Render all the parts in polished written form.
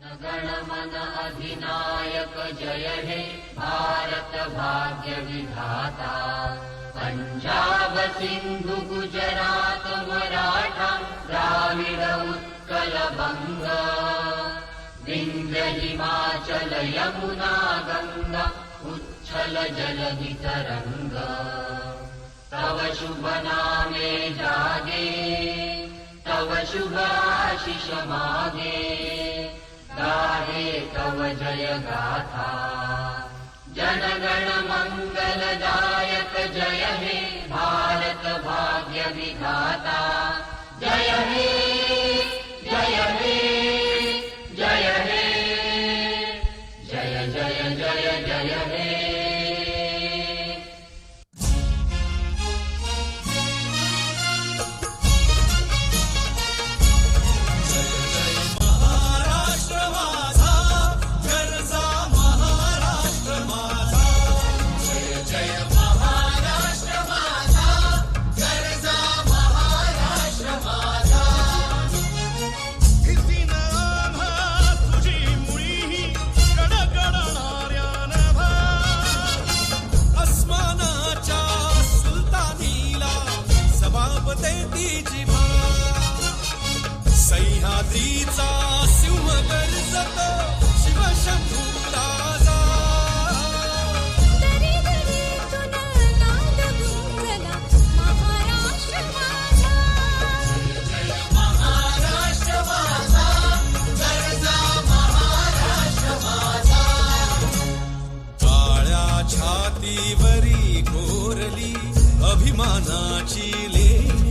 गणमन अधिनायक जय हे भारत भाग्य विधाता। पंजाब सिंधु गुजरात मराठा द्राविड उत्कल बंग। विंध्य हिमाचल यमुना गंगा उच्छल जलधि तरंग। तव शुभ नामे जागे तव शुभ आशीष मागे। गाहे तव जय गाथा जनगण मंगलदायक जय हे भारत भाग्य विधाता। जय हे जय हे जय हे जय जय जय जय हे। सह्याद्रीचा सिंह गर्जत शिवशंभू राजा। दरी दरीतून नाद गुंजला महाराष्ट्र माझा। जय महाराष्ट्र माझा गर्जा महाराष्ट्र माझा। काळ्या छातीवरी कोरली अभिमानाची लेणी।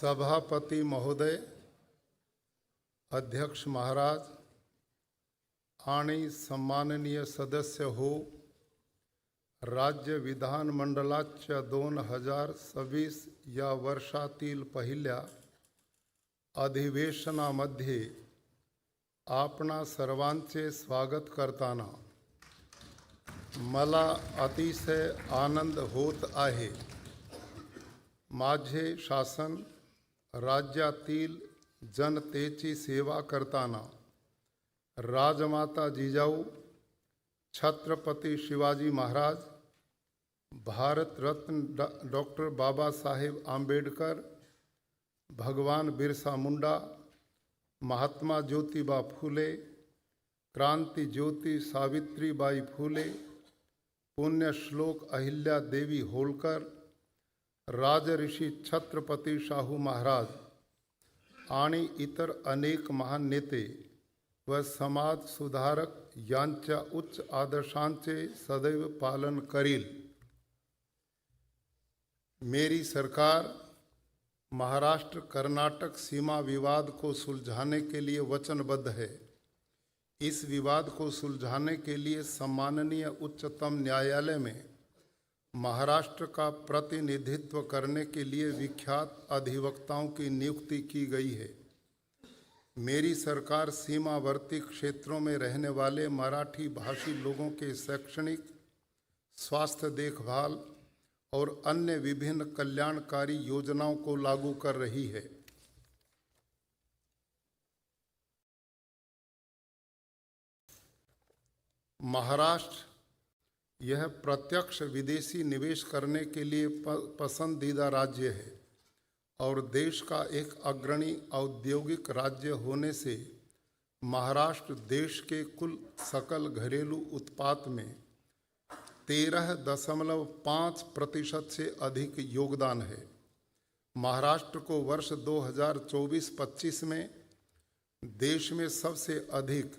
सभापति महोदय, अध्यक्ष महाराज आणि सन्माननीय सदस्य हो, राज्य विधानमंडळाच्या 2026 या वर्षातील पहिल्या अधिवेशनामध्ये आपणा सर्वांचे स्वागत करताना मला अतिशय आनंद होत आहे। माझे शासन राज्यातील जनतेची सेवा करताना राजमाता जिजाऊ, छत्रपती शिवाजी महाराज, भारत रत्न डॉक्टर बाबासाहेब आंबेडकर, भगवान बिरसा मुंडा, महात्मा ज्योतिबा फुले, क्रांति ज्योति सावित्रीबाई फुले, पुण्यश्लोक अहिल्या देवी होळकर, राजऋषी छत्रपती शाहू महाराज आणि इतर अनेक महान नेते व समाज सुधारक यांच्या उच्च आदर्शांचे सदैव पालन करील। मेरी सरकार महाराष्ट्र कर्नाटक सीमा विवाद को सुलझाने के लिए वचनबद्ध है। इस विवाद को सुलझाने के लिए सम्माननीय उच्चतम न्यायालय में महाराष्ट्र का प्रतिनिधित्व करने के लिए विख्यात अधिवक्ताओं की नियुक्ति की गई है। मेरी सरकार सीमावर्ती क्षेत्रों में रहने वाले मराठी भाषी लोगों के शैक्षणिक, स्वास्थ्य देखभाल और अन्य विभिन्न कल्याणकारी योजनाओं को लागू कर रही है। महाराष्ट्र यह प्रत्यक्ष विदेशी निवेश करने के लिए पसंदीदा राज्य है और देश का एक अग्रणी औद्योगिक राज्य होने से महाराष्ट्र देश के कुल सकल घरेलू उत्पाद में 13.5% से अधिक योगदान है। महाराष्ट्र को वर्ष 2024-25 में देश में सबसे अधिक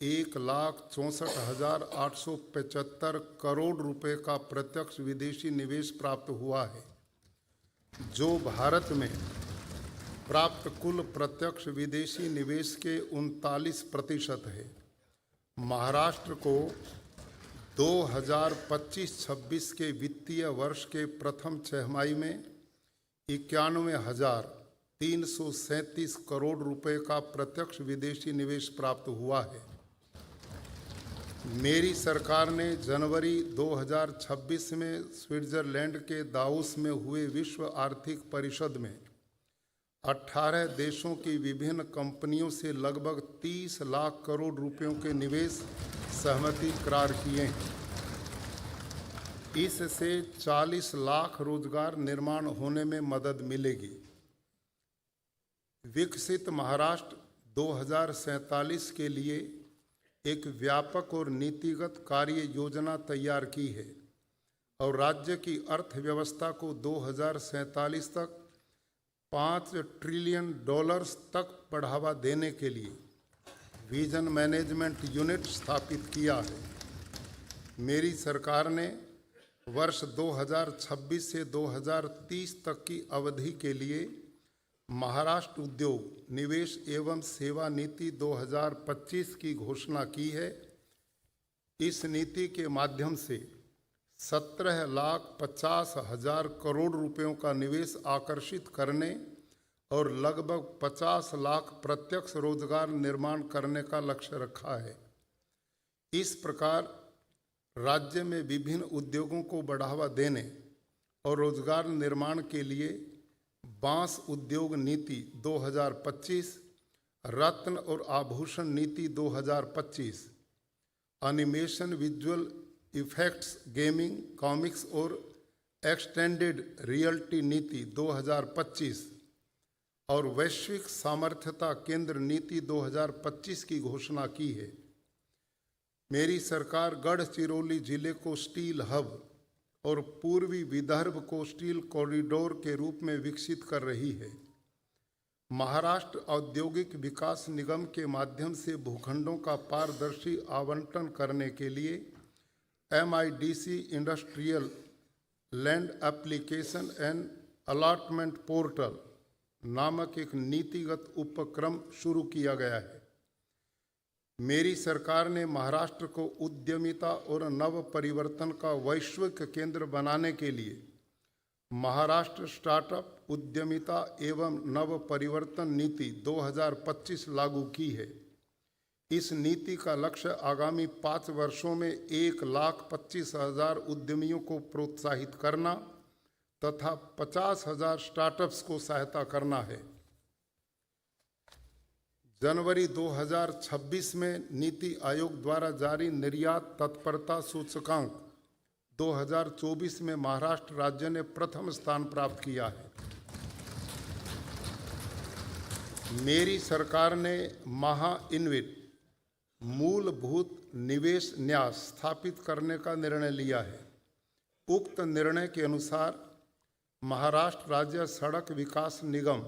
1,64,875 करोड़ रुपए का प्रत्यक्ष विदेशी निवेश प्राप्त हुआ है, जो भारत में प्राप्त कुल प्रत्यक्ष विदेशी निवेश के 39% है। महाराष्ट्र को 2025-26 के वित्तीय वर्ष के प्रथम छमाही में 91,337 करोड़ रुपए का प्रत्यक्ष विदेशी निवेश प्राप्त हुआ है। मेरी सरकार ने जनवरी 2026 में स्विट्जरलैंड के दावोस में हुए विश्व आर्थिक परिषद में 18 देशों की विभिन्न कंपनियों से लगभग 30 लाख करोड़ रुपयों के निवेश सहमति करार किए हैं। इससे 40 लाख रोजगार निर्माण होने में मदद मिलेगी। विकसित महाराष्ट्र 2047 के लिए एक व्यापक और नीतिगत कार्य योजना तैयार की है और राज्य की अर्थव्यवस्था को 2047 तक $5 ट्रिलियन तक बढ़ावा देने के लिए विजन मैनेजमेंट यूनिट स्थापित किया है। मेरी सरकार ने वर्ष 2026 से 2030 तक की अवधि के लिए महाराष्ट्र उद्योग निवेश एवं सेवा नीति 2025 की घोषणा की है। इस नीति के माध्यम से 17,50,000 करोड़ रुपयों का निवेश आकर्षित करने और लगभग 50 लाख प्रत्यक्ष रोजगार निर्माण करने का लक्ष्य रखा है। इस प्रकार राज्य में विभिन्न उद्योगों को बढ़ावा देने और रोजगार निर्माण के लिए बांस उद्योग नीति 2025, रत्न और आभूषण नीति 2025, animation, visual effects, gaming, comics और एक्सटेंडेड रियल्टी नीति 2025 और वैश्विक सामर्थ्यता केंद्र नीति 2025 की घोषणा की है। मेरी सरकार गढ़चिरौली जिले को स्टील हब और पूर्वी विदर्भ को स्टील कॉरिडोर के रूप में विकसित कर रही है। महाराष्ट्र औद्योगिक विकास निगम के माध्यम से भूखंडों का पारदर्शी आवंटन करने के लिए MIDC industrial land application end allotment portal नामक एक नीतिगत उपक्रम शुरू किया गया है। मेरी सरकार ने महाराष्ट्र को उद्यमिता और नव परिवर्तन का वैश्विक केंद्र बनाने के लिए महाराष्ट्र स्टार्टअप उद्यमिता एवं नव परिवर्तन नीति 2025 लागू की है। इस नीति का लक्ष्य आगामी 5 वर्षों में 1,25,000 उद्यमियों को प्रोत्साहित करना तथा 50,000 स्टार्टअप्स को सहायता करना है। जनवरी 2026 में नीति आयोग द्वारा जारी निर्यात तत्परता सूचकांक 2024 में महाराष्ट्र राज्य ने प्रथम स्थान प्राप्त किया है। मेरी सरकार ने महाइन्वेट मूलभूत निवेश न्यास स्थापित करने का निर्णय लिया है। उक्त निर्णय के अनुसार महाराष्ट्र राज्य सड़क विकास निगम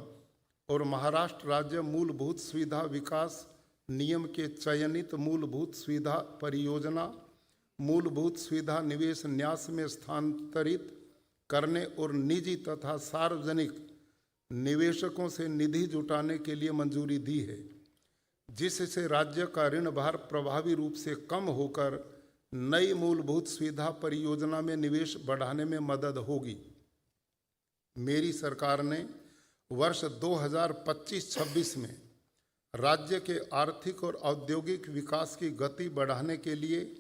और महाराष्ट्र राज्य मूलभूत सुविधा विकास नियम के चयनित मूलभूत सुविधा परियोजना मूलभूत सुविधा निवेश न्यास में स्थानांतरित करने और निजी तथा सार्वजनिक निवेशकों से निधि जुटाने के लिए मंजूरी दी है, जिससे राज्य का ऋण भार प्रभावी रूप से कम होकर नई मूलभूत सुविधा परियोजना में निवेश बढ़ाने में मदद होगी। मेरी सरकार ने वर्ष 2025-26 में राज्य के आर्थिक और औद्योगिक विकास की गति बढ़ाने के लिए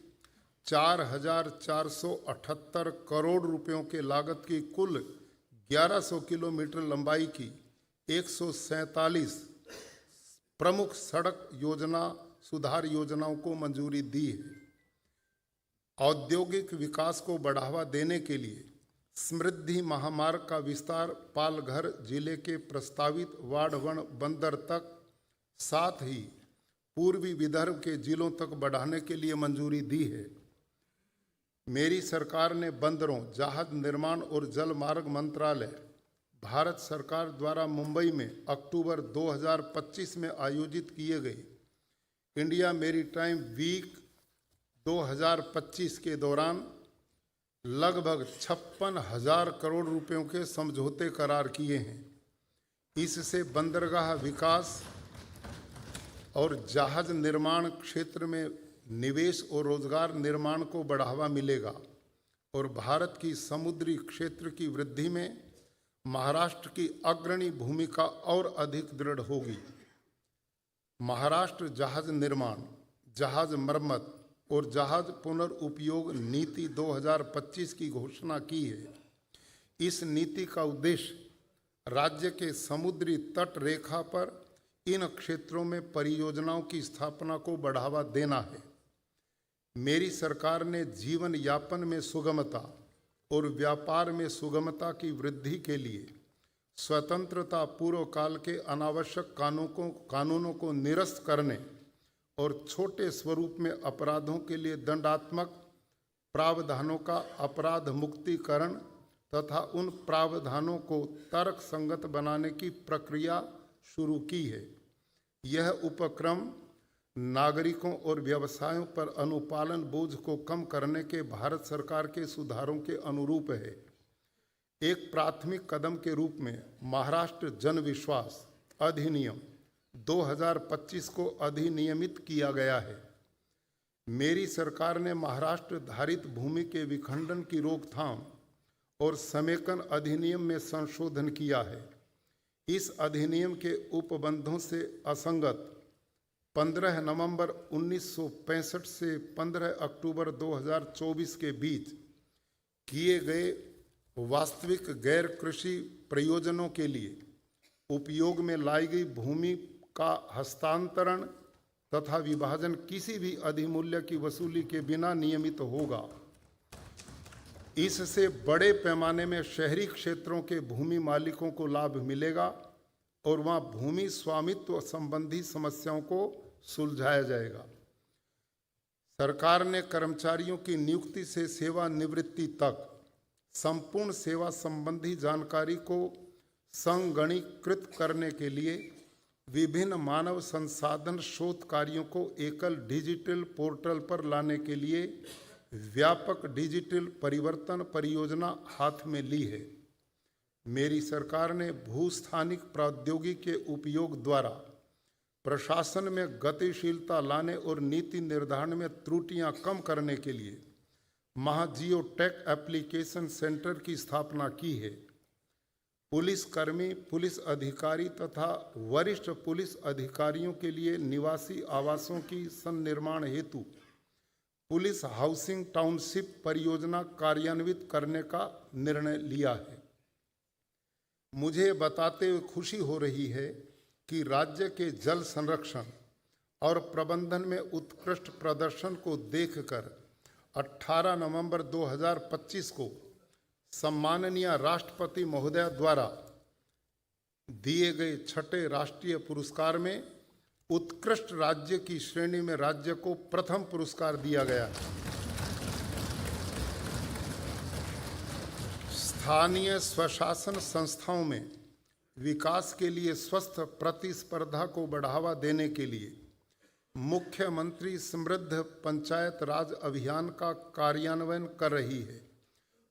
4,478 करोड़ रुपयों के लागत की कुल 1100 किलोमीटर लंबाई की 147 प्रमुख सड़क योजना सुधार योजनाओं को मंजूरी दी है। औद्योगिक विकास को बढ़ावा देने के लिए समृद्धि महामार्ग का विस्तार पालघर जिले के प्रस्तावित वाढ़वण बंदर तक, साथ ही पूर्वी विदर्भ के जिलों तक बढ़ाने के लिए मंजूरी दी है। मेरी सरकार ने बंदरों, जहाज निर्माण और जल मार्ग मंत्रालय, भारत सरकार द्वारा मुंबई में अक्टूबर 2025 में आयोजित किए गए इंडिया मैरीटाइम वीक 2025 के दौरान लगभग 56,000 करोड़ रुपयों के समझौते करार किए हैं। इससे बंदरगाह विकास और जहाज निर्माण क्षेत्र में निवेश और रोजगार निर्माण को बढ़ावा मिलेगा और भारत की समुद्री क्षेत्र की वृद्धि में महाराष्ट्र की अग्रणी भूमिका और अधिक दृढ़ होगी। महाराष्ट्र जहाज निर्माण, जहाज मरम्मत और जहाज पुनर्उपयोग नीति 2025 की घोषणा की है। इस नीति का उद्देश्य राज्य के समुद्री तट रेखा पर इन क्षेत्रों में परियोजनाओं की स्थापना को बढ़ावा देना है। मेरी सरकार ने जीवन यापन में सुगमता और व्यापार में सुगमता की वृद्धि के लिए स्वतंत्रता पूर्व काल के अनावश्यक कानूनों को निरस्त करने और छोटे स्वरूप में अपराधों के लिए दंडात्मक प्रावधानों का अपराध मुक्तिकरण तथा उन प्रावधानों को तर्क संगत बनाने की प्रक्रिया शुरू की है। यह उपक्रम नागरिकों और व्यवसायों पर अनुपालन बोझ को कम करने के भारत सरकार के सुधारों के अनुरूप है। एक प्राथमिक कदम के रूप में महाराष्ट्र जन विश्वास अधिनियम 2025 को अधिनियमित किया गया है। मेरी सरकार ने महाराष्ट्र धारित भूमि के विखंडन की रोकथाम और समेकन अधिनियम में संशोधन किया है। इस अधिनियम के उपबंधों से असंगत 15 नवंबर 1965 से 15 अक्टूबर 2024 के बीच किए गए वास्तविक गैर कृषि प्रयोजनों के लिए उपयोग में लाई गई भूमि का हस्तांतरण तथा विभाजन किसी भी अधिमूल्य की वसूली के बिना नियमित होगा। इससे बड़े पैमाने में शहरी क्षेत्रों के भूमि मालिकों को लाभ मिलेगा और वहां भूमि स्वामित्व संबंधी समस्याओं को सुलझाया जाएगा। सरकार ने कर्मचारियों की नियुक्ति से सेवानिवृत्ति तक संपूर्ण सेवा संबंधी जानकारी को संगणीकृत करने के लिए विभिन्न मानव संसाधन शोध कार्यों को एकल डिजिटल पोर्टल पर लाने के लिए व्यापक डिजिटल परिवर्तन परियोजना हाथ में ली है। मेरी सरकार ने भूस्थानिक प्रौद्योगिकी के उपयोग द्वारा प्रशासन में गतिशीलता लाने और नीति निर्धारण में त्रुटियां कम करने के लिए महाजियो टेक एप्लीकेशन सेंटर की स्थापना की है। पुलिसकर्मी, पुलिस अधिकारी तथा वरिष्ठ पुलिस अधिकारियों के लिए निवासी आवासों की संनिर्माण हेतु पुलिस हाउसिंग टाउनशिप परियोजना कार्यान्वित करने का निर्णय लिया है। मुझे बताते हुए खुशी हो रही है कि राज्य के जल संरक्षण और प्रबंधन में उत्कृष्ट प्रदर्शन को देखकर 18 नवंबर 2025 को सम्माननीय राष्ट्रपति महोदय द्वारा दिए गए 6ठे राष्ट्रीय पुरस्कार में उत्कृष्ट राज्य की श्रेणी में राज्य को प्रथम पुरस्कार दिया गया है। स्थानीय स्वशासन संस्थाओं में विकास के लिए स्वस्थ प्रतिस्पर्धा को बढ़ावा देने के लिए मुख्यमंत्री समृद्ध पंचायत राज अभियान का कार्यान्वयन कर रही है।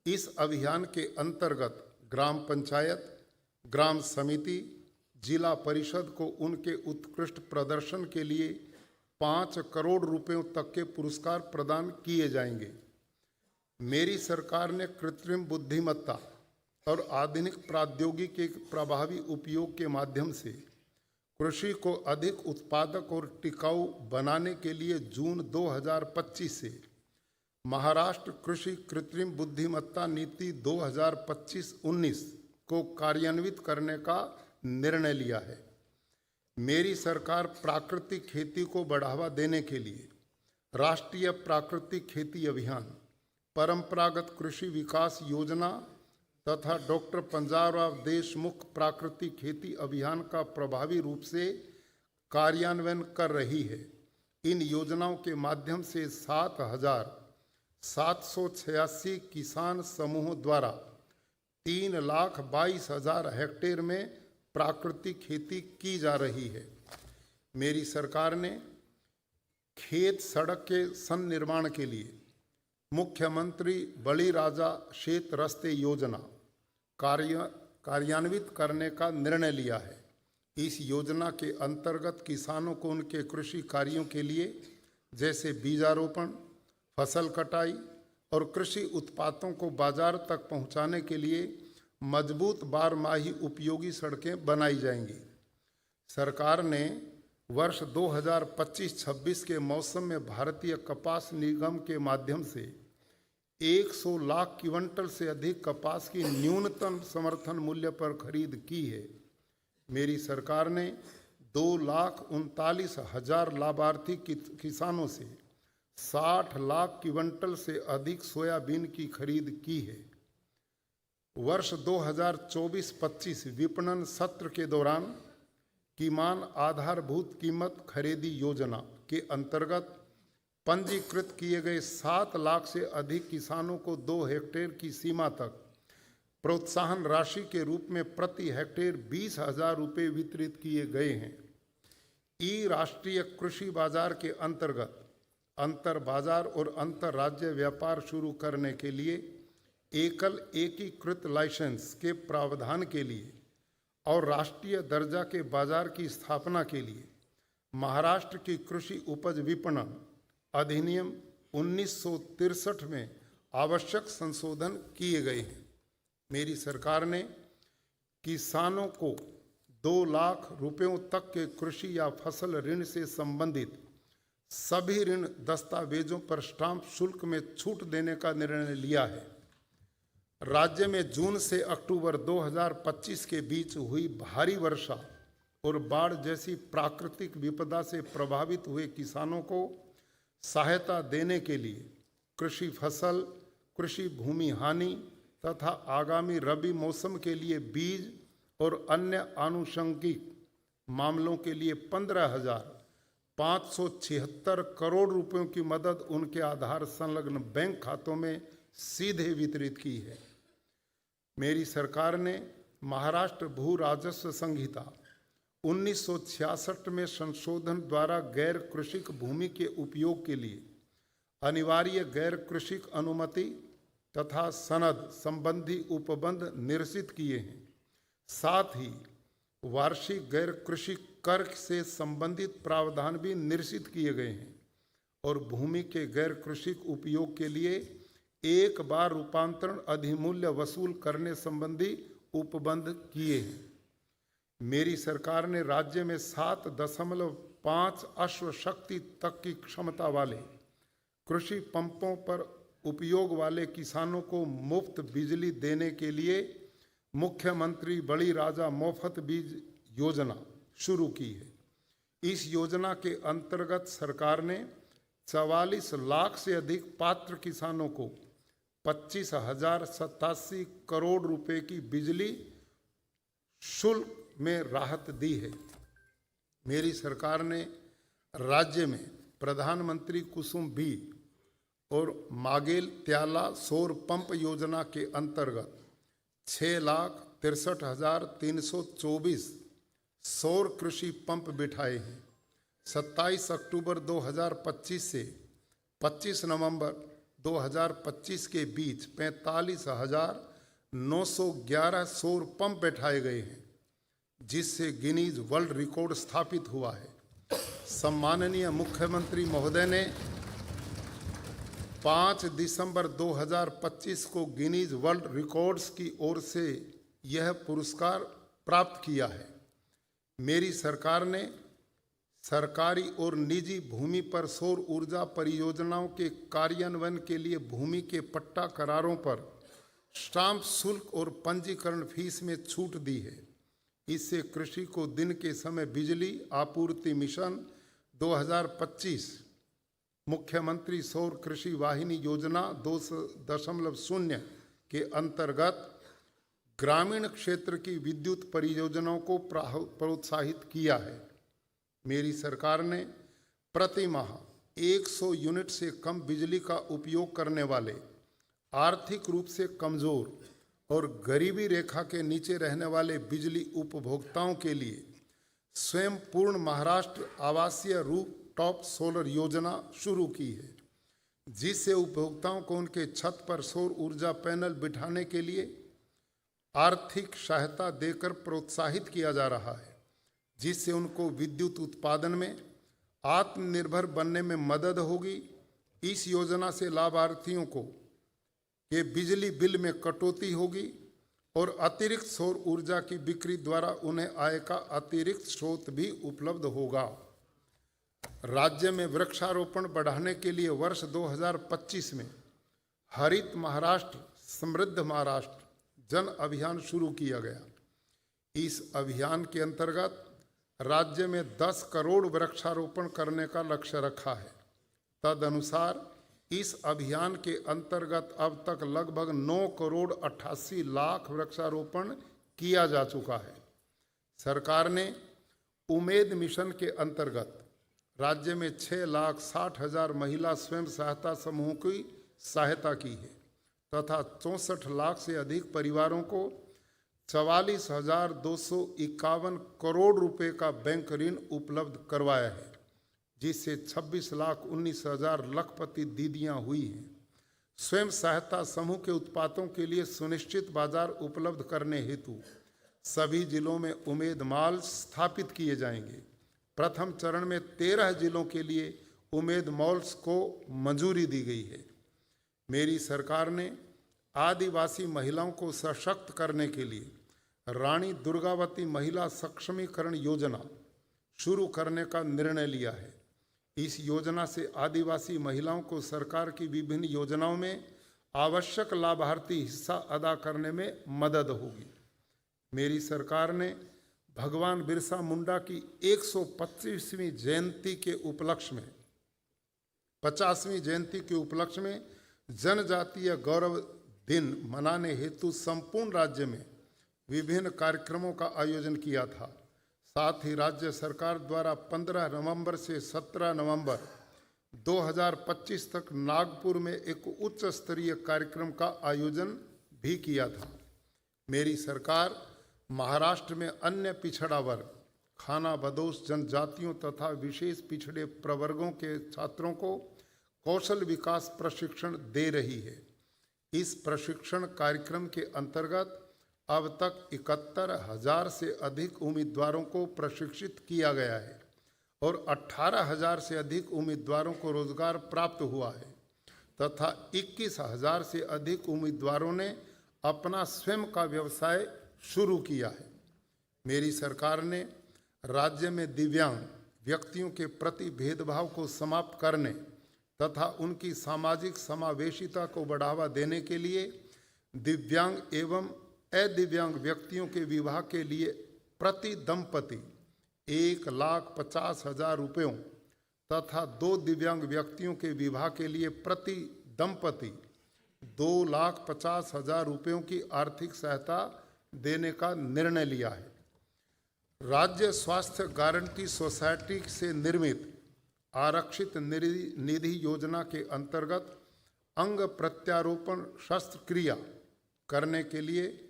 इस अभियान के अंतर्गत ग्राम पंचायत, ग्राम समिति, जिला परिषद को उनके उत्कृष्ट प्रदर्शन के लिए 5 करोड़ रुपयों तक के पुरस्कार प्रदान किए जाएंगे। मेरी सरकार ने कृत्रिम बुद्धिमत्ता और आधुनिक प्रौद्योगिकी के प्रभावी उपयोग के माध्यम से कृषि को अधिक उत्पादक और टिकाऊ बनाने के लिए जून 2025 से महाराष्ट्र कृषि कृत्रिम बुद्धिमत्ता नीति 2025-19 को कार्यान्वित करने का निर्णय लिया है। मेरी सरकार प्राकृतिक खेती को बढ़ावा देने के लिए राष्ट्रीय प्राकृतिक खेती अभियान, परंपरागत कृषि विकास योजना तथा डॉक्टर पंजाबराव देशमुख प्राकृतिक खेती अभियान का प्रभावी रूप से कार्यान्वयन कर रही है। इन योजनाओं के माध्यम से 7,786 किसान समूहों द्वारा 3,22,000 हेक्टेयर में प्राकृतिक खेती की जा रही है। मेरी सरकार ने खेत सड़क के सन्निर्माण के लिए मुख्यमंत्री बळीराजा शेत रस्ते योजना कार्यान्वित करने का निर्णय लिया है। इस योजना के अंतर्गत किसानों को उनके कृषि कार्यों के लिए जैसे बीजारोपण, फसल कटाई और कृषि उत्पादों को बाजार तक पहुंचाने के लिए मजबूत बारमाही उपयोगी सड़कें बनाई जाएंगी। सरकार ने वर्ष 2025-26 के मौसम में भारतीय कपास निगम के माध्यम से 100 लाख क्विंटल से अधिक कपास की न्यूनतम समर्थन मूल्य पर खरीद की है। मेरी सरकार ने 2,39,000 लाभार्थी किसानों से 60 लाख क्विंटल से अधिक सोयाबीन की खरीद की है। वर्ष 2024-25 विपणन सत्र के दौरान किमान आधारभूत कीमत खरीदी योजना के अंतर्गत पंजीकृत किए गए 7 लाख से अधिक किसानों को 2 हेक्टेयर की सीमा तक प्रोत्साहन राशि के रूप में प्रति हेक्टेयर 20,000 रुपये वितरित किए गए हैं। ई राष्ट्रीय कृषि बाजार के अंतर्गत अंतर बाजार और अंतर राज्य व्यापार शुरू करने के लिए एकल एकीकृत लाइसेंस के प्रावधान के लिए और राष्ट्रीय दर्जा के बाजार की स्थापना के लिए महाराष्ट्र की कृषि उपज विपणन अधिनियम 1963 में आवश्यक संशोधन किए गए हैं। मेरी सरकार ने किसानों को 2 लाख रुपयों तक के कृषि या फसल ऋण से संबंधित सभी ऋण दस्तावेजों पर स्टाम्प शुल्क में छूट देने का निर्णय लिया है। राज्य में जून से अक्टूबर 2025 के बीच हुई भारी वर्षा और बाढ़ जैसी प्राकृतिक विपदा से प्रभावित हुए किसानों को सहायता देने के लिए कृषि फसल, कृषि भूमि हानि तथा आगामी रबी मौसम के लिए बीज और अन्य आनुषंगिक मामलों के लिए 15,576 करोड़ रुपयों की मदद उनके आधार संलग्न बैंक खातों में सीधे वितरित की है। मेरी सरकार ने महाराष्ट्र भू राजस्व संहिता 1966 में संशोधन द्वारा गैर कृषिक भूमि के उपयोग के लिए अनिवार्य गैर कृषिक अनुमति तथा सनद संबंधी उपबंध निरसित किए हैं। साथ ही वार्षिक गैर कृषिक कर से संबंधित प्रावधान भी निरसित किए गए हैं और भूमि के गैर कृषिक उपयोग के लिए एक बार रूपांतरण अधिमूल्य वसूल करने संबंधी उपबंध किए हैं। मेरी सरकार ने राज्य में 7.5 अश्वशक्ति तक की क्षमता वाले कृषि पंपों पर उपयोग वाले किसानों को मुफ्त बिजली देने के लिए मुख्यमंत्री बळीराजा मुफ्त बीज योजना शुरू की है। इस योजना के अंतर्गत सरकार ने 44 लाख से अधिक पात्र किसानों को 25,087 करोड़ रुपए की बिजली शुल्क में राहत दी है। मेरी सरकार ने राज्य में प्रधानमंत्री कुसुम बी और मागेल त्याला सौर पंप योजना के अंतर्गत 6,63,324 सौर कृषि पंप बिठाए हैं। 27 अक्टूबर 2025 से 25 नवंबर 2025 के बीच 45,911 सौर पंप बैठाए गए हैं, जिससे गिनीज वर्ल्ड रिकॉर्ड स्थापित हुआ है। सम्माननीय मुख्यमंत्री महोदय ने 5 दिसंबर 2025 को गिनीज वर्ल्ड रिकॉर्ड्स की ओर से यह पुरस्कार प्राप्त किया है। मेरी सरकार ने सरकारी और निजी भूमि पर सौर ऊर्जा परियोजनाओं के कार्यान्वयन के लिए भूमि के पट्टा करारों पर स्टाम्प शुल्क और पंजीकरण फीस में छूट दी है। इससे कृषि को दिन के समय बिजली आपूर्ति मिशन 2025 मुख्यमंत्री सौर कृषि वाहिनी योजना 2.0 के अंतर्गत ग्रामीण क्षेत्र की विद्युत परियोजनाओं को प्रोत्साहित किया है। मेरी सरकार ने प्रति माह 100 यूनिट से कम बिजली का उपयोग करने वाले आर्थिक रूप से कमजोर और गरीबी रेखा के नीचे रहने वाले बिजली उपभोक्ताओं के लिए स्वयं पूर्ण महाराष्ट्र आवासीय रूफटॉप सोलर योजना शुरू की है, जिससे उपभोक्ताओं को उनके छत पर सौर ऊर्जा पैनल बिठाने के लिए आर्थिक सहायता देकर प्रोत्साहित किया जा रहा है, जिससे उनको विद्युत उत्पादन में आत्मनिर्भर बनने में मदद होगी। इस योजना से लाभार्थियों को ये बिजली बिल में कटौती होगी और अतिरिक्त सौर ऊर्जा की बिक्री द्वारा उन्हें आय का अतिरिक्त स्रोत भी उपलब्ध होगा। राज्य में वृक्षारोपण बढ़ाने के लिए वर्ष 2025 में हरित महाराष्ट्र समृद्ध महाराष्ट्र जन अभियान शुरू किया गया। इस अभियान के अंतर्गत राज्य में 10 करोड़ वृक्षारोपण करने का लक्ष्य रखा है। तदनुसार इस अभियान के अंतर्गत अब तक लगभग 9 करोड़ 88 लाख वृक्षारोपण किया जा चुका है। सरकार ने उमेद मिशन के अंतर्गत राज्य में 6,60,000 महिला स्वयं सहायता समूहों की सहायता की है तथा 64 लाख से अधिक परिवारों को 44,251 करोड़ रुपए का बैंक ऋण उपलब्ध करवाया है, जिससे 26,19,000 लखपति दीदियां हुई हैं। स्वयं सहायता समूह के उत्पादों के लिए सुनिश्चित बाजार उपलब्ध करने हेतु सभी जिलों में उमेद मॉल स्थापित किए जाएंगे। प्रथम चरण में 13 जिलों के लिए उमेद मॉल्स को मंजूरी दी गई है। मेरी सरकार ने आदिवासी महिलाओं को सशक्त करने के लिए रानी दुर्गावती महिला सक्षमीकरण योजना शुरू करने का निर्णय लिया है। इस योजना से आदिवासी महिलाओं को सरकार की विभिन्न योजनाओं में आवश्यक लाभार्थी हिस्सा अदा करने में मदद होगी। मेरी सरकार ने भगवान बिरसा मुंडा की 125वीं जयंती के उपलक्ष्य में 50वीं जयंती के उपलक्ष्य में जनजातीय गौरव दिन मनाने हेतु संपूर्ण राज्य में विभिन्न कार्यक्रमों का आयोजन किया था। साथ ही राज्य सरकार द्वारा 15 नवंबर से 17 नवंबर 2025 तक नागपुर में एक उच्च स्तरीय कार्यक्रम का आयोजन भी किया था। मेरी सरकार महाराष्ट्र में अन्य पिछड़ा वर्ग, खाना बदोश जनजातियों तथा विशेष पिछड़े प्रवर्गों के छात्रों को कौशल विकास प्रशिक्षण दे रही है। इस प्रशिक्षण कार्यक्रम के अंतर्गत अब तक 71,000 से अधिक उम्मीदवारों को प्रशिक्षित किया गया है और 18,000 से अधिक उम्मीदवारों को रोजगार प्राप्त हुआ है तथा 21,000 से अधिक उम्मीदवारों ने अपना स्वयं का व्यवसाय शुरू किया है। मेरी सरकार ने राज्य में दिव्यांग व्यक्तियों के प्रति भेदभाव को समाप्त करने तथा उनकी सामाजिक समावेशिता को बढ़ावा देने के लिए दिव्यांग एवं अदिव्यांग व्यक्तियों के विवाह के लिए प्रति दंपति 1,50,000 रुपयों तथा 2 दिव्यांग व्यक्तियों के विवाह के लिए प्रति दंपति 2,50,000 रुपयों की आर्थिक सहायता देने का निर्णय लिया है। राज्य स्वास्थ्य गारंटी सोसाइटी से निर्मित आरक्षित निधि योजना के अंतर्गत अंग प्रत्यारोपण शस्त्रक्रिया करने के लिए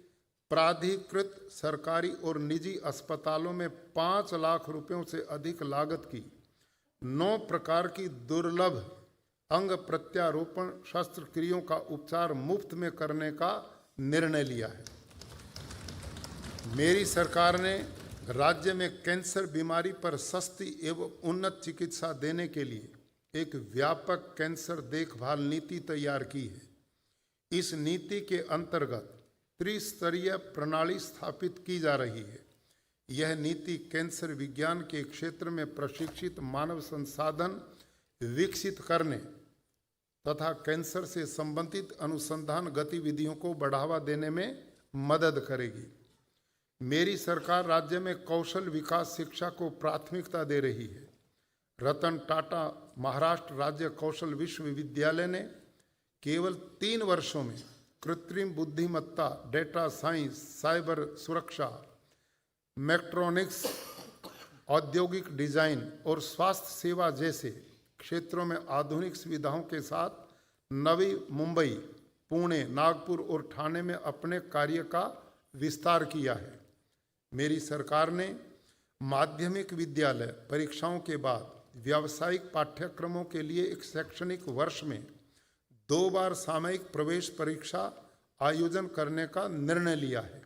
प्राधिकृत सरकारी और निजी अस्पतालों में 5 लाख रुपयों से अधिक लागत की 9 प्रकार की दुर्लभ अंग प्रत्यारोपण शस्त्रक्रियाओं का उपचार मुफ्त में करने का निर्णय लिया है। मेरी सरकार ने राज्य में कैंसर बीमारी पर सस्ती एवं उन्नत चिकित्सा देने के लिए एक व्यापक कैंसर देखभाल नीति तैयार की है। इस नीति के अंतर्गत त्रिस्तरीय प्रणाली स्थापित की जा रही है। यह नीति कैंसर विज्ञान के क्षेत्र में प्रशिक्षित मानव संसाधन विकसित करने तथा कैंसर से संबंधित अनुसंधान गतिविधियों को बढ़ावा देने में मदद करेगी। मेरी सरकार राज्य में कौशल विकास शिक्षा को प्राथमिकता दे रही है। रतन टाटा महाराष्ट्र राज्य कौशल विश्वविद्यालय ने केवल 3 वर्षों में कृत्रिम बुद्धिमत्ता, डेटा साइंस, साइबर सुरक्षा, मैट्रोनिक्स औद्योगिक डिजाइन और स्वास्थ्य सेवा जैसे क्षेत्रों में आधुनिक सुविधाओं के साथ नवी मुंबई, पुणे, नागपुर और ठाणे में अपने कार्य का विस्तार किया है। मेरी सरकार ने माध्यमिक विद्यालय परीक्षाओं के बाद व्यावसायिक पाठ्यक्रमों के लिए एक शैक्षणिक वर्ष में 2 बार सामयिक प्रवेश परीक्षा आयोजन करने का निर्णय लिया है।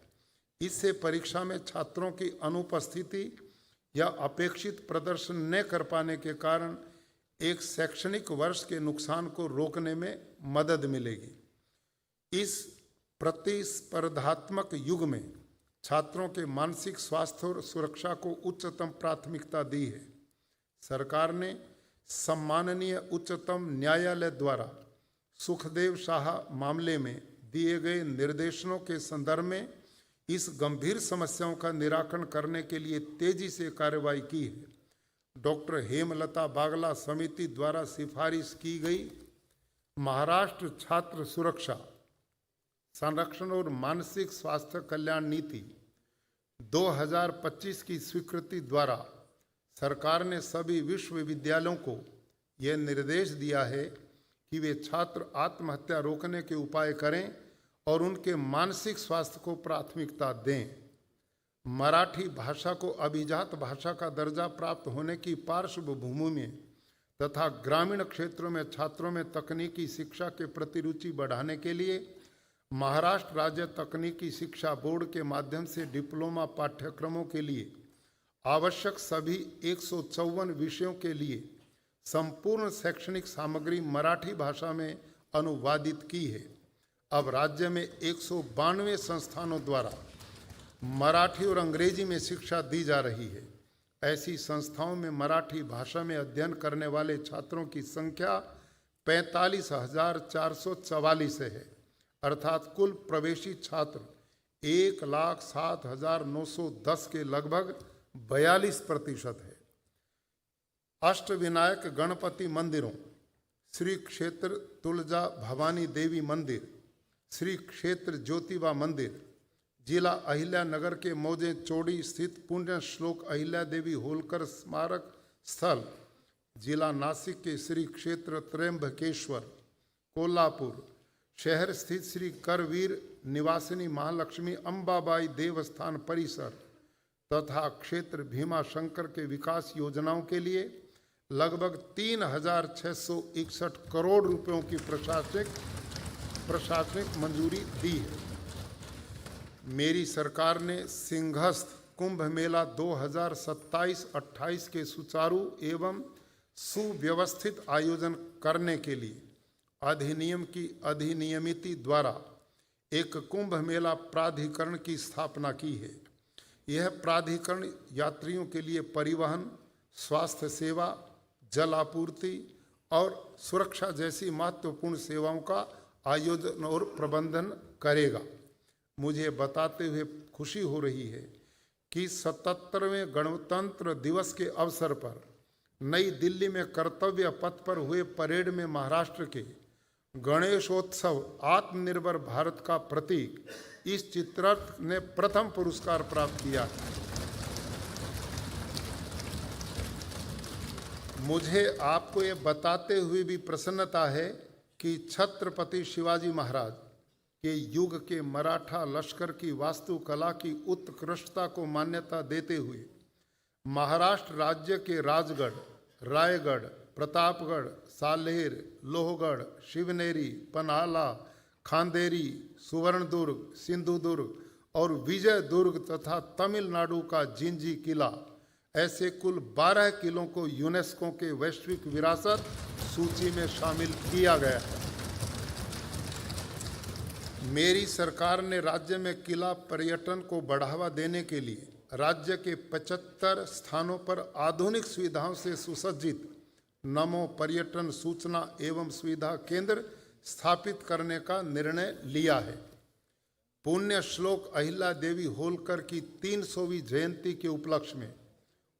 इससे परीक्षा में छात्रों की अनुपस्थिति या अपेक्षित प्रदर्शन न कर पाने के कारण एक शैक्षणिक वर्ष के नुकसान को रोकने में मदद मिलेगी। इस प्रतिस्पर्धात्मक युग में छात्रों के मानसिक स्वास्थ्य और सुरक्षा को उच्चतम प्राथमिकता दी है। सरकार ने सम्माननीय उच्चतम न्यायालय द्वारा सुखदेव शाह मामले में दिए गए निर्देशों के संदर्भ में इस गंभीर समस्याओं का निराकरण करने के लिए तेजी से कार्रवाई की है। डॉक्टर हेमलता बागला समिति द्वारा सिफारिश की गई महाराष्ट्र छात्र सुरक्षा, संरक्षण और मानसिक स्वास्थ्य कल्याण नीति 2025 की स्वीकृति द्वारा सरकार ने सभी विश्वविद्यालयों को यह निर्देश दिया है कि वे छात्र आत्महत्या रोकने के उपाय करें और उनके मानसिक स्वास्थ्य को प्राथमिकता दें। मराठी भाषा को अभिजात भाषा का दर्जा प्राप्त होने की पार्श्वभूमि में तथा ग्रामीण क्षेत्रों में छात्रों में तकनीकी शिक्षा के प्रति रुचि बढ़ाने के लिए महाराष्ट्र राज्य तकनीकी शिक्षा बोर्ड के माध्यम से डिप्लोमा पाठ्यक्रमों के लिए आवश्यक सभी 154 विषयों के लिए संपूर्ण शैक्षणिक सामग्री मराठी भाषा में अनुवादित की है। अब राज्य में 192 संस्थानों द्वारा मराठी और अंग्रेजी में शिक्षा दी जा रही है। ऐसी संस्थाओं में मराठी भाषा में अध्ययन करने वाले छात्रों की संख्या 45,444 है, अर्थात कुल प्रवेशी छात्र 1,07,910 के लगभग 42% है। अष्टविनायक गणपति मंदिरों, श्री क्षेत्र तुलजा भवानी देवी मंदिर, श्री क्षेत्र ज्योतिबा मंदिर, जिला अहिल्या नगर के मौजे चौड़ी स्थित पुण्य श्लोक अहिल्या देवी होलकर स्मारक स्थल, जिला नासिक के श्री क्षेत्र त्र्यंबकेश्वर, कोल्हापुर शहर स्थित श्री करवीर निवासिनी महालक्ष्मी अंबाबाई देवस्थान परिसर तथा क्षेत्र भीमा शंकर के विकास योजनाओं के लिए लगभग 3,661 करोड़ रुपयों की प्रशासनिक मंजूरी दी है। मेरी सरकार ने सिंहस्थ कुंभ मेला 2027-28 के सुचारू एवं सुव्यवस्थित आयोजन करने के लिए अधिनियम की अधिनियमिति द्वारा एक कुंभ मेला प्राधिकरण की स्थापना की है। यह प्राधिकरण यात्रियों के लिए परिवहन, स्वास्थ्य सेवा, जल आपूर्ति और सुरक्षा जैसी महत्वपूर्ण सेवाओं का आयोजन और प्रबंधन करेगा। मुझे बताते हुए खुशी हो रही है कि 77वें गणतंत्र दिवस के अवसर पर नई दिल्ली में कर्तव्य पथ पर हुए परेड में महाराष्ट्र के गणेशोत्सव आत्मनिर्भर भारत का प्रतीक इस चित्ररथ ने प्रथम पुरस्कार प्राप्त किया। मुझे आपको ये बताते हुए भी प्रसन्नता है कि छत्रपति शिवाजी महाराज के युग के मराठा लश्कर की वास्तुकला की उत्कृष्टता को मान्यता देते हुए महाराष्ट्र राज्य के राजगढ़, रायगढ़, प्रतापगढ़, सालेर, लोहगढ़, शिवनेरी, पन्हाला, खांदेरी, सुवर्णदुर्ग, सिंधुदुर्ग और विजयदुर्ग तथा तमिलनाडु का जिंजी किला ऐसे कुल 12 किलों को यूनेस्को के वैश्विक विरासत सूची में शामिल किया गया है। मेरी सरकार ने राज्य में किला पर्यटन को बढ़ावा देने के लिए राज्य के 75 स्थानों पर आधुनिक सुविधाओं से सुसज्जित नमो पर्यटन सूचना एवं सुविधा केंद्र स्थापित करने का निर्णय लिया है। पुण्य श्लोक अहिल्या देवी होलकर की 300वीं जयंती के उपलक्ष्य में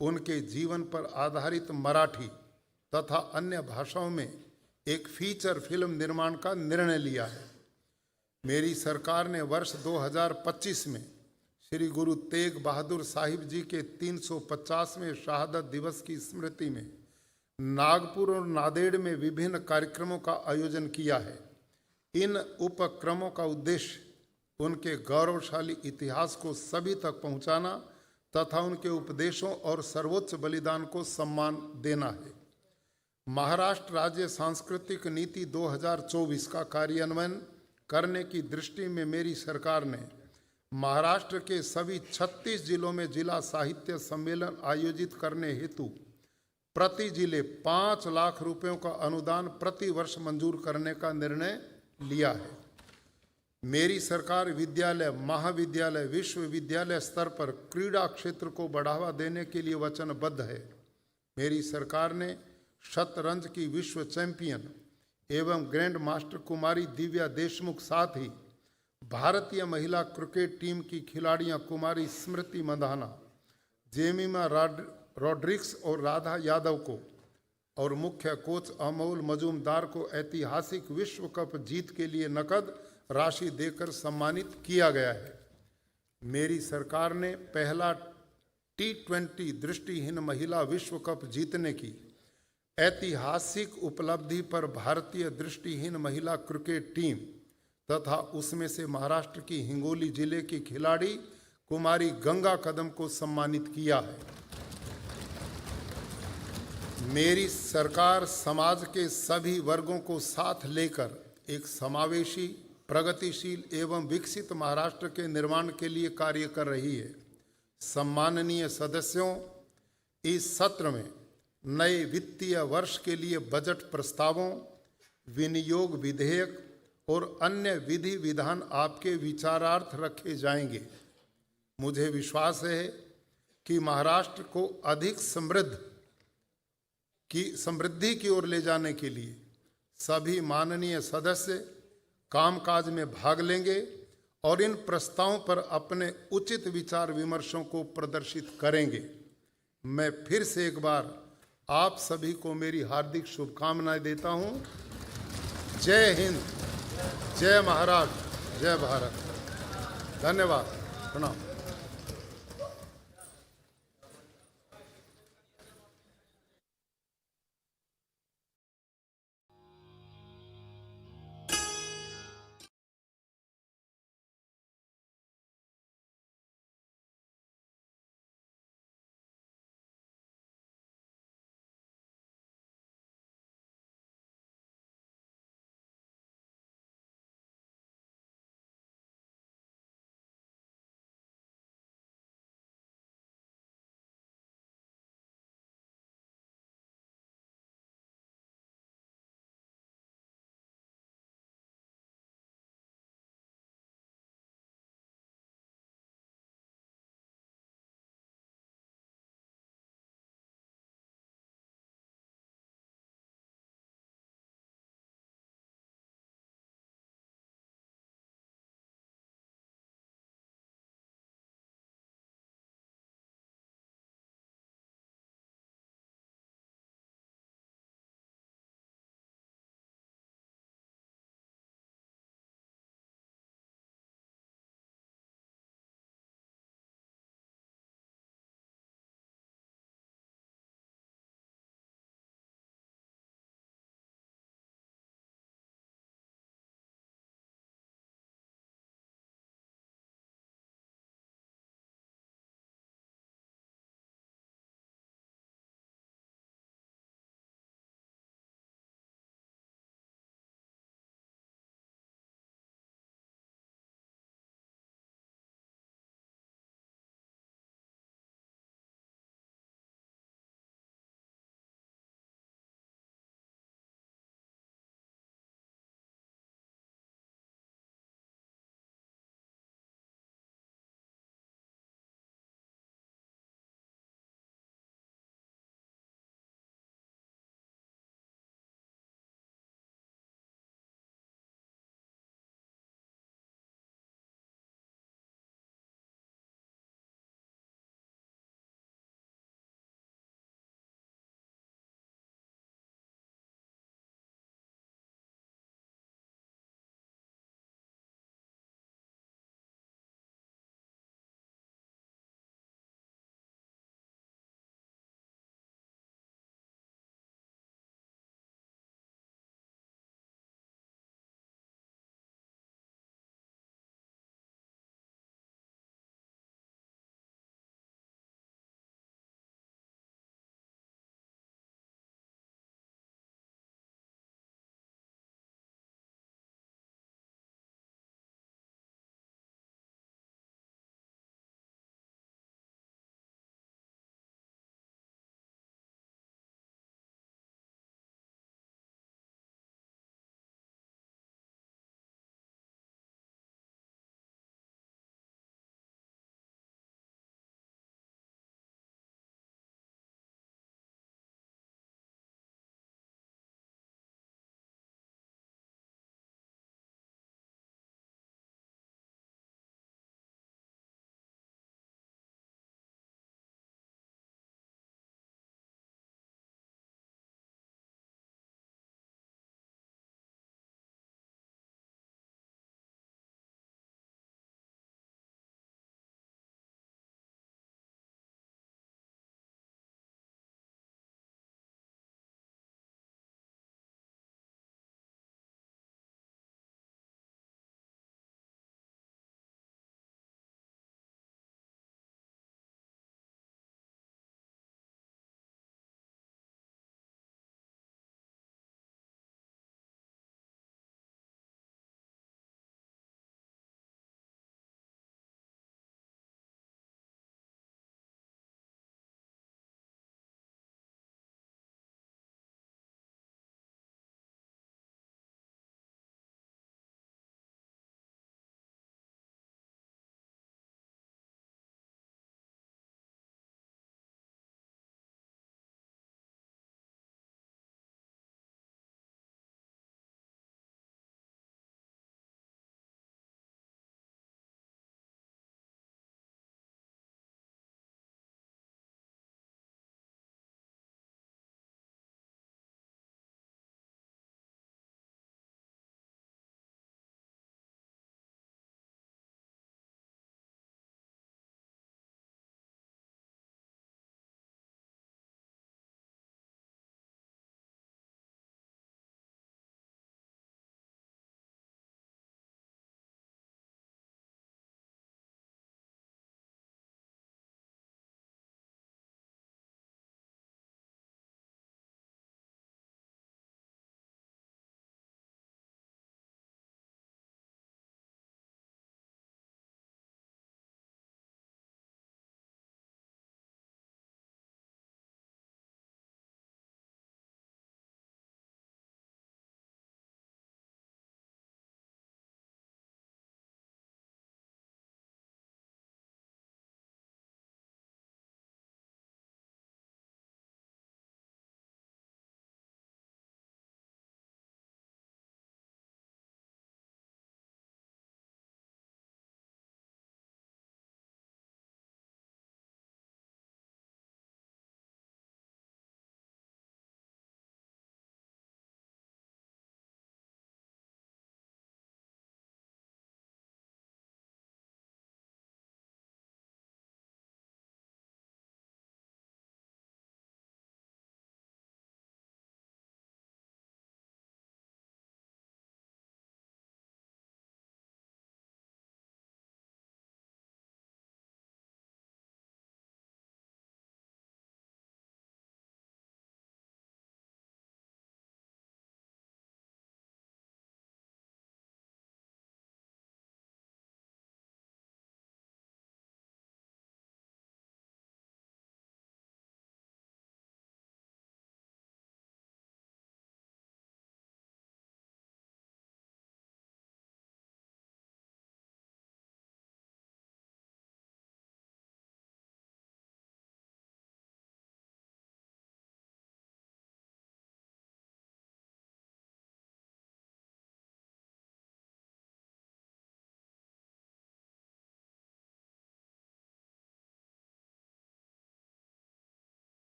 उनके जीवन पर आधारित मराठी तथा अन्य भाषाओं में एक फीचर फिल्म निर्माण का निर्णय लिया है। मेरी सरकार ने वर्ष 2025 में श्री गुरु तेग बहादुर साहिब जी के 350वें शहादत दिवस की स्मृति में नागपुर और नांदेड़ में विभिन्न कार्यक्रमों का आयोजन किया है। इन उपक्रमों का उद्देश्य उनके गौरवशाली इतिहास को सभी तक पहुंचाना तथा उनके उपदेशों और सर्वोच्च बलिदान को सम्मान देना है। महाराष्ट्र राज्य सांस्कृतिक नीति 2024 का कार्यान्वयन करने की दृष्टि में मेरी सरकार ने महाराष्ट्र के सभी 36 जिलों में जिला साहित्य सम्मेलन आयोजित करने हेतु प्रति जिले 5 लाख रुपयों का अनुदान प्रति वर्ष मंजूर करने का निर्णय लिया है। मेरी सरकार विद्यालय, महाविद्यालय, विश्वविद्यालय स्तर पर क्रीड़ा क्षेत्र को बढ़ावा देने के लिए वचनबद्ध है। मेरी सरकार ने शतरंज की विश्व चैंपियन एवं ग्रैंड मास्टर कुमारी दिव्या देशमुख, साथ ही भारतीय महिला क्रिकेट टीम की खिलाड़ियां कुमारी स्मृति मंधाना, जेमिमा रॉड्रिक्स और राधा यादव को और मुख्य कोच अमोल मजूमदार को ऐतिहासिक विश्व कप जीत के लिए नकद राशि देकर सम्मानित किया गया है। मेरी सरकार ने पहला T20 दृष्टिहीन महिला विश्व कप जीतने की ऐतिहासिक उपलब्धि पर भारतीय दृष्टिहीन महिला क्रिकेट टीम तथा उसमें से महाराष्ट्र की हिंगोली जिले की खिलाड़ी कुमारी गंगा कदम को सम्मानित किया है। मेरी सरकार समाज के सभी वर्गों को साथ लेकर एक समावेशी, प्रगतिशील एवं विकसित महाराष्ट्र के निर्माण के लिए कार्य कर रही है। सम्माननीय सदस्यों, इस सत्र में नए वित्तीय वर्ष के लिए बजट प्रस्तावों, विनियोग विधेयक और अन्य विधि विधान आपके विचारार्थ रखे जाएंगे। मुझे विश्वास है कि महाराष्ट्र को अधिक समृद्धि की ओर ले जाने के लिए सभी माननीय सदस्य कामकाज में भाग लेंगे और इन प्रस्तावों पर अपने उचित विचार विमर्शों को प्रदर्शित करेंगे। मैं फिर से एक बार आप सभी को मेरी हार्दिक शुभकामनाएं देता हूं। जय हिंद, जय महाराष्ट्र, जय भारत। धन्यवाद, प्रणाम।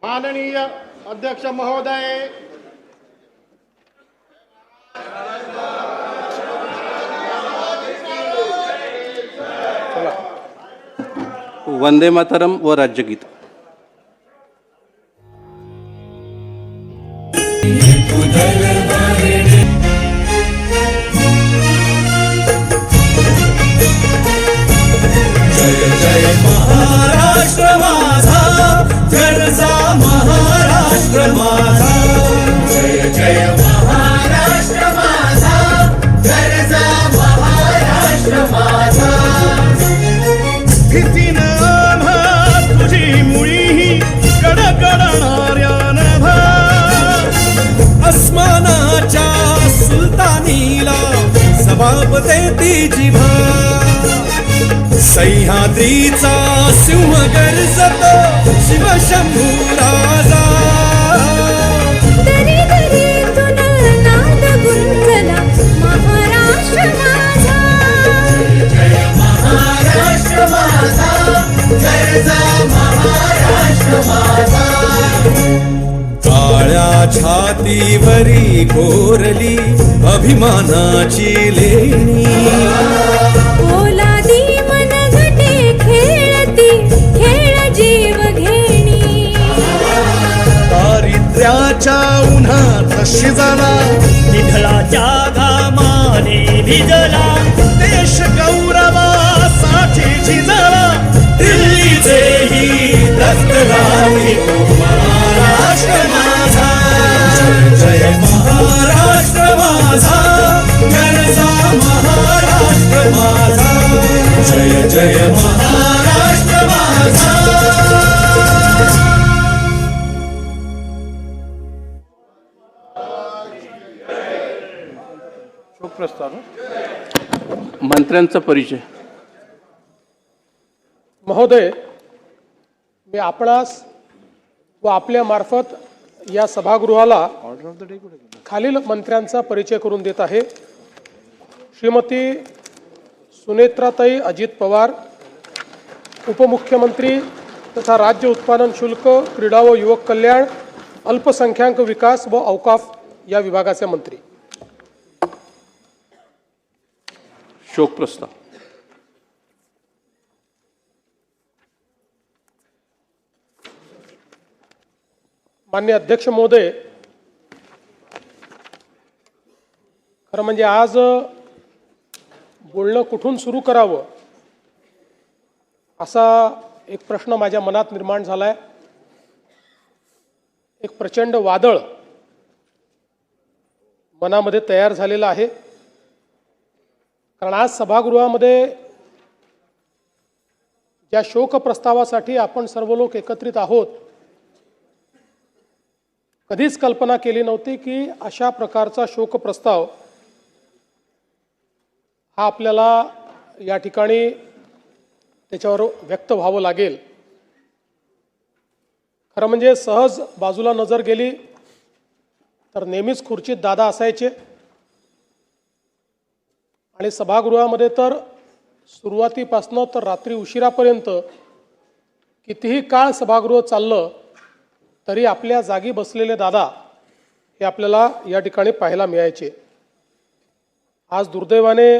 माननीय अध्यक्ष महोदय, वंदे मातरम व राज्यगीत. जय महाराष्ट्र माझा, गरजा महाराष्ट्र माझा. जय महाराष्ट्र माझा, गरजा महाराष्ट्र माझा. भीतीन आम्हा तुझी मुळी कडकडणाऱ्या नभा, अस्मानाच्या सुलतानीला जबाब देती जिभा. सह्याद्रीचा सिंह गर्जतो शिवशंभू राजा. दरी दरीतून नाद गुंजला महाराष्ट्र माझा. जय महाराष्ट्र माझा, गरजा महाराष्ट्र माझा. काळ्या छातीवरी कोरली अभिमानाची लेणी. ओलादी मनगटे खेळती खेळ जीव घेणी. दारिद्र्याच्या उन्हात शिजला, विठ्ठलाच्या घामाने भिजला, देश गौरवासाठी झिजला. दिल्लीचेही रक्त लागली तो महाराष्ट्र माझा. जय महाराष्ट्र माझा, गरजा महाराष्ट्र माझा. जय जय महाराष्ट्र माझा. मंत्र्यांचा परिचय. महोदय, मी आपणास व आपल्या मार्फत या सभागृहाला खालील मंत्र्यांचा परिचय करून देत आहे. श्रीमती सुनेत्राताई अजित पवार, उपमुख्यमंत्री तथा राज्य उत्पादन शुल्क, क्रीडा व युवक कल्याण, अल्पसंख्याक विकास व औकाफ या विभागाचे मंत्री. शोक प्रस्ताव. माननीय अध्यक्ष महोदय, खरं म्हणजे आज बोलणं कुठून सुरू करावं असा एक प्रश्न माझ्या मनात निर्माण झाला आहे. एक प्रचंड वादळ मनामध्ये तयार झालेलं आहे. कारण आज सभागृहामध्ये ज्या शोक प्रस्तावासाठी आपण सर्व लोक एकत्रित आहोत, कधीच कल्पना केली नव्हती की अशा प्रकारचा शोक प्रस्ताव हा आपल्याला या ठिकाणी त्याच्यावर व्यक्त व्हावं लागेल. खरं म्हणजे सहज बाजूला नजर गेली तर नेहमीच खुर्चीत दादा असायचे आणि सभागृहामध्ये तर सुरुवातीपासनं तर रात्री उशिरापर्यंत कितीही काळ सभागृह चाललं तरी आपल्या जागी बसलेले दादा हे आपल्याला या ठिकाणी पाहायला मिळायचे. आज दुर्दैवाने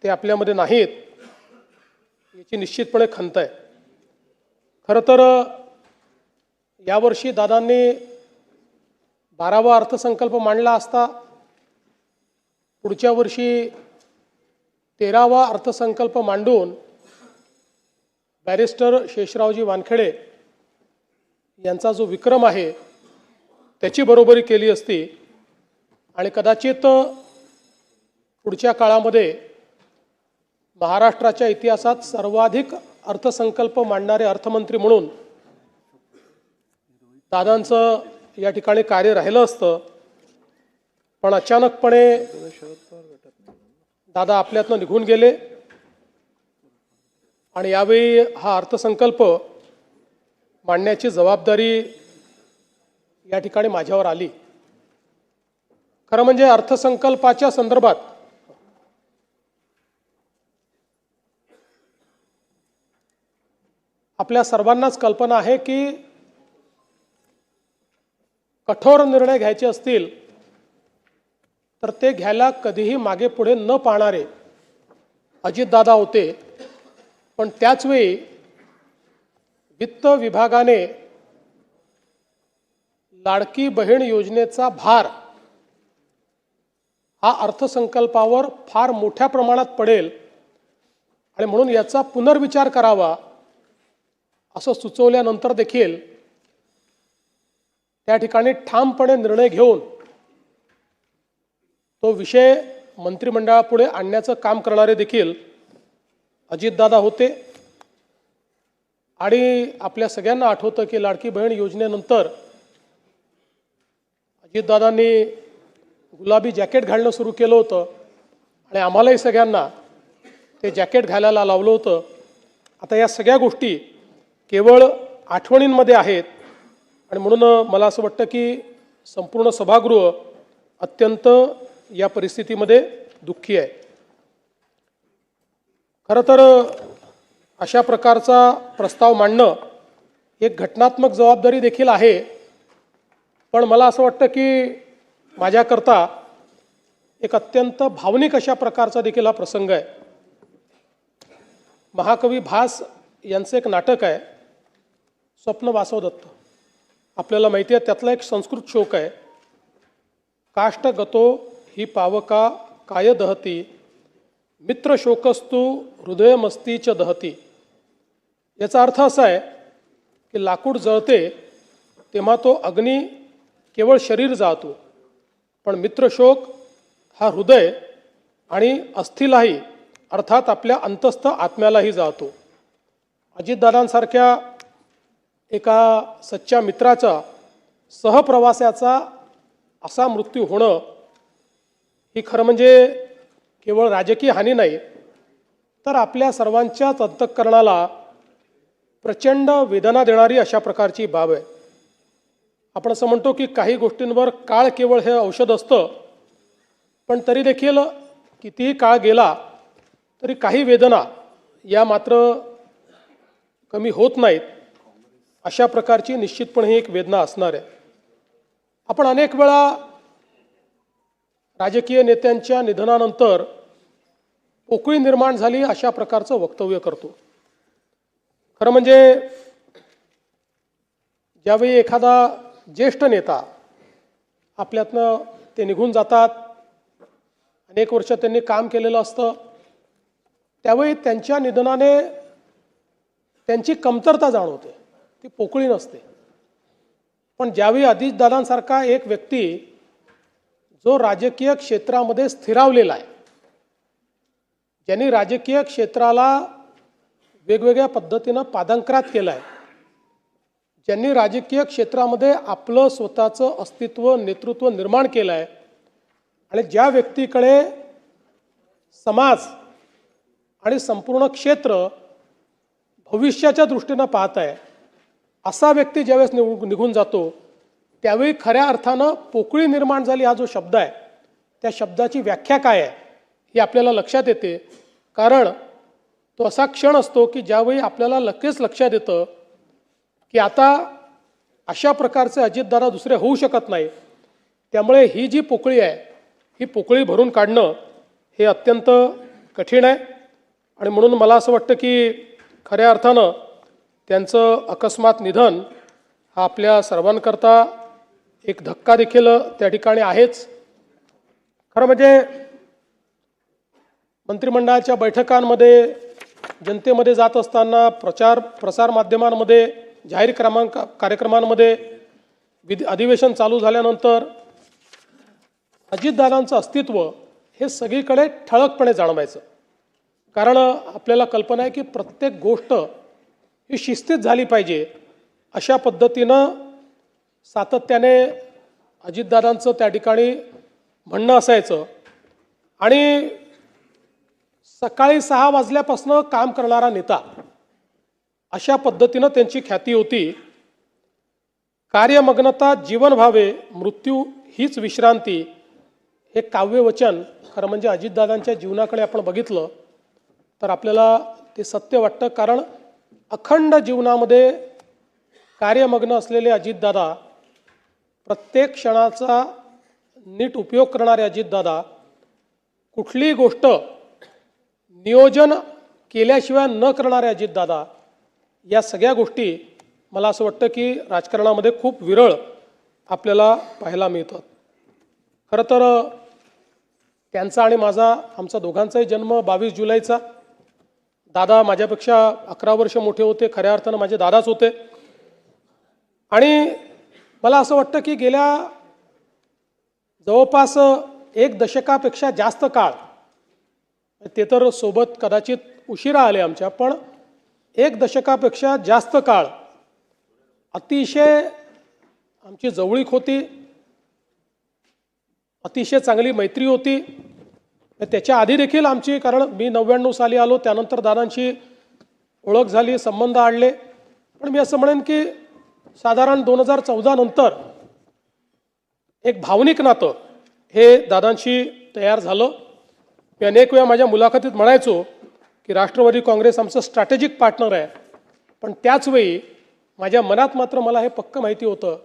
ते आपल्यामध्ये नाहीत, याची निश्चितपणे खंत आहे. खरं तर यावर्षी दादांनी 12वा अर्थसंकल्प मांडला असता, पुढच्या वर्षी 13वा अर्थसंकल्प मांडून बॅरिस्टर शेषरावजी वानखेडे यांचा जो विक्रम आहे त्याची बरोबरी केली असती आणि कदाचित पुढच्या काळामध्ये महाराष्ट्राच्या इतिहासात सर्वाधिक अर्थसंकल्प मांडणारे अर्थमंत्री म्हणून दादांचं या ठिकाणी कार्य राहिलं असतं. पण अचानकपणे दादा आपल्यातनं निघून गेले आणि यावेळी हा अर्थसंकल्प मांडण्याची जबाबदारी या ठिकाणी माझ्यावर आली. खरं म्हणजे अर्थसंकल्पाच्या संदर्भात आपल्या सर्वांनाच कल्पना आहे की कठोर निर्णय घ्यायचे असतील तर ते घ्यायला कधीही मागे पुढे न पाहणारे अजितदादा होते. पण त्याचवेळी वित्त विभागाने लाडकी बहीण योजनेचा भार हा अर्थसंकल्पावर फार मोठ्या प्रमाणात पडेल आणि म्हणून याचा पुनर्विचार करावा असं सुचवल्यानंतर देखील त्या ठिकाणी ठामपणे निर्णय घेऊन तो विषय मंत्रिमंडळापुढे आणण्याचं काम करणारे देखील अजितदादा होते. आणि आपल्या सगळ्यांना आठवतं की लाडकी बहीण योजनेनंतर अजितदादांनी गुलाबी जॅकेट घालणं सुरू केलं होतं आणि आम्हालाही सगळ्यांना ते जॅकेट घालायला लावलं होतं. आता या सगळ्या गोष्टी केवळ आठवणींमध्ये आहेत आणि म्हणून मला असं वाटतं की संपूर्ण सभागृह अत्यंत या परिस्थितीमध्ये दुःखी आहे. खरं तर अशा प्रकारचा प्रस्ताव मांडणं एक घटनात्मक जबाबदारी देखील आहे. पण मला असं वाटतं की माझ्याकरता एक अत्यंत भावनिक अशा प्रकारचा देखील हा प्रसंग आहे. महाकवी भास यांचं एक नाटक आहे स्वप्न वासवदत्त. आपल्याला माहिती आहे त्यातला एक संस्कृत श्लोक आहे, काष्ट गतो ही पावका काय दहती मित्र शोकस्तु हृदयमस्तीच दहती. याचा अर्थ असा आहे की लाकूड जळते तेव्हा तो अग्नी केवळ शरीर जाळतो, पण मित्रशोक हा हृदय आणि अस्थिलाही अर्थात आपल्या अंतस्थ आत्म्यालाही जाळतो. अजितदादांसारख्या एका सच्च्या मित्राचा सहप्रवासाचा असा मृत्यू होणं ही खरं म्हणजे केवळ राजकीय हानी नाही तर आपल्या सर्वांच्याच अंतःकरणाला प्रचंड वेदना देणारी अशा प्रकारची बाब आहे. आपण असं म्हणतो की काही गोष्टींवर काळ केवळ हे औषध असतं, पण तरी देखील कितीही काळ गेला तरी काही वेदना या मात्र कमी होत नाहीत. अशा प्रकारची निश्चितपणे ही एक वेदना असणार आहे. आपण अनेक वेळा राजकीय नेत्यांच्या निधनानंतर पोकळी निर्माण झाली अशा प्रकारचं वक्तव्य करतो. खरं म्हणजे ज्यावेळी एखादा ज्येष्ठ नेता आपल्यातनं ते निघून जातात, अनेक वर्ष त्यांनी काम केलेलं असतं, त्यावेळी त्यांच्या निधनाने त्यांची कमतरता जाणवते, ती पोकळी नसते. पण ज्यावेळी अजितदादांसारखा एक व्यक्ती जो राजकीय क्षेत्रामध्ये स्थिरावलेला आहे, ज्यांनी राजकीय क्षेत्राला वेगवेगळ्या पद्धतीनं पादांकरात केलं आहे, ज्यांनी राजकीय क्षेत्रामध्ये आपलं स्वतःचं अस्तित्व नेतृत्व निर्माण केलं आहे आणि ज्या व्यक्तीकडे समाज आणि संपूर्ण क्षेत्र भविष्याच्या दृष्टीनं पाहत आहे, असा व्यक्ती ज्यावेळेस निघून जातो त्यावेळी खऱ्या अर्थानं पोकळी निर्माण झाली हा जो शब्द आहे त्या शब्दाची व्याख्या काय आहे ही आपल्याला लक्षात येते. कारण तो असा क्षण असतो की ज्यावेळी आपल्याला लगेच लक्षात येतं की आता अशा प्रकारचे अजितदादा दुसरे होऊ शकत नाही. त्यामुळे ही जी पोकळी आहे ही पोकळी भरून काढणं हे अत्यंत कठीण आहे आणि म्हणून मला असं वाटतं की खऱ्या अर्थानं त्यांचं अकस्मात निधन हा आपल्या सर्वांकरता एक धक्का देखील त्या ठिकाणी आहेच. खरं म्हणजे मंत्रिमंडळाच्या बैठकांमध्ये, जनतेमध्ये जात असताना, प्रसार माध्यमांमध्ये, जाहीर कार्यक्रमांमध्ये, अधिवेशन चालू झाल्यानंतर अजितदादांचं अस्तित्व हे सगळीकडे ठळकपणे जाणवायचं. कारण आपल्याला कल्पना आहे की प्रत्येक गोष्ट ही शिस्तीत झाली पाहिजे अशा पद्धतीनं सातत्याने अजितदादांचं त्या ठिकाणी म्हणणं असायचं. आणि सकाळी 6 वाजल्यापासून काम करणारा नेता अशा पद्धतीनं त्यांची ख्याती होती. कार्यमग्नता जीवन व्हावे, मृत्यू हीच विश्रांती हे काव्यवचन खरं म्हणजे अजितदादांच्या जीवनाकडे आपण बघितलं तर आपल्याला ते सत्य वाटतं. कारण अखंड जीवनामध्ये कार्यमग्न असलेले अजितदादा प्रत्येक क्षणाचा नीट उपयोग करणारे अजितदादा कुठलीही गोष्ट नियोजन केल्याशिवाय न करणारे अजितदादा, या सगळ्या गोष्टी मला असं वाटतं की राजकारणामध्ये खूप विरळ आपल्याला पाहायला मिळतात. खरं तर त्यांचा आणि आमचा दोघांचाही जन्म 22 जुलैचा. दादा माझ्यापेक्षा 11 वर्ष मोठे होते, खऱ्या अर्थानं माझे दादाच होते. आणि मला असं वाटतं की गेल्या जवळपास 1 दशकापेक्षा जास्त काळ, ते तर सोबत कदाचित उशिरा आले आमच्या, पण 1 दशकापेक्षा जास्त काळ अतिशय आमची जवळीक होती, अतिशय चांगली मैत्री होती. त्याच्या आधी देखील आमची, कारण मी 99 साली आलो, त्यानंतर दादांची ओळख झाली, संबंध आणले. पण मी असं म्हणेन की साधारण 2014 नंतर एक भावनिक नातं हे दादांशी तयार झालं. मी अनेक वेळा माझ्या मुलाखतीत म्हणायचो की राष्ट्रवादी काँग्रेस आमचं स्ट्रॅटेजिक पार्टनर आहे. पण त्याचवेळी माझ्या मनात मात्र मला हे पक्कं माहिती होतं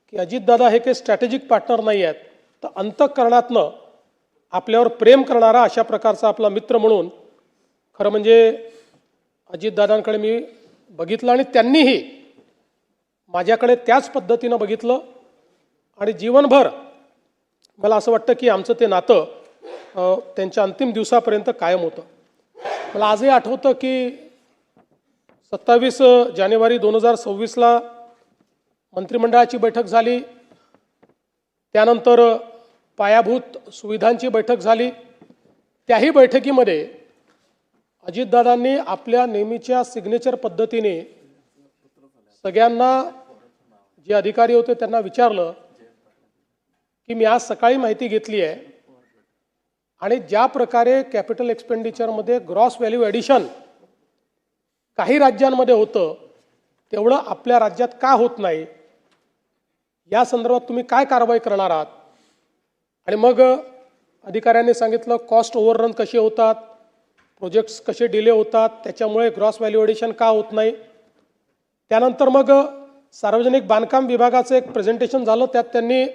की अजितदादा हे काही स्ट्रॅटेजिक पार्टनर नाही आहेत, तर अंतःकरणातनं आपल्यावर प्रेम करणारा अशा प्रकारचा आपला मित्र म्हणून खरं म्हणजे अजितदादांकडे मी बघितलं आणि त्यांनीही माझ्याकडे त्याच पद्धतीनं बघितलं. आणि जीवनभर मला असं वाटतं की आमचं ते नातं त्यांच्या अंतिम दिवसापर्यंत कायम होतं. मला आजही आठवतं की 27 जानेवारी 2026ला मंत्रिमंडळाची बैठक झाली, त्यानंतर पायाभूत सुविधांची बैठक झाली. त्याही बैठकीमध्ये अजितदादांनी आपल्या नेहमीच्या सिग्नेचर पद्धतीने सगळ्यांना, जे अधिकारी होते त्यांना विचारलं की मी आज सकाळी माहिती घेतली आहे आणि ज्या प्रकारे कॅपिटल एक्सपेंडिचरमध्ये ग्रॉस व्हॅल्यू ॲडिशन काही राज्यांमध्ये होतं तेवढं आपल्या राज्यात का होत नाही, या संदर्भात तुम्ही काय कारवाई करणार आहात. आणि मग अधिकाऱ्यांनी सांगितलं कॉस्ट ओव्हररन कसे होतात, प्रोजेक्ट्स कसे डिले होतात, त्याच्यामुळे ग्रॉस व्हॅल्यू ॲडिशन का होत नाही. त्यानंतर मग सार्वजनिक बांधकाम विभागाचं एक प्रेझेंटेशन झालं, त्यात त्यांनी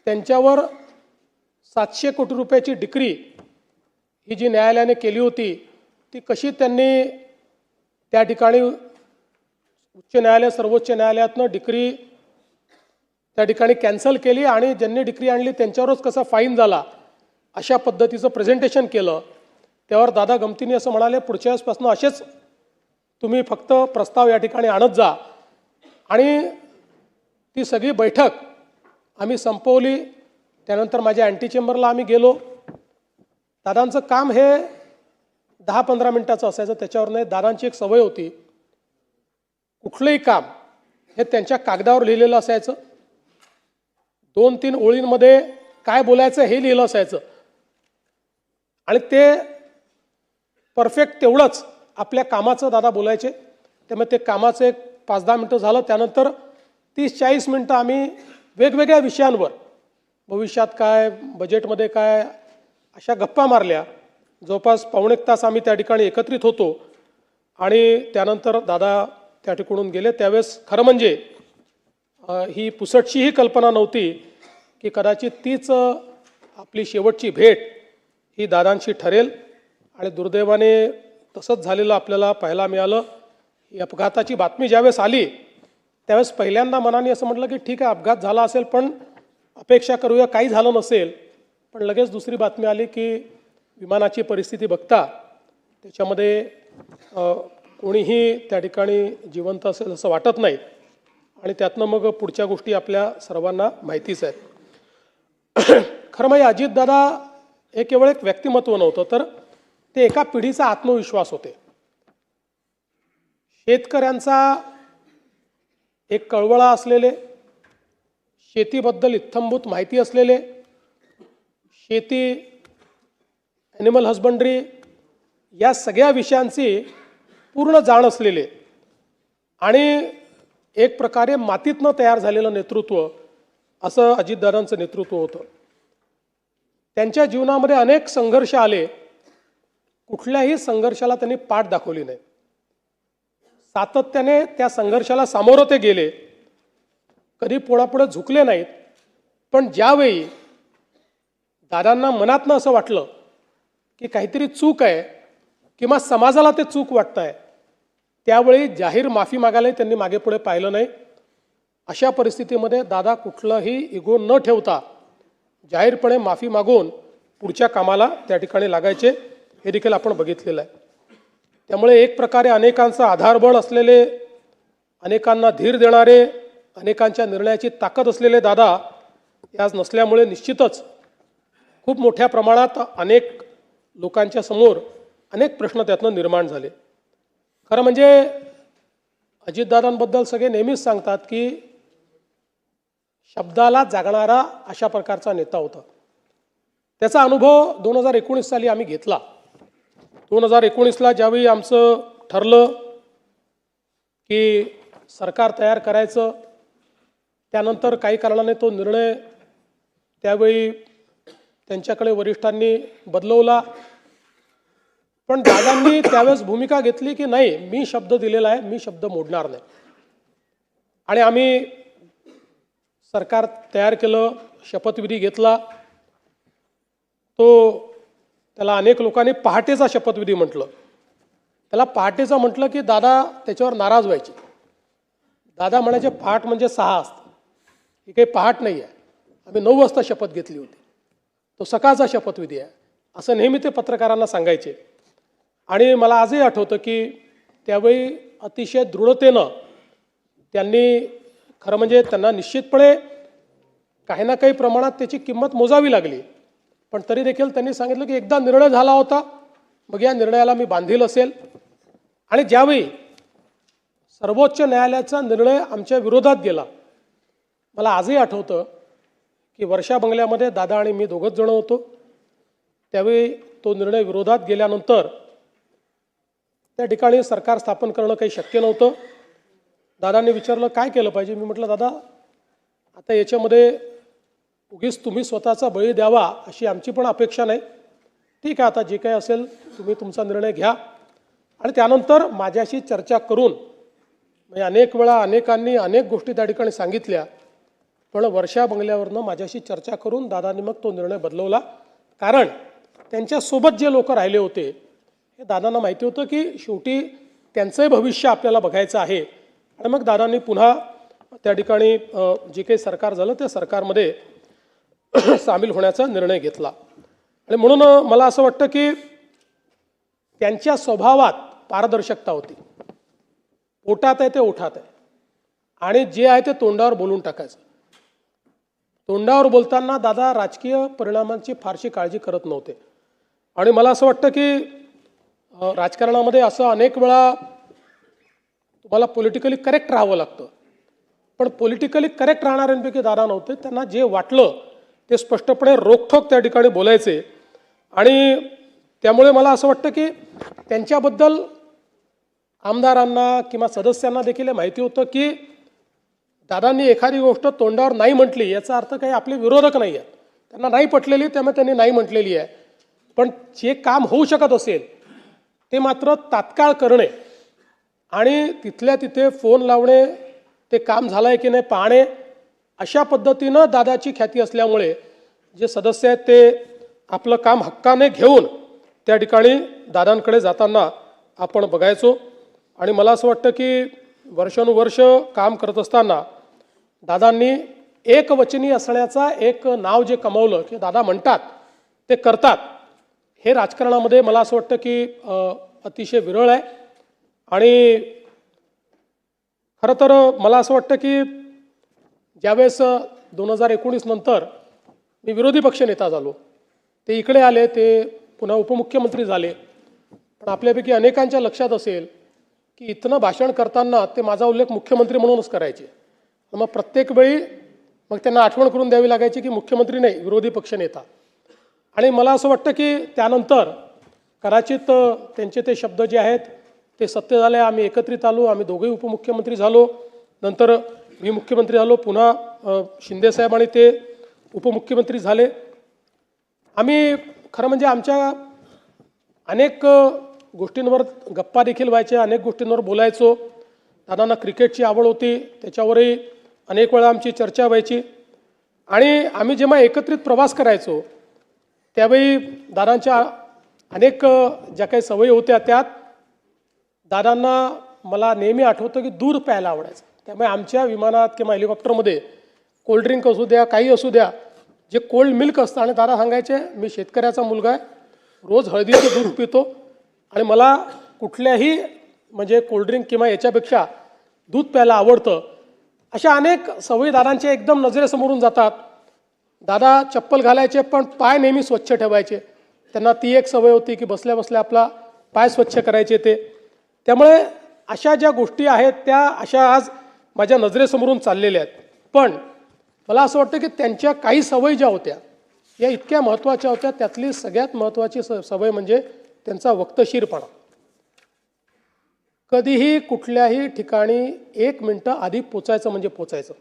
त्यांच्यावर 700 कोटी रुपयाची डिक्री ही जी न्यायालयाने केली होती ती कशी त्यांनी त्या ठिकाणी उच्च न्यायालय सर्वोच्च न्यायालयातनं डिक्री त्या ठिकाणी कॅन्सल केली आणि ज्यांनी डिक्री आणली त्यांच्यावरच कसा फाईन झाला, अशा पद्धतीचं प्रेझेंटेशन केलं. त्यावर दादा गमतीने असं म्हणाले, पुढच्या वेळेसपासून असेच तुम्ही फक्त प्रस्ताव या ठिकाणी आणत जा. आणि ती सगळी बैठक आम्ही संपवली. त्यानंतर माझ्या अँटी चेंबरला आम्ही गेलो. दादांचं काम हे 10-15 मिनिटाचं असायचं, त्याच्यावर नाही. दादांची एक सवय होती, कुठलंही काम हे त्यांच्या कागदावर लिहिलेलं असायचं, 2-3 ओळींमध्ये काय बोलायचं हे लिहिलं असायचं आणि ते परफेक्ट तेवढंच आपल्या कामाचं दादा बोलायचे. त्यामुळे ते कामाचं एक 5-10 मिनटं झालं, त्यानंतर 30-40 मिनटं आम्ही वेगवेगळ्या विषयांवर, भविष्यात काय, बजेटमध्ये काय, अशा गप्पा मारल्या. जवळपास पावणे-1 तास आम्ही त्या ठिकाणी एकत्रित होतो. आणि त्यानंतर दादा त्या ठिकाणून गेले. त्यावेळेस खरं म्हणजे ही पुसटशी ही कल्पना नव्हती की कदाचित तीच आपली शेवटची भेट ही दादांशी ठरेल. आणि दुर्दैवाने तसंच झालेलं आपल्याला पाहायला मिळालं. ही अपघाताची बातमी ज्यावेळेस आली त्यावेळेस पहिल्यांदा मनाने असं म्हटलं की ठीक आहे, अपघात झाला असेल, पण अपेक्षा करूया काही झालं नसेल. पण लगेच दुसरी बातमी आली की विमानाची परिस्थिती बघता त्याच्यामध्ये कोणीही त्या ठिकाणी जिवंत असेल असं वाटत नाही. आणि त्यातनं मग पुढच्या गोष्टी आपल्या सर्वांना माहितीच आहेत. खरं म्हणजे अजितदादा हे केवळ एक व्यक्तिमत्व नव्हतं, तर ते एका पिढीचा आत्मविश्वास होते. शेतकऱ्यांचा एक कळवळा असलेले, शेतीबद्दल इत्थंभूत माहिती असलेले, शेती, ॲनिमल हजबंड्री या सगळ्या विषयांची पूर्ण जाण असलेले आणि एक प्रकारे मातीतनं तयार झालेलं नेतृत्व असं अजितदादांचं नेतृत्व होतं. त्यांच्या जीवनामध्ये अनेक संघर्ष आले, कुठल्याही संघर्षाला त्यांनी पाठ दाखवली नाही. सातत्याने त्या संघर्षाला सामोरं ते गेले. कधी कोणापुढे झुकले नाहीत. पण ज्यावेळी दादांना मनातनं असं वाटलं की काहीतरी चूक आहे किंवा समाजाला ते चूक वाटत आहे, त्यावेळी जाहीर माफी मागायलाही त्यांनी मागे पुढे पाहिलं नाही. अशा परिस्थितीमध्ये दादा कुठलाही इगो न ठेवता जाहीरपणे माफी मागून पुढच्या कामाला त्या ठिकाणी लागायचे, हे देखील आपण बघितलेलं आहे. त्यामुळे एक प्रकारे अनेकांचा आधारबळ असलेले, अनेकांना धीर देणारे, अनेकांच्या निर्णयाची ताकद असलेले दादा हे आज नसल्यामुळे निश्चितच खूप मोठ्या प्रमाणात अनेक लोकांच्या समोर अनेक प्रश्न त्यातनं निर्माण झाले. खरं म्हणजे अजितदादांबद्दल सगळे नेहमीच सांगतात की शब्दाला जागणारा अशा प्रकारचा नेता होता. त्याचा अनुभव 2019 साली आम्ही घेतला. 2019ला ज्यावेळी आमचं ठरलं की सरकार तयार करायचं, त्यानंतर काही कारणाने तो निर्णय त्यावेळी त्यांच्याकडे वरिष्ठांनी बदलवला. पण दादांनी त्यावेळेस भूमिका घेतली की नाही, मी शब्द दिलेला आहे, मी शब्द मोडणार नाही. आणि आम्ही सरकार तयार केलं, शपथविधी घेतला. त्याला अनेक लोकांनी पहाटेचा शपथविधी म्हटलं. त्याला पहाटेचा म्हटलं की दादा त्याच्यावर नाराज व्हायचे. दादा म्हणायचे पहाट म्हणजे 6 असतं, ही काही पहाट नाही आहे, आम्ही 9 वाजता शपथ घेतली होती, तो सकाळचा शपथविधी आहे, असं नेहमी ते पत्रकारांना सांगायचे. आणि मला आजही आठवतं की त्यावेळी अतिशय दृढतेनं त्यांनी, खरं म्हणजे त्यांना निश्चितपणे काही ना काही प्रमाणात त्याची किंमत मोजावी लागली, पण तरी देखील त्यांनी सांगितलं की एकदा निर्णय झाला होता, मग या निर्णयाला मी बांधील असेल. आणि ज्यावेळी सर्वोच्च न्यायालयाचा निर्णय आमच्या विरोधात गेला, मला आजही आठवतं की वर्षा बंगल्यामध्ये दादा आणि मी दोघंच जण होतो. त्यावेळी तो निर्णय विरोधात गेल्यानंतर त्या ठिकाणी सरकार स्थापन करणं काही शक्य नव्हतं. दादांनी विचारलं काय केलं पाहिजे. मी म्हटलं दादा आता याच्यामध्ये उगीच तुम्ही स्वतःचा बळी द्यावा अशी आमची पण अपेक्षा नाही. ठीक आहे, आता जे काही असेल तुम्ही तुमचा निर्णय घ्या. आणि त्यानंतर माझ्याशी चर्चा करून, म्हणजे अनेक वेळा अनेकांनी अनेक गोष्टी त्या ठिकाणी सांगितल्या, पण वर्षा बंगल्यावरनं माझ्याशी चर्चा करून दादांनी मग तो निर्णय बदलवला. कारण त्यांच्यासोबत जे लोक राहिले होते हे दादांना माहिती होतं की शेवटी त्यांचंही भविष्य आपल्याला बघायचं आहे. आणि मग दादांनी पुन्हा त्या ठिकाणी जे काही सरकार झालं त्या सरकारमध्ये सामील होण्याचा निर्णय घेतला. आणि म्हणून मला असं वाटतं की त्यांच्या स्वभावात पारदर्शकता होती. पोटात आहे ते ओठात आहे, आणि जे आहे ते तोंडावर बोलून टाकायचं. तोंडावर बोलताना दादा राजकीय परिणामांची फारशी काळजी करत नव्हते. आणि मला असं वाटतं की राजकारणामध्ये असं अनेक वेळा तुम्हाला पॉलिटिकली करेक्ट राहावं लागतं, पण पॉलिटिकली करेक्ट राहणाऱ्यांपैकी दादा नव्हते. त्यांना जे वाटलं ते स्पष्टपणे रोखठोक त्या ठिकाणी बोलायचे. आणि त्यामुळे मला असं वाटतं की त्यांच्याबद्दल आमदारांना किंवा सदस्यांना देखील हे माहिती होतं की दादांनी एखादी गोष्ट तोंडावर नाही म्हटली याचा अर्थ काही आपले विरोधक नाही आहेत, त्यांना नाही पटलेली, त्यामुळे त्यांनी नाही म्हटलेली आहे. पण जे काम होऊ शकत असेल ते मात्र तात्काळ करणे आणि तिथल्या तिथे फोन लावणे, ते काम झालं आहे की नाही पाहणे, अशा पद्धतीनं दादाची ख्याती असल्यामुळे जे सदस्य आहेत ते आपलं काम हक्काने घेऊन त्या ठिकाणी दादांकडे जाताना आपण बघायचो. आणि मला असं वाटतं की वर्षानुवर्ष काम करत असताना दादांनी एकवचनी असण्याचा एक नाव जे कमावलं की दादा म्हणतात ते करतात, हे राजकारणामध्ये मला असं वाटतं की अतिशय विरळ आहे. आणि खरं तर मला असं वाटतं की ज्यावेळेस 2019 नंतर मी विरोधी पक्षनेता झालो, ते इकडे आले, ते पुन्हा उपमुख्यमंत्री झाले. पण आपल्यापैकी अनेकांच्या लक्षात असेल की इथनं भाषण करताना ते माझा उल्लेख मुख्यमंत्री म्हणूनच करायचे. मग प्रत्येक वेळी मग त्यांना आठवण करून द्यावी लागायची की मुख्यमंत्री नाही, विरोधी पक्षनेता. आणि मला असं वाटतं की त्यानंतर कदाचित त्यांचे ते शब्द जे आहेत ते सत्य झाले. आम्ही एकत्रित आलो, आम्ही दोघेही उपमुख्यमंत्री झालो, नंतर मी मुख्यमंत्री झालो, पुन्हा शिंदेसाहेब आणि ते उपमुख्यमंत्री झाले. आम्ही खरं म्हणजे आमच्या अनेक गोष्टींवर गप्पा देखील व्हायच्या, अनेक गोष्टींवर बोलायचो. दादांना क्रिकेटची आवड होती, त्याच्यावरही अनेक वेळा आमची चर्चा व्हायची आणि आम्ही जेव्हा एकत्रित प्रवास करायचो त्यावेळी दादांच्या अनेक ज्या काही सवयी होत्या त्यात दादांना मला नेहमी आठवतं की दूध प्यायला आवडायचं. त्यामुळे आमच्या विमानात किंवा हेलिकॉप्टरमध्ये कोल्ड्रिंक असू द्या काही असू द्या जे कोल्ड मिल्क असतं आणि दादा सांगायचे मी शेतकऱ्याचा मुलगा आहे, रोज हळदीचं दूध पितो आणि मला कुठल्याही म्हणजे कोल्ड्रिंक किंवा याच्यापेक्षा दूध प्यायला आवडतं. अशा अनेक सवयी दादांच्या एकदम नजरेसमोरून जातात. दादा चप्पल घालायचे पण पाय नेहमी स्वच्छ ठेवायचे. त्यांना ती एक सवय होती की बसल्या बसल्या आपला पाय स्वच्छ करायचे ते. त्यामुळे अशा ज्या गोष्टी आहेत त्या अशा आज माझ्या नजरेसमोरून चाललेल्या आहेत. पण मला असं वाटतं की त्यांच्या काही सवयी ज्या होत्या या इतक्या महत्त्वाच्या होत्या. त्यातली सगळ्यात महत्त्वाची सवय म्हणजे त्यांचा वक्तशीरपणा. कधीही कुठल्याही ठिकाणी 1 मिनिटं आधी पोचायचं म्हणजे पोचायचं.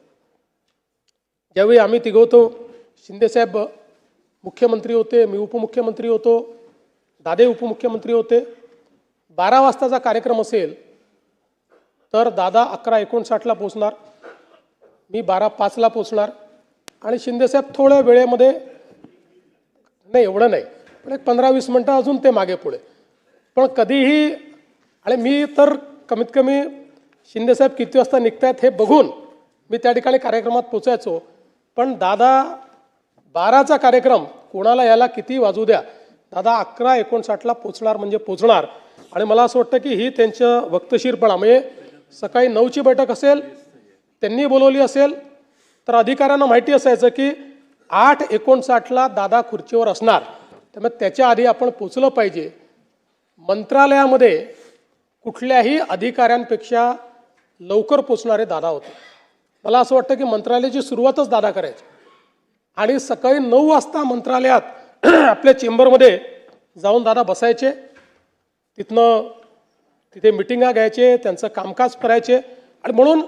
ज्यावेळी आम्ही तिघं होतो, शिंदेसाहेब मुख्यमंत्री होते, मी उपमुख्यमंत्री होतो, दादे उपमुख्यमंत्री होते. 12 वाजताचा कार्यक्रम असेल तर दादा 11:59ला पोचणार, मी 12:05ला पोचणार आणि शिंदेसाहेब थोड्या वेळेमध्ये नाही एवढं नाही पण एक 15-20 मिनटं अजून ते मागे पुढे. पण कधीही आणि मी तर कमीत कमी शिंदेसाहेब किती वाजता निघतायत हे बघून मी त्या ठिकाणी कार्यक्रमात पोचायचो. पण दादा 12चा कार्यक्रम कोणाला यायला किती वाजू द्या, दादा 11:59ला पोचणार म्हणजे पोचणार. आणि मला असं वाटतं की ही त्यांचं वक्तशीरपणा म्हणजे सकाळी 9ची बैठक असेल त्यांनी बोलवली असेल तर अधिकाऱ्यांना माहिती असायचं की 8:59ला दादा खुर्चीवर असणार, त्यामुळे त्याच्या आधी आपण पोचलं पाहिजे. मंत्रालयामध्ये कुठल्याही अधिकाऱ्यांपेक्षा लवकर पोचणारे दादा होते. मला असं वाटतं की मंत्रालयाची सुरुवातच दादा करायची आणि सकाळी 9 वाजता मंत्रालयात आपल्या चेंबरमध्ये जाऊन दादा बसायचे. तिथे मिटिंगा घ्यायचे, त्यांचं कामकाज करायचे. आणि म्हणून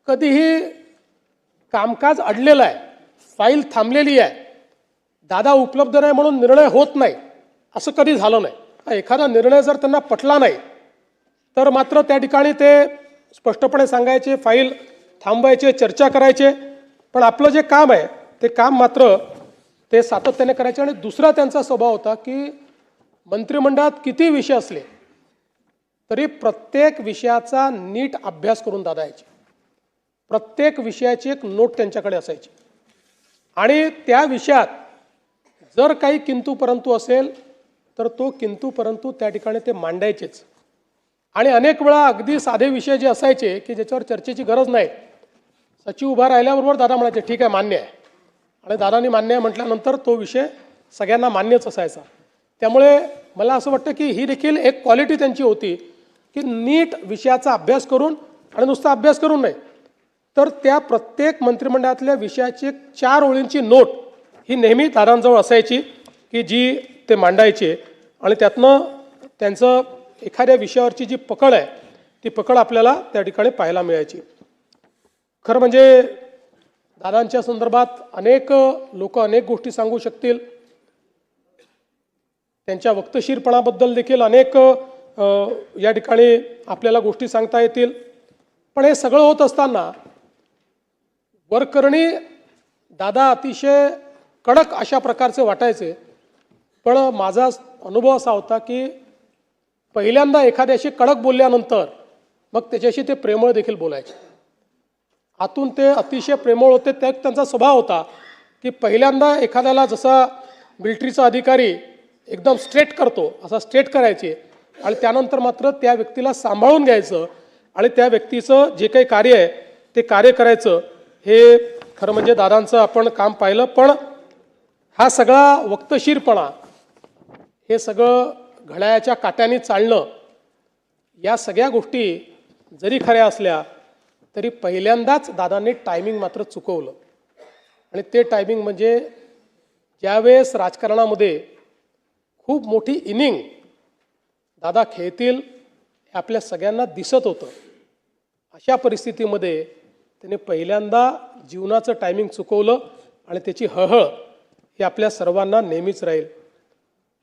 कधीही कामकाज अडलेलं आहे, फाईल थांबलेली आहे, दादा उपलब्ध नाही म्हणून निर्णय होत नाही असं कधी झालं नाही. एखादा निर्णय जर त्यांना पटला नाही तर मात्र त्या ठिकाणी ते स्पष्टपणे सांगायचे, फाईल थांबवायचे, चर्चा करायचे. पण आपलं जे काम आहे ते काम मात्र ते सातत्याने करायचे. आणि दुसरा त्यांचा स्वभाव होता की मंत्रिमंडळात किती विषय असले तरी प्रत्येक विषयाचा नीट अभ्यास करून दादा यायचे. प्रत्येक विषयाची एक नोट त्यांच्याकडे असायची आणि त्या विषयात जर काही किंतु परंतु असेल तर तो किंतु परंतु त्या ठिकाणी ते मांडायचेच. आणि अनेक वेळा अगदी साधे विषय जे असायचे की ज्याच्यावर चर्चेची गरज नाही, सचिव उभा राहिल्याबरोबर दादा म्हणायचे ठीक आहे मान्य आहे, आणि दादांनी मान्य आहे म्हटल्यानंतर तो विषय सगळ्यांना मान्यच असायचा. त्यामुळे मला असं वाटतं की ही देखील एक क्वालिटी त्यांची होती की नीट विषयाचा अभ्यास करून, आणि नुसता अभ्यास करून नाही तर त्या प्रत्येक मंत्रिमंडळातल्या विषयाची 4 ओळींची नोट ही नेहमी दादांजवळ असायची की जी ते मांडायचे. आणि त्यातनं त्यांचं एखाद्या विषयावरची जी पकड आहे ती पकड आपल्याला त्या ठिकाणी पाहायला मिळायची. खरं म्हणजे दादांच्या संदर्भात अनेक लोक अनेक गोष्टी सांगू शकतील. त्यांच्या वक्तशीरपणाबद्दल देखील अनेक या ठिकाणी आपल्याला गोष्टी सांगता येतील. पण हे सगळं होत असताना वरकरणी दादा अतिशय कडक अशा प्रकारचे वाटायचे. पण माझा अनुभव असा होता की पहिल्यांदा एखाद्याशी कडक बोलल्यानंतर मग त्याच्याशी ते प्रेमळ देखील बोलायचे. आतून ते अतिशय प्रेमळ होते. त्यात त्यांचा स्वभाव होता की पहिल्यांदा एखाद्याला जसा मिलिटरीचा अधिकारी एकदम स्ट्रेट करतो असा स्ट्रेट करायचे आणि त्यानंतर मात्र त्या व्यक्तीला सांभाळून घ्यायचं आणि त्या व्यक्तीचं जे काही कार्य आहे ते कार्य करायचं. हे खरं म्हणजे दादांचं आपण काम पाहिलं. पण हा सगळा वक्तशीरपणा, हे सगळं घड्याळाच्या काट्याने चालणं, या सगळ्या गोष्टी जरी खऱ्या असल्या तरी पहिल्यांदाच दादांनी टायमिंग मात्र चुकवलं. आणि ते टायमिंग म्हणजे ज्यावेळेस राजकारणामध्ये खूप मोठी इनिंग दादा खेळतील हे आपल्या सगळ्यांना दिसत होतं. अशा परिस्थितीमध्ये त्याने पहिल्यांदा जीवनाचं टायमिंग चुकवलं आणि त्याची हळहळ ही आपल्या सर्वांना नेहमीच राहील.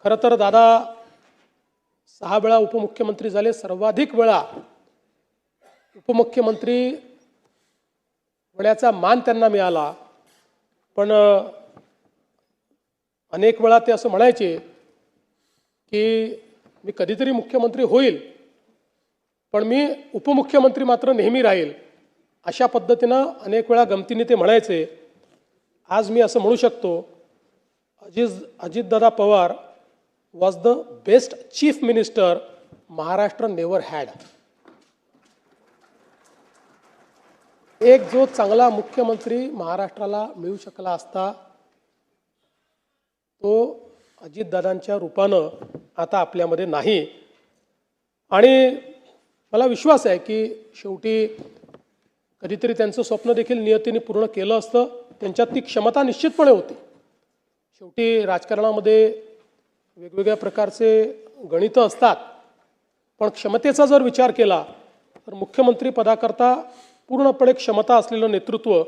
खरं तर दादा 6 वेळा उपमुख्यमंत्री झाले. सर्वाधिक वेळा उपमुख्यमंत्री होण्याचा मान त्यांना मिळाला. पण अनेक वेळा ते असं म्हणायचे की मी कधीतरी मुख्यमंत्री होईल, पण मी उपमुख्यमंत्री मात्र नेहमी राहील. अशा पद्धतीनं अनेक वेळा गमतीने ते म्हणायचे. आज मी असं म्हणू शकतो, Ajitdada Pawar was the best chief minister Maharashtra never had. एक जो चांगला मुख्यमंत्री महाराष्ट्राला मिळू शकला असता तो अजितदादांच्या रूपानं आता आपल्यामध्ये नाही. आणि मला विश्वास आहे की शेवटी कधीतरी त्यांचं स्वप्न देखील नियतीने पूर्ण केलं असतं. त्यांच्यात ती क्षमता निश्चितपणे होती. शेवटी राजकारणामध्ये वेगवेगळ्या प्रकारचे गणितं असतात, पण क्षमतेचा जर विचार केला तर मुख्यमंत्री पदाकरता पूर्णपणे क्षमता असलेलं नेतृत्व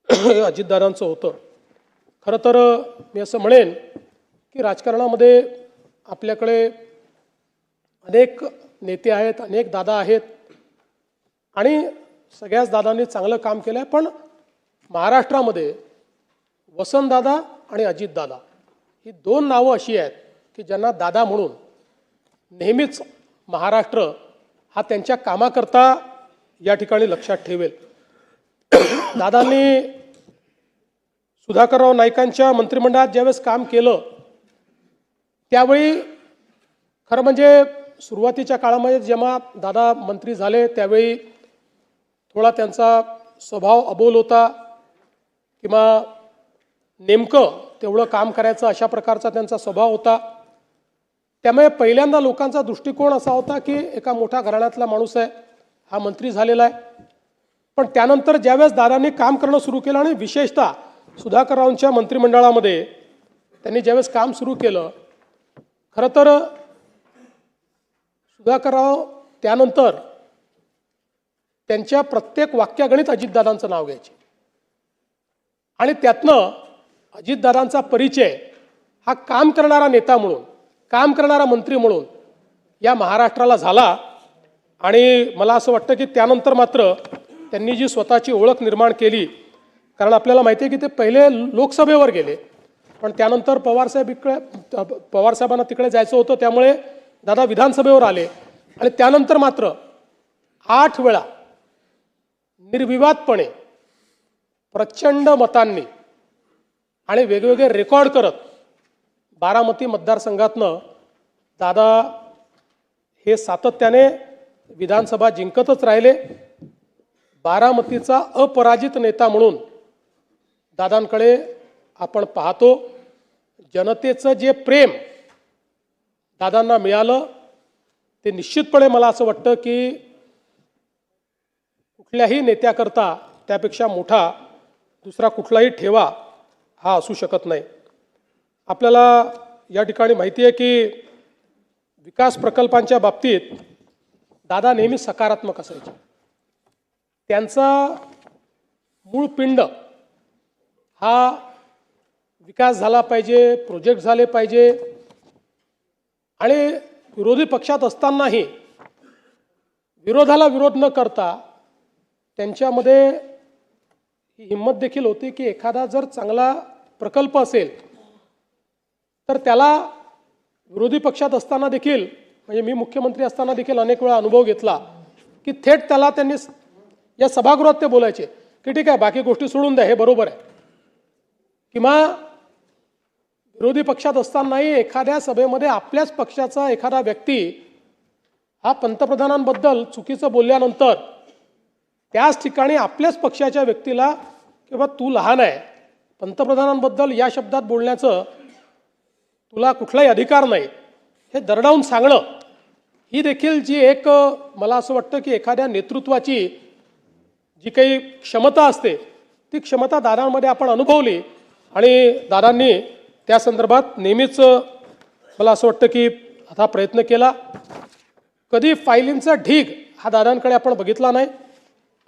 हे अजितदादांचं होतं. खरं तर मी असं म्हणेन की राजकारणामध्ये आपल्याकडे अनेक नेते आहेत, अनेक दादा आहेत आणि सगळ्याच दादांनी चांगलं काम केलं आहे. पण महाराष्ट्रामध्ये वसंतदादा आणि अजितदादा ही दोन नावं अशी आहेत की ज्यांना दादा म्हणून नेहमीच महाराष्ट्र हा त्यांच्या कामाकरता या ठिकाणी लक्षात ठेवेल. दादांनी सुधाकरराव नाईकांच्या मंत्रिमंडळात ज्यावेळेस काम केलं त्यावेळी खरं म्हणजे सुरुवातीच्या काळामध्ये जेव्हा दादा मंत्री झाले त्यावेळी थोडा त्यांचा स्वभाव अबोल होता किंवा नेमकं तेवढं काम करायचं अशा प्रकारचा त्यांचा स्वभाव होता. त्यामुळे पहिल्यांदा लोकांचा दृष्टिकोन असा होता की एका मोठ्या घराण्यातला माणूस आहे, हा मंत्री झालेला आहे. पण त्यानंतर ज्यावेळेस दादांनी काम करणं सुरू केलं आणि विशेषतः सुधाकररावांच्या मंत्रिमंडळामध्ये त्यांनी ज्यावेळेस काम सुरू केलं, खरं तर सुधाकरराव त्यानंतर त्यांच्या प्रत्येक वाक्यागणित अजितदादांचं नाव घ्यायचे आणि त्यातनं अजितदादांचा परिचय हा काम करणारा नेता म्हणून, काम करणारा मंत्री म्हणून या महाराष्ट्राला झाला. आणि मला असं वाटतं की त्यानंतर मात्र त्यांनी जी स्वतःची ओळख निर्माण केली, कारण आपल्याला माहिती आहे की ते पहिले लोकसभेवर गेले, पण त्यानंतर पवारसाहेबांना तिकडे जायचं होतं, त्यामुळे दादा विधानसभेवर आले आणि त्यानंतर मात्र 8 वेळा निर्विवादपणे प्रचंड मतांनी आणि वेगवेगळे रेकॉर्ड करत बारामती मतदारसंघातनं दादा हे सातत्याने विधानसभा जिंकतच राहिले. बारामतीचा अपराजित नेता म्हणून दादांकडे आपण पाहतो. जनतेचं जे प्रेम दादांना मिळालं ते निश्चितपणे मला असं वाटतं की कुठल्याही नेत्याकरता त्यापेक्षा मोठा दुसरा कुठलाही ठेवा हा असू शकत नाही. आपल्याला या ठिकाणी माहिती आहे की विकास प्रकल्पांच्या बाबतीत दादा नेहमी सकारात्मक असायचे. त्यांचा मूळ पिंड हा विकास झाला पाहिजे, प्रोजेक्ट झाले पाहिजे आणि विरोधी पक्षात असतानाही विरोधाला विरोध न करता त्यांच्यामध्ये ही हिंमत देखील होती की एखादा जर चांगला प्रकल्प असेल तर त्याला विरोधी पक्षात असताना देखील, म्हणजे मी मुख्यमंत्री असताना देखील अनेक वेळा अनुभव घेतला की थेट त्याला त्यांनी या सभागृहात ते बोलायचे की ठीक आहे बाकी गोष्टी सोडून द्या, हे बरोबर आहे. किंवा विरोधी पक्षात असतानाही एखाद्या सभेमध्ये आपल्याच पक्षाचा एखादा व्यक्ती हा पंतप्रधानांबद्दल चुकीचं बोलल्यानंतर त्याच ठिकाणी आपल्याच पक्षाच्या व्यक्तीला किंवा तू लहान आहे, पंतप्रधानांबद्दल या शब्दात बोलण्याचं तुला कुठलाही अधिकार नाही, हे दरडावून सांगणं ही देखील जी एक मला असं वाटतं की एखाद्या नेतृत्वाची जी काही क्षमता असते ती क्षमता दादांमध्ये आपण अनुभवली आणि दादांनी त्या संदर्भात नेहमीच मला असं वाटतं की आता प्रयत्न केला. कधी फायलींचा ढीग हा दादांकडे आपण बघितला नाही.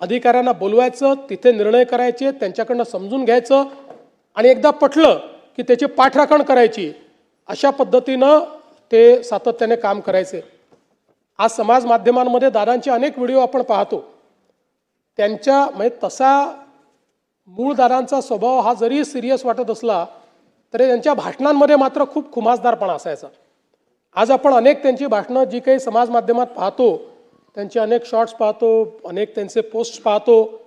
अधिकाऱ्यांना बोलवायचं, तिथे निर्णय करायचे, त्यांच्याकडनं समजून घ्यायचं आणि एकदा पटलं की त्याची पाठराखण करायची, अशा पद्धतीनं ते सातत्याने काम करायचे. आज समाज माध्यमांमध्ये दादांचे अनेक व्हिडिओ आपण पाहतो. त्यांच्या म्हणजे तसा मूळ दादांचा स्वभाव हा जरी सिरियस वाटत असला तरी त्यांच्या भाषणांमध्ये मात्र खूप खुमासदारपणा असायचा. आज आपण अनेक त्यांची भाषणं जी काही समाज माध्यमात पाहतो, त्यांचे अनेक शॉर्ट्स पाहतो, अनेक त्यांचे पोस्ट पाहतो,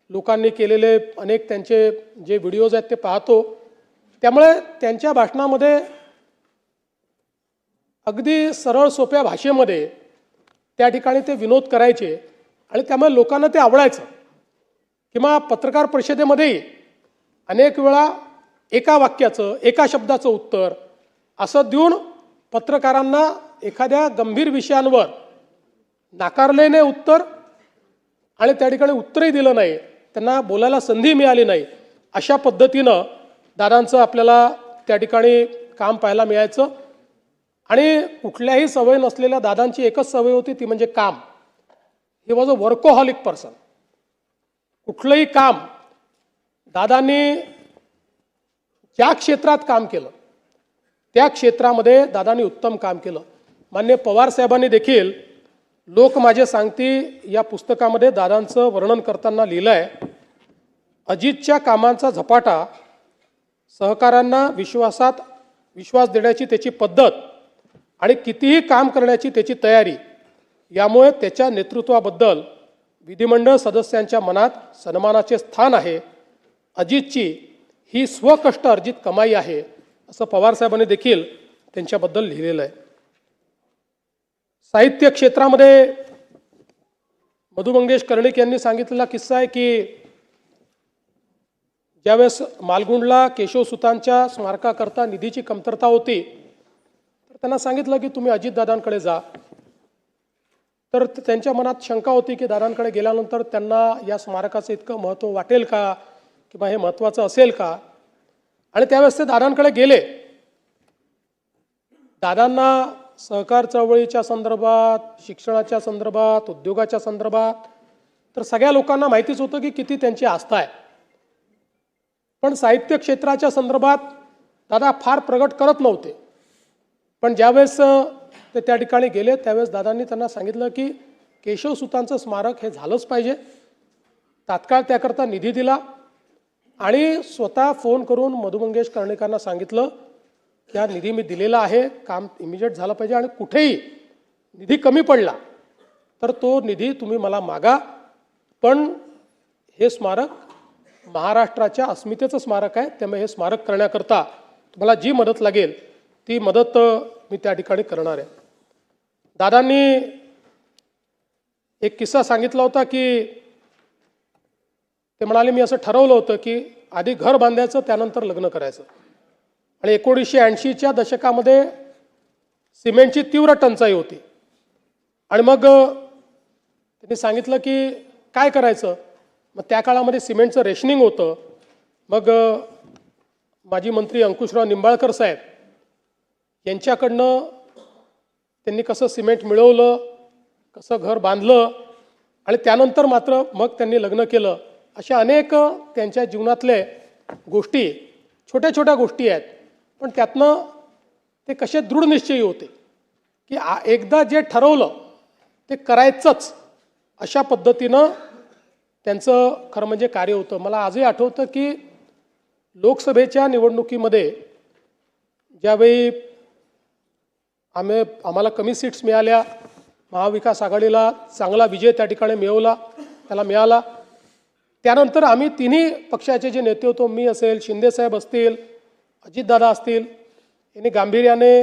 लोकांनी केलेले अनेक त्यांचे जे व्हिडिओज आहेत ते पाहतो. त्यामुळे त्यांच्या भाषणामध्ये अगदी सरळ सोप्या भाषेमध्ये त्या ठिकाणी ते विनोद करायचे आणि त्यामुळे लोकांना ते आवडायचं. किंवा पत्रकार परिषदेमध्येही अनेक वेळा एका वाक्याचं एका शब्दाचं उत्तर असं देऊन पत्रकारांना एखाद्या गंभीर विषयांवर नाकारले नाही उत्तर आणि त्या ठिकाणी उत्तरही दिलं नाही, त्यांना बोलायला संधी मिळाली नाही, अशा पद्धतीनं दादांचं आपल्याला त्या ठिकाणी काम पाहायला मिळायचं. आणि कुठल्याही सवय नसलेल्या दादांची एकच सवय होती, ती म्हणजे काम. He was a workaholic person. कुठलंही काम दादांनी ज्या क्षेत्रात काम केलं त्या क्षेत्रामध्ये दादांनी उत्तम काम केलं. माननीय पवार साहेबांनी देखील लोक माझे सांगती या पुस्तकामध्ये दादांचं वर्णन करताना लिहिलं आहे, अजितच्या कामांचा झपाटा, सहकाऱ्यांना विश्वास देण्याची त्याची पद्धत आणि कितीही काम करण्याची त्याची तयारी, यामुळे त्याच्या नेतृत्वाबद्दल विधिमंडळ सदस्यांच्या मनात सन्मानाचे स्थान आहे. अजितची ही स्वकष्ट अर्जित कमाई आहे, असं पवारसाहेबांनी देखील त्यांच्याबद्दल लिहिलेलं आहे. साहित्य क्षेत्रामध्ये मधु मंगेश कर्णिक यांनी सांगितलेला किस्सा आहे की ज्यावेळेस मालगुंडला केशवसुतांच्या स्मारकाकरता निधीची कमतरता होती, तर त्यांना सांगितलं की तुम्ही अजितदादांकडे जा. तर त्यांच्या मनात शंका होती की दादांकडे गेल्यानंतर त्यांना या स्मारकाचं इतकं महत्त्व वाटेल का, किंवा हे महत्त्वाचं असेल का. आणि त्यावेळेस ते दादांकडे गेले. दादांना सहकार चळवळीच्या संदर्भात, शिक्षणाच्या संदर्भात, उद्योगाच्या संदर्भात तर सगळ्या लोकांना माहितीच होतं की किती त्यांची आस्था आहे. पण साहित्य क्षेत्राच्या संदर्भात दादा फार प्रगट करत नव्हते. पण ज्यावेळेस ते त्या ठिकाणी गेले त्यावेळेस दादांनी त्यांना सांगितलं की केशवसुतांचं स्मारक हे झालंच पाहिजे. तात्काळ त्याकरता निधी दिला आणि स्वतः फोन करून मधु मंगेश कर्णिकांना सांगितलं की हा निधी मी दिलेला आहे, काम इमिजिएट झालं पाहिजे आणि कुठेही निधी कमी पडला तर तो निधी तुम्ही मला मागा, पण हे स्मारक महाराष्ट्राच्या अस्मितेचं स्मारक आहे, त्यामुळे हे स्मारक करण्याकरता तुम्हाला जी मदत लागेल ती मदत मी त्या ठिकाणी करणार आहे. दादांनी एक किस्सा सांगितला होता की ते म्हणाले मी असं ठरवलं होतं की आधी घर बांधायचं त्यानंतर लग्न करायचं. आणि 1980च्या दशकामध्ये सिमेंटची तीव्र टंचाई होती आणि मग त्यांनी सांगितलं की काय करायचं. मग त्या काळामध्ये सिमेंटचं रेशनिंग होतं. मग माजी मंत्री अंकुशराव निंबाळकर साहेब यांच्याकडनं त्यांनी कसं सिमेंट मिळवलं, कसं घर बांधलं आणि त्यानंतर मात्र मग त्यांनी लग्न केलं. अशा अनेक त्यांच्या जीवनातले गोष्टी, छोट्या छोट्या गोष्टी आहेत, पण त्यातनं ते कसे दृढ निश्चयी होते की एकदा जे ठरवलं ते करायचंच, अशा पद्धतीनं त्यांचं खरं म्हणजे कार्य होतं. मला आजही आठवतं की लोकसभेच्या निवडणुकीमध्ये ज्यावेळी आम्हाला कमी सीट्स मिळाल्या, महाविकास आघाडीला चांगला विजय त्या ठिकाणी मिळाला. त्यानंतर आम्ही तिन्ही पक्षाचे जे नेते होतो, मी असेल, शिंदेसाहेब असतील, अजितदादा असतील, यांनी गांभीर्याने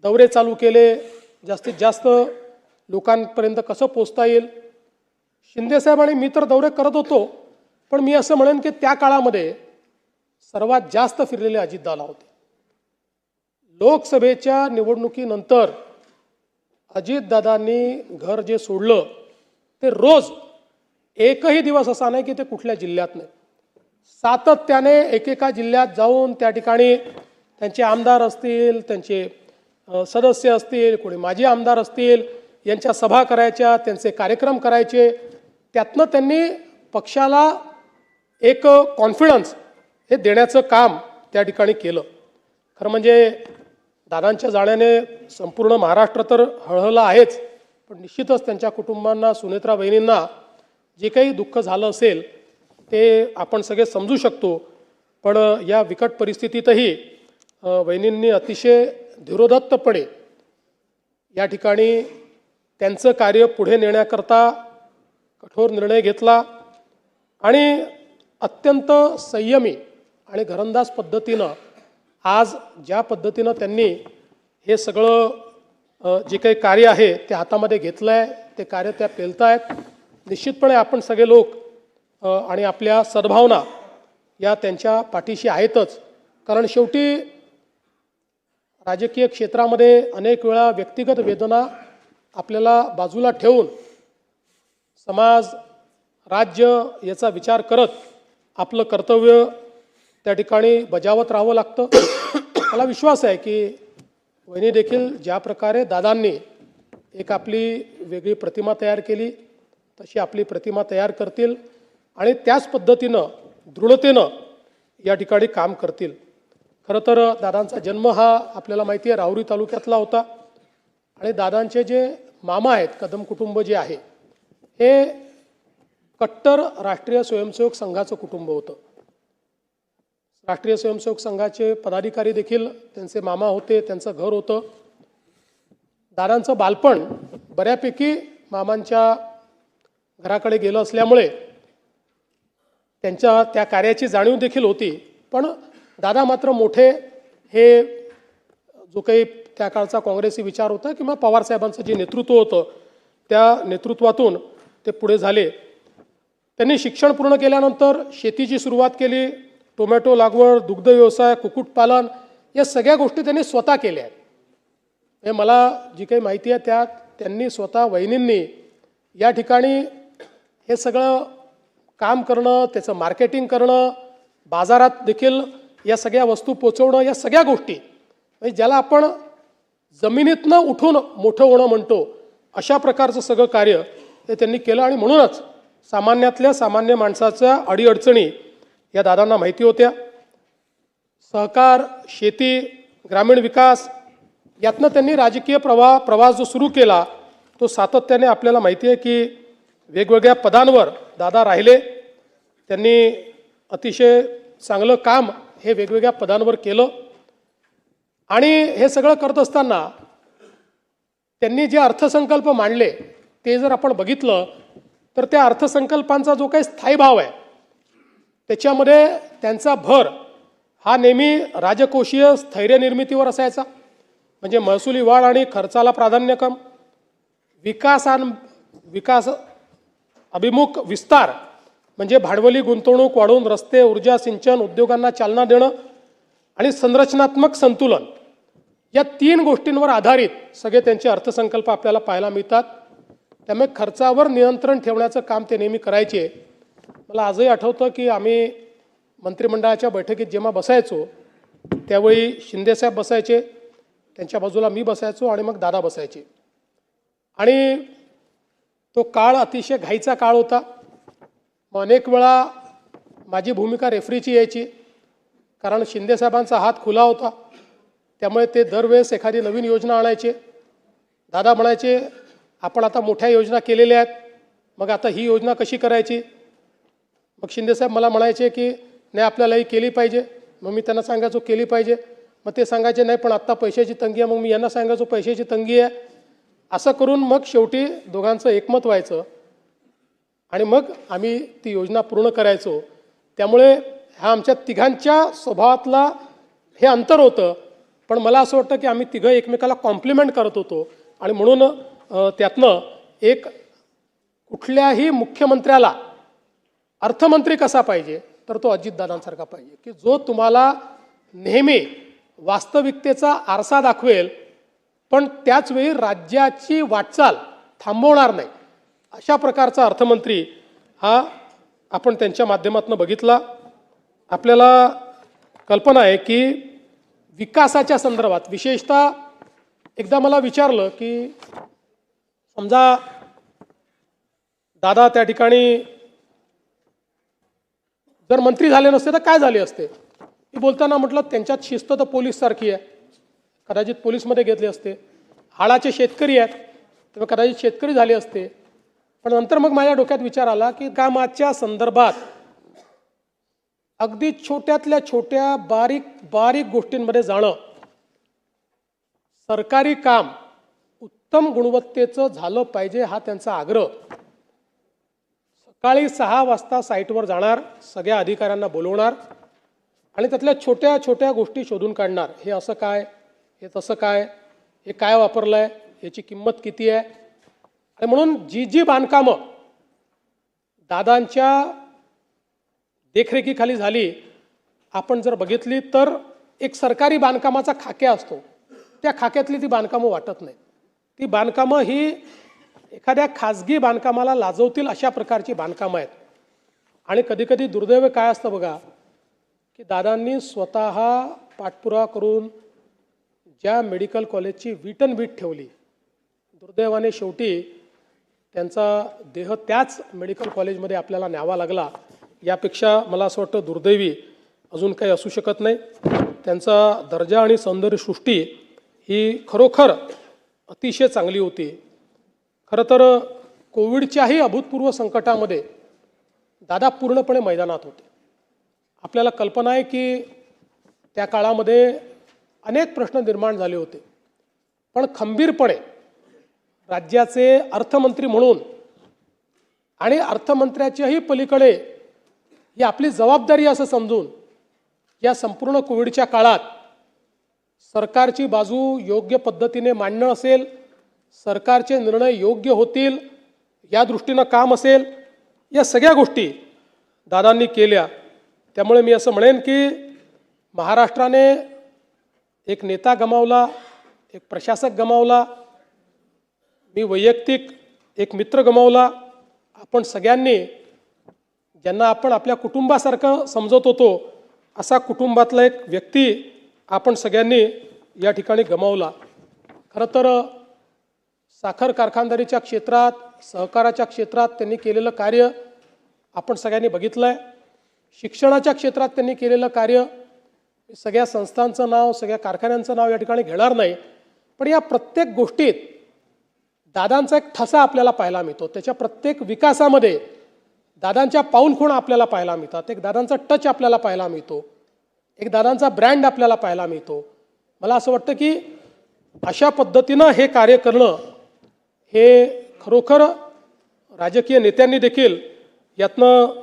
दौरे चालू केले, जास्तीत जास्त लोकांपर्यंत कसं पोचता येईल. शिंदेसाहेब आणि मी तर दौरे करत होतो, पण मी असं म्हणेन की त्या काळामध्ये सर्वात जास्त फिरलेले अजितदादा होते. लोकसभेच्या निवडणुकीनंतर अजितदादांनी घर जे सोडलं ते रोज एकही दिवस असा नाही की ते कुठल्या जिल्ह्यात नाही, सातत्याने एकेका जिल्ह्यात जाऊन त्या ठिकाणी त्यांचे आमदार असतील, त्यांचे सदस्य असतील, कोणी माजी आमदार असतील, यांच्या सभा करायच्या, त्यांचे कार्यक्रम करायचे. त्यातनं त्यांनी पक्षाला एक कॉन्फिडन्स हे देण्याचं काम त्या ठिकाणी केलं. खरं म्हणजे दादांच्या जाण्याने संपूर्ण महाराष्ट्र तर हळहळला आहेच, पण निश्चितच त्यांच्या कुटुंबांना, सुनेत्रा बहिणींना जे काही दुःख झालं असेल ते आपण सगळे समजू शकतो. पण या बिकट परिस्थितीतही वहिनींनी अतिशय धीरोदत्तपणे या ठिकाणी त्यांचं कार्य पुढे नेण्याकरता कठोर निर्णय घेतला आणि अत्यंत संयमी आणि घरंदाज पद्धतीनं आज ज्या पद्धतीनं त्यांनी हे सगळं जे काही कार्य आहे ते हातामध्ये घेतलं आहे, ते कार्य त्या पेलतायत. निश्चितपणे आपण सगळे लोक आणि आपल्या सद्भावना या त्यांच्या पाठीशी आहेतच. कारण शेवटी राजकीय क्षेत्रामध्ये अनेक वेळा व्यक्तिगत वेदना आपल्याला बाजूला ठेवून समाज, राज्य याचा विचार करत आपलं कर्तव्य त्या ठिकाणी बजावत राहावं लागतं. मला विश्वास आहे की वहिनी देखील ज्या प्रकारे दादांनी एक आपली वेगळी प्रतिमा तयार केली तशी आपली प्रतिमा तयार करतील आणि त्याच पद्धतीनं दृढतेनं या ठिकाणी काम करतील. खरं तर दादांचा जन्म हा आपल्याला माहिती आहे राहुरी तालुक्यातला होता आणि दादांचे जे मामा आहेत, कदम कुटुंब जे आहे, हे कट्टर राष्ट्रीय स्वयंसेवक संघाचं कुटुंब होतं. राष्ट्रीय स्वयंसेवक संघाचे पदाधिकारी देखील त्यांचे मामा होते, त्यांचं घर होतं. दादांचं बालपण बऱ्यापैकी मामांच्या घराकडे गेलं असल्यामुळे त्यांच्या त्या कार्याची जाणीव देखील होती. पण दादा मात्र मोठे हे जो काही त्या काळचा काँग्रेसी विचार होता किंवा पवारसाहेबांचं जे नेतृत्व होतं त्या नेतृत्वातून ते पुढे झाले. त्यांनी शिक्षण पूर्ण केल्यानंतर शेतीची सुरुवात केली. टोमॅटो लागवड, दुग्ध व्यवसाय, कुक्कुटपालन या सगळ्या गोष्टी त्यांनी स्वतः केल्या आहेत. हे मला जी काही माहिती आहे त्यात त्यांनी स्वतः वहिनींनी या ठिकाणी हे सगळं काम करणं, त्याचं मार्केटिंग करणं, बाजारात देखील या सगळ्या वस्तू पोचवणं, या सगळ्या गोष्टी म्हणजे ज्याला आपण जमिनीतनं उठून मोठं होणं म्हणतो अशा प्रकारचं सगळं कार्य हे त्यांनी केलं. आणि म्हणूनच सामान्यातल्या सामान्य माणसाच्या अडीअडचणी या दादांना माहिती होत्या. सहकार, शेती, ग्रामीण विकास यातनं त्यांनी राजकीय प्रवास जो सुरू केला तो सातत्याने आपल्याला माहिती आहे की वेगवेगळ्या पदांवर दादा राहिले. त्यांनी अतिशय चांगलं काम हे वेगवेगळ्या पदांवर केलं आणि हे सगळं करत असताना त्यांनी जे अर्थसंकल्प मांडले ते जर आपण बघितलं तर त्या अर्थसंकल्पांचा जो काही स्थायी भाव आहे त्याच्यामध्ये त्यांचा भर हा नेहमी राजकोषीय स्थैर्य निर्मितीवर असायचा. म्हणजे महसुली वाढ आणि खर्चाला प्राधान्यक्रम, विकास अभिमुख विस्तार म्हणजे भांडवली गुंतवणूक वाढवून रस्ते, ऊर्जा, सिंचन, उद्योगांना चालना देणं आणि संरचनात्मक संतुलन या 3 गोष्टींवर आधारित सगळे त्यांचे अर्थसंकल्प आपल्याला पाहायला मिळतात. त्यामुळे खर्चावर नियंत्रण ठेवण्याचं काम ते नेहमी करायचे. मला आजही आठवतं की आम्ही मंत्रिमंडळाच्या बैठकीत जेव्हा बसायचो त्यावेळी शिंदेसाहेब बसायचे, त्यांच्या बाजूला मी बसायचो आणि मग दादा बसायचे. आणि तो काळ अतिशय घाईचा काळ होता. मग अनेक वेळा माझी भूमिका रेफरीची यायची कारण शिंदेसाहेबांचा हात खुला होता. त्यामुळे ते दरवेळेस एखादी नवीन योजना आणायचे. दादा म्हणायचे आपण आता मोठ्या योजना केलेल्या आहेत, मग आता ही योजना कशी करायची. मग शिंदेसाहेब मला म्हणायचे की नाही आपल्याला ही केली पाहिजे. मग मी त्यांना सांगायचो केली पाहिजे. मग ते सांगायचे नाही पण आत्ता पैशाची तंगी आहे. मग मी यांना सांगायचो पैशाची तंगी आहे. असं करून मग शेवटी दोघांचं एकमत व्हायचं आणि मग आम्ही ती योजना पूर्ण करायचो. त्यामुळे हा आमच्या तिघांच्या स्वभावातला हे अंतर होतं. पण मला असं वाटतं की आम्ही तिघं एकमेकाला कॉम्प्लिमेंट करत होतो आणि म्हणून त्यातनं एक कुठल्याही मुख्यमंत्र्याला अर्थमंत्री कसा पाहिजे तर तो अजितदादांसारखा पाहिजे की जो तुम्हाला नेहमी वास्तविकतेचा आरसा दाखवेल पण त्याचवेळी राज्याची वाटचाल थांबवणार नाही. अशा प्रकारचा अर्थमंत्री हा आपण त्यांच्या माध्यमातून बघितला. आपल्याला कल्पना आहे की विकासाच्या संदर्भात विशेषतः एकदा मला विचारलं की समजा दादा त्या ठिकाणी जर मंत्री झाले नसते तर काय झाले असते. मी बोलताना म्हटलं त्यांच्यात शिस्त तर पोलीससारखी आहे, कदाचित पोलीसमध्ये घेतले असते. हाडाचे शेतकरी आहेत तेव्हा कदाचित शेतकरी झाले असते. पण नंतर मग माझ्या डोक्यात विचार आला की कामाच्या संदर्भात अगदी छोट्यातल्या छोट्या बारीक बारीक गोष्टींमध्ये जाणं, सरकारी काम उत्तम गुणवत्तेचं झालं पाहिजे हा त्यांचा आग्रह. सकाळी 6 वाजता साईटवर जाणार, सगळ्या अधिकाऱ्यांना बोलवणार आणि त्यातल्या छोट्या छोट्या गोष्टी शोधून काढणार. हे असं काय, हे तसं काय, हे काय वापरलं आहे, याची किंमत किती आहे. आणि म्हणून जी जी बांधकामं दादांच्या देखरेखीखाली झाली, आपण जर बघितली तर एक सरकारी बांधकामाचा खाक्या असतो, त्या खाक्यातली ती बांधकामं वाटत नाही. ती बांधकामं ही एखाद्या खाजगी बांधकामाला लाजवतील अशा प्रकारची बांधकामं आहेत. आणि कधीकधी दुर्दैव काय असतं बघा, की दादांनी स्वतः पाठपुरावा करून ज्या मेडिकल कॉलेजची वीटनवीट ठेवली, दुर्दैवाने शेवटी त्यांचा देह त्याच मेडिकल कॉलेजमध्ये आपल्याला न्यावा लागला. यापेक्षा मला असं वाटतं दुर्दैवी अजून काही असू शकत नाही. त्यांचा दर्जा आणि सौंदर्यसृष्टी ही खरोखर अतिशय चांगली होती. खरं तर कोविडच्याही अभूतपूर्व संकटामध्ये दादा पूर्णपणे मैदानात होते. आपल्याला कल्पना आहे की त्या काळामध्ये अनेक प्रश्न निर्माण झाले होते, पण खंबीरपणे राज्याचे अर्थमंत्री म्हणून आणि अर्थमंत्र्याच्याही पलीकडे ही आपली जबाबदारी असं समजून या संपूर्ण कोविडच्या काळात सरकारची बाजू योग्य पद्धतीने मांडणं असेल, सरकारचे निर्णय योग्य होतील या दृष्टीनं काम असेल, या सगळ्या गोष्टी दादांनी केल्या. त्यामुळे मी असं म्हणेन की महाराष्ट्राने एक नेता गमावला, एक प्रशासक गमावला, मी वैयक्तिक एक मित्र गमावला. आपण सगळ्यांनी ज्यांना आपण आपल्या कुटुंबासारखं समजत होतो असा कुटुंबातला एक व्यक्ती आपण सगळ्यांनी या ठिकाणी गमावला. खरं तर साखर कारखानदारीच्या क्षेत्रात, सहकाराच्या क्षेत्रात त्यांनी केलेलं कार्य आपण सगळ्यांनी बघितलं आहे. शिक्षणाच्या क्षेत्रात त्यांनी केलेलं कार्य, सगळ्या संस्थांचं नाव, सगळ्या कारखान्यांचं नाव या ठिकाणी घेणार नाही, पण या प्रत्येक गोष्टीत दादांचा एक ठसा आपल्याला पाहायला मिळतो. त्याच्या प्रत्येक विकासामध्ये दादांच्या पाऊलखुणा आपल्याला पाहायला मिळतात. एक दादांचा टच आपल्याला पाहायला मिळतो, एक दादांचा ब्रँड आपल्याला पाहायला मिळतो. मला असं वाटतं की अशा पद्धतीनं हे कार्य करणं हे खरोखर राजकीय नेत्यांनी देखील यातनं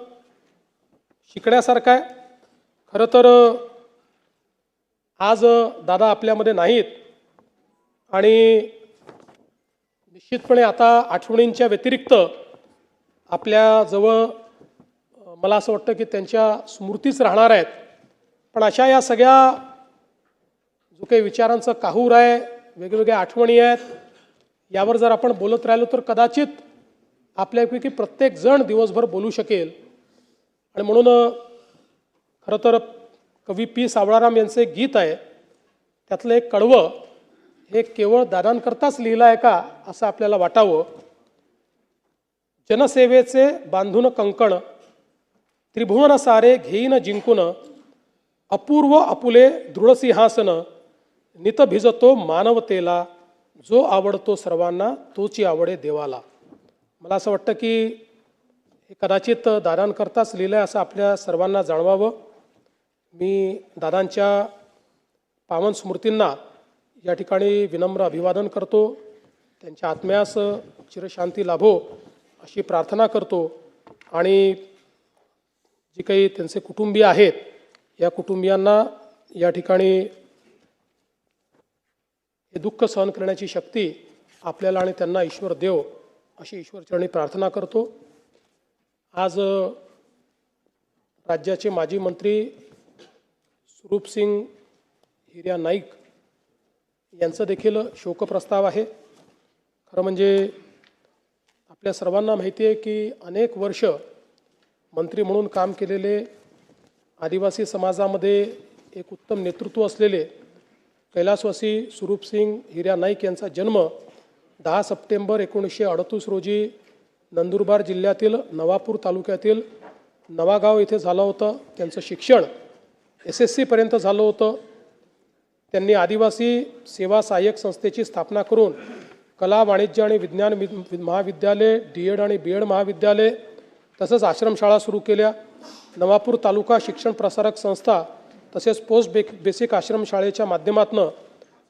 शिकण्यासारखं आहे. खरं तर आज दादा आपल्यामध्ये नाहीत आणि निश्चितपणे आता आठवणींच्या व्यतिरिक्त आपल्याजवळ मला असं वाटतं की त्यांच्या स्मृतीच राहणार आहेत. पण अशा या सगळ्या जो काही विचारांचं काहूर आहे, वेगवेगळ्या आठवणी आहेत, यावर जर आपण बोलत राहिलो तर कदाचित आपल्यापैकी प्रत्येकजण दिवसभर बोलू शकेल. आणि म्हणून खरं तर कवी पी सावळाराम यांचं एक गीत आहे, त्यातलं एक कडवं हे केवळ दादांकरताच लिहिलं आहे का असं आपल्याला वाटावं. जनसेवेचे बांधून कंकण, त्रिभुवन सारे घेईन जिंकून, अपूर्व अपुले दृढसिंहासन, नित भिजतो मानवतेला, जो आवडतो सर्वांना तोची आवडे देवाला. मला असं वाटतं की हे कदाचित दादांकरताच लिहिलं आहे असं आपल्या सर्वांना जाणवावं. मी दादांच्या पावन स्मृतींना या ठिकाणी विनम्र अभिवादन करतो. त्यांच्या आत्म्यास चिरशांती लाभो अशी प्रार्थना करतो. आणि जी काही त्यांचे कुटुंबीय आहेत या कुटुंबियांना या ठिकाणी हे दुःख सहन करण्याची शक्ती आपल्याला आणि त्यांना ईश्वर देव अशी ईश्वरचरणी प्रार्थना करतो. आज राज्याचे माजी मंत्री स्वरूपसिंग हिर्या नाईक यांचं देखील शोकप्रस्ताव आहे. खरं म्हणजे आपल्या सर्वांना माहिती आहे की अनेक वर्ष मंत्री म्हणून काम केलेले, आदिवासी समाजामध्ये एक उत्तम नेतृत्व असलेले कैलासवासी स्वरूपसिंग हिर्या नाईक यांचा जन्म 10 सप्टेंबर 1938 रोजी नंदुरबार जिल्ह्यातील नवापूर तालुक्यातील नवागाव येथे झालं होतं. त्यांचं शिक्षण SSC पर्यंत झालं होतं. त्यांनी आदिवासी सेवा सहाय्यक संस्थेची स्थापना करून कला वाणिज्य आणि विज्ञान महाविद्यालय, DED आणि BED महाविद्यालय तसंच आश्रमशाळा सुरू केल्या. नवापूर तालुका शिक्षण प्रसारक संस्था तसेच पोस्ट बेसिक आश्रमशाळेच्या माध्यमातून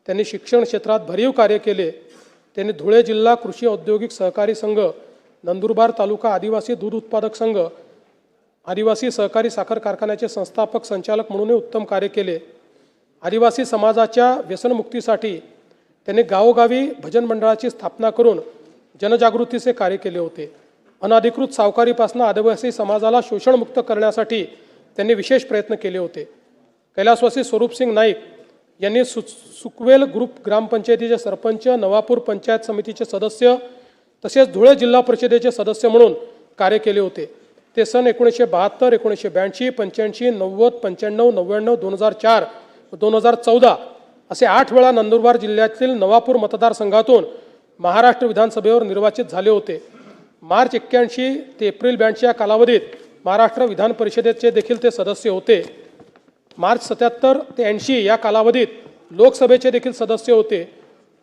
त्यांनी शिक्षण क्षेत्रात भरीव कार्य केले. त्यांनी धुळे जिल्हा कृषी औद्योगिक सहकारी संघ, नंदुरबार तालुका आदिवासी दूध उत्पादक संघ, आदिवासी सहकारी साखर कारखान्याचे संस्थापक संचालक म्हणूनही उत्तम कार्य केले. आदिवासी समाजाच्या व्यसनमुक्तीसाठी त्यांनी गावोगावी भजन मंडळाची स्थापना करून जनजागृतीचे कार्य केले होते. अनधिकृत सावकारीपासून आदिवासी समाजाला शोषणमुक्त करण्यासाठी त्यांनी विशेष प्रयत्न केले होते. कैलासवासी स्वरूपसिंग नाईक यांनी सुकवेल ग्रुप ग्रामपंचायतीचे सरपंच, नवापूर पंचायत समितीचे सदस्य तसेच धुळे जिल्हा परिषदेचे सदस्य म्हणून कार्य केले होते. ते सन 1972, 1982, 85, 90, 95, 99, 2004 व 2014 असे 8 वेळा नंदुरबार जिल्ह्यातील नवापूर मतदारसंघातून महाराष्ट्र विधानसभेवर निर्वाचित झाले होते. मार्च 81 ते एप्रिल 82 या कालावधीत महाराष्ट्र विधान परिषदेचे देखील ते सदस्य होते. मार्च 77 ते 80 या कालावधीत लोकसभेचे देखील सदस्य होते.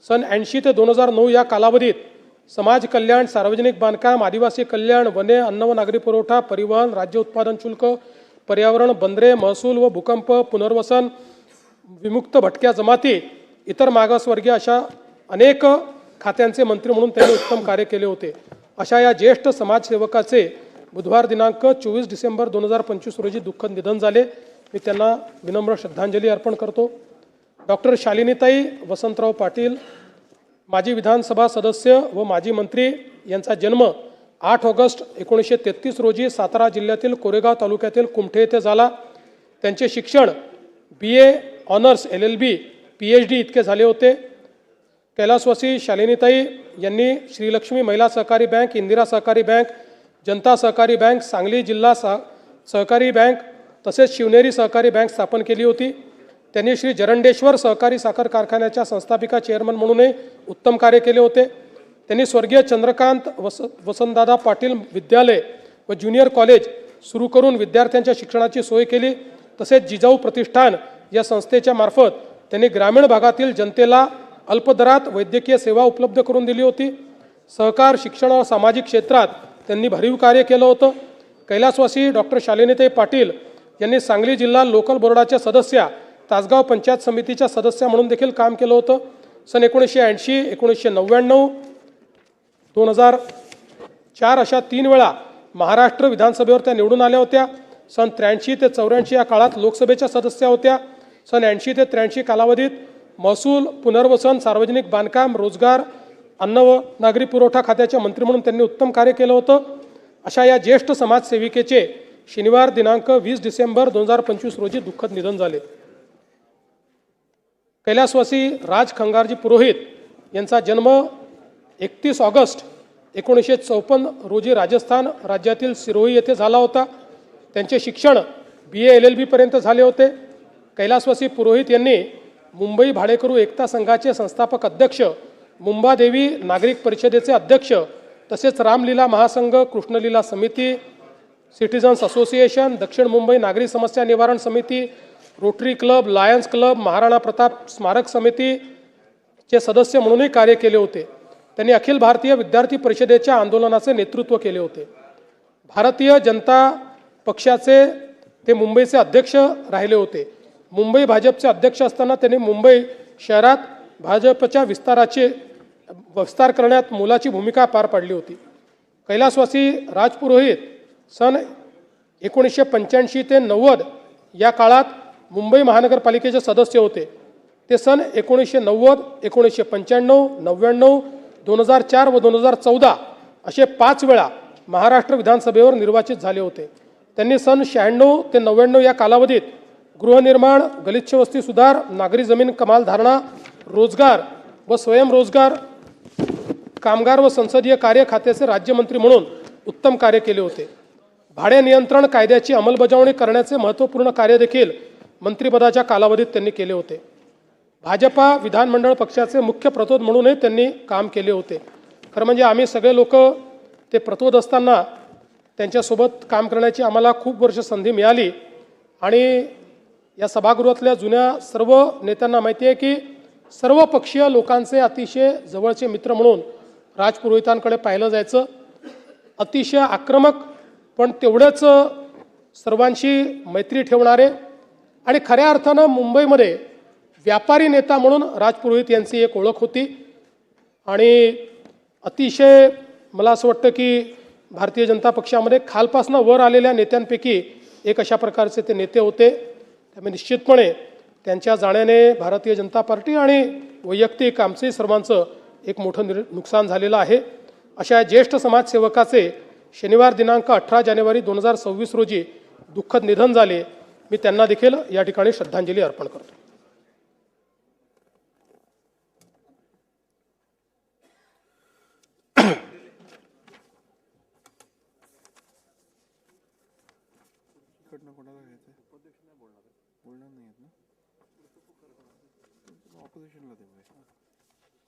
सन 80 ते 2009 या कालावधीत समाज कल्याण, सार्वजनिक बांधकाम, आदिवासी कल्याण, वने, अन्न व नागरी पुरवठा, परिवहन, राज्य उत्पादन शुल्क, पर्यावरण, बंदरे, महसूल व भूकंप, पुनर्वसन, विमुक्त भटक्या जमाती, इतर मागासवर्गीय अशा अनेक खात्यांचे मंत्री म्हणून त्यांनी उत्तम कार्य केले होते. अशा या ज्येष्ठ समाजसेवकाचे बुधवार दिनांक 24 डिसेंबर 2025 रोजी दुःखद निधन झाले. मी त्यांना विनम्र श्रद्धांजली अर्पण करतो. डॉक्टर शालिनीताई वसंतराव पाटील, माजी विधानसभा सदस्य व माजी मंत्री, यांचा जन्म 8 ऑगस्ट 1933 रोजी सातारा जिल्ह्यातील कोरेगाव तालुक्यातील कुमठे येथे झाला. त्यांचे शिक्षण BA ऑनर्स, LLB, PhD इतके झाले होते. कैलासवासी शालिनीताई यांनी श्रीलक्ष्मी महिला सहकारी बँक, इंदिरा सहकारी बँक, जनता सहकारी बँक, सांगली जिल्हा सहकारी बँक तसेच शिवनेरी सहकारी बँक स्थापन केली होती. त्यांनी श्री जरंडेश्वर सहकारी साखर कारखान्याच्या संस्थापिका चेअरमन म्हणूनही उत्तम कार्य केले होते. त्यांनी स्वर्गीय चंद्रकांत वसंतदादा पाटील विद्यालय व ज्युनियर कॉलेज सुरू करून विद्यार्थ्यांच्या शिक्षणाची सोय केली. तसेच जिजाऊ प्रतिष्ठान या संस्थेच्या मार्फत त्यांनी ग्रामीण भागातील जनतेला अल्पदरात वैद्यकीय सेवा उपलब्ध करून दिली होती. सहकार, शिक्षण व सामाजिक क्षेत्रात त्यांनी भरीव कार्य केलं होतं. कैलासवासी डॉक्टर शालिनीताई पाटील यांनी सांगली जिल्हा लोकल बोर्डाच्या सदस्या, तासगाव पंचायत समितीच्या सदस्या म्हणून देखील काम केलं होतं. सन 1980, 1999, 2004 अशा 3 वेळा महाराष्ट्र विधानसभेवर त्या निवडून आल्या होत्या. सन 83 ते 84 या काळात लोकसभेच्या सदस्या होत्या. सन 80 ते 83 कालावधीत महसूल, पुनर्वसन, सार्वजनिक बांधकाम, रोजगार, अन्न व नागरी पुरवठा खात्याचे मंत्री म्हणून त्यांनी उत्तम कार्य केलं होतं. अशा या ज्येष्ठ समाजसेविकेचे शनिवार दिनांक 20 डिसेंबर 2025 रोजी दुःखद निधन झाले. कैलासवासी राज खंगारजी पुरोहित यांचा जन्म 31 ऑगस्ट 1954 रोजी राजस्थान राज्यातील सिरोही येथे झाला होता. त्यांचे शिक्षण BA LLB पर्यंत झाले होते. कैलासवासी पुरोहित यांनी मुंबई भाडेकरू एकता संघाचे संस्थापक अध्यक्ष, मुंबादेवी नागरिक परिषदेचे अध्यक्ष तसेच रामलीला महासंघ, कृष्णलीला समिती, सिटिझन्स असोसिएशन, दक्षिण मुंबई नागरी समस्या निवारण समिती, Rotary club, Lions club, Maharana Pratap स्मारक समितीचे सदस्य म्हणूनही कार्य केले होते. त्यांनी अखिल भारतीय विद्यार्थी परिषदेच्या आंदोलनाचे नेतृत्व केले होते. भारतीय जनता पक्षाचे ते मुंबईचे अध्यक्ष राहिले होते. मुंबई भाजपचे अध्यक्ष असताना त्यांनी मुंबई शहरात भाजपच्या विस्तार करण्यात मोलाची भूमिका पार पाडली होती. कैलासवासी राजपुरोहित सन 1985 ते 90 या काळात मुंबई महानगरपालिकेचे सदस्य होते. ते सन 1990, 1995, 99, 2004 व 2014 असे 5 वेळा महाराष्ट्र विधानसभेवर निर्वाचित झाले होते. त्यांनी सन 96 ते 99 या कालावधीत गृहनिर्माण, गलिच्छ वस्ती सुधार, नागरी जमीन कमाल धारणा, रोजगार व स्वयंरोजगार, कामगार व संसदीय कार्य खात्याचे राज्यमंत्री म्हणून उत्तम कार्य केले होते. भाडे नियंत्रण कायद्याची अंमलबजावणी करण्याचे महत्त्वपूर्ण कार्य देखील मंत्रिपदाच्या कालावधीत त्यांनी केले होते. भाजपा विधानमंडळ पक्षाचे मुख्य प्रतोद म्हणूनही त्यांनी काम केले होते. खरं म्हणजे आम्ही सगळे लोक ते प्रतोद असताना त्यांच्यासोबत काम करण्याची आम्हाला खूप वर्ष संधी मिळाली आणि या सभागृहातल्या जुन्या सर्व नेत्यांना माहिती आहे की सर्व पक्षीय लोकांचे अतिशय जवळचे मित्र म्हणून राजपुरोहितांकडे पाहिलं जायचं. अतिशय आक्रमक पण तेवढेच सर्वांशी मैत्री ठेवणारे आणि खऱ्या अर्थानं मुंबईमध्ये व्यापारी नेता म्हणून राजपुरोहित यांची एक ओळख होती. आणि अतिशय मला असं वाटतं की भारतीय जनता पक्षामध्ये खालपासनं वर आलेल्या नेत्यांपैकी एक अशा प्रकारचे ते नेते होते. त्यामुळे निश्चितपणे त्यांच्या जाण्याने भारतीय जनता पार्टी आणि वैयक्तिक आमचे सर्वांचं एक मोठं नुकसान झालेलं आहे. अशा ज्येष्ठ समाजसेवकाचे शनिवार दिनांक 18 जानेवारी 2026 रोजी दुःखद निधन झाले. मी त्यांना देखील या ठिकाणी श्रद्धांजली अर्पण करतो.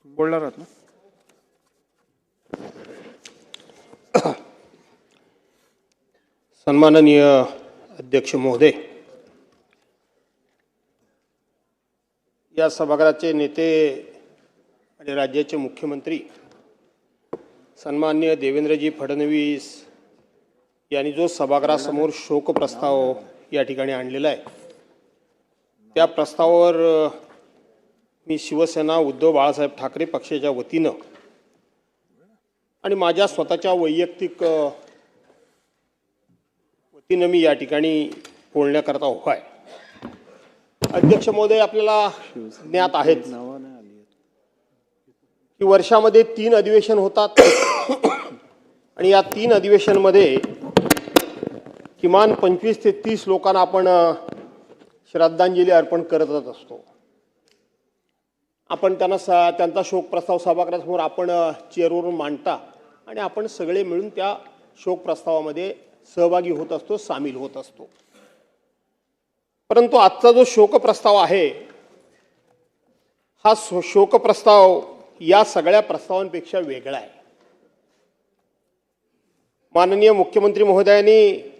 बोलणार आहात ना? सन्माननीय अध्यक्ष महोदय, या सभागृहाचे नेते आणि राज्याचे मुख्यमंत्री सन्माननीय देवेंद्रजी फडणवीस यांनी जो सभागृहासमोर शोक प्रस्ताव या ठिकाणी आणलेला आहे, त्या प्रस्तावावर मी शिवसेना उद्धव बाळासाहेब ठाकरे पक्षाच्या वतीनं आणि माझ्या स्वतःच्या वैयक्तिक वतीनं मी या ठिकाणी बोलण्याकरता उभा आहे. अध्यक्ष महोदय, आपल्याला ज्ञात आहेच की वर्षामध्ये 3 अधिवेशन होतात आणि या 3 अधिवेशनमध्ये किमान 25 ते 30 लोकांना आपण श्रद्धांजली अर्पण करतच असतो. आपण त्यांचा शोक प्रस्ताव सभागृहासमोर आपण चेअरवरून मांडता आणि आपण सगळे मिळून त्या शोक प्रस्तावामध्ये सहभागी होत असतो, सामील होत असतो. परंतु आजचा जो शोक प्रस्ताव आहे, हा शोक प्रस्ताव या सगळ्या प्रस्तावांपेक्षा वेगळा आहे. माननीय मुख्यमंत्री महोदयांनी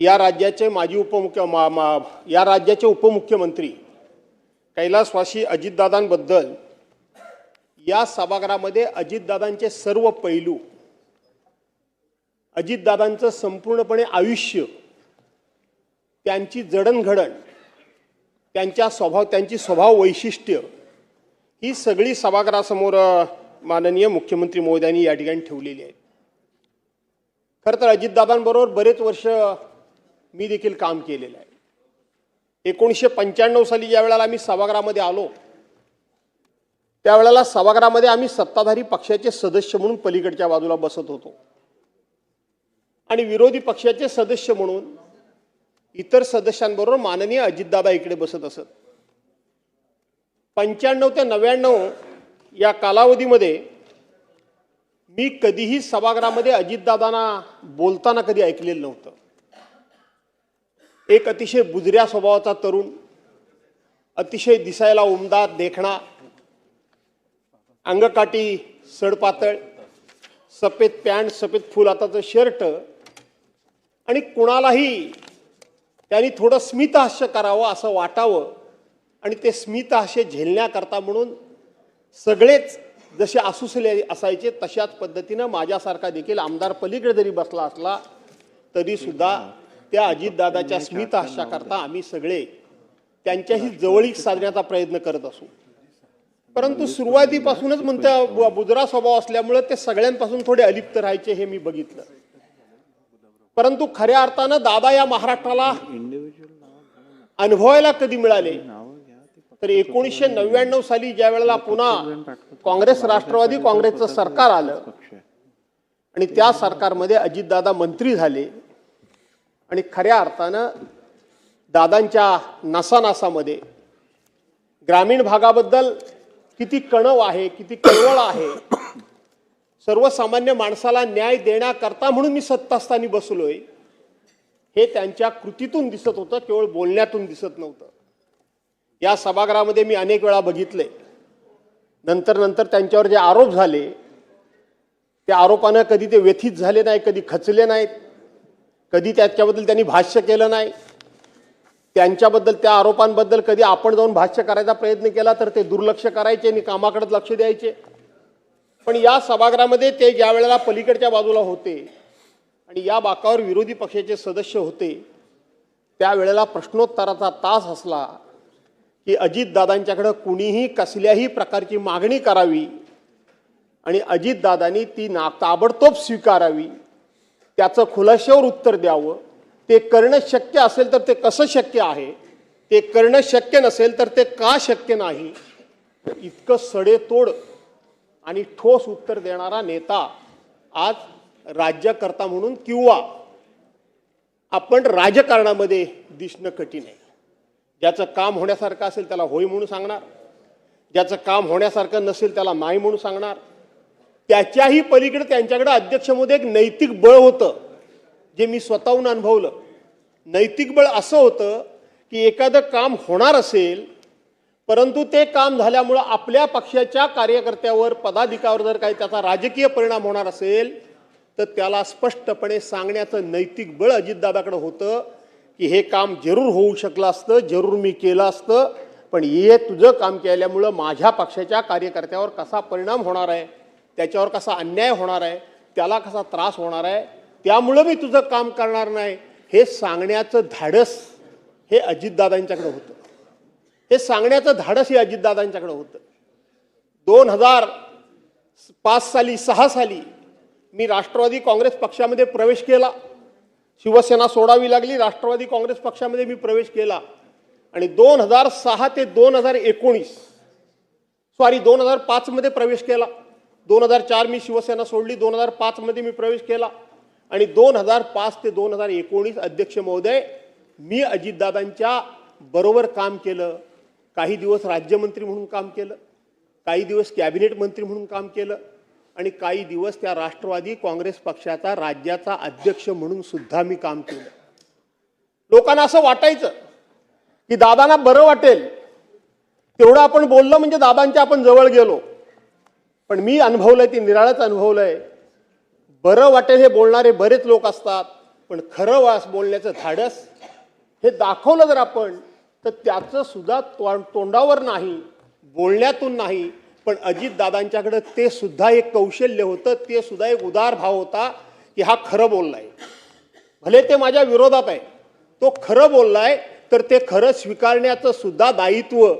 या राज्याचे उपमुख्यमंत्री कैलासवासी अजितदादांबद्दल या सभागृहामध्ये अजितदादांचे सर्व पैलू, अजितदादांचं संपूर्णपणे आयुष्य, त्यांची जडणघडण, त्यांची स्वभाव वैशिष्ट्य ही सगळी सभागृहासमोर माननीय मुख्यमंत्री महोदयांनी या ठिकाणी ठेवलेली आहेत. खरं तर अजितदादांबरोबर बरेच वर्ष मी देखील काम केलेलं आहे. 1995 साली ज्या वेळेला आम्ही सभागृहामध्ये आलो, त्यावेळेला सभागृहामध्ये आम्ही सत्ताधारी पक्षाचे सदस्य म्हणून पलीकडच्या बाजूला बसत होतो आणि विरोधी पक्षाचे सदस्य म्हणून इतर सदस्यांबरोबर माननीय अजितदादा इकडे बसत असत. 95 ते 99 या कालावधीमध्ये मी कधीही सभागृहामध्ये अजितदादांना बोलताना कधी ऐकलेलं नव्हतं. एक अतिशय बुजऱ्या स्वभावाचा तरुण, अतिशय दिसायला उमदा, देखणा, अंगकाठी सडपातळ, सफेद पॅन्ट, सफेद फुल हाताचं शर्ट आणि कुणालाही त्यांनी थोडं स्मितहास्य करावं असं वाटावं आणि ते स्मितहास्य झेलण्याकरता म्हणून सगळेच जसे आसुसले असायचे तशाच पद्धतीनं माझ्यासारखा देखील आमदार पलीकडे जरी बसला असला तरी सुद्धा त्या अजितदादाच्या स्मितहास्याकरता आम्ही सगळे त्यांच्याशी जवळीक साधण्याचा प्रयत्न करत असू. परंतु सुरुवातीपासूनच म्हणते बुजरा स्वभाव असल्यामुळे ते सगळ्यांपासून थोडे अलिप्त राहायचे हे मी बघितलं. परंतु खऱ्या अर्थानं दादा या महाराष्ट्राला अनुभवायला कधी मिळाले तर 1999 साली ज्या वेळेला पुन्हा काँग्रेस राष्ट्रवादी काँग्रेसचं सरकार आलं आणि त्या सरकारमध्ये अजितदादा मंत्री झाले आणि खऱ्या अर्थानं दादांच्या नासानासामध्ये ग्रामीण भागाबद्दल किती कणव आहे, किती कळवळ आहे, सर्वसामान्य माणसाला न्याय देण्याकरता म्हणून मी सत्तास्थानी बसलोय हे त्यांच्या कृतीतून दिसत होतं, केवळ बोलण्यातून दिसत नव्हतं. या सभागृहामध्ये मी अनेक वेळा बघितले. नंतर त्यांच्यावर जे आरोप झाले त्या आरोपानं कधी ते व्यथित झाले नाही, कधी खचले नाहीत, कधी त्याच्याबद्दल त्यांनी भाष्य केलं नाही. त्यांच्याबद्दल, त्या आरोपांबद्दल कधी आपण जाऊन भाष्य करायचा प्रयत्न केला तर ते दुर्लक्ष करायचे आणि कामाकडे लक्ष द्यायचे. पण या सभागृहामध्ये ते ज्या वेळेला पलीकडच्या बाजूला होते आणि या बाकावर विरोधी पक्षाचे सदस्य होते, त्यावेळेला प्रश्नोत्तराचा तास असला की अजितदादांच्याकडे कुणीही कसल्याही प्रकारची मागणी करावी आणि अजितदादांनी ती ताबडतोब स्वीकारावी, त्याचं खुलाशावर उत्तर द्यावं. ते करणं शक्य असेल तर ते कसं शक्य आहे, ते करणं शक्य नसेल तर ते का शक्य नाही, इतकं सडेतोड आणि ठोस उत्तर देणारा नेता आज राज्यकर्ता म्हणून किंवा आपण राजकारणामध्ये दिसणं कठीण आहे. ज्याचं काम होण्यासारखं असेल त्याला होय म्हणून सांगणार, ज्याचं काम होण्यासारखं नसेल त्याला नाही म्हणून सांगणार. त्याच्याही पलीकडे त्यांच्याकडे अध्यक्षमध्ये एक नैतिक बळ होतं, जे मी स्वतःहून अनुभवलं. नैतिक बळ असं होतं की एखादं काम होणार असेल, परंतु ते काम झाल्यामुळं आपल्या पक्षाच्या कार्यकर्त्यावर, पदाधिकाऱ्यावर जर काही त्याचा राजकीय परिणाम होणार असेल तर त्याला स्पष्टपणे सांगण्याचं नैतिक बळ अजितदादाकडे होतं की हे काम जरूर होऊ शकलं असतं, जरूर मी केलं असतं, पण हे तुझं काम केल्यामुळं माझ्या पक्षाच्या कार्यकर्त्यावर कसा परिणाम होणार आहे, त्याच्यावर कसा अन्याय होणार आहे, त्याला कसा त्रास होणार आहे, त्यामुळं मी तुझं काम करणार नाही, हे सांगण्याचं धाडस हे अजितदादांच्याकडे होतं. हे सांगण्याचं धाडस हे अजितदादांच्याकडे होतं. 2005 साली 6 साली मी राष्ट्रवादी काँग्रेस पक्षामध्ये प्रवेश केला. शिवसेना सोडावी लागली, राष्ट्रवादी काँग्रेस पक्षामध्ये मी प्रवेश केला आणि 2006 ते 2005 मध्ये प्रवेश केला. 2004 मी शिवसेना सोडली, 2005 मध्ये मी प्रवेश केला आणि 2005 ते 2019 अध्यक्ष महोदय मी अजितदादांच्या बरोबर काम केलं. काही दिवस राज्यमंत्री म्हणून काम केलं, काही दिवस कॅबिनेट मंत्री म्हणून काम केलं आणि काही दिवस त्या राष्ट्रवादी काँग्रेस पक्षाचा राज्याचा अध्यक्ष म्हणून सुद्धा मी काम केलं. लोकांना असं वाटायचं की दादांना बरं वाटेल तेवढं आपण बोललं म्हणजे दादांच्या आपण जवळ गेलो. पण मी अनुभवलंय, ते निराळच अनुभवलंय. बरं वाटेल हे बोलणारे बरेच लोक असतात, पण खरं बोलण्याचं धाडस हे दाखवलं जर आपण तर त्याचं सुद्धा तोंडावर नाही, बोलण्यातून नाही, पण अजितदादांच्याकडे ते सुद्धा एक कौशल्य होतं, ते सुद्धा एक उदार भाव होता की हा खरं बोललाय. भले ते माझ्या विरोधात आहे, तो खरं बोललाय तर ते खरं स्वीकारण्याचं सुद्धा दायित्व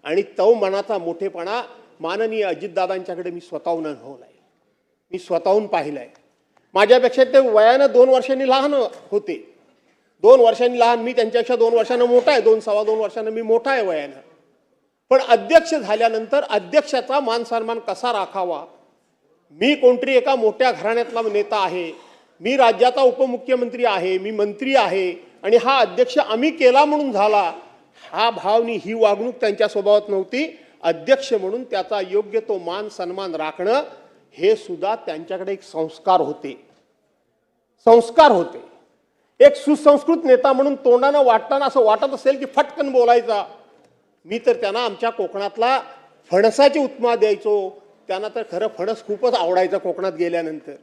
आणि तो मनाचा मोठेपणा माननीय अजितदादांच्याकडे मी स्वतःहून अनुभवलाय, मी स्वतःहून पाहिलाय. माझ्यापेक्षा ते वयानं 2 वर्षांनी लहान होते, 2 वर्षांनी लहान, मी त्यांच्यापेक्षा 2 वर्षांनं मोठा आहे, 2-2.25 वर्षांनं मी मोठा आहे वयानं. पण अध्यक्ष झाल्यानंतर अध्यक्षाचा मान सन्मान कसा राखावा, मी कोणतरी एका मोठ्या घराण्यातला नेता आहे, मी राज्याचा उपमुख्यमंत्री आहे, मी मंत्री आहे आणि हा अध्यक्ष आम्ही केला म्हणून झाला, हा भावनी ही वागणूक त्यांच्या स्वभावात नव्हती. अध्यक्ष म्हणून त्याचा योग्य तो मान सन्मान राखणं हे सुद्धा त्यांच्याकडे एक संस्कार होते, संस्कार होते. एक सुसंस्कृत नेता म्हणून तोंडानं वाटताना असं वाटत असेल की फटकन बोलायचा. मी तर त्यांना आमच्या कोकणातला फणसाची उपमा द्यायचो, त्यांना तर खरं फणस खूपच आवडायचं कोकणात गेल्यानंतर.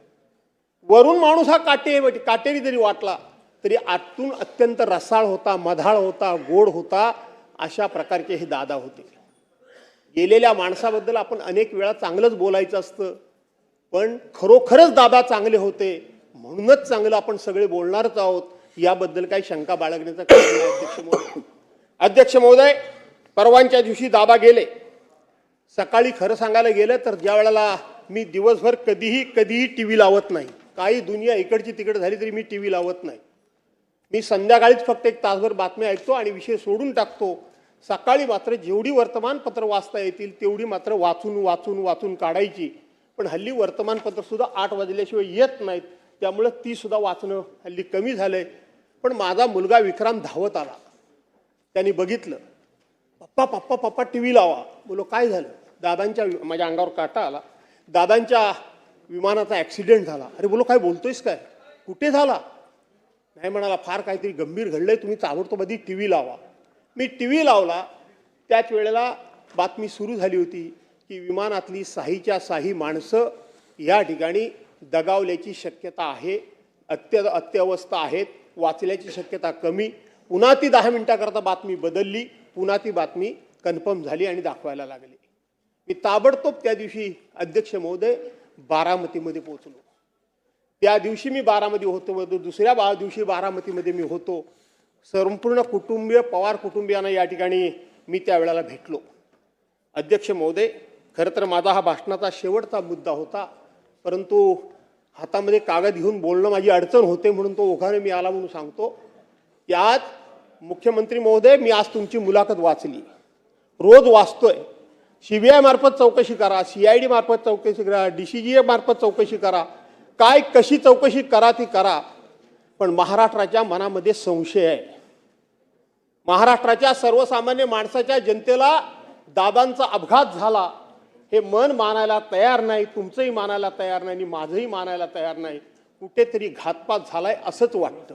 वरून माणूस हा काटेरी जरी वाटला तरी आतून अत्यंत रसाळ होता, मधाळ होता, गोड होता. अशा प्रकारचे हे दादा होते. गेलेल्या माणसाबद्दल आपण अनेक वेळा चांगलंच बोलायचं असतं, पण खरोखरच दादा चांगले होते म्हणूनच चांगलं आपण सगळे बोलणारच आहोत, याबद्दल काही शंका बाळगण्याचं कारण नाही. अध्यक्ष महोदय, परवांच्या दिवशी दादा गेले. सकाळी खरं सांगायला गेलं तर ज्या वेळेला मी दिवसभर कधीही टीव्ही लावत नाही, काही दुनिया इकडची तिकडे झाली तरी मी टीव्ही लावत नाही. मी संध्याकाळीच फक्त 1 तासभर बातम्या ऐकतो आणि विषय सोडून टाकतो. सकाळी मात्र जेवढी वर्तमानपत्र वाचता येतील तेवढी मात्र वाचून काढायची. पण हल्ली वर्तमानपत्र सुद्धा 8 वाजल्याशिवाय येत नाहीत, त्यामुळे ती सुद्धा वाचणं हल्ली कमी झालंय. पण माझा मुलगा विक्रांत धावत आला, त्यांनी बघितलं, पप्पा टीव्ही लावा. बोलो काय झालं? माझ्या अंगावर काटा आला. दादांच्या विमानाचा ॲक्सिडेंट झाला. अरे बोलो काय बोलतोयस काय, कुठे झाला? नाही म्हणाला, फार काहीतरी गंभीर घडलंय, तुम्ही ताबडतोब टीव्ही लावा. मी टीव्ही लावला. त्याच वेळेला बातमी सुरू झाली होती की विमानातली साहीच्या साही माणसं या ठिकाणी दगावल्याची शक्यता आहे, अत्यवस्था आहेत, वाचल्याची शक्यता कमी. पुन्हा ती 10 मिनिटाकरता बातमी बदलली, पुन्हा ती बातमी कन्फर्म झाली आणि दाखवायला लागली. मी ताबडतोब त्या दिवशी अध्यक्ष महोदय बारामतीमध्ये पोहोचलो. त्या दिवशी मी बारामती होतो, दुसऱ्या दिवशी बारामतीमध्ये मी होतो. संपूर्ण कुटुंबीय पवार कुटुंबियांना या ठिकाणी मी त्यावेळेला भेटलो. अध्यक्ष महोदय, खरं तर माझा हा भाषणाचा शेवटचा मुद्दा होता, परंतु हातामध्ये कागद घेऊन बोलणं माझी अडचण होते, म्हणून तो ओघाने मी आला म्हणून सांगतो की आज मुख्यमंत्री महोदय, मी आज तुमची मुलाखत वाचली, रोज वाचतोय. CBI मार्फत चौकशी करा, CID मार्फत चौकशी करा, DCGA मार्फत चौकशी करा, काय कशी चौकशी करा ती करा, पण महाराष्ट्राच्या मनामध्ये संशय आहे. महाराष्ट्राच्या सर्वसामान्य माणसाच्या जनतेला दादांचा अपघात झाला हे मन मानायला तयार नाही, तुमचंही मानायला तयार नाही आणि माझंही मानायला तयार नाही. कुठेतरी घातपात झालाय असंच वाटतं.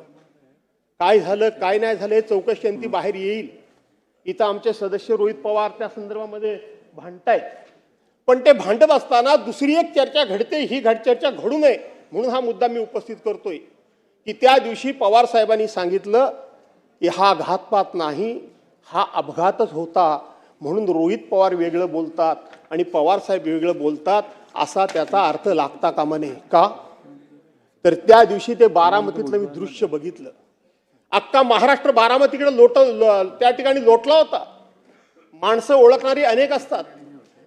काय झालं काय नाही झालं हे चौकशी अंती बाहेर येईल. इथं आमचे सदस्य रोहित पवार त्या संदर्भामध्ये भांडतायत, पण ते भांडत असताना दुसरी एक चर्चा घडते, ही चर्चा घडू नये म्हणून हा मुद्दा मी उपस्थित करतोय की त्या दिवशी पवार साहेबांनी सांगितलं की हा घातपात नाही, हा अपघातच होता, म्हणून रोहित पवार वेगळं बोलतात आणि पवार साहेब वेगळं बोलतात असा त्याचा अर्थ लागता कामा नये. का तर त्या दिवशी ते बारामतीतलं मी दृश्य बघितलं. अख्खा महाराष्ट्र बारामतीकडे त्या ठिकाणी लोटला होता. माणसं ओळखणारी अनेक असतात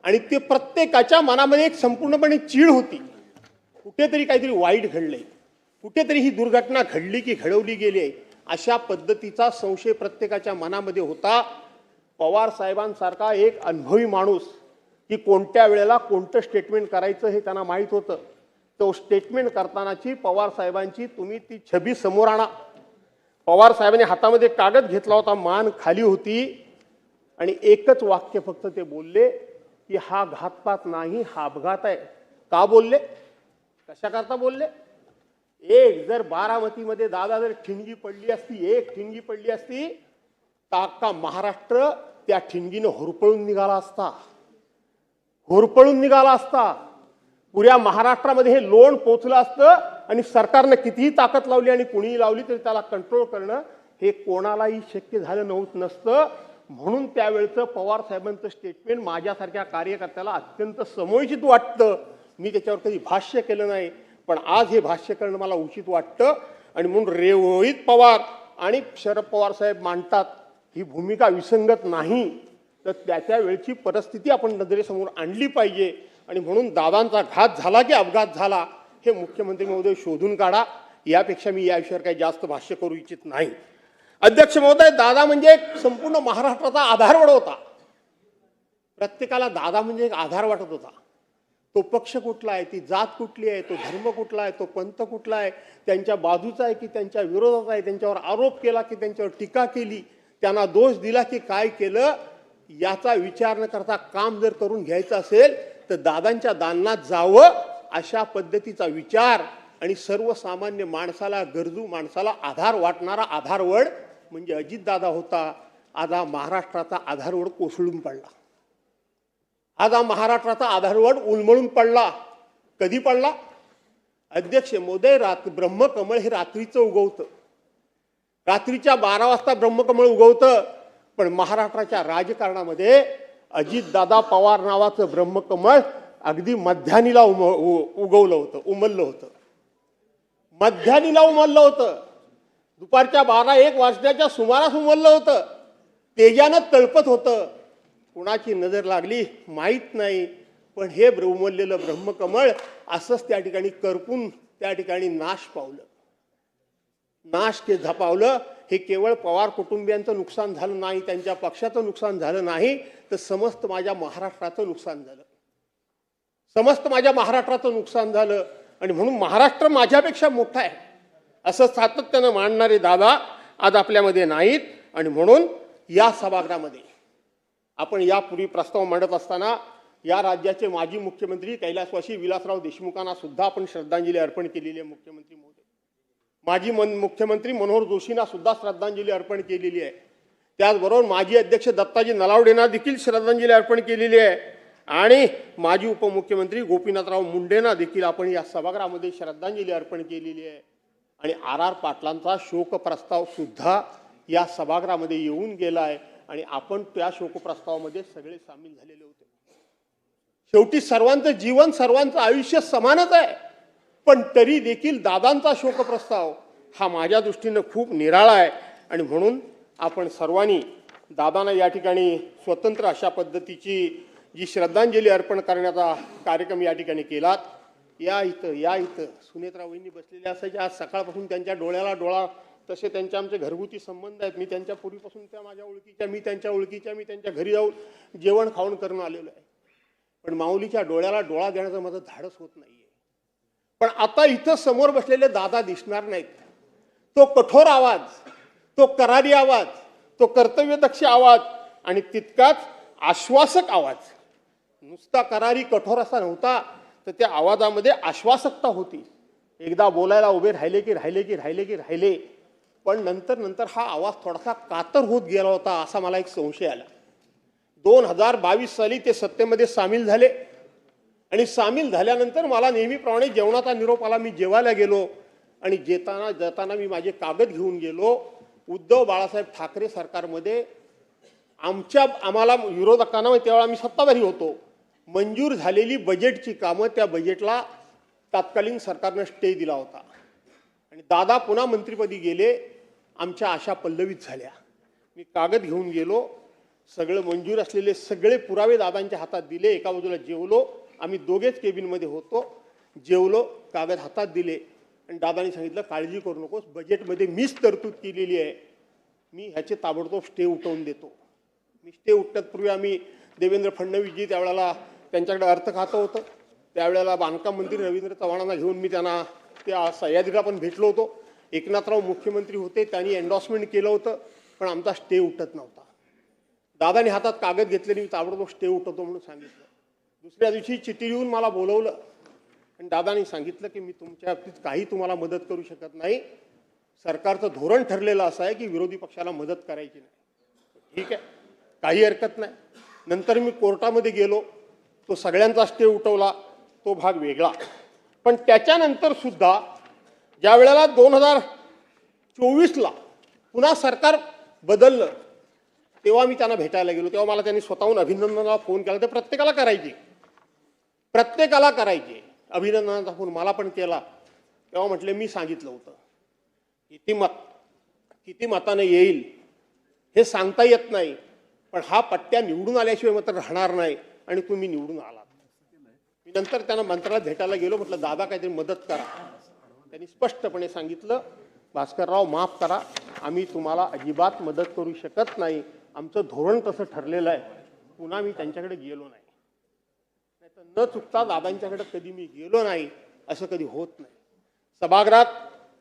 आणि ते प्रत्येकाच्या मनामध्ये एक संपूर्णपणे चीड होती. कुठेतरी काहीतरी वाईट घडलंय, कुठेतरी ही दुर्घटना घडली की घडवली गेली आहे अशा पद्धतीचा संशय प्रत्येकाच्या मनामध्ये होता. पवार साहेबांसारखा एक अनुभवी माणूस की कोणत्या वेळेला कोणतं स्टेटमेंट करायचं हे त्यांना माहीत होतं. तो स्टेटमेंट करतानाची पवार साहेबांची तुम्ही ती छबी समोर आणा. पवार साहेबांनी हातामध्ये कागद घेतला होता, मान खाली होती आणि एकच वाक्य फक्त ते बोलले की हा घातपात नाही, हा अपघात आहे. का बोलले, कशा करता बोलले? एक जर बारामतीमध्ये दादा जर ठिणगी पडली असती, एक ठिणगी पडली असती तर अख्खा महाराष्ट्र त्या ठिणगीनं होरपळून निघाला असता, होरपळून निघाला असता. पुऱ्या महाराष्ट्रामध्ये हे लोण पोचलं असतं आणि सरकारनं कितीही ताकद लावली आणि कुणीही लावली तरी त्याला कंट्रोल करणं हे कोणालाही शक्य झालं नसतं. म्हणून त्यावेळचं पवार साहेबांचं स्टेटमेंट माझ्यासारख्या कार्यकर्त्याला अत्यंत समोचित वाटतं. मी त्याच्यावर कधी भाष्य केलं नाही, पण आज हे भाष्य करणं मला उचित वाटतं आणि म्हणून रोहित पवार आणि शरद पवार साहेब मांडतात ही भूमिका विसंगत नाही, तर त्या वेळची परिस्थिती आपण नजरेसमोर आणली पाहिजे. आणि म्हणून दादांचा घात झाला की अपघात झाला हे मुख्यमंत्री महोदय शोधून काढा. यापेक्षा मी या विषयावर काही जास्त भाष्य करू इच्छित नाही. अध्यक्ष महोदय, दादा म्हणजे एक संपूर्ण महाराष्ट्राचा आधारवड होता. प्रत्येकाला दादा म्हणजे एक आधार वाटत होता. तो पक्ष कुठला आहे, ती जात कुठली आहे, तो धर्म कुठला आहे, तो पंथ कुठला आहे, त्यांच्या बाजूचा आहे की त्यांच्या विरोधात आहे, त्यांच्यावर आरोप केला की त्यांच्यावर टीका केली, त्यांना दोष दिला की काय केलं, याचा विचार न करता काम जर करून घ्यायचं असेल तर दादांच्या दालनात जावं अशा पद्धतीचा विचार आणि सर्वसामान्य माणसाला, गरजू माणसाला आधार वाटणारा आधारवड म्हणजे अजितदादा होता. आज हा महाराष्ट्राचा आधारवड कोसळून पडला. आज हा महाराष्ट्राचा आधारवड उलमळून पडला. कधी पडला? अध्यक्ष महोदय, ब्रह्मकमळ हे रात्रीचं उगवतं, रात्रीच्या 12 वाजता ब्रह्मकमळ उगवतं, पण महाराष्ट्राच्या राजकारणामध्ये अजितदादा पवार नावाचं ब्रह्मकमळ अगदी मध्यानीला उगवलं होतं, उमललं होतं, मध्यानीला उमललं होतं. दुपारच्या 12-1 वाजण्याच्या सुमारास उमललं होतं, तेजानं तळपत होतं. कुणाची नजर लागली माहीत नाही, पण हे उमललेलं ब्रह्मकमळ असंच त्या ठिकाणी करपून त्या ठिकाणी नाश पावलं, नाश के झपावलं. हे केवळ पवार कुटुंबियांचं नुकसान झालं नाही, त्यांच्या पक्षाचं नुकसान झालं नाही, तर समस्त माझ्या महाराष्ट्राचं नुकसान झालं, समस्त माझ्या महाराष्ट्राचं नुकसान झालं. आणि म्हणून महाराष्ट्र माझ्यापेक्षा मोठा आहे असं सातत्यानं मांडणारे दादा आज आपल्यामध्ये नाहीत. आणि म्हणून या सभागृहामध्ये आपण यापूर्वी प्रस्ताव मांडत असताना या राज्याचे माजी मुख्यमंत्री कैलासवासी विलासराव देशमुखांना सुद्धा आपण श्रद्धांजली अर्पण केलेली आहे. मुख्यमंत्री महोदय, माजी मुख्यमंत्री मनोहर जोशींना सुद्धा श्रद्धांजली अर्पण केलेली आहे. त्याचबरोबर माजी अध्यक्ष दत्ताजी नलावडेंना देखील श्रद्धांजली अर्पण केलेली आहे आणि माजी उपमुख्यमंत्री गोपीनाथराव मुंडेंना देखील आपण या सभागृहामध्ये श्रद्धांजली अर्पण केलेली आहे. आणि RR पाटलांचा शोक प्रस्ताव सुद्धा या सभागृहामध्ये येऊन गेला आहे आणि आपण त्या शोकप्रस्तावामध्ये सगळे सामील झालेले होते. शेवटी सर्वांचं जीवन, सर्वांचं आयुष्य समानच आहे, पण तरी देखील दादांचा शोकप्रस्ताव हा माझ्या दृष्टीनं खूप निराळा आहे. आणि म्हणून आपण सर्वांनी दादांना या ठिकाणी स्वतंत्र अशा पद्धतीची जी श्रद्धांजली अर्पण करण्याचा कार्यक्रम या ठिकाणी केलात. या इथं सुनेत्रा वहिनी बसलेल्या असायच्या. आज सकाळपासून त्यांच्या डोळ्याला डोळा, तसे त्यांचे आमचे घरगुती संबंध आहेत. मी त्यांच्या पूर्वीपासून त्या माझ्या ओळखीच्या, मी त्यांच्या ओळखीच्या, मी त्यांच्या घरी जाऊन जेवण खाऊन करून आलेलो आहे. पण माऊलीच्या डोळ्याला डोळा देण्याचं माझं धाडस होत नाहीये. पण आता इथं समोर बसलेले दादा दिसणार नाहीत. तो कठोर आवाज, तो करारी आवाज, तो कर्तव्यदक्ष आवाज आणि तितकाच आश्वासक आवाज, नुसता करारी कठोर असा नव्हता, तर त्या आवाजामध्ये आश्वासकता होती. एकदा बोलायला उभे राहिले, पण नंतर हा आवाज थोडासा कातर होत गेला होता, असा मला एक संशय आला. 2022 साली ते सत्तेमध्ये सामील झाले आणि सामील झाल्यानंतर मला नेहमीप्रमाणे जेवणाचा निरोप आला. मी जेवायला गेलो आणि जाताना मी माझे कागद घेऊन गेलो. उद्धव बाळासाहेब ठाकरे सरकारमध्ये आम्हाला विरोधकांना, तेव्हा मी सत्ताधारी होतो, मंजूर झालेली बजेटची कामं, त्या बजेटला तत्कालीन सरकारनं स्टे दिला होता आणि दादा पुन्हा मंत्रिपदी गेले. आमच्या आशा पल्लवित झाल्या. मी कागद घेऊन गेलो, सगळं मंजूर असलेले सगळे पुरावे दादांच्या हातात दिले. एका बाजूला जेवलो, आम्ही दोघेच केबिनमध्ये होतो, जेवलो, कागद हातात दिले आणि दादांनी सांगितलं काळजी करू नकोस, बजेटमध्ये मीच तरतूद केलेली आहे, मी ह्याचे ताबडतोब स्टे उठवून देतो. मी स्टे उठण्यापूर्वी आम्ही देवेंद्र फडणवीसजी, त्यावेळेला त्यांच्याकडे अर्थ खातं होतं, त्यावेळेला बांधकाम मंत्री रवींद्र चव्हाणांना घेऊन मी त्यांना त्या सह्याद्रीला पण भेटलो होतो. एकनाथराव मुख्यमंत्री होते, त्यांनी एन्डॉर्समेंट केलं होतं, पण आमचा स्टे उठत नव्हता. दादाने हातात कागद घेतले, मी ताबडतोब स्टे उठवतो म्हणून सांगितलं. दुसऱ्या दिवशी चिठ्ठी लिहून मला बोलवलं आणि दादाने सांगितलं की मी तुमच्या बाबतीत काही तुम्हाला मदत करू शकत नाही, सरकारचं धोरण ठरलेलं असं आहे की विरोधी पक्षाला मदत करायची नाही. ठीक आहे, काही हरकत नाही. नंतर मी कोर्टामध्ये गेलो, तो सगळ्यांचा स्टे उठवला, तो भाग वेगळा. पण त्याच्यानंतर सुद्धा ज्या वेळेला 2024ला पुन्हा सरकार बदललं, तेव्हा मी त्यांना भेटायला गेलो. तेव्हा मला त्यांनी स्वतःहून अभिनंदनाला फोन केला. ते प्रत्येकाला करायचे अभिनंदनाचा फोन, मला पण केला. तेव्हा म्हटले मी सांगितलं होतं किती मताने येईल हे सांगता येत नाही, पण हा पट्ट्या निवडून आल्याशिवाय मात्र राहणार नाही आणि तुम्ही निवडून आलात. मी नंतर त्यांना मंत्र्याला भेटायला गेलो, म्हटलं दादा काहीतरी मदत करा. त्यांनी स्पष्टपणे सांगितलं भास्करराव माफ करा, आम्ही तुम्हाला अजिबात मदत करू शकत नाही, आमचं धोरण तसं ठरलेलं आहे. पुन्हा मी त्यांच्याकडे गेलो नाही. नाहीतर न चुकता दादांच्याकडे कधी मी गेलो नाही असं कधी होत नाही. सभागृहात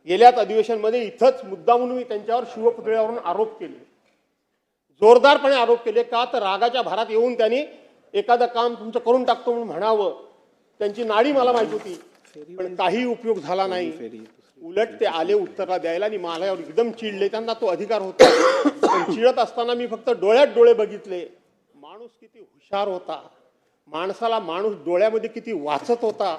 गेल्याच अधिवेशनमध्ये इथंच मुद्दा म्हणून मी त्यांच्यावर शिवपुतळ्यावरून आरोप केले, जोरदारपणे आरोप केले. का तर रागाच्या भरात येऊन त्यांनी एखादं काम तुमचं करून टाकतो म्हणून म्हणावं. त्यांची नाडी मला माहित होती, पण काही उपयोग झाला नाही. उलट ते आले उत्तरला द्यायला आणि माझ्यावर एकदम चिडले. त्यांना तो अधिकार होता, पण चिडत असताना मी फक्त डोळ्यात डोळे बघितले. माणूस किती हुशार होता, माणसाला माणूस डोळ्यामध्ये किती वाचत होता.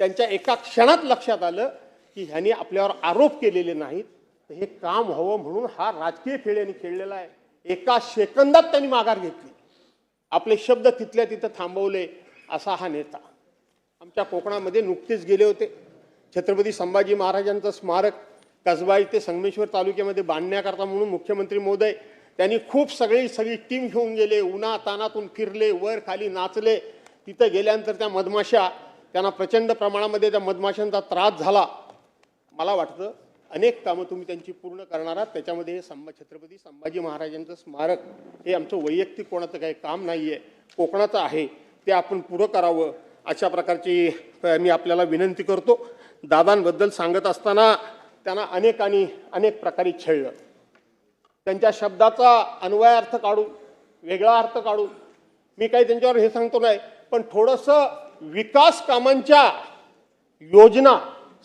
त्यांच्या एका क्षणात लक्षात आलं की ह्यांनी आपल्यावर आरोप केलेले नाहीत, तर हे काम व्हावं म्हणून हा राजकीय खेळ यांनी खेळलेला आहे. एका सेकंदात त्यांनी माघार घेतली, आपले शब्द तिथल्या तिथं थांबवले. असा हा नेता. आमच्या कोकणामध्ये नुकतेच गेले होते. छत्रपती संभाजी महाराजांचं स्मारक कसबा ते संगमेश्वर तालुक्यामध्ये बांधण्याकरता म्हणून मुख्यमंत्री महोदय त्यांनी खूप सगळी टीम घेऊन गेले. उन्हा तानातून फिरले, वर खाली नाचले. तिथं गेल्यानंतर त्या मधमाशा, त्यांना प्रचंड प्रमाणामध्ये त्या मधमाशांचा त्रास झाला. मला वाटतं अनेक कामं तुम्ही त्यांची पूर्ण करणार आहात. त्याच्यामध्ये हे छत्रपती संभाजी महाराजांचं स्मारक हे आमचं वैयक्तिक कोणाचं काही काम नाही आहे, कोकणाचं आहे, ते आपण पुरं करावं अशा प्रकारची मी आपल्याला विनंती करतो. दादांबद्दल सांगत असताना त्यांना अनेक प्रकारे छळलं. त्यांच्या शब्दाचा अन्वय अर्थ काढून, वेगळा अर्थ काढून मी काही त्यांच्यावर हे सांगतो नाही, पण थोडंसं विकास कामांच्या योजना,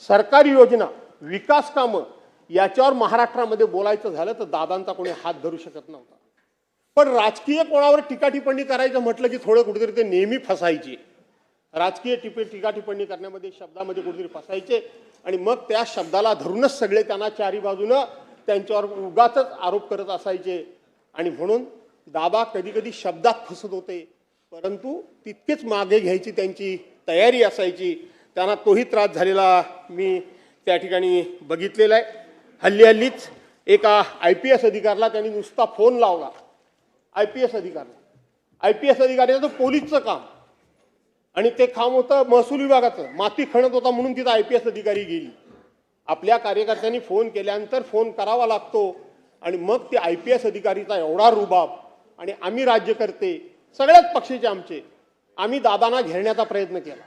सरकारी योजना, विकास कामं याच्यावर महाराष्ट्रामध्ये बोलायचं झालं तर दादांचा कोणी हात धरू शकत नव्हता. पण राजकीय कोणावर टीका टिप्पणी करायचं म्हटलं की थोडं कुठेतरी ते नेहमी फसायचे. राजकीय टीका टिप्पणी करण्यामध्ये, शब्दामध्ये कुठेतरी फसायचे आणि मग त्या शब्दाला धरूनच सगळे त्यांना चारी बाजूनं त्यांच्यावर उगाचच आरोप करत असायचे आणि म्हणून दादा कधी कधी शब्दात फसत होते, परंतु तितकेच मागे घ्यायची त्यांची तयारी असायची. त्यांना तोही त्रास झालेला मी त्या ठिकाणी बघितलेला आहे. हल्लीच एका IPS अधिकाऱ्याला त्यांनी नुसता फोन लावला. IPS अधिकाऱ्याचं पोलीसचं काम आणि ते काम होतं महसूल विभागाचं. माती खणत होता म्हणून तिथं IPS अधिकारी गेली. आपल्या कार्यकर्त्यांनी फोन केल्यानंतर फोन करावा लागतो आणि मग ते IPS अधिकारीचा एवढा रुबाब. आणि आम्ही राज्यकर्ते सगळ्याच पक्षाचे आम्ही दादांना घेरण्याचा प्रयत्न केला.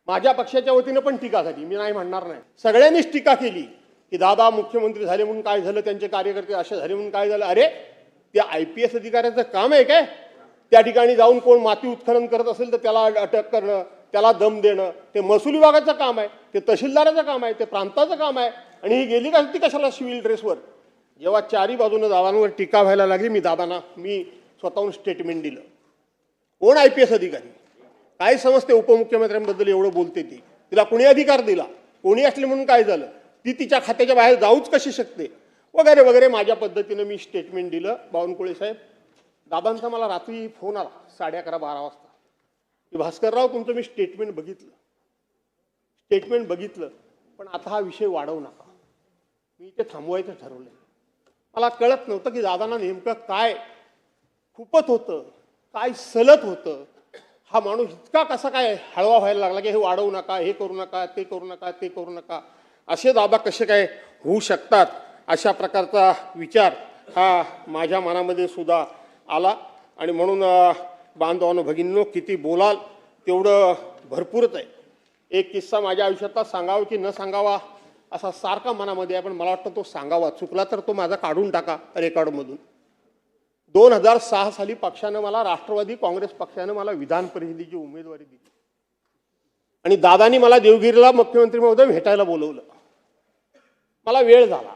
माझ्या पक्षाच्या वतीनं पण टीका झाली, मी नाही म्हणणार नाही. सगळ्यांनीच टीका केली की दादा मुख्यमंत्री झाले म्हणून काय झालं, त्यांचे कार्यकर्ते असे झाले म्हणून काय झालं. अरे ते IPS अधिकाऱ्याचं काम आहे काय? त्या ठिकाणी जाऊन कोण माती उत्खनन करत असेल तर त्याला अटक करणं, त्याला दम देणं ते महसूल विभागाचं काम आहे, ते तहसीलदाराचं काम आहे, ते प्रांताचं काम आहे. आणि ही गेली का ती कशाला सिव्हिल ड्रेसवर. जेव्हा चारी बाजूने दादांवर टीका व्हायला लागली, मी स्वतःहून स्टेटमेंट दिलं. कोण IPS अधिकारी, काय समजते उपमुख्यमंत्र्यांबद्दल एवढं बोलते ती, तिला कोणी अधिकार दिला, कोणी असले म्हणून काय झालं, ती तिच्या खात्याच्या बाहेर जाऊच कशी शकते, वगैरे वगैरे माझ्या पद्धतीनं मी स्टेटमेंट दिलं. बावनकुळे साहेब, दादांचा मला रात्री फोन आला 11:30-12 वाजता की भास्करराव तुमचं मी स्टेटमेंट बघितलं पण आता हा विषय वाढवू नका, मी ते थांबवायचं ठरवलं. मला कळत नव्हतं की दादांना नेमकं काय खूपच होतं, काय सलत होतं. हा माणूस इतका कसा काय हळवा व्हायला लागला की हे वाढवू नका, हे करू नका, ते करू नका, ते करू नका, असे दादा कसे काय होऊ शकतात, अशा प्रकारचा विचार हा माझ्या मनामध्ये सुद्धा आला. आणि म्हणून बांधवांनो भगिनींनो, किती बोलाल तेवढं भरपूरच आहे. एक किस्सा माझ्या आयुष्यातला सांगावा की न सांगावा असा सारखा मनामध्ये आहे, पण मला वाटतं तो सांगावा. चुकला तर तो माझा काढून टाका रेकॉर्डमधून. 2006 साली पक्षानं मला, राष्ट्रवादी काँग्रेस पक्षानं मला विधान परिषदेची उमेदवारी दिली आणि दादानी मला देवगिरीला मुख्यमंत्री महोदय भेटायला बोलवलं. मला वेळ झाला,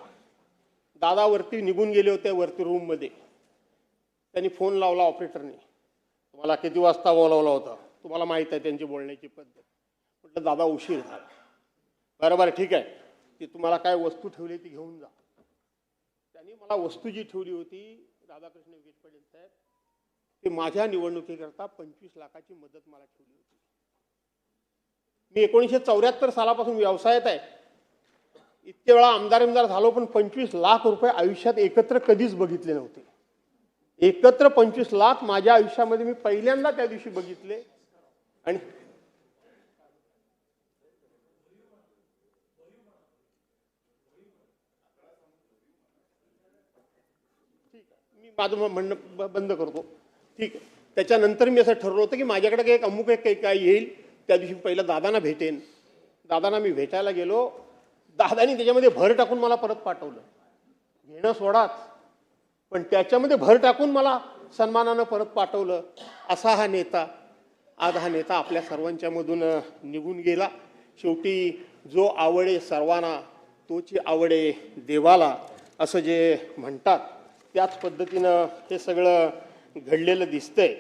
दादा वरती निघून गेले होते, वरती रूममध्ये. त्यांनी फोन लावला ऑपरेटरने, तुम्हाला किती वाजता बोलावला होता, तुम्हाला माहीत आहे त्यांची बोलण्याची पद्धत. म्हटलं दादा उशीर झाला. बरोबर ठीक आहे, ती तुम्हाला काय वस्तू ठेवली ती घेऊन जा. त्यांनी मला वस्तू जी ठेवली होती राधाकृष्ण विखे पाटील साहेब, ते माझ्या निवडणुकीकरता 25 लाखाची मदत मला ठेवली होती. मी 1974 सालापासून व्यवसायात आहे, इतके वेळा आमदार झालो, पण 25 लाख रुपये आयुष्यात एकत्र कधीच बघितले नव्हते. एकत्र 25 लाख माझ्या आयुष्यामध्ये मी पहिल्यांदा त्या दिवशी बघितले. आणि मी माझं म्हणणं बंद करतो. ठीक आहे, त्याच्यानंतर मी असं ठरवलं होतं की माझ्याकडे एक अमुक एक काय येईल, त्या दिवशी पहिलं दादांना भेटेन. दादांना मी भेटायला गेलो, दादानी त्याच्यामध्ये भर टाकून मला परत पाठवलं. घेणं सोडाच, पण त्याच्यामध्ये भर टाकून मला सन्मानानं परत पाठवलं. असा हा नेता, आज हा नेता आपल्या सर्वांच्या मधून निघून गेला. शेवटी जो आवडे सर्वांना तोची आवडे देवाला, असं जे म्हणतात त्याच पद्धतीनं हे सगळं घडलेलं दिसतंय.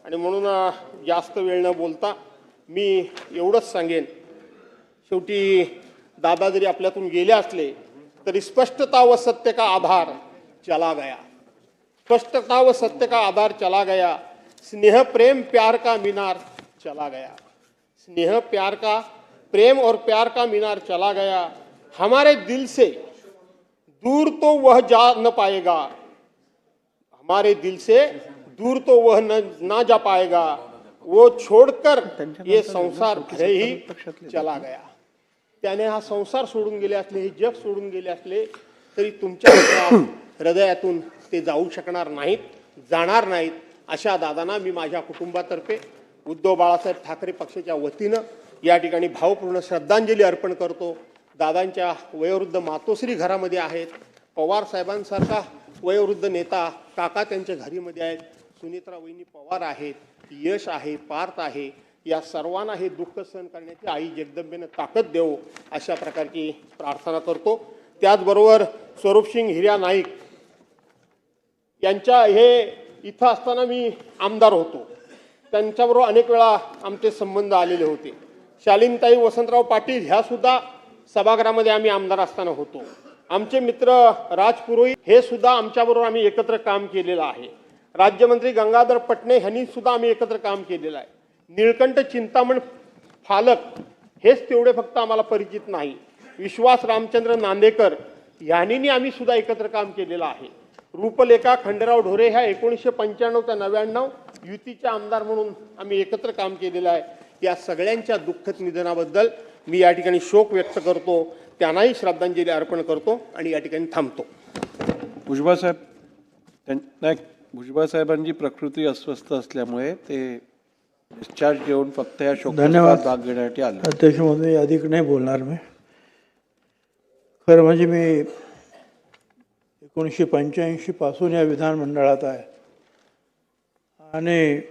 आणि म्हणून जास्त वेळ न बोलता मी एवढंच सांगेन, शेवटी दादा जरी आपल्यातून गेले असले तरी स्पष्टता व सत्य का आधार चला गया, स्पष्टता व सत्य का आधार चला गया, स्नेह प्रेम प्यार का मीनार चला गया, स्नेह प्यार का प्रेम और प्यार का मीनार चला गया, हमारे दिल से दूर तो वह जा न पाएगा, हमारे दिल से दूर तो वह ना जा पाएगा, वो छोड़कर ये संसार भले ही चला गया. त्याने हा संसार सोडून गेले असले, हे जग सोडून गेले असले तरी तुमच्या हृदयातून ते जाऊ शकणार नाहीत, जाणार नाहीत. अशा दादांना मी माझ्या कुटुंबातर्फे उद्धव बाळासाहेब ठाकरे पक्षाच्या वतीनं या ठिकाणी भावपूर्ण श्रद्धांजली अर्पण करतो. दादांच्या वयोवृद्ध मातोश्री घरामध्ये आहेत, पवार साहेबांसारखा वयोवृद्ध नेता काका त्यांच्या घरीमध्ये आहेत, सुनेत्रा वहिनी पवार आहेत, यश आहे, पार्थ आहे. या सर्वांना हे दुःख सहन करण्याची आई जगदंबेनं ताकद देवो, अशा प्रकारची प्रार्थना करतो. त्याचबरोबर स्वरूपसिंग हिर्या नाईक यांच्या हे इथं असताना मी आमदार होतो, त्यांच्याबरोबर अनेक वेळा आमचे संबंध आलेले होते. शालीनताई वसंतराव पाटील ह्या सुद्धा सभागृहामध्ये आम्ही आमदार असताना होतो. आमचे मित्र राजपुरोहित हे सुद्धा आमच्याबरोबर आम्ही एकत्र काम केलेलं आहे. राज्यमंत्री गंगाधर पटणे ह्यांनी सुद्धा आम्ही एकत्र काम केलेलं आहे. निळकंठ चिंतामण फालक हेच तेवढे फक्त आम्हाला परिचित नाही, विश्वास रामचंद्र नांदेकर यांनी आम्ही सुद्धा एकत्र काम केलेलं आहे. रूपलेखा खंडेराव ढोरे ह्या 1995 ते 99 युतीच्या आमदार म्हणून आम्ही एकत्र काम केलेलं आहे. या सगळ्यांच्या दुःखद निधनाबद्दल मी या ठिकाणी शोक व्यक्त करतो, त्यांनाही श्रद्धांजली अर्पण करतो आणि या ठिकाणी थांबतो. भुजबळ साहेबांची प्रकृती अस्वस्थ असल्यामुळे ते डिस्चार्ज घेऊन फक्त या शोकात भाग घेण्यासाठी आले. अध्यक्ष महोदय, अधिक नाही बोलणार मी. खरं म्हणजे मी 1985 पासून या विधानमंडळात आहे आणि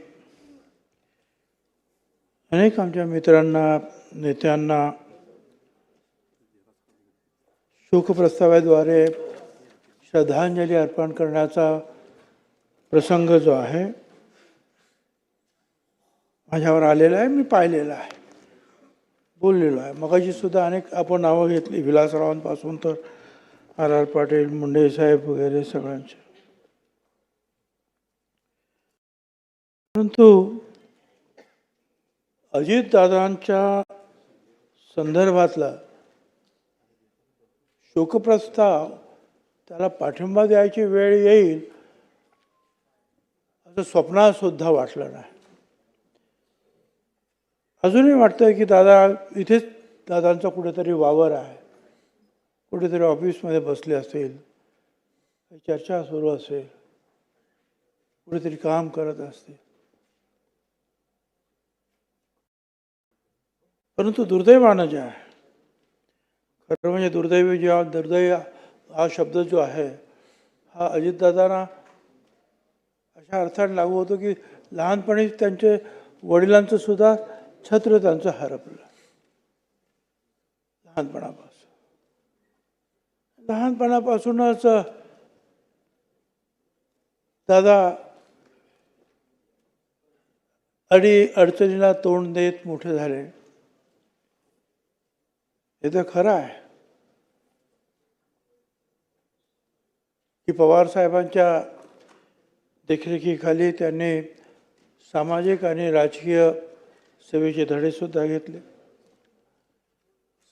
अनेक आमच्या मित्रांना, नेत्यांना शोकप्रस्तावाद्वारे श्रद्धांजली अर्पण करण्याचा प्रसंग जो आहे माझ्यावर आलेला आहे. मी पाहिलेला आहे, बोललेलो आहे. मगाशी सुद्धा अनेक आपण नावं घेतली, विलासरावांपासून तर R. R. पाटील, मुंडे साहेब वगैरे सगळ्यांचे. परंतु अजितदादांच्या संदर्भातला शोकप्रस्ताव त्याला पाठिंबा द्यायची वेळ येईल असं स्वप्नात सुद्धा वाटलं नाही. अजूनही वाटतं की दादा इथेच, दादांचा कुठेतरी वावर आहे, कुठेतरी ऑफिसमध्ये बसले असेल, चर्चा सुरू असेल, कुठेतरी काम करत असतील. परंतु दुर्दैवानं जे आहे, खरं म्हणजे दुर्दैव हा शब्द जो आहे हा अजितदादांना अशा अर्थाने लागू होतो की लहानपणी त्यांचे वडिलांचं सुद्धा छत्र त्यांचं हरपलं. लहानपणापासूनच दादा अडचणीला तोंड देत मोठे झाले, हे तर खरं आहे की पवार साहेबांच्या देखरेखीखाली त्यांनी सामाजिक आणि राजकीय सेवेचे धडेसुद्धा घेतले,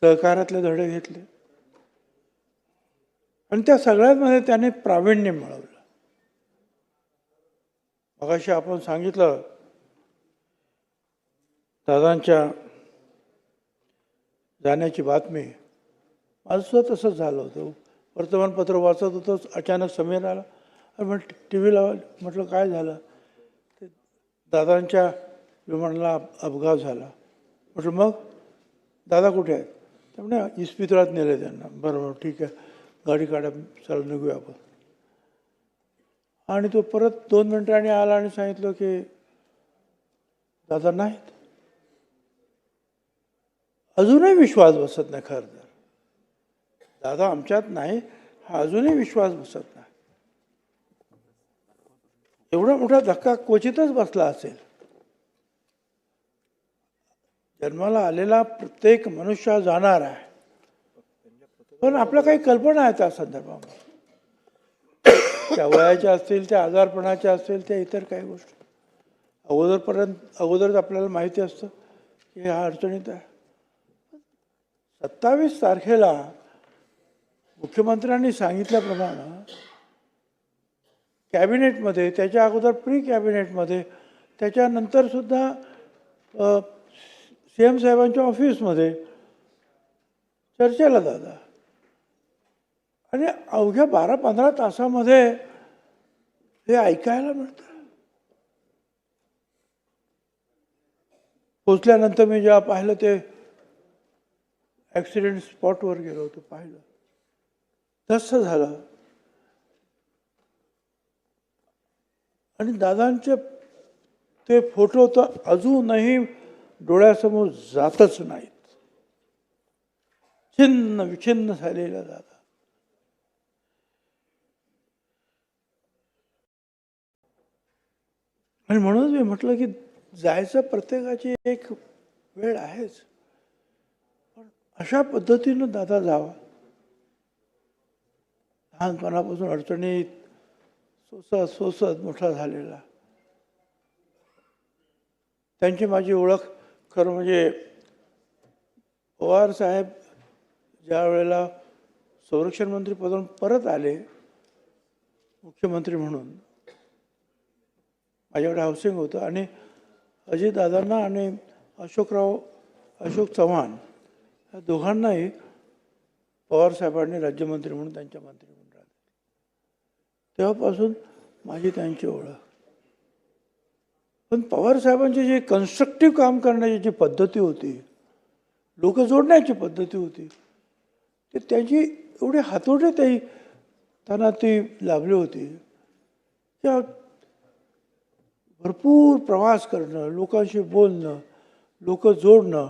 सहकारातले धडे घेतले आणि त्या सगळ्यांमध्ये त्याने प्रावीण्य मिळवलं. मगाशी आपण सांगितलं दादांच्या जाण्याची बातमी, माझं सुद्धा तसंच झालं होतं. वर्तमानपत्र वाचत होतं, अचानक समीर आला आणि मग टी व्ही लावलं. म्हटलं काय झालं? ते दादांच्या विमानाला अपघात झाला. म्हटलं मग दादा कुठे आहेत? त्यामुळे इस्पितळात नेले त्यांना. बरोबर, ठीक आहे, गाडी काढा, चला निघूया आपण. आणि तो परत 2 मिनिटांनी आला आणि सांगितलं की दादा नाहीत. अजूनही विश्वास बसत नाही. खरं तर दादा आमच्यात नाही हा अजूनही विश्वास बसत नाही. एवढा मोठा धक्का क्वचितच बसला असेल. जन्माला आलेला प्रत्येक मनुष्य जाणार आहे, पण आपल्या काही कल्पना आहे त्या संदर्भामध्ये, त्या वयाच्या असतील, त्या आजारपणाच्या असतील, त्या इतर काही गोष्टी अगोदरच आपल्याला माहिती असतं की ह्या अडचणीत आहे. 27 तारखेला मुख्यमंत्र्यांनी सांगितल्याप्रमाणे कॅबिनेटमध्ये, त्याच्या अगोदर प्री कॅबिनेटमध्ये, त्याच्यानंतर सुद्धा CM साहेबांच्या ऑफिसमध्ये चर्चेला दादा, आणि अवघ्या 12-15 तासामध्ये हे ऐकायला मिळतं. पोचल्यानंतर मी जेव्हा पाहिलं, ते ॲक्सिडेंट स्पॉटवर गेलो होतो, पाहिलं तसं झालं. आणि दादांचे ते फोटो तर अजूनही डोळ्यासमोर जातच नाहीत. छिन्न विछिन्न झालेला दादा. आणि म्हणूनच मी म्हटलं की जायचं प्रत्येकाची एक वेळ आहेच, पण अशा पद्धतीनं दादा जावा. लहानपणापासून अडचणीत सोसत मोठा झालेला. त्यांची माझी ओळख खरं म्हणजे पवार साहेब ज्या वेळेला संरक्षण मंत्री पदावरून परत आले मुख्यमंत्री म्हणून, माझ्याकडे हाऊसिंग होतं आणि अजितदादांना आणि अशोक चव्हाण या दोघांनाही पवारसाहेबांनी राज्यमंत्री म्हणून त्यांच्या मंत्री म्हणून राहिले. तेव्हापासून माझी त्यांची ओळख. पण पवारसाहेबांची जी कन्स्ट्रक्टिव्ह काम करण्याची जी पद्धती होती, लोक जोडण्याची पद्धती होती, ते त्यांची एवढी हातोटी त्यांना ती लाभली होती. त्या भरपूर प्रवास करणं, लोकांशी बोलणं, लोक जोडणं.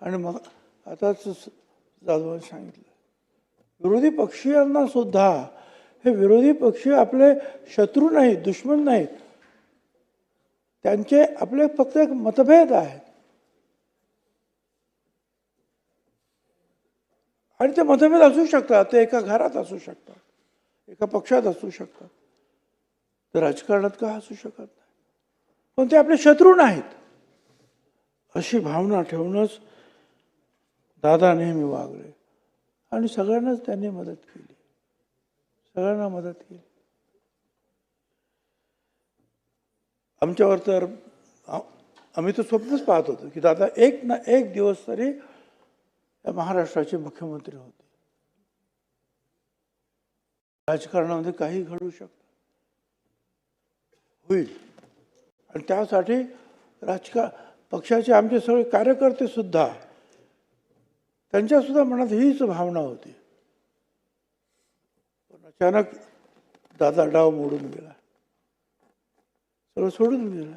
आणि मग आताच जाधवांनी सांगितलं, विरोधी पक्षीयांना सुद्धा हे विरोधी पक्षी आपले शत्रू नाहीत, दुश्मन नाहीत, त्यांचे आपले फक्त एक मतभेद आहेत आणि ते मतभेद असू शकतात, ते एका घरात असू शकतात, एका पक्षात असू शकतात, तर राजकारणात का असू शकत नाही, पण ते आपले शत्रू नाहीत अशी भावना ठेवूनच दादा नेहमी वागले आणि सगळ्यांनाच त्यांनी मदत केली, सगळ्यांना मदत केली. आमच्यावर तर आम्ही तर स्वप्नच पाहत होतो की दादा एक ना एक दिवस तरी महाराष्ट्राचे मुख्यमंत्री होते. राजकारणामध्ये काही घडू शकतं, होईल. आणि त्यासाठी पक्षाचे आमचे सगळे कार्यकर्ते सुद्धा, त्यांच्यासुद्धा मनात हीच भावना होती. पण अचानक दादा डाव मोडून गेला, सगळं सोडून गेला.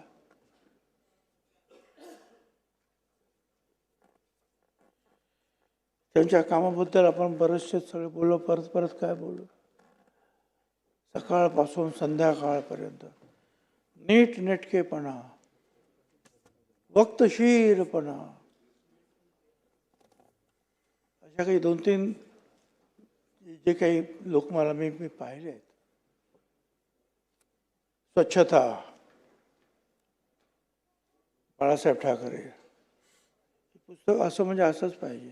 त्यांच्या कामाबद्दल आपण बरेचसे सगळे बोललो, परत काय बोललो. सकाळपासून संध्याकाळपर्यंत नीटनेटकेपणा, वक्तशीरपणा, अशा काही 2-3 जे काही लोक मला मी पाहिले आहेत. स्वच्छता, बाळासाहेब ठाकरे पुस्तक असं म्हणजे असंच पाहिजे.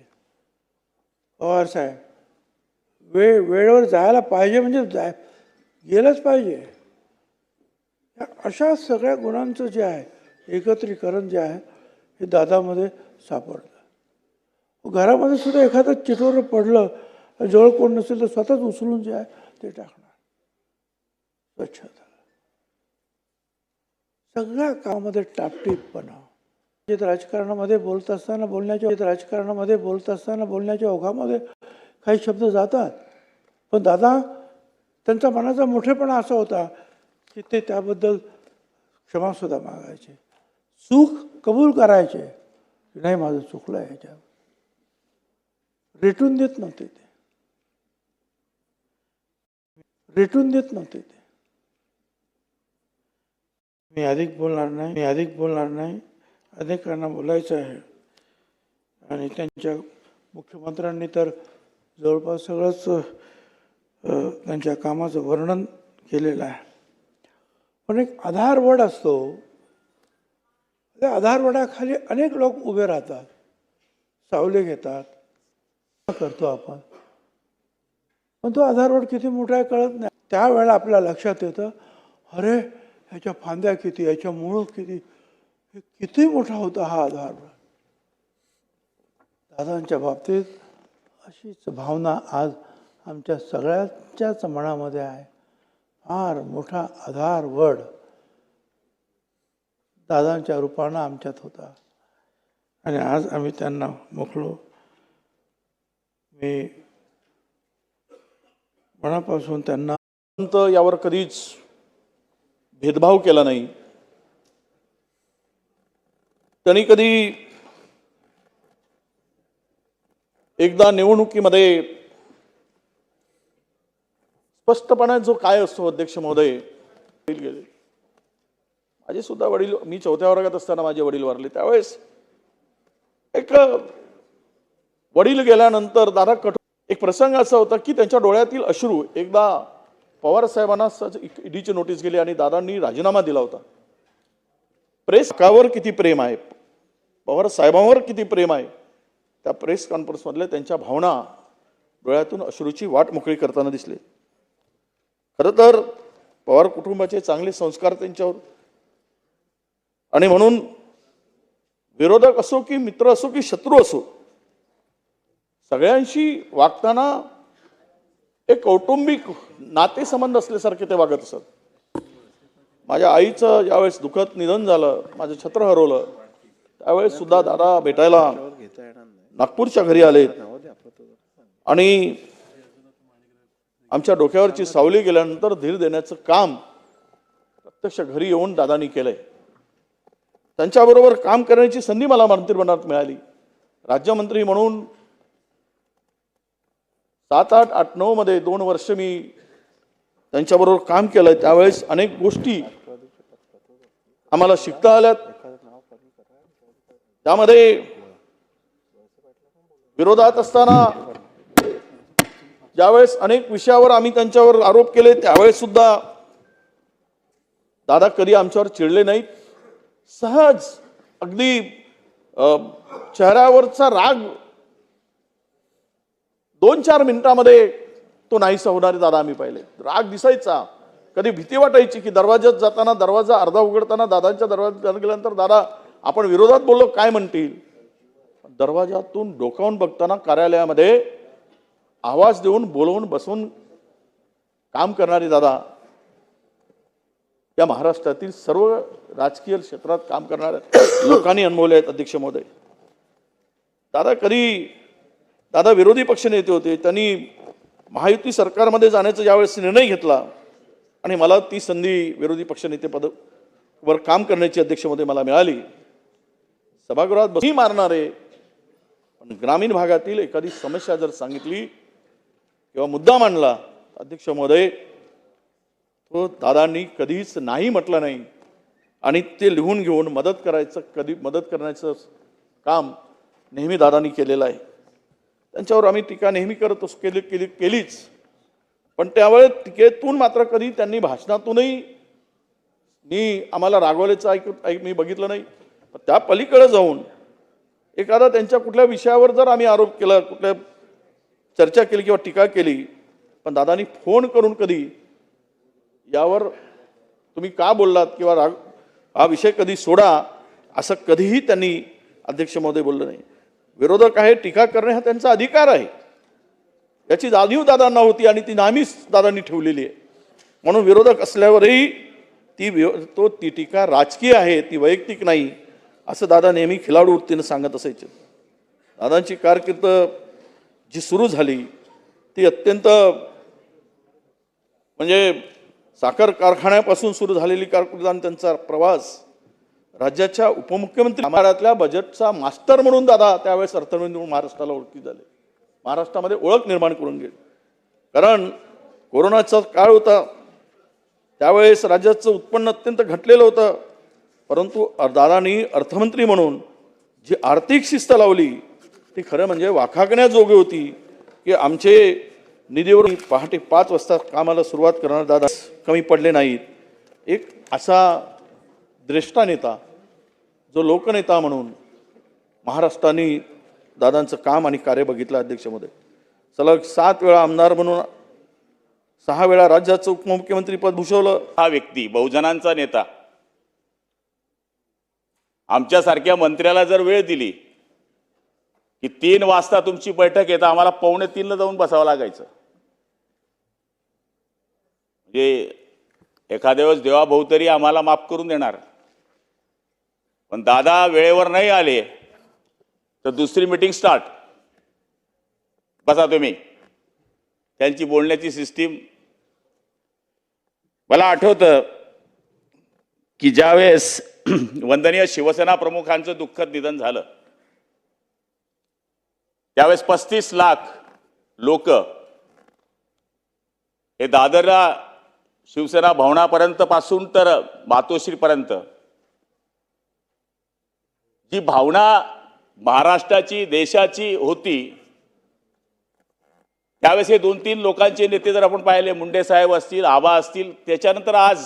पवारसाहेब वेळेवर जायला पाहिजे म्हणजे गेलंच पाहिजे. अशा सगळ्या गुणांचं जे आहे एकत्रीकरण जे आहे हे दादामध्ये सापडलं. घरामध्ये सुद्धा एखादं चिटोरं पडलं, जवळ कोण नसेल तर स्वतःच उचलून जे आहे ते टाकणार. स्वच्छता, सगळ्या कामामध्ये टापटीपणा. राजकारणामध्ये बोलत असताना बोलण्याच्या ओघामध्ये काही शब्द जातात, पण दादा त्यांचा मनाचा मोठेपणा असा होता की ते त्याबद्दल क्षमासुद्धा मागायचे, चूक कबूल करायचे की नाही माझं चुकलं आहे, ह्याच्यावर रेटून देत नव्हते ते. मी अधिक बोलणार नाही. अनेकांना बोलायचं आहे आणि त्यांच्या मुख्यमंत्र्यांनी तर जवळपास सगळंच त्यांच्या कामाचं वर्णन केलेलं आहे. पण एक आधारवड असतो, त्या आधारवडाखाली अनेक लोक उभे राहतात, सावली घेतात, करतो आपण. पण तो आधारवड किती मोठा आहे कळत नाही. त्यावेळेला आपल्या लक्षात येतं, अरे ह्याच्या फांद्या किती, ह्याच्या मुळं किती मोठा होता हा आधारवड. दादांच्या बाबतीत अशीच भावना आज आमच्या सगळ्यांच्याच मनामध्ये आहे. फार मोठा आधारवड दादांच्या रूपानं आमच्यात होता आणि आज आम्ही त्यांना मोकळो. मी मनापासून त्यांना यावर कधीच भेदभाव केला नाही. त्यांनी कधी एकदा निवडणुकीमध्ये स्पष्टपणे जो काय असतो अध्यक्ष महोदय गेले. माझे सुद्धा वडील, मी 4थ्या वर्गात असताना माझे वडील वारले. त्यावेळेस एक वडील गेल्यानंतर दादा एक एक प्रसंग असा होता की त्यांच्या डोळ्यातील अश्रू एकदा पवार साहेबांना ईडीची नोटीस गेली आणि दादांनी राजीनामा दिला होता. प्रेस कावर किती प्रेम आहे, पवार साहेबांवर किती प्रेम आहे, त्या प्रेस कॉन्फरन्समधल्या त्यांच्या भावना डोळ्यातून अश्रूची वाट मोकळी करताना दिसले. खरं तर पवार कुटुंबाचे चांगले संस्कार त्यांच्यावर, आणि म्हणून विरोधक असो की मित्र असो की शत्रू असो, सगळ्यांशी वागताना एक कौटुंबिक नातेसंबंध असल्यासारखे ते वागत असत. माझ्या आईचं ज्यावेळेस दुःखद निधन झालं, माझं छत्र हरवलं, त्यावेळेस सुद्धा दादा भेटायला नागपूरच्या घरी आले आणि आमच्या डोक्यावरची सावली गेल्यानंतर धीर देण्याचं काम प्रत्यक्ष घरी येऊन दादांनी केलंय. त्यांच्याबरोबर काम करण्याची संधी मला मंत्रिमंडळात मिळाली. राज्यमंत्री म्हणून 7, 8, 8, 9 मध्ये 2 वर्ष मी त्यांच्याबरोबर काम केलंय. त्यावेळेस अनेक गोष्टी आम्हाला शिकता आल्यात. त्यामध्ये विरोधात असताना ज्यावेळेस अनेक विषयावर आम्ही त्यांच्यावर आरोप केले, त्यावेळेस सुद्धा दादा कधी आमच्यावर चिडले नाहीत. सहज अगदी चेहऱ्यावरचा राग 2-4 मिनिटामध्ये तो नाहीसा होणारे दादा आम्ही पाहिले. राग दिसायचा, कधी भीती वाटायची की दरवाज्यात जाताना, दरवाजा अर्धा उघडताना दादांच्या दरवाज्यात गेल्यानंतर दादा आपण विरोधात बोललो काय म्हणतील. दरवाजातून डोकावून बघताना कार्यालयामध्ये आवाज देऊन बोलवून बसवून काम करणारे दादा या महाराष्ट्रातील सर्व राजकीय क्षेत्रात काम करणाऱ्या लोकांनी अनुभवले आहेत. अध्यक्ष महोदय, दादा विरोधी पक्षनेते होते. त्यांनी महायुती सरकारमध्ये जाण्याचा ज्यावेळेस निर्णय घेतला आणि मला ती संधी विरोधी पक्षनेते पदावर काम करण्याची अध्यक्ष महोदय मला मिळाली. सभागृहात बसी मारणारे पण ग्रामीण भागातील एखादी समस्या जर सांगितली किंवा मुद्दा मांडला, अध्यक्ष महोदय तो दादांनी कधीच नाही म्हटलं नाही आणि ते लिहून घेऊन मदत करण्याचं काम नेहमी दादांनी केलेलं आहे. त्यांच्यावर आम्ही टीका नेहमी करत असो, केलीच, पण त्यावेळेस टीकेतून मात्र कधी त्यांनी भाषणातूनही आम्हाला रागवल्याचं मी बघितलं नाही. त्या पलीकडे जाऊन एखादा त्यांच्या कुठल्या विषयावर जर आम्ही आरोप केला, कुठल्या चर्चा केली किंवा टीका केली, पण दादांनी फोन करून कधी यावर तुम्ही का बोललात किंवा हा विषय कधी सोडा असं कधीही त्यांनी अध्यक्ष महोदय बोललं नाही. विरोधक आहे, टीका करणे हा त्यांचा अधिकार आहे, याची जाणीव दादांना होती आणि ती नेहमीच दादांनी ठेवलेली आहे. म्हणून विरोधक असल्यावरही ती टीका राजकीय आहे, ती वैयक्तिक नाही असं दादा नेहमी खिलाडू वृत्तीनं सांगत असायचे. दादांची कारकीर्द जी सुरू झाली ती अत्यंत म्हणजे साखर कारखान्यापासून सुरू झालेली कारकीर्द आणि त्यांचा प्रवास राज्याच्या उपमुख्यमंत्री महाराष्ट्रातल्या बजेटचा मास्टर म्हणून दादा त्यावेळेस अर्थमंत्री म्हणून महाराष्ट्राला ओळखी झाले, महाराष्ट्रामध्ये ओळख निर्माण करून गेली. कारण कोरोनाचा काळ होता, त्यावेळेस राज्याचं उत्पन्न अत्यंत घटलेलं होतं, परंतु दादांनी अर्थमंत्री म्हणून जी आर्थिक शिस्त लावली ती खरं म्हणजे वाखाणण्याजोगी होती की आमचे निधीवरून पहाटे 5 वाजता कामाला सुरुवात करणारे दादा कमी पडले नाहीत. एक असा द्रष्टा नेता, जो लोकनेता म्हणून महाराष्ट्राने दादांचं काम आणि कार्य बघितलं. अध्यक्ष महोदय, सलग 7 वेळा आमदार म्हणून 6 वेळा राज्याचं उपमुख्यमंत्री पद भूषवलं. हा व्यक्ती बहुजनांचा नेता आमच्यासारख्या मंत्र्याला जर वेळ दिली की 3 वाजता तुमची बैठक येतं, आम्हाला 2:45 जाऊन बसावं लागायचं. म्हणजे एखाद्या वेळेस देवाभाऊ तरी आम्हाला माफ करून देणार, पण दादा वेळेवर नाही आले तर दुसरी मीटिंग स्टार्ट, बसा तुम्ही. त्यांची बोलण्याची सिस्टीम मला आठवतं की ज्यावेळेस वंदनीय शिवसेना प्रमुखांचं दुःखद निधन झालं त्यावेळेस 35 लाख लोक हे दादरला शिवसेना भवनापर्यंत पासून तर मातोश्रीपर्यंत जी भावना महाराष्ट्राची देशाची होती त्यावेळेस हे 2-3 लोकांचे नेते जर आपण पाहिले, मुंडे साहेब असतील, आबा असतील, त्याच्यानंतर आज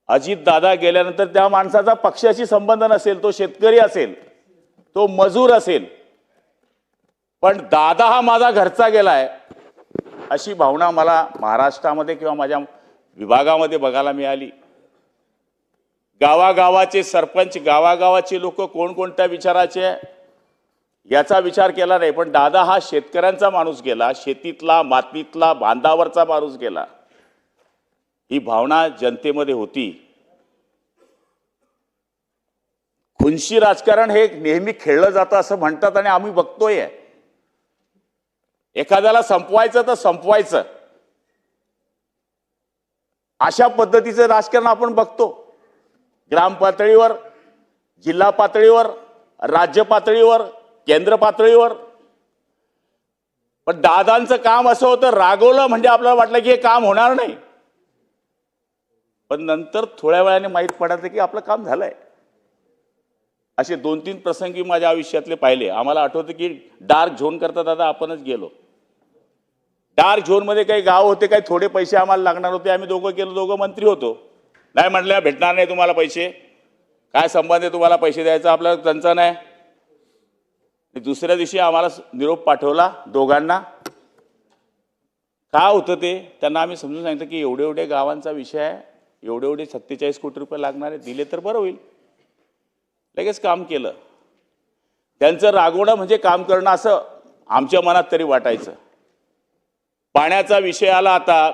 अजितदादा गेल्यानंतर त्या माणसाचा पक्षाशी संबंध नसेल, तो शेतकरी असेल, तो मजूर असेल, पण दादा हा माझा घरचा गेलाय अशी भावना मला महाराष्ट्रामध्ये किंवा माझ्या विभागामध्ये बघायला मिळाली. गावागावाचे सरपंच, गावागावाचे लोक कोणकोणत्या विचाराचे याचा विचार केला नाही, पण दादा हा शेतकऱ्यांचा माणूस गेला, शेतीतला, मातीतला, बांधावरचा माणूस गेला, ही भावना जनतेमध्ये होती. खुनशी राजकारण हे नेहमी खेळलं जातं असं म्हणतात आणि आम्ही बघतोय. एखाद्याला संपवायचं तर संपवायचं, अशा पद्धतीचं राजकारण आपण बघतो ग्राम पातळीवर, जिल्हा पातळीवर, राज्य पातळीवर, केंद्र पातळीवर. पण दादांचं काम असं होतं, रागवलं म्हणजे आपल्याला वाटलं की हे काम होणार नाही, पण नंतर थोड्या वेळाने माहीत पडायचं की आपलं काम झालंय. असे 2-3 प्रसंगी माझ्या आयुष्यातले पाहिले. आम्हाला आठवतं की डार्क झोन करता दादा आपणच गेलो. डार्क झोनमध्ये काही गाव होते, काही थोडे पैसे आम्हाला लागणार होते, आम्ही दोघं गेलो, दोघं मंत्री होतो. नाही म्हटलं भेटणार नाही तुम्हाला पैसे, काय संबंध आहे तुम्हाला पैसे द्यायचा, आपल्याला त्यांचा नाही. दुसऱ्या दिवशी आम्हाला निरोप पाठवला दोघांना. काय होतं ते त्यांना आम्ही समजून सांगितलं की एवढे एवढे गावांचा विषय आहे, एवढे 47 कोटी रुपये लागणार आहे, दिले तर बरं होईल. लगेच काम केलं. त्यांचं रागवणं म्हणजे काम करणं असं आमच्या मनात तरी वाटायचं. पाण्याचा विषय आला, आता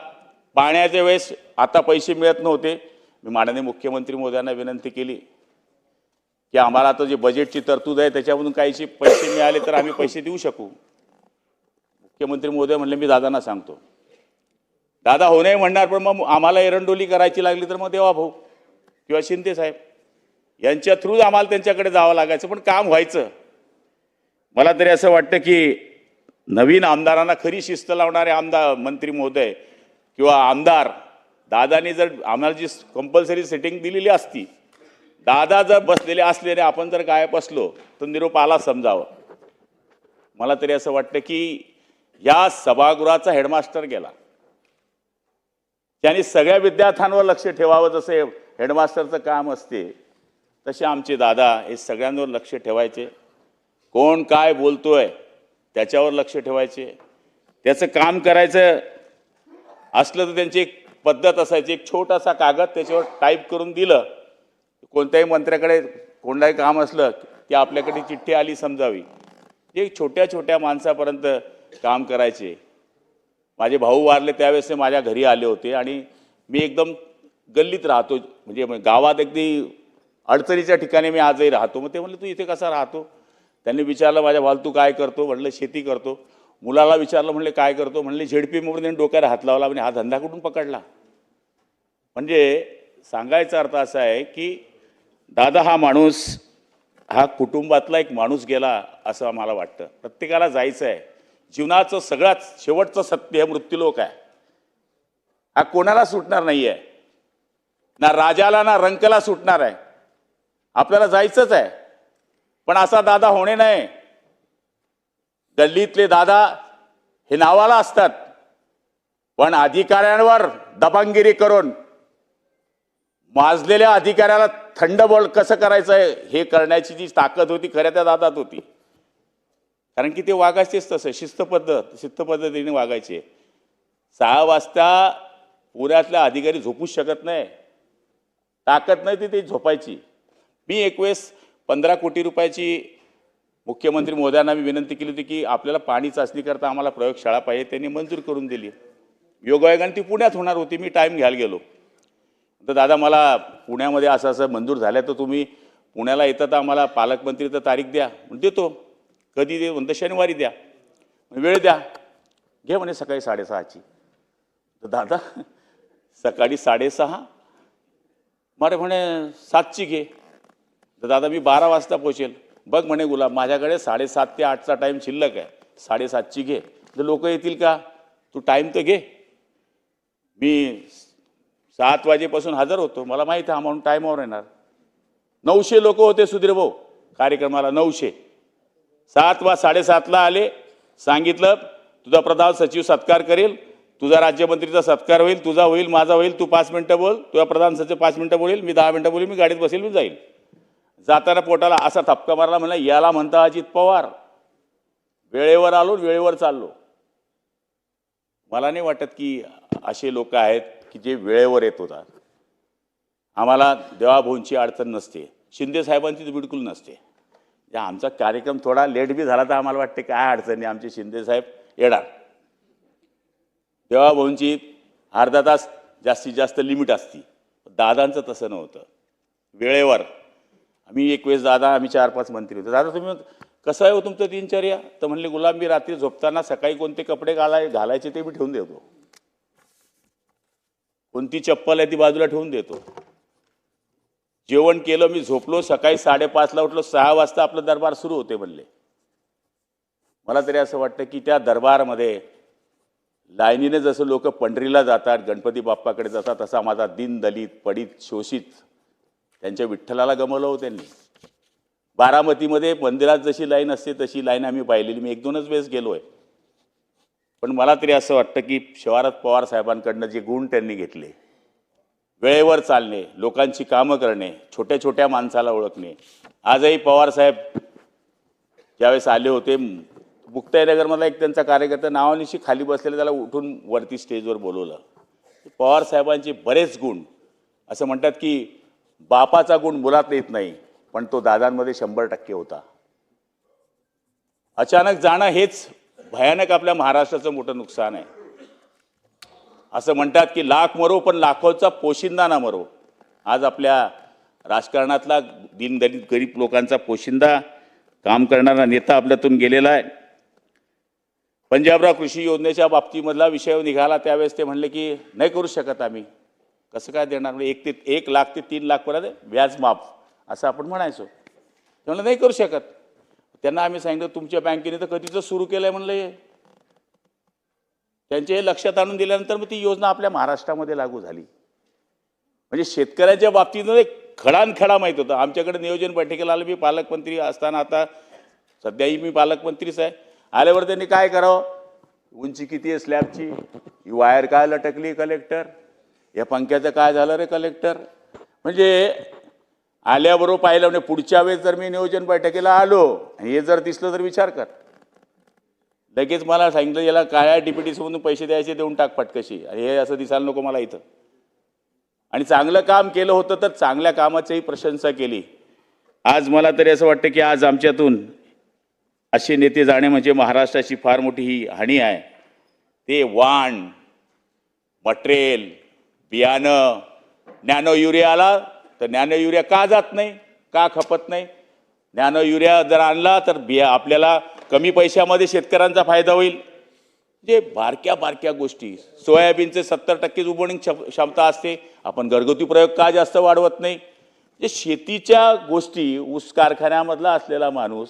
पाण्याच्या वेळेस आता पैसे मिळत नव्हते. मी माननीय मुख्यमंत्री महोदयांना विनंती केली की आम्हाला आता जे बजेटची तरतूद आहे त्याच्यामधून काहीचे पैसे मिळाले तर आम्ही पैसे देऊ शकू. मुख्यमंत्री महोदय म्हणले मी दादांना सांगतो. दादा हो नाही म्हणणार, पण मग आम्हाला एरंडोली करायची लागली तर मग देवा भाऊ किंवा शिंदे साहेब यांच्या थ्रू आम्हाला त्यांच्याकडे जावं लागायचं, पण काम व्हायचं. मला तरी असं वाटतं की नवीन आमदारांना खरी शिस्त लावणारे आमदार, मंत्री महोदय किंवा आमदार, दादानी जर आम्हाला जी कंपल्सरी सेटिंग दिलेली असती, दादा जर बसलेले असले आणि आपण जर गायब असलो तर निरोप आला समजावं. मला तरी असं वाटतं की या सभागृहाचा हेडमास्टर गेला, त्यांनी सगळ्या विद्यार्थ्यांवर लक्ष ठेवावं. जसे हेडमास्टरचं काम असते तसे आमचे दादा हे सगळ्यांवर लक्ष ठेवायचे. कोण काय बोलतोय त्याच्यावर लक्ष ठेवायचे. त्याचं काम करायचं असलं तर त्यांची एक पद्धत असायची, एक छोटासा कागद त्याच्यावर टाईप करून दिलं. कोणत्याही मंत्र्याकडे कोणताही काम असलं की आपल्याकडे चिठ्ठी आली समजावी. जे छोट्या छोट्या माणसापर्यंत काम करायचे. माझे भाऊ वारले त्यावेळेस ते माझ्या घरी आले होते आणि मी एकदम गल्लीत राहतो, म्हणजे गावात अगदी अडचणीच्या ठिकाणी मी आजही राहतो. मग ते म्हणले तू इथे कसा राहतो. त्यांनी विचारलं माझ्या भावाला तू काय करतो, म्हणलं शेती करतो. मुलाला विचारलं, म्हणले काय करतो, म्हणले झेडपी म्हणून त्यांनी डोक्याला हात लावला, म्हणजे हा धंदा कुठून पकडला. म्हणजे सांगायचा अर्थ असा आहे की दादा हा माणूस, हा कुटुंबातला एक माणूस गेला असं आम्हाला वाटतं. प्रत्येकाला जायचं आहे. जीवनाचं सगळ्यात शेवटचं सत्य हे मृत्यूलोक आहे. हा कोणाला सुटणार नाही आहे, ना राजाला ना रंकला सुटणार आहे. आपल्याला जायचंच आहे, पण असा दादा होणे नाही. गल्लीतले दादा हे नावाला असतात, पण अधिकाऱ्यांवर दबंगगिरी करून माजलेल्या अधिकाऱ्याला थंड बोल कसं करायचं हे करण्याची जी ताकद होती खऱ्या त्या दादात होती. कारण की ते वागायचेच तसं शिस्तपद्धतीने वागायचे. 6 वाजता पुण्यातल्या अधिकारी झोपूच शकत नाही, ताकद नाही ती झोपायची. मी एक वेळेस 15 कोटी रुपयाची मुख्यमंत्री महोदयांना मी विनंती केली होती की आपल्याला पाणी चाचणी करता आम्हाला प्रयोगशाळा पाहिजे. त्यांनी मंजूर करून दिली. योगायोगाने ती पुण्यात होणार होती. मी टाईम घ्यायला गेलो तर दादा मला पुण्यामध्ये असं असं मंजूर झालं तर तुम्ही पुण्याला येतं तर आम्हाला पालकमंत्री तर तारीख द्या. देतो. कधी दे म्हणतं शनिवारी द्या, वेळ द्या. घे म्हणे सकाळी 6:30ची. तर दादा सकाळी 6:30 मारे म्हणे 7ची घे. तर दादा मी 12 वाजता पोचेल. बघ म्हणे गुलाब माझ्याकडे 7:30 ते 8चा टाईम शिल्लक आहे, 7:30ची घे. तर लोक येतील का, तू टाईम तर घे. मी 7 वाजेपासून हजर होतो. मला माहिती आहे हा म्हणून टाईमावर येणार. 900 लोक होते सुधीर भाऊ कार्यक्रमाला. 900. 7 वा 7:30ला आले. सांगितलं तुझा प्रधान सचिव सत्कार करेल, तुझा राज्यमंत्रीचा सत्कार होईल, तुझा होईल, माझा होईल, तू 5 मिनिटं बोल, तुझा प्रधान सचिव 5 मिनिटं बोलेल, मी 10 मिनिटं बोलेल, मी गाडीत बसेल, मी जाईल. जाताना पोटाला असा थपका मारला, म्हणला याला म्हणता अजित पवार. वेळेवर आलो, वेळेवर चाललो. मला नाही वाटत की असे लोक आहेत की जे वेळेवर येत होतात. आम्हाला देवाभाऊंची अडचण नसते, शिंदे साहेबांची तर बिलकुल नसते. या आमचा कार्यक्रम थोडा लेट बी झाला तर आम्हाला वाटते काय अडचण नाही, आमचे शिंदे साहेब येणार. देवाभाऊंची अर्धा तास जास्तीत जास्त लिमिट असती. दादांचं तसं नव्हतं, वेळेवर. आम्ही एक वेळेस दादा, आम्ही 4-5 मंत्री होतो. दादा तुम्ही कसं आहे हो तुमचं दिनचर्या? तर म्हणले गुलाम, मी रात्री झोपताना सकाळी कोणते कपडे घालायचे ते मी ठेवून देतो, कोणती चप्पल आहे ती बाजूला ठेवून देतो. जेवण केलं, मी झोपलो, सकाळी 5:30ला उठलो, 6 वाजता आपलं दरबार सुरू होते म्हणले. मला तरी असं वाटतं की त्या दरबारमध्ये लाईनीने जसं लोक पंढरीला जातात, गणपती बाप्पाकडे जातात, तसा माझा दीन दलित पडित शोषित त्यांच्या विठ्ठलाला गमवलं हो त्यांनी. बारामतीमध्ये मंदिरात जशी लाईन असते तशी लाईन आम्ही पाहिलेली. मी 1-2च वेळेस गेलो आहे. पण मला तरी असं वाटतं की शरद पवार साहेबांकडनं जे गुण त्यांनी घेतले, वेळेवर चालणे, लोकांची कामं करणे, छोट्या छोट्या माणसाला ओळखणे. आजही पवार साहेब ज्यावेळेस आले होते, मुक्ताईनगरमधला एक त्यांचा कार्यकर्ता नावानिशी खाली बसलेला, त्याला उठून वरती स्टेजवर बोलवलं. पवार साहेबांचे बरेच गुण, असं म्हणतात की बापाचा गुण मुलात येत नाही, पण तो दादांमध्ये 100% होता. अचानक जाणं हेच भयानक आपल्या महाराष्ट्राचं मोठं नुकसान आहे. असं म्हणतात की लाख मरो पण लाखोचा पोशिंदा ना मरो. आज आपल्या राजकारणातला दीनदलित गरीब लोकांचा पोशिंदा काम करणारा नेता आपल्यातून गेलेला आहे. पंजाबराव कृषी योजनेच्या बाबतीमधला विषय निघाला, त्यावेळेस ते म्हणले की नाही करू शकत आम्ही. कसं काय देणार? म्हणजे 1 लाख ते 3 लाख पर्यंत व्याज माफ असं आपण म्हणायचो. ते म्हणलं नाही करू शकत. त्यांना आम्ही सांगितलं तुमच्या बँकेने तर कधीच सुरू केलं आहे म्हणलं. हे त्यांचे हे लक्षात आणून दिल्यानंतर मग ती योजना आपल्या महाराष्ट्रामध्ये लागू झाली. म्हणजे शेतकऱ्याच्या बाबतीत खडानखडा माहीत होतं. आमच्याकडे नियोजन बैठकीला आलं, मी पालकमंत्री असताना, आता सध्याही मी पालकमंत्रीच आहे. आल्यावर त्यांनी काय करावं, उंची किती आहे स्लॅबची, ही वायर काय लटकली कलेक्टर, या पंख्याचं काय झालं रे कलेक्टर. म्हणजे आल्याबरोबर पाहिलं, म्हणजे पुढच्या वेळेस जर मी नियोजन बैठकीला आलो हे जर दिसलं तर विचार कर. लगेच मला सांगितलं याला काय DPTC पैसे द्यायचे देऊन टाक पटकशी, आणि हे असं दिसायला नको मला इथं. आणि चांगलं काम केलं होतं तर चांगल्या कामाचीही प्रशंसा केली. आज मला तरी असं वाटतं की आज आमच्यातून असे नेते जाणे म्हणजे महाराष्ट्राची फार मोठी ही हानी आहे. ते वाण, मटेरियल, बियाणं, नॅनो युरिया आला तर नॅनो युरिया का जात नाही, का खपत नाही? नॅनो युरिया जर आणला तर आपल्याला कमी पैशामध्ये शेतकऱ्यांचा फायदा होईल. जे बारक्या बारक्या गोष्टी, सोयाबीनचे 70% उगवणी क्षमता असते, आपण घरगुती प्रयोग का जास्त वाढवत नाही? जे शेतीच्या गोष्टी, ऊस कारखान्यामधला असलेला माणूस,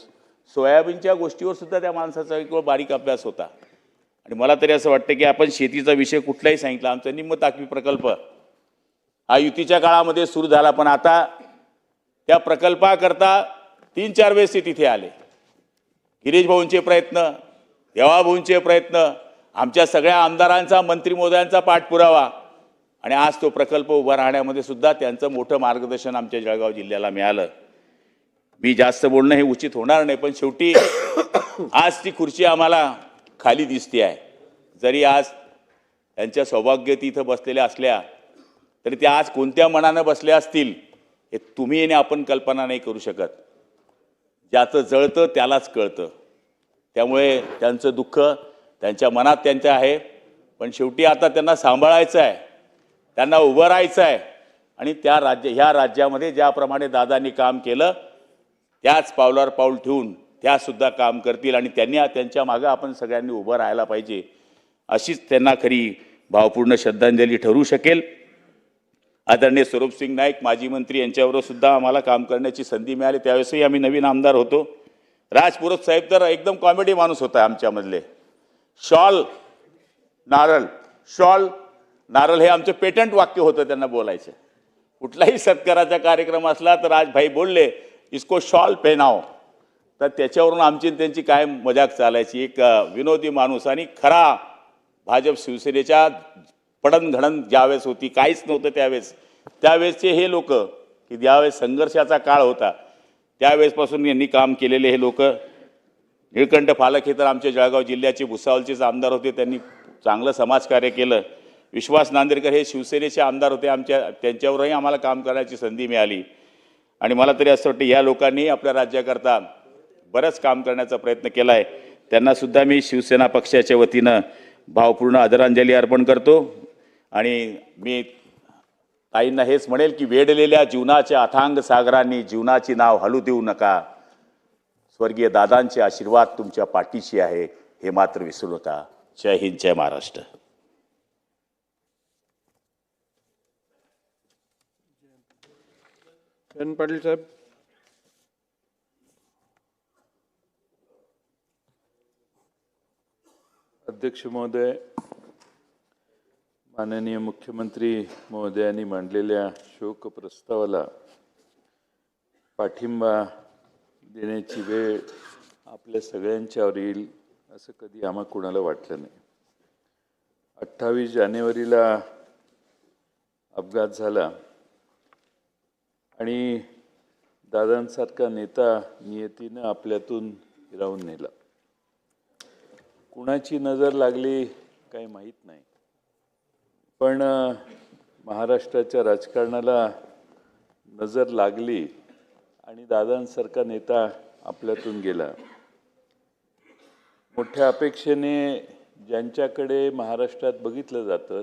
सोयाबीनच्या गोष्टीवर सुद्धा त्या माणसाचा एक बारीक अभ्यास होता. आणि मला तरी असं वाटतं की आपण शेतीचा विषय कुठलाही सांगितला, आमचा निम्म ताकवी प्रकल्प हा युतीच्या काळामध्ये सुरू झाला, पण आता त्या प्रकल्पाकरता 3-4 वेळेस ते तिथे आले. गिरीश भाऊंचे प्रयत्न, देवाभाऊंचे प्रयत्न, आमच्या सगळ्या आमदारांचा, मंत्री महोदयांचा पाठपुरावा, आणि आज तो प्रकल्प उभा राहण्यामध्ये सुद्धा त्यांचं मोठं मार्गदर्शन आमच्या जळगाव जिल्ह्याला मिळालं. मी जास्त बोलणं हे उचित होणार नाही, पण शेवटी आज ती खुर्ची आम्हाला खाली दिसते आहे. जरी आज त्यांच्या सौभाग्य तिथं बसलेल्या असल्या तरी त्या आज कोणत्या मनानं बसल्या असतील हे तुम्ही आणि आपण कल्पना नाही करू शकत. ज्याचं जळतं त्यालाच कळतं. त्यामुळे त्यांचं दुःख त्यांच्या मनात त्यांच्या आहे, पण शेवटी आता त्यांना सांभाळायचं आहे, त्यांना उभं राहायचं आहे. आणि ह्या राज्यामध्ये ज्याप्रमाणे दादांनी काम केलं त्याच पावलावर पाऊल ठेवून त्यासुद्धा काम करतील, आणि त्यांच्या मागं आपण सगळ्यांनी उभं राहायला पाहिजे. अशीच त्यांना खरी भावपूर्ण श्रद्धांजली ठरू शकेल. आदरणीय स्वरूपसिंग नाईक माजी मंत्री यांच्याबरोबर सुद्धा आम्हाला काम करण्याची संधी मिळाली. त्यावेळेसही आम्ही नवीन आमदार होतो. राजपुरोहित साहेब तर एकदम कॉमेडी माणूस होता आमच्यामधले. शॉल नारळ हे आमचं पेटंट वाक्य होतं त्यांना बोलायचं. कुठलाही सत्काराचा कार्यक्रम असला तर राजभाई बोलले इसको शॉल पहनाओ, तर त्याच्यावरून आमची आणि त्यांची काय मजाक चालायची. एक विनोदी माणूस आणि खरा भाजप शिवसेनेच्या पडणघडण ज्यावेळेस होती, काहीच नव्हतं त्यावेळेसचे हे लोक, की ज्यावेळेस संघर्षाचा काळ होता त्यावेळेसपासून यांनी काम केलेले हे लोक. निळकंठ फालक हे तर आमच्या जळगाव जिल्ह्याचे भुसावळचेच आमदार होते, त्यांनी चांगलं समाजकार्य केलं. विश्वास नांदेडकर हे शिवसेनेचे आमदार होते, त्यांच्यावरही आम्हाला काम करण्याची संधी मिळाली. आणि मला तरी असं वाटतं या लोकांनी आपल्या राज्याकरता बरंच काम करण्याचा प्रयत्न केला आहे. त्यांनासुद्धा मी शिवसेना पक्षाच्या वतीनं भावपूर्ण आदरांजली अर्पण करतो. आणि मी ताईंना हेच म्हणेल की वेढलेल्या जीवनाच्या अथांग सागरांनी जीवनाची नाव हलू देऊ नका. स्वर्गीय दादांचे आशीर्वाद तुमच्या पाठीशी आहे, हे मात्र विसरू नका. जय हिंद, जय महाराष्ट्र. पाटील साहेब. अध्यक्ष महोदय, माननीय मुख्यमंत्री महोदयांनी मांडलेल्या शोक प्रस्तावाला पाठिंबा देण्याची वेळ आपल्या सगळ्यांच्यावर येईल असं कधी आम्हा कुणाला वाटलं नाही. 28 जानेवारीला अपघात झाला आणि दादांसारखा नेता नियतीनं आपल्यातून हिरावून नेला. कुणाची नजर लागली काही माहीत नाही, पण महाराष्ट्राच्या राजकारणाला नजर लागली आणि दादांसारखा नेता आपल्यातून गेला. मोठ्या अपेक्षेने ज्यांच्याकडे महाराष्ट्रात बघितलं जातं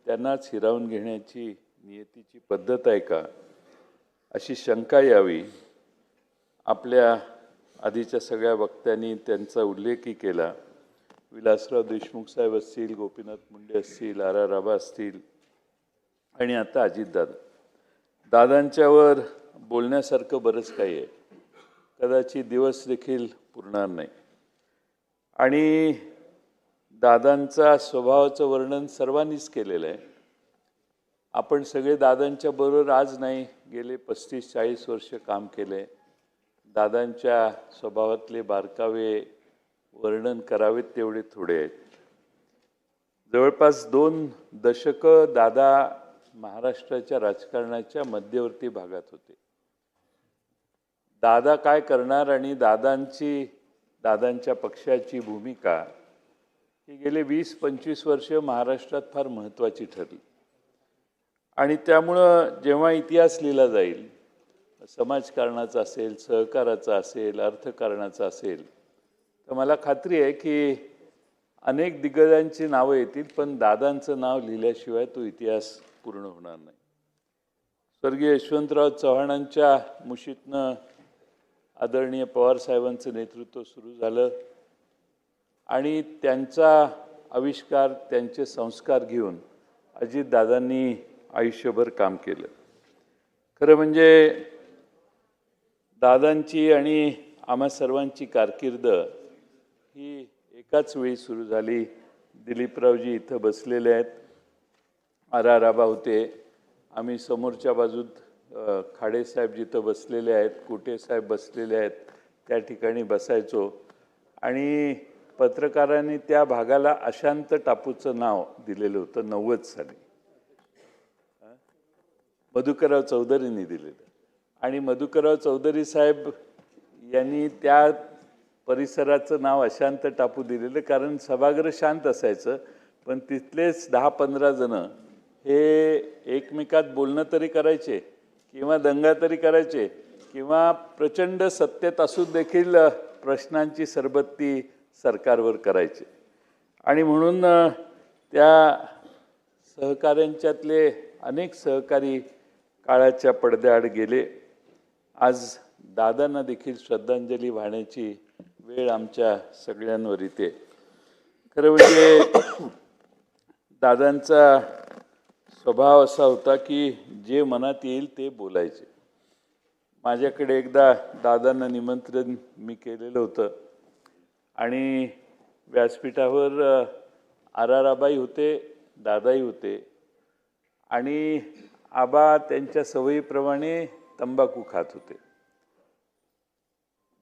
त्यांनाच हिरावून घेण्याची नियतीची पद्धत आहे का, अशी शंका यावी. आपल्या आधीच्या सगळ्या वक्त्यांनी त्यांचा उल्लेखही केला. विलासराव देशमुख साहेब असतील, गोपीनाथ मुंडे असतील, आर आबा असतील आणि आता अजितदादा. दादांच्यावर बोलण्यासारखं बरंच काही आहे, कदाचित दिवस देखील पुरणार नाही. आणि दादांचा स्वभावाचं वर्णन सर्वांनीच केलेलं आहे. आपण सगळे दादांच्या बरोबर आज नाही, गेले 35-40 वर्ष काम केले. दादांच्या स्वभावातले बारकावे वर्णन करावेत तेवढे थोडे आहेत. जवळपास 2 दशकं दादा महाराष्ट्राच्या राजकारणाच्या मध्यवर्ती भागात होते. दादा काय करणार आणि दादांच्या पक्षाची भूमिका ही गेले 20-25 वर्ष महाराष्ट्रात फार महत्त्वाची ठरली. आणि त्यामुळं जेव्हा इतिहास लिहिला जाईल, समाजकारणाचा असेल, सहकाराचा असेल, अर्थकारणाचा असेल, तर मला खात्री आहे की अनेक दिग्गजांची नावं येतील, पण दादांचं नाव लिहिल्याशिवाय तो इतिहास पूर्ण होणार नाही. स्वर्गीय यशवंतराव चव्हाणांच्या मुशीतनं आदरणीय पवारसाहेबांचं नेतृत्व सुरू झालं आणि त्यांचा आविष्कार, त्यांचे संस्कार घेऊन अजितदादांनी आयुष्यभर काम केलं. खरं म्हणजे दादांची आणि आम्हा सर्वांची कारकीर्द ही एकाच वेळी सुरू झाली. दिलीपरावजी इथं बसलेले आहेत, आर आबा होते, आम्ही समोरच्या बाजूत खाडेसाहेब जिथं बसलेले आहेत, कुटेसाहेब बसलेले आहेत, त्या ठिकाणी बसायचो. आणि पत्रकारांनी त्या भागाला अशांत टापूचं नाव दिलेलं होतं 90 साली. मधुकरराव चौधरींनी दिलेलं. आणि मधुकरराव चौधरी साहेब यांनी त्या परिसराचं नाव अशांत टापू दिलेलं, कारण सभागृह शांत असायचं, पण तिथलेच 10-15 जण हे एकमेकात बोलणं तरी करायचे किंवा दंगा तरी करायचे किंवा प्रचंड सत्तेत असून देखील प्रश्नांची सरबत्ती सरकारवर करायचे. आणि म्हणून त्या सहकाऱ्यांच्यातले अनेक सहकारी काळाच्या पडद्याआड गेले. आज दादांना देखील श्रद्धांजली वाहण्याची वेळ आमच्या सगळ्यांवर येते. खरं म्हणजे दादांचा स्वभाव असा होता की जे मनात येईल ते बोलायचे. माझ्याकडे एकदा दादांना निमंत्रण मी केलेलं होतं आणि व्यासपीठावर आर आबाई होते, दादाही होते आणि आबा त्यांच्या सवयीप्रमाणे तंबाखू खात होते.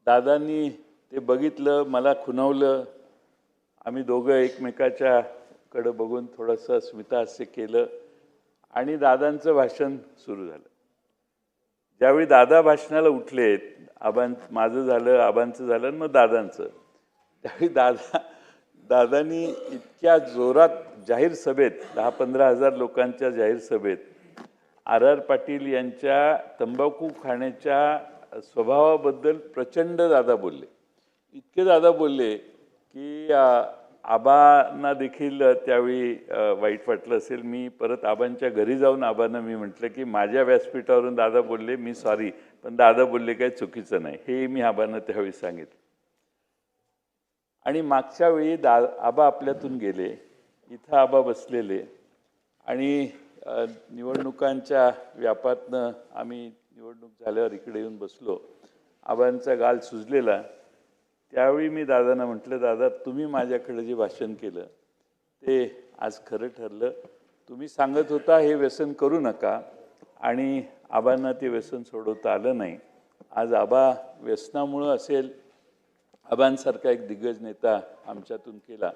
दादांनी ते बघितलं, मला खुणावलं. आम्ही दोघं एकमेकाच्या कडे बघून थोडंसं स्मितहास्य केलं आणि दादांचं भाषण सुरू झालं. ज्यावेळी दादा भाषणाला उठले, माझं झालं, आबांचं झालं आणि मग दादांचं, त्यावेळी दादांनी इतक्या जोरात जाहीर सभेत 10-15 हजार लोकांच्या जाहीर सभेत R.R. पाटील यांच्या तंबाखू खाण्याच्या स्वभावाबद्दल प्रचंड दादा बोलले. इतके दादा बोलले की आबांना देखील त्यावेळी वाईट वाटलं असेल. मी परत आबांच्या घरी जाऊन आबांना मी म्हटलं की माझ्या व्यासपीठावरून दादा बोलले, मी सॉरी, पण दादा बोलले काय चुकीचं नाही, हे मी आबांना त्यावेळी सांगितलं. आणि मागच्या वेळी आबा आपल्यातून गेले, इथं आबा बसलेले आणि निवडणुकांच्या व्यापातनं आम्ही निवडणूक झाल्यावर इकडे येऊन बसलो. आबांचा गाल सुजलेला. त्यावेळी मी दादांना म्हटलं, दादा तुम्ही माझ्याकडे जे भाषण केलं ते आज खरं ठरलं. तुम्ही सांगत होता हे व्यसन करू नका आणि आबांना ते व्यसन सोडवता आलं नाही. आज आबा व्यसनामुळं असेल, आबांसारखा एक दिग्गज नेता आमच्यातून केला,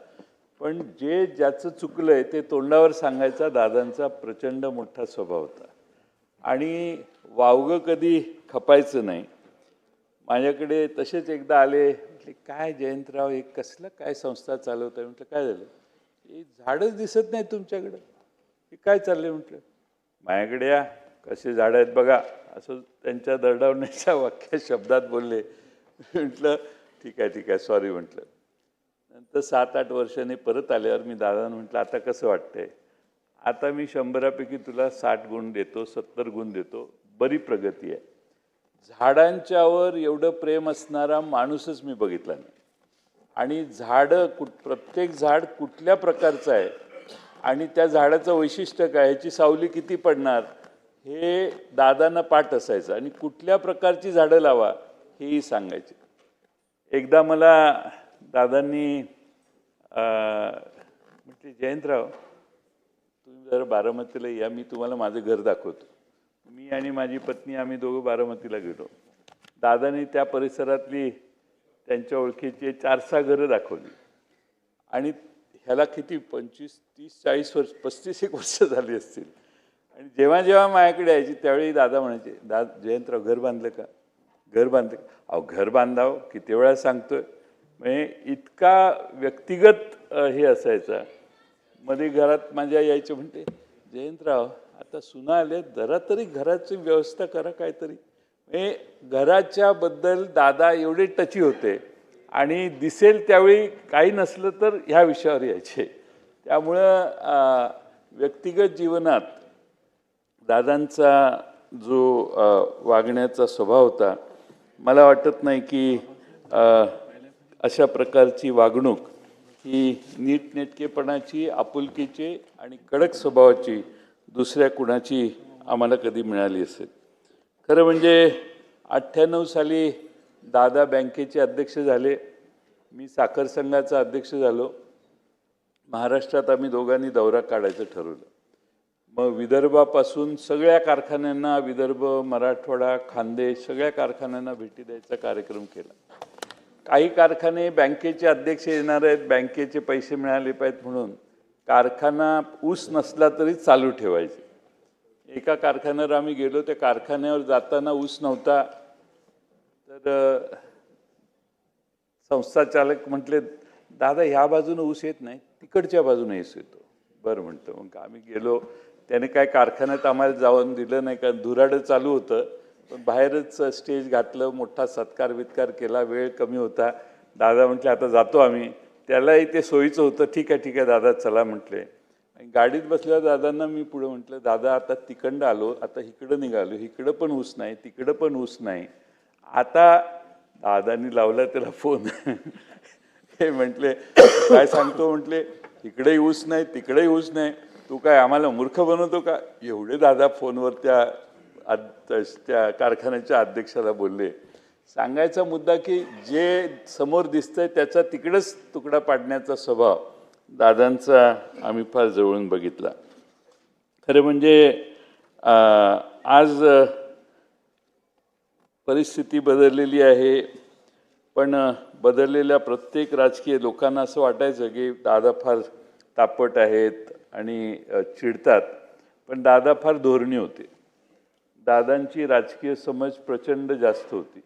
पण ज्याचं चुकलं आहे ते तोंडावर सांगायचा दादांचा प्रचंड मोठा स्वभाव होता आणि वावगं कधी खपायचं नाही. माझ्याकडे तसेच एकदा आले, म्हटले काय जयंतराव हे कसलं काय संस्था चालवत आहे? म्हटलं काय झालं? हे झाडच दिसत नाही तुमच्याकडं, हे काय चाललंय? म्हटलं माझ्याकडे या, कसे झाडं आहेत बघा, असं त्यांच्या दरडावण्याच्या वाक्या शब्दात बोलले. म्हटलं ठीक आहे सॉरी म्हटलं. नंतर 7-8 वर्षांनी परत आल्यावर मी दादांना म्हटलं आता कसं वाटतंय? आता मी 100पैकी तुला 60 गुण देतो, 70 गुण देतो, बरी प्रगती आहे. झाडांच्यावर एवढं प्रेम असणारा माणूसच मी बघितला नाही. आणि प्रत्येक झाड कुठल्या प्रकारचं आहे आणि त्या झाडाचं वैशिष्ट्य काय, ह्याची सावली किती पडणार, हे दादांना पाठ असायचं आणि कुठल्या प्रकारची झाडं लावा हेही सांगायचे. एकदा मला दादांनी म्हटले, जयंतराव तुम्ही जरा बारामतीला या, मी तुम्हाला माझं घर दाखवतो. मी आणि माझी पत्नी आम्ही दोघं बारामतीला गेलो. दादांनी त्या परिसरातली त्यांच्या ओळखीची 4-6 घरं दाखवली आणि ह्याला किती 25-30-40 वर्ष 35 वर्ष झाली असतील. आणि जेव्हा माझ्याकडे यायची त्यावेळी दादा म्हणायचे, जयंतराव घर बांधलं का, घर बांधलं का? अहो घर बांधावं किती वेळा सांगतोय. म्हणजे इतका व्यक्तिगत हे असायचा. मध्ये घरात माझ्या यायचे, म्हणते जयंतराव आता सुना आले, जरा तरी घराची व्यवस्था करा काहीतरी. म्हणजे घराच्या बद्दल दादा एवढे टची होते आणि दिसेल त्यावेळी काही नसलं तर ह्या विषयावर यायचे. त्यामुळं व्यक्तिगत जीवनात दादांचा जो वागण्याचा स्वभाव होता, मला वाटत नाही की अशा प्रकारची वागणूक ही नीटनेटकेपणाची, आपुलकीची आणि कडक स्वभावाची दुसऱ्या कुणाची आम्हाला कधी मिळाली असेल. खरं म्हणजे 98 साली दादा बँकेचे अध्यक्ष झाले, मी साखर संघाचा अध्यक्ष झालो. महाराष्ट्रात आम्ही दोघांनी दौरा काढायचं ठरवलं. मग विदर्भापासून सगळ्या कारखान्यांना, विदर्भ, मराठवाडा, खानदेश सगळ्या कारखान्यांना भेटी द्यायचा कार्यक्रम केला. काही कारखाने बँकेचे अध्यक्ष येणार आहेत, बँकेचे पैसे मिळाले पाहिजेत म्हणून कारखाना ऊस नसला तरी चालू ठेवायचे. एका कारखान्यावर आम्ही गेलो, त्या कारखान्यावर जाताना ऊस नव्हता. तर संस्था चालक म्हटले, दादा ह्या बाजूने ऊस येत नाही, तिकडच्या बाजूने ऊस येतो. बरं म्हणतो. मग आम्ही गेलो. त्याने काय कारखान्यात आम्हाला जाऊन दिलं नाही, कारण धुराडं चालू होतं. पण बाहेरच स्टेज घातलं, मोठा सत्कार केला. वेळ कमी होता. दादा म्हटले आता जातो आम्ही. त्यालाही ते सोयीचं होतं. ठीक आहे दादा चला म्हटले. गाडीत बसल्या दादांना मी पुढे म्हटलं, दादा आता तिकडं आलो, आता इकडं निघालो, इकडं पण ऊस नाही, तिकडं पण ऊस नाही. आता दादांनी लावला त्याला फोन. हे म्हटले काय सांगतो, म्हटले इकडेही ऊस नाही, तिकडेही ऊस नाही, तू काय आम्हाला मूर्ख बनवतो का? एवढे दादा फोनवर त्या कारखान्याच्या अध्यक्षाला बोलले. सांगायचा मुद्दा की जे समोर दिसतंय त्याचा तिकडेच तुकडा पाडण्याचा स्वभाव दादांचा आम्ही फार जवळून बघितला. खरं म्हणजे आज परिस्थिती बदललेली आहे. पण बदललेल्या प्रत्येक राजकीय लोकांना असं वाटायचं की दादा फार तापट आहेत आणि चिडतात, पण दादा फार धोरणी होते. दादांची राजकीय समज प्रचंड जास्त होती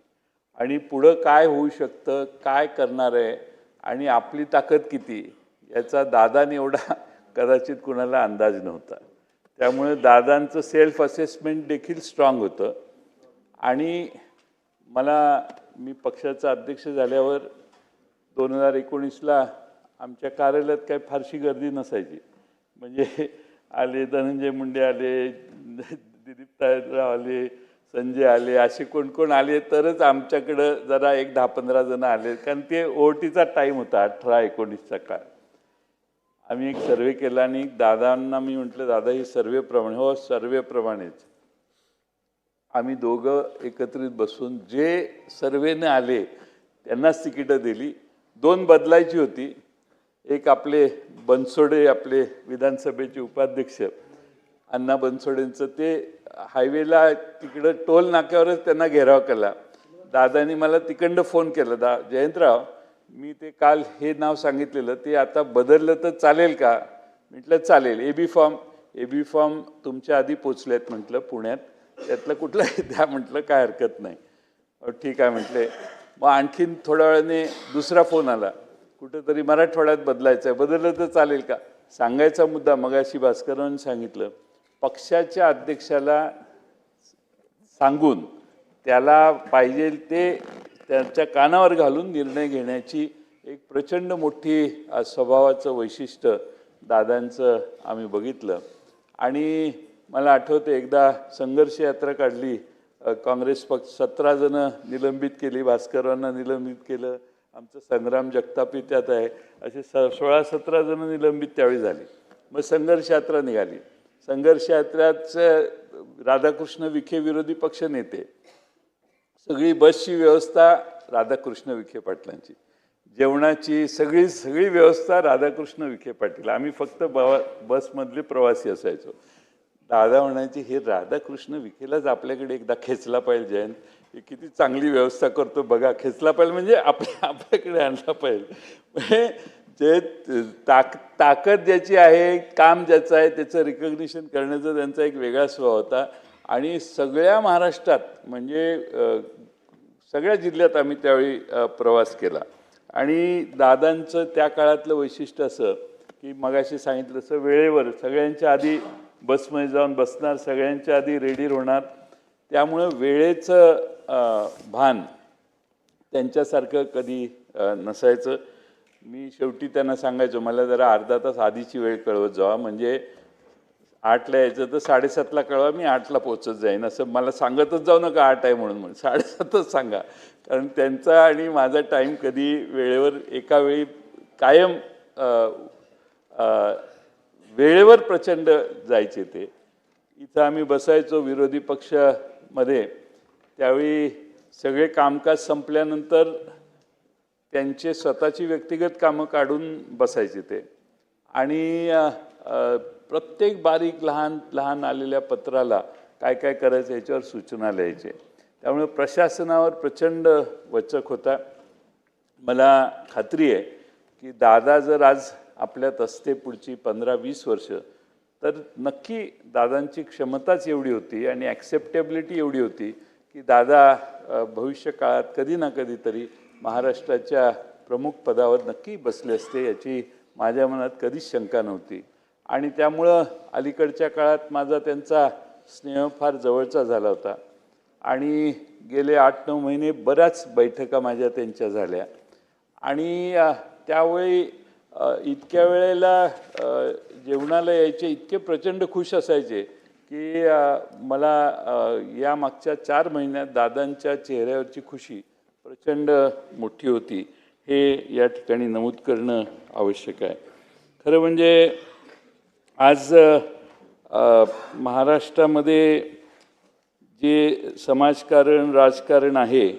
आणि पुढं काय होऊ शकतं, काय करणार आहे आणि आपली ताकद किती याचा दादाने एवढा कदाचित कुणाला अंदाज नव्हता. त्यामुळे दादांचं सेल्फ असेसमेंट देखील स्ट्रॉंग होतं. आणि मी पक्षाचा अध्यक्ष झाल्यावर 2019ला आमच्या कार्यालयात काही फारशी गर्दी नसायची. म्हणजे आले धनंजय मुंडे आले, दिलीप तायराव आले, संजय आले, असे कोण कोण आले तरच आमच्याकडं जरा 10-15 जण आले, कारण ते ओटीचा टाईम होता 18-19चा काळ. आम्ही एक सर्वे केला आणि दादांना मी म्हटलं, दादा ही सर्वेप्रमाणे, हो सर्वेप्रमाणेच. आम्ही दोघं एकत्रित बसून जे सर्वेने आले त्यांनाच तिकीटं दिली. 2 बदलायची होती. एक आपले बनसोडे, आपले विधानसभेचे उपाध्यक्ष अण्णा बनसोडेंचं, ते हायवेला तिकडं टोल नाक्यावरच त्यांना घेराव केला. दादांनी मला तिकडं फोन केला, जयंतराव मी ते काल हे नाव सांगितलेलं ते आता बदललं तर चालेल का? म्हटलं चालेल. एबी फॉर्म तुमच्या आधी पोचलेत म्हटलं पुण्यात, त्यातलं कुठलंही द्या म्हटलं, काय हरकत नाही. ठीक आहे म्हटले. मग आणखीन थोड्या वेळाने दुसरा फोन आला, कुठंतरी मराठवाड्यात बदलायचं आहे, बदललं तर चालेल का? सांगायचा मुद्दा मगाशी भास्करांनी सांगितलं, पक्षाच्या अध्यक्षाला सांगून त्याला पाहिजे ते त्यांच्या कानावर घालून निर्णय घेण्याची एक प्रचंड मोठी स्वभावाचं वैशिष्ट्य दादांचं आम्ही बघितलं. आणि मला आठवतं एकदा संघर्ष यात्रा काढली, काँग्रेस पक्ष 17 जणं निलंबित केली, भास्करांना निलंबित केलं, आमचं संग्राम जगतापही त्यात आहे, असे 16-17 जणं निलंबित त्यावेळी झाली. मग संघर्ष यात्रा निघाली. संघर्ष यात्राचं राधाकृष्ण विखे विरोधी पक्ष नेते, सगळी बसची व्यवस्था राधाकृष्ण विखे पाटलांची, जेवणाची सगळी व्यवस्था राधाकृष्ण विखे पाटील, आम्ही फक्त बसमधले प्रवासी असायचो. दादा म्हणायचे, हे राधाकृष्ण विखेलाच आपल्याकडे एकदा खेचला पाहिजे जयंत, हे किती चांगली व्यवस्था करतो बघा, खेचला पाहिजे म्हणजे आपल्याकडे आणला पाहिजे. म्हणजे जे ताकद ज्याची आहे, काम ज्याचं आहे, त्याचं रिकग्निशन करण्याचा त्यांचा एक वेगळा स्वभाव होता. आणि सगळ्या महाराष्ट्रात म्हणजे सगळ्या जिल्ह्यात आम्ही त्यावेळी प्रवास केला. आणि दादांचं त्या काळातलं वैशिष्ट्य असं की मगाशी सांगितलं असं, वेळेवर सगळ्यांच्या आधी बसमध्ये जाऊन बसणार, सगळ्यांच्या आधी रेडी होणार. त्यामुळं वेळेचं भान त्यांच्यासारखं कधी नसायचं. मी शेवटी त्यांना सांगायचो, मला जरा अर्धा तास आधीची वेळ कळवत जावा, म्हणजे 8ला यायचं तर 7:30ला कळवा, मी 8ला पोहोचत जाईन. असं मला सांगतच जाऊ नका 8 आहे म्हणून 7:30च सांगा, कारण त्यांचा आणि माझा टाईम कधी वेळेवर एका वेळी कायम वेळेवर प्रचंड जायचे ते. इथं आम्ही बसायचो विरोधी पक्षामध्ये, त्यावेळी सगळे कामकाज संपल्यानंतर त्यांचे स्वतःची व्यक्तिगत कामं काढून बसायचे ते. आणि प्रत्येक बारीक लहान आलेल्या पत्राला काय काय करायचं याच्यावर सूचना लिहायचे. त्यामुळे प्रशासनावर प्रचंड वचक होता. मला खात्री आहे की दादा जर आज आपल्यात असते पुढची 15-20 वर्ष, तर नक्की दादांची क्षमताच एवढी होती आणि ॲक्सेप्टेबिलिटी एवढी होती की दादा भविष्य काळात कधी ना कधीतरी महाराष्ट्राच्या प्रमुख पदावर नक्की बसले असते, याची माझ्या मनात कधीच शंका नव्हती. आणि त्यामुळं अलीकडच्या काळात माझा त्यांचा स्नेह फार जवळचा झाला होता. आणि गेले 8-9 महिने बऱ्याच बैठका माझ्या त्यांच्या झाल्या. आणि त्यावेळी इतक्या वेळेला जेवणाला यायचे, इतके प्रचंड खुश असायचे की मला या मागच्या 4 महिन्यात दादांच्या चेहऱ्यावरची खुशी प्रचंड मोठी होती, हे या ठिकाणी नमूद करणं आवश्यक आहे. खरं म्हणजे आज महाराष्ट्रामध्ये जे समाजकारण राजकारण आहे,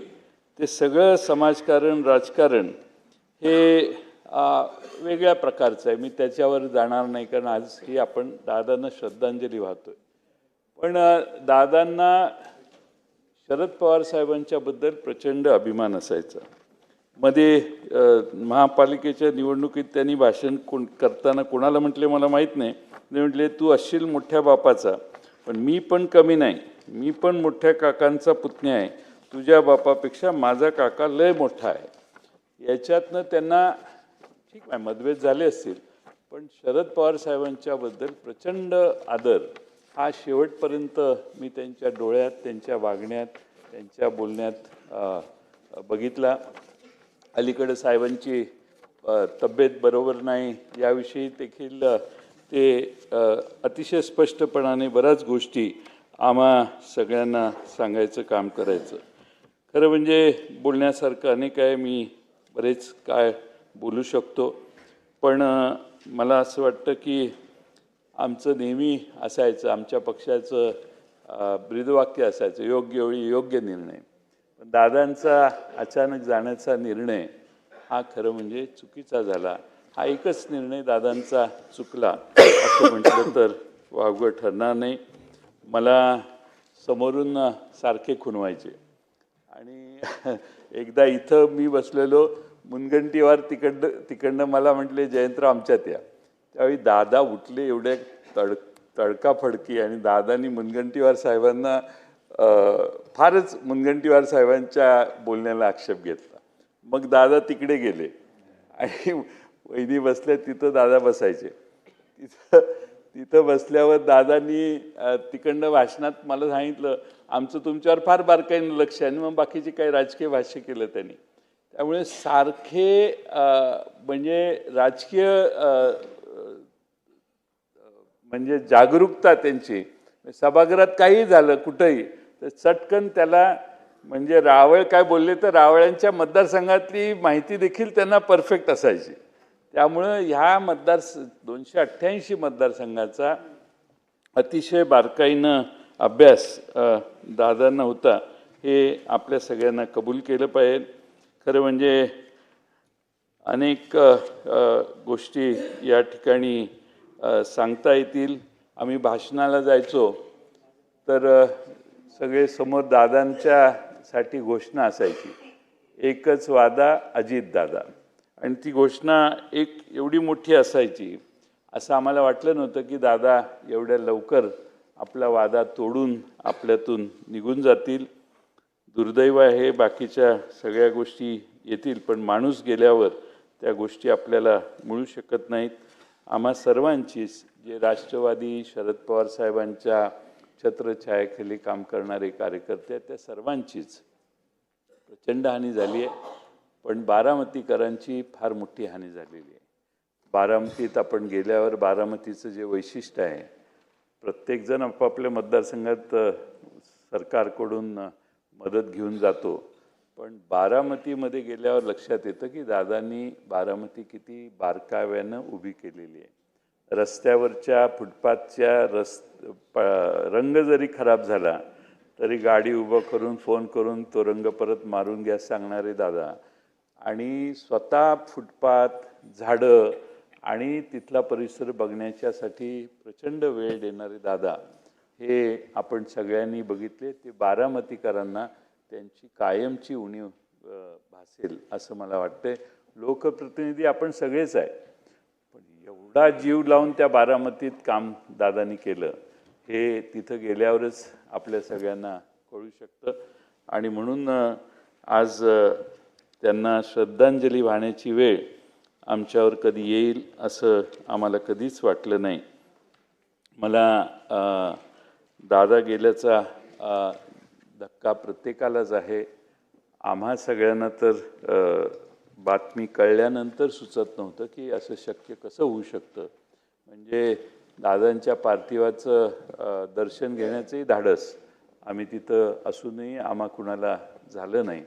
ते सगळं समाजकारण राजकारण हे वेगळ्या प्रकारचं आहे. मी त्याच्यावर जाणार नाही, कारण आज ही आपण दादांना श्रद्धांजली वाहतोय. पण दादांना शरद पवार साहेबांच्याबद्दल प्रचंड अभिमान असायचा. मध्ये महापालिकेच्या निवडणुकीत त्यांनी भाषण करताना कोणाला म्हटले मला माहीत नाही, ते म्हटले तू असशील मोठ्या बापाचा, पण मी पण कमी नाही, मी पण मोठ्या काकांचा पुतण्या आहे, तुझ्या बापापेक्षा माझा काका लय मोठा आहे. याच्यातनं त्यांना ठीक आहे मतभेद झाले असतील, पण शरद पवार साहेबांच्याबद्दल प्रचंड आदर हा शेवटपर्यंत मी त्यांच्या डोळ्यात, त्यांच्या वागण्यात, त्यांच्या बोलण्यात बघितला. अलीकडे साहेबांची तब्येत बरोबर नाही याविषयी देखील ते अतिशय स्पष्टपणाने बऱ्याच गोष्टी आम्हा सगळ्यांना सांगायचं काम करायचं. खरं म्हणजे बोलण्यासारखं अनेक आहे, मी बरेच काय बोलू शकतो, पण मला असं वाटतं की आमचं नेहमी असायचं, आमच्या पक्षाचं ब्रीदवाक्य असायचं, योग्य वेळी योग्य निर्णय. पण दादांचा अचानक जाण्याचा निर्णय हा खरं म्हणजे चुकीचा झाला. हा एकच निर्णय दादांचा चुकला असं म्हटलं तर वावगं ठरणार नाही. मला समोरून सारखे खुणवायचे आणि एकदा इथं मी बसलेलो मुनगंटीवार तिकडनं मला म्हटले जयंतराव आमच्यात या. त्यावेळी दादा उठले एवढे तडकाफडकी आणि दादानी मुनगंटीवार साहेबांना फारच मुनगंटीवार साहेबांच्या बोलण्याला आक्षेप घेतला. मग दादा तिकडे गेले आणि वहिनी बसल्या तिथं दादा बसायचे. तिथं बसल्यावर दादांनी तिकडनं भाषणात मला सांगितलं आमचं तुमच्यावर फार बारकाईनं लक्ष आहे, आणि मग बाकीचे काही राजकीय भाष्य केलं त्यांनी. त्यामुळे सारखे म्हणजे राजकीय म्हणजे जागरूकता त्यांची, सभागृहात काही झालं कुठंही तर चटकन त्याला म्हणजे रावळ काय बोलले तर रावळ्यांच्या मतदारसंघातली माहिती देखील त्यांना परफेक्ट असायची. त्यामुळं ह्या 288 मतदारसंघाचा अतिशय बारकाईनं अभ्यास दादांना होता, हे आपल्या सगळ्यांना कबूल केलं पाहिजे. खरं म्हणजे अनेक गोष्टी या ठिकाणी सांगता येतील. आम्ही भाषणाला जायचो तर सगळे समोर दादांच्यासाठी घोषणा असायची, एकच वादा अजित दादा, आणि ती घोषणा एक एवढी मोठी असायची. असं आम्हाला वाटलं नव्हतं की दादा एवढ्या लवकर आपला वादा तोडून आपल्यातून निघून जातील. दुर्दैव आहे, बाकीच्या सगळ्या गोष्टी येतील, पण माणूस गेल्यावर त्या गोष्टी आपल्याला मिळू शकत नाहीत. आम्हा सर्वांचीच, जे राष्ट्रवादी शरद पवार साहेबांच्या छत्रछायाखाली काम करणारे कार्यकर्ते आहेत, त्या सर्वांचीच प्रचंड हानी झाली आहे. पण बारामतीकरांची फार मोठी हानी झालेली आहे. बारामतीत आपण गेल्यावर बारामतीचं जे वैशिष्ट्य आहे, प्रत्येकजण आपापल्या मतदारसंघात सरकारकडून मदत घेऊन जातो, पण बारामतीमध्ये गेल्यावर लक्षात येतं की दादांनी बारामती किती बारकाव्यानं उभी केलेली आहे. रस्त्यावरच्या फुटपाथच्या रंग जरी खराब झाला तरी गाडी उभं करून फोन करून तो रंग परत मारून घ्या सांगणारे दादा, आणि स्वतः फुटपाथ, झाडं आणि तिथला परिसर बघण्याच्यासाठी प्रचंड वेळ देणारे दादा, हे आपण सगळ्यांनी बघितले. ते बारामतीकरांना त्यांची कायमची उणीव भासेल असं मला वाटतंय. लोकप्रतिनिधी आपण सगळेच आहे, पण एवढा जीव लावून त्या बारामतीत काम दादांनी केलं हे तिथं गेल्यावरच आपल्या सगळ्यांना कळू शकतं. आणि म्हणून आज त्यांना श्रद्धांजली वाहण्याची वेळ आमच्यावर कधी येईल असं आम्हाला कधीच वाटलं नाही. मला दादा गेल्याचा धक्का प्रत्येकालाच आहे. आम्हा सगळ्यांना तर बातमी कळल्यानंतर सुचत नव्हतं की असं शक्य कसं होऊ शकतं. म्हणजे दादांच्या पार्थिवाचं दर्शन घेण्याचंही धाडस आम्ही तिथं असूनही आम्हा कुणाला झालं नाही.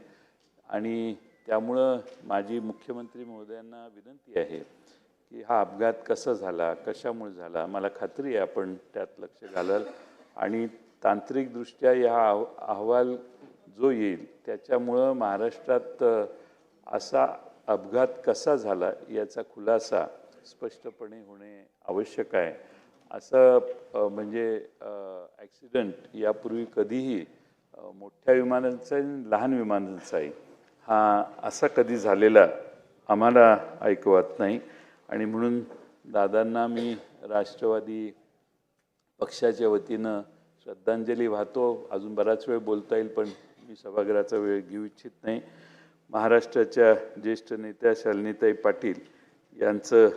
आणि त्यामुळं माझी मुख्यमंत्री महोदयांना विनंती आहे की हा अपघात कसा झाला, कशामुळे झाला, मला खात्री आहे आपण त्यात लक्ष घालाल, आणि तांत्रिकदृष्ट्या हा अहवाल जो येईल त्याच्यामुळं महाराष्ट्रात असा अपघात कसा झाला याचा खुलासा स्पष्टपणे होणे आवश्यक आहे. असं म्हणजे ॲक्सिडेंट यापूर्वी कधीही मोठ्या विमानांचा लहान विमानांचाही असा कधी झालेला आम्हाला ऐकवत नाही. आणि म्हणून दादांना मी राष्ट्रवादी पक्षाच्या वतीनं श्रद्धांजली वाहतो. अजून बराच वेळ बोलता येईल, पण मी सभागृहाचा वेळ घेऊ इच्छित नाही. महाराष्ट्राच्या ज्येष्ठ नेत्या शालिनीताई पाटील यांचं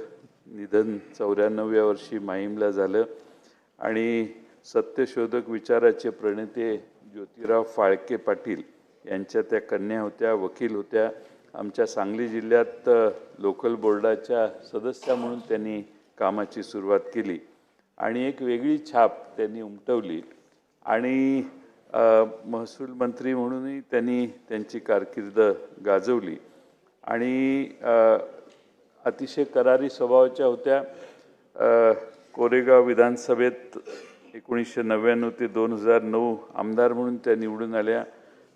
निधन 94व्या वर्षी माहीमला झालं. आणि सत्यशोधक विचाराचे प्रणेते ज्योतिराव फाळके पाटील यांच्या त्या कन्या होत्या, वकील होत्या. आमच्या सांगली जिल्ह्यात लोकल बोर्डाच्या सदस्या म्हणून त्यांनी कामाची सुरुवात केली आणि एक वेगळी छाप त्यांनी उमटवली. आणि महसूल मंत्री म्हणूनही त्यांनी त्यांची कारकीर्द गाजवली. आणि अतिशय करारी स्वभावाच्या होत्या. कोरेगाव विधानसभेत 1999 ते 2009 आमदार म्हणून त्या निवडून आल्या.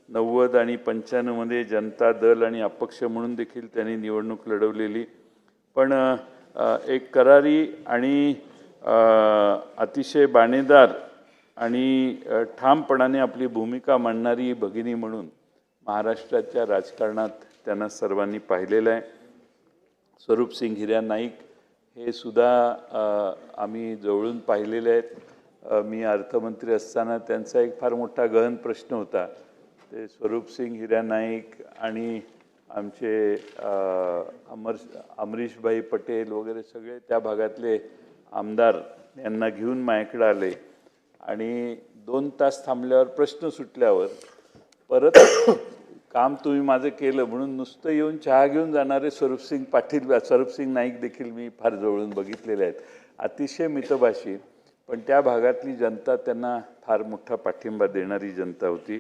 90 आणि 95मध्ये जनता दल आणि अपक्ष म्हणून देखील त्यांनी निवडणूक लढवलेली. पण एक करारी आणि अतिशय बाणेदार आणि ठामपणाने आपली भूमिका मांडणारी भगिनी म्हणून महाराष्ट्राच्या राजकारणात त्यांना सर्वांनी पाहिलेलं आहे. स्वरूपसिंग हिऱ्या नाईक हे सुद्धा आम्ही जवळून पाहिलेले आहेत. मी अर्थमंत्री असताना त्यांचा एक फार मोठा गहन प्रश्न होता. ते स्वरूपसिंग हिऱ्या नाईक आणि आमचे अमरीशभाई पटेल वगैरे सगळे त्या भागातले आमदार यांना घेऊन माझ्याकडे आले आणि 2 तास थांबल्यावर प्रश्न सुटल्यावर परत काम तुम्ही माझं केलं म्हणून नुसतं येऊन चहा घेऊन जाणारे स्वरूपसिंग नाईक देखील मी फार जवळून बघितलेले आहेत. अतिशय मितभाषी, पण त्या भागातली जनता त्यांना फार मोठा पाठिंबा देणारी जनता होती.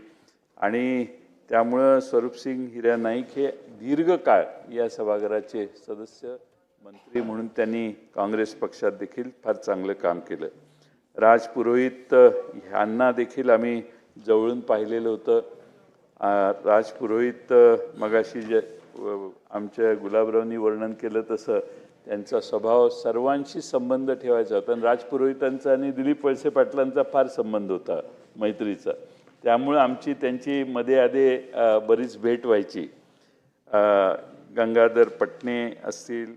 आणि त्यामुळं स्वरूपसिंग हिऱ्या नाईक हे दीर्घकाळ या सभागृहाचे सदस्य मंत्री म्हणून त्यांनी काँग्रेस पक्षात देखील फार चांगलं काम केलं. राज पुरोहित ह्यांना देखील आम्ही जवळून पाहिलेलं होतं. राज पुरोहित मगाशी जे आमच्या गुलाबरावनी वर्णन केलं तसं त्यांचा स्वभाव सर्वांशी संबंध ठेवायचा होता. आणि राज पुरोहितांचा आणि दिलीप वळसे पाटलांचा फार संबंध होता मैत्रीचा. त्यामुळे आमची त्यांची मध्ये आधे बरीच भेट व्हायची. गंगाधर पटणे असतील,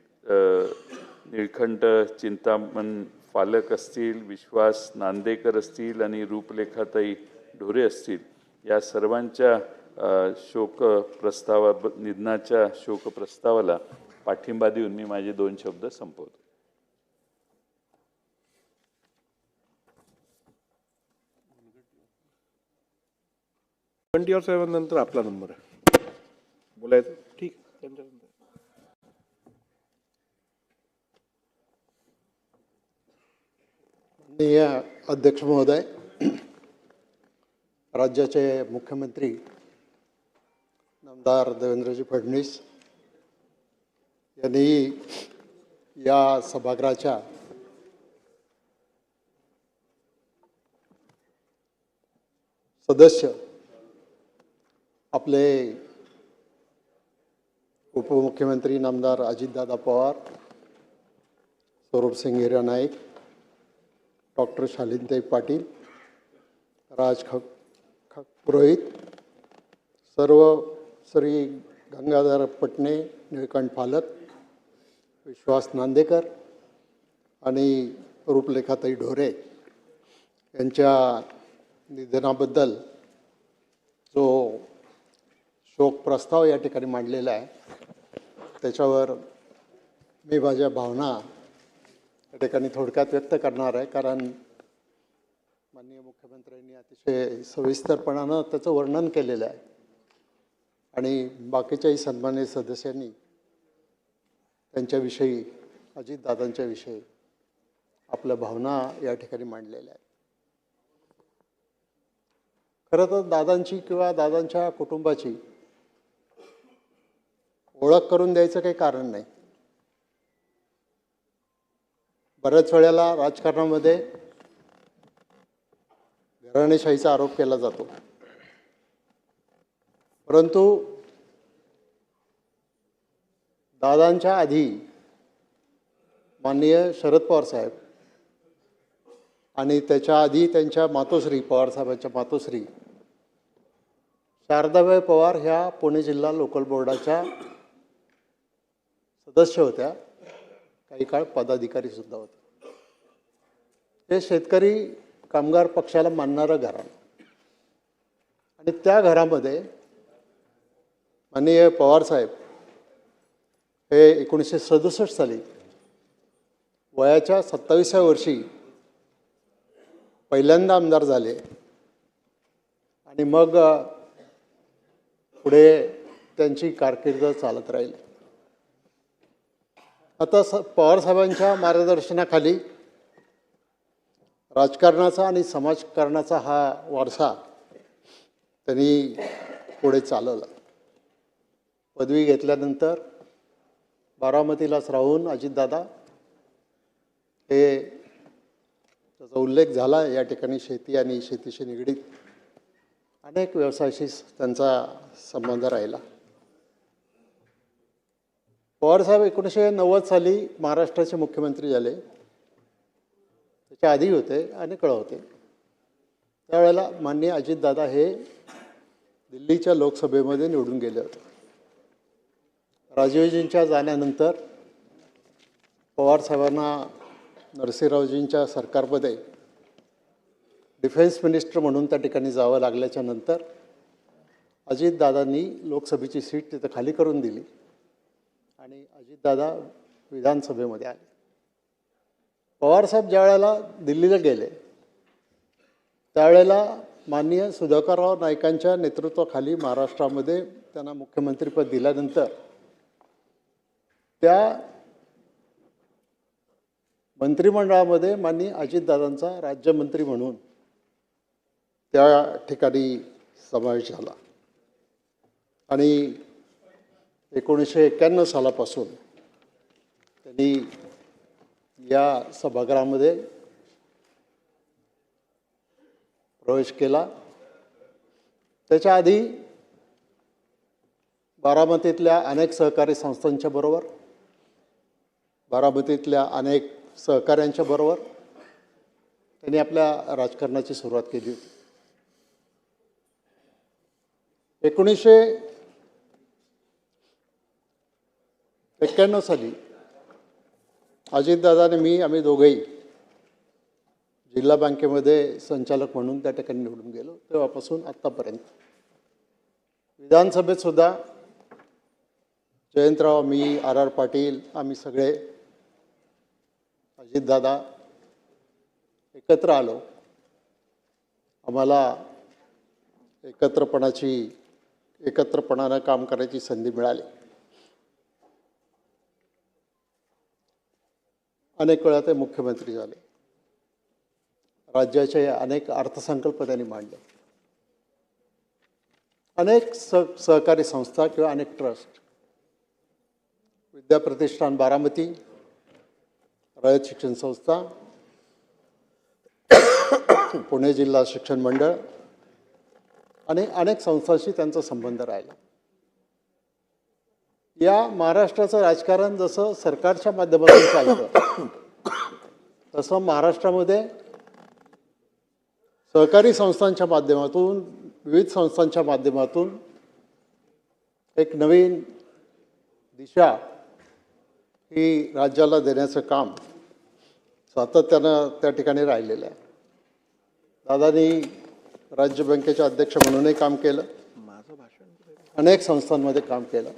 निळकंठ चिंतामण फालक असतील, विश्वास नांदेकर असतील आणि रूपलेखाताई ढोरे असतील, या सर्वांच्या निधनाच्या शोकप्रस्तावाला पाठिंबा देऊन मी माझे 2 शब्द संपवतो. नंतर आपला नंबर आहे बोलायचं. ठीक त्यांच्यानंतर अध्यक्ष महोदय, राज्याचे मुख्यमंत्री नामदार देवेंद्रजी फडणवीस यांनी या सभागृहाच्या सदस्य आपले उपमुख्यमंत्री नामदार अजितदादा पवार, स्वरूपसिंग हिऱ्या नाईक, डॉक्टर शालिनीताई पाटील, राज पुरोहित, सर्व श्री गंगाधर पटणे, निळकंठ फालक, विश्वास नांदेकर आणि रूपलेखाताई ढोरे यांच्या निधनाबद्दल जो शोक प्रस्ताव या ठिकाणी मांडलेला आहे त्याच्यावर मी माझ्या भावना या ठिकाणी थोडक्यात व्यक्त करणार आहे. कारण माननीय मुख्यमंत्र्यांनी अतिशय सविस्तरपणानं त्याचं वर्णन केलेलं आहे आणि बाकीच्याही सन्माननीय सदस्यांनी त्यांच्याविषयी, अजितदादांच्या विषयी आपल्या भावना या ठिकाणी मांडलेल्या आहेत. खरं तर दादांची किंवा दादांच्या कुटुंबाची ओळख करून द्यायचं काही कारण नाही. बऱ्याच वेळेला राजकारणामध्ये घराणेशाहीचा आरोप केला जातो, परंतु दादांच्या आधी माननीय शरद पवार साहेब आणि त्याच्या आधी त्यांच्या मातोश्री, पवारसाहेबांच्या मातोश्री शारदाबाई पवार ह्या पुणे जिल्हा लोकल बोर्डाच्या सदस्य होत्या, काही काळ पदाधिकारी सुद्धा होत्या. हे शेतकरी कामगार पक्षाला मानणारं घराणं आणि त्या घरामध्ये माननीय पवारसाहेब हे 1967 साली वयाच्या 27व्या वर्षी पहिल्यांदा आमदार झाले आणि मग पुढे त्यांची कारकीर्द चालत राहिली. आता पवारसाहेबांच्या मार्गदर्शनाखाली राजकारणाचा आणि समाजकारणाचा हा वारसा त्यांनी पुढे चालवला. पदवी घेतल्यानंतर बारामतीलाच राहून अजितदादा हे त्याचा उल्लेख झाला या ठिकाणी शेती आणि शेतीशी निगडीत अनेक व्यवसायाशी त्यांचा संबंध राहिला. पवारसाहेब 1990 साली महाराष्ट्राचे मुख्यमंत्री झाले. त्याच्या आधी होते अनेक वेळा होते. त्यावेळेला माननीय अजितदादा हे दिल्लीच्या लोकसभेमध्ये निवडून गेले होते. राजीवजींच्या जाण्यानंतर पवारसाहेबांना नरसिंहरावजींच्या सरकारमध्ये डिफेन्स मिनिस्टर म्हणून त्या ठिकाणी जावं लागल्याच्या नंतर अजितदादांनी लोकसभेची सीट तिथं खाली करून दिली आणि अजितदादा विधानसभेमध्ये आले. पवारसाहेब ज्या वेळेला दिल्लीला गेले त्यावेळेला माननीय सुधाकरराव नाईकांच्या नेतृत्वाखाली महाराष्ट्रामध्ये त्यांना मुख्यमंत्रीपद दिल्यानंतर त्या मंत्रिमंडळामध्ये माननीय अजितदादांचा राज्यमंत्री म्हणून त्या ठिकाणी समावेश झाला आणि 1991 सालापासून त्यांनी या सभागृहामध्ये प्रवेश केला. त्याच्या आधी बारामतीतल्या अनेक सहकारी संस्थांच्या बरोबर, बारामतीतल्या अनेक सहकाऱ्यांच्या बरोबर त्यांनी आपल्या राजकारणाची सुरुवात केली होती. 1991 साली अजितदादा आणि मी आम्ही दोघेही जिल्हा बँकेमध्ये संचालक म्हणून त्या ठिकाणी निवडून गेलो. तेव्हापासून आत्तापर्यंत विधानसभेत सुद्धा जयंतराव, मी, RR पाटील, आम्ही सगळे अजितदादा एकत्र आलो. आम्हाला एकत्रपणानं काम करायची संधी मिळाली. अनेक वेळा ते मुख्यमंत्री झाले. राज्याचे अनेक अर्थसंकल्प त्यांनी मांडले. अनेक सहकारी संस्था किंवा अनेक ट्रस्ट, विद्याप्रतिष्ठान बारामती, रयत शिक्षण संस्था, पुणे जिल्हा शिक्षण मंडळ आणि अनेक संस्थांशी त्यांचा संबंध राहिला. या महाराष्ट्राचं राजकारण जसं सरकारच्या माध्यमातून चालतं तसं महाराष्ट्रामध्ये सहकारी संस्थांच्या माध्यमातून, विविध संस्थांच्या माध्यमातून एक नवीन दिशा ही राज्याला देण्याचं काम सातत्यानं त्या ठिकाणी राहिलेलं आहे. दादांनी राज्य बँकेचे अध्यक्ष म्हणूनही काम केलं, अनेक संस्थांमध्ये काम केलं,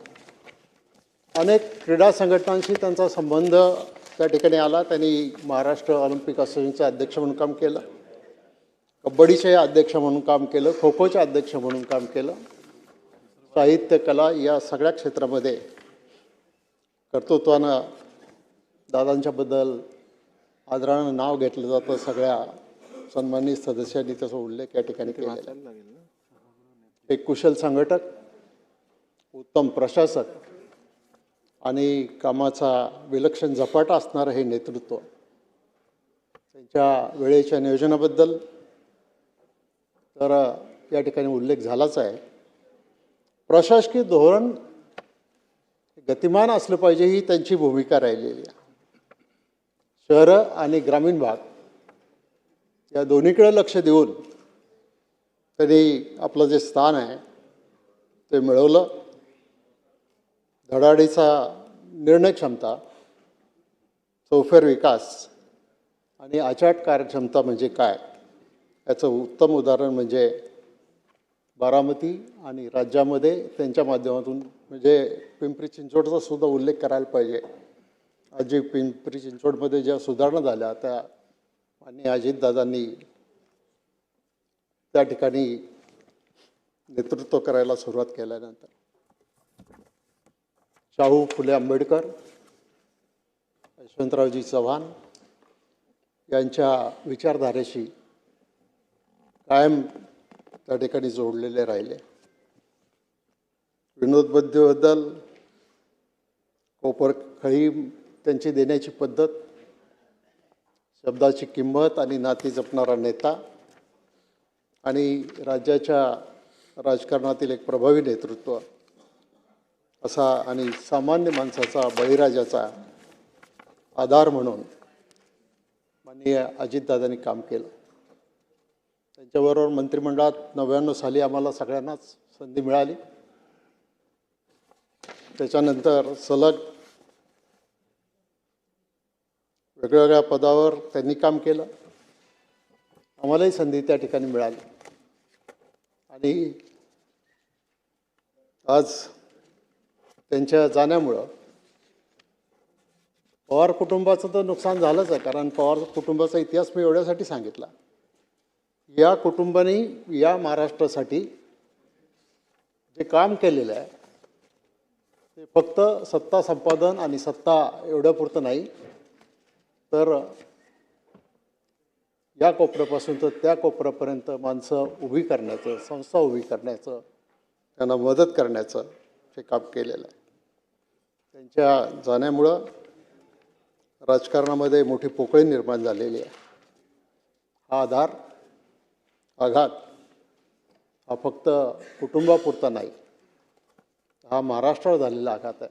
अनेक क्रीडा संघटनांशी त्यांचा संबंध त्या ठिकाणी आला. त्यांनी महाराष्ट्र ऑलिम्पिक असोसिएशनचे अध्यक्ष म्हणून काम केलं, कबड्डीचे अध्यक्ष म्हणून काम केलं, खो खोचे अध्यक्ष म्हणून काम केलं. साहित्य, कला या सगळ्या क्षेत्रामध्ये कर्तृत्वानं दादांच्याबद्दल आदरानं नाव घेतलं जातं. सगळ्या सन्मानित सदस्यांनी त्याचा उल्लेख या ठिकाणी केला. एक कुशल संघटक, उत्तम प्रशासक आणि कामाचा विलक्षण झपाटा असणारं हे नेतृत्व. त्यांच्या वेळेच्या नियोजनाबद्दल तर या ठिकाणी उल्लेख झालाच आहे. प्रशासकीय धोरण गतिमान असलं पाहिजे ही त्यांची भूमिका राहिलेली आहे. शहरं आणि ग्रामीण भाग या दोन्हीकडे लक्ष देऊन त्यांनी आपलं जे स्थान आहे ते मिळवलं. धडाडीचा निर्णय क्षमता, चौफेर विकास आणि अचाट कार्यक्षमता म्हणजे काय याचं उत्तम उदाहरण म्हणजे बारामती आणि राज्यामध्ये त्यांच्या माध्यमातून म्हणजे पिंपरी चिंचवडचा सुद्धा उल्लेख करायला पाहिजे. आज जी पिंपरी चिंचवडमध्ये ज्या सुधारणा झाल्या त्या माननीय अजितदादांनी त्या ठिकाणी नेतृत्व करायला सुरुवात केल्यानंतर शाहू फुले आंबेडकर, यशवंतरावजी चव्हाण यांच्या विचारधारेशी कायम त्या ठिकाणी जोडलेले राहिले. विनोद बुद्धीबद्दल कोपरखळी त्यांची देण्याची पद्धत, शब्दाची किंमत आणि नाती जपणारा नेता आणि राज्याच्या राजकारणातील एक प्रभावी नेतृत्व असा आणि सामान्य माणसाचा, बळीराजाचा आधार म्हणून माननीय अजितदादांनी काम केलं. त्यांच्याबरोबर मंत्रिमंडळात 99 साली आम्हाला सगळ्यांनाच संधी मिळाली. त्याच्यानंतर सलग वेगवेगळ्या पदावर त्यांनी काम केलं. आम्हालाही संधी त्या ठिकाणी मिळाली आणि आज त्यांच्या जाण्यामुळं पवार कुटुंबाचं तर नुकसान झालंच आहे. कारण पवार कुटुंबाचा इतिहास मी एवढ्यासाठी सांगितला, या कुटुंबाने या महाराष्ट्रासाठी जे काम केलेलं आहे ते फक्त सत्ता संपादन आणि सत्ता एवढ्यापुरतं नाही, तर या कोपऱ्यापासून तर त्या कोपऱ्यापर्यंत माणसं उभी करण्याचं, संस्था उभी करण्याचं, त्यांना मदत करण्याचं हे काम केलेलं आहे. त्यांच्या जाण्यामुळं राजकारणामध्ये मोठी पोकळी निर्माण झालेली आहे. हा आघात हा फक्त कुटुंबापुरता नाही, हा महाराष्ट्रावर झालेला आघात आहे.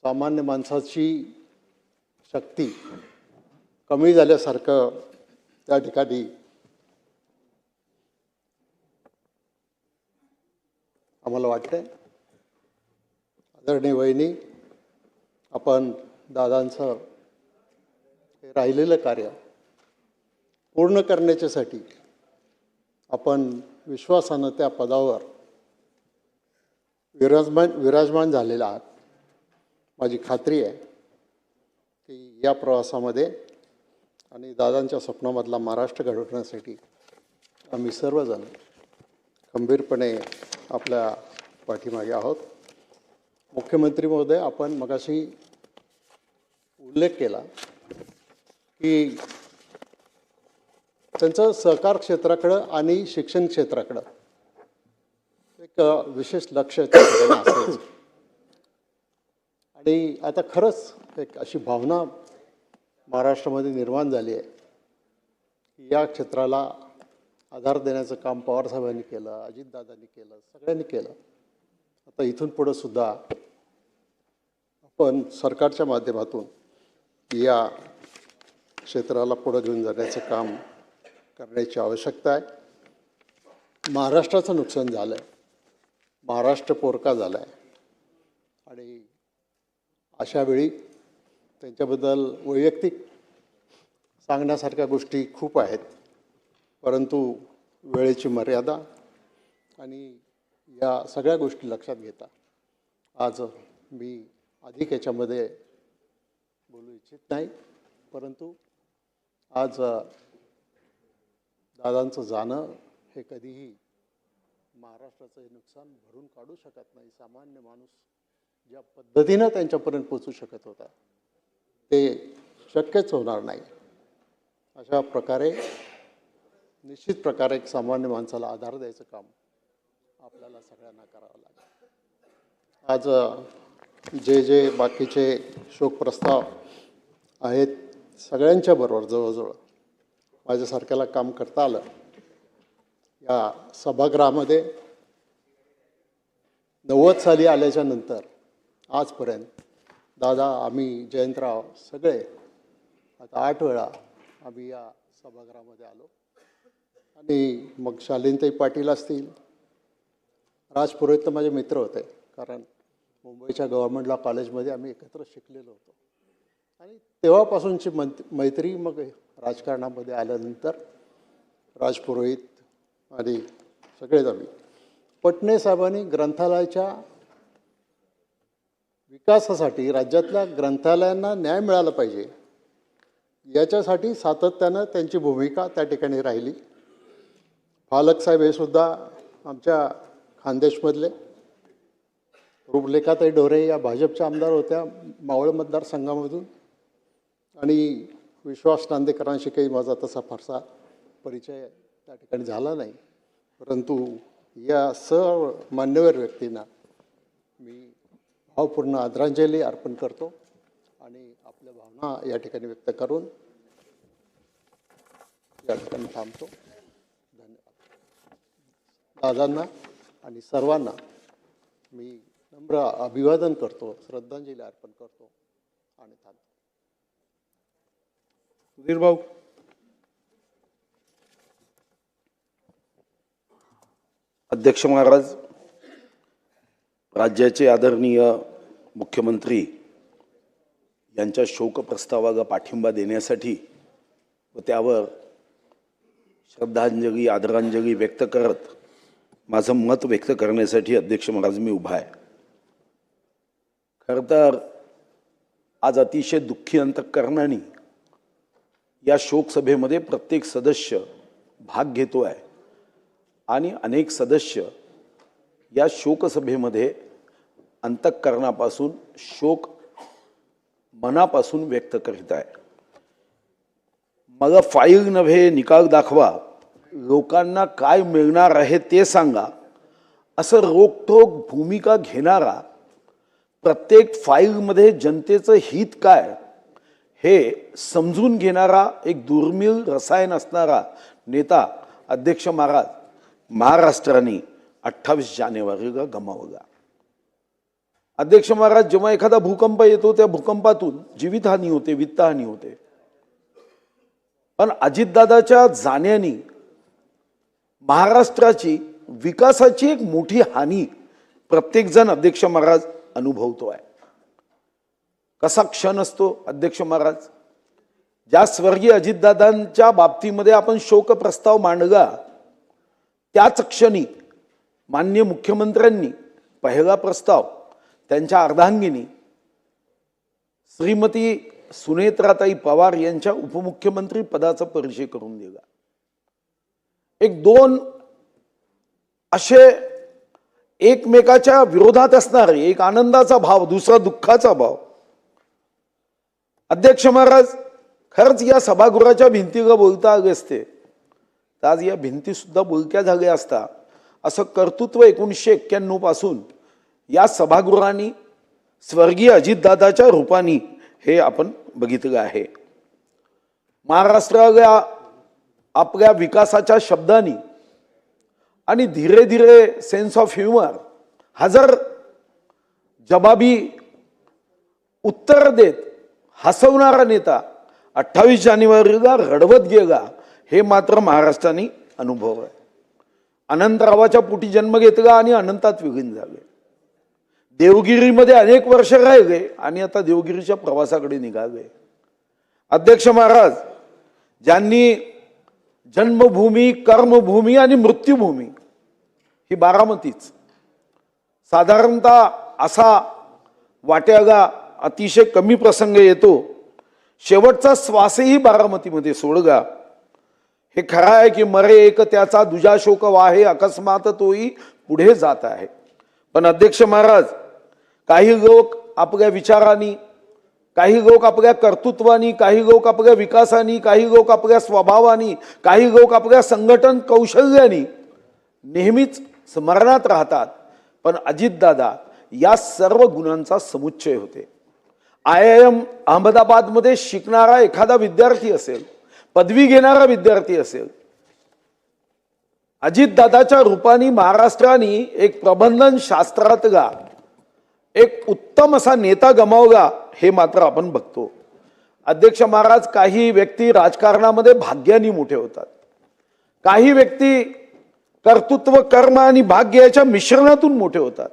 सामान्य माणसाची शक्ती कमी झाल्यासारखं त्या ठिकाणी आम्हाला वाटतंय. आदरणीय वहिनी, आपण दादांचं हे राहिलेलं कार्य पूर्ण करण्याच्यासाठी आपण विश्वासानं त्या पदावर विराजमान झालेला आहात. माझी खात्री आहे की या प्रवासामध्ये आणि दादांच्या स्वप्नामधला महाराष्ट्र घडवण्यासाठी आम्ही सर्वजण खंबीरपणे आपल्या पाठीमागे आहोत. मुख्यमंत्री महोदय, आपण मगाशी उल्लेख केला की त्यांचं सहकार क्षेत्राकडं आणि शिक्षण क्षेत्राकडं एक विशेष लक्ष असायचं. आणि आता खरंच एक अशी भावना महाराष्ट्रामध्ये निर्माण झाली आहे की या क्षेत्राला आधार देण्याचं काम पवारसाहेबांनी केलं, अजितदादांनी केलं, सगळ्यांनी केलं. आता इथून पुढं सुद्धा आपण सरकारच्या माध्यमातून या क्षेत्राला पुढं घेऊन जाण्याचं काम करण्याची आवश्यकता आहे. महाराष्ट्राचं नुकसान झालं आहे, महाराष्ट्र पोरका झाला आहे आणि अशावेळी त्यांच्याबद्दल वैयक्तिक सांगण्यासारख्या गोष्टी खूप आहेत, परंतु वेळेची मर्यादा आणि या सगळ्या गोष्टी लक्षात घेता आज मी अधिक याच्यामध्ये बोलू इच्छित नाही. परंतु आज दादांचं जाणं हे कधीही महाराष्ट्राचं हे नुकसान भरून काढू शकत नाही. सामान्य माणूस ज्या पद्धतीनं त्यांच्यापर्यंत पोचू शकत होता ते शक्यच होणार नाही. अशा प्रकारे निश्चित प्रकारे एक सामान्य माणसाला आधार द्यायचं काम आपल्याला सगळ्यांना करावं लागेल. आज जे बाकीचे शोकप्रस्ताव आहेत सगळ्यांच्या बरोबर जवळजवळ माझ्यासारख्याला काम करता आलं. या सभागृहामध्ये 90 साली आल्याच्या नंतर आजपर्यंत दादा, आम्ही, जयंतराव सगळे आता 8 वेळा आम्ही या सभागृहामध्ये आलो. आणि मग शालिनीताई पाटील असतील, राज पुरोहित तर माझे मित्र होते, कारण मुंबईच्या गव्हर्नमेंट लॉ कॉलेजमध्ये आम्ही एकत्र शिकलेलो होतो. आणि तेव्हापासूनची मैत्री मग राजकारणामध्ये आल्यानंतर राज पुरोहित आणि सगळेच आम्ही. पटणे साहेबांनी ग्रंथालयाच्या विकासासाठी, राज्यातल्या ग्रंथालयांना न्याय मिळाला पाहिजे याच्यासाठी सातत्यानं त्यांची भूमिका त्या ठिकाणी राहिली. फालक साहेब हे सुद्धा आमच्या खानदेशमधले. रूपलेखाताई ढोरे या भाजपच्या आमदार होत्या मावळ मतदारसंघामधून. आणि विश्वास नांदेकरांशी काही माझा तसा फारसा परिचय त्या ठिकाणी झाला नाही, परंतु या सर्व मान्यवर व्यक्तींना मी भावपूर्ण आदरांजली अर्पण करतो आणि आपल्या भावना या ठिकाणी व्यक्त करून या ठिकाणी थांबतो. धन्यवाद. दादांना आणि सर्वांना मी नम्र अभिवादन करतो, श्रद्धांजली अर्पण करतो आणि थांबतो. सुधीर भाऊ. अध्यक्ष महाराज, राज्याचे आदरणीय मुख्यमंत्री यांच्या शोक प्रस्तावाला पाठिंबा देण्यासाठी व त्यावर श्रद्धांजली आदरांजली व्यक्त करत माझं मत व्यक्त करण्यासाठी अध्यक्ष महाराज मी उभा आहे. खरं तर आज अतिशय दुःखी अंतःकरणाने या शोकसभेमध्ये प्रत्येक सदस्य भाग घेतो आहे आणि अनेक सदस्य या शोकसभेमध्ये अंतःकरणापासून शोक मनापासून व्यक्त करीत आहे. मला फाईल नव्हे निकाल दाखवा, लोकांना काय मिळणार आहे ते सांगा, असं रोखठोक भूमिका घेणारा, प्रत्येक फाईलमध्ये जनतेचं हित काय हे समजून घेणारा एक दुर्मिळ रसायन असणारा नेता अध्यक्ष महाराज महाराष्ट्राने 28 जानेवारीला गमावला. अध्यक्ष महाराज, जेव्हा एखादा भूकंप येतो त्या भूकंपातून जीवितहानी होते, वित्तहानी होते, पण अजितदादाच्या जाण्याने महाराष्ट्राची विकासाची एक मोठी हानी प्रत्येकजण अध्यक्ष महाराज अनुभवतो आहे. कसा क्षण असतो अध्यक्ष महाराज, ज्या स्वर्गीय अजितदादांच्या बाबतीमध्ये आपण शोक प्रस्ताव मांडला त्याच क्षणी माननीय मुख्यमंत्र्यांनी पहिला प्रस्ताव त्यांच्या अर्धांगिनी श्रीमती सुनेत्राताई पवार यांच्या उपमुख्यमंत्री पदाचा परिचय करून दिला. एक दोन असे एकमेकाच्या विरोधात असणारे, एक आनंदाचा भाव, दुसरा दुःखाचा भाव. अध्यक्ष महाराज, खरंच या सभागृहाच्या भिंतीला बोलता आले असते तर आज या भिंती सुद्धा बोलक्या झाल्या असता. असं कर्तृत्व 1991 पासून या सभागृहाने स्वर्गीय अजितदादाच्या रूपाने हे आपण बघितलं आहे. महाराष्ट्राला आपल्या विकासाच्या शब्दांनी आणि धीरे धीरे सेन्स ऑफ ह्युमर, हजर जबाबी उत्तर देत हसवणारा नेता 28 जानेवारीला रडवत गेला, हे मात्र महाराष्ट्राने अनुभव आहे. अनंतरावाच्या पोटी जन्म घेतला आणि अनंतात विलीन झाले. देवगिरीमध्ये अनेक वर्ष राहिले आणि आता देवगिरीच्या प्रवासाकडे निघाले. अध्यक्ष महाराज, ज्यांनी जन्मभूमी, कर्मभूमी आणि मृत्यूभूमी ही बारामतीच, साधारणतः असा वाट्याला अतिशय कमी प्रसंग येतो, शेवटचा श्वासही बारामतीमध्ये सोडगा. हे खरं आहे की मरे एक त्याचा दुजा शोक वाहे, अकस्मात तोही पुढे जात आहे. पण अध्यक्ष महाराज, काही लोक आपल्या विचारांनी, काही लोक आपल्या कर्तृत्वानी, काही लोक आपल्या विकासानी, काही लोक आपल्या स्वभावानी, काही लोक आपल्या संघटन कौशल्यानी नेहमीच स्मरणात राहतात. पण अजितदादा या सर्व गुणांचा समुच्चय होते. IIM अहमदाबादमध्ये शिकणारा एखादा विद्यार्थी असेल, पदवी घेणारा विद्यार्थी असेल, अजितदादाच्या रूपाने महाराष्ट्राने एक प्रबंधन शास्त्रातला एक उत्तम असा नेता गमावला, हे मात्र आपण बघतो. अध्यक्ष महाराज, काही व्यक्ती राजकारणामध्ये भाग्याने मोठे होतात, काही व्यक्ती कर्तृत्व, कर्म आणि भाग्य याच्या मिश्रणातून मोठे होतात.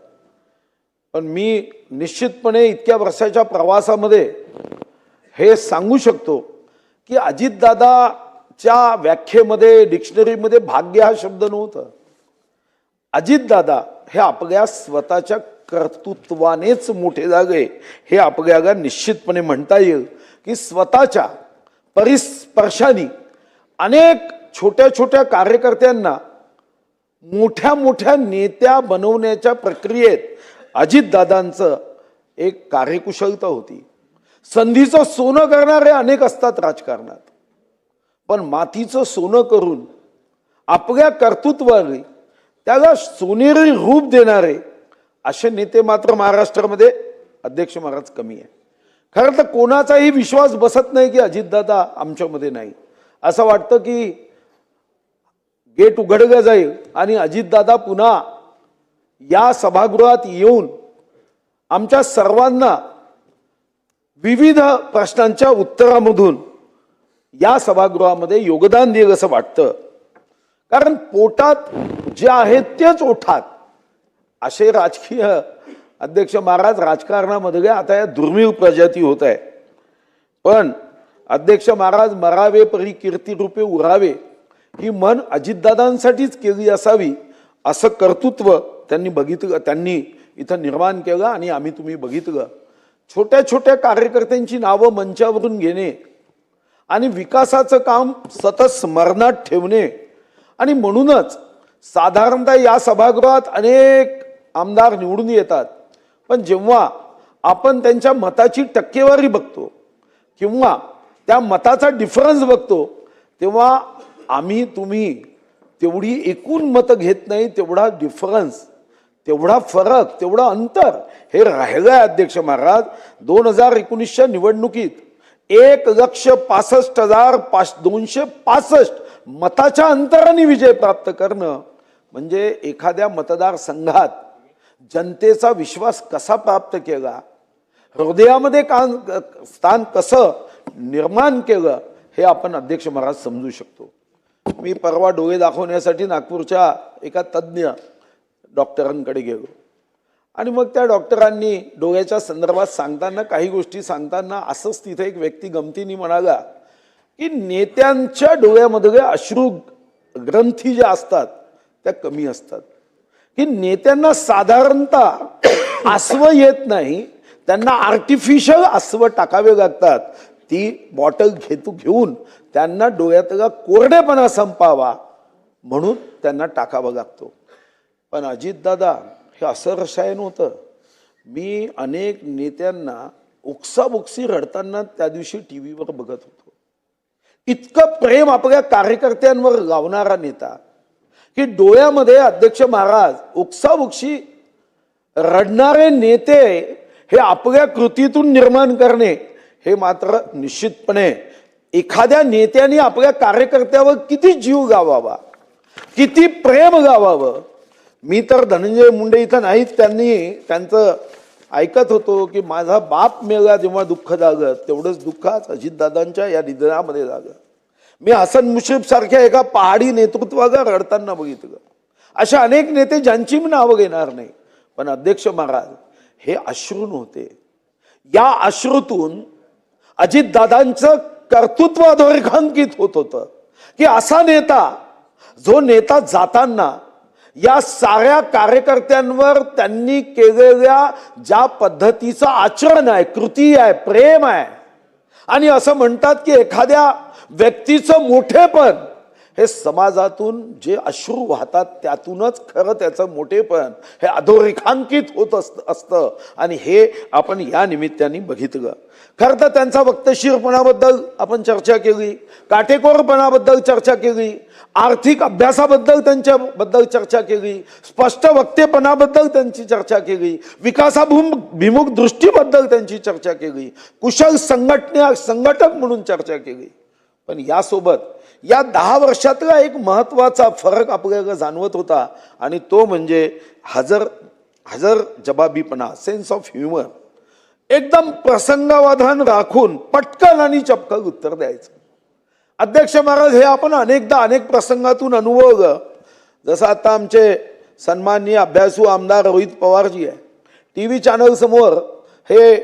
पण मी निश्चितपणे इतक्या वर्षाच्या प्रवासामध्ये हे सांगू शकतो की अजितदादाच्या व्याख्येमध्ये, डिक्शनरीमध्ये भाग्य हा शब्द नव्हता. अजितदादा हे आपल्या स्वतःच्या कर्तृत्वानेच मोठे झाले हे आपल्याला निश्चितपणे म्हणता येईल की स्वतःच्या परिस्पर्शाने अनेक छोट्या छोट्या कार्यकर्त्यांना मोठ्या मोठ्या नेत्या बनवण्याच्या प्रक्रियेत अजितदादांचं एक कार्यकुशलता होती. संधीचं सोनं करणारे अनेक असतात राजकारणात, पण मातीचं सोनं करून आपल्या कर्तृत्वाने त्याला सोनेरी रूप देणारे असे नेते मात्र महाराष्ट्रामध्ये अध्यक्ष महाराज कमी आहे. खरं तर कोणाचाही विश्वास बसत नाही की अजितदादा आमच्यामध्ये नाही. असं वाटतं की गेट उघडलं जाईल आणि अजितदादा पुन्हा या सभागृहात येऊन आमच्या सर्वांना विविध प्रश्नांच्या उत्तरामधून या सभागृहामध्ये योगदान देईल असं वाटतं. कारण पोटात जे आहे तेच ओठात असे राजकीय अध्यक्ष महाराज राजकारणामध्ये आता या दुर्मिळ प्रजाती होत आहे. पण अध्यक्ष महाराज मरावे परी कीर्ती रूपे उरावे ही मन अजितदादांसाठीच केली असावी असं कर्तृत्व त्यांनी बघितलं, त्यांनी इथं निर्माण केलं आणि आम्ही तुम्ही बघितलं. छोट्या छोट्या कार्यकर्त्यांची नावं मंचावरून घेणे आणि विकासाचं काम सतत स्मरणात ठेवणे आणि म्हणूनच साधारणतः या सभागृहात अनेक आमदार निवडून येतात, पण जेव्हा आपण त्यांच्या मताची टक्केवारी बघतो किंवा त्या मताचा डिफरन्स बघतो तेव्हा आम्ही तुम्ही तेवढी एकूण मतं घेत नाही, तेवढा डिफरन्स, तेवढा फरक, तेवढा अंतर हे राहिलं आहे. अध्यक्ष महाराज 2019च्या निवडणुकीत 1,65,265 मताच्या अंतराने विजय प्राप्त करणं म्हणजे एखाद्या मतदारसंघात जनतेचा विश्वास कसा प्राप्त केला, हृदयामध्ये स्थान कसं निर्माण केलं हे आपण अध्यक्ष महाराज समजू शकतो. मी परवा डोळे दाखवण्यासाठी नागपूरच्या एका तज्ज्ञ डॉक्टरांकडे गेलो आणि मग त्या डॉक्टरांनी डोळ्याच्या संदर्भात सांगताना काही गोष्टी सांगताना असंच तिथे एक व्यक्ती गमतीने म्हणाला की नेत्यांच्या डोळ्यामध्ये अश्रू ग्रंथी ज्या असतात त्या कमी असतात, की नेत्यांना साधारणतः आसव येत नाही, त्यांना आर्टिफिशियल आसव टाकावे लागतात. ती बॉटल घेऊन त्यांना डोळ्यातला कोरडेपणा संपावा म्हणून त्यांना टाकावा लागतो. पण अजितदादा हे असं रसायन होतं. मी अनेक नेत्यांना उकसाबुकसी रडताना त्या दिवशी टीव्हीवर बघत होतो. इतकं प्रेम आपल्या कार्यकर्त्यांवर लावणारा नेता की डोळ्यामध्ये अध्यक्ष महाराज उकसाबुकशी रडणारे नेते हे आपल्या कृतीतून निर्माण करणे हे मात्र निश्चितपणे एखाद्या नेत्याने आपल्या कार्यकर्त्यावर किती जीव गावावा, किती प्रेम गावावं. मी तर धनंजय मुंडे इथं नाहीच, त्यांचं ऐकत होतो की माझा बाप मेला जेव्हा दुःख झालं तेवढंच दुःखात अजितदादांच्या या निधनामध्ये झालं. मी हसन मुश्रीफ सारख्या एका पहाडी नेतृत्वाला रडताना बघितलं. अशा अनेक नेते ज्यांची मी नावं घेणार नाही, पण अध्यक्ष महाराज हे अश्रून होते. या अश्रूतून अजितदादांचं कर्तृत्व अधोरेखांकित होत होतं की असा नेता, जो नेता जाताना या साऱ्या कार्यकर्त्यांवर त्यांनी केलेल्या ज्या पद्धतीचं आचरण आहे, कृती आहे, प्रेम आहे, आणि असं म्हणतात की एखाद्या व्यक्तीचं मोठेपण हे समाजातून जे अश्रू वाहतात त्यातूनच खरं त्याचं मोठेपण हे अधोरेखांकित होत असतं. आणि हे आपण या निमित्ताने बघितलं. खरं तर त्यांचा वक्तशीरपणाबद्दल आपण चर्चा केली, काटेकोरपणाबद्दल चर्चा केली, आर्थिक अभ्यासाबद्दल त्यांच्याबद्दल चर्चा केली, स्पष्ट वक्तेपणाबद्दल त्यांची चर्चा केली, विकासाभिमुख दृष्टीबद्दल त्यांची चर्चा केली, कुशल संघटक म्हणून चर्चा केली. पण यासोबत या 10 वर्षातला एक महत्वाचा फरक आपल्याला जाणवत होता आणि तो म्हणजे हजर जबाबीपणा, सेन्स ऑफ ह्युमर. एकदम प्रसंगावधान राखून पटकन आणि चपकन उत्तर द्यायचं. अध्यक्ष महाराज हे आपण अनेकदा अनेक प्रसंगातून अनुभवलं. जसं आता आमचे सन्माननीय अभ्यासू आमदार रोहित पवारजी आहे, TV चॅनल समोर हे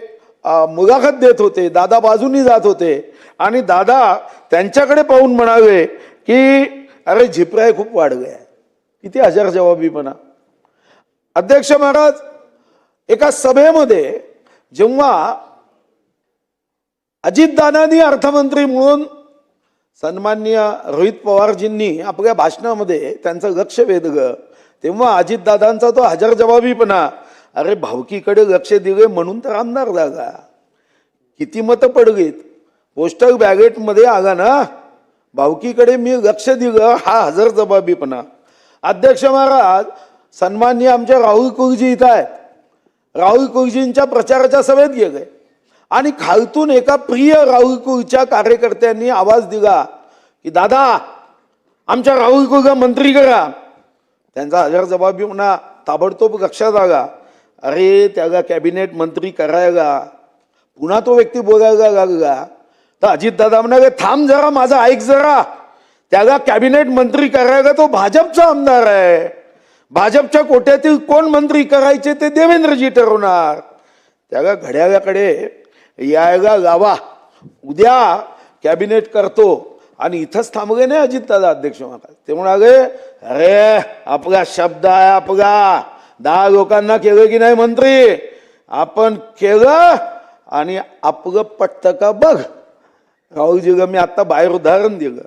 मुलाखत देत होते, दादा बाजूनी जात होते आणि दादा त्यांच्याकडे पाहून म्हणावे की अरे झिपराय खूप वाढले आहे. किती हजार जबाबीपणा. अध्यक्ष महाराज, एका सभेमध्ये जेव्हा अजितदादांनी अर्थमंत्री म्हणून सन्माननीय रोहित पवारजींनी आपल्या भाषणामध्ये त्यांचं लक्ष वेधलं, तेव्हा अजितदादांचा तो हजार जबाबीपणा, अरे भावकीकडे लक्ष दिले म्हणून तर आमदार झाला. किती मतं पडलीत, पोस्टल बॅलेटमध्ये आला ना, भावकीकडे मी लक्ष दिलं, हा हजार जबाबीपणा. अध्यक्ष महाराज, सन्माननीय आमचे राहुल कुलजी इथं आहेत. राहुल कुलजींच्या प्रचाराच्या सभेत गेले आणि खालतून एका प्रिय राहुल कुलच्या कार्यकर्त्यांनी आवाज दिला की दादा आमच्या राहुल कुलला मंत्री करा. त्यांचा हजार जबाबीपणा ताबडतोब लक्षात आला. अरे त्याला कॅबिनेट मंत्री करायला पुन्हा तो व्यक्ती बोलायला लागला तर अजितदादा म्हणाले थांब जरा, माझा ऐक जरा, त्याला कॅबिनेट मंत्री करायला तो भाजपचा आमदार आहे, भाजपच्या कोट्यातील कोण मंत्री करायचे ते देवेंद्रजी ठरवणार, त्याला घड्याळाकडे यायला लावा, उद्या कॅबिनेट करतो. आणि इथंच थांबले नाही अजितदादा अध्यक्ष महाराज. ते म्हणाले अरे आपला शब्द आहे आपला, 10 लोकांना केलं की नाही मंत्री, आपण केलं आणि आपलं पटतं का बघ. राहुलजीला मी आता बाहेर उदाहरण दिलं.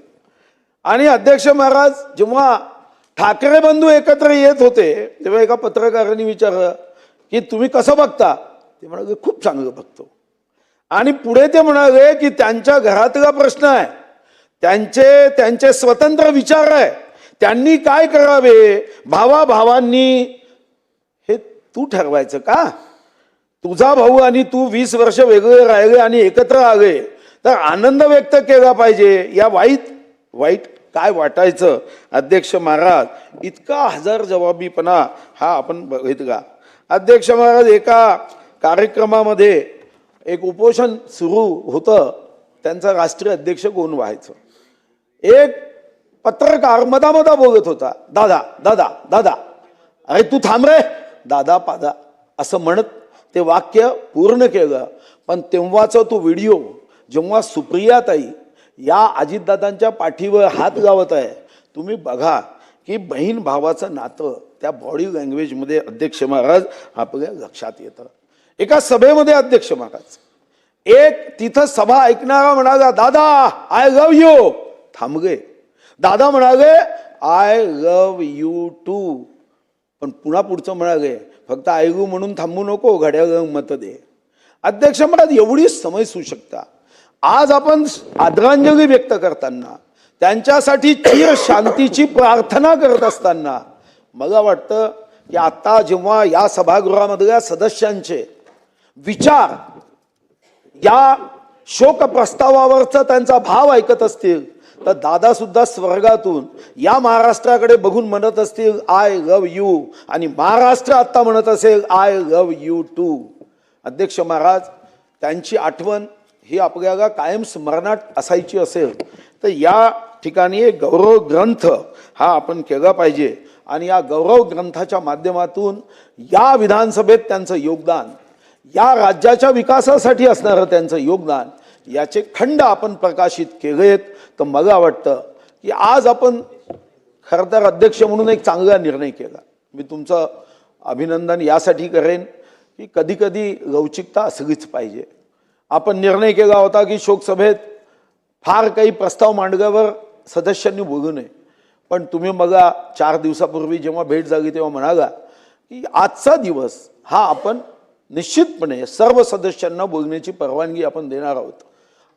आणि अध्यक्ष महाराज, जेव्हा ठाकरे बंधू एकत्र येत होते तेव्हा एका पत्रकारांनी विचारलं की तुम्ही कसं बघता. ते म्हणाले खूप चांगलं बघतो. आणि पुढे ते म्हणाले की त्यांच्या घरातला प्रश्न आहे, त्यांचे स्वतंत्र विचार आहे, त्यांनी काय करावे, भावाभावांनी हे तू ठरवायचं का. तुझा भाऊ आणि तू 20 वर्ष वेगळे राहिले आणि एकत्र आले तर आनंद व्यक्त केला पाहिजे. या वाईट काय वाटायचं. अध्यक्ष महाराज, इतका हजार जबाबीपणा हा आपण बघितला. अध्यक्ष महाराज, एका कार्यक्रमामध्ये एक उपोषण सुरू होतं, त्यांचा राष्ट्रीय अध्यक्ष कोण व्हायचं. एक पत्रकार मधामधा बोलत होता, दादा दादा दादा, अरे तू थांब रे, दादा पादा असं म्हणत ते वाक्य पूर्ण केलं. पण तेव्हाचा तो व्हिडिओ जेव्हा सुप्रियाताई या अजितदादांच्या पाठीवर हात लावत आहे, तुम्ही बघा की बहीण भावाचं नातं त्या बॉडी लँग्वेजमध्ये अध्यक्ष महाराज आपल्या लक्षात येतं. एका सभेमध्ये अध्यक्ष महाराज, एक तिथं सभा ऐकणारा म्हणाला दादा आय लव्ह यू, थांबले. दादा म्हणाले आय लव्ह यू टू, पण पुन्हा पुढचं म्हणाले फक्त ऐकू म्हणून थांबू नको, घड्याळ मत दे. अध्यक्ष महाराज, एवढी समय सुशकता आज आपण आदरांजली व्यक्त करताना, त्यांच्यासाठी चिर शांतीची प्रार्थना करत असताना मला वाटतं की आता जेव्हा या सभागृहामधल्या सदस्यांचे विचार या शोक प्रस्तावावरचा त्यांचा भाव ऐकत असतील तर दादा सुद्धा स्वर्गातून या महाराष्ट्राकडे बघून म्हणत असतील आय लव्ह यू, आणि महाराष्ट्र आता म्हणत असेल आय लव्ह यू टू. अध्यक्ष महाराज, त्यांची आठवण ही आपल्याला कायम स्मरणात असायची असेल तर या ठिकाणी एक गौरव ग्रंथ हा आपण केला पाहिजे. आणि या गौरव ग्रंथाच्या माध्यमातून या विधानसभेत त्यांचं योगदान, या राज्याच्या विकासासाठी असणारं त्यांचं योगदान, याचे खंड आपण प्रकाशित केलेत. तर मला वाटतं की आज आपण खरं तर अध्यक्ष म्हणून एक चांगला निर्णय केला. मी तुमचं अभिनंदन यासाठी करेन की कधी कधी लवचिकता असलीच पाहिजे. आपण निर्णय केला होता की शोकसभेत फार काही प्रस्ताव मांडल्यावर सदस्यांनी बोलू नये, पण तुम्ही मला 4 दिवसापूर्वी जेव्हा भेट झाली तेव्हा म्हणाला की आजचा दिवस हा आपण निश्चितपणे सर्व सदस्यांना बोलण्याची परवानगी आपण देणार आहोत.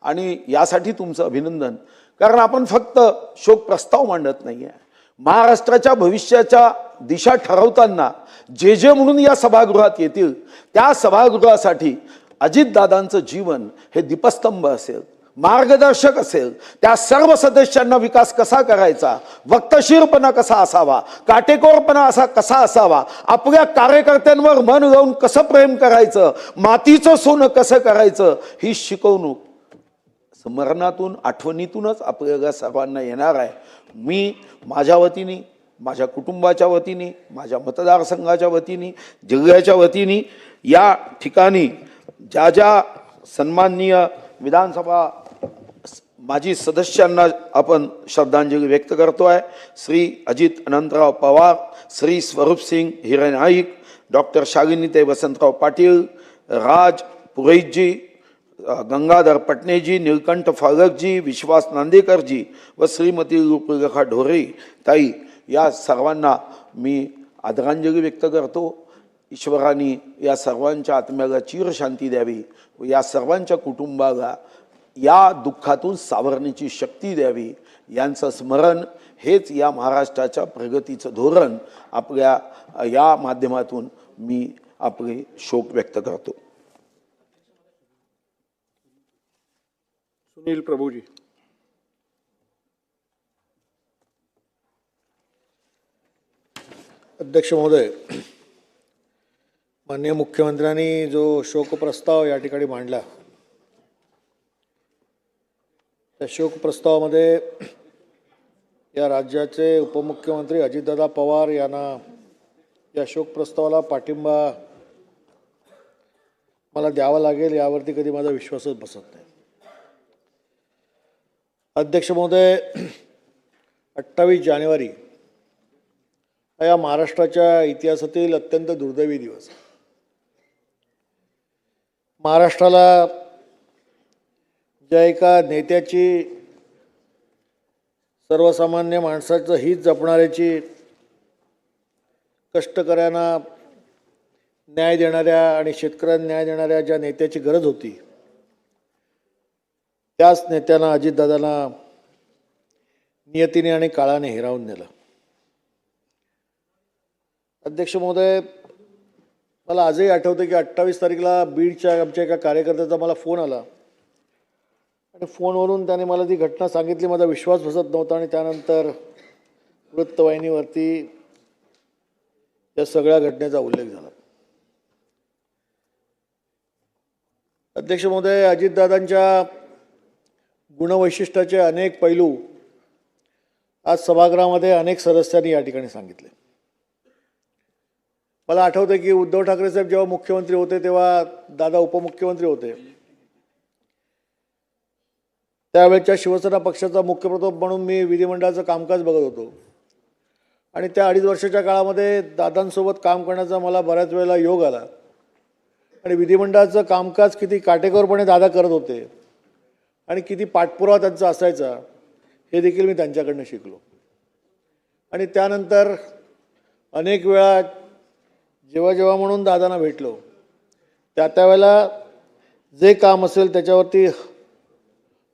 आणि यासाठी तुमचं अभिनंदन, कारण आपण फक्त शोक प्रस्ताव मांडत नाही आहे, महाराष्ट्राच्या भविष्याच्या दिशा ठरवताना जे म्हणून या सभागृहात येतील त्या सभागृहासाठी अजितदादांचं जीवन हे दीपस्तंभ असेल, मार्गदर्शक असेल. त्या सर्व सदस्यांना विकास कसा करायचा, वक्तशीरपणा कसा असावा, काटेकोरपणा कसा असावा, आपल्या कार्यकर्त्यांवर मन लावून कसं प्रेम करायचं, मातीचं सोनं कसं करायचं, ही शिकवणूक स्मरणातून आठवणीतूनच आपल्याला सर्वांना येणार आहे. मी माझ्या वतीने माझ्या कुटुंबाच्या वतीने, माझ्या मतदारसंघाच्या वतीने, जिल्ह्याच्या वतीने या ठिकाणी ज्या ज्या सन्माननीय विधानसभा माजी सदस्यांना आपण श्रद्धांजली व्यक्त करतोय. श्री अजित अनंतराव पवार, श्री स्वरूपसिंग हिरे नाईक, डॉक्टर शालिनीताई वसंतराव पाटील, राज पुरोहितजी, गंगाधर पटनेजी, नीलकंठ फाळकजी, विश्वास नांदेकरजी व श्रीमती रूपरेखा ढोरे ताई या सर्वांना मी आदरांजली व्यक्त करतो. ईश्वराने या सर्वांच्या आत्म्याला चिरशांती द्यावी व या सर्वांच्या कुटुंबाला या दुःखातून सावरण्याची शक्ती द्यावी. यांचं स्मरण हेच या महाराष्ट्राच्या प्रगतीचं धोरण. आपल्या या माध्यमातून मी आपले शोक व्यक्त करतो. सुनील प्रभूजी. अध्यक्ष महोदय, माननीय मुख्यमंत्र्यांनी जो शोक प्रस्ताव या ठिकाणी मांडला, त्या शोक प्रस्तावामध्ये या राज्याचे उपमुख्यमंत्री अजितदादा पवार यांना या शोक प्रस्तावाला पाठिंबा मला द्यावा लागेल यावरती कधी माझा विश्वासच बसत नाही. अध्यक्ष महोदय, 28 जानेवारी हा या महाराष्ट्राच्या इतिहासातील अत्यंत दुर्दैवी दिवस. महाराष्ट्राला ज्या एका नेत्याची, सर्वसामान्य माणसाचं हित जपणाऱ्याची, कष्टकऱ्यांना न्याय देणाऱ्या आणि शेतकऱ्यांना न्याय देणाऱ्या ज्या नेत्याची गरज होती, त्याच नेत्यांना, अजितदादांना नियतीने आणि काळाने हिरावून नेलं. अध्यक्ष महोदय, मला आजही आठवतं की 28 तारीखला बीडच्या आमच्या एका कार्यकर्त्याचा मला फोन आला आणि फोनवरून त्याने मला ती घटना सांगितली. माझा विश्वास बसत नव्हता आणि त्यानंतर वृत्तवाहिनीवरती या सगळ्या घटनेचा उल्लेख झाला. अध्यक्ष महोदय, अजितदादांच्या गुणवैशिष्ट्याचे अनेक पैलू आज सभागृहामध्ये अनेक सदस्यांनी या ठिकाणी सांगितले. मला आठवतं की उद्धव ठाकरे साहेब जेव्हा मुख्यमंत्री होते तेव्हा दादा उपमुख्यमंत्री होते. त्यावेळेच्या शिवसेना पक्षाचा मुख्य प्रतोप म्हणून मी विधिमंडळाचं कामकाज बघत होतो आणि त्या 2.5 वर्षाच्या काळामध्ये दादांसोबत काम करण्याचा मला बऱ्याच वेळेला योग आला आणि विधिमंडळाचं कामकाज किती काटेकोरपणे दादा करत होते आणि किती पाठपुरावा त्यांचा असायचा हे देखील मी त्यांच्याकडनं शिकलो. आणि त्यानंतर अनेक वेळा जेव्हा म्हणून दादांना भेटलो त्यावेळेला जे काम असेल त्याच्यावरती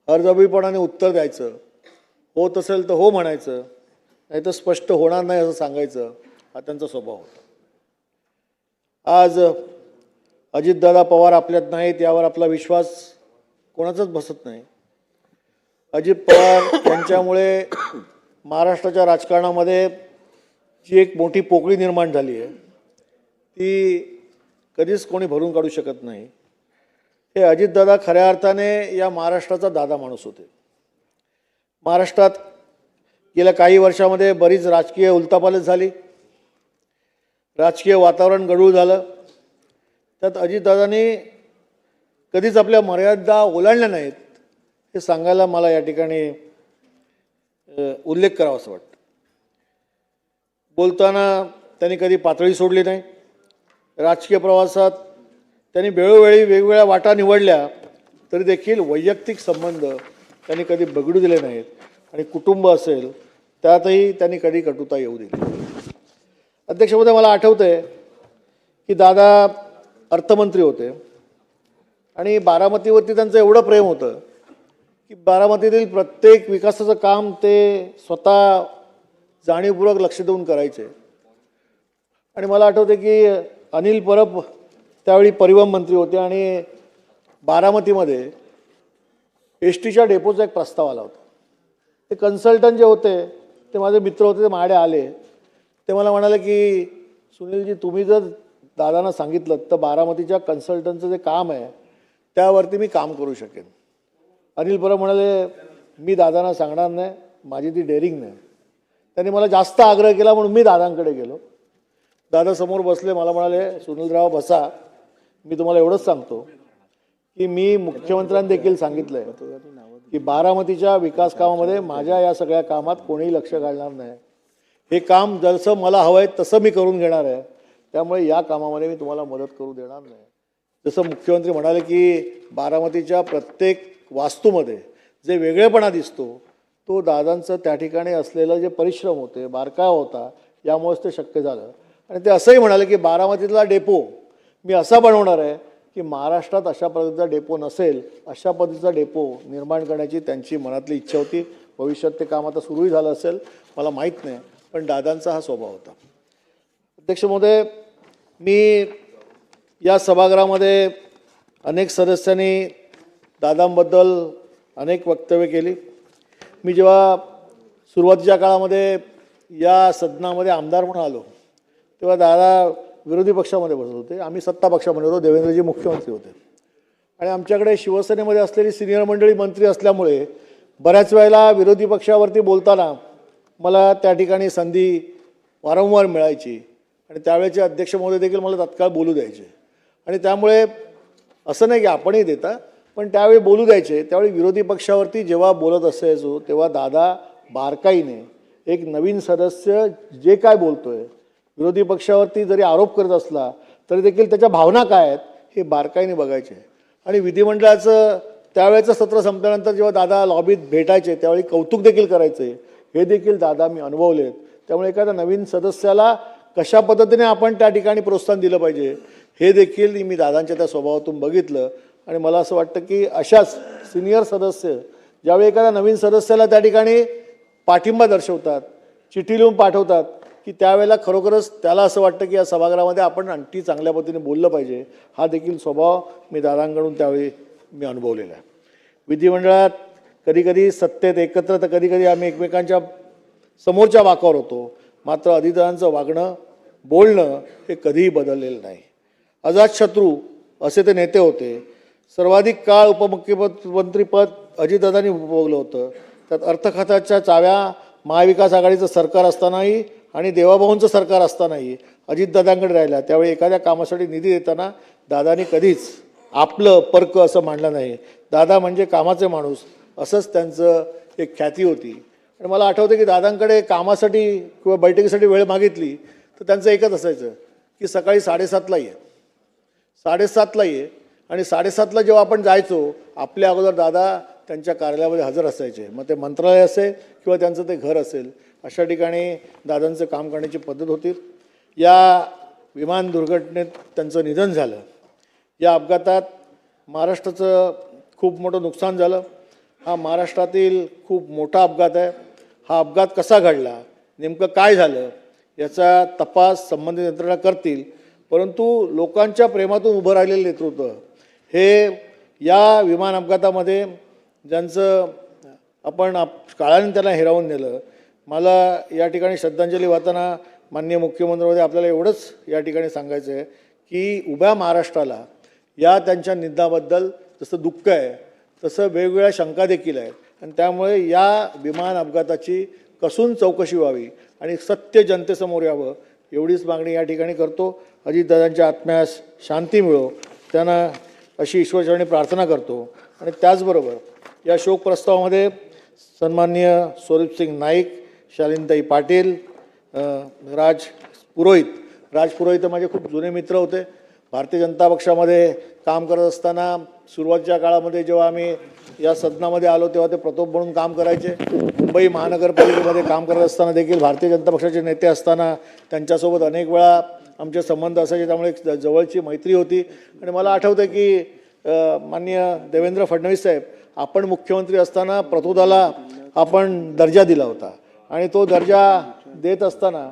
हरजबीपणाने उत्तर द्यायचं, होत असेल तर हो म्हणायचं, नाही तर स्पष्ट होणार नाही असं सांगायचं, हा त्यांचा स्वभाव होता. आज अजितदादा पवार आपल्यात नाहीत यावर आपला विश्वास कोणाचाच बसत नाही. अजित पवार यांच्यामुळे महाराष्ट्राच्या राजकारणामध्ये जी एक मोठी पोकळी निर्माण झाली आहे ती कधीच कोणी भरून काढू शकत नाही. हे अजितदादा खऱ्या अर्थाने या महाराष्ट्राचा दादा माणूस होते. महाराष्ट्रात गेल्या काही वर्षामध्ये बरीच राजकीय उलथापालथ झाली, राजकीय वातावरण गढूळ झालं. त्यात अजितदादांनी कधीच आपल्या मर्यादा ओलांडल्या नाहीत हे सांगायला मला या ठिकाणी उल्लेख करावा असं वाटतं. बोलताना त्यांनी कधी पातळी सोडली नाही. राजकीय प्रवासात त्यांनी वेळोवेळी वेगवेगळ्या वाटा निवडल्या तरी देखील वैयक्तिक संबंध त्यांनी कधी बिघडू दिले नाहीत आणि कुटुंब असेल त्यातही त्यांनी कधी कटुता येऊ दिली. अध्यक्ष महोदय, मला आठवतं आहे की दादा अर्थमंत्री होते आणि बारामतीवरती त्यांचं एवढं प्रेम होतं की बारामतीतील प्रत्येक विकासाचं काम ते स्वतः जाणीवपूर्वक लक्ष देऊन करायचे. आणि मला आठवतं की अनिल परब त्यावेळी परिवहन मंत्री होते आणि बारामतीमध्ये एसटीच्या डेपोचा एक प्रस्ताव आला होता. ते कन्सल्टंट जे होते ते माझे मित्र होते, ते माझ्याकडे आले. ते मला म्हणाले की सुनीलजी, तुम्ही जर दादांना सांगितलं तर बारामतीच्या कन्सल्टंटचं जे काम आहे त्यावरती मी काम करू शकेन. अनिल परब म्हणाले, मी दादांना सांगणार नाही, माझी ती डेअरिंग नाही. त्यांनी मला जास्त आग्रह केला म्हणून मी दादांकडे गेलो. दादा समोर बसले, मला म्हणाले सुनीलराव बसा, मी तुम्हाला एवढंच सांगतो की मी मुख्यमंत्र्यांनी देखील सांगितलं आहे की बारामतीच्या विकास कामामध्ये माझ्या या सगळ्या कामात कोणीही लक्ष घालणार नाही. हे काम जसं मला हवं आहे तसं मी करून घेणार आहे. त्यामुळे या कामामध्ये मी तुम्हाला मदत करू देणार नाही. जसं मुख्यमंत्री म्हणाले की बारामतीच्या प्रत्येक वास्तूमध्ये जे वेगळेपणा दिसतो तो दादांचं त्या ठिकाणी असलेलं जे परिश्रम होते, बारकावा होता, यामुळेच ते शक्य झालं. आणि ते असंही म्हणाले की बारामतीतला डेपो मी असा बनवणार आहे की महाराष्ट्रात अशा पद्धतीचा डेपो नसेल, अशा पद्धतीचा डेपो निर्माण करण्याची त्यांची मनातली इच्छा होती. भविष्यात ते काम आता सुरूही झालं असेल, मला माहीत नाही, पण दादांचा हा स्वभाव होता. अध्यक्ष महोदय, मी या सभागृहामध्ये अनेक सदस्यांनी दादांबद्दल अनेक वक्तव्य केली. मी जेव्हा सुरुवातीच्या काळामध्ये या सदनामध्ये आमदार म्हणून आलो तेव्हा दादा विरोधी पक्षामध्ये बसत होते, आम्ही सत्ता पक्षामध्ये होतो, देवेंद्रजी मुख्यमंत्री होते. आणि आमच्याकडे शिवसेनेमध्ये असलेली सिनियर मंडळी मंत्री असल्यामुळे बऱ्याच वेळेला विरोधी पक्षावरती बोलताना मला त्या ठिकाणी संधी वारंवार मिळायची आणि त्यावेळेचे अध्यक्ष महोदय देखील मला तात्काळ बोलू द्यायचे. आणि त्यामुळे असं नाही की आपणही देता, पण त्यावेळी बोलू द्यायचे. त्यावेळी विरोधी पक्षावरती जेव्हा बोलत असायचो तेव्हा दादा बारकाईने एक नवीन सदस्य जे काय बोलतोय, विरोधी पक्षावरती जरी आरोप करत असला तरी देखील त्याच्या भावना काय आहेत हे बारकाईने बघायचे. आणि विधिमंडळाचं त्यावेळेचं सत्र संपल्यानंतर जेव्हा दादा लॉबीत भेटायचे त्यावेळी कौतुक देखील करायचे. हे देखील दादा मी अनुभवलेत. त्यामुळे एखाद्या नवीन सदस्याला कशा पद्धतीने आपण त्या ठिकाणी प्रोत्साहन दिलं पाहिजे हे देखील मी दादांच्या त्या स्वभावातून बघितलं. आणि मला असं वाटतं की अशाच सिनियर सदस्य ज्यावेळी एखाद्या नवीन सदस्याला त्या ठिकाणी पाठिंबा दर्शवतात, चिठी लिहून पाठवतात, की त्यावेळेला खरोखरच त्याला असं वाटतं की या सभागृहामध्ये आपण आणखी चांगल्या पद्धतीने बोललं पाहिजे. हा देखील स्वभाव मी दादांकडून त्यावेळी मी अनुभवलेला आहे. विधिमंडळात कधीकधी सत्तेत एकत्र तर कधीकधी आम्ही एकमेकांच्या समोरच्या वाकावर होतो, मात्र अजितदादांचं वागणं, बोलणं हे कधीही बदललेलं नाही. अजातशत्रू असे ते नेते होते. सर्वाधिक काळ उपमुख्यमंत्रीपद अजितदादांनी उपभोगलं होतं. त्यात अर्थखात्याच्या चाव्या महाविकास आघाडीचं सरकार असतानाही आणि देवाभाऊंचं सरकार असतानाही अजितदादांकडे राहिला. त्यावेळी एखाद्या कामासाठी निधी देताना दादांनी कधीच आपलं परक असं मांडलं नाही. दादा म्हणजे कामाचे माणूस असंच त्यांचं एक ख्याती होती. आणि मला आठवतं की दादांकडे कामासाठी किंवा बैठकीसाठी वेळ मागितली तर त्यांचं एकच असायचं की सकाळी 7:30ला ये, 7:30ला ये. आणि 7:30ला जेव्हा आपण जायचो आपल्या अगोदर दादा त्यांच्या कार्यालयामध्ये हजर असायचे. मग ते मंत्रालय असेल किंवा त्यांचं ते घर असेल, अशा ठिकाणी दादांचं काम करण्याची पद्धत होती. या विमान दुर्घटनेत त्यांचं निधन झालं. या अपघातात महाराष्ट्राचं खूप मोठं नुकसान झालं. हा महाराष्ट्रातील खूप मोठा अपघात आहे. हा अपघात कसा घडला, नेमकं काय झालं याचा तपास संबंधित यंत्रणा करतील. परंतु लोकांच्या प्रेमातून उभं राहिलेलं नेतृत्व हे या विमान अपघातामध्ये ज्यांचं आपण काळाने त्यांना हिरावून नेलं. मला या ठिकाणी श्रद्धांजली वाहताना माननीय मुख्यमंत्र्यांमध्ये आपल्याला एवढंच या ठिकाणी सांगायचं आहे की उभ्या महाराष्ट्राला या त्यांच्या निधनाबद्दल जसं दुःख आहे तसं वेगवेगळ्या शंका देखील आहेत. आणि त्यामुळे या विमान अपघाताची कसून चौकशी व्हावी आणि सत्य जनतेसमोर यावं एवढीच मागणी या ठिकाणी करतो. अजितदादांच्या आत्म्यास शांती मिळो त्यांना अशी ईश्वरचरणी प्रार्थना करतो. आणि त्याचबरोबर या शोक प्रस्तावामध्ये सन्माननीय स्वरूपसिंग नाईक, शालिनताई पाटील, राज पुरोहित माझे खूप जुने मित्र होते. भारतीय जनता पक्षामध्ये काम करत असताना सुरुवातीच्या काळामध्ये जेव्हा आम्ही या सदनामध्ये आलो तेव्हा ते प्रतोप म्हणून काम करायचे. मुंबई महानगरपालिकेमध्ये काम करत असताना देखील भारतीय जनता पक्षाचे नेते असताना त्यांच्यासोबत अनेक वेळा आमचे संबंध असायचे. त्यामुळे एक जवळची मैत्री होती. आणि मला आठवतं की माननीय देवेंद्र फडणवीस साहेब आपण मुख्यमंत्री असताना प्रतोदाला आपण दर्जा दिला होता. आणि तो दर्जा देत असताना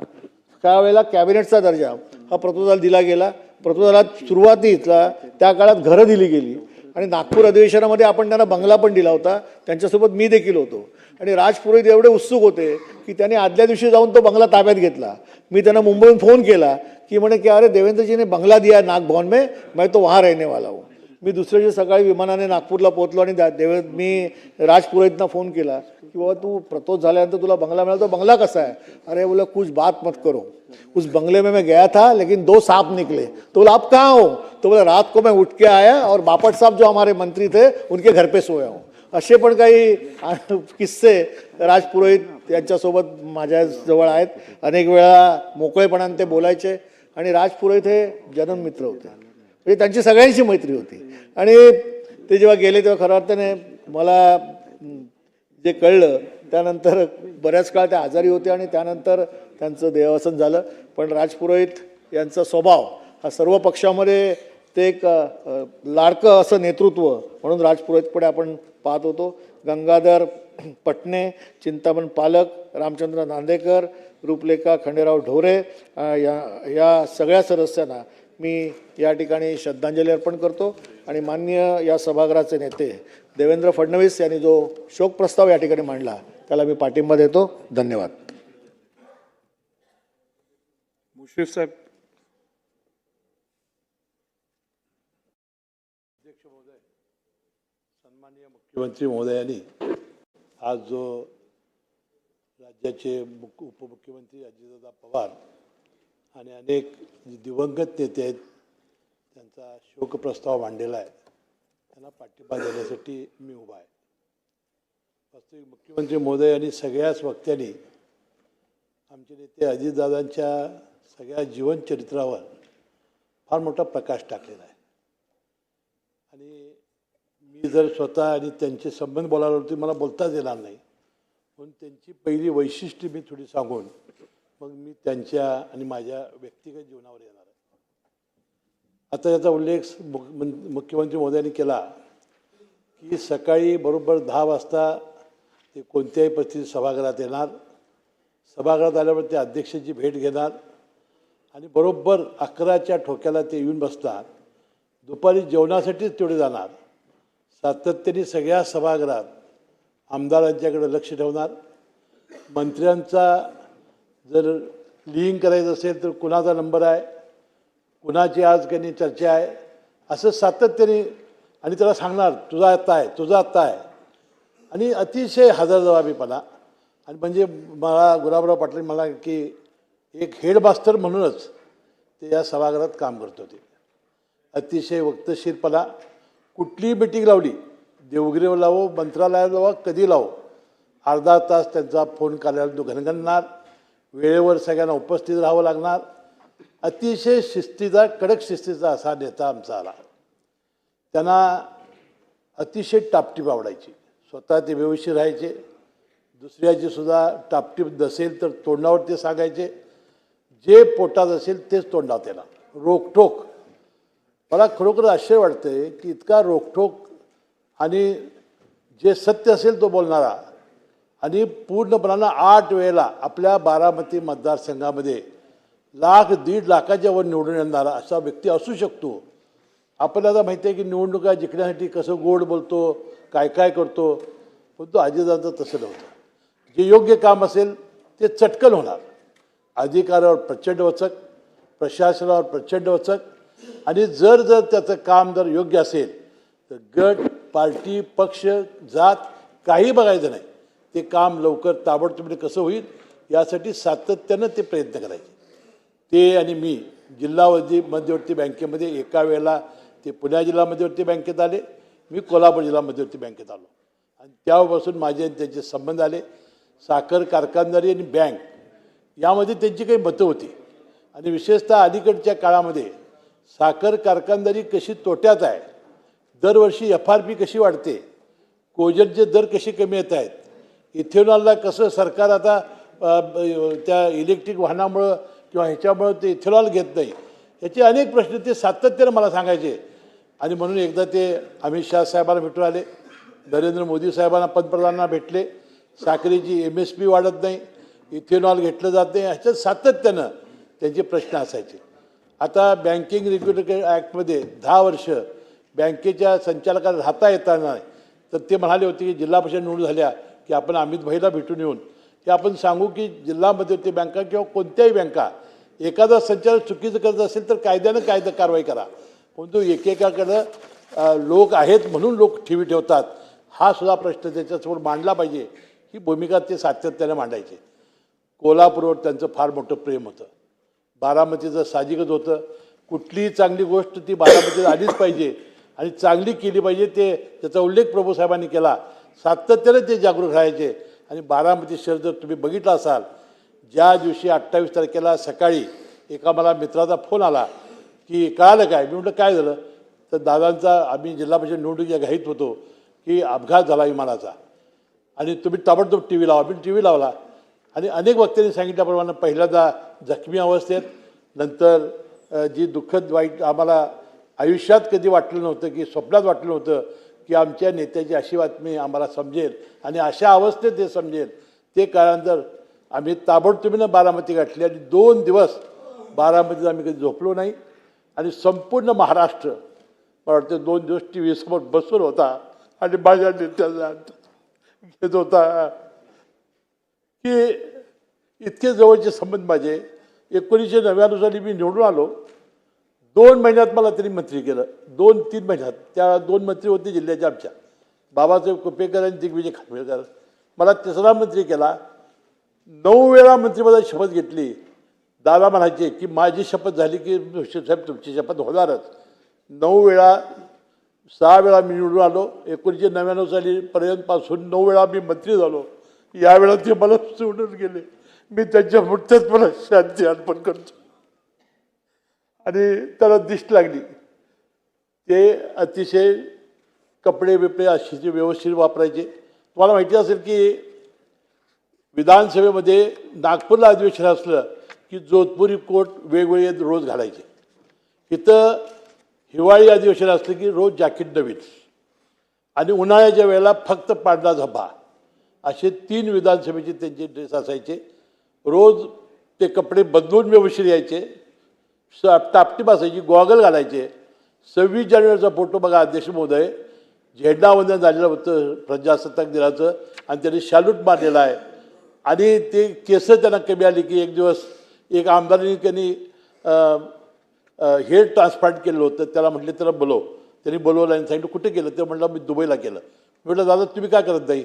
त्यावेळेला कॅबिनेटचा दर्जा हा प्रतोदाला दिला गेला. प्रतोदाला सुरुवातीला त्या काळात घरं दिली गेली आणि नागपूर अधिवेशनामध्ये आपण त्यांना बंगला पण दिला होता. त्यांच्यासोबत मी देखील होतो. आणि राज पुरोहित एवढे उत्सुक होते की त्यांनी आदल्या दिवशी जाऊन तो बंगला ताब्यात घेतला. मी त्यांना मुंबईहून फोन केला की म्हणे की अरे देवेंद्र जी ने बंगला दिया नाग भवन में, मैं तो वहाँ रहने वाला हूँ. मी दुसऱ्या दिवशी सकाळी विमानाने नागपूरला पोहोचलो आणि मी राज पुरोहितना फोन केला की बाबा तू प्रतोष झाल्यानंतर तुला बंगला मिळाला, तो बंगला कसा आहे? अरे बोला कुछ बात मत करो, उस बंगले में मैं गया था लेकिन 2 सांप निकले। तो बोला आप कहाँ हो? तो बोला रात को मैं उठ के आया और बापट साहब जो हमारे मंत्री थे उनके घर पे सोया हूँ। असे पण काही किस्से राज पुरोहित यांच्यासोबत माझ्या जवळ आहेत। अनेक वेळा मोकळेपणाने ते बोलायचे आणि राज पुरोहित हे जन्ममित्र होते, म्हणजे त्यांची सगळ्यांची मैत्री होती। आणि ते जेव्हा गेले तेव्हा खऱ्या अर्थाने मला जे कळलं त्यानंतर बऱ्याच काळ ते आजारी होते आणि त्यानंतर त्यांचं देहावसन झालं। पण राज पुरोहित यांचा स्वभाव हा सर्व पक्षामध्ये ते एक लाडकं असं नेतृत्व म्हणून राज पुरोहितकडे आपण पाहत होतो। गंगाधर पटणे, चिंतामण पालक, रामचंद्र नांदेकर, रूपलेखा खंडेराव ढोरे या सगळ्या सदस्यांना मी या ठिकाणी श्रद्धांजली अर्पण करतो। आणि माननीय या सभागृहाचे नेते देवेंद्र फडणवीस यांनी जो शोक प्रस्ताव या ठिकाणी मांडला त्याला मी पाठिंबा देतो। धन्यवाद। मुश्रीफ साहेब. अध्यक्ष महोदय, सन्माननीय मुख्यमंत्री महोदयांनी आज जो राज्याचे उपमुख्यमंत्री अजितदादा पवार आणि अनेक दिवंगत नेते आहेत त्यांचा शोकप्रस्ताव मांडलेला आहे, त्यांना पाठिंबा देण्यासाठी मी उभा आहे। वास्तविक मुख्यमंत्री महोदय आणि सगळ्याच वक्त्यांनी आमचे नेते अजितदादांच्या सगळ्या जीवनचरित्रावर फार मोठा प्रकाश टाकलेला आहे। आणि मी जर स्वतः आणि त्यांचे संबंध बोलायला होते मला बोलताच येणार नाही, म्हणून त्यांची पहिली वैशिष्ट्ये मी थोडी सांगून मग मी त्यांच्या आणि माझ्या व्यक्तिगत जीवनावर येणार आहे। आता याचा उल्लेख मुख्यमंत्री महोदयांनी केला की सकाळी बरोबर 10 वाजता ते कोणत्याही परिस्थितीत सभागृहात येणार, सभागृहात आल्यावर ते अध्यक्षाची भेट घेणार आणि बरोबर 11च्या ठोक्याला ते येऊन बसणार। दुपारी जेवणासाठीच तेवढे जाणार। सातत्याने सगळ्या सभागृहात आमदारांच्याकडे लक्ष ठेवणार। मंत्र्यांचा जर लिंक करायचं असेल तर कुणाचा नंबर आहे, कुणाची आज काही चर्चा आहे, असं सातत्याने आणि त्याला सांगणार तुझा आत्ता आहे, तुझा आत्ता आहे। आणि अतिशय हजरजबाबीपणा आणि म्हणजे मला गुलाबराव पाटील मला की एक हेडमास्टर म्हणूनच ते या सभागृहात काम करत होते। अतिशय वक्तशीरपणा, कुठलीही मिटिंग लावली, देवगिरीवर लावो, मंत्रालयात लावा, कधी लावो, अर्धा तास त्यांचा फोन कार्यालयात घनघणणार, वेळेवर सगळ्यांना उपस्थित राहावं लागणार। अतिशय शिस्तीचा, कडक शिस्तीचा असा नेता आमचा आला। त्यांना अतिशय टापटीप आवडायची, स्वतः ते व्यवस्थित राहायचे, दुसऱ्याची सुद्धा टापटीप नसेल तर तोंडावर ते सांगायचे, जे पोटात असेल तेच तोंडावर येणार, रोखठोक। मला खरोखर आश्चर्य वाटतंय की इतका रोखठोक आणि जे सत्य असेल तो बोलणारा आणि पूर्णपणानं 8 वेळेला आपल्या बारामती मतदारसंघामध्ये 1,00,000-1.5 लाखाच्या वर निवडून येणारा असा व्यक्ती असू शकतो। आपल्याला माहिती आहे की निवडणुका जिंकण्यासाठी कसं गोड बोलतो, काय काय करतो, पण तो अजितदादा तसं नव्हतं। जे योग्य काम असेल ते चटकन होणार। अधिकारावर प्रचंड वचक, प्रशासनावर प्रचंड वचक आणि जर त्याचं काम जर योग्य असेल तर गट, पार्टी, पक्ष, जात काही बघायचं नाही, ते काम लवकर ताबडतोब कसं होईल यासाठी सातत्यानं ते प्रयत्न करायचे। ते आणि मी जिल्हा मध्यवर्ती बँकेमध्ये एका वेळेला ते पुणे जिल्हा मध्यवर्ती बँकेत आले, मी कोल्हापूर जिल्हा मध्यवर्ती बँकेत आलो आणि तेव्हापासून माझे त्यांचे संबंध आले। साखर कारखानदारी आणि बँक यामध्ये त्यांची काही मतं होती आणि विशेषतः अलीकडच्या काळामध्ये साखर कारखानदारी कशी तोट्यात आहे, दरवर्षी FRP कशी वाढते, कोजनचे दर कसे कमी येत आहेत, इथेनॉलला कसं सरकार आता त्या इलेक्ट्रिक वाहनामुळं किंवा ह्याच्यामुळं ते इथेनॉल घेत नाही, याचे अनेक प्रश्न ते सातत्यानं मला सांगायचे। आणि म्हणून एकदा ते अमित शहा साहेबांना भेटून आले, नरेंद्र मोदी साहेबांना पंतप्रधानांना भेटले, साखरेची MSP वाढत नाही, इथेनॉल घेतलं जात नाही, ह्याच्यात सातत्यानं त्यांचे प्रश्न असायचे। आता बँकिंग रेग्युलेटरी ॲक्टमध्ये 10 वर्ष बँकेच्या संचालकाला राहता येता नाही, तर ते म्हणाले होते की जिल्हा परिषद निवडून झाल्या की आपण अमित भाईला भेटून येऊन की आपण सांगू की जिल्हा मध्यवर्ती बँका किंवा कोणत्याही बँका एखादा संचालक चुकीचं करत असेल तर कायद्यानं कारवाई करा, परंतु एकेकाकडं लोक आहेत म्हणून लोक टीव्ही ठेवतात, हा सुद्धा प्रश्न त्याच्यासमोर मांडला पाहिजे. ही भूमिका ते सातत्याने मांडायचे. कोल्हापूरवर त्यांचं फार मोठं प्रेम होतं. बारामतीचं साहजिकच होतं. कुठलीही चांगली गोष्ट ती बारामतीत आलीच पाहिजे आणि चांगली केली पाहिजे. त्याचा उल्लेख प्रभूसाहेबांनी केला. सातत्याने ते जागरूक राहायचे. आणि बारामती शहर जर तुम्ही बघितलं असाल, ज्या दिवशी 28 तारखेला सकाळी एका मला मित्राचा फोन आला की कळालं काय, मी म्हटलं काय झालं, तर दादांचा, आम्ही जिल्हा परिषद निवडणुकीच्या घाईत होतो की अपघात झाला विमानाचा आणि तुम्ही ताबडतोब टी व्ही लावा. मी टी व्ही लावला आणि अनेक वक्त्यांनी सांगितल्याप्रमाणे पहिल्यांदा जखमी अवस्थेत, नंतर जी दुःखद वाईट आम्हाला आयुष्यात कधी वाटलं नव्हतं की स्वप्नात वाटलं नव्हतं की आमच्या नेत्याची अशी बातमी आम्हाला समजेल आणि अशा अवस्थेत ते समजेल. ते काळानंतर आम्ही ताबडतोबीनं बारामती गाठली आणि 2 दिवस बारामतीत आम्ही कधी झोपलो नाही. आणि संपूर्ण महाराष्ट्र मला वाटतं 2 दिवस टी व्ही समोर बसून होता आणि माझ्या नेत्याला घेत होता की इतके जवळचे संबंध माझे. 1999 साली मी निवडून आलो. 2 महिन्यात मला त्यांनी मंत्री केलं. 2-3 महिन्यात. त्या 2 मंत्री होते जिल्ह्याच्या आमच्या, बाबासाहेब कुपेकर आणि दिग्विजय खानविलकर. मला 3रा मंत्री केला. 9 वेळा मंत्रिपदाची शपथ घेतली. दादा म्हणायचे की माझी शपथ झाली की साहेब तुमची शपथ होणारच. 9 वेळा, 6 वेळा मी निवडून आलो. 1999 साली पर्यंतपासून 9 वेळा मी मंत्री झालो. यावेळा ते मला सोडून गेले. मी त्यांच्या मुठ्यात मला शांती अर्पण करतो. आणि त्याला दिष्ट लागली. ते अतिशय कपडे बिपडे अशी व्यवस्थित वापरायचे. तुम्हाला माहिती असेल की विधानसभेमध्ये नागपूरला अधिवेशन असलं की जोधपुरी कोट वेगवेगळे रोज घालायचे. इथं हिवाळी अधिवेशन असलं की रोज जॅकेट नवीन आणि उन्हाळ्याच्या वेळेला फक्त पांढरा झब्बा, असे 3 विधानसभेचे त्यांचे ड्रेस असायचे. रोज ते कपडे बदलून व्यवस्थित यायचे. टापटीप असायची, गॉगल घालायचे. 26 जानेवारीचा फोटो बघा अध्यक्ष महोदय, झेंडावंदन झालेलं होतं प्रजासत्ताक दिनाचं आणि त्यांनी शॅल्यूट मारलेला आहे. आणि ते केस त्यांना कमी आली की एक दिवस एक आमदारांनी त्यांनी हेअर ट्रान्सप्लांट केलं होतं. त्याला म्हटले त्याला बोलव. त्यांनी बोलवलं आणि सांगितलं कुठे केलं, ते म्हटलं मी दुबईला केलं. म्हटलं दादा तुम्ही काय करत नाही,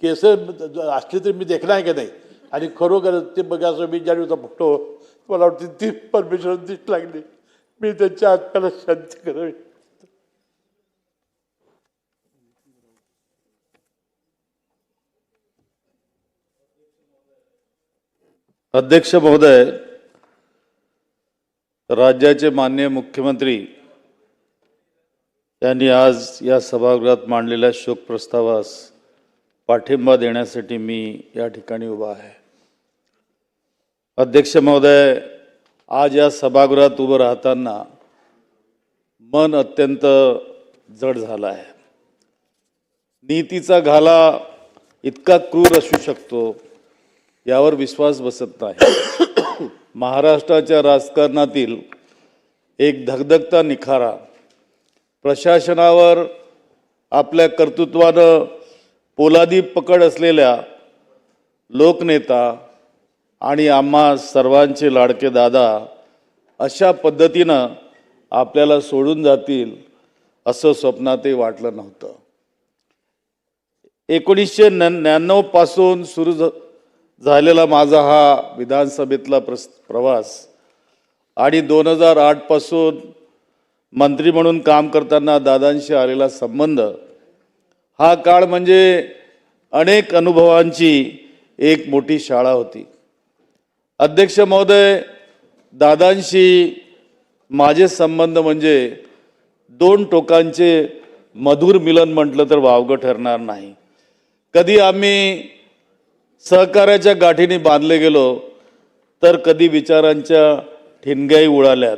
केस असले तरी मी देखला आहे का नाही. आणि खरोखर ते बघा 26 जानेवारीचा फोटो मला वाटते ती परमेश्वर दिसत लागली. मी त्यांच्या आत्म्याला शांती करावी. अध्यक्ष महोदय, राज्याचे माननीय मुख्यमंत्री यांनी आज या सभागृहात मांडलेल्या शोक प्रस्तावास पाठिंबा देण्यासाठी मी या ठिकाणी उभा आहे. अध्यक्ष महोदय, आज या सभागृहात उभं राहताना मन अत्यंत जड झालं आहे. नीतीचा घाला इतका क्रूर असू शकतो यावर विश्वास बसत नाही. महाराष्ट्राच्या राजकारणातील एक धगधगता निखारा, प्रशासनावर आपल्या कर्तृत्वानं पोलादी पकड असलेल्या लोकनेता आणि आम्हा सर्वांचे लाडके दादा अशा पद्धतीनं आपल्याला सोडून जातील असं स्वप्नातही वाटलं नव्हतं. 1999 पासून सुरू झालेला माझा हा विधानसभेतला प्रवास आणि 2008 पासून मंत्री म्हणून काम करताना दादांशी आलेला संबंध, हा काळ म्हणजे अनेक अनुभवांची एक मोठी शाळा होती. अध्यक्ष महोदय, दादांशी माझे संबंध म्हणजे 2 टोकांचे मधुर मिलन म्हटलं तर वावगं ठरणार नाही. कधी आम्ही सहकार्याच्या गाठीने बांधले गेलो तर कधी विचारांच्या ठिणग्याही उडाल्यात.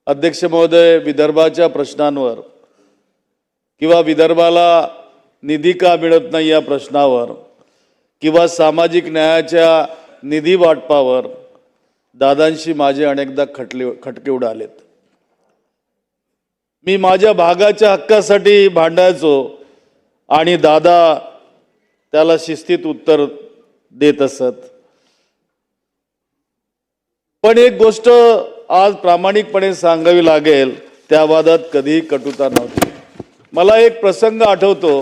अध्यक्ष महोदय, विदर्भाच्या प्रश्नांवर किंवा विदर्भाला निधी का मिळत नाही या प्रश्नावर किंवा सामाजिक न्यायाच्या निधी वाटपावर दादांशी माझे अनेकदा खटके उडालेत. मी माझ्या भागाच्या हक्कासाठी भांडायचो आणि दादा त्याला शिस्तीत उत्तर देत असत. पण एक गोष्ट आज प्रामाणिकपणे सांगावी लागेल त्या वादात कधीही कटुता नव्हती. मला एक प्रसंग आठवतो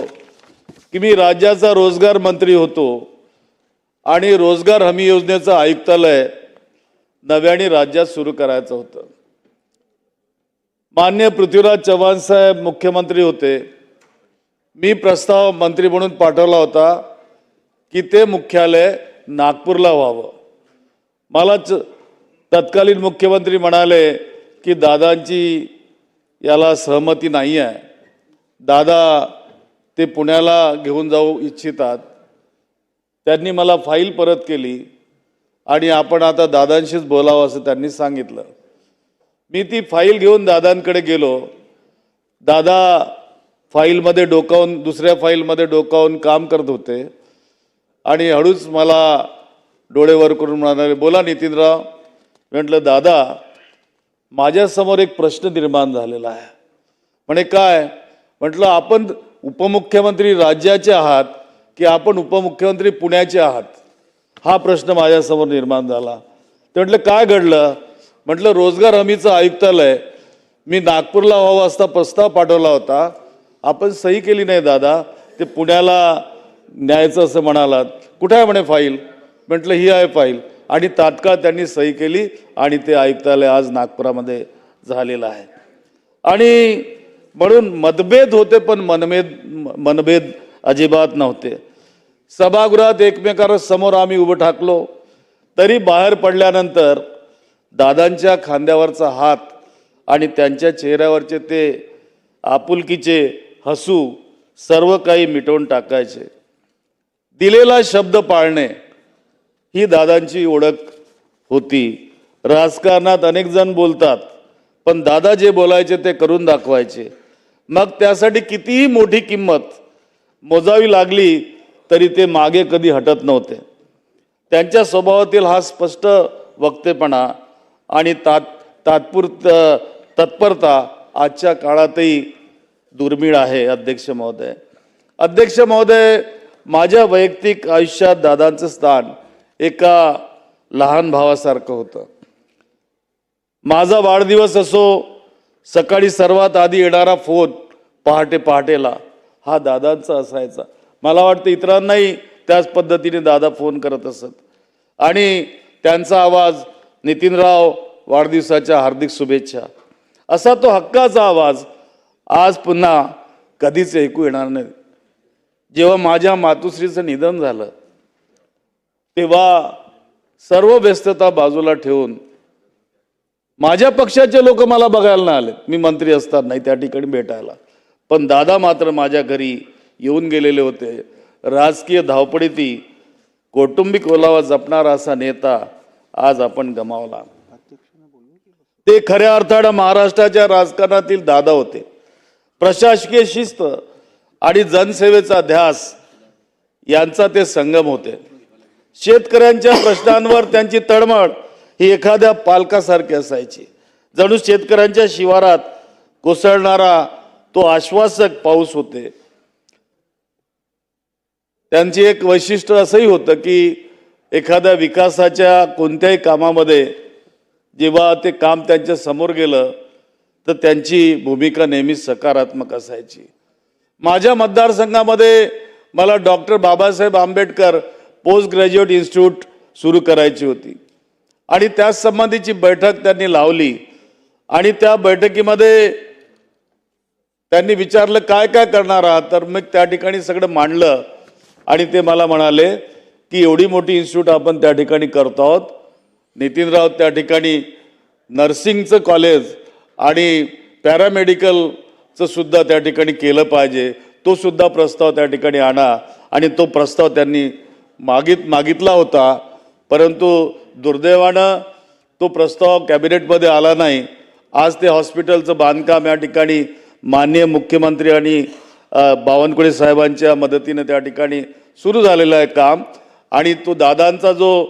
की मी राज्याचा रोजगार मंत्री होतो आणि रोजगार हमी योजनेचं आयुक्तालय नव्याने राज्यात सुरू करायचं होतं. मान्य पृथ्वीराज चव्हाण साहेब मुख्यमंत्री होते. मी प्रस्ताव मंत्री म्हणून पाठवला होता की ते मुख्यालय नागपूरला व्हावं. मला तत्कालीन मुख्यमंत्री म्हणाले की दादांची याला सहमती नाही आहे, दादा ते पुण्याला घेऊन जाऊ इच्छितात. त्यांनी मला फाईल परत केली आणि आपण आता दादांशीच बोलावं असं त्यांनी सांगितलं. मी ती फाईल घेऊन दादांकडे गेलो. दादा फाईलमध्ये डोकावून दुसऱ्या फाईलमध्ये डोकावून काम करत होते आणि हळूच मला डोळे वर करून म्हणाले, बोला नितीनराव. म्हटलं दादा माझ्यासमोर एक प्रश्न निर्माण झालेला आहे. म्हणे काय? म्हटलं आपण उपमुख्यमंत्री राज्याचे आहात की आपण उपमुख्यमंत्री पुण्याचे आहात, हा प्रश्न माझ्यासमोर निर्माण झाला. ते म्हटलं काय घडलं? म्हटलं रोजगार हमीचं आयुक्तालय मी नागपूरला व्हावं असता प्रस्ताव पाठवला होता, आपण सही केली नाही दादा, ते पुण्याला न्यायचं असं म्हणालात. कुठे आहे म्हणे फाईल? म्हटलं ही आहे फाईल. आणि तात्काळ त्यांनी सही केली आणि ते आयुक्तालय आज नागपुरामध्ये झालेलं आहे. आणि म्हणून मतभेद होते पण मनभेद अजिबात नव्हते. सभागृहात एकमेकांना समोर आम्ही उभं ठाकलो तरी बाहेर पडल्यानंतर दादांच्या खांद्यावरचा हात आणि त्यांच्या चेहऱ्यावरचे ते आपुलकीचे हसू सर्व काही मिटवून टाकायचे. दिलेला शब्द पाळणे ही दादांची ओळख होती. राजकारणात अनेक जण बोलतात पण दादा जे बोलायचे ते करून दाखवायचे. मग त्यासाठी कितीही मोठी किंमत मोजावी लागली तरी ते मागे कधी हटत नव्हते. त्यांच्या स्वभावातील हा स्पष्ट वक्तेपणा आणि तत्परता आजच्या काळातही दुर्मिळ आहे. अध्यक्ष महोदय, माझ्या वैयक्तिक आयुष्यात दादांचं स्थान एका लहान भावासारखं होतं. माझा वाढदिवस असो, सकाळी सर्वात आधी येणारा फोन पहाटेला हा दादांचा असायचा. मला वाटतं इतरांनाही त्याच पद्धतीने दादा फोन करत असत आणि त्यांचा आवाज, नितीनराव वाढदिवसाच्या हार्दिक शुभेच्छा, असा तो हक्काचा आवाज आज पुन्हा कधीच ऐकू येणार नाही. जेव्हा माझ्या मातुश्रीचं निधन झालं तेव्हा सर्व व्यस्तता बाजूला ठेवून माझ्या पक्षाचे लोक मला बघायला नाही आले. मी मंत्री असताना त्या ठिकाणी भेटायला, पण दादा मात्र माझ्या घरी येऊन गेलेले होते. राजकीय धावपळीती कौटुंबिक ओलावा जपणारा असा नेता आज आपण गमावला. ते खऱ्या अर्थानं महाराष्ट्राच्या राजकारणातील दादा होते. प्रशासकीय शिस्त आणि जनसेवेचा ध्यास यांचा ते संगम होते. शेतकऱ्यांच्या प्रश्नांवर त्यांची तळमळ ही एखाद्या पालकासारखी असायची. जणू शेतकऱ्यांच्या शिवारात कोसळणारा तो आश्वासक पाऊस होते. त्यांची एक वैशिष्ट्य असंही होतं की एखाद्या विकासाच्या कोणत्याही कामामध्ये जेव्हा ते काम त्यांच्या समोर गेलं तर त्यांची भूमिका नेहमीच सकारात्मक असायची. माझ्या मतदारसंघामध्ये मला doctor Babasaheb Ambedkar post graduate institute सुरू करायची होती आणि त्याच संबंधीची बैठक त्यांनी लावली आणि त्या बैठकीमध्ये त्यांनी विचारलं काय काय करणार आहात, तर मग त्या ठिकाणी सगळं मांडलं आणि ते मला म्हणाले की एवढी मोठी इन्स्टिट्यूट आपण त्या ठिकाणी करतो आहोत. नितीनराव त्या ठिकाणी नर्सिंगचं कॉलेज आणि पॅरामेडिकलचं सुद्धा त्या ठिकाणी केलं पाहिजे, तो सुद्धा प्रस्ताव त्या ठिकाणी आणा. आणि तो प्रस्ताव त्यांनी मागितला होता, परंतु दुर्दैवानं तो प्रस्ताव कॅबिनेटमध्ये आला नाही. आज ते हॉस्पिटलचं बांधकाम या ठिकाणी माननीय मुख्यमंत्री आणि बावनकुळे साहेबांच्या मदतीने त्या ठिकाणी सुरू झालेलं आहे काम. आणि तो दादांचा जो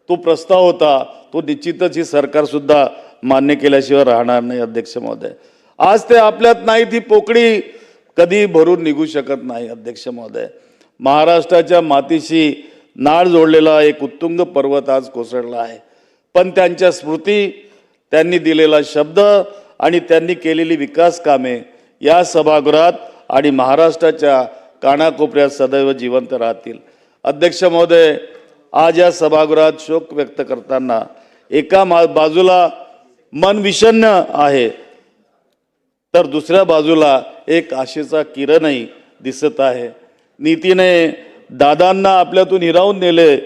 तो प्रस्ताव होता तो निश्चितच ही सरकारसुद्धा मान्य केल्याशिवाय राहणार नाही. अध्यक्ष महोदय, आज ते आपल्यात नाही, ती पोकळी कधी भरून निघू शकत नाही. अध्यक्ष महोदय, महाराष्ट्राच्या मातीशी नाळ जोडलेला एक उत्तुंग पर्वत आज कोसळला आहे, पण त्यांच्या स्मृती, त्यांनी दिलेला शब्द आणि त्यांनी केलेली विकास कामे या सभागृहात आणि महाराष्ट्राच्या कानाकोपऱ्यात सदैव जिवंत राहतील. अध्यक्ष महोदय, आज या सभागृहात शोक व्यक्त करताना एका बाजूला मन विषण्ण आहे, तर दुसऱ्या बाजूला एक आशेचा किरणही दिसत आहे. नीतीने दादांना आपल्यातून हिरावून नेले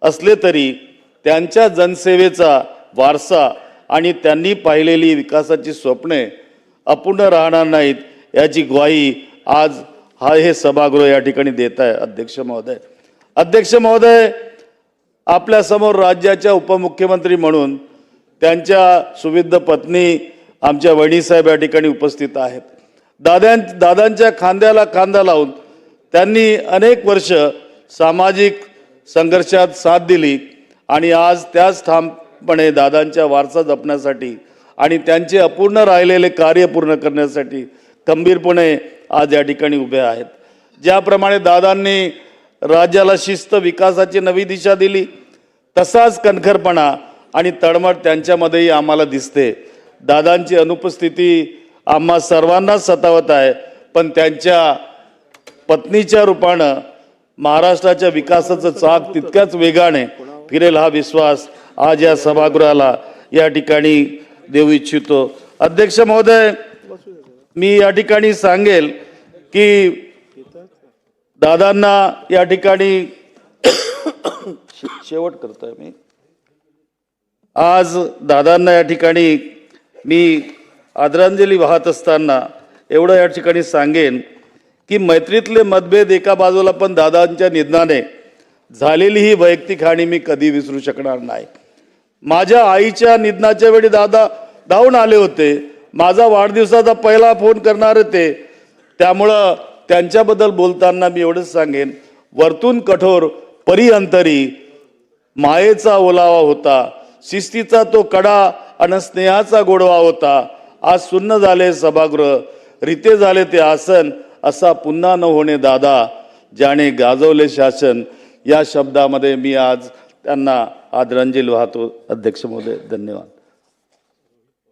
असले तरी त्यांच्या जनसेवेचा वारसा आणि त्यांनी पाहिलेली विकासाची स्वप्ने अपूर्ण राहणार नाहीत याची ग्वाही आज हे सभागृह या ठिकाणी देत आहे. अध्यक्ष महोदय, आपल्यासमोर राज्याच्या उपमुख्यमंत्री म्हणून त्यांच्या सुविद्य पत्नी आमच्या वहिनीसाहेब या ठिकाणी उपस्थित आहेत. दादांच्या खांद्याला खांदा लावून त्यांनी अनेक वर्ष सामाजिक संघर्षात साथ दिली आणि आज त्याच ठामपणे दादांच्या वारसा जपण्यासाठी आणि त्यांचे अपूर्ण राहिलेले कार्य पूर्ण करण्यासाठी खंबीरपणे आज या ठिकाणी उभे आहेत. ज्याप्रमाणे दादांनी राज्याला शिस्त विकासाची नवी दिशा दिली, तसाच कणखरपणा आणि तळमळ त्यांच्यामध्येही आम्हाला दिसते. दादांची अनुपस्थिती आम्हा सर्वांना सतावत आहे, पण त्यांच्या पत्नीच्या रूपानं महाराष्ट्राच्या विकासाचं चाक तितक्याच वेगाने फिरेल हा विश्वास आज या सभागृहाला या ठिकाणी देऊ इच्छितो. अध्यक्ष महोदय, मी या ठिकाणी सांगेल की दादांना या ठिकाणी शेवट करतोय मी. आज दादांना या ठिकाणी मी आदरांजली वाहत असताना एवढं या ठिकाणी सांगेन की मैत्रीतले मतभेद एका बाजूला, पण दादांच्या निधनाने झालेली ही वैयक्तिक हानी मी कधी विसरू शकणार नाही. माझ्या आईच्या निधनाच्या वेळी दादा धावून आले होते. माझा वाढदिवसाचा पहिला फोन करणारे ते. त्यामुळं त्यांच्याबद्दल बोलताना मी एवढंच सांगेन, वरतून कठोर परी अंतरी मायेचा ओलावा होता, शिस्तीचा तो कडा आणि स्नेहाचा गोडवा होता. आज सुन्न झाले सभागृह, रिते झाले ते आसन, असा पुन्हा न होणे दादा, ज्याने गाजवले शासन. या शब्दामध्ये मी आज त्यांना आदरांजली वाहतो. अध्यक्ष महोदय, धन्यवाद.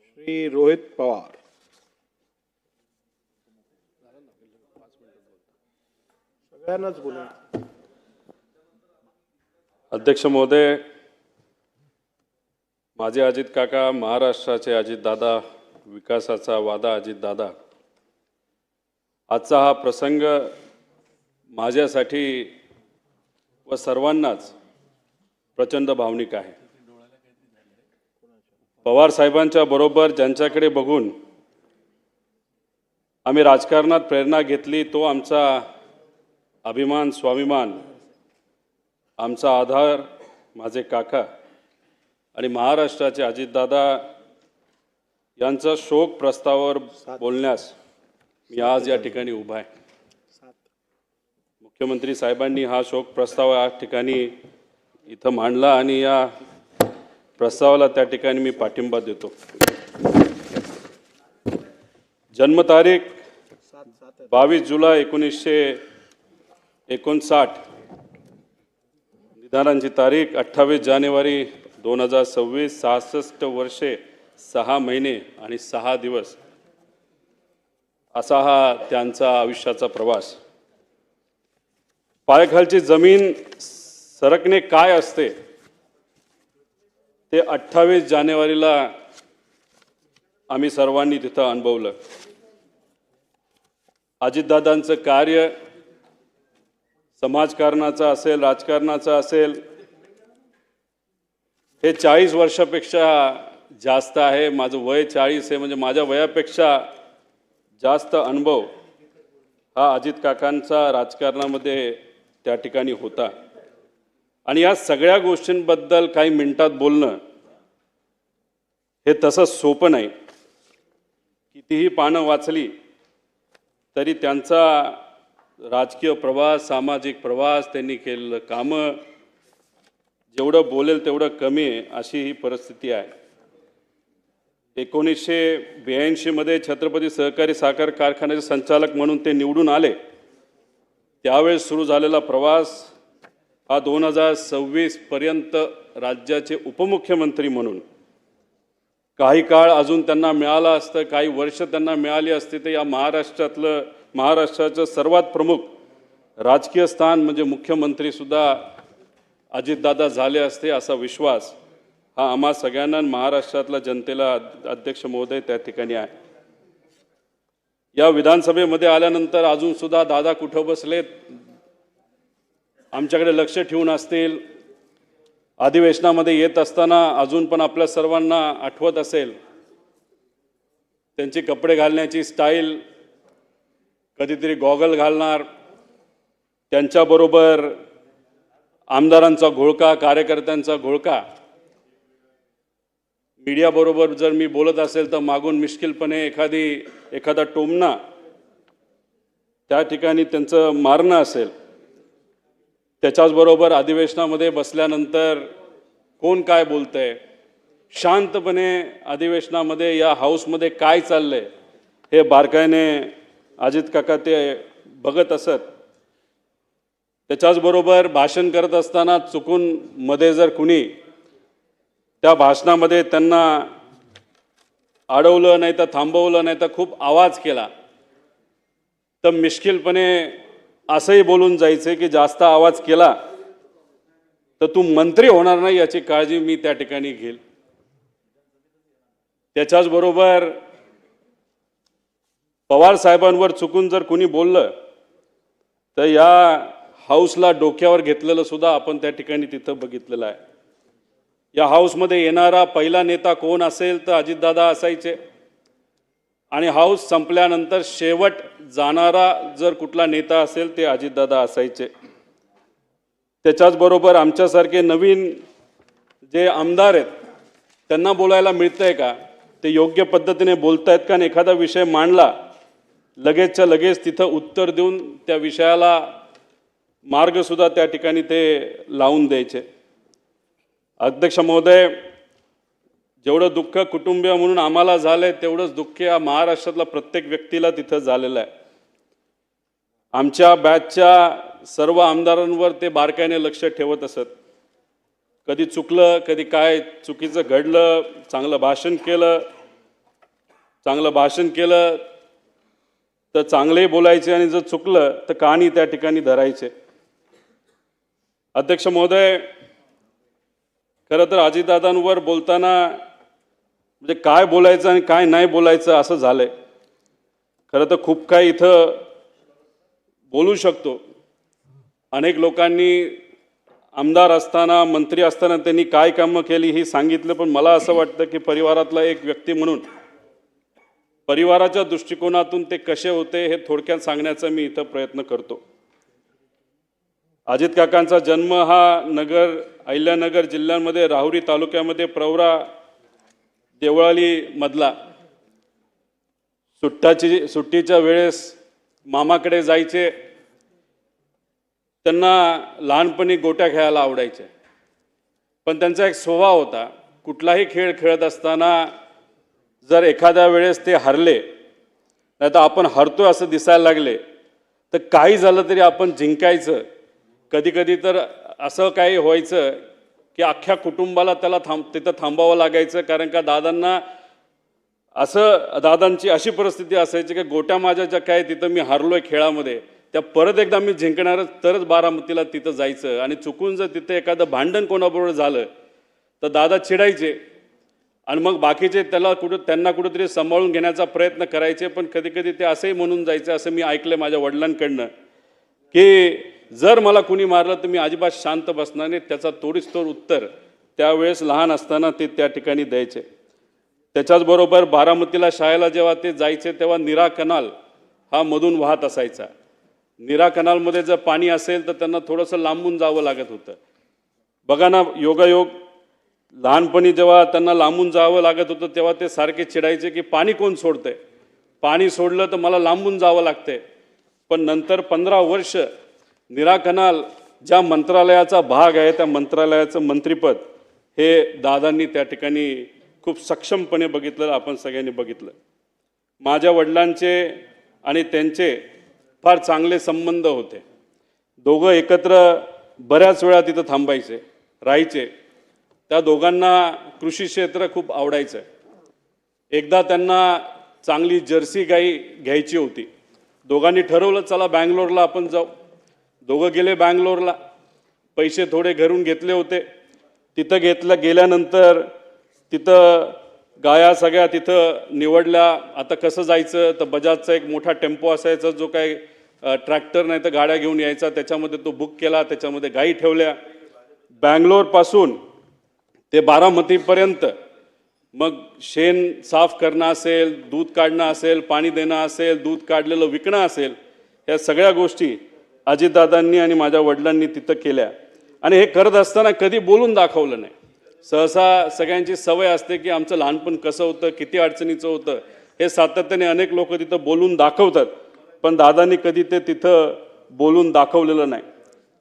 श्री रोहित पवार. सगळ्यांनाच बोला. अध्यक्ष महोदय, माझे अजित काका, महाराष्ट्राचे अजित दादा, विकासाचा वादा अजित दादा, आजचा हा प्रसंग माझ्यासाठी व सर्वांनाच प्रचंड भावनिक आहे. पवार साहेबांच्या बरोबर ज्यांच्याकडे बघून आम्ही राजकारणात प्रेरणा घेतली, तो आमचा अभिमान, स्वाभिमान, आमचा आधार माझे काका आणि महाराष्ट्राचे अजितदादा यांचा शोक प्रस्तावावर बोलण्यास मी आज या ठिकाणी उभा आहे. मुख्यमंत्री साहेबांनी हा शोक प्रस्ताव या ठिकाणी इथं मांडला आणि या प्रस्तावाला त्या ठिकाणी मी पाठिंबा देतो. जन्मतारीख 22 जुलै 1959, निधनाची तारीख 28 जानेवारी 2026, 66 वर्षे 6 महिने आणि 6 दिवस असा हा त्यांचा आयुष्याचा प्रवास. पायाखालची जमीन सरकणे काय असते ते 28 जानेवारीला आम्ही सर्वांनी तिथं अनुभवलं. अजितदादांचं कार्य समाजकारणाचं असेल, राजकारणाचं असेल, हे 40 वर्षापेक्षा जास्त आहे. माझं वय 40 आहे, म्हणजे माझ्या वयापेक्षा जास्त अनुभव हा अजित काकांचा राजकारणामध्ये त्या ठिकाणी होता. आणि या सगळ्या गोष्टींबद्दल काही मिनिटात बोलणं हे तसं सोपं नाही. कितीही पानं वाचली तरी त्यांचा राजकीय प्रवास, सामाजिक प्रवास, त्यांनी केलेलं कामं, जेवढं बोलेल तेवढं कमी आहे, अशी ही परिस्थिती आहे. 1982 मध्ये छत्रपती सहकारी साखर कारखान्याचे संचालक म्हणून ते निवडून आले. त्यावेळेस सुरू झालेला प्रवास हा 2026 पर्यंत राज्याचे उपमुख्यमंत्री म्हणून काही काळ अजून त्यांना मिळालं असतं, काही वर्ष त्यांना मिळाली असती तर या महाराष्ट्राचं सर्वात प्रमुख राजकीय स्थान म्हणजे मुख्यमंत्रीसुद्धा अजितदादा झाले असते, असा विश्वास हा आम्हा सगळ्यांना महाराष्ट्रातल्या जनतेला अध्यक्ष महोदय त्या ठिकाणी आहे. या विधानसभेमध्ये आल्यानंतर अजूनसुद्धा दादा कुठं बसलेत आमच्याकडे लक्ष ठेवून असतील. अधिवेशनामध्ये येत असताना अजून पण आपल्या सर्वांना आठवत असेल त्यांची कपडे घालण्याची स्टाईल, कधीतरी गॉगल घालणार, त्यांच्याबरोबर आमदारांचा घोळका, कार्यकर्त्यांचा घोळका. मीडियाबरोबर जर मी बोलत असेल तर मागून मिश्किलपणे एखादा टोमणा त्या ठिकाणी त्यांचं मारणं असेल. त्याच्याचबरोबर अधिवेशनामध्ये बसल्यानंतर कोण काय बोलतंय, शांतपणे अधिवेशनामध्ये या हाऊसमध्ये काय चाललंय हे बारकाईने अजित काका ते बघत असत. त्याच्याचबरोबर भाषण करत असताना चुकून मध्ये जर कुणी त्या भाषणामध्ये त्यांना अडवलं नाही तर थांबवलं नाही तर खूप आवाज केला तर मिश्किलपणे असंही बोलून जायचे की जास्त आवाज केला तर तू मंत्री होणार नाही याची काळजी मी त्या ठिकाणी घेईल. त्याच्याचबरोबर पवार साहेबांवर चुकून जर कुणी बोललं तर या हाऊसला डोक्यावर घेतलेलं सुद्धा आपण त्या ठिकाणी तिथं बघितलेलं आहे. या हाऊसमध्ये येणारा पहिला नेता कोण असेल तर अजितदादा असायचे आणि हाऊस संपल्यानंतर शेवट जाणारा जर कुठला नेता असेल ते अजितदादा असायचे. त्याच्याचबरोबर आमच्यासारखे नवीन जे आमदार आहेत त्यांना बोलायला मिळतंय का, ते योग्य पद्धतीने बोलतायत का, आणि एखादा विषय मांडला लगेचच्या लगेच तिथं उत्तर देऊन त्या विषयाला मार्गसुद्धा त्या ठिकाणी ते लावून द्यायचे. अध्यक्ष महोदय, जेवढं दुःख कुटुंबीय म्हणून आम्हाला झालंय तेवढंच दुःख या महाराष्ट्रातल्या प्रत्येक व्यक्तीला तिथं झालेलं आहे. आमच्या बॅचच्या सर्व आमदारांवर ते बारकाईने लक्ष ठेवत असत. कधी चुकलं, कधी काय चुकीचं घडलं, चांगलं भाषण केलं तर चांगले बोलायचे आणि जर चुकलं तर कहाणी त्या ठिकाणी धरायचे. अध्यक्ष महोदय, खरं तर अजितदादांवर बोलताना म्हणजे काय बोलायचं आणि काय नाही बोलायचं असं झालंय. खरं तर खूप काही इथं बोलू शकतो. अनेक लोकांनी आमदार असताना, मंत्री असताना त्यांनी काय कामं केली ही सांगितलं, पण मला असं वाटतं की परिवारातला एक व्यक्ती म्हणून परिवाराच्या दृष्टिकोनातून ते कसे होते हे थोडक्यात सांगण्याचा मी इथं प्रयत्न करतो. अजित काकांचा जन्म हा अहिल्यानगर जिल्ह्यामध्ये राहुरी तालुक्यामध्ये प्रवरा देवळाली मधला. सुट्टीच्या वेळेस मामाकडे जायचे. त्यांना लहानपणी गोट्या खेळायला आवडायचे, पण त्यांचा एक स्वभाव होता, कुठलाही खेळ खेळत असताना जर एखाद्या वेळेस ते हरले नाही तर आपण हरतोय असं दिसायला लागले तर काही झालं तरी आपण जिंकायचं. कधी कधी तर असं काही व्हायचं की अख्ख्या कुटुंबाला त्याला तिथं थांबावं लागायचं, कारण का दादांची अशी परिस्थिती असायची की गोट्या माझ्या ज्या काय तिथं मी हरलोय खेळामध्ये त्या परत एकदा मी जिंकणारच तरच बारामतीला तिथं जायचं. आणि चुकून जर तिथं एखादं भांडण कोणाबरोबर झालं तर दादा चिडायचे आणि मग बाकीचे त्यांना कुठंतरी सांभाळून घेण्याचा प्रयत्न करायचे. पण कधी कधी ते असंही म्हणून जायचं, असं मी ऐकलं माझ्या वडिलांकडनं, की जर मला कुणी मारलं तर मी अजिबात शांत बसणार नाही, त्याचा तोडीसतोड उत्तर त्यावेळेस लहान असताना ते त्या ठिकाणी द्यायचे. त्याच्याचबरोबर बारामतीला शाळेला जेव्हा ते जायचे तेव्हा नीरा कनाल हा मधून वाहत असायचा. नीरा कनालमध्ये जर पाणी असेल तर त्यांना थोडंसं लांबून जावं लागत होतं. बघा ना, योगायोग लहानपणी जेव्हा त्यांना लांबून जावं लागत होतं तेव्हा ते सारखे चिडायचे की पाणी कोण सोडतंय, पाणी सोडलं तर मला लांबून जावं लागतंय. पण नंतर 15 वर्ष नीरा कनाल ज्या मंत्रालयाचा भाग आहे त्या मंत्रालयाचं मंत्रिपद हे दादांनी त्या ठिकाणी खूप सक्षमपणे बघितलं, आपण सगळ्यांनी बघितलं. माझ्या वडिलांचे आणि त्यांचे फार चांगले संबंध होते. दोघं एकत्र बऱ्याच वेळा तिथं थांबायचे, राहायचे. त्या दोघांना कृषी क्षेत्र खूप आवडायचं. एकदा त्यांना चांगली जर्सी गाई घ्यायची होती. दोघांनी ठरवलं चला बँगलोरला आपण जाऊ. दोघं गेले बँगलोरला. पैसे थोडे घरून घेतले होते. तिथं गेल्यानंतर तिथं गाया सगळ्या तिथं निवडल्या. आता कसं जायचं तर बजाजचा एक मोठा टेम्पो असायचा जो काय ट्रॅक्टर नाही तर गाड्या घेऊन यायचा, त्याच्यामध्ये तो बुक केला, त्याच्यामध्ये गाई ठेवल्या. बँगलोरपासून ते बारामतीपर्यंत मग शेण साफ करणं असेल, दूध काढणं असेल, पाणी देणं असेल, दूध काढलेलं विकणं असेल, या सगळ्या गोष्टी अजितदादांनी आणि माझ्या वडिलांनी तिथं केल्या. आणि हे करत असताना कधी बोलून दाखवलं नाही. सहसा सगळ्यांची सवय असते की आमचं लहानपण कसं होतं, किती अडचणीचं होतं, हे सातत्याने अनेक लोक तिथं बोलून दाखवतात, पण दादांनी कधी ते तिथं बोलून दाखवलेलं नाही.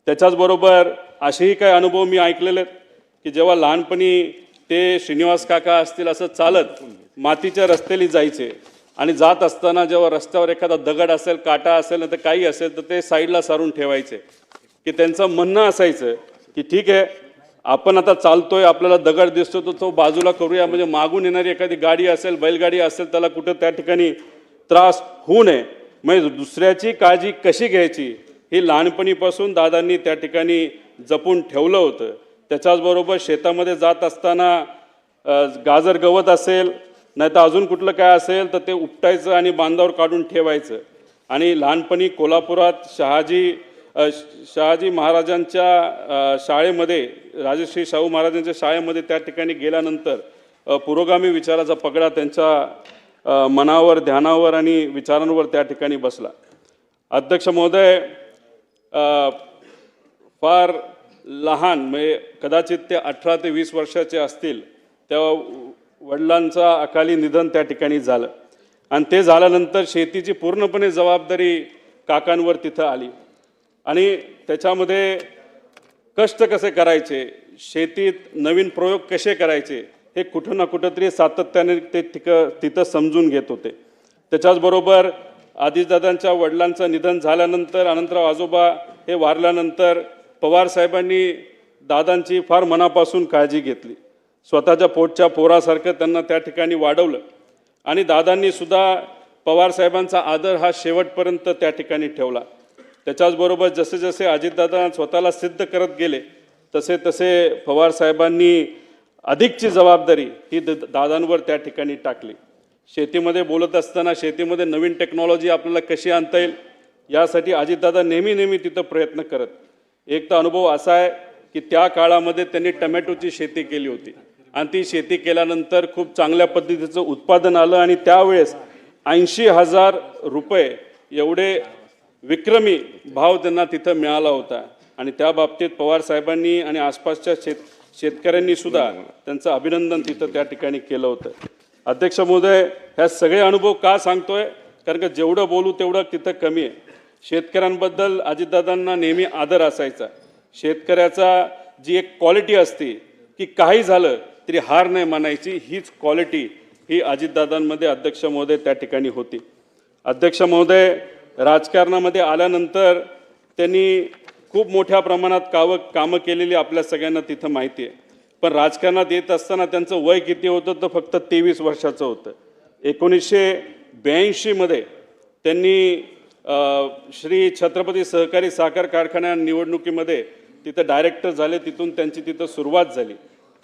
त्याच्याचबरोबर असेही काही अनुभव मी ऐकलेले आहेत की जेव्हा लहानपणी ते श्रीनिवास काका असतील असं चालत मातीच्या रस्त्याने जायचे आणि जात असताना जेव्हा रस्त्यावर एखादा दगड असेल, काटा असेल तर काही असेल तर ते साईडला सारून ठेवायचे. की त्यांचं म्हणणं असायचं की ठीक आहे आपण आता चालतोय, आपल्याला दगड दिसतो तर तो बाजूला करूया, म्हणजे मागून येणारी एखादी गाडी असेल, बैलगाडी असेल, त्याला कुठं त्या ठिकाणी त्रास होऊ नये. म्हणजे दुसऱ्याची काळजी कशी घ्यायची ही लहानपणीपासून दादांनी त्या ठिकाणी जपून ठेवलं होतं. त्याच्याचबरोबर शेतामध्ये जात असताना गाजर गवत असेल नाही तर अजून कुठलं काय असेल तर ते उपटायचं आणि बांधावर काढून ठेवायचं. आणि लहानपणी कोल्हापुरात शहाजी महाराजांच्या शाळेमध्ये, राजश्री शाहू महाराजांच्या शाळेमध्ये त्या ठिकाणी गेल्यानंतर पुरोगामी विचाराचा पगडा त्यांच्या मनावर, ध्यानावर आणि विचारांवर त्या ठिकाणी बसला. अध्यक्ष महोदय, फार लहान म्हणजे कदाचित ते 18 ते 20 वर्षाचे असतील तेव्हा वडिलांचा अकाली निधन त्या ठिकाणी झालं. आणि ते झाल्यानंतर शेतीची पूर्णपणे जबाबदारी काकांवर तिथं आली. आणि त्याच्यामध्ये कष्ट कसे करायचे, शेतीत नवीन प्रयोग कसे करायचे हे कुठं ना कुठंतरी सातत्याने ते तिथं समजून घेत होते. त्याच्याचबरोबर अजितदादांच्या वडिलांचं निधन झाल्यानंतर अनंतराव आजोबा हे वारल्यानंतर पवारसाहेबांनी दादांची फार मनापासून काळजी घेतली. स्वतःच्या पोटच्या पोरासारखं त्यांना त्या ठिकाणी वाढवलं. आणि दादांनी सुद्धा पवारसाहेबांचा आदर हा शेवटपर्यंत त्या ठिकाणी ठेवला. त्याच्याचबरोबर जसे जसे अजितदादा स्वतःला सिद्ध करत गेले तसे तसे पवारसाहेबांनी अधिकची जबाबदारी ही दादांवर त्या ठिकाणी टाकली. शेतीमध्ये बोलत असताना शेतीमध्ये नवीन टेक्नॉलॉजी आपल्याला कशी आणता येईल यासाठी अजितदादा नेहमी तिथं प्रयत्न करत. एक तर अनुभव असा आहे की त्या काळामध्ये त्यांनी टमॅटोची शेती केली होती आणि ती शेती केल्यानंतर खूप चांगल्या पद्धतीचं उत्पादन आलं आणि त्यावेळेस 80,000 रुपये एवढे विक्रमी भाव त्यांना तिथं मिळाला होता. आणि त्या बाबतीत पवारसाहेबांनी आणि आसपासच्या शेतकऱ्यांनी सुद्धा त्यांचं अभिनंदन तिथं त्या ठिकाणी केलं होतं. अध्यक्ष महोदय, ह्या सगळे अनुभव का सांगतोय कारण का जेवढं बोलू तेवढं तिथं कमी आहे. शेतकऱ्यांबद्दल अजितदादांना नेहमी आदर असायचा. शेतकऱ्याचा जी एक क्वालिटी असते की काही झालं तरी हार नाही मानायची, हीच क्वालिटी ही अजितदादांमध्ये अध्यक्ष महोदय त्या ठिकाणी होती. अध्यक्ष महोदय, राजकारणामध्ये आल्यानंतर त्यांनी खूप मोठ्या प्रमाणात कामं केलेली आपल्या सगळ्यांना तिथं माहिती आहे. पण राजकारणात येत असताना त्यांचं वय किती होतं तर फक्त 23 वर्षाचं होतं. 1982 त्यांनी श्री छत्रपती सहकारी साखर कारखान्या निवडणुकीमध्ये तिथं डायरेक्टर झाले. तिथून त्यांची तिथं सुरुवात झाली.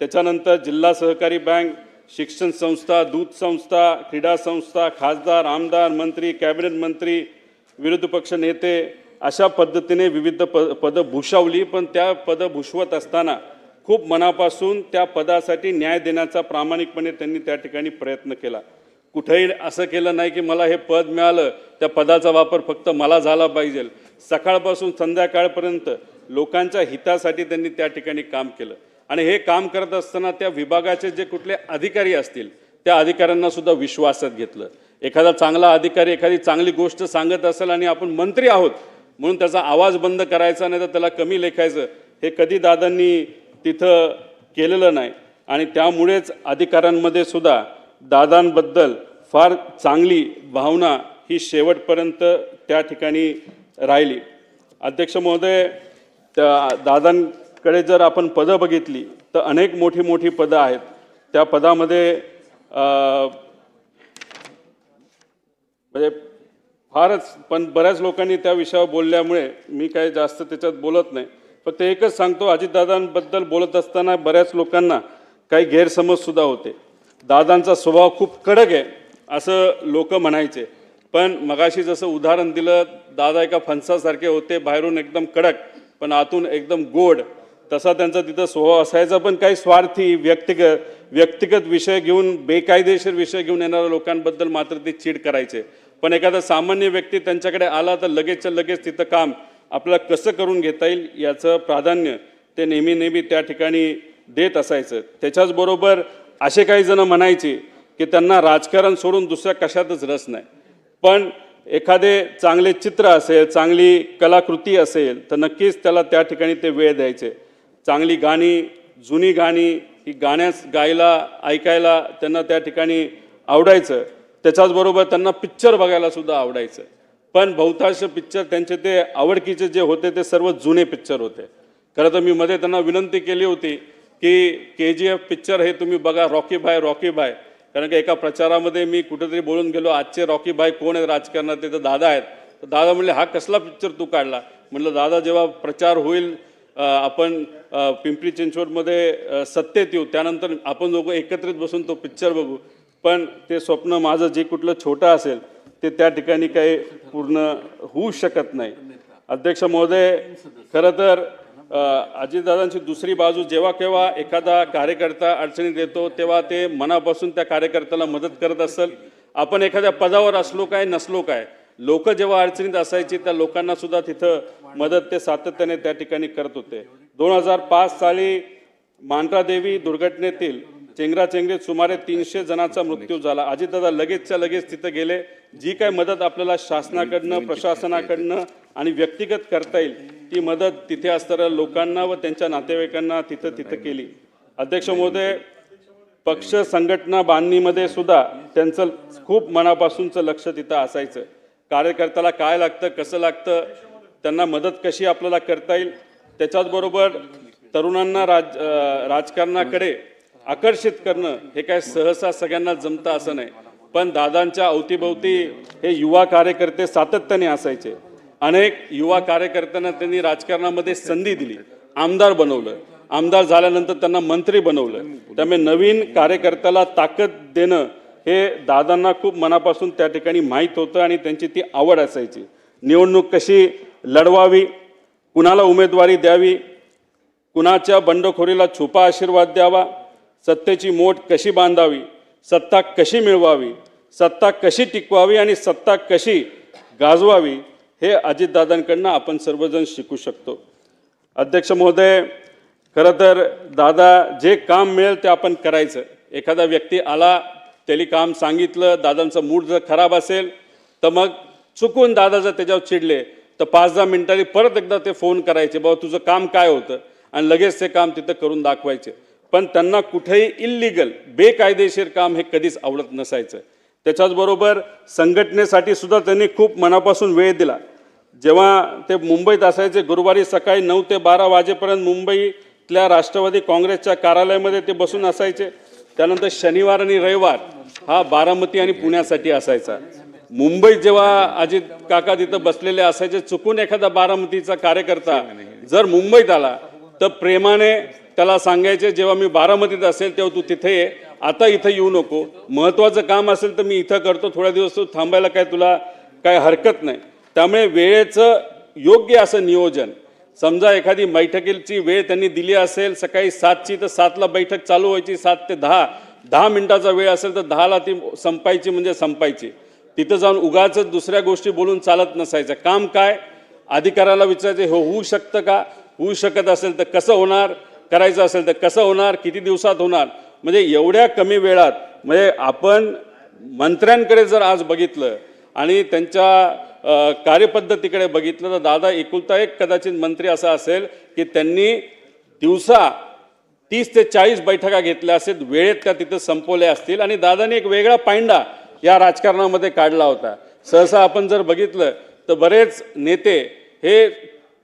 त्याच्यानंतर जिल्हा सहकारी बँक, शिक्षण संस्था, दूध संस्था, क्रीडा संस्था, खासदार, आमदार, मंत्री, कॅबिनेट मंत्री, विरोधी पक्ष नेते अशा पद्धतीने विविध पदं भूषवली. पण त्या पदं भूषवत असताना खूप मनापासून त्या पदासाठी न्याय देण्याचा प्रामाणिकपणे त्यांनी त्या ठिकाणी प्रयत्न केला. कुठेही असं केलं नाही की मला हे पद मिळालं त्या पदाचा वापर फक्त मला झाला पाहिजे. सकाळपासून संध्याकाळपर्यंत लोकांच्या हितासाठी त्यांनी त्या ठिकाणी काम केलं. आणि हे काम करत असताना त्या विभागाचे जे कुठले अधिकारी असतील त्या अधिकाऱ्यांना सुद्धा विश्वासात घेतलं. एखादा चांगला अधिकारी एखादी चांगली गोष्ट सांगत असेल आणि आपण मंत्री आहोत म्हणून त्याचा आवाज बंद करायचा नाही तर त्याला कमी लेखायचं, हे कधी दादांनी तिथं केलेलं नाही. आणि त्यामुळेच अधिकाऱ्यांमध्ये सुद्धा दादांबद्दल फार चांगली भावना ही शेवटपर्यंत त्या ठिकाणी राहिली. अध्यक्ष महोदय, त्या दादांकडे जर आपण पदं बघितली तर अनेक मोठी पदं आहेत. त्या पदामध्ये म्हणजे फारच, पण बऱ्याच लोकांनी त्या विषयावर बोलल्यामुळे मी काही जास्त त्याच्यात बोलत नाही. फक्त एकच सांगतो, अजितदादांबद्दल बोलत असताना बऱ्याच लोकांना काही गैरसमजसुद्धा होते. दादांचा स्वभाव खूप कडक आहे असं लोक म्हणायचे, पण मगाशी जसं उदाहरण दिलं, दादा एका फणसासारखे होते, बाहेरून एकदम कडक पण आतून एकदम गोड, तसा त्यांचा तिथं स्वभाव असायचा. पण काही स्वार्थी व्यक्तिगत विषय घेऊन, बेकायदेशीर विषय घेऊन येणाऱ्या लोकांबद्दल मात्र ते चीड करायचे. पण एखादा सामान्य व्यक्ती त्यांच्याकडे आला तर लगेचच्या लगेच तिथं काम आपल्याला कसं करून घेता येईल याचं प्राधान्य ते नेहमी त्या ठिकाणी देत असायचं. त्याच्याचबरोबर असे काही जण म्हणायचे की त्यांना राजकारण सोडून दुसऱ्या कशातच रस नाही, पण एखादे चांगले चित्र असेल, चांगली कलाकृती असेल तर नक्कीच त्याला त्या ठिकाणी ते वेळ द्यायचे. चांगली गाणी, जुनी गाणी ही गायला ऐकायला त्यांना त्या ठिकाणी आवडायचं. त्याच्याचबरोबर त्यांना पिक्चर बघायला सुद्धा आवडायचं. पण बहुतांश पिक्चर त्यांचे ते आवडकीचे जे होते ते सर्व जुने पिक्चर होते. खरं तर मी मध्ये त्यांना विनंती केली होती की KGF पिक्चर हे तुम्ही बघा, रॉकी भाय, कारण की एका प्रचारामध्ये मी कुठेतरी बोलून गेलो, आजचे रॉकी भाई कोण आहेत राजकारणात, ते तर दादा आहेत. तर दादा म्हणले, हा कसला पिक्चर तू काढला? म्हटलं, दादा जेव्हा प्रचार होईल, आपण पिंपरी चिंचवडमध्ये सत्तेत येऊ, त्यानंतर आपण दोघं एकत्रित बसून तो पिक्चर बघू. पण ते स्वप्न माझं जे कुठलं छोटं असेल ते त्या ठिकाणी काही पूर्ण होऊ शकत नाही. अध्यक्ष महोदय, खरं तर अजितदादांची दुसरी बाजू, जेव्हा केव्हा एखादा कार्यकर्ता अडचणीत येतो तेव्हा ते मनापासून त्या कार्यकर्त्याला मदत करत असेल. आपण एखाद्या पदावर असलो काय नसलो काय, लोक जेव्हा अडचणीत असायची त्या लोकांना सुद्धा तिथं मदत ते सातत्याने त्या ठिकाणी करत होते. 2005 साली मांढरादेवी दुर्घटनेतील चेंगराचेंगरीत सुमारे 300 जणांचा मृत्यू झाला. अजितदादा लगेचच्या लगेच तिथं गेले. जी काय मदत आपल्याला शासनाकडनं, प्रशासनाकडनं आणि व्यक्तिगत करता येईल ती मदत तिथे असणाऱ्या लोकांना व त्यांच्या नातेवाईकांना तिथं केली. अध्यक्ष महोदय, पक्ष संघटना बांधणीमध्ये सुद्धा त्यांचं खूप मनापासूनचं लक्ष तिथं असायचं. कार्यकर्त्याला काय लागतं, कसं लागतं, त्यांना मदत कशी आपल्याला करता येईल. त्याच्याचबरोबर तरुणांना राजकारणाकडे आकर्षित करणं हे काय सहसा सगळ्यांना जमतं असं नाही, पण दादांच्या अवतीभोवती हे युवा कार्यकर्ते सातत्याने असायचे. अनेक युवा कार्यकर्त्यांना त्यांनी राजकारणामध्ये संधी दिली, आमदार बनवलं, आमदार झाल्यानंतर त्यांना मंत्री बनवलं. त्यामुळे नवीन कार्यकर्त्याला ताकद देणं हे दादांना खूप मनापासून त्या ठिकाणी माहीत होतं आणि त्यांची ती आवड असायची. निवडणूक कशी लढवावी, कुणाला उमेदवारी द्यावी, कुणाच्या बंडखोरीला छुपा आशीर्वाद द्यावा, सत्तेची मोठ कशी बांधावी, सत्ता कशी मिळवावी, सत्ता कशी टिकवावी आणि सत्ता कशी गाजवावी, हे अजितदादांकडनं आपण सर्वजण शिकू शकतो. अध्यक्ष महोदय, खरं तर दादा जे काम मिळेल ते आपण करायचं. एखादा व्यक्ती आला, त्याला काम सांगितलं, दादांचा मूड जर खराब असेल तर मग चुकून दादा जर त्याच्यावर चिडले तर 5-10 मिनिटांनी परत एकदा ते फोन करायचे, बाबा तुझं काम काय होतं, आणि लगेच ते काम तिथं करून दाखवायचे. पण त्यांना कुठेही इल्लीगल, बेकायदेशीर काम हे कधीच आवडत नसायचं. त्याच्याचबरोबर संघटनेसाठी सुद्धा त्यांनी खूप मनापासून वेळ दिला. जेव्हा ते मुंबईत असायचे, गुरुवारी सकाळी 9 ते 12 वाजेपर्यंत मुंबईतल्या राष्ट्रवादी काँग्रेसच्या कार्यालयामध्ये ते बसून असायचे. त्यानंतर शनिवार आणि रविवार हा बारामती आणि पुण्यासाठी असायचा. मुंबईत जेव्हा अजित काका तिथं बसलेले असायचे, चुकून एखादा बारामतीचा कार्यकर्ता जर मुंबईत आला तर प्रेमाने त्याला सांगायचे, जेव्हा मी बारामतीत असेल तेव्हा तू तिथे ये, आता इथं येऊ नको, महत्त्वाचं काम असेल तर मी इथं करतो, थोड्या दिवस तू थांबायला काय तुला काय हरकत नाही. त्यामुळे वेळेचं योग्य असं नियोजन, समजा एखादी बैठकीची वेळ त्यांनी दिली असेल सकाळी 7ची तर 7ला बैठक चालू व्हायची, 7 ते 10 मिनिटाचा वेळ असेल तर 10ला ती संपायची म्हणजे संपायची. तिथं जाऊन उगाच दुसऱ्या गोष्टी बोलून चालत नसायचं. काम काय, अधिकाऱ्याला विचारायचं, हो होऊ शकतं का, होऊ शकत असेल तर कसं होणार, करायचं असेल तर कसं होणार, किती दिवसात होणार. म्हणजे एवढ्या कमी वेळात, म्हणजे आपण मंत्र्यांकडे जर आज बघितलं आणि त्यांच्या कार्यपद्धतीकडे बघितलं तर दादा एकुलता एक कदाचित मंत्री असा असेल की त्यांनी दिवसा 30 ते 40 बैठका घेतल्या असेल, वेळेत त्या तिथं संपवल्या असतील. आणि दादाने एक वेगळा पायंडा या राजकारणामध्ये काढला होता. सहसा आपण जर बघितलं तर बरेच नेते हे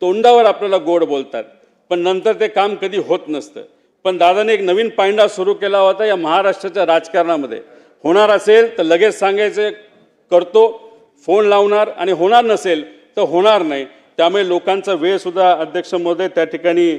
तोंडावर आपल्याला गोड बोलतात पण नंतर ते काम कधी होत नसतं. पण दादाने एक नवीन पायंडा सुरू केला होता या महाराष्ट्राच्या राजकारणामध्ये. होणार असेल तर लगेच सांगायचं करतो, फोन लावणार आणि होणार नसेल तर होणार नाही. त्यामुळे लोकांचा वेळसुद्धा अध्यक्ष महोदय त्या ठिकाणी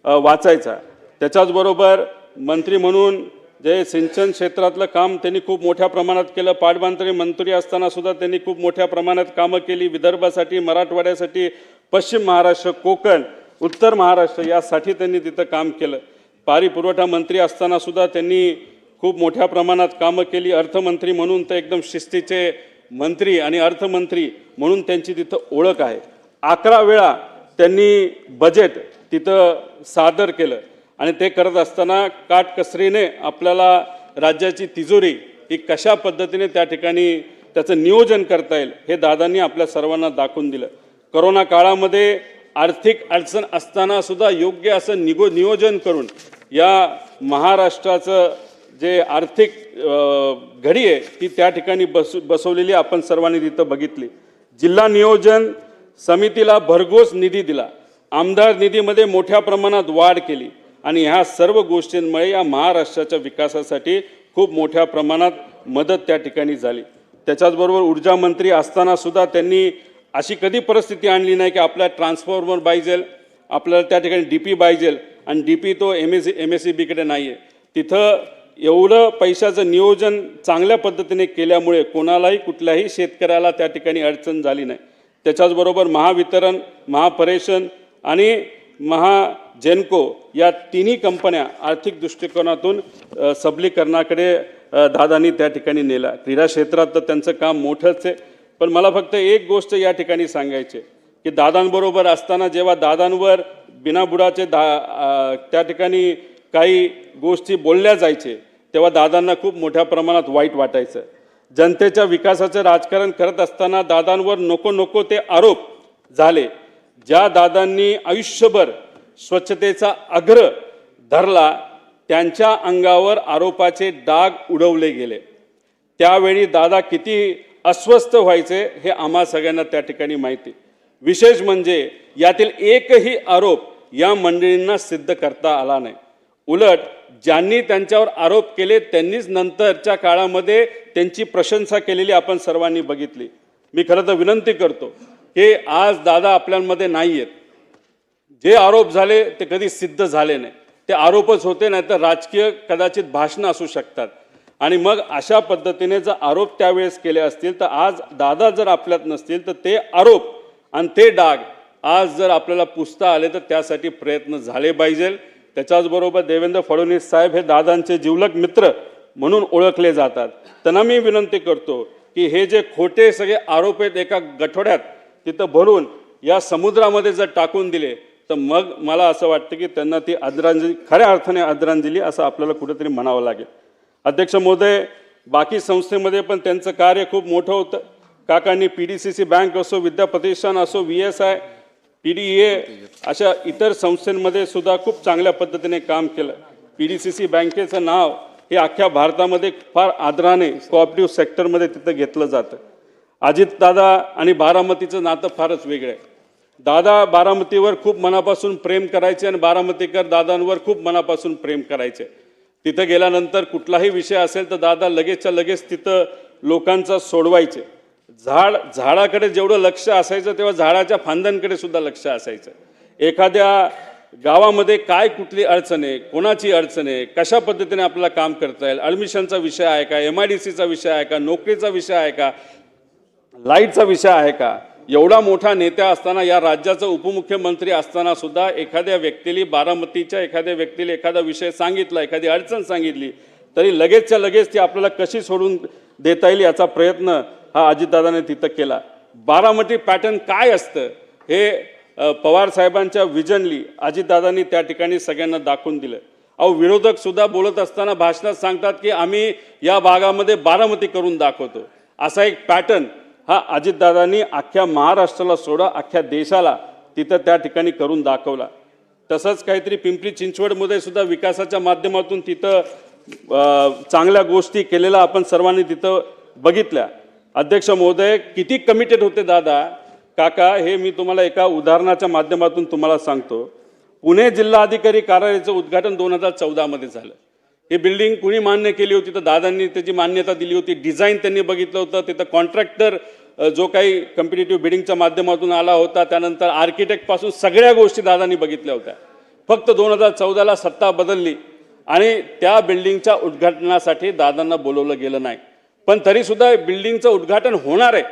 वाचायचा. त्याच्याचबरोबर मंत्री म्हणून जे सिंचन क्षेत्रातलं काम त्यांनी खूप मोठ्या प्रमाणात केलं. पाटबंधारे मंत्री असताना सुद्धा त्यांनी खूप मोठ्या प्रमाणात कामं केली. विदर्भासाठी, मराठवाड्यासाठी, पश्चिम महाराष्ट्र, कोकण, उत्तर महाराष्ट्र यासाठी त्यांनी तिथं काम केलं. पाणी पुरवठा मंत्री असताना सुद्धा त्यांनी खूप मोठ्या प्रमाणात कामं केली. अर्थमंत्री म्हणून तर एकदम शिस्तीचे मंत्री आणि अर्थमंत्री म्हणून त्यांची तिथं ओळख आहे. 11 वेळा त्यांनी बजेट तिथं सादर केलं आणि ते करत असताना काटकसरीने आपल्याला राज्याची तिजोरी ही कशा पद्धतीने त्या ठिकाणी त्याचं नियोजन करता येईल हे दादांनी आपल्या सर्वांना दाखवून दिलं. कोरोना काळामध्ये आर्थिक अडचण असताना सुद्धा योग्य असं नियोजन करून या महाराष्ट्राचं जे आर्थिक घडी आहे ती त्या ठिकाणी बसवलेली आपण सर्वांनी तिथं बघितली. जिल्हा नियोजन समितीला भरघोस निधी दिला. आमदार निधीमध्ये मोठ्या प्रमाणात वाढ केली आणि ह्या सर्व गोष्टींमुळे या महाराष्ट्राच्या विकासासाठी खूप मोठ्या प्रमाणात मदत त्या ठिकाणी झाली. त्याच्याचबरोबर ऊर्जा मंत्री असताना सुद्धा त्यांनी अशी कधी परिस्थिती आणली नाही की आपल्याला ट्रान्सफॉर्मर पाहिजे, आपल्याला त्या ठिकाणी DP पाहिजे आणि DP तो MSEBकडे नाही आहे. तिथं एवढं पैशाचं नियोजन चांगल्या पद्धतीने केल्यामुळे कोणालाही कुठल्याही शेतकऱ्याला त्या ठिकाणी अडचण झाली नाही. त्याच्याचबरोबर महावितरण, महापरेशन आणि महाजेनको या तिन्ही कंपन्या आर्थिक दृष्टिकोनातून सबलीकरणाकडे दादांनी त्या ठिकाणी नेला. क्रीडा क्षेत्रात तर त्यांचं काम मोठंच आहे. पण मला फक्त एक गोष्ट या ठिकाणी सांगायची की दादांबरोबर असताना जेव्हा दादांवर बिनाबुडाचे त्या ठिकाणी काही गोष्टी बोलल्या जायचे तेव्हा दादांना खूप मोठ्या प्रमाणात वाईट वाटायचं. जनतेच्या विकासाचं राजकारण करत असताना दादांवर नको ते आरोप झाले. ज्या दादांनी आयुष्यभर स्वच्छतेचा अग्र धरला त्यांच्या अंगावर आरोपाचे डाग उडवले गेले. त्यावेळी दादा किती अस्वस्थ व्हायचे हे आम्हा सगळ्यांना त्या ठिकाणी माहिती. विशेष म्हणजे यातील एकही आरोप या मंडळींना सिद्ध करता आला नाही. उलट ज्यांनी त्यांच्यावर आरोप केले त्यांनीच नंतरच्या काळामध्ये त्यांची प्रशंसा केलेली आपण सर्वांनी बघितली. मी खरं तर विनंती करतो की आज दादा आपल्यामध्ये नाही आहेत. जे आरोप झाले ते कधी सिद्ध झाले नाही. ते आरोपच होते, नाही तर राजकीय कदाचित भाषणं असू शकतात. आणि मग अशा पद्धतीने जर आरोप त्यावेळेस केले असतील तर आज दादा जर आपल्यात नसतील तर ते आरोप आणि ते डाग आज जर आपल्याला पुसता आले तर त्यासाठी प्रयत्न झाले पाहिजे. त्याच्याचबरोबर देवेंद्र फडणवीस साहेब हे दादांचे जिवलग मित्र म्हणून ओळखले जातात. त्यांना मी विनंती करतो की हे जे खोटे सगळे आरोप आहेत एका गठोड्यात तिथं भरून या समुद्रामध्ये जर टाकून दिले तर मग मला असं वाटतं की त्यांना ती आदरांजली, खऱ्या अर्थाने आदरांजली असं आपल्याला कुठेतरी म्हणावं लागेल. अध्यक्ष महोदय, बाकी संस्थेमध्ये पण त्यांचं कार्य खूप मोठं होतं. काकांनी PDCC बँक असो, विद्या प्रतिष्ठान असो, VSI, TDA अशा इतर संस्थांमध्ये सुद्धा खूप चांगल्या पद्धतीने काम केलं. PDCC बँकेचं नाव हे अख्ख्या भारतामध्ये फार आदराने कोऑपरेटिव्ह सेक्टरमध्ये तिथं घेतलं जातं. अजितदादा आणि बारामतीचं नातं फारच वेगळं आहे. दादा बारामतीवर खूप मनापासून प्रेम करायचे आणि बारामतीकर दादांवर खूप मनापासून प्रेम करायचे. तिथं गेल्यानंतर कुठलाही विषय असेल तर दादा लगेचच्या लगेच तिथं लोकांचा सोडवायचे. झाडाकडे जेवढं लक्ष असायचं तेव्हा झाडाच्या फांद्यांकडे सुद्धा लक्ष असायचं. एखाद्या गावामध्ये काय कुठली अडचण आहे, कोणाची अडचण आहे, कशा पद्धतीने आपल्याला काम करता येईल, ॲडमिशनचा विषय आहे का, MIDCचा विषय आहे का, नोकरीचा विषय आहे का, लाईटचा विषय आहे का. एवढा मोठा नेता असताना, या राज्याचा उपमुख्यमंत्री असताना सुद्धा एखाद्या व्यक्तीला, बारामतीच्या एखाद्या व्यक्तीला एखादा विषय सांगितला, एखादी अडचण सांगितली तरी लगेचच्या लगेच ती आपल्याला कशी सोडून देता येईल याचा प्रयत्न हा अजितदादाने तिथं केला. बारामती पॅटर्न काय असतं हे पवार साहेबांच्या विजनली अजितदादांनी त्या ठिकाणी सगळ्यांना दाखवून दिलं. विरोधक सुद्धा बोलत असताना भाषणात सांगतात की आम्ही या भागामध्ये बारामती करून दाखवतो. असा एक पॅटर्न हा अजितदादांनी अख्ख्या महाराष्ट्राला सोडा अख्ख्या देशाला तिथं त्या ठिकाणी करून दाखवला. तसंच काहीतरी पिंपरी चिंचवडमध्ये सुद्धा विकासाच्या माध्यमातून तिथं चांगल्या गोष्टी केलेल्या आपण सर्वांनी तिथं बघितल्या. अध्यक्ष महोदय, किती कमिटेड होते दादा काका हे मी तुम्हाला एका उदाहरणाच्या माध्यमातून तुम्हाला सांगतो. पुणे जिल्हाधिकारी कार्यालयाचं उद्घाटन 2014 मध्ये झालं. ही बिल्डिंग कुणी मान्य केली होती तर दादांनी त्याची मान्यता दिली होती. डिझाईन त्यांनी बघितलं होतं. तिथं कॉन्ट्रॅक्टर जो काही कॉम्पिटिटिव्ह बिडिंगच्या माध्यमातून आला होता, त्यानंतर आर्किटेक्टपासून सगळ्या गोष्टी दादांनी बघितल्या होत्या. फक्त 2014ला सत्ता बदलली आणि त्या बिल्डिंगच्या उद्घाटनासाठी दादांना बोलवलं गेलं नाही. पण तरीसुद्धा बिल्डिंगचं उद्घाटन होणार आहे.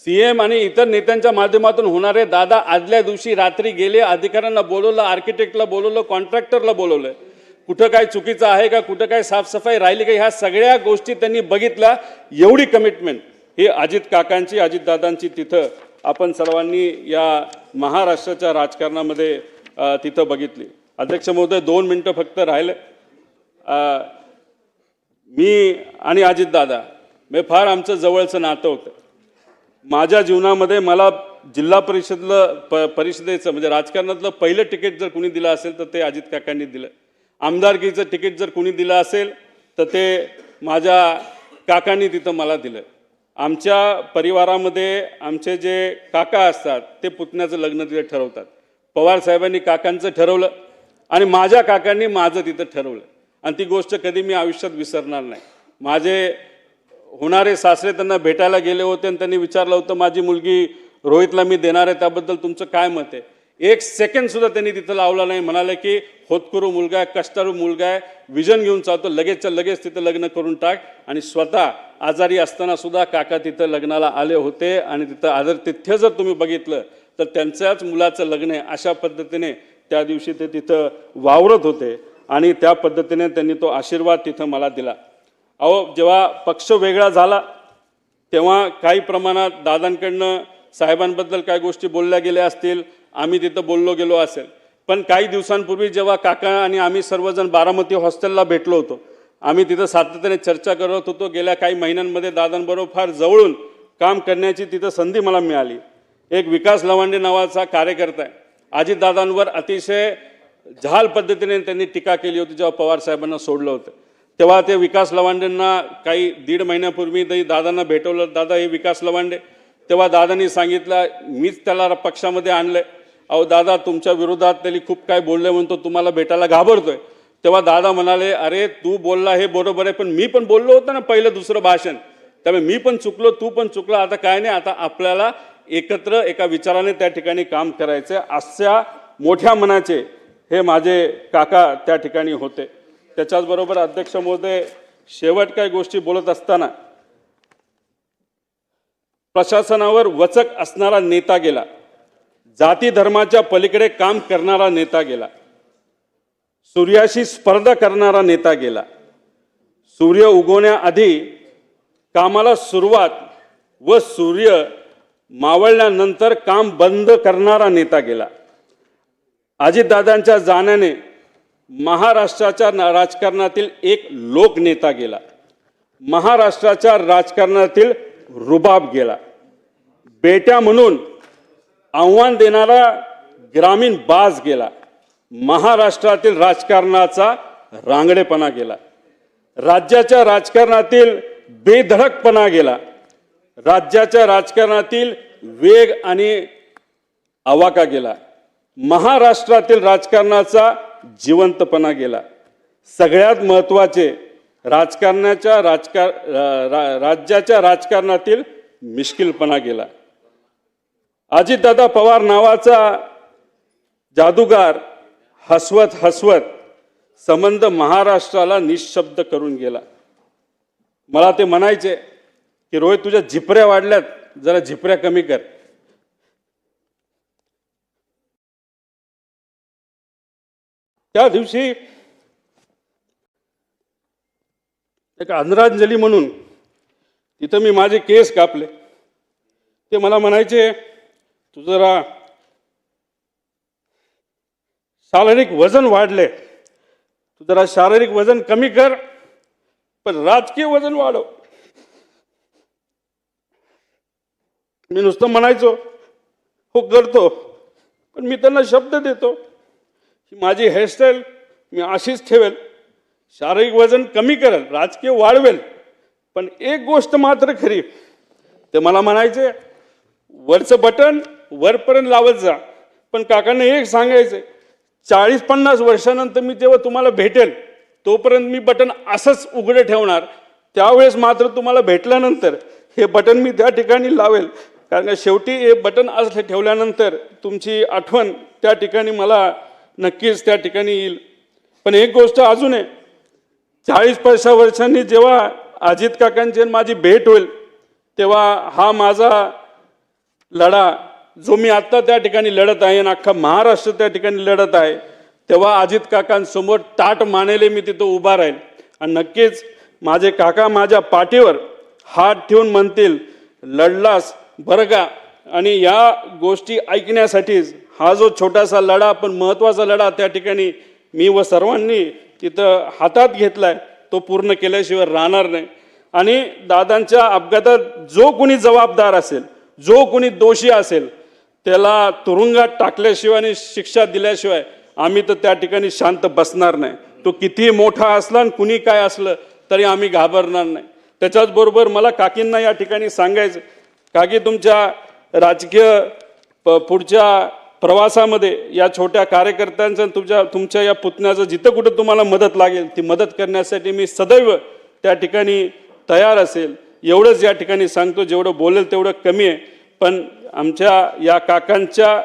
CM आणि इतर नेत्यांच्या माध्यमातून होणार आहे. दादा आदल्या दिवशी रात्री गेले, अधिकाऱ्यांना बोलवलं, आर्किटेक्टला बोलवलं, कॉन्ट्रॅक्टरला बोलवलं. कुठं काय चुकीचं आहे का, कुठं काय साफसफाई राहिली का, ह्या सगळ्या गोष्टी त्यांनी बघितल्या. एवढी कमिटमेंट ही अजित काकांची, अजितदादांची तिथं आपण सर्वांनी या महाराष्ट्राच्या राजकारणामध्ये तिथं बघितली. अध्यक्ष महोदय, 2 मिनटं फक्त राहिले. मी आणि अजितदादा मी फार आमचं जवळचं नातं होतं. माझ्या जीवनामध्ये मला जिल्हा परिषदेचं म्हणजे राजकारणातलं पहिलं तिकीट जर कुणी दिलं असेल तर ते अजित काकांनी दिलं. आमदारकीचं तिकीट जर कुणी दिलं असेल तर ते माझ्या काकांनी तिथं मला दिलं. आमच्या परिवारामध्ये आमचे जे काका असतात ते पुतण्याचं लग्न तिथे ठरवतात. पवार साहेबांनी काकांचं ठरवलं आणि माझ्या काकांनी माझं तिथं ठरवलं. आणि ती गोष्ट कधी मी आयुष्यात विसरणार नाही. माझे होणारे सासरे त्यांना भेटायला गेले होते आणि त्यांनी विचारलं होतं, माझी मुलगी रोहितला मी देणार आहे, त्याबद्दल तुमचं काय मत आहे. 1 सेकंडसुद्धा त्यांनी तिथं लावला नाही. म्हणाले की होतकरू मुलगा आहे, कष्टाळू मुलगा आहे, विजन घेऊन चालतो, लगेचच्या लगेच तिथं लग्न करून टाक. आणि स्वतः आजारी असताना सुद्धा काका तिथं लग्नाला आले होते आणि तिथं आदरातिथ्य जर तुम्ही बघितलं तर त्यांच्याच मुलाचं लग्न आहे अशा पद्धतीने त्या दिवशी ते तिथं वावरत होते आणि त्या पद्धतीने त्यांनी तो आशीर्वाद तिथं मला दिला. अहो, जेव्हा पक्ष वेगळा झाला तेव्हा काही प्रमाणात दादांकडनं साहेबांबद्दल काही गोष्टी बोलल्या गेल्या असतील, आम्ही तिथं बोललो गेलो असेल. पण काही दिवसांपूर्वी जेव्हा काका आणि आम्ही सर्वजण बारामती हॉस्टेलला भेटलो होतो, आम्ही तिथं सातत्याने चर्चा करत होतो. गेल्या काही महिन्यांमध्ये दादांबरोबर फार जवळून काम करण्याची तिथं संधी मला मिळाली. एक विकास लवांडे नावाचा कार्यकर्ता आहे. अजितदादांवर अतिशय जहाल पद्धतीने त्यांनी टीका केली होती जेव्हा पवार साहेबांना सोडलं होतं. तेव्हा ते विकास लवांडेंना काही 1.5 महिन्यापूर्वी दादांना भेटवलं. दादा हे विकास लवांडे. तेव्हा दादांनी सांगितलं, मीच त्याला पक्षामध्ये आणलं. अहो दादा, तुमच्या विरोधात त्यांनी खूप काय बोलले म्हणून तो तुम्हाला भेटायला घाबरतोय. तेव्हा दादा म्हणाले, अरे तू बोलला हे बरोबर आहे, पण मी पण बोललो होतो ना पहिलं दुसरं भाषण, त्यामुळे मी पण चुकलो, तू पण चुकला. आता काय नाही, आता आपल्याला एकत्र एका विचाराने त्या ठिकाणी काम करायचं. अशा मोठ्या मनाचे हे माझे काका त्या ठिकाणी होते. त्याच्याचबरोबर अध्यक्ष महोदय, शेवट काही गोष्टी बोलत असताना प्रशासनावर वचक असणारा नेता गेला, जाती धर्माच्या पलीकडे काम करणारा नेता गेला, सूर्याशी स्पर्धा करणारा नेता गेला, सूर्य उगवण्याआधी कामाला सुरुवात व सूर्य मावळल्यानंतर काम बंद करणारा नेता गेला. अजितदादांच्या जाण्याने महाराष्ट्राच्या राजकारणातील एक लोकनेता गेला. महाराष्ट्राच्या राजकारणातील रुबाब गेला. बेट्या म्हणून आव्हान देणारा ग्रामीण बाज गेला. महाराष्ट्रातील राजकारणाचा रांगडेपणा गेला. राज्याच्या राजकारणातील बेधडकपणा गेला. राज्याच्या राजकारणातील वेग आणि आवाका गेला. महाराष्ट्रातील राजकारणाचा जिवंतपणा गेला. सगळ्यात महत्त्वाचे, राज्याच्या राजकारणातील मिश्किलपणा गेला. अजितदादा पवार नावाचा जादूगार हसवत हसवत संबंध महाराष्ट्राला निशब्द करून गेला. मला ते म्हणायचे की रोहित, तुझ्या झिपऱ्या वाढल्यात, जरा झिपऱ्या कमी कर. त्या दिवशी एक आदरांजली म्हणून तिथं मी माझे केस कापले. ते मला म्हणायचे, तू जरा शारीरिक वजन वाढले, तू जरा शारीरिक वजन कमी कर, पण राजकीय वजन वाढव. मी नुसतं म्हणायचो हो करतो, पण मी त्यांना शब्द देतो की माझी हेअरस्टाईल मी अशीच ठेवेल, शारीरिक वजन कमी करेल, राजकीय वाढवेल. पण एक गोष्ट मात्र खरी, ते मला म्हणायचे वरचं बटन वरपर्यंत लावत जा, पण काकांना एक सांगायचे, 40-50 वर्षानंतर मी जेव्हा तुम्हाला भेटेल तोपर्यंत मी बटन असंच उघडं ठेवणार. त्यावेळेस मात्र तुम्हाला भेटल्यानंतर हे बटन मी त्या ठिकाणी लावेल, कारण शेवटी हे बटन असं ठेवल्यानंतर तुमची आठवण त्या ठिकाणी मला नक्कीच त्या ठिकाणी येईल. पण एक गोष्ट अजून आहे, 40-50 वर्षांनी जेव्हा अजित काकांची माझी भेट होईल तेव्हा हा माझा लढा जो मी आत्ता त्या ठिकाणी लढत आहे आणि अख्खा महाराष्ट्र त्या ठिकाणी लढत आहे, तेव्हा अजित काकांसमोर ताट मानेले मी तिथं उभा राहील. आणि नक्कीच माझे काका माझ्या पाठीवर हात ठेवून म्हणतील, लढलास बरं का. आणि या गोष्टी ऐकण्यासाठीच हा जो छोटासा लढा पण महत्त्वाचा लढा त्या ठिकाणी मी व सर्वांनी तिथं हातात घेतलाय, तो पूर्ण केल्याशिवाय राहणार नाही. आणि दादांच्या अपघातात जो कोणी जबाबदार असेल, जो कोणी दोषी असेल, त्याला तुरुंगात टाकल्याशिवाय आणि शिक्षा दिल्याशिवाय आम्ही तर त्या ठिकाणी शांत बसणार नाही. तो कितीही मोठा असला आणि कुणी काय असलं तरी आम्ही घाबरणार नाही. त्याच्याच बरोबर मला काकींना या ठिकाणी सांगायचं, काकी तुमच्या राजकीय पुढच्या प्रवासामध्ये या छोट्या कार्यकर्त्यांचं तुमच्या या पुतण्याचं जिथं कुठं तुम्हाला मदत लागेल ती मदत करण्यासाठी मी सदैव त्या ठिकाणी तयार असेल. एवढंच या ठिकाणी सांगतो, जेवढं बोलेल तेवढं कमी आहे. पण आमच्या या काकांच्या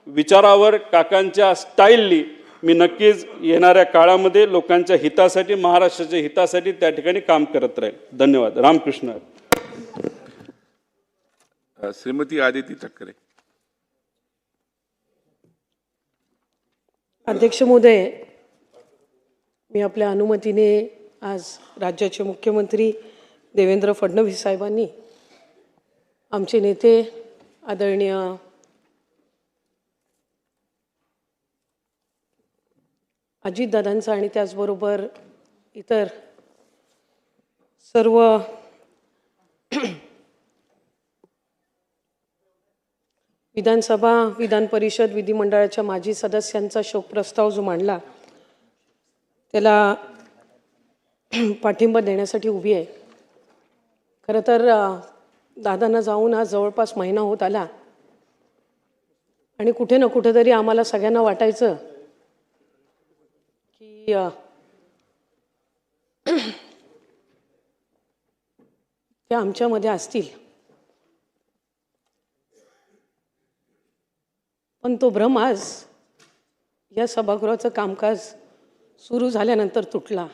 विचारावर, काकांच्या स्टाईलनी मी नक्कीच येणाऱ्या काळामध्ये लोकांच्या हितासाठी, महाराष्ट्राच्या हितासाठी त्या ठिकाणी काम करत राहील. धन्यवाद. रामकृष्ण. श्रीमती आदिती ठाकरे. अध्यक्ष महोदय, मी आपल्या अनुमतीने आज राज्याचे मुख्यमंत्री देवेंद्र फडणवीस साहेबांनी, आमचे नेते आदरणीय अजितदादांचा आणि त्याचबरोबर इतर सर्व विधानसभा, विधान परिषद, विधिमंडळाच्या माजी सदस्यांचा शोक प्रस्ताव जो मांडला त्याला पाठिंबा देण्यासाठी उभी आहे. खरं तर दादांना जाऊन आज जवळपास महिना होत आला आणि कुठे ना कुठेतरी आम्हाला सगळ्यांना वाटायचं की त्या आमच्यामध्ये असतील, पण तो भ्रम आज या सभागृहाचं कामकाज सुरू झाल्यानंतर तुटला.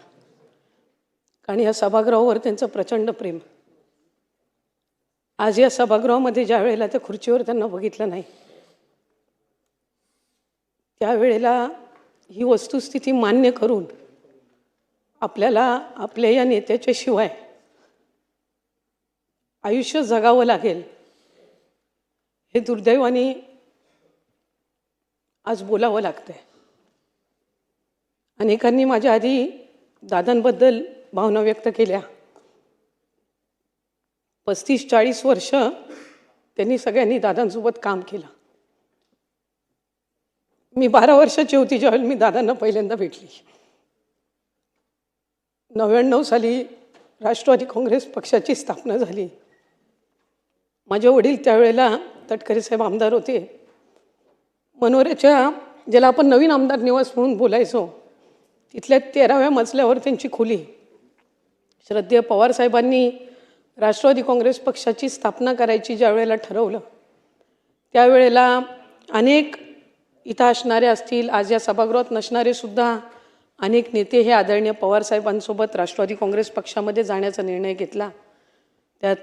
कारण या सभागृहावर त्यांचं प्रचंड प्रेम. आज या सभागृहामध्ये ज्या वेळेला त्या खुर्चीवर त्यांना बघितलं नाही, त्यावेळेला ही वस्तुस्थिती मान्य करून आपल्याला आपल्या या नेत्याच्या शिवाय आयुष्य जगावं लागेल हे दुर्दैवाने आज बोलावं लागतंय. अनेकांनी माझ्या आधी दादांबद्दल भावना व्यक्त केल्या. 35-40 वर्ष त्यांनी सगळ्यांनी दादांसोबत काम केलं. मी 12 वर्षाची होती ज्यावेळेला मी दादांना पहिल्यांदा भेटली. 99 साली राष्ट्रवादी काँग्रेस पक्षाची स्थापना झाली. माझे वडील त्यावेळेला तटकरे साहेब आमदार होते. मनोऱ्याच्या, ज्याला आपण नवीन आमदार निवास म्हणून बोलायचो, तिथल्या 13व्या मजल्यावर त्यांची खोली. श्रद्धेय पवार साहेबांनी राष्ट्रवादी काँग्रेस पक्षाची स्थापना करायची ज्या वेळेला ठरवलं, त्यावेळेला अनेक इथं असणारे असतील, आज या सभागृहात नसणारे सुद्धा अनेक नेते हे आदरणीय पवार साहेबांसोबत राष्ट्रवादी काँग्रेस पक्षामध्ये जाण्याचा निर्णय घेतला. त्यात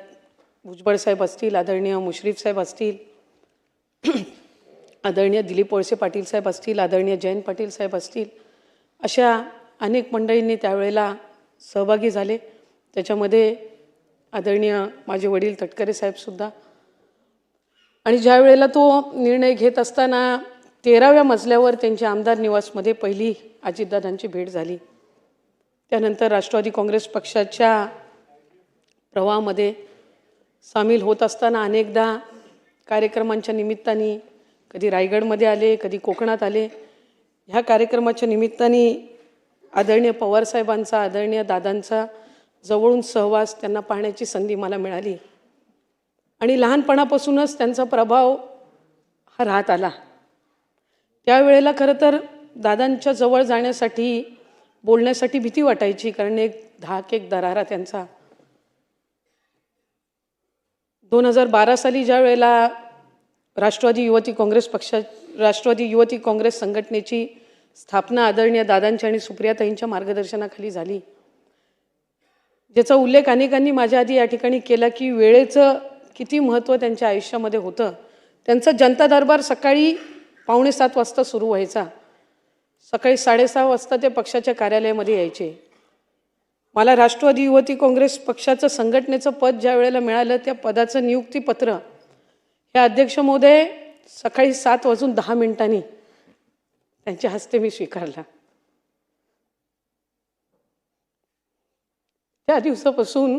भुजबळ साहेब असतील, आदरणीय मुश्रीफ साहेब असतील, आदरणीय दिलीप वळसे पाटील साहेब असतील, आदरणीय जयंत पाटील साहेब असतील, अशा अनेक मंडळींनी त्यावेळेला सहभागी झाले. त्याच्यामध्ये आदरणीय माझे वडील तटकरे साहेबसुद्धा. आणि ज्या वेळेला तो निर्णय घेत असताना 13व्या मजल्यावर त्यांच्या आमदार निवासमध्ये पहिली अजितदादांची भेट झाली. त्यानंतर राष्ट्रवादी काँग्रेस पक्षाच्या प्रवाहामध्ये सामील होत असताना अनेकदा कार्यक्रमांच्या निमित्ताने कधी रायगडमध्ये आले, कधी कोकणात आले. ह्या कार्यक्रमाच्या निमित्ताने आदरणीय पवारसाहेबांचा, आदरणीय दादांचा जवळून सहवास, त्यांना पाहण्याची संधी मला मिळाली. आणि लहानपणापासूनच त्यांचा प्रभाव हा राहत आला. त्यावेळेला खरं तर दादांच्या जवळ जाण्यासाठी बोलण्यासाठी भीती वाटायची, कारण एक धाक एक दरारा त्यांचा. 2012 साली ज्या वेळेला राष्ट्रवादी युवती काँग्रेस संघटनेची स्थापना आदरणीय दादांच्या आणि सुप्रियाताईंच्या मार्गदर्शनाखाली झाली, ज्याचा उल्लेख अनेकांनी माझ्या आधी या ठिकाणी केला की वेळेचं किती महत्त्व त्यांच्या आयुष्यामध्ये होतं. त्यांचा जनता दरबार सकाळी 6:45 वाजता सुरू व्हायचा. सकाळी 6:30 वाजता ते पक्षाच्या कार्यालयामध्ये यायचे. मला राष्ट्रवादी युवती काँग्रेस पक्षाचं संघटनेचं पद ज्या वेळेला मिळालं, त्या पदाचं नियुक्तीपत्र हे अध्यक्ष महोदय सकाळी 7:10 त्यांच्या हस्ते मी स्वीकारला. त्या दिवसापासून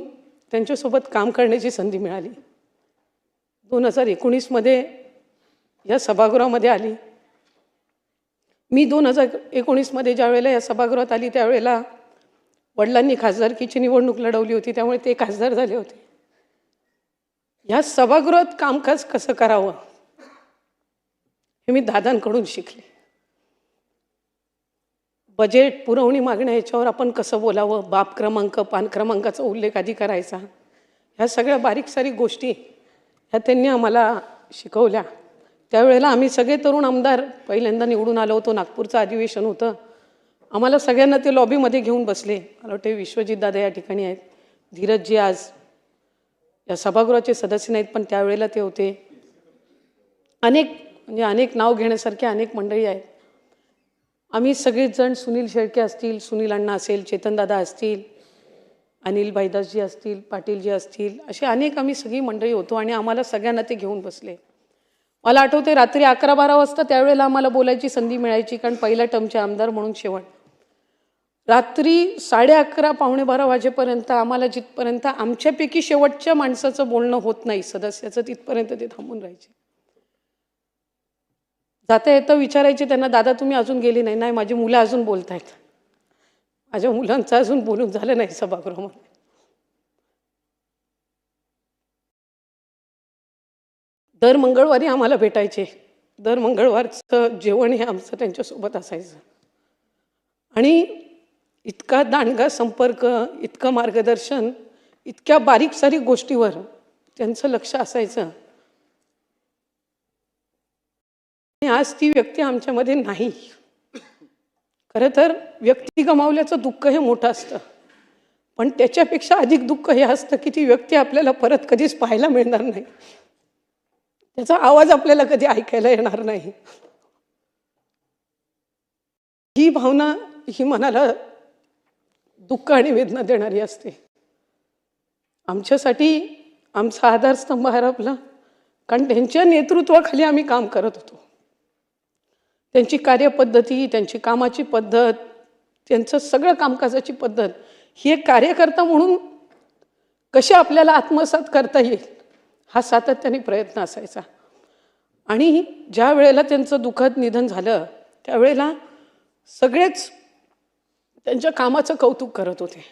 त्यांच्यासोबत काम करण्याची संधी मिळाली. 2019 या सभागृहामध्ये आली. मी 2019 ज्या वेळेला या सभागृहात आली, त्यावेळेला वडिलांनी खासदारकीची निवडणूक लढवली होती, त्यामुळे ते खासदार झाले होते. या सभागृहात कामकाज कसं करावं हे मी दादांकडून शिकले. बजेट पुरवणी मागण्या याच्यावर आपण कसं बोलावं, बाप क्रमांक पान क्रमांकाचा उल्लेख आधी करायचा, ह्या सगळ्या बारीक सारीक गोष्टी ह्या त्यांनी आम्हाला शिकवल्या. त्यावेळेला आम्ही सगळे तरुण आमदार पहिल्यांदा निवडून आलो होतो. नागपूरचं अधिवेशन होतं. आम्हाला सगळ्यांना ते लॉबीमध्ये घेऊन बसले. मला वाटते विश्वजित दादा या ठिकाणी आहेत, धीरजजी आज या सभागृहाचे सदस्य नाहीत, पण त्यावेळेला ते होते. अनेक नाव घेण्यासारखे अनेक मंडळी आहेत. आम्ही सगळेच जण, सुनील शेळके असतील, सुनील अण्णा असेल, चेतनदादा असतील, अनिल भाईदासजी असतील, पाटीलजी असतील, असे अनेक आम्ही सगळी मंडळी होतो आणि आम्हाला सगळ्यांना ते घेऊन बसले. मला आठवते रात्री 11-12 वाजता त्यावेळेला आम्हाला बोलायची संधी मिळायची, कारण पहिल्या टर्मचे आमदार म्हणून शेवट. रात्री 11:30 -11:15 वाजेपर्यंत आम्हाला जिथपर्यंत आमच्यापैकी शेवटच्या माणसाचं बोलणं होत नाही सदस्याचं, तिथपर्यंत ते थांबून राहायचे. जाता येतं विचारायचे त्यांना, दादा तुम्ही अजून गेली नाही? नाही, माझी मुलं अजून बोलत आहेत. माझ्या मुलांचं अजून बोलून झालं नाही सभागृहामध्ये. दर मंगळवारी आम्हाला भेटायचे. दर मंगळवारचं जेवण हे आमचं त्यांच्यासोबत असायचं. आणि इतका दांडगा संपर्क, इतकं मार्गदर्शन, इतक्या बारीक सारीक गोष्टीवर त्यांचं लक्ष असायचं. आणि आज ती व्यक्ती आमच्यामध्ये नाही. खरं तर व्यक्ती गमावल्याचं दुःख हे मोठं असतं, पण त्याच्यापेक्षा अधिक दुःख हे असतं की ती व्यक्ती आपल्याला परत कधीच पाहायला मिळणार नाही, त्याचा आवाज आपल्याला कधी ऐकायला येणार नाही. ही भावना ही मनाला दुःख आणि वेदना देणारी असते. आमच्यासाठी आमचा आधारस्तंभ हरपला, कारण त्यांच्या नेतृत्वाखाली आम्ही काम करत होतो. त्यांची कार्यपद्धती, त्यांची कामाची पद्धत, त्यांचं सगळं कामकाजाची पद्धत ही एक कार्यकर्ता म्हणून कशी आपल्याला आत्मसात करता येईल हा सातत्याने प्रयत्न असायचा. आणि ज्या वेळेला त्यांचं दुःखद निधन झालं, त्यावेळेला सगळेच त्यांच्या कामाचं कौतुक करत होते.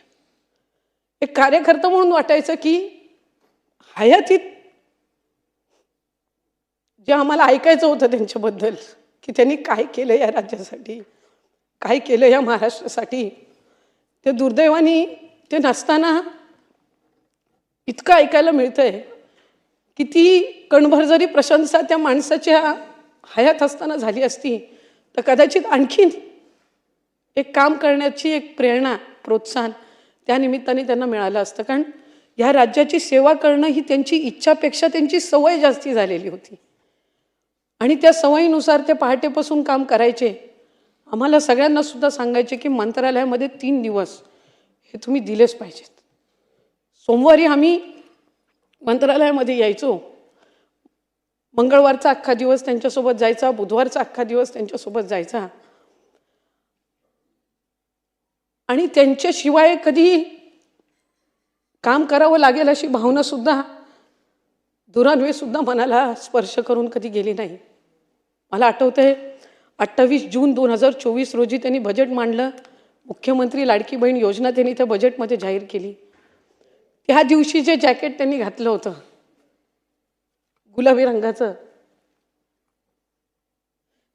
एक कार्यकर्ता म्हणून वाटायचं की हयातीत जे आम्हाला ऐकायचं होतं त्यांच्याबद्दल, की त्यांनी काय केलं या राज्यासाठी, काय केलं या महाराष्ट्रासाठी, ते दुर्दैवाने ते नसताना इतकं ऐकायला मिळतंय की ती कणभर जरी प्रशंसा त्या माणसाच्या हयात असताना झाली असती तर कदाचित आणखीन एक काम करण्याची एक प्रेरणा, प्रोत्साहन त्या निमित्ताने त्यांना मिळालं असतं. कारण ह्या राज्याची सेवा करणं ही त्यांची इच्छापेक्षा त्यांची सवय जास्ती झालेली होती. आणि त्या सवयीनुसार ते पहाटेपासून काम करायचे. आम्हाला सगळ्यांना सुद्धा सांगायचे की मंत्रालयामध्ये 3 दिवस हे तुम्ही दिलेच पाहिजेत. सोमवारी आम्ही मंत्रालयामध्ये यायचो, मंगळवारचा अख्खा दिवस त्यांच्यासोबत जायचा, बुधवारचा अख्खा दिवस त्यांच्यासोबत जायचा. आणि त्यांच्याशिवाय कधी काम करावं लागेल अशी भावना सुद्धा दुरान्वे सुद्धा मनाला स्पर्श करून कधी गेली नाही. मला आठवतंय 28 जून 2024 रोजी त्यांनी बजेट मांडलं. मुख्यमंत्री लाडकी बहीण योजना त्यांनी त्या बजेटमध्ये जाहीर केली. त्या दिवशी जे जॅकेट त्यांनी घातलं होतं गुलाबी रंगाचं,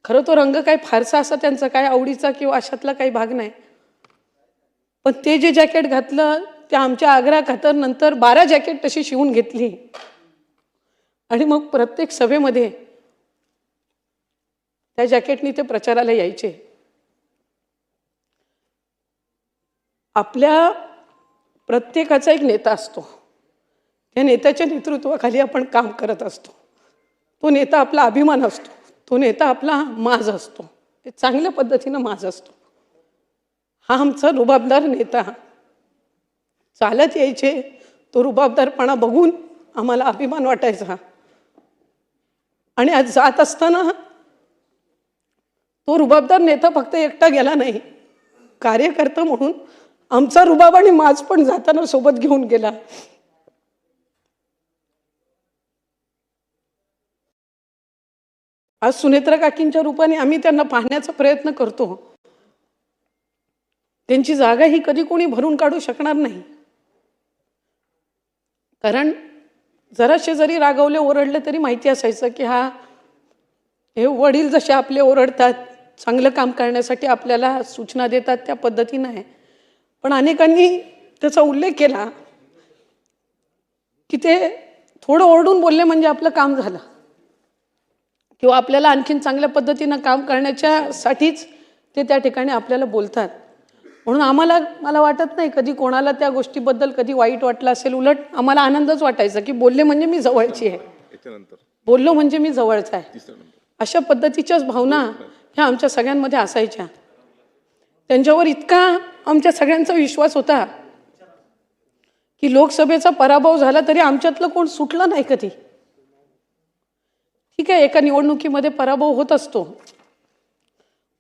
खरं तो रंग काय फारसा असा त्यांचा काय आवडीचा किंवा अशातला काही भाग नाही, पण ते जे जॅकेट घातलं ते आमच्या आग्रा खातर नंतर 12 जॅकेट तशी शिवून घेतली आणि मग प्रत्येक सभेमध्ये त्या जॅकेटनी ते प्रचाराला यायचे. आपल्या प्रत्येकाचा एक नेता असतो. त्या नेत्याच्या नेतृत्वाखाली आपण काम करत असतो. तो नेता आपला अभिमान असतो. तो नेता आपला माज असतो. ते चांगल्या पद्धतीनं माज असतो. हा आमचा रुबाबदार नेता. चालत यायचे, तो रुबाबदारपणा बघून आम्हाला अभिमान वाटायचा. आणि आज जात असताना तो रुबाबदार नेता फक्त एकटा गेला नाही, कार्यकर्ता म्हणून आमचा रुबाब आणि माज पण जाताना सोबत घेऊन गेला. आज सुनेत्रा काकींच्या रूपाने आम्ही त्यांना पाहण्याचा प्रयत्न करतो. त्यांची जागा ही कधी कोणी भरून काढू शकणार नाही. कारण जराशे जरी रागवले ओरडले तरी माहिती असायचं की हे वडील जसे आपले ओरडतात, चांगलं काम करण्यासाठी आपल्याला सूचना देतात, त्या पद्धतीनं आहे. पण अनेकांनी त्याचा उल्लेख केला की ते थोडं ओरडून बोलले म्हणजे आपलं काम झालं, किंवा आपल्याला आणखीन चांगल्या पद्धतीनं काम करण्याच्यासाठीच ते त्या ठिकाणी आपल्याला बोलतात. म्हणून मला वाटत नाही कधी कोणाला त्या गोष्टीबद्दल कधी वाईट वाटलं असेल. उलट आम्हाला आनंदच वाटायचा की बोलले म्हणजे मी जवळची आहे, बोललो म्हणजे मी जवळचा आहे. अशा पद्धतीच्याच भावना ह्या आमच्या सगळ्यांमध्ये असायच्या. त्यांच्यावर इतका आमच्या सगळ्यांचा विश्वास होता की लोकसभेचा पराभव झाला तरी आमच्यातलं कोण सुटलं नाही कधी. ठीक आहे, एका निवडणुकीमध्ये पराभव होत असतो,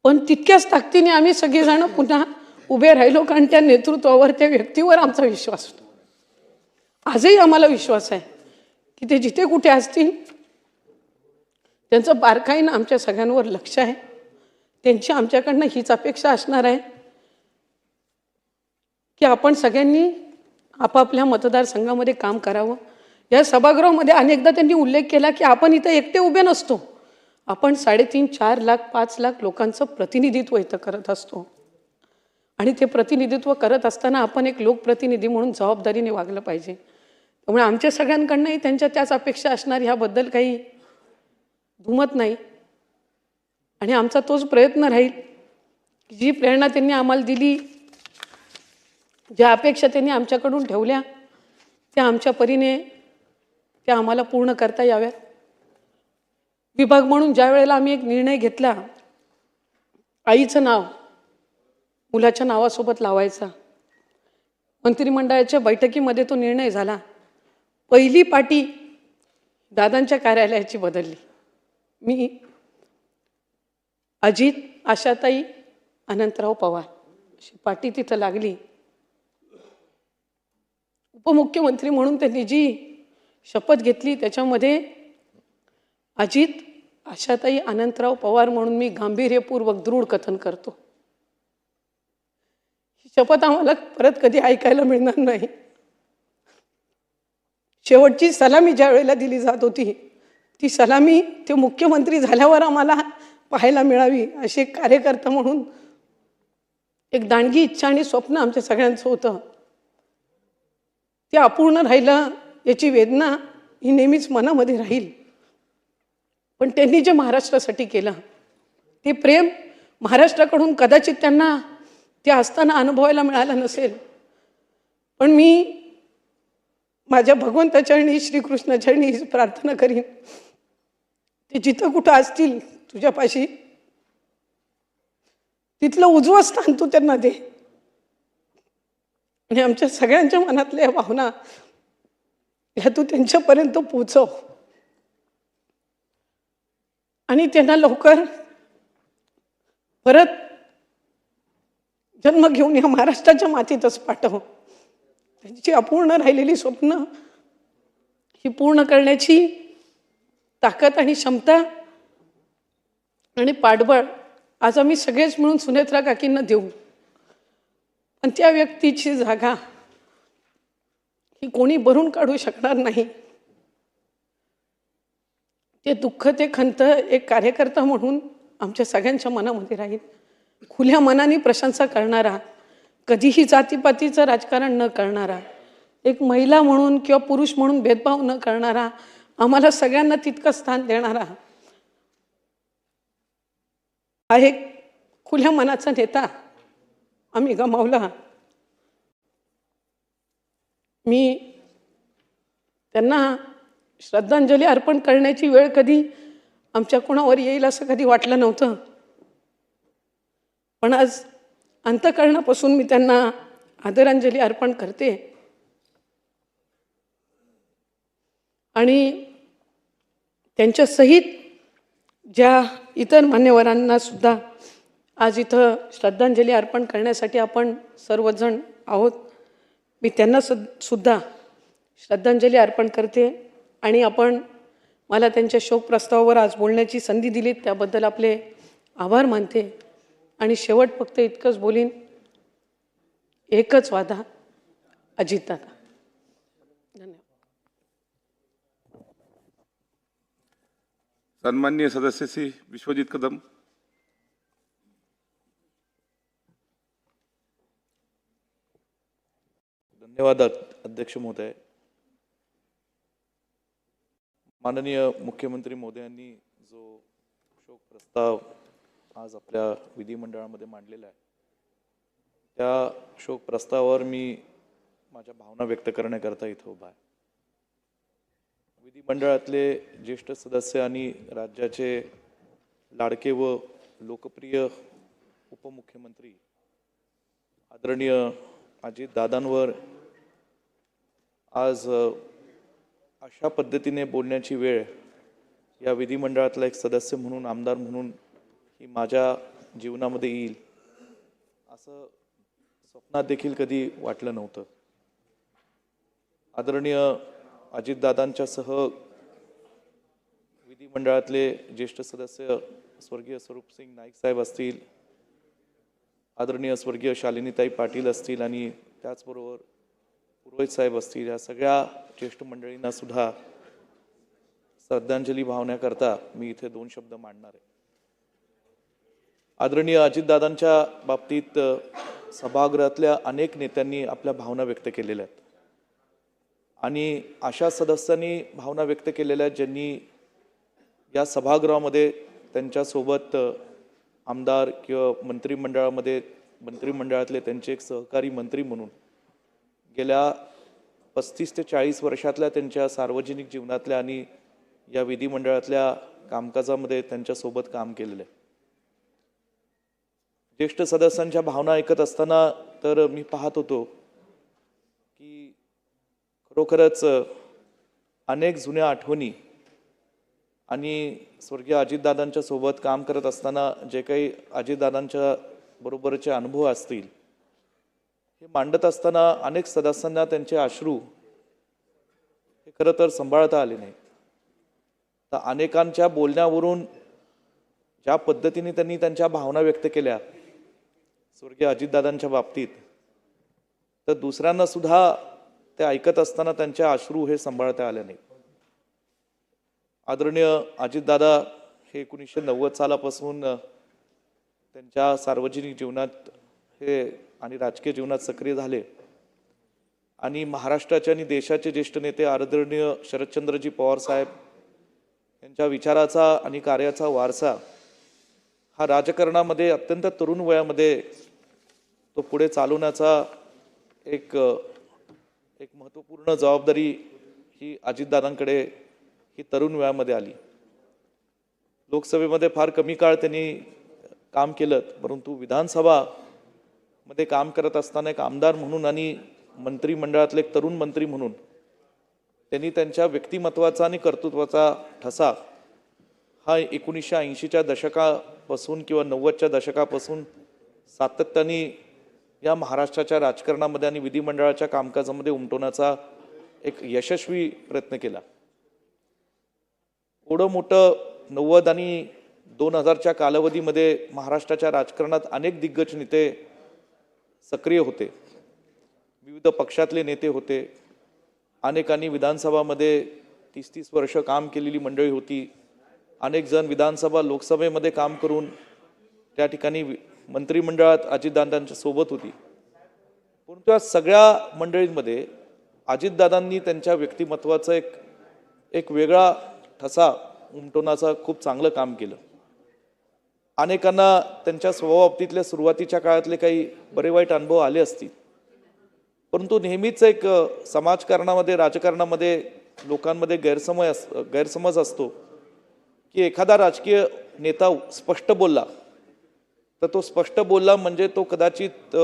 पण तितक्याच ताकदीने आम्ही सगळेजण पुन्हा उभे राहिलो, कारण त्या नेतृत्वावर, त्या व्यक्तीवर आमचा विश्वास होता. आजही आम्हाला विश्वास आहे की ते जिथे कुठे असतील त्यांचं बारकाईनं आमच्या सगळ्यांवर लक्ष आहे. त्यांची आमच्याकडनं हीच अपेक्षा असणार आहे की आपण सगळ्यांनी आपापल्या मतदारसंघामध्ये काम करावं. या सभागृहामध्ये अनेकदा त्यांनी उल्लेख केला की आपण इथं एकटे उभे नसतो, आपण 3.5-4 लाख 5 लाख लोकांचं प्रतिनिधित्व इथं करत असतो. आणि ते प्रतिनिधित्व करत असताना आपण एक लोकप्रतिनिधी म्हणून जबाबदारीने वागलं पाहिजे. त्यामुळे आमच्या सगळ्यांकडनंही त्यांच्या त्याच अपेक्षा असणार, ह्याबद्दल काही दुमत नाही. आणि आमचा तोच प्रयत्न राहील की जी प्रेरणा त्यांनी आम्हाला दिली, ज्या अपेक्षा त्यांनी आमच्याकडून ठेवल्या, त्या आमच्या परीने त्या आम्हाला पूर्ण करता याव्यात. विभाग म्हणून ज्या वेळेला आम्ही एक निर्णय घेतला, आईचं नाव मुलाच्या नावासोबत लावायचा, मंत्रिमंडळाच्या बैठकीमध्ये तो निर्णय झाला. पहिली पाटी दादांच्या कार्यालयाची बदलली. मी, अजित, आशाताई, अनंतराव पवार अशी पाटी तिथं लागली. उपमुख्यमंत्री म्हणून त्यांनी जी शपथ घेतली त्याच्यामध्ये अजित, आशाताई, अनंतराव पवार म्हणून मी गांभीर्यपूर्वक दृढ कथन करतो. ही शपथ आम्हाला परत कधी ऐकायला मिळणार नाही. शेवटची सलामी ज्या वेळेला दिली जात होती, ती सलामी ते मुख्यमंत्री झाल्यावर आम्हाला पाहायला मिळावी अशी एक कार्यकर्ता म्हणून एक दांडगी इच्छा आणि स्वप्न आमच्या सगळ्यांचं होतं. ते अपूर्ण राहिलं याची वेदना ही नेहमीच मनामध्ये राहील. पण त्यांनी जे महाराष्ट्रासाठी केलं ते प्रेम महाराष्ट्राकडून कदाचित त्यांना ते असताना अनुभवायला मिळालं नसेल. पण मी माझ्या भगवंताचरणी, श्रीकृष्णाचरणी हीच प्रार्थना करीन, ते जिथं कुठं असतील तुझ्यापाशी, तिथलं उजवं स्थान तू त्यांना दे. आणि आमच्या सगळ्यांच्या मनातल्या भावना ह्या तू त्यांच्यापर्यंत पोचव आणि त्यांना लवकर परत जन्म घेऊन या महाराष्ट्राच्या मातीतच पाठव. त्यांची अपूर्ण राहिलेली स्वप्न ही पूर्ण करण्याची ताकद आणि क्षमता आणि पाठबळ आज आम्ही सगळेच मिळून सुनेत्रा काकींना देऊ. पण त्या व्यक्तीची जागा ही कोणी भरून काढू शकणार नाही. ते दुःख, ते खंत एक कार्यकर्ता म्हणून आमच्या सगळ्यांच्या मनामध्ये राहील. खुल्या मनाने प्रशंसा करणारा, कधीही जातीपातीचं राजकारण न करणारा, एक महिला म्हणून किंवा पुरुष म्हणून भेदभाव न करणारा, आम्हाला सगळ्यांना तितकं स्थान देणारा हा एक खुल्या मनाचा नेता आम्ही गमावला. मी त्यांना श्रद्धांजली अर्पण करण्याची वेळ कधी आमच्या कोणावर येईल असं कधी वाटलं नव्हतं, पण आज अंतःकरणापासून मी त्यांना आदरांजली अर्पण करते. आणि त्यांच्या सहित ज्या इतर मान्यवरांना सुद्धा आज इथं श्रद्धांजली अर्पण करण्यासाठी आपण सर्वजण आहोत, मी त्यांना सुद्धा श्रद्धांजली अर्पण करते. आणि मला त्यांच्या शोक प्रस्तावावर आज बोलण्याची संधी दिली त्याबद्दल आपले आभार मानते. आणि शेवट फक्त इतकंच बोलीन, एकच वादा, अजितदादा. धन्यवाद. सन्माननीय सदस्य श्री विश्वजीत कदम. धन्यवाद अध्यक्ष महोदय. माननीय मुख्यमंत्री महोदयांनी जो शोक प्रस्ताव आज आपल्या विधिमंडळामध्ये मांडलेला आहे, त्या शोक प्रस्तावावर मी माझ्या भावना व्यक्त करण्याकरता इथं उभा आहे. विधिमंडळातले ज्येष्ठ सदस्य आणि राज्याचे लाडके व लोकप्रिय उपमुख्यमंत्री आदरणीय अजितदादांवर आज अशा पद्धतीने बोलण्याची वेळ या विधिमंडळातला एक सदस्य म्हणून, आमदार म्हणून ही माझ्या जीवनामध्ये येईल असं स्वप्नात देखील कधी वाटलं नव्हतं. आदरणीय अजितदादांच्या सह विधिमंडळातले ज्येष्ठ सदस्य स्वर्गीय स्वरूपसिंग नाईक साहेब असतील, आदरणीय स्वर्गीय शालिनीताई पाटील असतील आणि त्याचबरोबर पुरोहित साहेब असतील, या सगळ्या ज्येष्ठ मंडळींना सुद्धा श्रद्धांजली वाहण्याकरता मी इथे 2 शब्द मांडणार आहे. आदरणीय अजितदादांच्या बाबतीत सभागृहातल्या अनेक नेत्यांनी आपल्या भावना व्यक्त केलेल्या आहेत आणि अशा सदस्यांनी भावना व्यक्त केलेल्या आहेत ज्यांनी या सभागृहामध्ये त्यांच्यासोबत आमदार किंवा मंत्रिमंडळातले त्यांचे एक सहकारी मंत्री म्हणून गेल्या 35 ते 40 वर्षातल्या त्यांच्या सार्वजनिक जीवनातल्या आणि या विधिमंडळातल्या कामकाजामध्ये त्यांच्यासोबत काम केलेलं आहे. ज्येष्ठ सदस्यांच्या भावना ऐकत असताना तर मी पाहत होतो की खरोखरच अनेक जुन्या आठवणी आणि स्वर्गीय अजितदादांच्या सोबत काम करत असताना जे काही अजितदादांच्या बरोबरचे अनुभव असतील हे मांडत असताना अनेक सदस्यांना त्यांचे अश्रू हे खरं तर सांभाळता आले नाही. तर अनेकांच्या बोलण्यावरून ज्या पद्धतीने त्यांनी त्यांच्या भावना व्यक्त केल्या स्वर्गीय अजितदादांच्या बाबतीत, तर दुसऱ्यांना सुद्धा ते ऐकत असताना त्यांचे अश्रू हे सांभाळता आले नाही. आदरणीय अजितदादा हे 1990 सालापासून त्यांच्या सार्वजनिक जीवनात हे आणि राजकीय जीवनात सक्रिय झाले आणि महाराष्ट्राचे आणि देशाचे ज्येष्ठ नेते आदरणीय शरदचंद्रजी पवार साहेब यांच्या विचाराचा आणि कार्याचा वारसा हा राजकारणामध्ये अत्यंत तरुण वयामध्ये तो पुढे चालवण्याचा एक महत्त्वपूर्ण जबाबदारी ही अजितदादांकडे ही तरुण वयामध्ये आली. लोकसभेमध्ये फार कमी काळ त्यांनी काम केलं, परंतु विधानसभामध्ये काम करत असताना एक आमदार म्हणून आणि मंत्रिमंडळातले एक तरुण मंत्री म्हणून त्यांनी त्यांच्या व्यक्तिमत्वाचा आणि कर्तृत्वाचा ठसा हा 1980च्या दशकापासून किंवा 90च्या दशकापासून सातत्याने या महाराष्ट्राच्या राजकारणामध्ये आणि विधिमंडळाच्या कामकाजामध्ये उमटवण्याचा एक यशस्वी प्रयत्न केला. एवढं मोठं 90 आणि 2000च्या कालावधीमध्ये महाराष्ट्राच्या राजकारणात अनेक दिग्गज नेते सक्रिय होते, विविध पक्षातले नेते होते, अनेकांनी विधानसभामध्ये 30-30 वर्ष काम केलेली मंडळी होती, अनेक जण विधानसभा लोकसभेमध्ये काम करून त्या ठिकाणी मंत्रिमंडळात अजितदादांच्या सोबत होती. परंतु या सगळ्या मंडळींमध्ये अजितदादांनी त्यांच्या व्यक्तिमत्वाचा एक वेगळा ठसा उमटवण्याचं खूप चांगलं काम केलं. अनेकांना त्यांच्या स्वभावाबाबतीतल्या सुरुवातीच्या काळातले काही बरे वाईट अनुभव आले असतील, परंतु नेहमीच एक समाजकारणामध्ये राजकारणामध्ये लोकांमध्ये गैरसमज असतो की एखादा राजकीय नेता स्पष्ट बोलला तर तो स्पष्ट बोलला म्हणजे तो कदाचित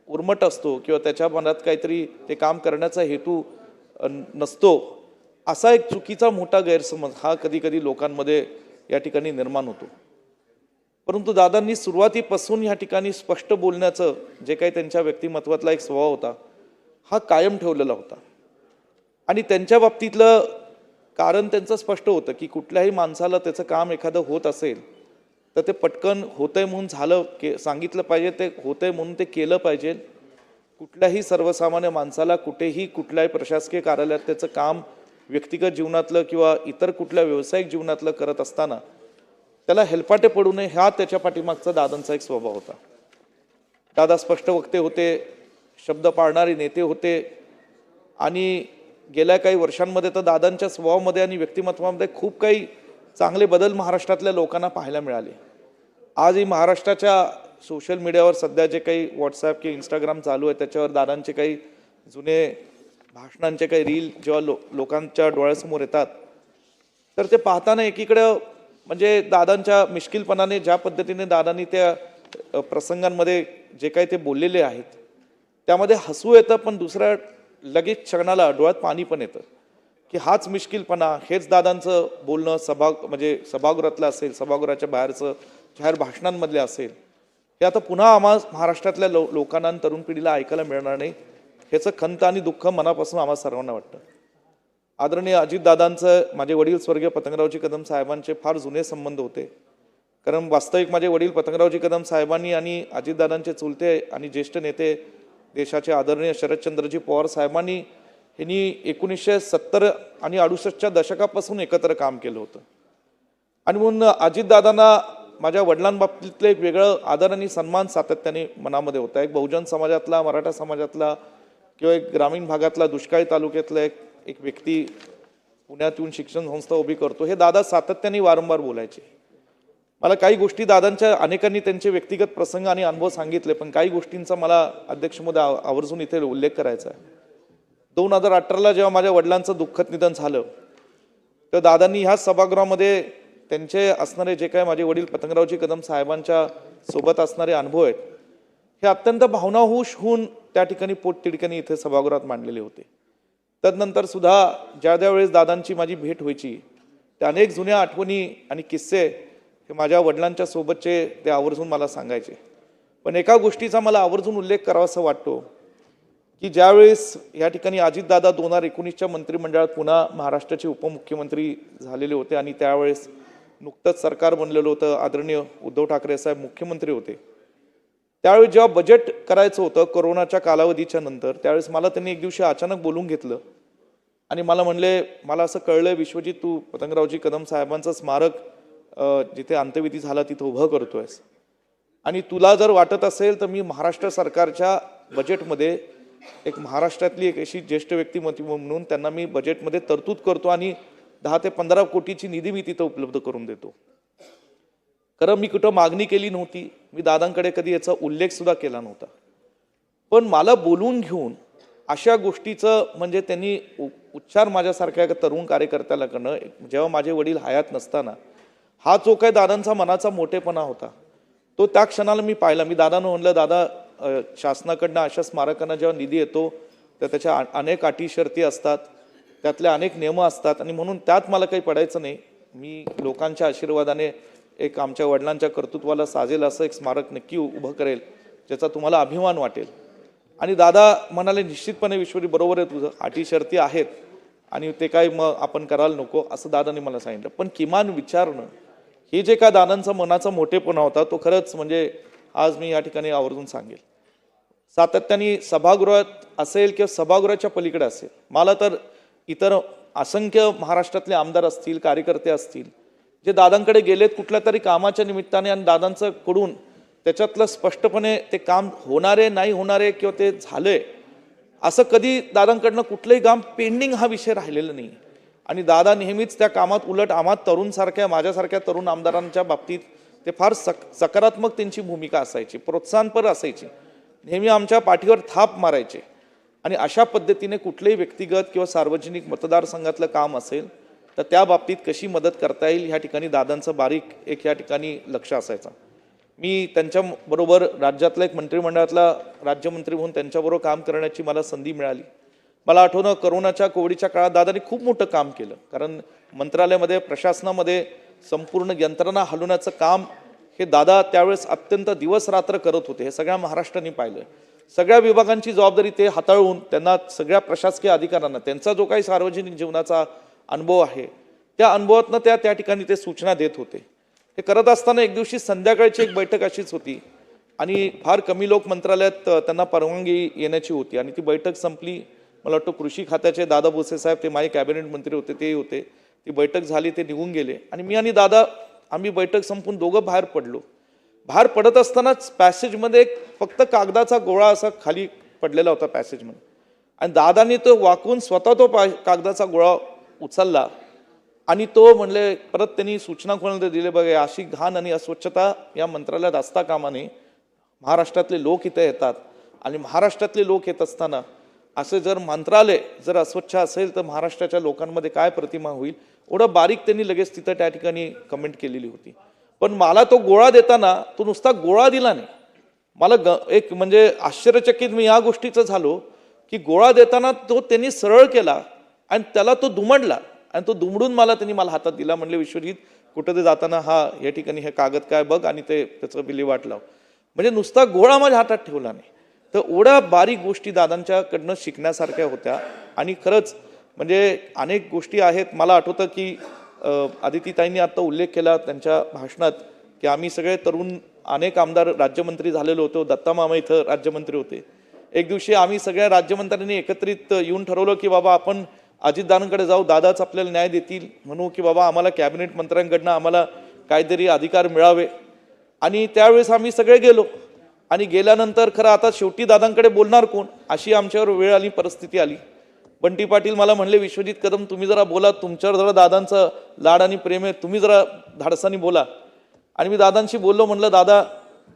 उर्मट असतो किंवा त्याच्या मनात काहीतरी ते काम करण्याचा हेतू नसतो, असा एक चुकीचा मोठा गैरसमज हा कधी कधी लोकांमध्ये या ठिकाणी निर्माण होतो. परंतु दादांनी सुरुवातीपासून या ठिकाणी स्पष्ट बोलण्याचं जे काही त्यांच्या व्यक्तिमत्वातला एक स्वभाव होता हा कायम ठेवलेला होता. आणि त्यांच्या बाबतीतलं कारण त्यांचं स्पष्ट होतं की कुठल्याही माणसाला त्याचं काम एखादं होत असेल तर ते पटकन होतंय म्हणून झालं सांगितलं पाहिजे, ते होतंय म्हणून ते केलं पाहिजे. कुठल्याही सर्वसामान्य माणसाला कुठेही कुठल्याही प्रशासकीय कार्यालयात त्याचं काम व्यक्तिगत जीवनातलं किंवा इतर कुठल्या व्यावसायिक जीवनातलं करत असताना त्याला हेलपाटे पडू नये हा त्याच्या पाठीमागचा दादांचा एक स्वभाव होता. दादा स्पष्ट वक्ते होते, शब्द पाळणारे नेते होते आणि गेल्या काही वर्षांमध्ये तर दादांच्या स्वभावामध्ये आणि व्यक्तिमत्वामध्ये खूप काही चांगले बदल महाराष्ट्रातल्या लोकांना पाहायला मिळाले. आजही महाराष्ट्राच्या सोशल मीडियावर सध्या जे काही व्हॉट्सॲप किंवा इंस्टाग्राम चालू आहे त्याच्यावर दादांचे काही जुने भाषणांचे काही रील जेव्हा लोकांच्या डोळ्यासमोर येतात तर ते पाहताना एकीकडं म्हणजे दादांच्या मिश्किलपणाने ज्या पद्धतीने दादांनी त्या प्रसंगांमध्ये जे काही ते बोललेले आहेत त्यामध्ये हसू येतं, पण दुसऱ्या लगेच क्षणाला डोळ्यात पाणी पण येतं की हाच मिश्किलपणा, हेच दादांचं बोलणं म्हणजे सभागृहातलं असेल, सभागृहाच्या बाहेरचं जाहीर भाषणांमधले असेल, हे आता पुन्हा महाराष्ट्रातल्या लोकांना तरुण पिढीला ऐकायला मिळणार नाही. ह्याचं खंत आणि दुःख मनापासून आम्हाला सर्वांना वाटतं. आदरणीय अजितदादांचं माझे वडील स्वर्गीय पतंगरावजी कदम साहेबांचे फार जुने संबंध होते. कारण वास्तविक माझे वडील पतंगरावजी कदम साहेबांनी आणि अजितदादांचे चुलते आणि ज्येष्ठ नेते देशाचे आदरणीय शरदचंद्रजी पवार साहेबांनी यांनी 1970 आणि 68च्या दशकापासून एकत्र काम केलं होतं. आणि म्हणून अजितदादांना माझ्या वडिलांबाबतीतलं एक वेगळं आदर आणि सन्मान सातत्याने मनामध्ये होता. एक बहुजन समाजातला, मराठा समाजातला किंवा एक ग्रामीण भागातला, दुष्काळी तालुक्यातला एक व्यक्ती पुण्यात येऊन शिक्षण संस्था उभी करतो, हे दादा सातत्याने वारंवार बोलायचे. मला काही गोष्टी दादांच्या अनेकांनी त्यांचे व्यक्तिगत प्रसंग आणि अनुभव सांगितले, पण काही गोष्टींचा मला अध्यक्ष महोदय आवर्जून इथे उल्लेख करायचा आहे. 2018ला जेव्हा माझ्या वडिलांचं दुःखद निधन झालं तर दादांनी ह्याच सभागृहामध्ये त्यांचे असणारे जे काय माझे वडील पतंगरावजी कदम साहेबांच्या सोबत असणारे अनुभव आहेत हे अत्यंत भावनाहुश होऊन त्या ठिकाणी पोटतिडकीने इथे सभागृहात मांडलेले होते. तदनंतर सुद्धा ज्या वेळेस दादांची माझी भेट व्हायची त्या अनेक जुन्या आठवणी आणि किस्से हे माझ्या वडिलांच्या सोबतचे ते आवर्जून मला सांगायचे. पण एका गोष्टीचा मला आवर्जून उल्लेख करावासा वाटतो की ज्यावेळेस या ठिकाणी अजितदादा 2019च्या मंत्रिमंडळात पुन्हा महाराष्ट्राचे उपमुख्यमंत्री झालेले होते आणि त्यावेळेस नुकतंच सरकार बनलेलं होतं, आदरणीय उद्धव ठाकरे साहेब मुख्यमंत्री होते, त्यावेळी जेव्हा बजेट करायचं होतं कोरोनाच्या कालावधीच्या नंतर, त्यावेळेस मला त्यांनी एक दिवशी अचानक बोलून घेतलं आणि मला म्हणले, मला असं कळलं विश्वजित, तू पतंगरावजी कदम साहेबांचं स्मारक जिथे अंत्यविधी झाला तिथं उभं करतोयस आणि तुला जर वाटत असेल तर मी महाराष्ट्र सरकारच्या बजेटमध्ये एक महाराष्ट्रातली एक अशी ज्येष्ठ व्यक्तिमत्व म्हणून त्यांना मी बजेटमध्ये तरतूद करतो आणि 10 ते 15 कोटीची निधी मी तिथं उपलब्ध करून देतो. खरं मी कुठं मागणी केली नव्हती, मी दादांकडे कधी याचा उल्लेख सुद्धा केला नव्हता, पण मला बोलून घेऊन अशा गोष्टीचं म्हणजे त्यांनी उच्चार माझ्यासारख्या तरुण कार्यकर्त्याला करणं, जेव्हा माझे वडील हयात नसताना, हा जो काय दादांचा मनाचा मोठेपणा होता तो त्या क्षणाला मी पाहिला. मी दादांना म्हणलं, दादा शासनाकडनं अशा स्मारकांना जेव्हा निधी येतो तर त्याच्या अनेक अटी शर्ती असतात, त्यातल्या अनेक नियम असतात आणि म्हणून त्यात मला काही पडायचं नाही. मी लोकांच्या आशीर्वादाने एक आमच्या वडिलांच्या कर्तृत्वाला साजेल असं एक स्मारक नक्की उभं करेल ज्याचा तुम्हाला अभिमान वाटेल. आणि दादा म्हणाले, निश्चितपणे विश्वरी बरोबर आहे तुझं, अटी शर्ती आहेत आणि ते काय मग आपण करायला नको असं दादांनी मला सांगितलं. पण किमान विचारणं हे जे काय दादांचा मनाचा मोठेपणा होता तो खरंच म्हणजे आज मी या ठिकाणी आवर्जून सांगेल. सातत्याने सभागृहात असेल किंवा सभागृहाच्या पलीकडे असेल, मला तर इतर असंख्य महाराष्ट्रातले आमदार असतील, कार्यकर्ते असतील जे दादांकडे गेलेत कुठल्या तरी कामाच्या निमित्ताने आणि दादांचं कडून त्याच्यातलं स्पष्टपणे ते काम होणारे नाही होणारे किंवा ते झालंय असं कधी दादांकडनं कुठलंही काम पेंडिंग हा विषय राहिलेला नाही. आणि दादा नेहमीच त्या कामात, उलट आम्हा तरुणसारख्या, माझ्यासारख्या तरुण आमदारांच्या बाबतीत ते फार सकारात्मक त्यांची भूमिका असायची, प्रोत्साहनपर असायची, नेहमी आमच्या पाठीवर थाप मारायचे. आणि अशा पद्धतीने कुठलेही व्यक्तिगत किंवा सार्वजनिक मतदारसंघातलं काम असेल तर त्या बाबतीत कशी मदत करता येईल ह्या ठिकाणी दादांचं बारीक एक या ठिकाणी लक्ष असायचं. मी त्यांच्याबरोबर राज्यातला एक मंत्रिमंडळातला राज्यमंत्री म्हणून त्यांच्याबरोबर काम करण्याची मला संधी मिळाली. मला आठवणं, कोरोनाच्या कोविडच्या काळात दादांनी खूप मोठं काम केलं, कारण मंत्रालयामध्ये, प्रशासनामध्ये संपूर्ण यंत्रणा हलवण्याचं काम हे दादा त्यावेळेस अत्यंत दिवस रात्र करत होते. हे सगळ्या महाराष्ट्राने पाहिलं. सगळ्या विभागांची जबाबदारी ते हाताळून त्यांना, सगळ्या प्रशासकीय अधिकाऱ्यांना त्यांचा जो काही सार्वजनिक जीवनाचा अनुभव आहे त्या अनुभवातनं त्या ठिकाणी ते सूचना देत होते. हे करत असताना एक दिवशी संध्याकाळची एक बैठक अशीच होती आणि फार कमी लोक मंत्रालयात त्यांना परवानगी येण्याची होती आणि ती बैठक संपली. मला वाटतं कृषी खात्याचे दादा भुसे साहेब, ते माझे कॅबिनेट मंत्री होते, ते होते. ती बैठक झाली, ते निघून गेले आणि मी आणि दादा आम्ही बैठक संपून दोघं बाहेर पडलो. बाहेर पडत असतानाच पॅसेजमध्ये फक्त कागदाचा गोळा असा खाली पडलेला होता पॅसेजमध्ये आणि दादानी तो वाकून स्वतः तो कागदाचा गोळा उचलला आणि तो म्हणले, परत त्यांनी सूचना कोणाला दिली, बघा अशी घाण आणि अस्वच्छता या मंत्रालयात असता कामा नये. महाराष्ट्रातले लोक इथे येतात आणि महाराष्ट्रातले लोक येत असताना असं जर मंत्रालय जर अस्वच्छ असेल तर महाराष्ट्राच्या लोकांमध्ये काय प्रतिमा होईल. एवढं बारीक त्यांनी लगेच तिथं त्या ठिकाणी कमेंट केलेली होती. पण मला तो गोळा देताना तो नुसता गोळा दिला नाही. मला एक म्हणजे आश्चर्यचकित मी या गोष्टीचं झालो की गोळा देताना तो त्यांनी सरळ केला आणि त्याला तो दुमडला आणि तो दुमडून त्यांनी मला हातात दिला. म्हणले, विश्वजित कुठं ते जाताना या ठिकाणी हे कागद काय बघ आणि ते त्याचं विल्हेवाट लाव. म्हणजे नुसता गोळा माझ्या हातात ठेवला नाही. तर एवढ्या बारीक गोष्टी दादांच्याकडनं शिकण्यासारख्या होत्या आणि खरंच म्हणजे अनेक गोष्टी आहेत. मला आठवतं की आदितीताईंनी आता उल्लेख केला त्यांच्या भाषणात की आम्ही सगळे तरुण अनेक आमदार राज्यमंत्री झालेलो होतो. दत्ता मामा इथं राज्यमंत्री होते. एक दिवशी आम्ही सगळ्या राज्यमंत्र्यांनी एकत्रित येऊन ठरवलं की बाबा आपण अजितदादांकडे जाऊ, दादाच आपल्याला न्याय देतील, म्हणू की बाबा आम्हाला कॅबिनेट मंत्र्यांकडनं आम्हाला काहीतरी अधिकार मिळावे. आणि त्यावेळेस आम्ही सगळे गेलो आणि गेल्यानंतर खरं आता शेवटी दादांकडे बोलणार कोण अशी आमच्यावर वेळ आली, परिस्थिती आली. बंटी पाटील मला म्हणले, विश्वजित कदम तुम्ही जरा बोला, तुमच्यावर जरा दादांचं लाड आणि प्रेम आहे, तुम्ही जरा धाडसानी बोला. आणि मी दादांशी बोललो, म्हणलं दादा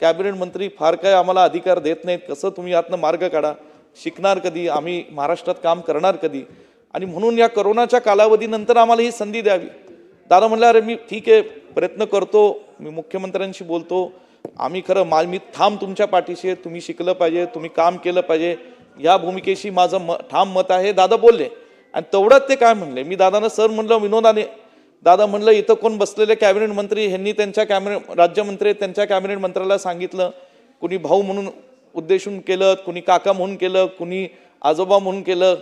कॅबिनेट मंत्री फार काय आम्हाला अधिकार देत नाहीत, कसं तुम्ही यातनं मार्ग काढा, शिकणार कधी, आम्ही महाराष्ट्रात काम करणार कधी. आणि म्हणून या कोरोनाच्या कालावधीनंतर आम्हाला ही संधी द्यावी. दादा म्हणलं, अरे मी ठीक आहे प्रयत्न करतो, मी मुख्यमंत्र्यांशी बोलतो, आम्ही खरं मी ठाम तुमच्या पाठीशी आहे, तुम्ही शिकलं पाहिजे, तुम्ही काम केलं पाहिजे, या भूमिकेशी माझं ठाम मत आहे, दादा बोलले. आणि तेवढ्यात ते काय म्हणले, मी दादांना सर म्हणलं विनोदाने, दादा म्हणलं इथं कोण बसलेले कॅबिनेट मंत्री ह्यांनी त्यांच्या राज्यमंत्री त्यांच्या कॅबिनेट मंत्र्याला सांगितलं, कुणी भाऊ म्हणून उद्देशून केलं, कुणी काका म्हणून केलं, कुणी आजोबा म्हणून केलं.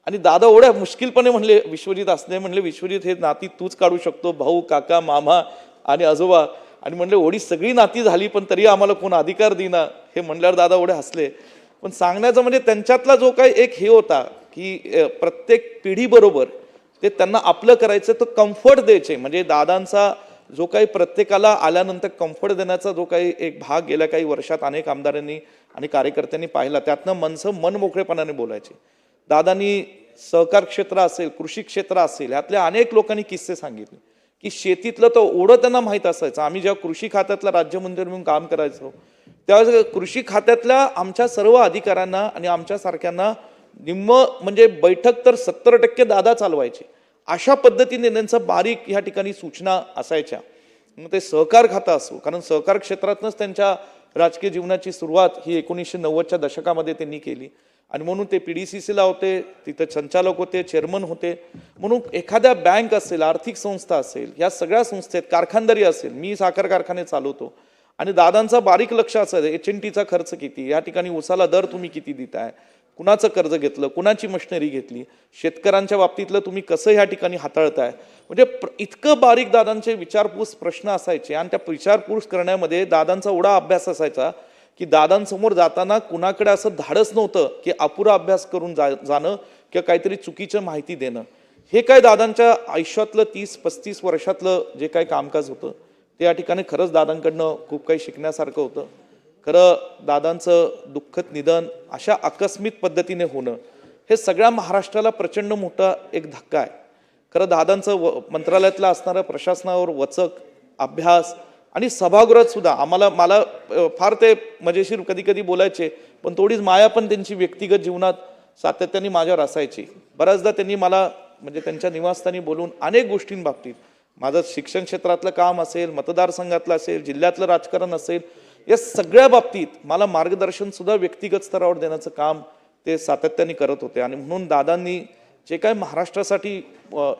आणि दादा एवढ्या मुश्किलपणे म्हणले, विश्वजित असले म्हणले, विश्वजित हे नाती तूच काढू शकतो, भाऊ, काका, मामा आणि आजोबा. आणि म्हणले एवढी सगळी नाती झाली पण तरी आम्हाला कोण अधिकार देईना. हे म्हणल्यावर दादा एवढे हसले. पण सांगण्याचं म्हणजे त्यांच्यातला जो काही एक हे होता की प्रत्येक पिढीबरोबर ते त्यांना आपलं करायचं, तर कम्फर्ट द्यायचे. म्हणजे दादांचा जो काही प्रत्येकाला आल्यानंतर कम्फर्ट देण्याचा जो काही एक भाग गेल्या काही वर्षात अनेक आमदारांनी आणि कार्यकर्त्यांनी पाहिला, त्यातनं माणसं मन मोकळेपणाने बोलायचे. दादांनी सहकार क्षेत्र असेल, कृषी क्षेत्र असेल, यातल्या अनेक लोकांनी किस्से सांगितले की शेतीतलं तर ओढं त्यांना माहीत असायचं. आम्ही जेव्हा कृषी खात्यातला राज्यमंत्री म्हणून काम करायचो त्यावेळेस कृषी खात्यातल्या आमच्या सर्व अधिकाऱ्यांना आणि आमच्यासारख्यांना निम्म म्हणजे बैठक तर 70% दादा चालवायचे. अशा पद्धतीने त्यांचं बारीक ह्या ठिकाणी सूचना असायच्या. मग ते सहकार खातं असो, कारण सहकार क्षेत्रातनंच त्यांच्या राजकीय जीवनाची सुरुवात ही 1990च्या दशकामध्ये त्यांनी केली. आणि म्हणून ते PDCCला होते, तिथं संचालक होते, चेअरमन होते. म्हणून एखाद्या बँक असेल, आर्थिक संस्था असेल, या सगळ्या संस्थेत कारखानदारी असेल, मी साखर कारखाने चालवतो आणि दादांचा बारीक लक्ष असायचं HNTचा खर्च किती, या ठिकाणी उसाला दर तुम्ही किती देताय, कुणाचं कर्ज घेतलं, कुणाची मशिनरी घेतली, शेतकऱ्यांच्या बाबतीतलं तुम्ही कसं ह्या ठिकाणी हाताळताय. म्हणजे इतकं बारीक दादांचे विचारपूस प्रश्न असायचे. आणि त्या विचारपूस करण्यामध्ये दादांचा एवढा अभ्यास असायचा की दादांसमोर जाताना कुणाकडे असं धाडस नव्हतं की अपुरा अभ्यास करून जाणं किंवा काहीतरी चुकीचं माहिती देणं. हे काय दादांच्या आयुष्यातलं 30-35 वर्षातलं जे काही कामकाज होतं ते या ठिकाणी खरंच दादांकडनं खूप काही शिकण्यासारखं होतं. खरं दादांचं दुःखद निधन अशा आकस्मिक पद्धतीने होणं हे सगळ्या महाराष्ट्राला प्रचंड मोठा एक धक्का आहे. खरं दादांचं मंत्रालयातलं असणारं प्रशासनावर वचक, अभ्यास आणि सभागृहात सुद्धा मला फार ते मजेशीर कधी कधी बोलायचे, पण थोडीच माया पण त्यांची व्यक्तिगत जीवनात सातत्याने माझ्यावर असायची. बऱ्याचदा त्यांनी मला म्हणजे त्यांच्या निवासस्थानी बोलून अनेक गोष्टींबाबतीत, माझं शिक्षण क्षेत्रातलं काम असेल, मतदारसंघातलं असेल, जिल्ह्यातलं राजकारण असेल, या सगळ्या बाबतीत मला मार्गदर्शन सुद्धा व्यक्तिगत स्तरावर देण्याचं काम ते सातत्याने करत होते. आणि म्हणून दादांनी जे काय महाराष्ट्रासाठी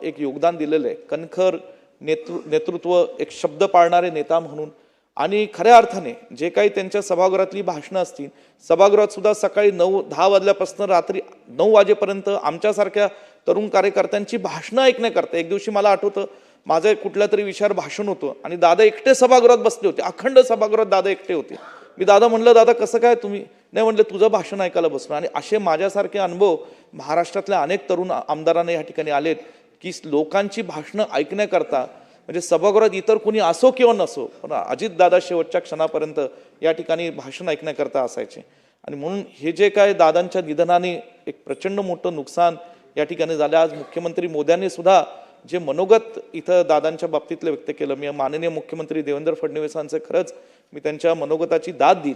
एक योगदान दिलेलं आहे, कणखर नेतृत्व, एक शब्द पाळणारे नेता म्हणून, आणि खऱ्या अर्थाने जे काही त्यांच्या सभागृहातली भाषणं असतील, सभागृहात सुद्धा सकाळी 9-10 वाजल्यापासून रात्री 9 वाजेपर्यंत आमच्यासारख्या तरुण कार्यकर्त्यांची भाषणं ऐकण्याकरता, एक दिवशी मला आठवतं माझं कुठल्या तरी विषयावर भाषण होतं आणि दादा एकटे सभागृहात बसले होते, अखंड सभागृहात दादा एकटे होते. मी दादा म्हणलं, दादा कसं काय तुम्ही? नाही म्हणलं, तुझं भाषण ऐकायला बसलो. आणि असे माझ्यासारखे अनुभव महाराष्ट्रातल्या अनेक तरुण आमदारांना या ठिकाणी आलेत की लोकांची भाषणं ऐकण्याकरता, म्हणजे सभागृहात इतर कोणी असो किंवा नसो, पण अजितदादा शेवटच्या क्षणापर्यंत या ठिकाणी भाषण ऐकण्याकरता असायचे. आणि म्हणून हे जे काय दादांच्या निधनाने एक प्रचंड मोठं नुकसान या ठिकाणी झालं. आज मुख्यमंत्री मोदयांनी सुद्धा जे मनोगत इथं दादांच्या बाबतीतलं व्यक्त केलं, मी माननीय मुख्यमंत्री देवेंद्र फडणवीसांचं खरंच मी त्यांच्या मनोगताची दाद देईल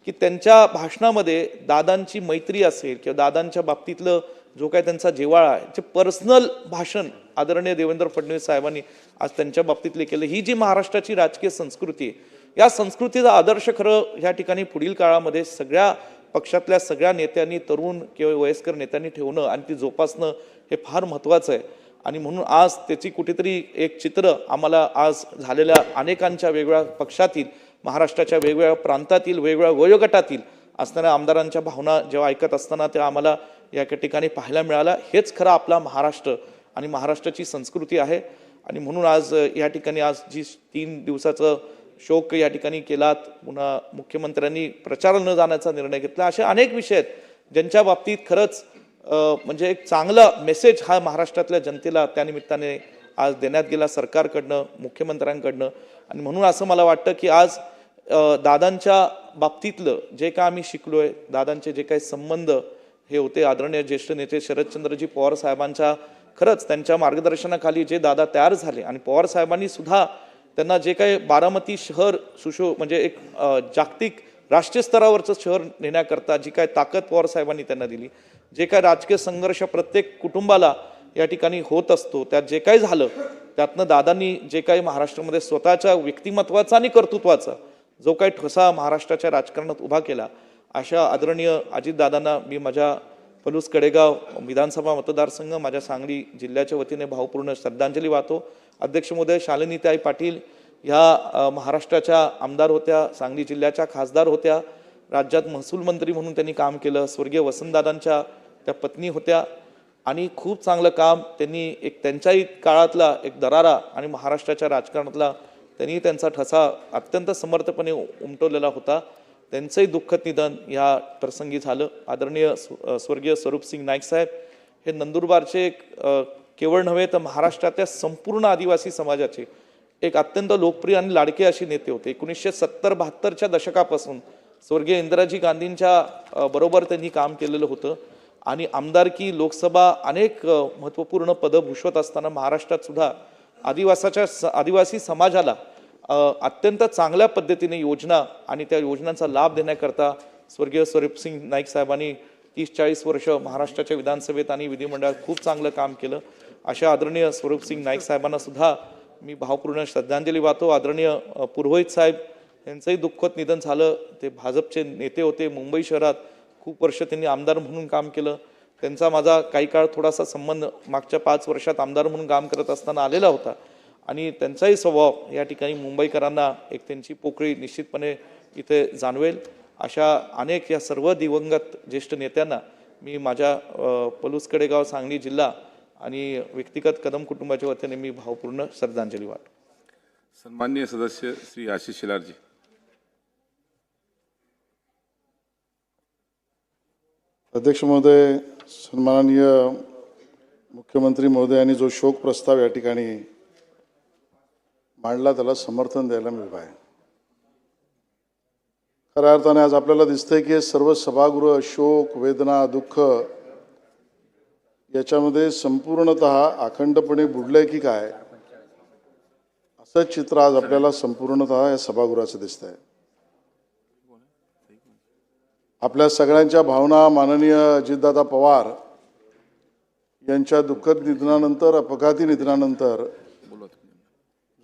की त्यांच्या भाषणामध्ये दादांची मैत्री असेल किंवा दादांच्या बाबतीतलं जो काय त्यांचा जिव्हाळा आहे, जे पर्सनल भाषण आदरणीय देवेंद्र फडणवीस साहेबांनी आज त्यांच्या बाबतीतले केलं. ही जी महाराष्ट्राची राजकीय संस्कृती आहे, या संस्कृतीचा आदर्श खरं या ठिकाणी पुढील काळामध्ये सगळ्या पक्षातल्या सगळ्या नेत्यांनी, तरुण किंवा वयस्कर नेत्यांनी ठेवणं आणि ती जोपासणं हे फार महत्त्वाचं आहे. आणि म्हणून आज त्याची कुठेतरी एक चित्र आम्हाला आज झालेल्या अनेकांच्या वेगवेगळ्या पक्षातील, महाराष्ट्राच्या वेगवेगळ्या प्रांतातील, वेगवेगळ्या वयोगटातील असणाऱ्या आमदारांच्या भावना जेव्हा ऐकत असताना त्या आम्हाला या ठिकाणी पाहायला मिळाला. हेच खरं आपला महाराष्ट्र आणि महाराष्ट्राची संस्कृती आहे. आणि म्हणून आज या ठिकाणी आज जी 3 दिवसाचं शोक या ठिकाणी केलात, पुन्हा मुख्यमंत्र्यांनी प्रचाराला न जाण्याचा निर्णय घेतला, असे अनेक विषय आहेत ज्यांच्या बाबतीत खरंच म्हणजे एक चांगला मेसेज हा महाराष्ट्रातल्या जनतेला त्यानिमित्ताने आज देण्यात गेला सरकारकडनं, मुख्यमंत्र्यांकडनं. आणि म्हणून असं मला वाटतं की आज दादांच्या बाबतीतलं जे काय आम्ही शिकलोय, दादांचे जे काही संबंध हे होते आदरणीय ज्येष्ठ नेते शरदचंद्रजी पवार साहेबांच्या, खरंच त्यांच्या मार्गदर्शनाखाली जे दादा तयार झाले, आणि पवार साहेबांनी सुद्धा त्यांना जे काही बारामती शहर म्हणजे एक जागतिक राष्ट्रीय स्तरावरचं शहर नेण्याकरता जी काय ताकद पवार साहेबांनी त्यांना दिली, जे काय राजकीय संघर्ष प्रत्येक कुटुंबाला या ठिकाणी होत असतो, त्यात जे काही झालं त्यातनं दादांनी जे काही महाराष्ट्रामध्ये स्वतःच्या व्यक्तिमत्वाचा आणि कर्तृत्वाचा जो काही ठसा महाराष्ट्राच्या राजकारणात उभा केला, अशा आदरणीय अजितदादांना मी माझ्या पलूस कडेगाव विधानसभा मतदारसंघ, माझ्या सांगली जिल्ह्याच्या वतीने भावपूर्ण श्रद्धांजली वाहतो. अध्यक्ष महोदय शालिनीताई पाटील ह्या महाराष्ट्राच्या आमदार होत्या, सांगली जिल्ह्याच्या खासदार होत्या, राज्यात महसूल मंत्री म्हणून त्यांनी काम केलं, स्वर्गीय वसंतदादांच्या त्या पत्नी होत्या, आणि खूप चांगलं काम त्यांनी एक त्यांच्याही काळातला एक दरारा आणि महाराष्ट्राच्या राजकारणातला त्यांनी त्यांचा ठसा अत्यंत समर्थपणे उमटवलेला होता. त्यांचंही दुःखद निधन या प्रसंगी झालं. आदरणीय स्वर्गीय स्वरूपसिंग नाईक साहेब हे नंदुरबारचे केवळ नव्हे तर महाराष्ट्रातल्या संपूर्ण आदिवासी समाजाचे एक अत्यंत लोकप्रिय आणि लाडके असे नेते होते. 1970-72च्या दशकापासून स्वर्गीय इंदिराजी गांधींच्या बरोबर त्यांनी काम केलेलं होतं, आणि आमदारकी, लोकसभा अनेक महत्त्वपूर्ण पदं भूषवत असताना महाराष्ट्रात सुद्धा आदिवासी समाजाला अत्यंत चांगल्या पद्धतीने योजना आणि त्या योजनांचा लाभ देण्याकरता स्वर्गीय स्वरूपसिंग नाईक साहेबांनी 30-40 वर्ष महाराष्ट्राच्या विधानसभेत आणि विधिमंडळात खूप चांगलं काम केलं. अशा आदरणीय स्वरूपसिंग नाईक साहेबांना सुद्धा मी भावपूर्ण श्रद्धांजली वाहतो. आदरणीय पुरोहित साहेब यांचंही दुःखद निधन झालं. ते भाजपचे नेते होते, मुंबई शहरात खूप वर्ष त्यांनी आमदार म्हणून काम केलं. त्यांचा माझा काही काळ थोडासा संबंध मागच्या 5 वर्षात आमदार म्हणून काम करत असताना आलेला होता, आणि त्यांचाही स्वभाव या ठिकाणी मुंबईकरांना एक त्यांची पोकळी निश्चितपणे इथे जाणवेल. अशा अनेक या सर्व दिवंगत ज्येष्ठ नेत्यांना मी माझ्या पलूस कडेगाव सांगली जिल्हा आणि व्यक्तिगत कदम कुटुंबाच्या वतीने मी भावपूर्ण श्रद्धांजली वाटतो. सन्माननीय सदस्य श्री आशिष शेलारजी. अध्यक्ष महोदय, सन्माननीय मुख्यमंत्री महोदयांनी जो शोक प्रस्ताव या ठिकाणी मांडला त्याला समर्थन द्यायला मी उभा आहे. खऱ्या अर्थाने आज आपल्याला दिसतंय की हे सर्व सभागृह शोक, वेदना, दुःख याच्यामध्ये संपूर्णतः अखंडपणे बुडलंय की काय असं चित्र आज आपल्याला संपूर्णतः या सभागृहाचं दिसतंय. आपल्या सगळ्यांच्या भावना माननीय अजितदादा पवार यांच्या दुःखद निधनानंतर, अपघाती निधनानंतर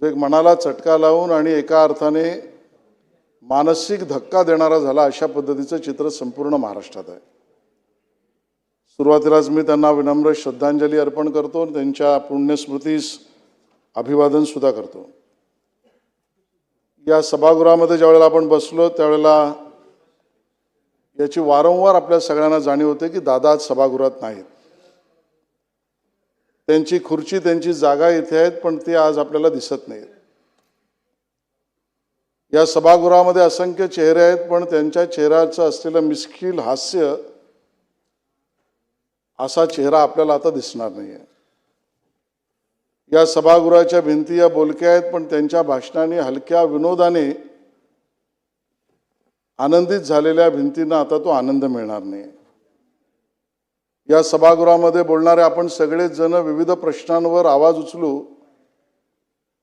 एक मनाला चटका लावून आणि एका अर्थाने मानसिक धक्का देणारा झाला अशा पद्धतीचं चित्र संपूर्ण महाराष्ट्रात आहे. सुरुवातीलाच मी त्यांना विनम्र श्रद्धांजली अर्पण करतो, त्यांच्या पुण्यस्मृतीस अभिवादन सुद्धा करतो. या सभागृहामध्ये ज्यावेळेला आपण बसलो त्यावेळेला याची वारंवार आपल्या सगळ्यांना जाणीव होते की दादा आज सभागृहात नाहीत. त्यांची खुर्ची, त्यांची जागा इथे आहेत, पण ते आज आपल्याला दिसत नाहीत. या सभागृहामध्ये असंख्य चेहरे आहेत, पण त्यांच्या चेहऱ्याचं असलेलं मिश्किल हास्य असा चेहरा आपल्याला आता दिसणार नाहीये. या सभागृहाच्या भिंती या बोलक्या आहेत, पण त्यांच्या भाषणाने, हलक्या विनोदाने आनंदित झालेल्या भिंतींना आता तो आनंद मिळणार नाही. या सभागृहामध्ये बोलणारे आपण सगळेच जण विविध प्रश्नांवर आवाज उचलू,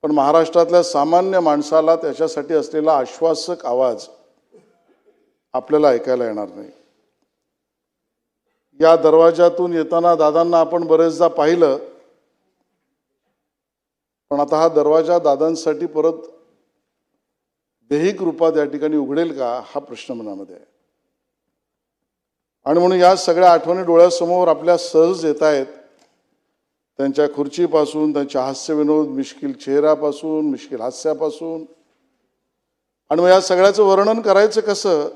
पण महाराष्ट्रातल्या सामान्य माणसाला त्याच्यासाठी असलेला आश्वासक आवाज आपल्याला ऐकायला येणार नाही. या दरवाजातून येताना दादांना आपण बरेचदा पाहिलं, पण आता हा दरवाजा दादांसाठी परत दैहिक रूपात या ठिकाणी उघडेल का हा प्रश्न मनामध्ये आहे. आणि म्हणून या सगळ्या आठवणी डोळ्यासमोर आपल्या सहज येत आहेत. त्यांच्या खुर्चीपासून, त्यांच्या हास्यविनोद, मिश्किल चेहऱ्यापासून, मिश्किल हास्यापासून. आणि मग या सगळ्याचं वर्णन करायचं कसं?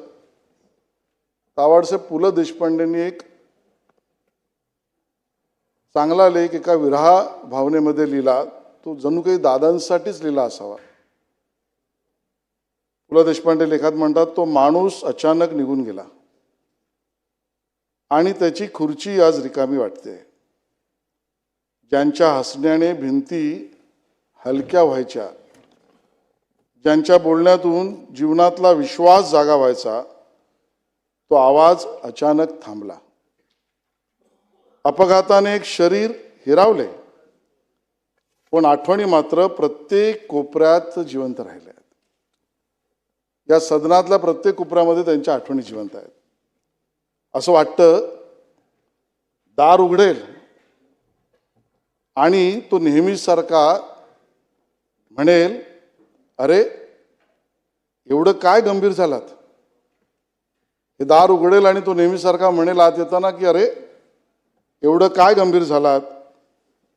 तावडसे पु ल देशपांडेंनी एक चांगला लेख एका विरहा भावनेमध्ये लिहिला, तो जणू काही दादांसाठीच लिहिला असावा. पु ल देशपांडे लेखात म्हणतात, तो माणूस अचानक निघून गेला आणि त्याची खुर्ची आज रिकामी वाटते. ज्यांच्या हसण्याने भिंती हलक्या व्हायच्या, ज्यांच्या बोलण्यातून जीवनातला विश्वास जागा व्हायचा, तो आवाज अचानक थांबला. अपघाताने एक शरीर हिरावले, पण आठवणी मात्र प्रत्येक कोपऱ्यात जिवंत राहिल्या आहेत. या सदनातल्या प्रत्येक कोपऱ्यामध्ये त्यांच्या आठवणी जिवंत आहेत. असं वाटतं दार उघडेल आणि तो नेहमीसारखा म्हणेल, अरे एवढं काय गंभीर झालात. हे दार उघडेल आणि तो नेहमीसारखा म्हणेल आत येताना की अरे एवढं काय गंभीर झालात.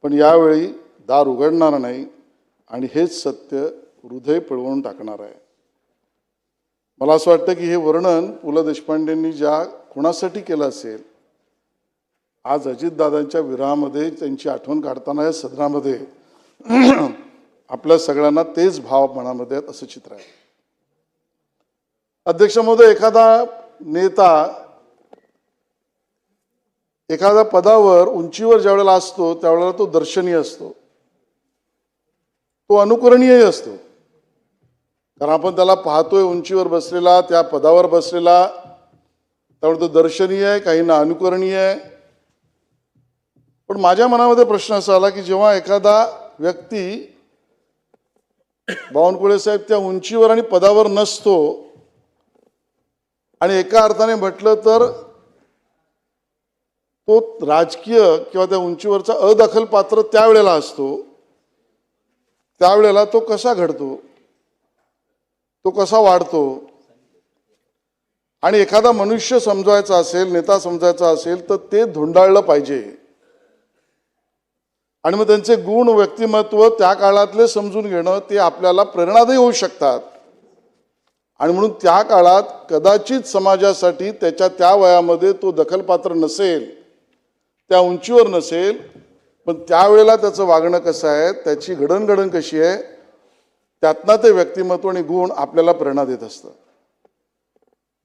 पण यावेळी दार उघडणार नाही आणि हेच सत्य हृदय पिळवून टाकणार आहे. मला असं वाटतं की हे वर्णन पु ल देशपांडेंनी ज्या कोणासाठी केलं असेल, आज अजितदादांच्या विरहामध्ये त्यांची आठवण काढताना या सदनामध्ये आपल्या सगळ्यांना तेच भाव मनामध्ये आहेत असं चित्र आहे. अध्यक्ष महोदय, एखादा नेता एखाद्या पदावर, उंचीवर ज्यावेळेला असतो त्यावेळेला तो दर्शनीय असतो, तो अनुकरणीय असतो. कारण आपण त्याला पाहतोय उंचीवर बसलेला, त्या पदावर बसलेला, त्यामुळे तो दर्शनीय आहे, काहींना अनुकरणीय आहे. पण माझ्या मनामध्ये प्रश्न असा आला की जेव्हा एखादा व्यक्ती, बावनकुळे साहेब त्या उंचीवर आणि पदावर नसतो आणि एका अर्थाने म्हटलं तर तो राजकीय किंवा त्या उंचीवरचा अदखल पात्र त्यावेळेला असतो, त्यावेळेला तो कसा घडतो, तो कसा वाढतो. आणि एखादा मनुष्य समजायचा असेल, नेता समजायचा असेल तर ते धुंडाळलं पाहिजे. आणि मग त्यांचे गुण, व्यक्तिमत्व त्या काळातले समजून घेणं ते आपल्याला प्रेरणादायी होऊ शकतात. आणि म्हणून त्या काळात कदाचित समाजासाठी त्याच्या त्या वयामध्ये तो दखलपात्र नसेल, त्या उंचीवर नसेल, पण त्यावेळेला त्याचं वागणं कसं आहे, त्याची घडणघडण कशी आहे, त्यातनं ते व्यक्तिमत्व आणि गुण आपल्याला प्रेरणा देत असतं.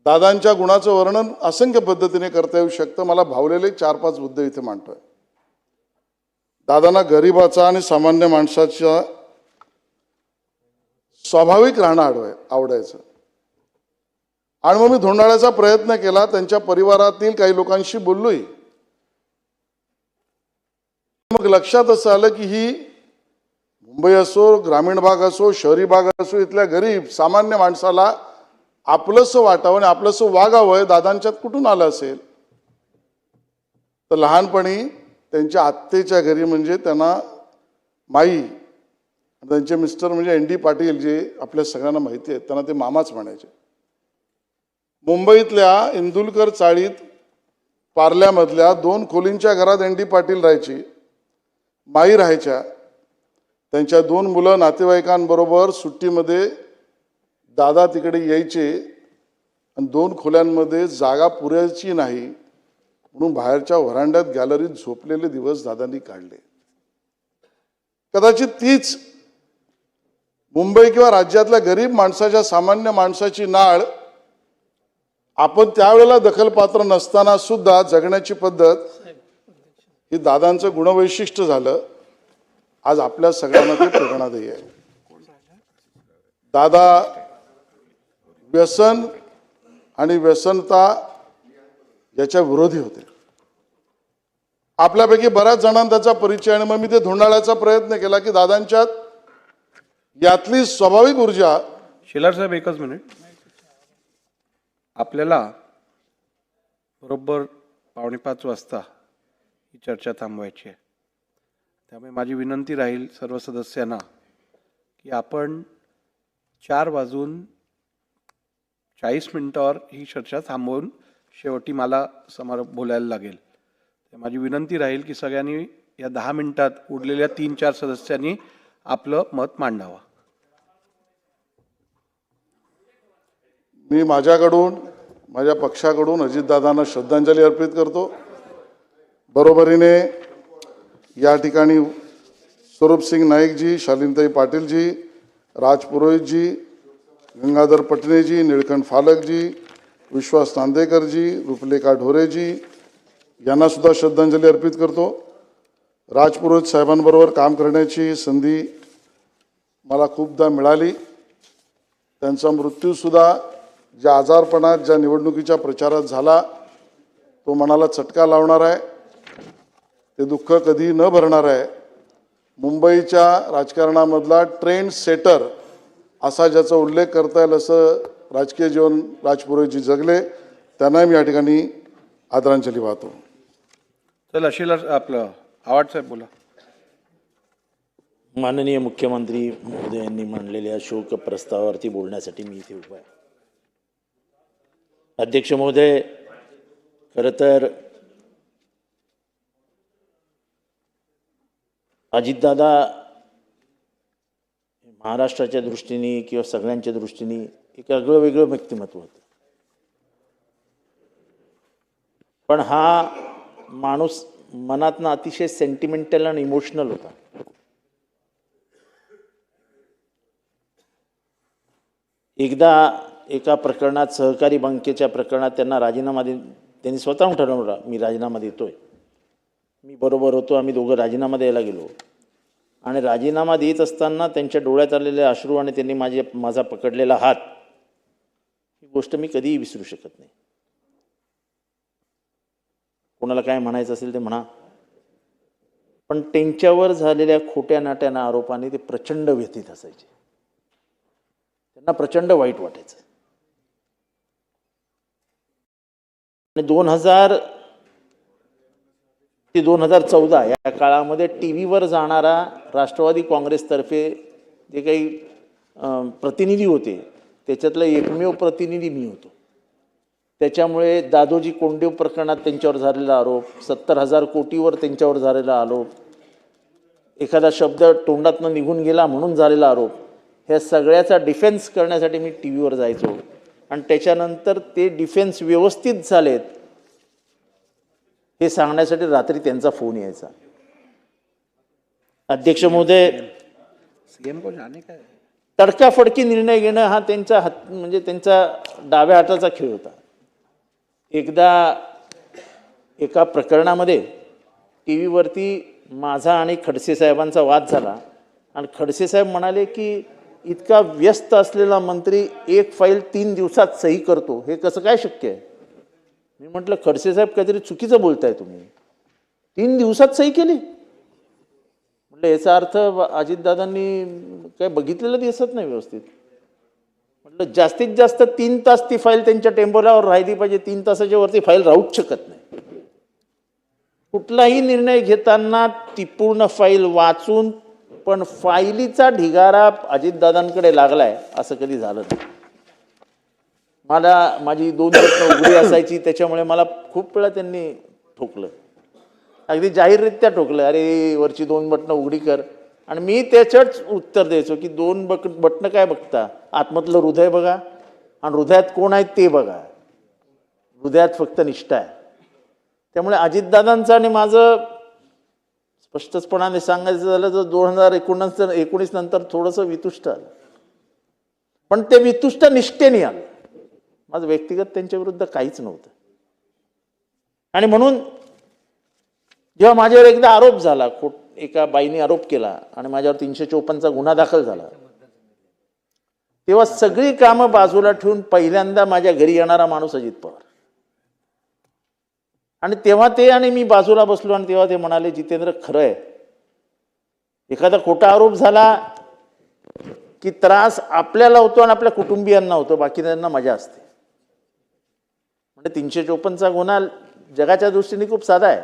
दादांच्या गुणाचं वर्णन असंख्य पद्धतीने करता येऊ शकतं. मला भावलेले 4-5 मुद्दे इथे मांडतोय. दादांना गरिबाचा आणि सामान्य माणसाच्या स्वाभाविक राहणं आवडायचं. आणि मग मी धोंडाळ्याचा प्रयत्न केला, त्यांच्या परिवारातील काही लोकांशी बोललोय. मग लक्षात असं आलं की ही मुंबई असो, ग्रामीण भाग असो, शहरी भाग असो, इथल्या गरीब सामान्य माणसाला आपलंसं वाटावं आणि आपलंसं वागावं दादांच्यात कुठून आलं असेल. तर लहानपणी त्यांच्या आत्तेच्या घरी म्हणजे त्यांना माई, त्यांचे मिस्टर म्हणजे ND पाटील, जे आपल्या सगळ्यांना माहिती आहेत, त्यांना ते मामाच म्हणायचे. मुंबईतल्या इंदुलकर चाळीत पार्ल्यामधल्या 2 खोलींच्या घरात ND पाटील राहायची, माई राहायच्या. त्यांच्या 2 मुलं नातेवाईकांबरोबर सुट्टीमध्ये दादा तिकडे यायचे आणि 2 खोल्यांमध्ये जागा पुरायची नाही म्हणून बाहेरच्या व्हरांड्यात गॅलरीत झोपलेले दिवस दादांनी काढले. कदाचित तीच मुंबई किंवा राज्यातल्या गरीब माणसाच्या, सामान्य माणसाची नाळ आपण त्यावेळेला दखलपात्र नसताना सुद्धा जगण्याची पद्धत ही दादांचं गुणवैशिष्ट्य झालं. आज आपल्या सगळ्यांना ते प्रेरणादायी आहे. दादा व्यसन आणि व्यसनता याच्या विरोधी होते. आपल्यापैकी बऱ्याच जणांना त्याचा परिचय, आणि मग मी ते धोंडाळ्याचा प्रयत्न केला की दादांच्यात यातली स्वाभाविक ऊर्जा. शेलार साहेब, एकच मिनिट. आपल्याला बरोबर 4:45 वाजता ही चर्चा थांबवायची आहे. त्यामुळे माझी विनंती राहील सर्व सदस्यांना की आपण 4:40 ही चर्चा थांबवून शेवटी मला समारोप बोलायला लागेल. माझी विनंती राहील की सगळ्यांनी या 10 मिनिटात उरलेल्या 3-4 सदस्यांनी आपलं मत मांडावं. मी माझ्याकडून, माझ्या पक्षाकडून अजितदादांना श्रद्धांजली अर्पित करतो. बरोबरीने या ठिकाणी स्वरूपसिंग नाईकजी, शालिनताई पाटीलजी, राज पुरोहितजी, गंगाधर पटणेजी, निळकंठ फालकजी, विश्वास नांदेकरजी, रूपलेखा ढोरेजी यांना सुद्धा श्रद्धांजली अर्पित करतो. राज पुरोहित साहेबांबरोबर काम करण्याची संधी मला खूपदा मिळाली. त्यांचा मृत्यूसुद्धा ज्या आजारपणात, ज्या निवडणुकीच्या प्रचारात झाला, तो मनाला चटका लावणार आहे. ते दुःख कधी न भरणार आहे. मुंबईच्या राजकारणामधला ट्रेंड सेटर असा ज्याचा उल्लेख करता येईल असं राजकीय जीवन राज पुरोहितजी जगले. त्यांना मी या ठिकाणी आदरांजली वाहतो. चला शेलार, आपलं आवाड साहेब बोला. माननीय मुख्यमंत्री महोदयांनी मांडलेल्या शोक प्रस्तावावरती बोलण्यासाठी मी इथे उभा आहे. अध्यक्ष महोदय, खरं तर अजितदादा महाराष्ट्राच्या दृष्टीने किंवा सगळ्यांच्या दृष्टीने एक आगळं वेगळं व्यक्तिमत्व होतं. पण हा माणूस मनातनं अतिशय सेंटिमेंटल आणि इमोशनल होता. एकदा एका प्रकरणात, सहकारी बँकेच्या प्रकरणात त्यांना राजीनामा त्यांनी स्वतःहून ठरवलं, मी राजीनामा देतोय. मी बरोबर होतो. आम्ही दोघं राजीनामा द्यायला गेलो आणि राजीनामा देत असताना त्यांच्या डोळ्यात आलेले अश्रू आणि त्यांनी माझा पकडलेला हात, ही गोष्ट मी कधीही विसरू शकत नाही. कोणाला काय म्हणायचं असेल ते म्हणा, पण त्यांच्यावर झालेल्या खोट्या नाट्याना आरोपाने ते प्रचंड व्यथित असायचे. त्यांना प्रचंड वाईट वाटायचं. आणि 2000 ते 2014 या काळामध्ये TV वर जाणारा राष्ट्रवादी काँग्रेसतर्फे जे काही प्रतिनिधी होते, त्याच्यातला एकमेव प्रतिनिधी मी होतो. त्याच्यामुळे दादोजी कोंडदेव प्रकरणात त्यांच्यावर झालेला आरोप, 70,000 कोटीवर त्यांच्यावर झालेला आरोप, एखादा शब्द तोंडातनं निघून गेला म्हणून झालेला आरोप, ह्या सगळ्याचा डिफेन्स करण्यासाठी मी TV वर जायचो. आणि त्याच्यानंतर ते डिफेन्स व्यवस्थित झालेत हे सांगण्यासाठी रात्री त्यांचा फोन यायचा. अध्यक्ष महोदय, तडकाफडकी निर्णय घेणं हा त्यांचा म्हणजे त्यांचा डाव्या हाताचा खेळ होता. एकदा एका प्रकरणामध्ये TV वरती माझा आणि खडसे साहेबांचा वाद झाला आणि खडसे साहेब म्हणाले की इतका व्यस्त असलेला मंत्री एक फाईल 3 दिवसात सही करतो, हे कसं काय शक्य आहे? मी म्हटलं खडसे साहेब काहीतरी चुकीचं बोलताय तुम्ही. 3 दिवसात सही केली म्हटलं याचा अर्थ अजितदादांनी काय बघितलेलं दिसत नाही व्यवस्थित. म्हटलं जास्तीत जास्त 3 तास ती फाईल त्यांच्या टेम्पोरावर राहिली पाहिजे, 3 तासाच्या वरती फाईल राहूच शकत नाही. कुठलाही निर्णय घेताना ती पूर्ण फाईल वाचून, पण फाईलीचा ढिगारा अजितदादांकडे लागलाय असं कधी झालं नाही. मला माझी 2 बटणं उघडी असायची, त्याच्यामुळे मला खूप वेळा त्यांनी ठोकलं, अगदी जाहीररित्या ठोकलं, अरे वरची 2 बटणं उघडी कर. आणि मी त्याच्याच उत्तर द्यायचो की 2 बटणं काय बघता, आतमधलं हृदय बघा आणि हृदयात कोण आहेत ते बघा. हृदयात फक्त निष्ठा आहे. त्यामुळे अजितदादांचं आणि माझं स्पष्टपणाने सांगायचं झालं तर 2019 नंतर थोडंसं वितुष्ट आलं, पण ते वितुष्ट निष्ठेने आलं. माझं व्यक्तिगत त्यांच्या विरुद्ध काहीच नव्हतं. आणि म्हणून जेव्हा माझ्यावर एकदा आरोप झाला, एका बाईने आरोप केला आणि माझ्यावर 354चा गुन्हा दाखल झाला, तेव्हा सगळी कामं बाजूला ठेवून पहिल्यांदा माझ्या घरी येणारा माणूस अजित पवार. आणि तेव्हा ते आणि मी बाजूला बसलो आणि तेव्हा ते म्हणाले, जितेंद्र खरं आहे, एखादा खोटा आरोप झाला की त्रास आपल्याला होतो आणि आपल्या कुटुंबियांना होतो, बाकी त्यांना मजा असते. म्हणजे 354चा गुन्हा जगाच्या दृष्टीने खूप साधा आहे,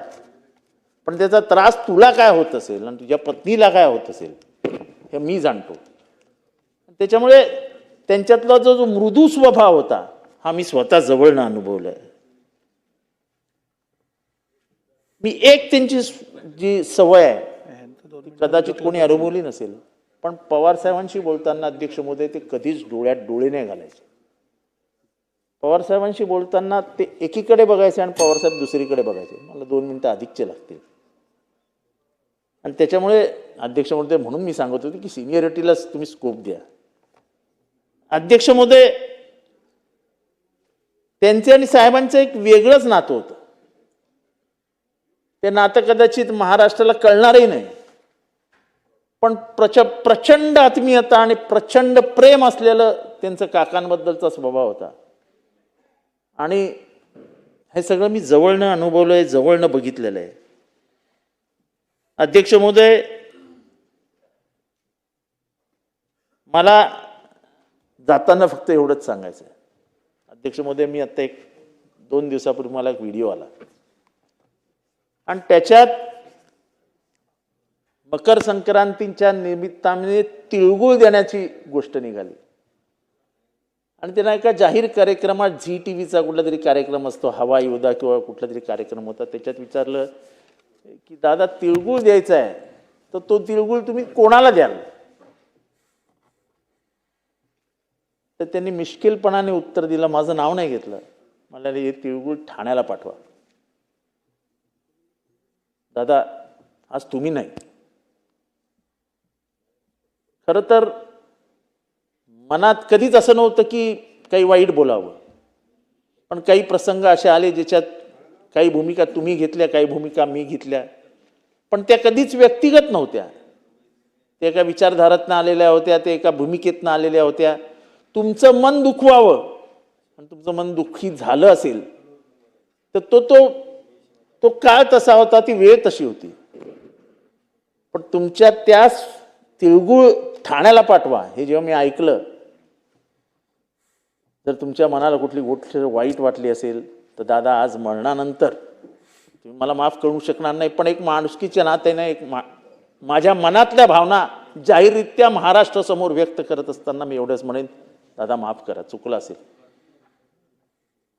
पण त्याचा त्रास तुला काय होत असेल आणि तुझ्या पत्नीला काय होत असेल हे मी जाणतो. त्याच्यामुळे त्यांच्यातला जो मृदू स्वभाव होता हा मी स्वतः जवळनं अनुभवलाय. मी त्यांची जी सवय आहे ती कदाचित कोणी अनुभवली नसेल, पण पवार साहेबांशी बोलताना अध्यक्ष महोदय ते कधीच डोळ्यात डोळे नाही घालायचे. पवार साहेबांशी बोलताना ते एकीकडे बघायचे आणि पवार साहेब दुसरीकडे बघायचे. मला 2 मिनिटं अधिकचे लागतील. आणि त्याच्यामुळे अध्यक्ष महोदय म्हणून मी सांगत होतो की सिनियरिटीला तुम्ही स्कोप द्या. अध्यक्ष महोदय त्यांचे आणि साहेबांचं एक वेगळंच नातं होतं. ते नातं कदाचित महाराष्ट्राला कळणारही नाही, पण प्रचंड आत्मीयता आणि प्रचंड प्रेम असलेलं त्यांचं काकांबद्दलचा स्वभाव होता. आणि हे सगळं मी जवळनं अनुभवलंय, जवळनं बघितलेलं आहे. अध्यक्ष महोदय, मला जाताना फक्त एवढंच सांगायचं आहे. अध्यक्ष महोदय, मी आता 2 दिवसापूर्वी मला एक व्हिडिओ आला आणि त्याच्यात मकर संक्रांतीच्या निमित्ताने तिळगुळ देण्याची गोष्ट निघाली. आणि त्यांना एका जाहीर कार्यक्रमात झी टीव्हीचा कुठला तरी कार्यक्रम असतो, हवा योद्धा किंवा कुठला तरी कार्यक्रम होता, त्याच्यात विचारलं की दादा तिळगुळ द्यायचा आहे तर तो तिळगुळ तुम्ही कोणाला द्याल? तर त्यांनी मिश्किलपणाने उत्तर दिलं, माझं नाव नाही घेतलं, मला हे तिळगुळ ठाण्याला पाठवा. दादा आज तुम्ही नाही, खरं तर मनात कधीच असं नव्हतं की काही वाईट बोलावं, पण काही प्रसंग असे आले ज्याच्यात काही भूमिका तुम्ही घेतल्या, काही भूमिका मी घेतल्या, पण त्या कधीच व्यक्तिगत नव्हत्या. त्या एका विचारधारातनं आलेल्या होत्या, त्या एका भूमिकेतनं आलेल्या होत्या. तुमचं मन दुखवावं आणि तुमचं मन दुःखी झालं असेल तर तो काळ तसा होता, ती वेळ तशी होती. पण तुमच्या त्याच तिळगुळ ठाण्याला पाठवा हे जेव्हा मी ऐकलं, जर तुमच्या मनाला कुठली गोष्ट वाईट वाटली असेल तर दादा आज मरणानंतर तुम्ही मला माफ करू शकणार नाही, पण एक माणुसकीच्या नात्याने माझ्या मनातल्या भावना जाहीररित्या महाराष्ट्रासमोर व्यक्त करत असताना मी एवढंच म्हणेन, दादा माफ करा, चुकलं असेल.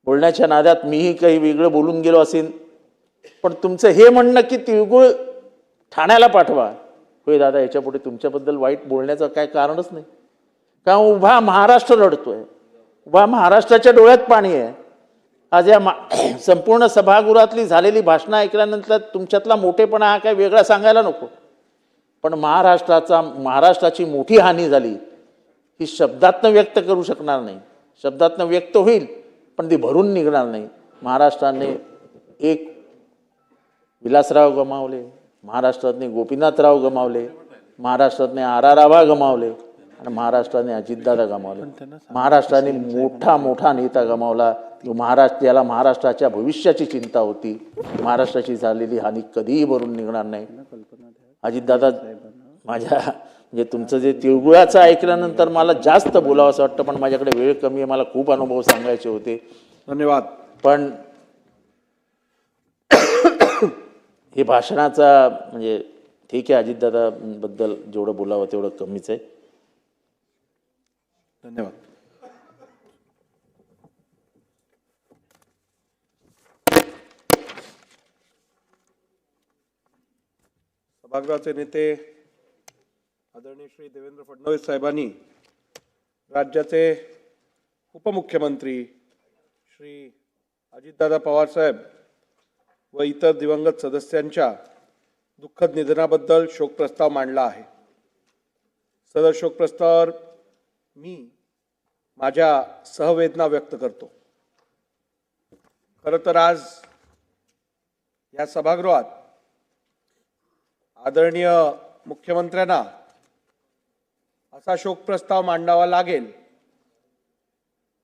बोलण्याच्या नादात मीही काही वेगळं बोलून गेलो असेल, पण तुमचं हे म्हणणं की तिळगुळ ठाण्याला पाठवा, होय दादा, याच्यापुढे तुमच्याबद्दल वाईट बोलण्याचं काय कारणच नाही. का उभा महाराष्ट्र रडतोय, उभा महाराष्ट्राच्या डोळ्यात पाणी आहे. आज या संपूर्ण सभागृहातली झालेली भाषणं ऐकल्यानंतर तुमच्यातला मोठेपणा हा काय वेगळा सांगायला नको, पण महाराष्ट्राची मोठी हानी झाली ही शब्दातनं व्यक्त करू शकणार नाही. शब्दातनं व्यक्त होईल पण ती भरून निघणार नाही. महाराष्ट्राने एक विलासराव गमावले, महाराष्ट्रातने गोपीनाथराव गमावले, महाराष्ट्रातने आर.आर. आबा गमावले, आणि महाराष्ट्राने अजितदादा गमावले. महाराष्ट्राने मोठा नेता गमावला. ज्याला महाराष्ट्राच्या भविष्याची चिंता होती. महाराष्ट्राची झालेली हानी कधीही भरून निघणार नाही. अजितदादा म्हणजे तुमचं जे तिळगुळाचं ऐकल्यानंतर मला जास्त बोलावं असं वाटतं, पण माझ्याकडे वेळ कमी आहे. मला खूप अनुभव सांगायचे होते. धन्यवाद. पण हे भाषणाचा म्हणजे ठीक आहे, अजितदादाबद्दल जेवढं बोलावं तेवढं कमीच आहे. धन्यवाद. सभागृहाचे नेते आदरणीय श्री देवेंद्र फडणवीस साहेबांनी राज्याचे उपमुख्यमंत्री श्री अजितदादा पवार साहेब व इतर दिवंगत सदस्यांच्या दुःखद निधनाबद्दल शोकप्रस्ताव मांडला आहे. सदर शोकप्रस्तावावर मी माझ्या सहवेदना व्यक्त करतो. खरं तर आज या सभागृहात आदरणीय मुख्यमंत्र्यांना असा शोकप्रस्ताव मांडावा लागेल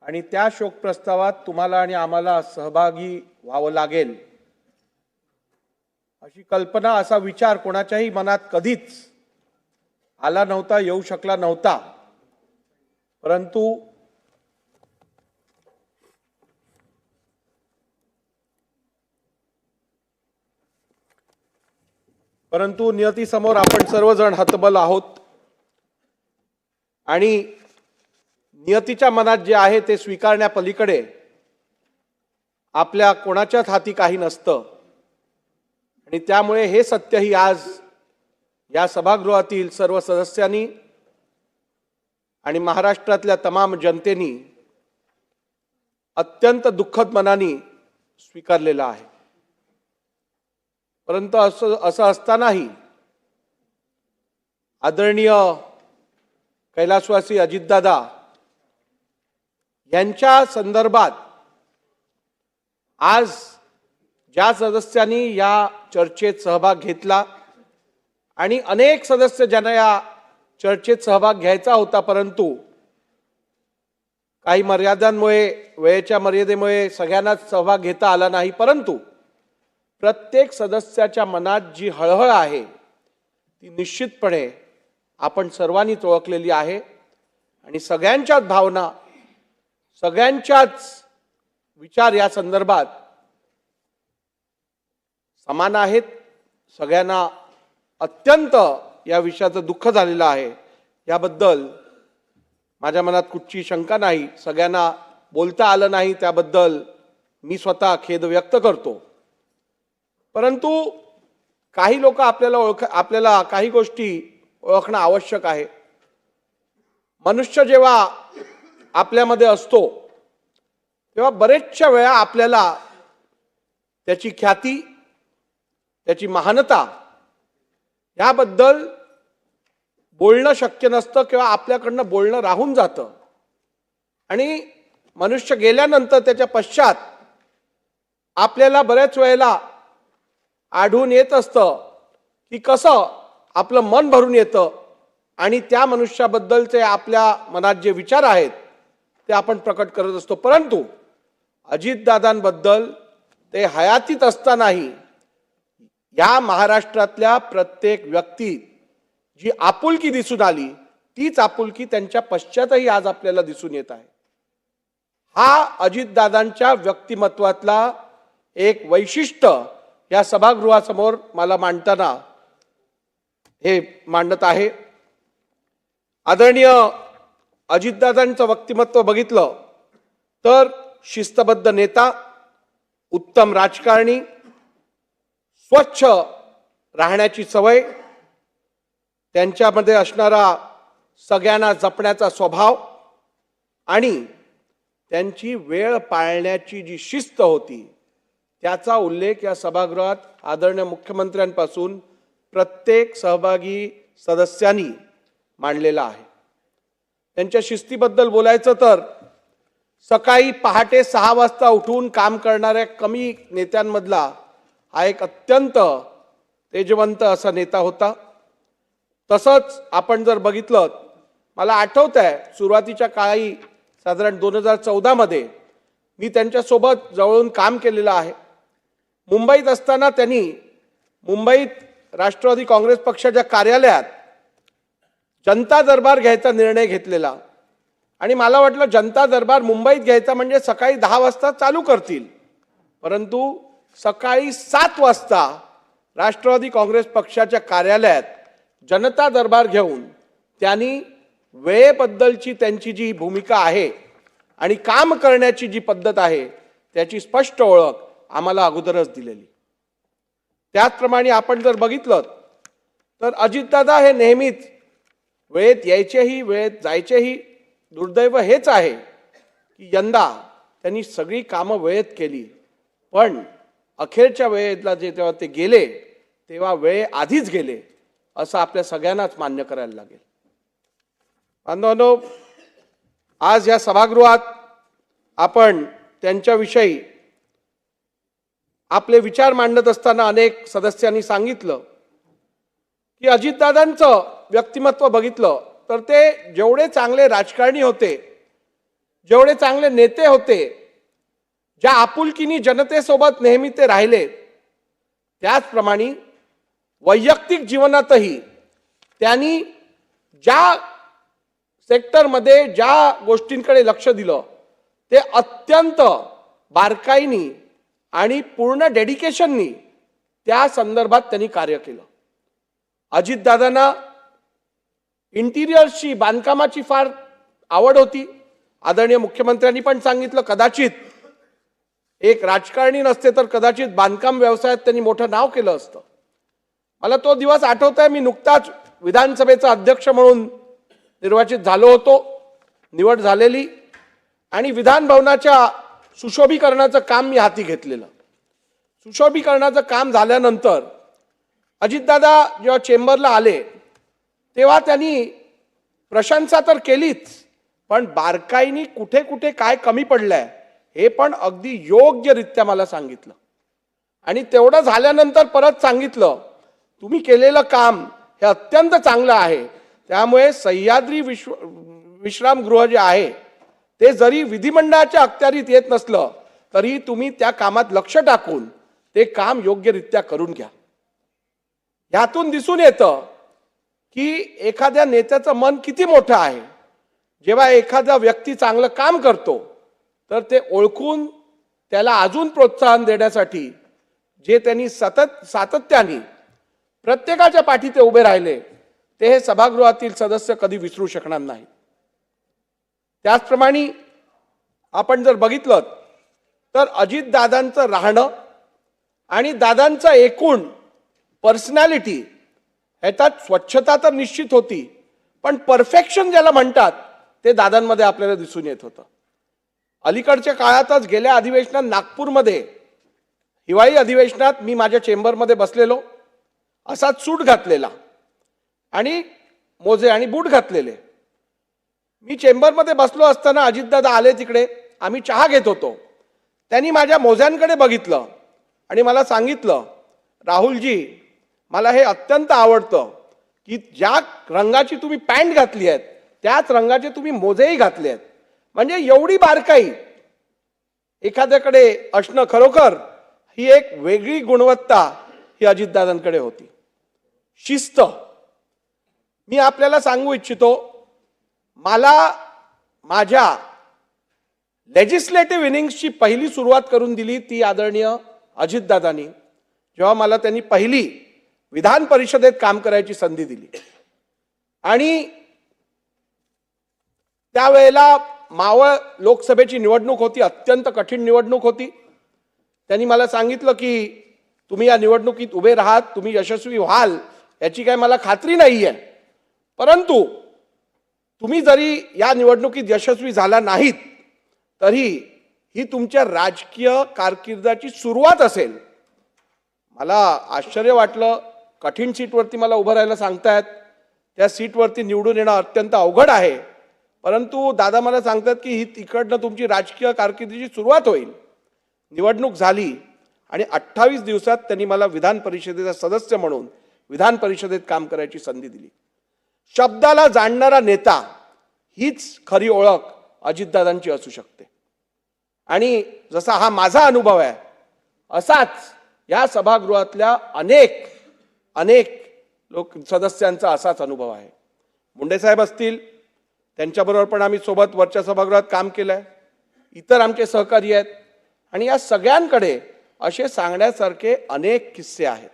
आणि त्या शोकप्रस्तावात तुम्हाला आणि आम्हाला सहभागी व्हावं लागेल अशी कल्पना, असा विचार कोणाच्याही मनात कधीच आला नव्हता, येऊ शकला नव्हता. परंतु नियतीसमोर आपण सर्वजण हतबल आहोत आणि नियतीच्या मनात जे आहे ते स्वीकारण्यापलीकडे आपल्या कोणाच्याच हाती काही नसतं. आणि त्यामुळे हे सत्यही आज या सभागृहातील सर्व सदस्यांनी आणि महाराष्ट्रातल्या तमाम जनतेने अत्यंत दुःखद मनाने स्वीकारलेलं आहे. परंतु असं असतानाही आदरणीय कैलासवासी अजितदादा यांच्या संदर्भात आज ज्या सदस्यांनी या चर्चेत सहभाग घेतला आणि अनेक सदस्य ज्यांना या चर्चेत सहभाग घ्यायचा होता, परंतु काही मर्यादांमुळे, वेळेच्या मर्यादेमुळे सगळ्यांनाच सहभाग घेता आला नाही. परंतु प्रत्येक सदस्याच्या मनात जी हळहळ आहे ती निश्चितपणे आपण सर्वांनीच ओळखलेली आहे आणि सगळ्यांच्याच भावना, सगळ्यांच्याच विचार या संदर्भात समान आहेत. सगळ्यांना अत्यंत या विषयाचं दुःख झालेलं आहे. याबद्दल माझ्या मनात कुठची शंका नाही. सगळ्यांना बोलता आलं नाही त्याबद्दल मी स्वतः खेद व्यक्त करतो. परंतु काही लोक आपल्याला काही गोष्टी ओळखणं आवश्यक आहे. मनुष्य जेव्हा आपल्यामध्ये असतो तेव्हा बरेचशा वेळा आपल्याला त्याची ख्याती, त्याची महानता याबद्दल बोलणं शक्य नसतं किंवा आपल्याकडनं बोलणं राहून जातं. आणि मनुष्य गेल्यानंतर त्याच्या पश्चात आपल्याला बऱ्याच वेळेला आढळून येत असतं की कसं आपलं मन भरून येतं आणि त्या मनुष्याबद्दलचे आपल्या मनात जे विचार आहेत ते आपण प्रकट करत असतो. परंतु अजितदादांबद्दल ते हयातीत असतानाही या महाराष्ट्रातल्या प्रत्येक व्यक्ती जी आपुलकी दिसून आली, तीच आपुलकी त्यांच्या पश्चातही आज आपल्याला दिसून येत आहे. हा अजितदादांच्या व्यक्तिमत्वातला एक वैशिष्ट्य या सभागृहासमोर मला मांडताना हे मांडत आहे. आदरणीय अजितदादांचं व्यक्तिमत्व बघितलं तर शिस्तबद्ध नेता, उत्तम राजकारणी, स्वच्छ राहण्याची सवय, त्यांच्यामध्ये असणारा सगळ्यांना जपण्याचा स्वभाव आणि त्यांची वेळ पाळण्याची जी शिस्त होती त्याचा उल्लेख या सभागृहात आदरणीय मुख्यमंत्र्यांपासून प्रत्येक सहभागी सदस्यांनी मांडलेला आहे. त्यांच्या शिस्तीबद्दल बोलायचं तर सकाळी पहाटे 6 वाजता उठून काम करणाऱ्या कमी नेत्यांमधला हा एक अत्यंत तेजवंत असा नेता होता. तसंच आपण जर बघितलं मला आठवत आहे सुरुवातीच्या काळी साधारण 2014मध्ये मी त्यांच्यासोबत जवळून काम केलेलं आहे. मुंबईत असताना त्यांनी मुंबईत राष्ट्रवादी काँग्रेस पक्षाच्या कार्यालयात जनता दरबार घ्यायचा निर्णय घेतलेला आणि मला वाटलं जनता दरबार मुंबईत घ्यायचा म्हणजे सकाळी 10 वाजता चालू करतील, परंतु सकाळी 7 वाजता राष्ट्रवादी काँग्रेस पक्षाच्या कार्यालयात जनता दरबार घेऊन त्यांनी वेळेबद्दलची त्यांची जी भूमिका आहे आणि काम करण्याची जी पद्धत आहे त्याची स्पष्ट ओळख आम्हाला अगोदरच दिलेली. त्याचप्रमाणे आपण जर बघितलं तर अजितदादा हे नेहमीच वेळेत यायचेही वेळेत जायचेही. दुर्दैव हेच आहे की यंदा त्यांनी सगळी कामं वेळेत केली, पण अखेरच्या वेळेला जेव्हा ते गेले तेव्हा वेळ आधीच गेले असं आपल्या सगळ्यांनाच मान्य करायला लागेल. बांधवांनो, आज या सभागृहात आपण त्यांच्याविषयी आपले विचार मांडत असताना अनेक सदस्यांनी सांगितलं की अजितदादांचं व्यक्तिमत्व बघितलं तर ते जेवढे चांगले राजकारणी होते, जेवढे चांगले नेते होते, ज्या आपुलकीनी जनतेसोबत नेहमी ते राहिले, त्याचप्रमाणे वैयक्तिक जीवनातही त्यांनी ज्या सेक्टरमध्ये ज्या गोष्टींकडे लक्ष दिलं ते अत्यंत बारकाईनी आणि पूर्ण डेडिकेशननी त्या संदर्भात त्यांनी कार्य केलं. अजितदादांना इंटिरियर्सची बांधकामाची फार आवड होती. आदरणीय मुख्यमंत्र्यांनी पण सांगितलं कदाचित एक राजकारणी नसते तर कदाचित बांधकाम व्यवसायात त्यांनी मोठं नाव केलं असतं. मला तो दिवस आठवत आहे. मी नुकताच विधानसभेचा अध्यक्ष म्हणून निर्वाचित झालो होतो, निवड झालेली, आणि विधान भवनाच्या सुशोभीकरणाचं काम मी हाती घेतलेलं. सुशोभीकरणाचं काम झाल्यानंतर अजितदादा जेव्हा चेंबरला आले तेव्हा त्यांनी प्रशंसा तर केलीच, पण बारकाईनी कुठे कुठे काय कमी पडलंय हे पण अगदी योग्यरित्या मला सांगितलं. आणि तेवढं झाल्यानंतर परत सांगितलं तुम्ही केलेलं काम हे अत्यंत चांगलं आहे, त्यामुळे सह्याद्री विश्रामगृह जे आहे ते जरी विधिमंडळाच्या अखत्यारीत येत नसलं तरी तुम्ही त्या कामात लक्ष टाकून ते काम योग्यरित्या करून घ्या. यातून दिसून येतं की एखाद्या नेत्याचं मन किती मोठं आहे. जेव्हा एखादा व्यक्ती चांगलं काम करतो तर ते ओळखून त्याला अजून प्रोत्साहन देण्यासाठी जे त्यांनी सातत्याने प्रत्येकाच्या पाठी ते उभे राहिले ते हे सभागृहातील सदस्य कधी विसरू शकणार नाही. त्याचप्रमाणे आपण जर बघितलं तर अजितदादांचं राहणं आणि दादांचं एकूण पर्सनॅलिटी ह्याच्यात स्वच्छता तर निश्चित होती, पण परफेक्शन ज्याला म्हणतात ते दादांमध्ये आपल्याला दिसून येत होतं. अलीकडच्या काळातच गेल्या अधिवेशनात नागपूरमध्ये हिवाळी अधिवेशनात मी माझ्या चेंबरमध्ये बसलेलो, असाच सूट घातलेला आणि मोजे आणि बूट घातलेले. मी चेंबरमध्ये बसलो असताना अजितदादा आले तिकडे. आम्ही चहा घेत होतो. त्यांनी माझ्या मोज्यांकडे बघितलं आणि मला सांगितलं, राहुलजी मला हे अत्यंत आवडतं की ज्या रंगाची तुम्ही पॅन्ट घातली आहे त्याच रंगाचे तुम्ही मोजेही घातले आहेत. म्हणजे एवढी बारकाई एखाद्याकडे असणं खरोखर ही एक वेगळी गुणवत्ता ही अजितदादांकडे होती. शिस्त. मी आपल्याला सांगू इच्छितो, मला माझ्या लेजिस्लेटिव्ह इनिंग्सची पहिली सुरुवात करून दिली ती आदरणीय अजितदादांनी, जेव्हा मला त्यांनी पहिली विधान परिषदेत काम करायची संधी दिली. आणि त्यावेळेला मावळ लोकसभेची निवडणूक होती, अत्यंत कठीण निवडणूक होती. त्यांनी मला सांगितलं की तुम्ही या निवडणुकीत उभे राहात, तुम्ही यशस्वी व्हाल याची काय मला खात्री नाही आहे, परंतु तुम्ही जरी या निवडणुकीत यशस्वी झाला नाहीत तरी ही तुमच्या राजकीय कारकिर्दीची सुरुवात असेल. मला आश्चर्य वाटलं. कठीण सीटवरती मला उभं राहायला सांगतायत, त्या सीटवरती निवडून येणं अत्यंत अवघड आहे, परंतु दादा मला सांगतात की ही तिकडनं तुमची राजकीय कारकिर्दीची सुरुवात होईल. निवडणूक झाली आणि 28 दिवसात त्यांनी मला विधान परिषदेचा सदस्य म्हणून विधान परिषदेत काम करायची संधी दिली. शब्दाला जाणणारा नेता हीच खरी ओळख अजितदादांची असू शकते. आणि जसा हा माझा अनुभव आहे असाच या सभागृहातल्या अनेक लोक सदस्यांचा असाच अनुभव आहे. मुंडे साहेब असतील, त्यांच्याबरोबर पण आम्ही सोबत वरच्या सभागृहात काम केलं आहे. इतर आमचे सहकारी आहेत आणि या सगळ्यांकडे असे सांगण्यासारखे अनेक किस्से आहेत.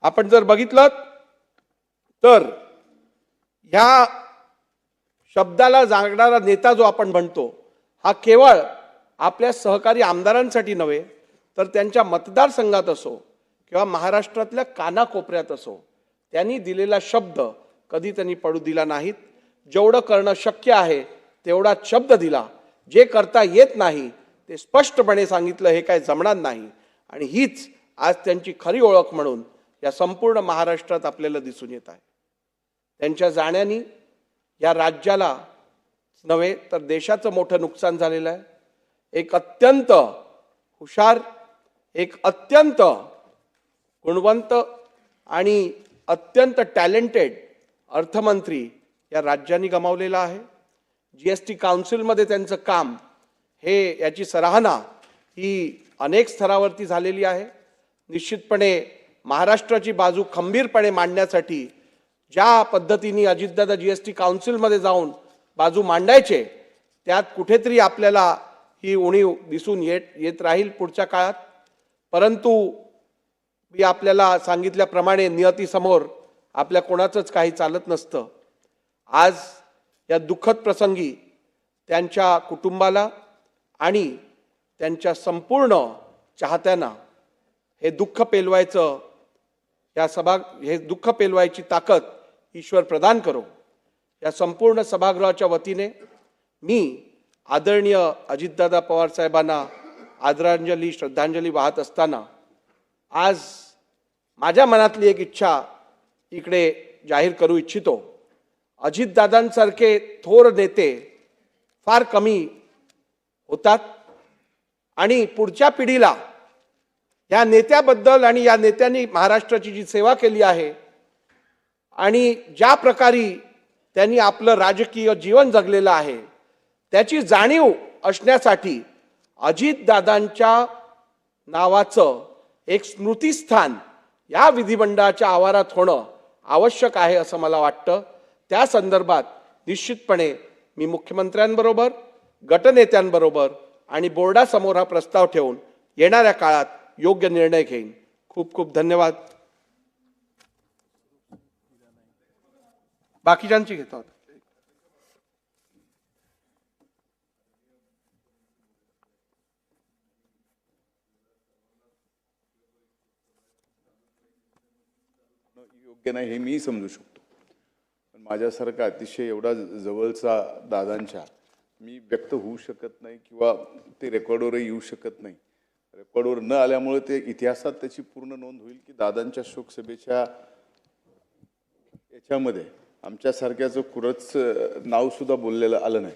आपण जर बघितलं तर ह्या शब्दाला जागणारा नेता जो आपण म्हणतो हा केवळ आपल्या सहकारी आमदारांसाठी नव्हे तर त्यांच्या मतदारसंघात असो किंवा महाराष्ट्रातल्या कानाकोपऱ्यात असो त्यांनी दिलेला शब्द कधी त्यांनी पडू दिला नाहीत. जेवढं करणं शक्य आहे तेवढा शब्द दिला. जे करता येत नाही ते स्पष्टपणे सांगितलं हे काय जमणार नाही. आणि हीच आज त्यांची खरी ओळख म्हणून या संपूर्ण महाराष्ट्रात आपल्याला दिसून येत आहे. त्यांच्या जाण्याने या राज्याला नव्हे तर देशाचं मोठं नुकसान झालेलं आहे. एक अत्यंत हुशार, एक अत्यंत गुणवंत आणि अत्यंत टॅलेंटेड अर्थमंत्री या राज्याने गमावलेला आहे. GST काउन्सिलमध्ये त्यांचं काम हे याची सराहना ही अनेक स्तरावरती झालेली आहे. निश्चितपणे महाराष्ट्राची बाजू खंबीरपणे मांडण्यासाठी ज्या पद्धतीने अजितदादा GST काउन्सिलमध्ये जाऊन बाजू मांडायचे त्यात कुठेतरी आपल्याला ही उणीव दिसून येत राहील पुढच्या काळात. परंतु मी आपल्याला सांगितल्याप्रमाणे नियतीसमोर आपल्या कोणाचंच काही चालत नसतं. आज या दुःखद प्रसंगी त्यांच्या कुटुंबाला आणि त्यांच्या संपूर्ण चाहत्यांना हे दुःख पेलवायचं हे दुःख पेलवायची ताकद ईश्वर प्रदान करो. या संपूर्ण सभागृहाच्या वतीने मी आदरणीय अजितदादा पवार साहेबांना आदरांजली श्रद्धांजली वाहत असताना आज माझ्या मनातली एक इच्छा इकडे जाहीर करू इच्छितो. अजितदादांसारखे थोर नेते फार कमी होतात आणि पुढच्या पिढीला या नेत्याबद्दल आणि या नेत्यांनी महाराष्ट्राची जी सेवा केली आहे आणि ज्या प्रकारे त्यांनी आपलं राजकीय जीवन जगलेलं आहे त्याची जाणीव असण्यासाठी अजितदादांच्या नावाचं एक स्मृतिस्थान या विधिमंडळाच्या आवारात होणं आवश्यक आहे असं मला वाटतं. त्या संदर्भात निश्चितपणे मी मुख्यमंत्र्यांबरोबर, गटनेत्यांबरोबर आणि बोर्डासमोर हा प्रस्ताव ठेवून येणाऱ्या काळात योग्य निर्णय घेईन. खूप खूप धन्यवाद. बाकीच्यांची घेतो. योग्य नाही हे मी समजू शकतो, पण माझ्यासारखा अतिशय एवढा जवळचा दादांच्या मी व्यक्त होऊ शकत नाही किंवा ते रेकॉर्डवरही येऊ शकत नाही. रेकॉर्डवर न आल्यामुळे ते इतिहासात त्याची पूर्ण नोंद होईल की दादांच्या शोकसभेच्या याच्यामध्ये आमच्यासारख्याचं कुरच नावसुद्धा बोललेलं आलं नाही.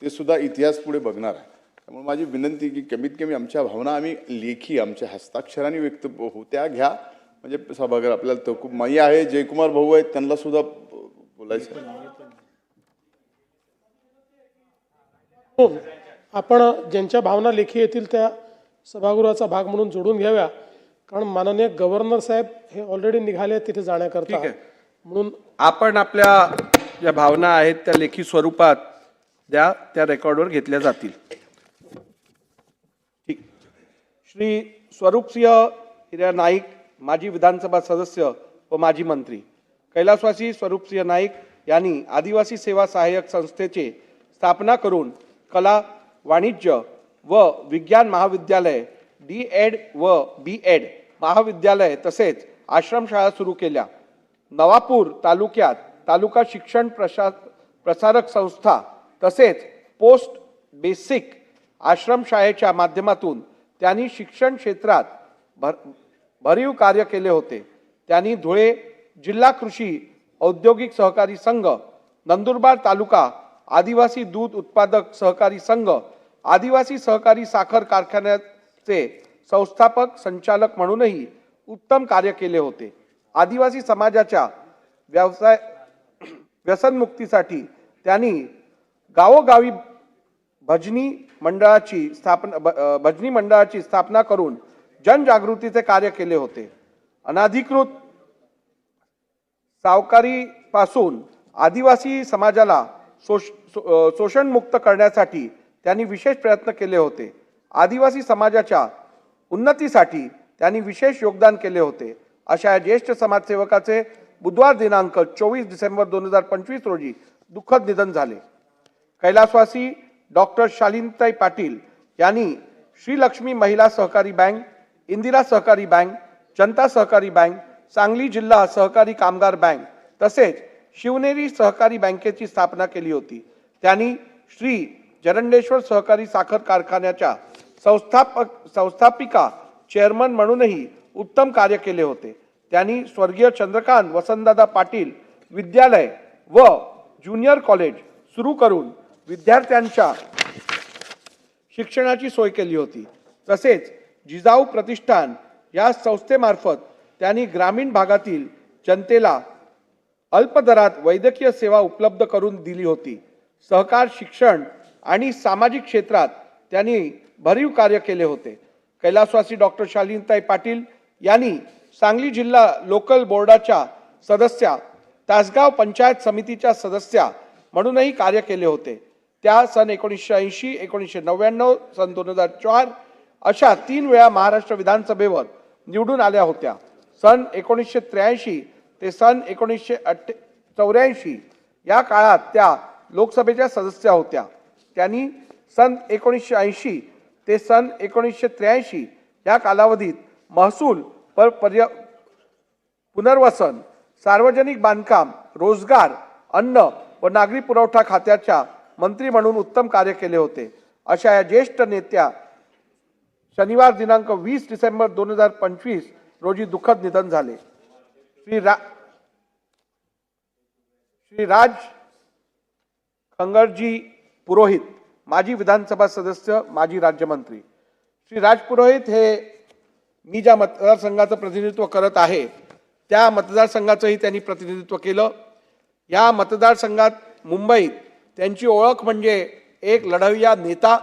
ते सुद्धा इतिहास पुढे बघणार आहे. त्यामुळे माझी विनंती की कमीत कमी आमच्या भावना आम्ही लेखी आमच्या हस्ताक्षराने व्यक्त होत्या घ्या. म्हणजे सभागृह आपल्याला तो खूप माई आहे, जयकुमार भाऊ आहेत, त्यांना सुद्धा बोलायचं. आपण ज्यांच्या भावना लेखी येतील त्या सभागृहाचा भाग म्हणून जोडून घ्याव्या, कारण माननीय गव्हर्नर साहेब हे ऑलरेडी निघाले तिथे जाण्याकरता. म्हणून आपण आपल्या ज्या भावना आहेत त्या लेखी स्वरूपात द्या, त्या रेकॉर्डवर घेतल्या जातील. ठीक. श्री स्वरूपसिंह हिऱ्या नाईक, माजी विधानसभा सदस्य व माजी मंत्री. कैलासवासी स्वरूपसिंह नाईक यांनी आदिवासी सेवा सहाय्यक संस्थेची स्थापना करून कला, वाणिज्य व विज्ञान महाविद्यालय, D.Ed व B.Ed महाविद्यालय तसेच आश्रमशाळा सुरू केल्या. नवापूर तालुक्यात तालुका शिक्षण प्रसारक संस्था तसेच पोस्ट बेसिक आश्रमशाळेच्या माध्यमातून त्यांनी शिक्षण क्षेत्रात भरीव कार्य केले होते. त्यांनी धुळे जिल्हा कृषी औद्योगिक सहकारी संघ, नंदुरबार तालुका आदिवासी दूध उत्पादक सहकारी संघ, आदिवासी सहकारी साखर कारखान्याचे संस्थापक संचालक म्हणूनही उत्तम कार्य केले होते. आदिवासी समाजाच्या व्यसनमुक्तीसाठी त्यांनी गावोगावी भजनी मंडळाची स्थापना करून जनजागृतीचे कार्य केले होते. अनाधिकृत सावकारीपासून आदिवासी समाजाला शोषणमुक्त करण्यासाठी त्यांनी विशेष प्रयत्न केले होते. आदिवासी समाजाच्या उन्नतीसाठी त्यांनी विशेष योगदान केले होते. अशा ज्येष्ठ समाजसेवकाचे बुधवार दिनांक 24 डिसेंबर 2025 रोजी दुःखद निधन झाले. कैलासवासी डॉक्टर शालिनीताई पाटील यांनी श्रीलक्ष्मी महिला सहकारी बँक, इंदिरा सहकारी बँक, जनता सहकारी बँक, सांगली जिल्हा सहकारी कामगार बँक तसेच शिवनेरी सहकारी बँकेची स्थापना केली होती. त्यांनी श्री जरंडेश्वर सहकारी साखर कारखान्याच्या संस्थापिका चेअरमन म्हणूनही उत्तम कार्य केले होते. त्यांनी स्वर्गीय चंद्रकांत वसंतदादा पाटील विद्यालय व ज्युनियर कॉलेज सुरू करून विद्यार्थ्यांच्या शिक्षणाची सोय केली होती. तसेच जिजाऊ प्रतिष्ठान या संस्थेमार्फत त्यांनी ग्रामीण भागातील जनतेला अल्प दरात वैद्यकीय सेवा उपलब्ध करून दिली होती. सहकार, शिक्षण आणि सामाजिक क्षेत्रात त्यांनी भरीव कार्य केले होते. कैलासवासी डॉक्टर शालिनीताई पाटील यांनी सांगली जिल्हा लोकल बोर्डाच्या सदस्या, तासगाव पंचायत समितीच्या सदस्या म्हणूनही कार्य केले होते. त्या सन 1980, 1999, सन 2004 अशा 3 वेळा महाराष्ट्र विधानसभेवर निवडून आल्या होत्या. सन 1983 ते सन 1984 या काळात त्या लोकसभेच्या सदस्या होत्या. त्यांनी सन 1980 ते सन 1983 या कालावधीत महसूल, पुनर्वसन, सार्वजनिक बांधकाम, रोजगार, अन्न व नागरी पुरवठा खात्याच्या मंत्री म्हणून उत्तम कार्य केले होते. अशा या ज्येष्ठ नेत्या शनिवार दिनांक 20 डिसेंबर 2025 रोजी दुःखद निधन झाले. श्री राज खंगरजी पुरोहित, माजी विधानसभा सदस्य, माजी राज्यमंत्री. श्री राज पुरोहित हे मी ज्या मतदारसंघाचं प्रतिनिधित्व करत आहे त्या मतदारसंघाचंही त्यांनी प्रतिनिधित्व केलं. या मतदारसंघात मुंबईत त्यांची ओळख म्हणजे एक लढवय्या नेता,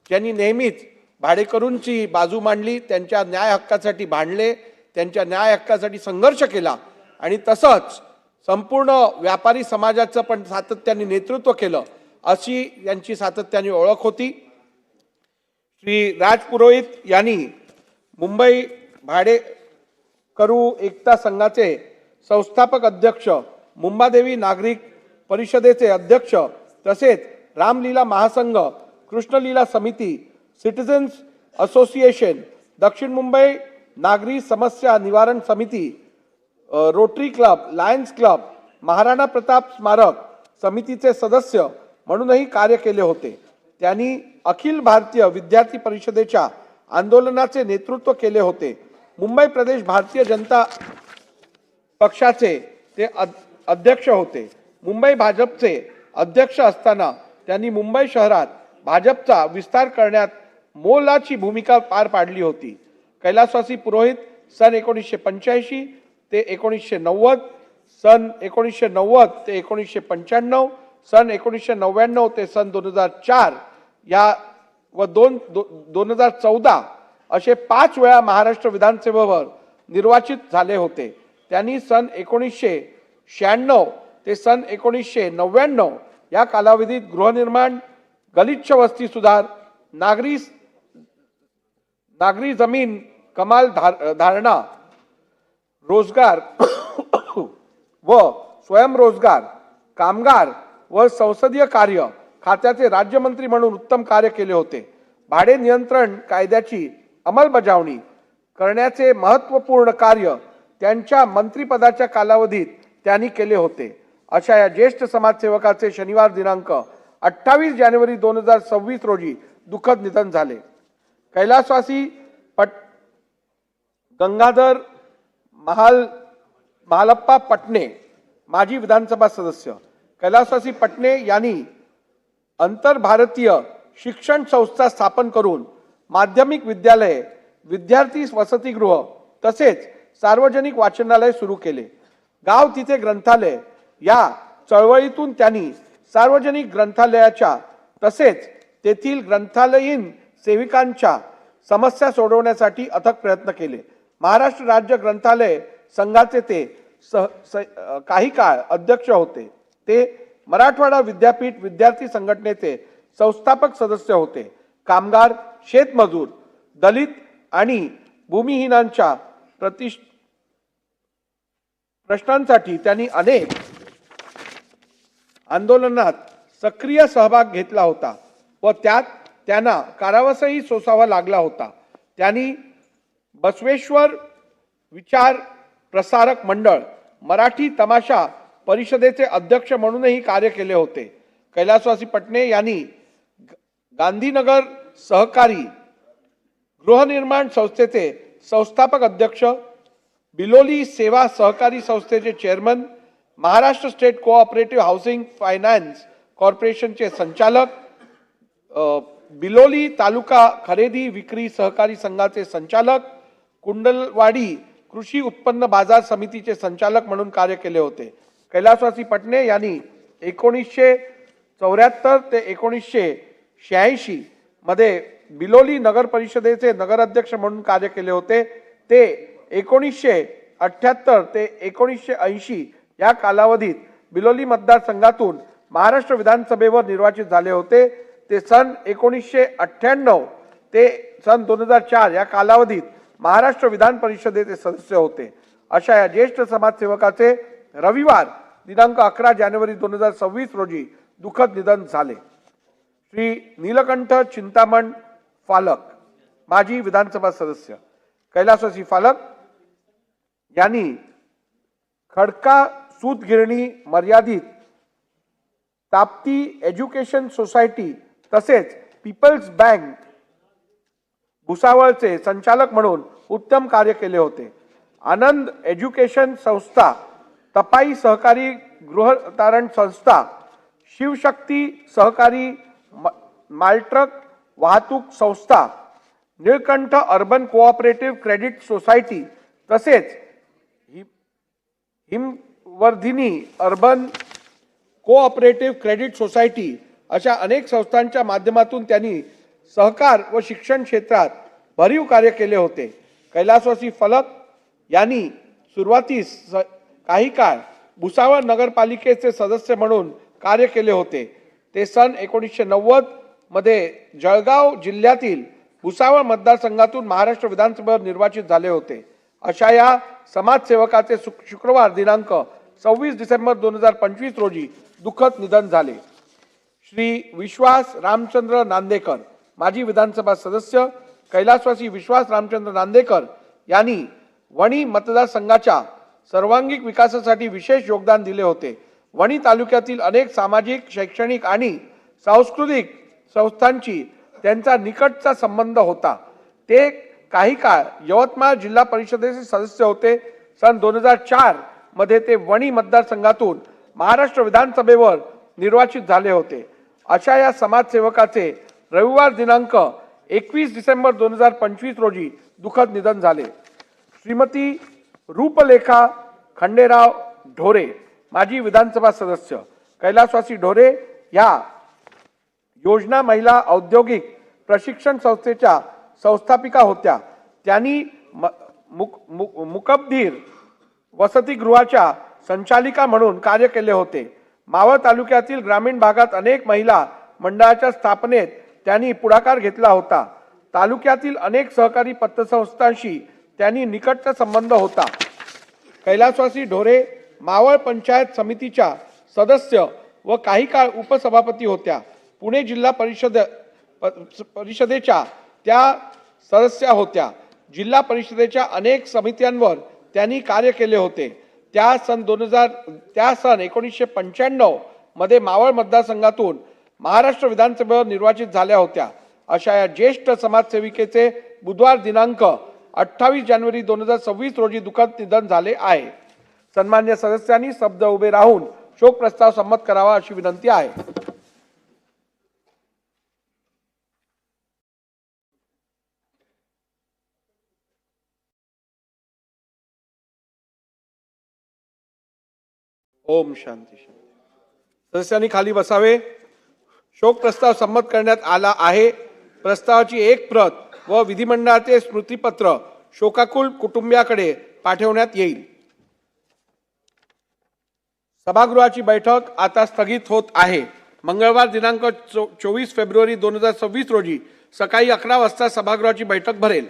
ज्यांनी नेहमीच भाडेकरूंची बाजू मांडली, त्यांच्या न्याय हक्कासाठी भांडले, त्यांच्या न्याय हक्कासाठी संघर्ष केला आणि तसंच संपूर्ण व्यापारी समाजाचं पण सातत्याने नेतृत्व केलं, अशी यांची सातत्याने ओळख होती. श्री राज पुरोहित यांनी मुंबई भाडेकरू एकता संघाचे संस्थापक अध्यक्ष, मुंबादेवी नागरिक परिषदेचे अध्यक्ष तसेच रामलीला महासंघ, कृष्णलीला समिती, सिटीजन्स असोसिएशन, दक्षिण मुंबई नागरी समस्या निवारण समिती, Rotary club, Lions club, Maharana Pratap स्मारक समितीचे सदस्य म्हणूनही कार्य केले होते. त्यांनी अखिल भारतीय विद्यार्थी परिषदेच्या आंदोलनाचे नेतृत्व केले होते. मुंबई प्रदेश भारतीय जनता पक्षाचे ते अध्यक्ष होते. मुंबई भाजपचे अध्यक्ष असताना त्यांनी मुंबई शहरात भाजपचा विस्तार करण्यात मोलाची भूमिका पार पाडली होती. कैलासवासी पुरोहित सन 1985 ते 1990, सन 1990 ते 1995, सन 1999 ते सन 2004 या व 2014 असे 5 वेळा महाराष्ट्र विधानसभेवर निर्वाचित झाले होते. त्यांनी सन 1996 ते सन 1999 या कालावधीत गृहनिर्माण, गलिच्छ वस्ती सुधार, नागरी जमीन कमाल धारणा, रोजगार व स्वयंरोजगार, कामगार व संसदीय कार्य खात्याचे राज्यमंत्री म्हणून उत्तम कार्य केले होते. भाडे नियंत्रण कायद्याची अंमलबजावणी करण्याचे महत्त्वपूर्ण कार्य त्यांच्या मंत्रिपदाच्या कालावधीत त्यांनी केले होते. अशा या ज्येष्ठ समाजसेवकाचे शनिवार दिनांक 28 जानेवारी 2026 रोजी दुःखद निधन झाले. कैलासवासी गंगाधर महालप्पा पटणे, माजी विधानसभा सदस्य. कैलासवासी पटणे यांनी आंतरभारतीय शिक्षण संस्था स्थापन करून माध्यमिक विद्यालये, विद्यार्थी वसतिगृह तसेच सार्वजनिक वाचनालय सुरू केले. गाव तिथे ग्रंथालय या चळवळीतून त्यांनी सार्वजनिक ग्रंथालयाच्या तसेच तेथील ग्रंथालयीन सेविकांच्या समस्या सोडवण्यासाठी अथक प्रयत्न केले. महाराष्ट्र राज्य ग्रंथालय संघाचे ते काही काळ अध्यक्ष होते. ते मराठवाडा विद्यापीठ विद्यार्थी संघटनेचे संस्थापक सदस्य होते. कामगार, शेतमजूर, दलित आणि भूमिहीनांच्या प्रश्नांसाठी त्यांनी अनेक आंदोलनात सक्रिय सहभाग घेतला होता व त्यात त्यांना कारावासही सोसावा लागला होता. त्यांनी बसवेश्वर विचार प्रसारक मंडळ, मराठी तमाशा परिषदेचे अध्यक्ष म्हणूनही कार्य केले होते. कैलासवासी पटणे यांनी गांधीनगर सहकारी गृहनिर्माण संस्थेचे संस्थापक अध्यक्ष, बिलोली सेवा सहकारी संस्थेचे chairman, Maharashtra state cooperative housing finance कॉर्पोरेशनचे संचालक, बिलोली तालुका खरेदी विक्री सहकारी संघाचे संचालक, कुंडलवाडी कृषी उत्पन्न बाजार समितीचे संचालक म्हणून कार्य केले होते. कैलासवासी पटणे यांनी 1974 ते 1986 मध्ये बिलोली नगर परिषदेचे नगराध्यक्ष म्हणून कार्य केले होते. ते 1978 ते 1980 या कालावधीत बिलोली मतदारसंघातून महाराष्ट्र विधानसभेवर निर्वाचित झाले होते. ते सन 1998 ते सन 2004 या कालावधीत महाराष्ट्र विधान परिषदेचे सदस्य होते. अशा या ज्येष्ठ समाजसेवकाचे रविवार दिनांक 11 जानेवारी 2026 रोजी दुःखद निधन झाले. श्री नीलकंठ चिंतामण फालक, माजी विधानसभा सदस्य. कैलासवासी फालक यांनी खडका सूतगिरणी मर्यादित, ताप्ती एज्युकेशन सोसायटी तसेच पीपल्स बँक भुसावळचे संचालक म्हणून उत्तम कार्य केले होते. आनंद एज्युकेशन संस्था, तपाई सहकारी गृहतारण संस्था, शिवशक्ती सहकारी मालट्रक वाहतूक संस्था, Nilkanth urban cooperative credit society तसेच हिमवर्धिनी अर्बन कोऑपरेटिव्ह क्रेडिट सोसायटी अशा अनेक संस्थांच्या माध्यमातून त्यांनी सहकार व शिक्षण क्षेत्रात भरीव कार्य केले होते. कैलासवासी फलक यांनी सुरुवातीस काही काळ भुसावळ नगरपालिकेचे सदस्य म्हणून कार्य केले होते. ते सन 1990 मध्ये जळगाव जिल्ह्यातील भुसावळ मतदारसंघातून महाराष्ट्र विधानसभेवर निर्वाचित झाले होते. अशा या समाजसेवकाचे शुक्रवार दिनांक 26 डिसेंबर 2025 रोजी दुःखद निधन झाले. श्री विश्वास रामचंद्र नांदेकर, माजी विधानसभा सदस्य. कैलासवासी विश्वास रामचंद्र नांदेकर यांनी वणी मतदारसंघाच्या सर्वांगीण विकासासाठी विशेष योगदान दिले होते. वणी तालुक्यातील अनेक सामाजिक, शैक्षणिक आणि सांस्कृतिक संस्थांची त्यांचा निकटचा संबंध होता. ते काही काळ यवतमाळ जिल्हा परिषदेचे सदस्य होते. सन 2004 मध्ये ते वणी मतदारसंघातून महाराष्ट्र विधानसभेवर निर्वाचित झाले होते. अशा या समाजसेवकाचे रविवार दिनांक 21 डिसेंबर 2025 रोजी दुःखद निधन झाले. श्रीमती रूपलेखा खंडेराव ढोरे, माजी विधानसभा सदस्य. कैलासवासी ढोरे या योजना महिला औद्योगिक प्रशिक्षण संस्थेच्या संस्थापिका होत्या. त्यांनी मुकबधीर वसतिगृहाच्या संचालिका म्हणून कार्य केले होते. मावळ तालुक्यातील ग्रामीण भागात अनेक महिला मंडळाच्या स्थापनेत त्यांनी पुढाकार घेतला होता. तालुक्यातील अनेक सहकारी पतसंस्थांशी त्यांनी निकटचा संबंध होता. कैलासवासी ढोरे मावळ पंचायत समितीच्या सदस्य व काही काळ उपसभापती होत्या. पुणे जिल्हा परिषदेच्या त्या सदस्या होत्या. जिल्हा परिषदेच्या अनेक समित्यांवर त्यांनी कार्य केले होते. त्या सन 1995 मध्ये मावळ मतदारसंघातून महाराष्ट्र विधानसभेवर निर्वाचित झाल्या होत्या. अशा या ज्येष्ठ समाजसेविकेचे बुधवार दिनांक 28 जानेवारी 2026 रोजी दुःखद निधन झाले आहे. सन्मान्य सदस्यांनी शब्द उभे राहून शोक प्रस्ताव संमत करावा अशी विनंती आहे. ओम शांती. सदस्यांनी खाली बसावे. शोक प्रस्ताव संमत करण्यात आला आहे. प्रस्तावाची एक प्रत व विधिमंडळाचे स्मृतिपत्र शोकाकुल कुटुंबियाकडे पाठवण्यात येईल. सभागृहाची बैठक आता स्थगित होत आहे. मंगळवार दिनांक 24 फेब्रुवारी 2026 रोजी सकाळी 11 वाजता सभागृहाची बैठक भरेल.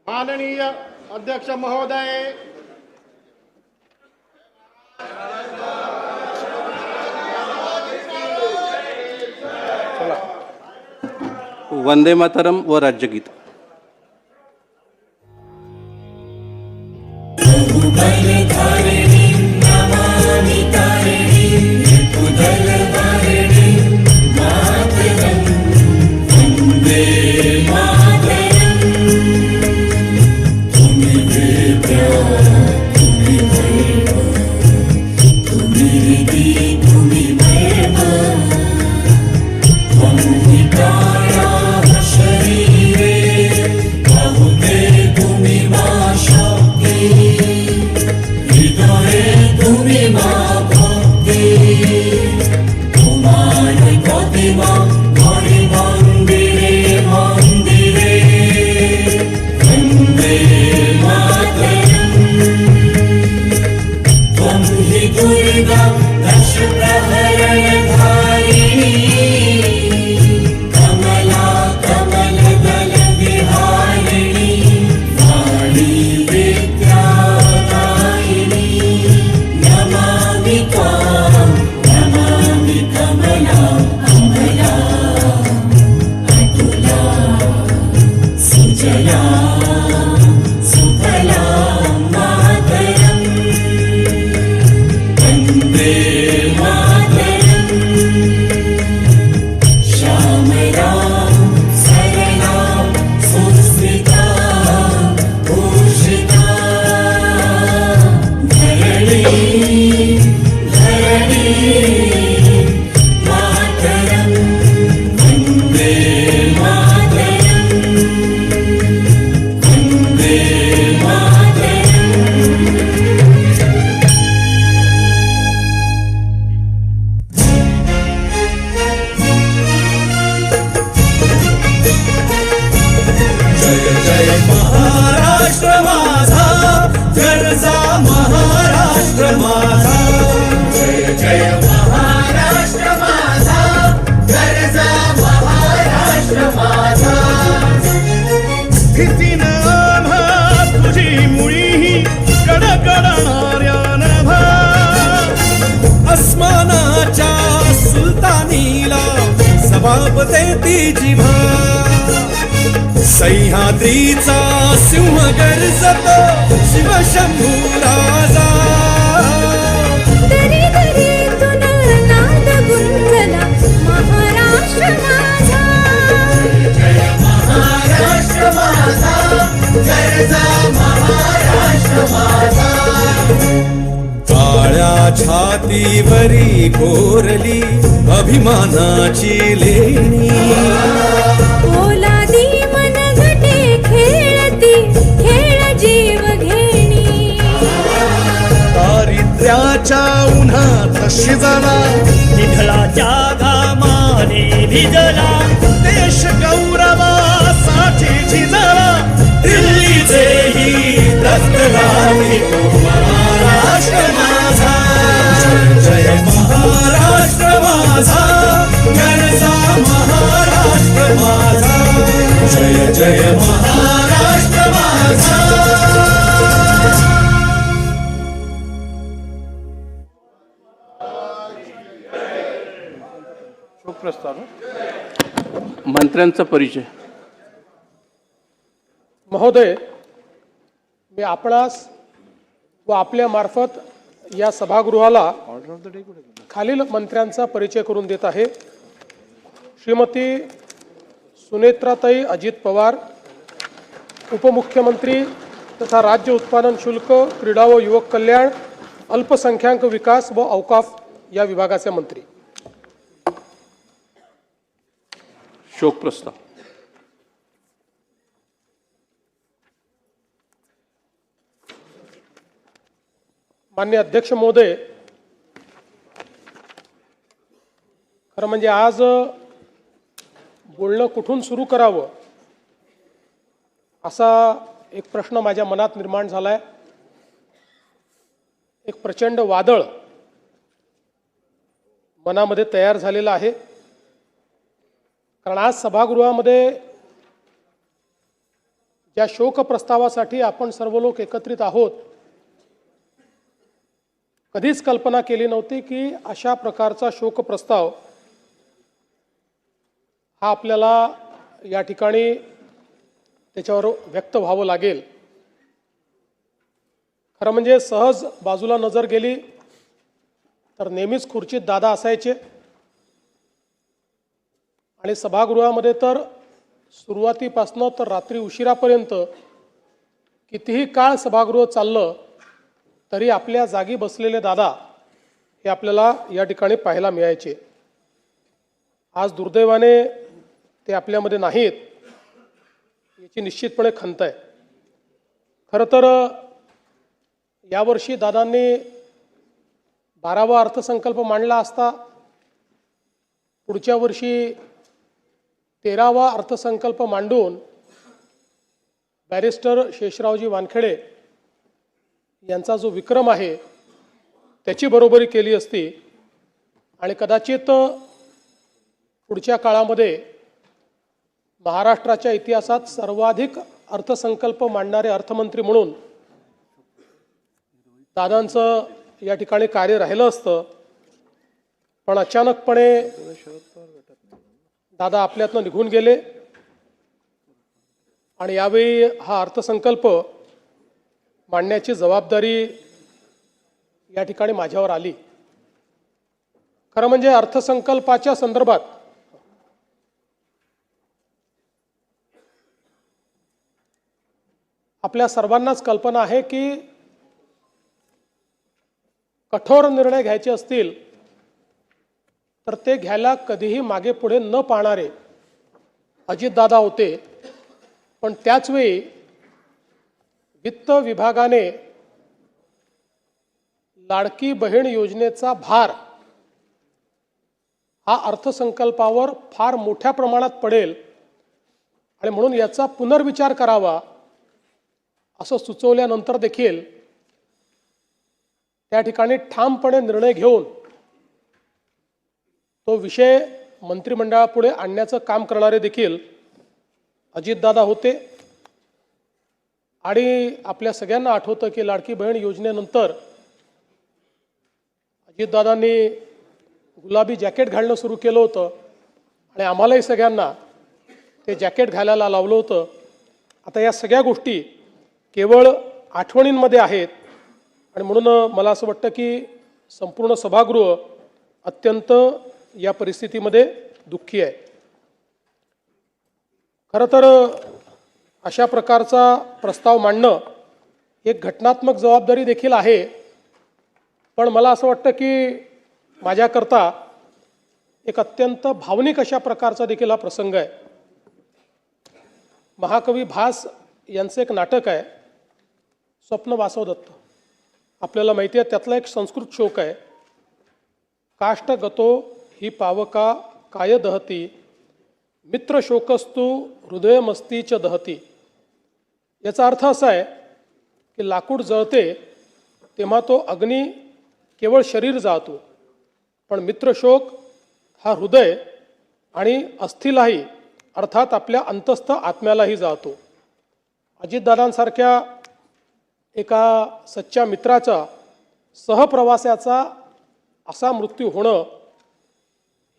माननीय अध्यक्ष महोदय, वंदे मातरम व राज्यगीत. सह्याद्रीचा सिंह गर्जतो शिवशंभू राजा. दरी दरीतून नाद गुंजला महाराष्ट्र माझा. जय महाराष्ट्र माझा, गर्जा महाराष्ट्र माझा. काळ्या छातीवरी कोरली अभिमानाची लेणी. ओलादी मनगटे खेळती खेळ जीव घेणी. दारिद्र्याच्या उन्हात शिजला विठ्ठलाच्या घामाने भिजला. देश गौरवासाठी झिजला. दिल्लीचेही रक्त लावली तो महाराष्ट्र माझा. जय महाराष्ट्र माझा, गरजा महाराष्ट्र माझा. जय जय महाराष्ट्र माझा. मंत्र्यांचा परिचय. महोदय, मी आपणास व आपल्या मार्फत या सभागृहाला खालील मंत्र्यांचा परिचय करून देत आहे. श्रीमती सुनेत्राताई अजित पवार, उपमुख्यमंत्री तथा राज्य उत्पादन शुल्क, क्रीडा व युवक कल्याण, अल्पसंख्याक विकास व औकाफ या विभागाचे मंत्री. शोक प्रस्ताव. माननीय अध्यक्ष महोदय, खरं म्हणजे आज बोलणं कुठून सुरू करावं असा एक प्रश्न माझ्या मनात निर्माण झालाय. एक प्रचंड वादळ मनामध्ये तयार झालेलं आहे. कारण आज सभागृहामध्ये ज्या शोक प्रस्तावासाठी आपण सर्व लोक एकत्रित आहोत, कधीच कल्पना केली नव्हती की अशा प्रकारचा शोक प्रस्ताव हा आपल्याला या ठिकाणी त्याच्यावर व्यक्त व्हावं लागेल. खरं म्हणजे सहज बाजूला नजर गेली तर नेहमीच खुर्चीत दादा असायचे आणि सभागृहामध्ये तर सुरुवातीपासनं तर रात्री उशिरापर्यंत कितीही काळ सभागृह चाललं तरी आपल्या जागी बसलेले दादा हे आपल्याला या ठिकाणी पाहायला मिळायचे. आज दुर्दैवाने ते आपल्यामध्ये नाहीत, याची निश्चितपणे खंत आहे. खरं तर यावर्षी दादांनी 12वा अर्थसंकल्प मांडला असता, पुढच्या वर्षी 13वा अर्थसंकल्प मांडून बॅरिस्टर शेषरावजी वानखेडे यांचा जो विक्रम आहे त्याची बरोबरी केली असती आणि कदाचित पुढच्या काळामध्ये महाराष्ट्राच्या इतिहासात सर्वाधिक अर्थसंकल्प मांडणारे अर्थमंत्री म्हणून दादांचं या ठिकाणी कार्य राहिलं असतं. पण अचानकपणे दादा आपल्यातनं निघून गेले आणि यावेळी हा अर्थसंकल्प मांडण्याची जबाबदारी या ठिकाणी माझ्यावर आली. खरं म्हणजे अर्थसंकल्पाच्या संदर्भात आपल्या सर्वांनाच कल्पना आहे की कठोर निर्णय घ्यायचे असतील तर ते घ्यायला कधीही मागे पुढे न पाहणारे अजितदादा होते. पण त्याचवेळी वित्त विभागाने लाडकी बहीण योजनेचा भार हा अर्थसंकल्पावर फार मोठ्या प्रमाणात पडेल आणि म्हणून याचा पुनर्विचार करावा असं सुचवल्यानंतर देखील त्या ठिकाणी ठामपणे निर्णय घेऊन तो विषय मंत्रिमंडळापुढे आणण्याचं काम करणारे देखील अजितदादा होते. आणि आपल्या सगळ्यांना आठवतं की लाडकी बहीण योजनेनंतर अजितदादांनी गुलाबी जॅकेट घालणं सुरू केलं होतं आणि आम्हालाही सगळ्यांना ते जॅकेट घालायला लावलं होतं. आता या सगळ्या गोष्टी केवळ आठवणींमध्ये आहेत आणि म्हणून मला असं वाटतं की संपूर्ण सभागृह अत्यंत या परिस्थितीमध्ये दुःखी आहे. खरं तर अशा प्रकारचा प्रस्ताव मांडणं एक घटनात्मक जबाबदारी देखील आहे. पण मला असं वाटतं की माझ्याकरता एक अत्यंत भावनिक अशा प्रकारचा देखील हा प्रसंग आहे. महाकवी भास यांचं एक नाटक आहे स्वप्न वासवदत्त, आपल्याला माहिती आहे. त्यातला एक संस्कृत श्लोक आहे, काष्ट गतो ही पावका काय दहती मित्र शोकस्तू हृदयमस्तीच दहती. याचा अर्थ असा आहे की लाकूड जळते तेव्हा तो अग्नी केवळ शरीर जाळतो, पण मित्रशोक हा हृदय आणि अस्थिलाही अर्थात आपल्या अंतस्थ आत्म्यालाही जाळतो. अजितदादांसारख्या एका सच्च्या मित्राचा सहप्रवासाचा असा मृत्यू होणं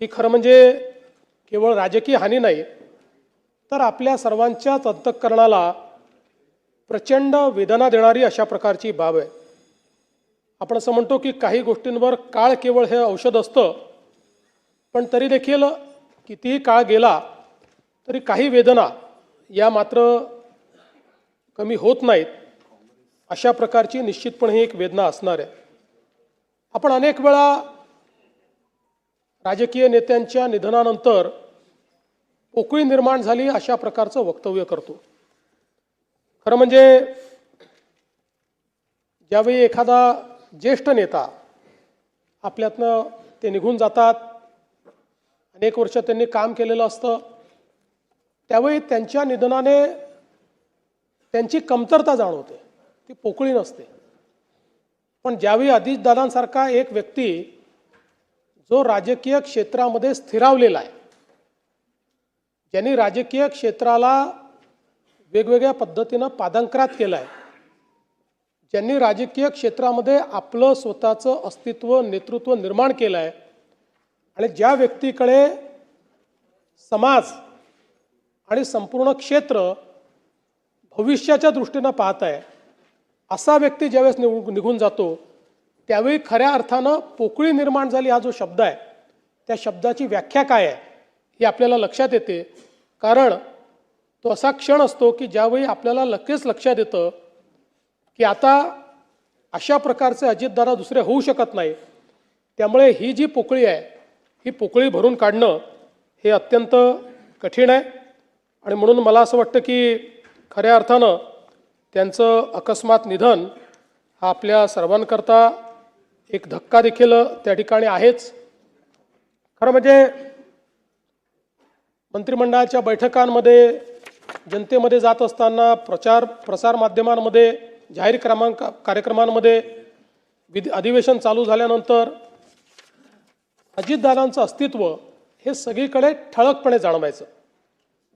ही खरं म्हणजे केवळ राजकीय हानी नाही तर आपल्या सर्वांच्याच अंतःकरणाला प्रचंड वेदना देणारी अशा प्रकारची बाब आहे. आपण असं म्हणतो की काही गोष्टींवर काळ केवळ हे औषध असतं, पण तरी देखील कितीही काळ गेला तरी काही वेदना या मात्र कमी होत नाहीत. अशा प्रकारची निश्चितपणे ही एक वेदना असणार आहे. आपण अनेक वेळा राजकीय नेत्यांच्या निधनानंतर पोकळी निर्माण झाली अशा प्रकारचं वक्तव्य करतो. खरं म्हणजे ज्यावेळी एखादा ज्येष्ठ नेता आपल्यातनं ते निघून जातात, अनेक वर्ष त्यांनी काम केलेलं असतं, त्यावेळी त्यांच्या निधनाने त्यांची कमतरता जाणवते, ती पोकळी नसते. पण ज्यावेळी अजितदादांसारखा एक व्यक्ती जो राजकीय क्षेत्रामध्ये स्थिरावलेला आहे, ज्यांनी राजकीय क्षेत्राला वेगवेगळ्या पद्धतीनं पादांकरात केला आहे, ज्यांनी राजकीय क्षेत्रामध्ये आपलं स्वतःचं अस्तित्व नेतृत्व निर्माण केलं आहे आणि ज्या व्यक्तीकडे समाज आणि संपूर्ण क्षेत्र भविष्याच्या दृष्टीनं पाहत आहे, असा व्यक्ती ज्यावेळेस निघून जातो त्यावेळी खऱ्या अर्थानं पोकळी निर्माण झाली हा जो शब्द आहे, त्या शब्दाची व्याख्या काय आहे ही आपल्याला लक्षात येते. कारण तो असा क्षण असतो की ज्यावेळी आपल्याला लगेच लक्षात येतं की आता अशा प्रकारचे अजितदादा दुसरे होऊ शकत नाही. त्यामुळे ही जी पोकळी आहे ही पोकळी भरून काढणं हे अत्यंत कठीण आहे आणि म्हणून मला असं वाटतं की खऱ्या अर्थानं त्यांचं अकस्मात निधन हा आपल्या सर्वांकरता एक धक्का देखील त्या ठिकाणी आहेच. खरं म्हणजे मंत्रिमंडळाच्या बैठकांमध्ये, जनतेमध्ये जात असताना, प्रसार माध्यमांमध्ये, जाहीर कार्यक्रमांमध्ये, अधिवेशन चालू झाल्यानंतर अजितदादांचं अस्तित्व हे सगळीकडे ठळकपणे जाणवायचं.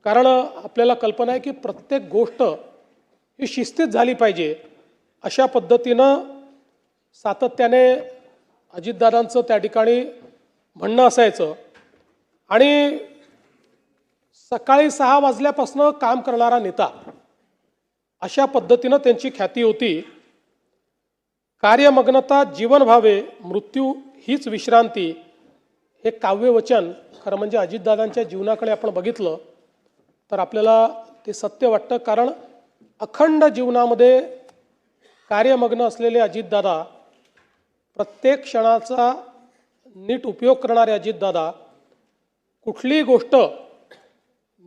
कारण आपल्याला कल्पना आहे की प्रत्येक गोष्ट ही शिस्तीत झाली पाहिजे अशा पद्धतीनं सातत्याने अजितदादांचं त्या ठिकाणी म्हणणं असायचं. आणि सकाळी 6 वाजल्यापासून काम करणारा नेता अशा पद्धतीनं त्यांची ख्याती होती. कार्यमग्नता जीवन भावे, मृत्यू हीच विश्रांती हे काव्यवचन खरं म्हणजे अजितदादांच्या जीवनाकडे आपण बघितलं तर आपल्याला ते सत्य वाटतं. कारण अखंड जीवनामध्ये कार्यमग्न असलेले अजितदादा, प्रत्येक क्षणाचा नीट उपयोग करणारे अजितदादा, कुठलीही गोष्ट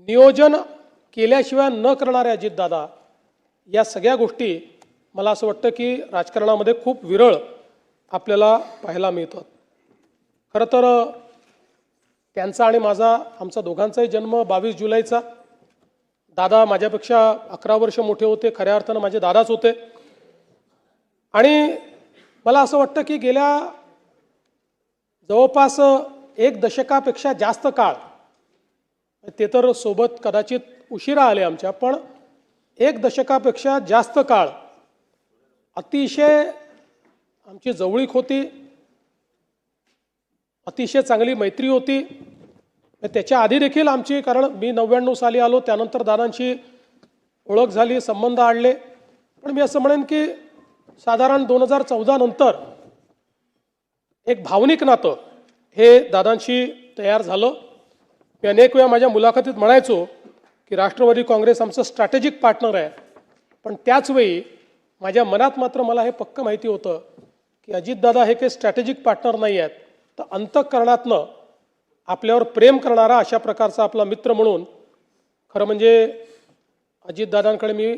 नियोजन केल्याशिवाय न करणारे अजितदादा, या सगळ्या गोष्टी मला असं वाटतं की राजकारणामध्ये खूप विरळ आपल्याला पाहायला मिळतात. खरं तर त्यांचा आणि आमचा दोघांचाही जन्म 22 जुलैचा. दादा माझ्यापेक्षा 11 वर्ष मोठे होते, खऱ्या अर्थानं माझे दादाच होते. आणि मला असं वाटतं की गेल्या जवळपास 1 दशकापेक्षा जास्त काळ, ते तर सोबत कदाचित उशिरा आले आमच्या, पण 1 दशकापेक्षा जास्त काळ अतिशय आमची जवळीक होती, अतिशय चांगली मैत्री होती. त्याच्या आधी देखील आमची, कारण मी 99 साली आलो, त्यानंतर दादांची ओळख झाली, संबंध आणले. पण मी असं म्हणेन की साधारण 2014 नंतर एक भावनिक नातं हे दादांशी तयार झालं. मी अनेक वेळा माझ्या मुलाखतीत म्हणायचो की राष्ट्रवादी काँग्रेस आमचं स्ट्रॅटेजिक पार्टनर आहे. पण त्याचवेळी माझ्या मनात मात्र मला हे पक्कं माहिती होतं की अजितदादा हे काही स्ट्रॅटेजिक पार्टनर नाही आहेत, तर अंतःकरणातनं आपल्यावर प्रेम करणारा अशा प्रकारचा आपला मित्र म्हणून खरं म्हणजे अजितदादांकडे मी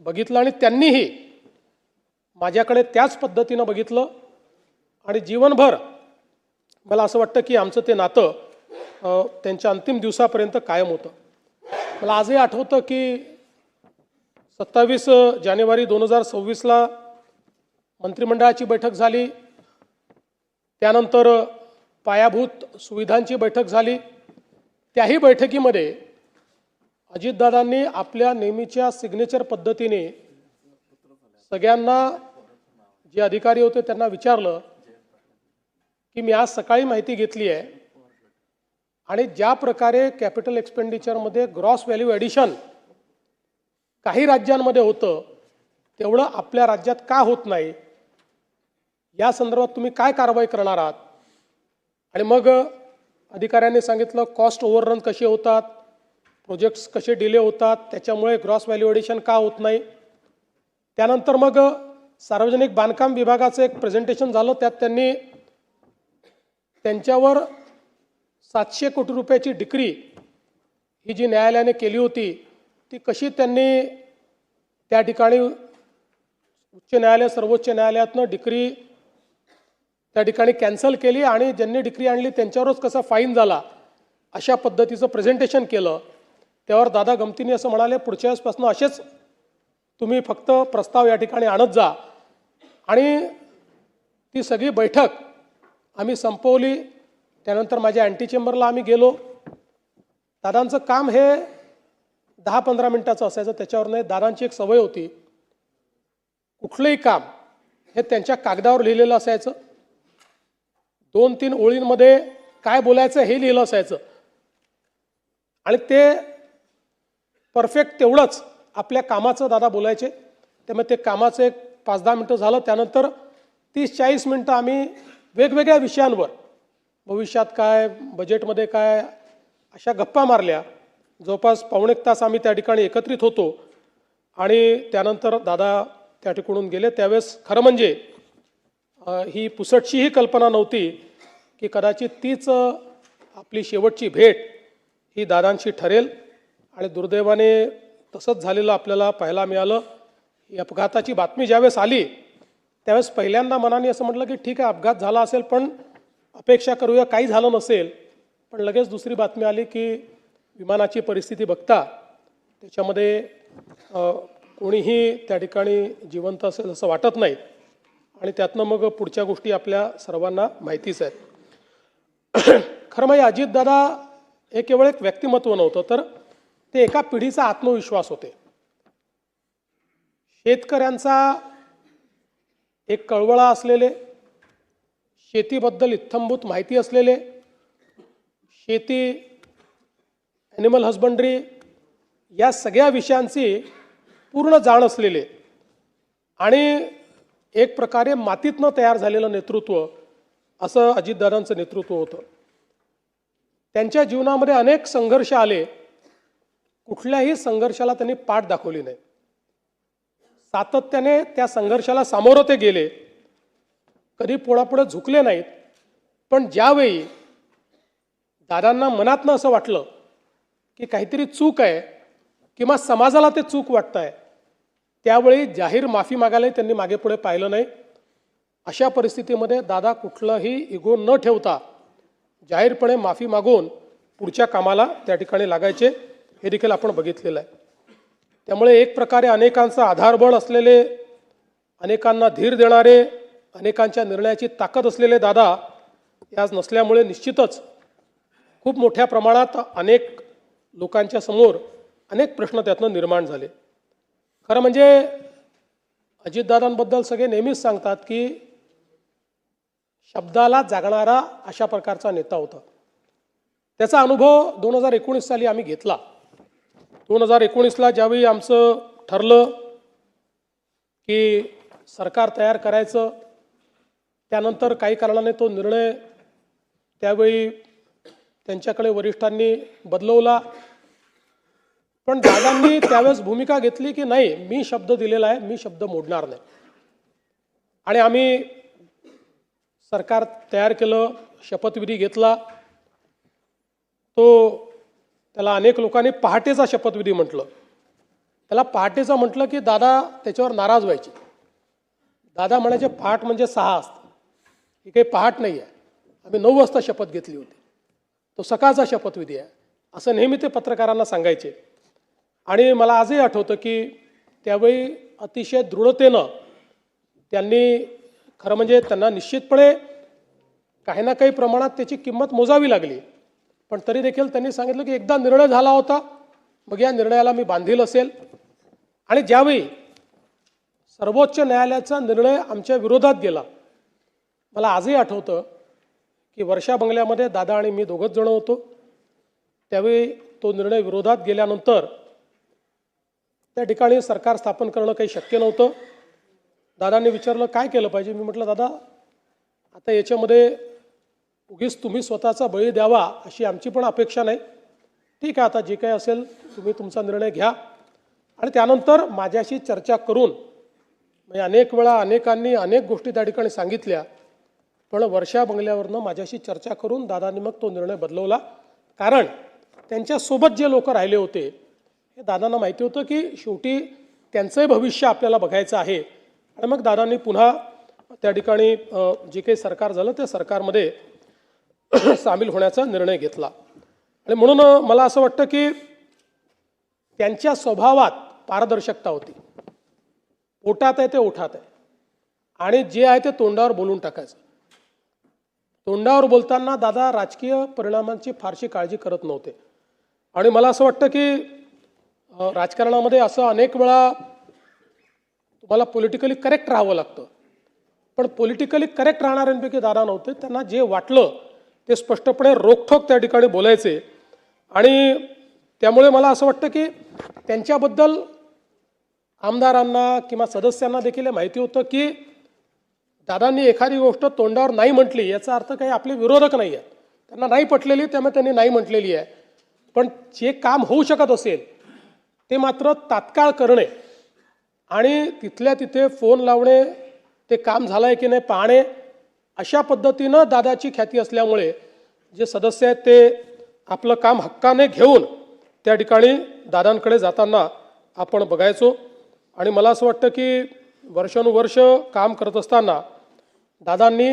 बघितलं आणि त्यांनीही माझ्याकडे त्याच पद्धतीनं बघितलं. आणि जीवनभर मला असं वाटतं की आमचं ते नातं त्यांच्या अंतिम दिवसापर्यंत कायम होतं. मला आजही आठवतं की 27 जानेवारी 2026ला मंत्रिमंडळाची बैठक झाली, त्यानंतर पायाभूत सुविधांची बैठक झाली. त्याही बैठकीमध्ये अजितदादांनी आपल्या नेहमीच्या सिग्नेचर पद्धतीने सगळ्यांना, जे अधिकारी होते त्यांना विचारलं की मी आज सकाळी माहिती घेतली आहे आणि ज्या प्रकारे कॅपिटल एक्सपेंडिचरमध्ये ग्रॉस व्हॅल्यू ॲडिशन काही राज्यांमध्ये होतं तेवढं आपल्या राज्यात का होत नाही, या संदर्भात तुम्ही काय कारवाई करणार आहात. आणि मग अधिकाऱ्यांनी सांगितलं कॉस्ट ओव्हररन कसे होतात, प्रोजेक्ट्स कसे डिले होतात, त्याच्यामुळे ग्रॉस व्हॅल्यू ॲडिशन का होत नाही. त्यानंतर मग सार्वजनिक बांधकाम विभागाचं एक प्रेझेंटेशन झालं, त्यात त्यांनी त्यांच्यावर 700 कोटी रुपयाची डिक्री ही जी न्यायालयाने केली होती ती कशी त्यांनी त्या ठिकाणी उच्च न्यायालय, सर्वोच्च न्यायालयातनं डिक्री त्या ठिकाणी कॅन्सल केली आणि ज्यांनी डिक्री आणली त्यांच्यावरच कसा फाईन झाला, अशा पद्धतीचं प्रेझेंटेशन केलं. त्यावर दादा गमतीने असं म्हणाले, पुढच्या वेळेसपासून असेच तुम्ही फक्त प्रस्ताव या ठिकाणी आणत जा. आणि ती सगळी बैठक आम्ही संपवली. त्यानंतर माझ्या अँटी चेंबरला आम्ही गेलो. दादांचं काम हे 10-15 मिनिटाचं असायचं, त्याच्यावर नाही. दादांची एक सवय होती, कुठलंही काम हे त्यांच्या कागदावर लिहिलेलं असायचं. 2-3 ओळींमध्ये काय बोलायचं हे लिहिलं असायचं आणि ते परफेक्ट तेवढंच आपल्या कामाचं दादा बोलायचे. त्यामुळे ते कामाचं एक 5-10 मिनटं झालं, त्यानंतर 30-40 मिनटं आम्ही वेगवेगळ्या विषयांवर, भविष्यात काय, बजेटमध्ये काय, अशा गप्पा मारल्या. जवळपास पाऊण एक तास आम्ही त्या ठिकाणी एकत्रित होतो आणि त्यानंतर दादा त्या ठिकाणून गेले. त्यावेळेस खरं म्हणजे ही पुसटशीही कल्पना नव्हती की कदाचित तीच आपली शेवटची भेट ही दादांशी ठरेल आणि दुर्दैवाने तसंच झालेलं आपल्याला पाहायला मिळालं. ही अपघाताची बातमी ज्यावेळेस आली त्यावेळेस पहिल्यांदा मनाने असं म्हटलं की ठीक आहे, अपघात झाला असेल, पण अपेक्षा करूया काही झालं नसेल. पण लगेच दुसरी बातमी आली की विमानाची परिस्थिती बघता त्याच्यामध्ये कोणीही त्या ठिकाणी जिवंत असेल असं वाटत नाही आणि त्यातनं मग पुढच्या गोष्टी आपल्या सर्वांना माहितीच आहेत. खरं म्हणजे अजितदादा हे केवळ एक व्यक्तिमत्व नव्हतं, तर ते एका पिढीचा आत्मविश्वास होते. शेतकऱ्यांचा एक कळवळा असलेले, शेतीबद्दल इत्थंभूत माहिती असलेले, शेती, ॲनिमल हजबंड्री या सगळ्या विषयांची पूर्ण जाण असलेले आणि एक प्रकारे मातीतनं तयार झालेलं नेतृत्व असं अजितदादांचं नेतृत्व होतं. त्यांच्या जीवनामध्ये अनेक संघर्ष आले, कुठल्याही संघर्षाला त्यांनी पाठ दाखवली नाही. सातत्याने त्या संघर्षाला सामोरं ते गेले, कधी पुढापुढे झुकले नाहीत. पण ज्यावेळी दादांना मनातनं असं वाटलं की काहीतरी चूक आहे किंवा समाजाला ते चूक वाटतं आहे, त्यावेळी जाहीर माफी मागायलाही त्यांनी मागे पुढे पाहिलं नाही. अशा परिस्थितीमध्ये दादा कुठलंही इगो न ठेवता जाहीरपणे माफी मागून पुढच्या कामाला त्या ठिकाणी लागायचे, हे देखील आपण बघितलेलं आहे. त्यामुळे एक प्रकारे अनेकांचं आधारबळ असलेले, अनेकांना धीर देणारे, अनेकांच्या निर्णयाची ताकद असलेले दादा आज नसल्यामुळे निश्चितच खूप मोठ्या प्रमाणात अनेक लोकांच्या समोर अनेक प्रश्न त्यातनं निर्माण झाले. खरं म्हणजे अजितदादांबद्दल सगळे नेहमीच सांगतात की शब्दाला जागणारा अशा प्रकारचा नेता होता. त्याचा अनुभव 2019 साली आम्ही घेतला. 2019ला ज्यावेळी आमचं ठरलं की सरकार तयार करायचं, त्यानंतर काही कारणाने तो निर्णय त्यावेळी त्यांच्याकडे वरिष्ठांनी बदलवला. पण दादांनी त्यावेळेस भूमिका घेतली की नाही, मी शब्द दिलेला आहे, मी शब्द मोडणार नाही. आणि आम्ही सरकार तयार केलं, शपथविधी घेतला. त्याला अनेक लोकांनी पहाटेचा शपथविधी म्हटलं. त्याला पहाटेचा म्हटलं की दादा त्याच्यावर नाराज व्हायचे. दादा म्हणायचे पहाट म्हणजे 6 असतं, ही काही पहाट नाही आहे, आम्ही 9 वाजता शपथ घेतली होती, तो सकाळचा शपथविधी आहे, असं नेहमी ते पत्रकारांना सांगायचे. आणि मला आजही आठवतं की त्यावेळी अतिशय दृढतेनं त्यांनी, खरं म्हणजे त्यांना निश्चितपणे काही ना काही प्रमाणात त्याची किंमत मोजावी लागली, पण तरी देखील त्यांनी सांगितलं की एकदा निर्णय झाला होता, मग या निर्णयाला मी बांधील असेल. आणि ज्यावेळी सर्वोच्च न्यायालयाचा निर्णय आमच्या विरोधात गेला, मला आजही आठवतं की वर्षा बंगल्यामध्ये दादा आणि मी दोघंच जण होतो. त्यावेळी तो निर्णय विरोधात गेल्यानंतर त्या ठिकाणी सरकार स्थापन करणं काही शक्य नव्हतं. दादांनी विचारलं काय केलं पाहिजे. मी म्हटलं दादा आता याच्यामध्ये उगीच तुम्ही स्वतःचा बळी द्यावा अशी आमची पण अपेक्षा नाही. ठीक आहे, आता जे काही असेल तुम्ही तुमचा निर्णय घ्या. आणि त्यानंतर माझ्याशी चर्चा करून, म्हणजे अनेक वेळा अनेकांनी अनेक गोष्टी त्या ठिकाणी सांगितल्या, पण वर्षा बंगल्यावरनं माझ्याशी चर्चा करून दादांनी मग तो निर्णय बदलवला. कारण त्यांच्यासोबत जे लोक राहिले होते हे दादांना माहिती होतं की शेवटी त्यांचंही भविष्य आपल्याला बघायचं आहे. आणि मग दादांनी पुन्हा त्या ठिकाणी जे काही सरकार झालं त्या सरकारमध्ये सामील होण्याचा निर्णय घेतला. आणि म्हणून मला असं वाटतं की त्यांच्या स्वभावात पारदर्शकता होती. पोटात आहे ते ओठात आहे, आणि जे आहे ते तोंडावर बोलून टाकायचं. तोंडावर बोलताना दादा राजकीय परिणामांची फारशी काळजी करत नव्हते. आणि मला असं वाटतं की राजकारणामध्ये असं अनेक वेळा तुम्हाला पॉलिटिकली करेक्ट राहावं लागतं, पण पॉलिटिकली करेक्ट राहणाऱ्यांपैकी दादा नव्हते. त्यांना जे वाटलं ते स्पष्टपणे रोखठोक त्या ठिकाणी बोलायचे. आणि त्यामुळे मला असं वाटतं की त्यांच्याबद्दल आमदारांना किंवा सदस्यांना देखील हे माहिती होतं की दादांनी एखादी गोष्ट तोंडावर नाही म्हटली याचा अर्थ काही आपले विरोधक नाही आहेत, त्यांना नाही पटलेली त्यामुळे त्यांनी नाही म्हटलेली आहे. पण जे काम होऊ शकत असेल ते मात्र तात्काळ करणे आणि तिथल्या तिथे फोन लावणे, ते काम झालं आहे की नाही पाहणे, अशा पद्धतीनं दादाची ख्याती असल्यामुळे जे सदस्य आहेत ते आपलं काम हक्काने घेऊन त्या ठिकाणी दादांकडे जाताना आपण बघायचो. आणि मला असं वाटतं की वर्षानुवर्ष काम करत असताना दादांनी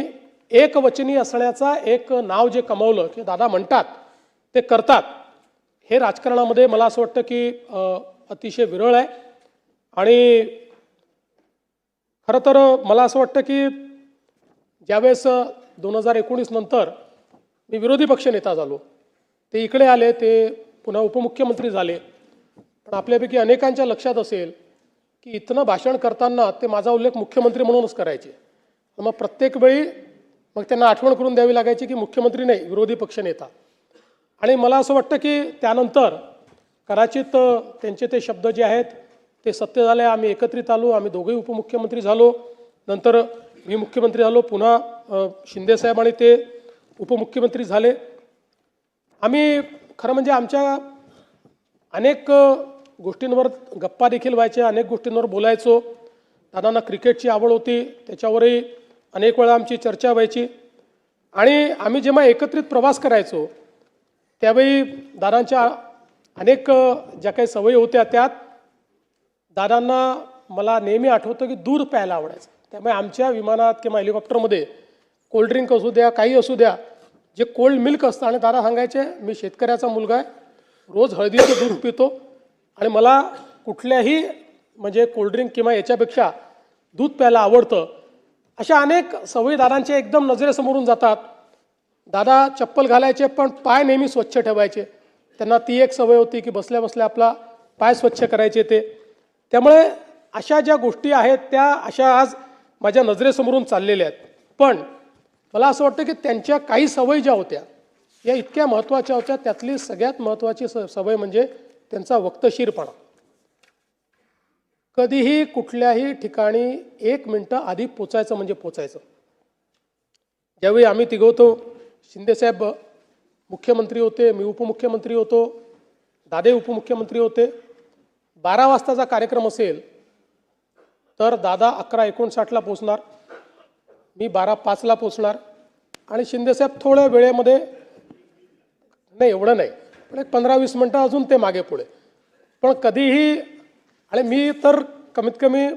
एकवचनी असण्याचा एक नाव जे कमावलं की दादा म्हणतात ते करतात, हे राजकारणामध्ये मला असं वाटतं की अतिशय विरळ आहे. आणि खरं तर मला असं वाटतं की ज्यावेळेस 2019 नंतर मी विरोधी पक्षनेता झालो, ते इकडे आले, ते पुन्हा उपमुख्यमंत्री झाले. पण आपल्यापैकी अनेकांच्या लक्षात असेल की इथनं भाषण करताना ते माझा उल्लेख मुख्यमंत्री म्हणूनच करायचे. मग प्रत्येक वेळी मग त्यांना आठवण करून द्यावी लागायची की मुख्यमंत्री नाही, विरोधी पक्षनेता. आणि मला असं वाटतं की त्यानंतर कदाचित त्यांचे ते शब्द जे आहेत ते सत्य झाले. आम्ही एकत्रित आलो, आम्ही दोघेही उपमुख्यमंत्री झालो, नंतर मी मुख्यमंत्री झालो, पुन्हा शिंदेसाहेब आणि ते उपमुख्यमंत्री झाले. आम्ही खरं म्हणजे आमच्या अनेक गोष्टींवर गप्पा देखील व्हायच्या, अनेक गोष्टींवर बोलायचो. दादांना क्रिकेटची आवड होती, त्याच्यावरही अनेक वेळा आमची चर्चा व्हायची. आणि आम्ही जेव्हा एकत्रित प्रवास करायचो त्यावेळी दादांच्या अनेक ज्या काही सवयी होत्या त्यात दादांना मला नेहमी आठवतं की दूध प्यायला आवडायचं. त्यामुळे आमच्या विमानात किंवा हेलिकॉप्टरमध्ये कोल्ड्रिंक असू द्या, काही असू द्या, जे कोल्ड मिल्क असतं, आणि दादा सांगायचे मी शेतकऱ्याचा मुलगा आहे, रोज हळदीचं दूध पितो आणि मला कुठल्याही म्हणजे कोल्ड्रिंक किंवा याच्यापेक्षा दूध प्यायला आवडतं. अशा अनेक सवयी दादांच्या एकदम नजरेसमोरून जातात. दादा चप्पल घालायचे पण पाय नेहमी स्वच्छ ठेवायचे. त्यांना ती एक सवय होती की बसल्या बसल्या आपला पाय स्वच्छ करायचे ते. त्यामुळे अशा ज्या गोष्टी आहेत त्या अशा आज माझ्या नजरेसमोरून चाललेल्या आहेत. पण मला असं वाटतं की त्यांच्या काही सवयी ज्या होत्या या इतक्या महत्त्वाच्या होत्या. त्यातली सगळ्यात महत्त्वाची सवय म्हणजे त्यांचा वक्तशीरपणा. कधीही कुठल्याही ठिकाणी 1 मिनिटं आधी पोचायचं म्हणजे पोचायचं. ज्यावेळी आम्ही तिघं होतो, शिंदेसाहेब मुख्यमंत्री होते, मी उपमुख्यमंत्री होतो, दादे उपमुख्यमंत्री होते. 12 वाजताचा कार्यक्रम असेल तर दादा 11:59ला पोचणार, मी 12:05ला पोचणार आणि शिंदेसाहेब थोड्या वेळेमध्ये, नाही एवढं नाही पण एक 15-20 मिनटं अजून ते मागे पुढे. पण कधीही, आणि मी तर कमीत कमी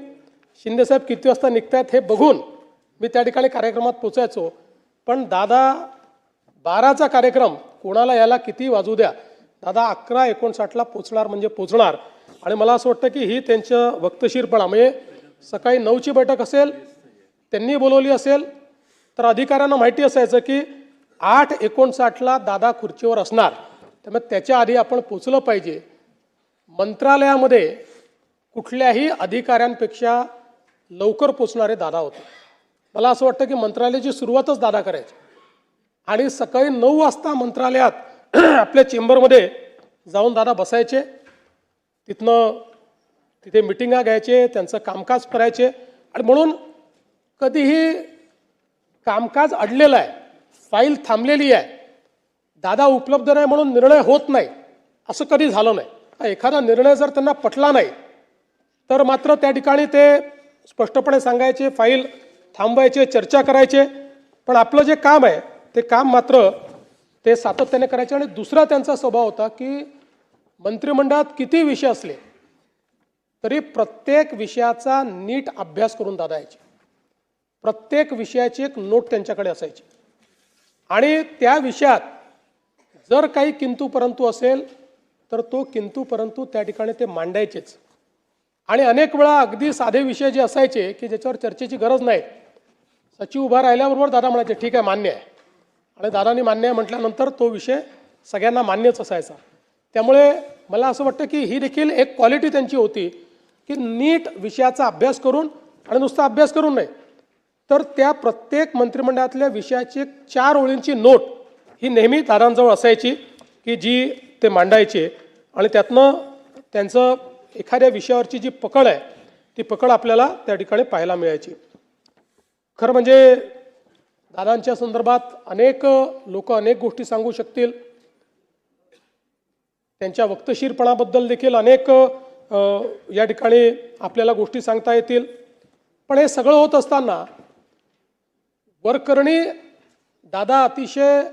शिंदेसाहेब किती वाजता निघतायत हे बघून मी त्या ठिकाणी कार्यक्रमात पोचायचो. पण दादा 12चा कार्यक्रम कोणाला याला किती वाजू द्या, दादा 11:59ला पोचणार म्हणजे पोचणार. आणि मला असं वाटतं की ही त्यांचं वक्तशीरपणा, म्हणजे सकाळी 9ची बैठक असेल, त्यांनी बोलवली असेल तर अधिकाऱ्यांना माहिती असायचं की 8:59ला दादा खुर्चीवर असणार, त्यामुळे त्याच्या आधी आपण पोचलं पाहिजे. मंत्रालयामध्ये कुठल्याही अधिकाऱ्यांपेक्षा लवकर पोचणारे दादा होते. मला असं वाटतं की मंत्रालयाची सुरुवातच दादा करायची आणि सकाळी 9 वाजता मंत्रालयात आपल्या चेंबरमध्ये जाऊन दादा बसायचे. तिथनं तिथे मिटिंगा घ्यायचे, त्यांचं कामकाज करायचे. आणि म्हणून कधीही कामकाज अडलेलं आहे, फाईल थांबलेली आहे, दादा उपलब्ध नाही म्हणून निर्णय होत नाही असं कधी झालं नाही. एखादा निर्णय जर त्यांना पटला नाही तर मात्र त्या ठिकाणी ते स्पष्टपणे सांगायचे, फाईल थांबवायचे, चर्चा करायचे. पण आपलं जे काम आहे ते काम मात्र ते सातत्याने करायचे. आणि दुसरा त्यांचा स्वभाव होता की मंत्रिमंडळात किती विषय असले तरी प्रत्येक विषयाचा नीट अभ्यास करून दादा यायचे. प्रत्येक विषयाची एक नोट त्यांच्याकडे असायची आणि त्या विषयात जर काही किंतु परंतु असेल तर तो किंतु परंतु त्या ठिकाणी ते मांडायचेच. आणि अनेक वेळा अगदी साधे विषय जे असायचे की ज्याच्यावर चर्चेची गरज नाही, सचिव उभा राहिल्याबरोबर दादा म्हणायचे ठीक आहे मान्य आहे, आणि दादांनी मान्य आहे म्हटल्यानंतर तो विषय सगळ्यांना मान्यच असायचा. त्यामुळे मला असं वाटतं की ही देखील एक क्वालिटी त्यांची होती की नीट विषयाचा अभ्यास करून, आणि नुसता अभ्यास करून नाही तर त्या प्रत्येक मंत्रिमंडळातल्या विषयाची 4 ओळींची नोट ही नेहमी दादांजवळ असायची की जी ते मांडायचे, आणि त्यातनं त्यांचं एखाद्या विषयावरची जी पकड आहे ती पकड आपल्याला त्या ठिकाणी पाहायला मिळायची. खरं म्हणजे दादांच्या संदर्भात अनेक लोक अनेक गोष्टी सांगू शकतील. त्यांच्या वक्तशीरपणाबद्दल देखील अनेक या ठिकाणी आपल्याला गोष्टी सांगता येतील. पण हे सगळं होत असताना वरकरणी दादा अतिशय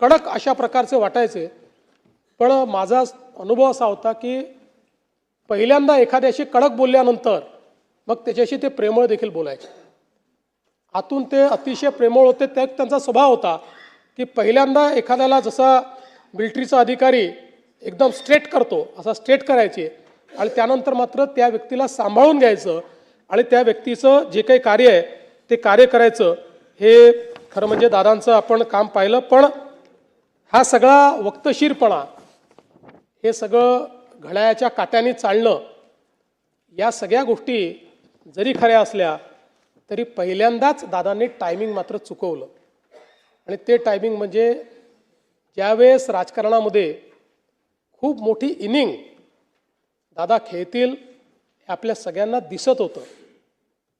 कडक अशा प्रकारचे वाटायचे. पण माझा अनुभव असा होता की पहिल्यांदा एखाद्याशी कडक बोलल्यानंतर मग त्याच्याशी ते प्रेमळ देखील बोलायचे. आतून ते अतिशय प्रेमळ होते. त्यांचा स्वभाव होता की पहिल्यांदा एखाद्याला जसा मिलिटरीचा अधिकारी एकदम स्ट्रेट करतो असा स्ट्रेट करायचे, आणि त्यानंतर मात्र त्या व्यक्तीला सांभाळून घ्यायचं आणि त्या व्यक्तीचं जे काही कार्य आहे ते कार्य करायचं. हे खरं म्हणजे दादांचं आपण काम पाहिलं. पण हा सगळा वक्तशीरपणा, हे सगळं घड्याळाच्या काट्याने चालणं, या सगळ्या गोष्टी जरी खऱ्या असल्या तरी पहिल्यांदाच दादांनी टायमिंग मात्र चुकवलं. आणि ते टायमिंग म्हणजे ज्यावेळेस राजकारणामध्ये खूप मोठी इनिंग दादा खेळतील हे आपल्या सगळ्यांना दिसत होतं.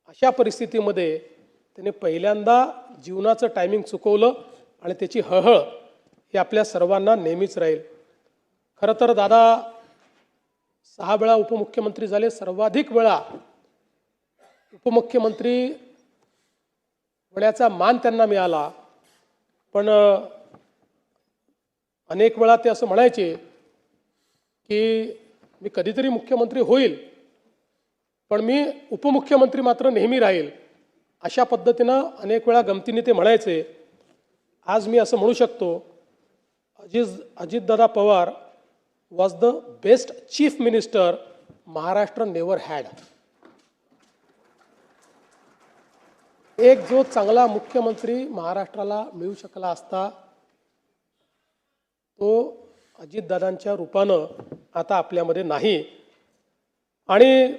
अशा परिस्थितीमध्ये त्याने पहिल्यांदा जीवनाचं टायमिंग चुकवलं आणि त्याची हळहळ ही आपल्या सर्वांना नेहमीच राहील. खरं तर दादा 6 वेळा उपमुख्यमंत्री झाले. सर्वाधिक वेळा उपमुख्यमंत्री होण्याचा मान त्यांना मिळाला. पण अनेक वेळा ते असं म्हणायचे की मी कधीतरी मुख्यमंत्री होईल पण मी उपमुख्यमंत्री मात्र नेहमी राहील. अशा पद्धतीनं अनेक वेळा गमतीने ते म्हणायचे. आज मी असं म्हणू शकतो Ajitdada Pawar was the best chief minister Maharashtra never had. एक जो चांगला मुख्यमंत्री महाराष्ट्राला मिळू शकला असता तो अजितदादांच्या रूपानं आता आपल्यामध्ये नाही. आणि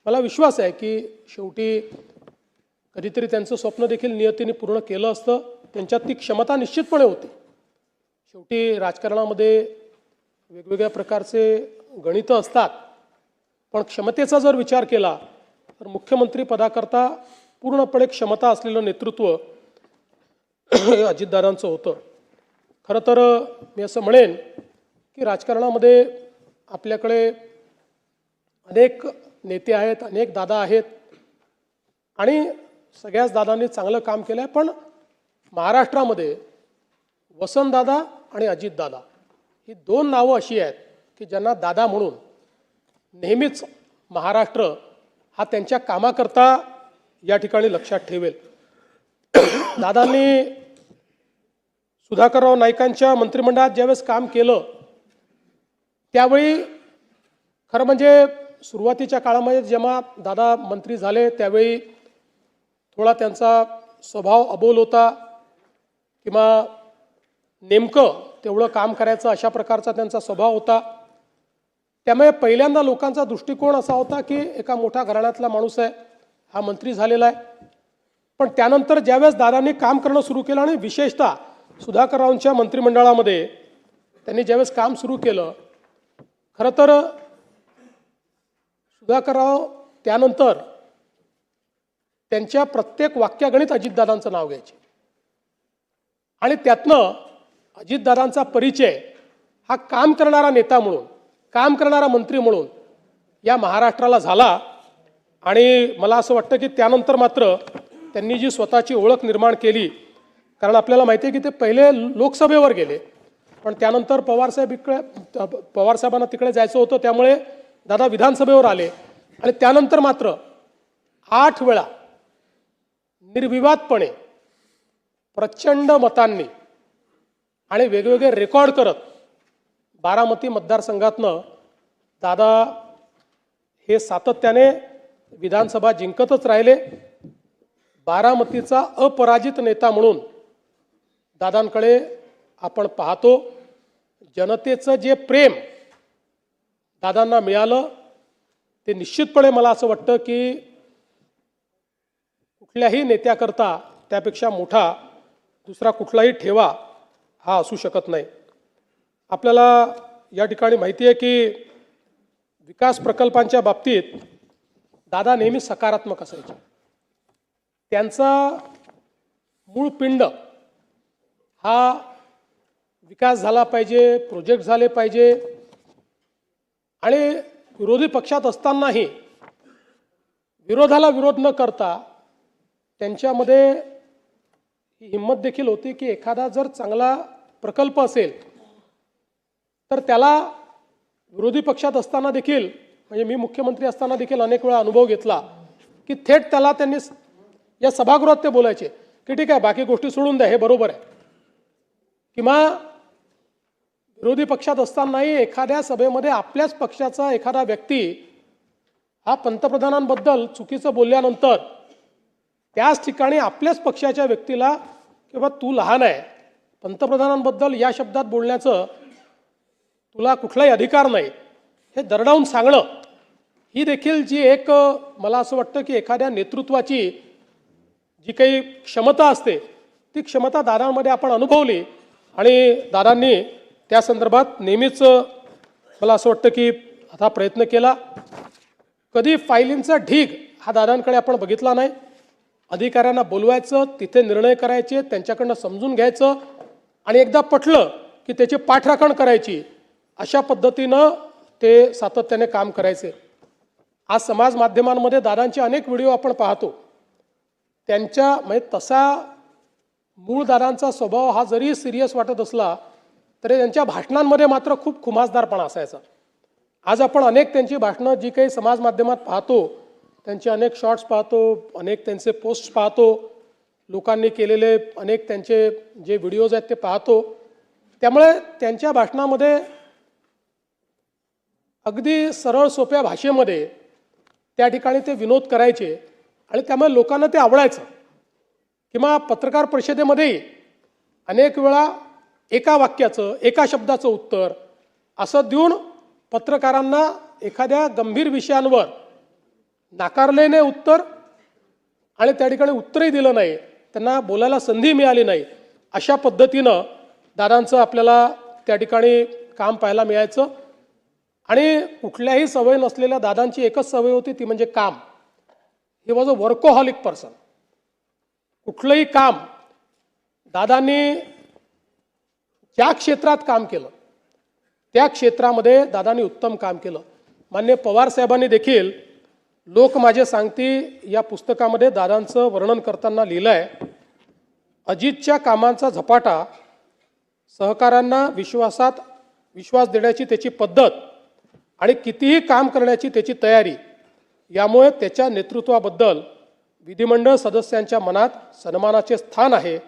मला विश्वास आहे की शेवटी कधीतरी त्यांचं स्वप्न देखील नियतीने पूर्ण केलं असतं. त्यांच्यात ती क्षमता निश्चितपणे होती. शेवटी राजकारणामध्ये वेगवेगळ्या प्रकारचे गणितं असतात, पण क्षमतेचा जर विचार केला तर मुख्यमंत्री पदाकरता पूर्णपणे क्षमता असलेलं नेतृत्व अजितदादांचं होतं. खरं तर मी असं म्हणेन की राजकारणामध्ये आपल्याकडे अनेक नेते आहेत, अनेक दादा आहेत आणि सगळ्याच दादांनी चांगलं काम केलं आहे. पण महाराष्ट्रामध्ये वसंतदादा आणि अजितदादा ही 2 नावं अशी आहेत की ज्यांना दादा म्हणून नेहमीच महाराष्ट्र हा त्यांच्या कामाकरता या ठिकाणी लक्षात ठेवेल. दादांनी सुधाकरराव नाईकांच्या मंत्रिमंडळात ज्यावेळेस काम केलं त्यावेळी खरं म्हणजे सुरुवातीच्या काळामध्ये जेव्हा दादा मंत्री झाले त्यावेळी थोडा त्यांचा स्वभाव अबोल होता किंवा नेमकं तेवढं काम करायचं अशा प्रकारचा त्यांचा स्वभाव होता. त्यामुळे पहिल्यांदा लोकांचा दृष्टिकोन असा होता की एका मोठ्या घराण्यातला माणूस आहे, हा मंत्री झालेला आहे. पण त्यानंतर ज्यावेळेस दादांनी काम करणं सुरू केलं आणि विशेषतः सुधाकररावांच्या मंत्रिमंडळामध्ये त्यांनी ज्यावेळेस काम सुरू केलं, खरं तर सुधाकरराव त्यानंतर त्यांच्या प्रत्येक वाक्यागणित अजितदादांचं नाव घ्यायचे आणि त्यातनं अजितदादांचा परिचय हा काम करणारा नेता म्हणून, काम करणारा मंत्री म्हणून या महाराष्ट्राला झाला. आणि मला असं वाटतं की त्यानंतर मात्र त्यांनी जी स्वतःची ओळख निर्माण केली, कारण आपल्याला माहिती आहे की ते पहिले लोकसभेवर गेले पण त्यानंतर पवारसाहेबांना तिकडे जायचं होतं त्यामुळे दादा विधानसभेवर आले आणि त्यानंतर मात्र 8 वेळा निर्विवादपणे प्रचंड मतांनी आणि वेगवेगळे रेकॉर्ड करत बारामती मतदारसंघातनं दादा हे सातत्याने विधानसभा जिंकतच राहिले. बारामतीचा अपराजित नेता म्हणून दादांकडे आपण पाहतो. जनतेचं जे प्रेम दादांना मिळालं ते निश्चितपणे मला असं वाटतं की कुठल्याही नेत्याकरता त्यापेक्षा मोठा दुसरा कुठलाही ठेवा हा असू शकत नाही. आपल्याला या ठिकाणी माहिती आहे की विकास प्रकल्पांच्या बाबतीत दादा नेहमी सकारात्मक असायचे. त्यांचा मूळ पिंड हा विकास झाला पाहिजे, प्रोजेक्ट झाले पाहिजे आणि विरोधी पक्षात असतानाही विरोधाला विरोध न करता त्यांच्यामध्ये ही हिंमत देखील होती की एखादा जर चांगला प्रकल्प असेल तर त्याला विरोधी पक्षात असताना देखील म्हणजे मी मुख्यमंत्री असताना देखील अनेक वेळा अनुभव घेतला की थेट त्याला त्यांनी या सभागृहात ते बोलायचे की ठीक आहे बाकी गोष्टी सोडून द्या, हे बरोबर आहे. किंवा विरोधी पक्षात असतानाही एखाद्या सभेमध्ये आपल्याच पक्षाचा एखादा व्यक्ती हा पंतप्रधानांबद्दल चुकीचं बोलल्यानंतर त्याच ठिकाणी आपल्याच पक्षाच्या व्यक्तीला किंवा तू लहान आहे, पंतप्रधानांबद्दल या शब्दात बोलण्याचं तुला कुठलाही अधिकार नाही, हे दरडावून सांगणं ही देखील जी एक मला असं वाटतं की एखाद्या नेतृत्वाची जी काही क्षमता असते ती क्षमता दादांमध्ये आपण अनुभवली आणि दादांनी त्या संदर्भात नेहमीच मला असं वाटतं की आता प्रयत्न केला. कधी फायलींचा ढीग हा दादांकडे आपण बघितला नाही. अधिकाऱ्यांना बोलवायचं, तिथे निर्णय करायचे, त्यांच्याकडनं समजून घ्यायचं आणि एकदा पटलं की त्याची पाठराखण करायची, अशा पद्धतीनं ते सातत्याने काम करायचे. आज समाज माध्यमांमध्ये दादांचे अनेक व्हिडिओ आपण पाहतो. त्यांच्या म्हणजे तसा मूळ दादांचा स्वभाव हा जरी सिरियस वाटत असला तरी त्यांच्या भाषणांमध्ये मात्र खूप खुमासदारपणा असायचा. आज आपण अनेक त्यांची भाषणं जी काही समाज माध्यमात पाहतो, त्यांचे अनेक शॉर्ट्स पाहतो, अनेक त्यांचे पोस्ट पाहतो, लोकांनी केलेले अनेक त्यांचे जे व्हिडिओज आहेत ते पाहतो. त्यामुळे त्यांच्या भाषणामध्ये अगदी सरळ सोप्या भाषेमध्ये त्या ठिकाणी ते विनोद करायचे आणि त्यामुळे लोकांना ते आवडायचं. किंवा पत्रकार परिषदेमध्येही अनेक वेळा एका वाक्याचं एका शब्दाचं उत्तर असं देऊन पत्रकारांना एखाद्या गंभीर विषयांवर नाकारलेले उत्तर आणि त्या ठिकाणी उत्तरही दिलं नाही, त्यांना बोलायला संधी मिळाली नाही, अशा पद्धतीनं दादांचं आपल्याला त्या ठिकाणी काम पाहायला मिळायचं. आणि कुठल्याही सवय नसलेल्या दादांची एकच सवय होती, ती म्हणजे काम. He was a workaholic person. कुठलंही काम दादांनी ज्या क्षेत्रात काम केलं त्या क्षेत्रामध्ये दादांनी उत्तम काम केलं. माननीय पवार साहेबांनी देखील लोक माझे सांगती या पुस्तकामध्ये दादांचं वर्णन करताना लिहिलं आहे, अजितच्या कामांचा झपाटा, सहकाऱ्यांना विश्वास देण्याची त्याची पद्धत आणि कितीही काम करण्याची त्याची तयारी, यामुळे त्याच्या नेतृत्वाबद्दल विधिमंडळ सदस्यांच्या मनात सन्मानाचे स्थान आहे.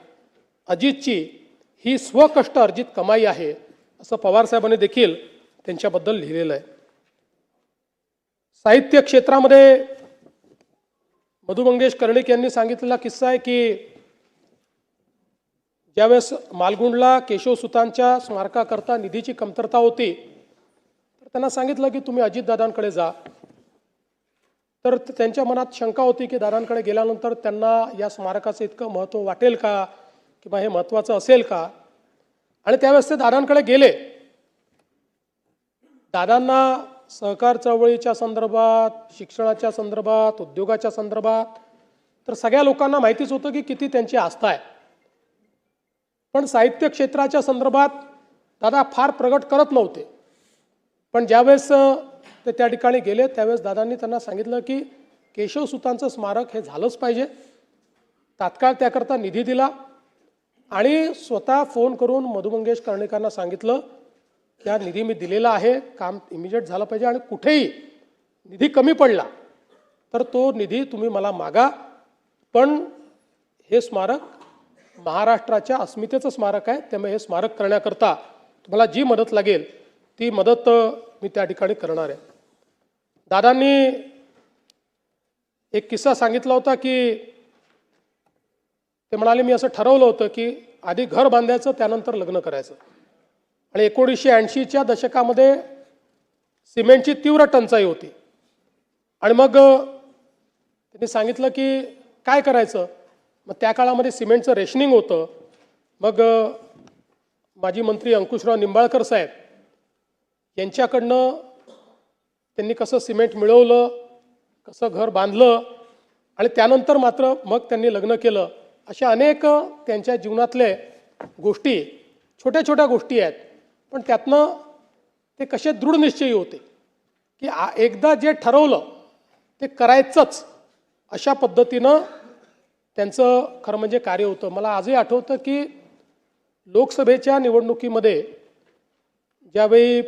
अजितची ही स्वकष्ट अर्जित कमाई आहे, असं पवारसाहेबांनी देखील त्यांच्याबद्दल लिहिलेलं आहे. साहित्य क्षेत्रामध्ये मधु मंगेश कर्णिक यांनी सांगितलेला किस्सा आहे की ज्यावेळेस मालगुंडला केशवसुतांच्या स्मारकाकरता निधीची कमतरता होती तर त्यांना सांगितलं की तुम्ही अजितदादांकडे जा. तर त्यांच्या मनात शंका होती की दादांकडे गेल्यानंतर त्यांना या स्मारकाचं इतकं महत्त्व वाटेल का किंवा हे महत्त्वाचं असेल का. आणि त्यावेळेस ते दादांकडे गेले. दादांना सहकार चळवळीच्या संदर्भात, शिक्षणाच्या संदर्भात, उद्योगाच्या संदर्भात तर सगळ्या लोकांना माहितीच होतं की किती त्यांची आस्था आहे. पण साहित्य क्षेत्राच्या संदर्भात दादा फार प्रगट करत नव्हते. पण ज्यावेळेस ते त्या ठिकाणी गेले त्यावेळेस दादांनी त्यांना सांगितलं की केशवसुतांचं स्मारक हे झालंच पाहिजे. तात्काळ त्याकरता निधी दिला आणि स्वतः फोन करून मधु मंगेश कर्णिकांना सांगितलं की हा निधी मी दिलेला आहे, काम इमिजिएट झालं पाहिजे आणि कुठेही निधी कमी पडला तर तो निधी तुम्ही मला मागा, पण हे स्मारक महाराष्ट्राच्या अस्मितेचं स्मारक आहे, त्यामुळे हे स्मारक करण्याकरता तुम्हाला जी मदत लागेल ती मदत मी त्या ठिकाणी करणार आहे. दादांनी एक किस्सा सांगितला होता की ते म्हणाले मी असं ठरवलं होतं की आधी घर बांधायचं त्यानंतर लग्न करायचं. आणि 1980च्या दशकामध्ये सिमेंटची तीव्र टंचाई होती. आणि मग त्यांनी सांगितलं की काय करायचं. मग त्या काळामध्ये सिमेंटचं रेशनिंग होतं. मग माजी मंत्री अंकुशराव निंबाळकर साहेब यांच्याकडनं त्यांनी कसं सिमेंट मिळवलं, कसं घर बांधलं आणि त्यानंतर मात्र मग त्यांनी लग्न केलं. अशा अनेक त्यांच्या जीवनातले गोष्टी, छोट्या छोट्या गोष्टी आहेत, पण त्यातनं ते कसे दृढनिश्चयी होते की एकदा जे ठरवलं ते करायचंच, अशा पद्धतीनं त्यांचं खरं म्हणजे कार्य होतं. मला आजही आठवतं की लोकसभेच्या निवडणुकीमध्ये ज्यावेळी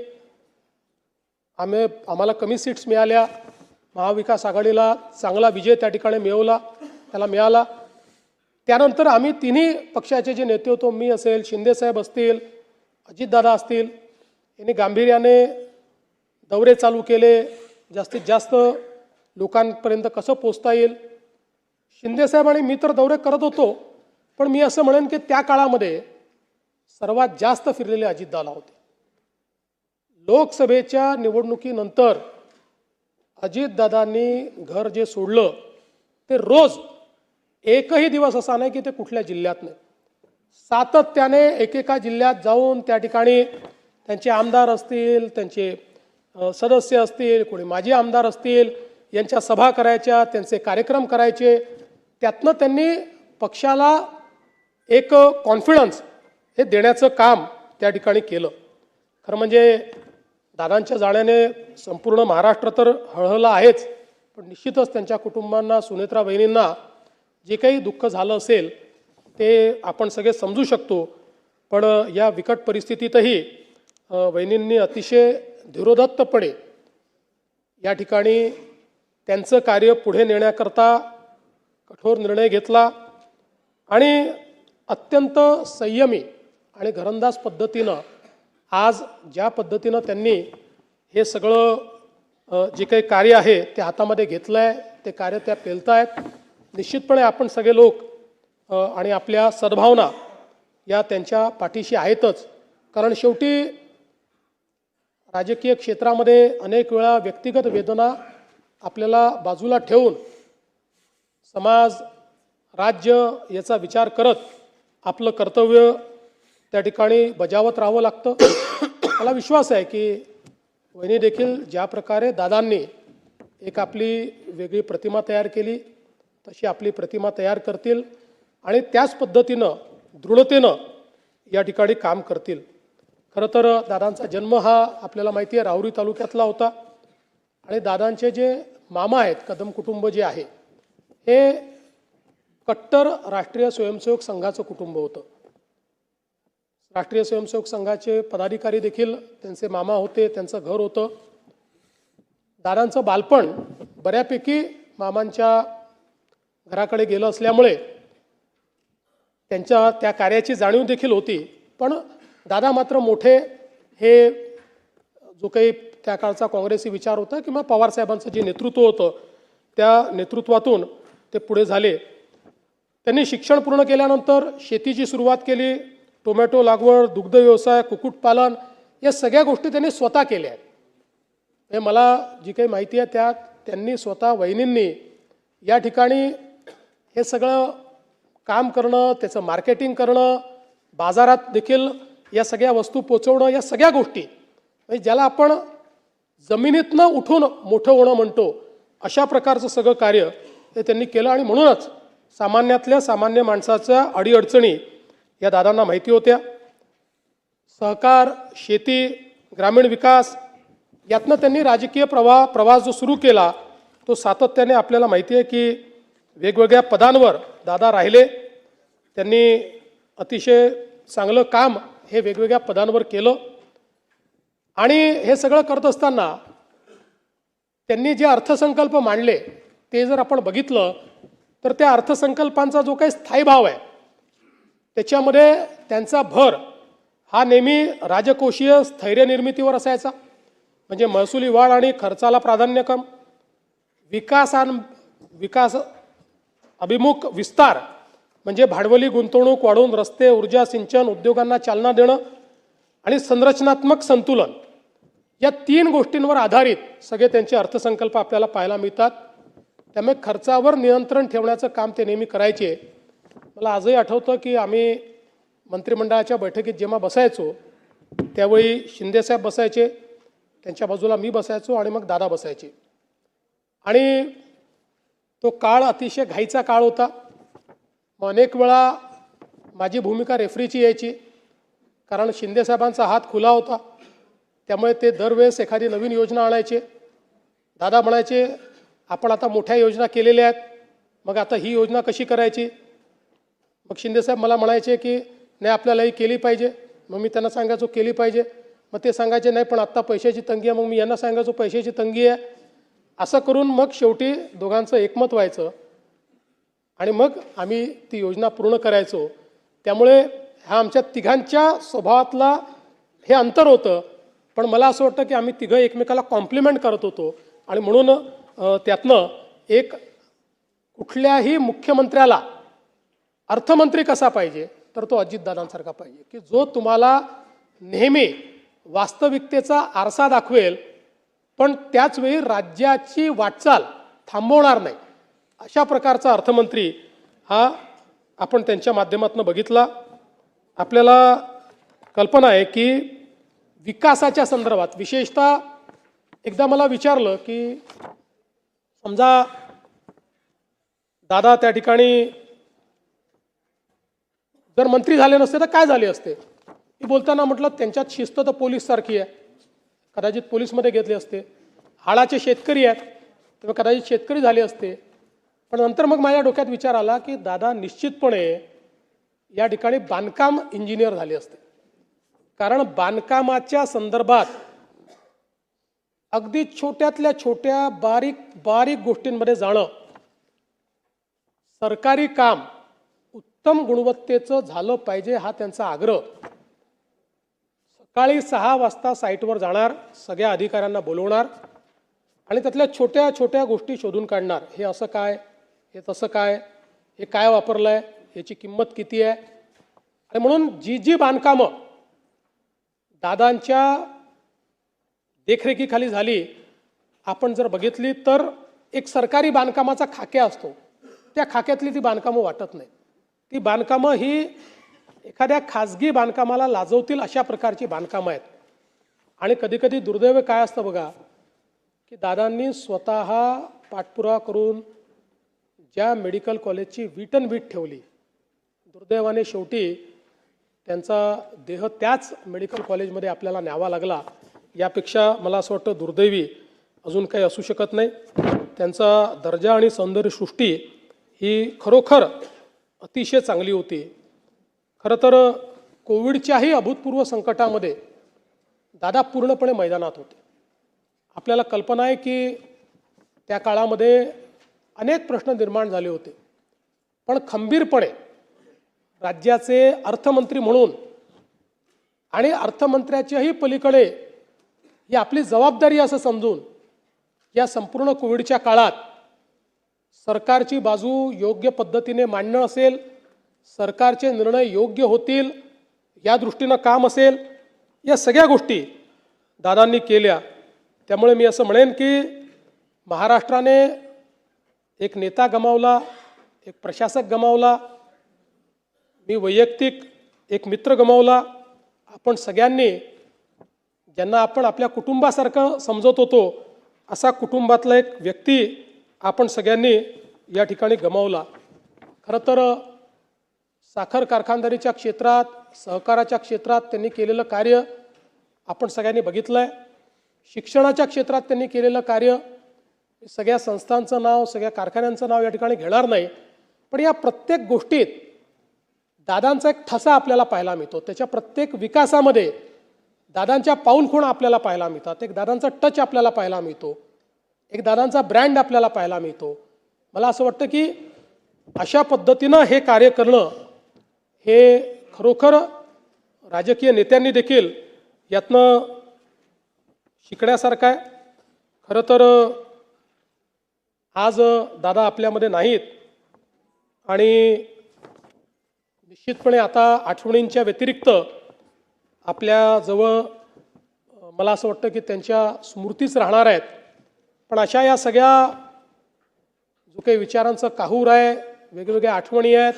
आम्हाला कमी सीट्स मिळाल्या, महाविकास आघाडीला चांगला विजय त्या ठिकाणी मिळाला. त्यानंतर आम्ही तिन्ही पक्षाचे जे नेते होतो, मी असेल, शिंदेसाहेब असतील, अजितदादा असतील, यांनी गांभीर्याने दौरे चालू केले, जास्तीत जास्त लोकांपर्यंत कसं पोचता येईल. शिंदेसाहेब आणि मी तर दौरे करत होतो, पण मी असं म्हणेन की त्या काळामध्ये सर्वात जास्त फिरलेले अजितदादा होते. लोकसभेच्या निवडणुकीनंतर अजितदादांनी घर जे सोडलं ते रोज एकही दिवस असा नाही की ते कुठल्या जिल्ह्यात नाही, सातत्याने एकेका जिल्ह्यात जाऊन त्या ठिकाणी त्यांचे आमदार असतील, त्यांचे सदस्य असतील, कोणी माजी आमदार असतील, यांच्या सभा करायच्या, त्यांचे कार्यक्रम करायचे. त्यातनं त्यांनी पक्षाला एक कॉन्फिडन्स हे देण्याचं काम त्या ठिकाणी केलं. खरं म्हणजे दादांच्या जाण्याने संपूर्ण महाराष्ट्र तर हळहळला आहेच, पण निश्चितच त्यांच्या कुटुंबांना, सुनेत्रा बहिणींना जे काही दुःख झालं असेल ते आपण सगळे समजू शकतो. पण या बिकट परिस्थितीतही वहिनींनी अतिशय धीरोदत्तपणे या ठिकाणी त्यांचं कार्य पुढे नेण्याकरता कठोर निर्णय घेतला आणि अत्यंत संयमी आणि घरंदाज पद्धतीनं आज ज्या पद्धतीनं त्यांनी हे सगळं जे काही कार्य आहे ते हातामध्ये घेतलं आहे, ते कार्य त्या पेलतायत. निश्चितपणे आपण सगळे लोक आणि आपल्या सद्भावना या त्यांच्या पाठीशी आहेतच. कारण शेवटी राजकीय क्षेत्रामध्ये अनेक वेळा व्यक्तिगत वेदना आपल्याला बाजूला ठेवून समाज, राज्य याचा विचार करत आपलं कर्तव्य त्या ठिकाणी बजावत राहावं लागतं. मला विश्वास आहे की वहिनी देखील ज्या प्रकारे दादांनी एक आपली वेगळी प्रतिमा तयार केली तशी आपली प्रतिमा तयार करतील आणि त्याच पद्धतीनं दृढतेनं या ठिकाणी काम करतील. खरं तर दादांचा जन्म हा आपल्याला माहिती आहे राहुरी तालुक्यातला होता आणि दादांचे जे मामा आहेत, कदम कुटुंब जे आहे, हे कट्टर राष्ट्रीय स्वयंसेवक संघाचं कुटुंब होतं. राष्ट्रीय स्वयंसेवक संघाचे पदाधिकारी देखील त्यांचे मामा होते, त्यांचं घर होतं. दादांचं बालपण बऱ्यापैकी मामांच्या घराकडे गेलं असल्यामुळे त्यांच्या त्या कार्याची जाणीव देखील होती. पण दादा मात्र मोठे हे जो काही त्या काळचा काँग्रेसी विचार होता किंवा पवारसाहेबांचं जे नेतृत्व होतं त्या नेतृत्वातून ते पुढे झाले. त्यांनी शिक्षण पूर्ण केल्यानंतर शेतीची सुरुवात केली. टोमॅटो लागवड, दुग्ध व्यवसाय, कुक्कुटपालन या सगळ्या गोष्टी त्यांनी स्वतः केल्या आहेत. हे मला जी काही माहिती आहे त्यात त्यांनी स्वतः वहिनींनी या ठिकाणी हे सगळं काम करणं, त्याचं मार्केटिंग करणं, बाजारात देखील या सगळ्या वस्तू पोचवणं, या सगळ्या गोष्टी म्हणजे ज्याला आपण जमिनीतनं उठून मोठं होणं म्हणतो अशा प्रकारचं सगळं कार्य हे त्यांनी केलं. आणि म्हणूनच सामान्यातल्या सामान्य माणसाच्या अडीअडचणी या दादांना माहिती होत्या. सहकार, शेती, ग्रामीण विकास यातनं त्यांनी राजकीय प्रवास जो सुरू केला तो सातत्याने आपल्याला माहिती आहे की वेगवेगळ्या पदांवर दादा राहिले. त्यांनी अतिशय चांगलं काम हे वेगवेगळ्या पदांवर केलं आणि हे सगळं करत असताना त्यांनी जे अर्थसंकल्प मांडले ते जर आपण बघितलं तर त्या अर्थसंकल्पांचा जो काही स्थायी भाव आहे त्याच्यामध्ये त्यांचा भर हा नेहमी राजकोषीय स्थैर्य निर्मितीवर असायचा. म्हणजे महसुली वाढ आणि खर्चाला प्राधान्यक्रम, विकास अभिमुख विस्तार म्हणजे भांडवली गुंतवणूक वाढवून रस्ते, ऊर्जा, सिंचन, उद्योगांना चालना देणं आणि संरचनात्मक संतुलन या 3 गोष्टींवर आधारित सगळे त्यांचे अर्थसंकल्प आपल्याला पाहायला मिळतात. त्यामुळे खर्चावर नियंत्रण ठेवण्याचं काम ते नेहमी करायचे. मला आजही आठवतं की आम्ही मंत्रिमंडळाच्या बैठकीत जेव्हा बसायचो त्यावेळी शिंदेसाहेब बसायचे, त्यांच्या बाजूला मी बसायचो आणि मग दादा बसायचे. आणि तो काळ अतिशय घाईचा काळ होता. मग अनेक वेळा माझी भूमिका रेफरीची यायची, कारण शिंदेसाहेबांचा हात खुला होता. त्यामुळे ते दरवेळेस एखादी नवीन योजना आणायचे. दादा म्हणायचे, आपण आता मोठ्या योजना केलेल्या आहेत, मग आता ही योजना कशी करायची. मग शिंदेसाहेब मला म्हणायचे की नाही आपल्याला ही केली पाहिजे. मग मी त्यांना सांगायचो केली पाहिजे. मग ते सांगायचे नाही पण आत्ता पैशाची तंगी आहे. मग मी यांना सांगायचो पैशाची तंगी आहे. असं करून मग शेवटी दोघांचं एकमत व्हायचं आणि मग आम्ही ती योजना पूर्ण करायचो. त्यामुळे हा आमच्या तिघांच्या स्वभावातला हे अंतर होतं. पण मला असं वाटतं की आम्ही तिघं एकमेकाला कॉम्प्लिमेंट करत होतो आणि म्हणून त्यातनं एक कुठल्याही मुख्यमंत्र्याला अर्थमंत्री कसा पाहिजे तर तो अजितदादांसारखा पाहिजे की जो तुम्हाला नेहमी वास्तविकतेचा आरसा दाखवेल पण त्याचवेळी राज्याची वाटचाल थांबवणार नाही. अशा प्रकारचा अर्थमंत्री हा आपण त्यांच्या माध्यमातून बघितला. आपल्याला कल्पना आहे की विकासाच्या संदर्भात विशेषतः एकदा मला विचारलं की समजा दादा त्या ठिकाणी जर मंत्री झाले नसते तर काय झाले असते. मी बोलताना म्हटलं त्यांच्यात शिस्त तर पोलीससारखी आहे, कदाचित पोलीसमध्ये घेतले असते. हाडाचे शेतकरी आहेत तेव्हा कदाचित शेतकरी झाले असते. पण नंतर मग माझ्या डोक्यात विचार आला की दादा निश्चितपणे या ठिकाणी बांधकाम इंजिनियर झाले असते. कारण बांधकामाच्या संदर्भात अगदी छोट्यातल्या छोट्या बारीक बारीक गोष्टींमध्ये जाणं, सरकारी काम उत्तम गुणवत्तेचं झालं पाहिजे हा त्यांचा आग्रह. सकाळी 6 वाजता साईटवर जाणार, सगळ्या अधिकाऱ्यांना बोलवणार आणि त्यातल्या छोट्या छोट्या गोष्टी शोधून काढणार. हे असं काय, हे तसं काय, हे काय वापरलं आहे, याची किंमत किती आहे. आणि म्हणून जी जी बांधकामं दादांच्या देखरेखीखाली झाली आपण जर बघितली तर एक सरकारी बांधकामाचा खाक्या असतो, त्या खाक्यातली ती बांधकामं वाटत नाही. ती बांधकामं ही एखाद्या खाजगी बांधकामाला लाजवतील अशा प्रकारची बांधकामं आहेत. आणि कधीकधी दुर्दैव काय असतं बघा की दादांनी स्वतः पाठपुरावा करून ज्या मेडिकल कॉलेजची वीट ठेवली, दुर्दैवाने शेवटी त्यांचा देह त्याच मेडिकल कॉलेजमध्ये आपल्याला न्यावा लागला. यापेक्षा मला असं वाटतं दुर्दैवी अजून काही असू शकत नाही. त्यांचा दर्जा आणि सौंदर्यसृष्टी ही खरोखर अतिशय चांगली होती. खरं तर कोविडच्याही अभूतपूर्व संकटामध्ये दादा पूर्णपणे मैदानात होते. आपल्याला कल्पना आहे की त्या काळामध्ये अनेक प्रश्न निर्माण झाले होते, पण खंबीरपणे राज्याचे अर्थमंत्री म्हणून आणि अर्थमंत्र्याच्याही पलीकडे ही आपली जबाबदारी असं समजून या संपूर्ण कोविडच्या काळात सरकारची बाजू योग्य पद्धतीने मांडणं असेल, सरकारचे निर्णय योग्य होतील या दृष्टीनं काम असेल, या सगळ्या गोष्टी दादांनी केल्या. त्यामुळे मी असं म्हणेन की महाराष्ट्राने एक नेता गमावला, एक प्रशासक गमावला, मी वैयक्तिक एक मित्र गमावला. आपण सगळ्यांनी ज्यांना आपण आपल्या कुटुंबासारखं समजत होतो असा कुटुंबातला एक व्यक्ती आपण सगळ्यांनी या ठिकाणी गमावला. खरं तर साखर कारखानदारीच्या क्षेत्रात, सहकाराच्या क्षेत्रात त्यांनी केलेलं कार्य आपण सगळ्यांनी बघितलं आहे. शिक्षणाच्या क्षेत्रात त्यांनी केलेलं कार्य, सगळ्या संस्थांचं नाव, सगळ्या कारखान्यांचं नाव या ठिकाणी घेणार नाही, पण या प्रत्येक गोष्टीत दादांचा एक ठसा आपल्याला पाहायला मिळतो. त्याच्या प्रत्येक विकासामध्ये दादांच्या पाऊलखुणा आपल्याला पाहायला मिळतात. एक दादांचा टच आपल्याला पाहायला मिळतो, एक दादांचा ब्रँड आपल्याला पाहायला मिळतो. मला असं वाटतं की अशा पद्धतीनं हे कार्य करणं हे खरोखर राजकीय नेत्यांनी देखील यातनं शिकण्यासारखं आहे. खरं तर आज दादा आपल्यामध्ये नाहीत आणि निश्चितपणे आता आठवणींच्या व्यतिरिक्त आपल्याजवळ मला असं वाटतं की त्यांच्या स्मृतीच राहणार आहेत. पण अशा या सगळ्या जो काही विचारांचं काहूर आहे, वेगवेगळ्या आठवणी आहेत,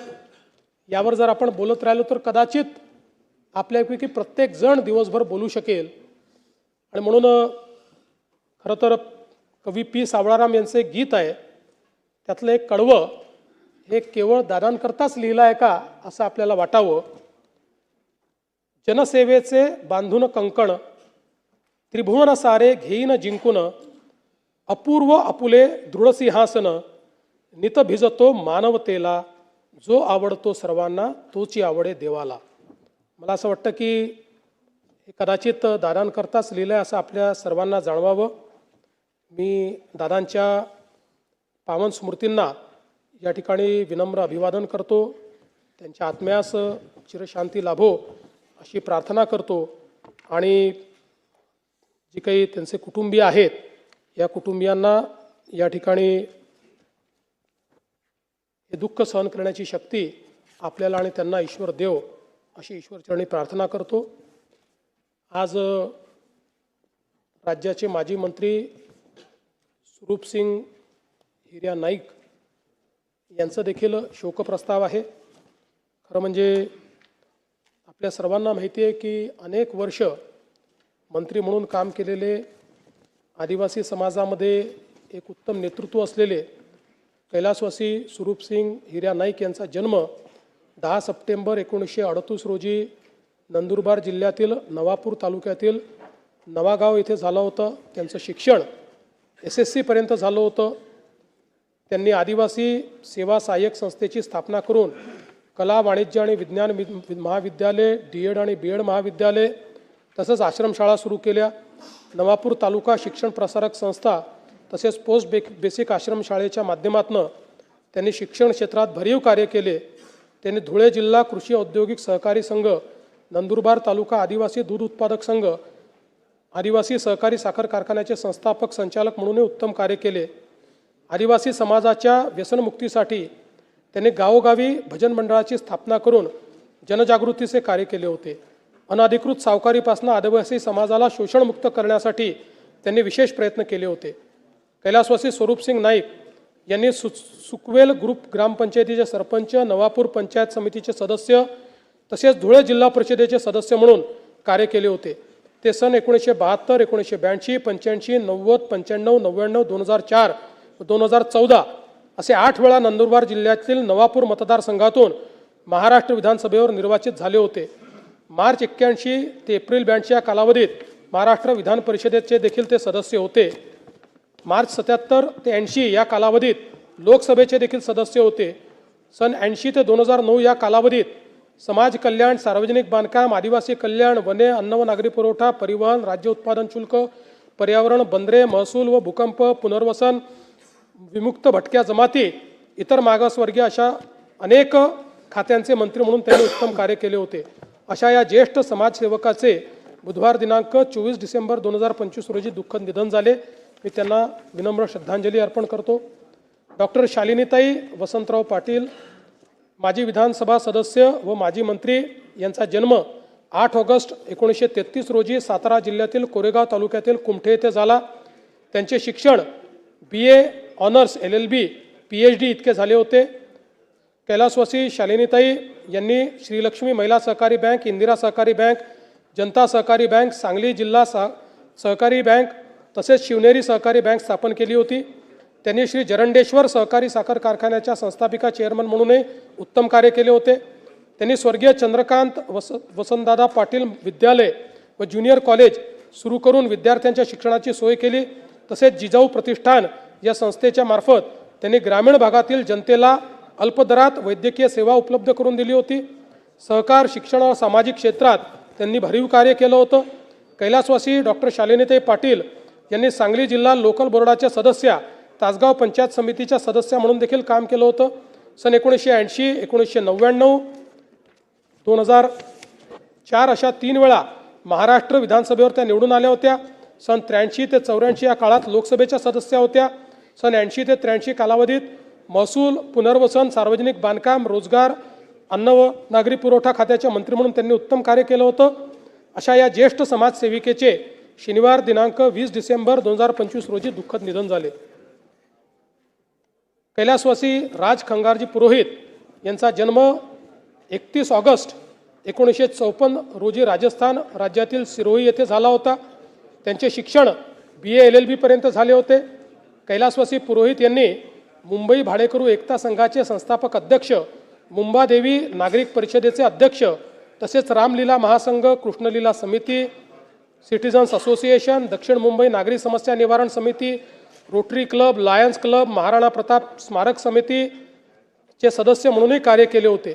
यावर जर आपण बोलत राहिलो तर कदाचित आपल्यापैकी प्रत्येक जण दिवसभर बोलू शकेल. आणि म्हणून खरं तर कवी पी सावळाराम यांचं एक गीत आहे, त्यातलं एक कडवं हे केवळ दादांकरताच लिहिलं आहे का असं आपल्याला वाटावं. जनसेवेचे बांधून कंकण, त्रिभुवन सारे घेईन जिंकून, अपूर्व आपुले दृढसिंहासन, नित भिजतो मानवतेला, जो आवडतो सर्वांना तोची आवडे देवाला. मला असं वाटतं की हे कदाचित दादांकरताच लिहिलं आहे असं आपल्या सर्वांना जाणवावं. मी दादांच्या पावन स्मृतींना या ठिकाणी विनम्र अभिवादन करतो. त्यांच्या आत्म्यास चिरशांती लाभो अशी प्रार्थना करतो. आणि जी काही त्यांचे कुटुंबीय आहेत, या कुटुंबियांना या ठिकाणी हे दुःख सहन करण्याची शक्ती आपल्याला आणि त्यांना ईश्वर देव अशी ईश्वरचरणी प्रार्थना करतो. आज राज्याचे माजी मंत्री स्वरूपसिंग हिर्या नाईक यांचं देखील शोकप्रस्ताव आहे. खरं म्हणजे आपल्या सर्वांना माहिती आहे की अनेक वर्ष मंत्री म्हणून काम केलेले, आदिवासी समाजामध्ये एक उत्तम नेतृत्व असलेले कैलासवासी स्वरूपसिंग हिर्या नाईक यांचा जन्म 10 सप्टेंबर 1938 रोजी नंदुरबार जिल्ह्यातील नवापूर तालुक्यातील नवागाव येथे झालं होतं. त्यांचं शिक्षण SSC पर्यंत झालं होतं. त्यांनी आदिवासी सेवा सहाय्यक संस्थेची स्थापना करून कला, वाणिज्य आणि विज्ञान महाविद्यालय, D.Ed आणि B.Ed महाविद्यालय तसंच आश्रमशाळा सुरू केल्या. नवापूर तालुका शिक्षण प्रसारक संस्था तसेच पोस्ट बेसिक आश्रमशाळेच्या माध्यमातून त्यांनी शिक्षण क्षेत्रात भरीव कार्य केले. त्यांनी धुळे जिल्हा कृषी औद्योगिक सहकारी संघ, नंदुरबार तालुका आदिवासी दूध उत्पादक संघ, आदिवासी सहकारी साखर कारखान्याचे संस्थापक संचालक म्हणूनही उत्तम कार्य केले. आदिवासी समाजाच्या व्यसनमुक्तीसाठी त्यांनी गावोगावी भजन मंडळाची स्थापना करून जनजागृतीचे कार्य केले होते. अनधिकृत सावकारीपासून आदिवासी समाजाला शोषणमुक्त करण्यासाठी त्यांनी विशेष प्रयत्न केले होते. कैलासवासी स्वरूपसिंग नाईक यांनी सुकवेल ग्रुप ग्रामपंचायतीचे सरपंच, नवापूर पंचायत समितीचे सदस्य तसेच धुळे जिल्हा परिषदेचे सदस्य म्हणून कार्य केले होते. ते सन 1972, 1982, 85, 90, 95, 99, 2004 व 2014 असे 8 वेळा नंदुरबार जिल्ह्यातील नवापूर मतदारसंघातून महाराष्ट्र विधानसभेवर निर्वाचित झाले होते. मार्च 81 ते एप्रिल 82 या कालावधीत महाराष्ट्र विधान परिषदेचे देखील ते सदस्य होते. मार्च 77 ते 80 या कालावधीत लोकसभेचे देखील सदस्य होते. सन 80 ते 2009 या कालावधीत समाज कल्याण, सार्वजनिक बांधकाम, आदिवासी कल्याण, वने, अन्न व नागरी पुरवठा, परिवहन, राज्य उत्पादन शुल्क, पर्यावरण, बंदरे, महसूल व भूकंप, पुनर्वसन, विमुक्त भटक्या जमाती, इतर मागासवर्गीय अशा अनेक खात्यांचे मंत्री म्हणून त्यांनी उत्तम कार्य केले होते. अशा या ज्येष्ठ समाजसेवकाचे बुधवार दिनांक 24 डिसेंबर 2025 रोजी दुःखद निधन झाले. मी त्यांना विनम्र श्रद्धांजली अर्पण करतो. डॉक्टर शालिनीताई वसंतराव पाटील, माजी विधानसभा सदस्य व माजी मंत्री यांचा जन्म 8 ऑगस्ट 1933 रोजी सातारा जिल्ह्यातील कोरेगाव तालुक्यातील कुमठे येथे झाला. त्यांचे शिक्षण BA ऑनर्स, LLB, PhD इतके झाले होते. कैलासवासी शालिनीताई यांनी श्रीलक्ष्मी महिला सहकारी बँक, इंदिरा सहकारी बँक, जनता सहकारी बँक, सांगली जिल्हा सहकारी बँक तसेच शिवनेरी सहकारी बँक स्थापन केली होती. त्यांनी श्री जरंडेश्वर सहकारी साखर कारखान्याच्या संस्थापिका चेअरमन म्हणूनही उत्तम कार्य केले होते. त्यांनी स्वर्गीय चंद्रकांत वसंतदादा पाटील विद्यालय व ज्युनियर कॉलेज सुरू करून विद्यार्थ्यांच्या शिक्षणाची सोय केली. तसेच जिजाऊ प्रतिष्ठान या संस्थेच्या मार्फत त्यांनी ग्रामीण भागातील जनतेला अल्पदरात वैद्यकीय सेवा उपलब्ध करून दिली होती. सहकार, शिक्षण व सामाजिक क्षेत्रात त्यांनी भरीव कार्य केलं होतं. कैलासवासी डॉक्टर शालिनीताई पाटील यांनी सांगली जिल्हा लोकल बोर्डाच्या सदस्या, तासगाव पंचायत समितीच्या सदस्या म्हणून देखील काम केलं होतं. सन 1980, 1999, 2004 अशा 3 वेळा महाराष्ट्र विधानसभेवर त्या निवडून आल्या होत्या. सन 83 ते 84 या काळात लोकसभेच्या सदस्या होत्या. सन 80 ते 83 कालावधीत महसूल, पुनर्वसन, सार्वजनिक बांधकाम, रोजगार, अन्न व नागरी पुरवठा खात्याचे मंत्री म्हणून त्यांनी उत्तम कार्य केलं होतं. अशा या ज्येष्ठ समाजसेविकेचे शनिवार दिनांक 20 डिसेंबर 2025 रोजी दुःखद निधन झाले. कैलासवासी राज खंगारजी पुरोहित यांचा जन्म 31 ऑगस्ट 1954 रोजी राजस्थान राज्यातील सिरोही येथे झाला होता. त्यांचे शिक्षण BA LLB पर्यंत झाले होते. कैलासवासी पुरोहित यांनी मुंबई भाडेकरू एकता संघाचे संस्थापक अध्यक्ष, मुंबादेवी नागरिक परिषदेचे अध्यक्ष, तसेच रामलीला महासंघ, कृष्णलीला समिती, सिटीजन्स असोसिएशन, दक्षिण मुंबई नागरी समस्या निवारण समिती, Rotary club, Lions club, Maharana Pratap स्मारक समितीचे सदस्य म्हणूनही कार्य केले होते.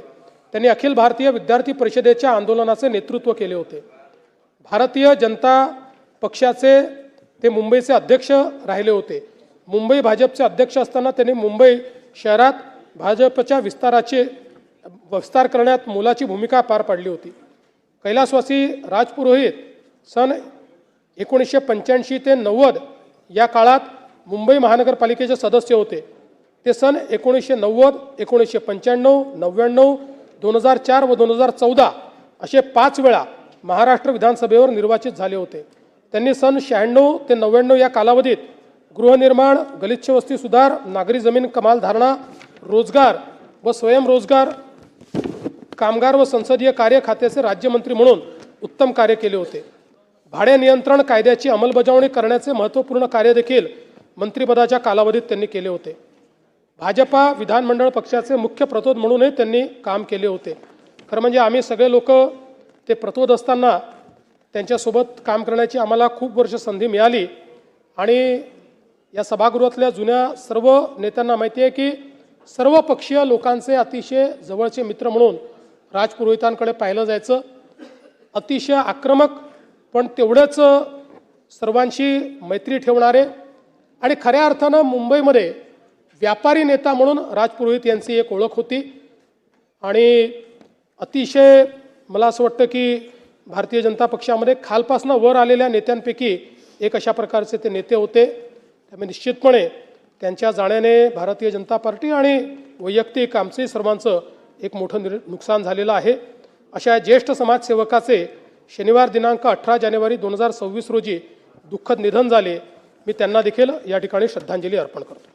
त्यांनी अखिल भारतीय विद्यार्थी परिषदेच्या आंदोलनाचे नेतृत्व केले होते. भारतीय जनता पक्षाचे ते मुंबईचे अध्यक्ष राहिले होते. मुंबई भाजपचे अध्यक्ष असताना त्यांनी मुंबई शहरात भाजपच्या विस्तार करण्यात मोलाची भूमिका पार पाडली होती. कैलासवासी राजपुरोहित सन 1985 ते 90 या काळात मुंबई महानगरपालिकेचे सदस्य होते. ते सन 1990, 1995, 99, 2004 व 2014 असे 5 वेळा महाराष्ट्र विधानसभेवर निर्वाचित झाले होते. त्यांनी सन 96 ते 99 या कालावधीत गृहनिर्माण, गलिच्छ वस्ती सुधार, नागरी जमीन कमाल धारणा, रोजगार व स्वयंरोजगार, कामगार व संसदीय कार्य खात्याचे राज्यमंत्री म्हणून उत्तम कार्य केले होते. भाडे नियंत्रण कायद्याची अंमलबजावणी करण्याचे महत्त्वपूर्ण कार्य देखील मंत्रिपदाच्या कालावधीत त्यांनी केले होते. भाजपा विधानमंडळ पक्षाचे मुख्य प्रतोद म्हणूनही त्यांनी काम केले होते. खरं म्हणजे आम्ही सगळे लोक ते प्रतोद असताना त्यांच्यासोबत काम करण्याची आम्हाला खूप वर्ष संधी मिळाली आणि या सभागृहातल्या जुन्या सर्व नेत्यांना माहिती आहे की सर्व पक्षीय लोकांचे अतिशय जवळचे मित्र म्हणून राजपुरोहितांकडे पाहिलं जायचं. अतिशय आक्रमक पण तेवढेच सर्वांशी मैत्री ठेवणारे आणि खऱ्या अर्थानं मुंबईमध्ये व्यापारी नेता म्हणून राजपुरोहित यांची एक ओळख होती. आणि अतिशय मला असं वाटतं की भारतीय जनता पक्षामध्ये खालपासनं वर आलेल्या नेत्यांपैकी एक अशा प्रकारचे ते नेते होते. त्यामुळे निश्चितपणे त्यांच्या जाण्याने भारतीय जनता पार्टी आणि वैयक्तिक आमचे सर्वांचं एक मोठं नुकसान झालेलं आहे. अशा ज्येष्ठ समाजसेवकाचे शनिवार दिनांक 18 जानेवारी 2026 रोजी दुःखद निधन झाले. मी त्यांना देखील या ठिकाणी श्रद्धांजली अर्पण करतो.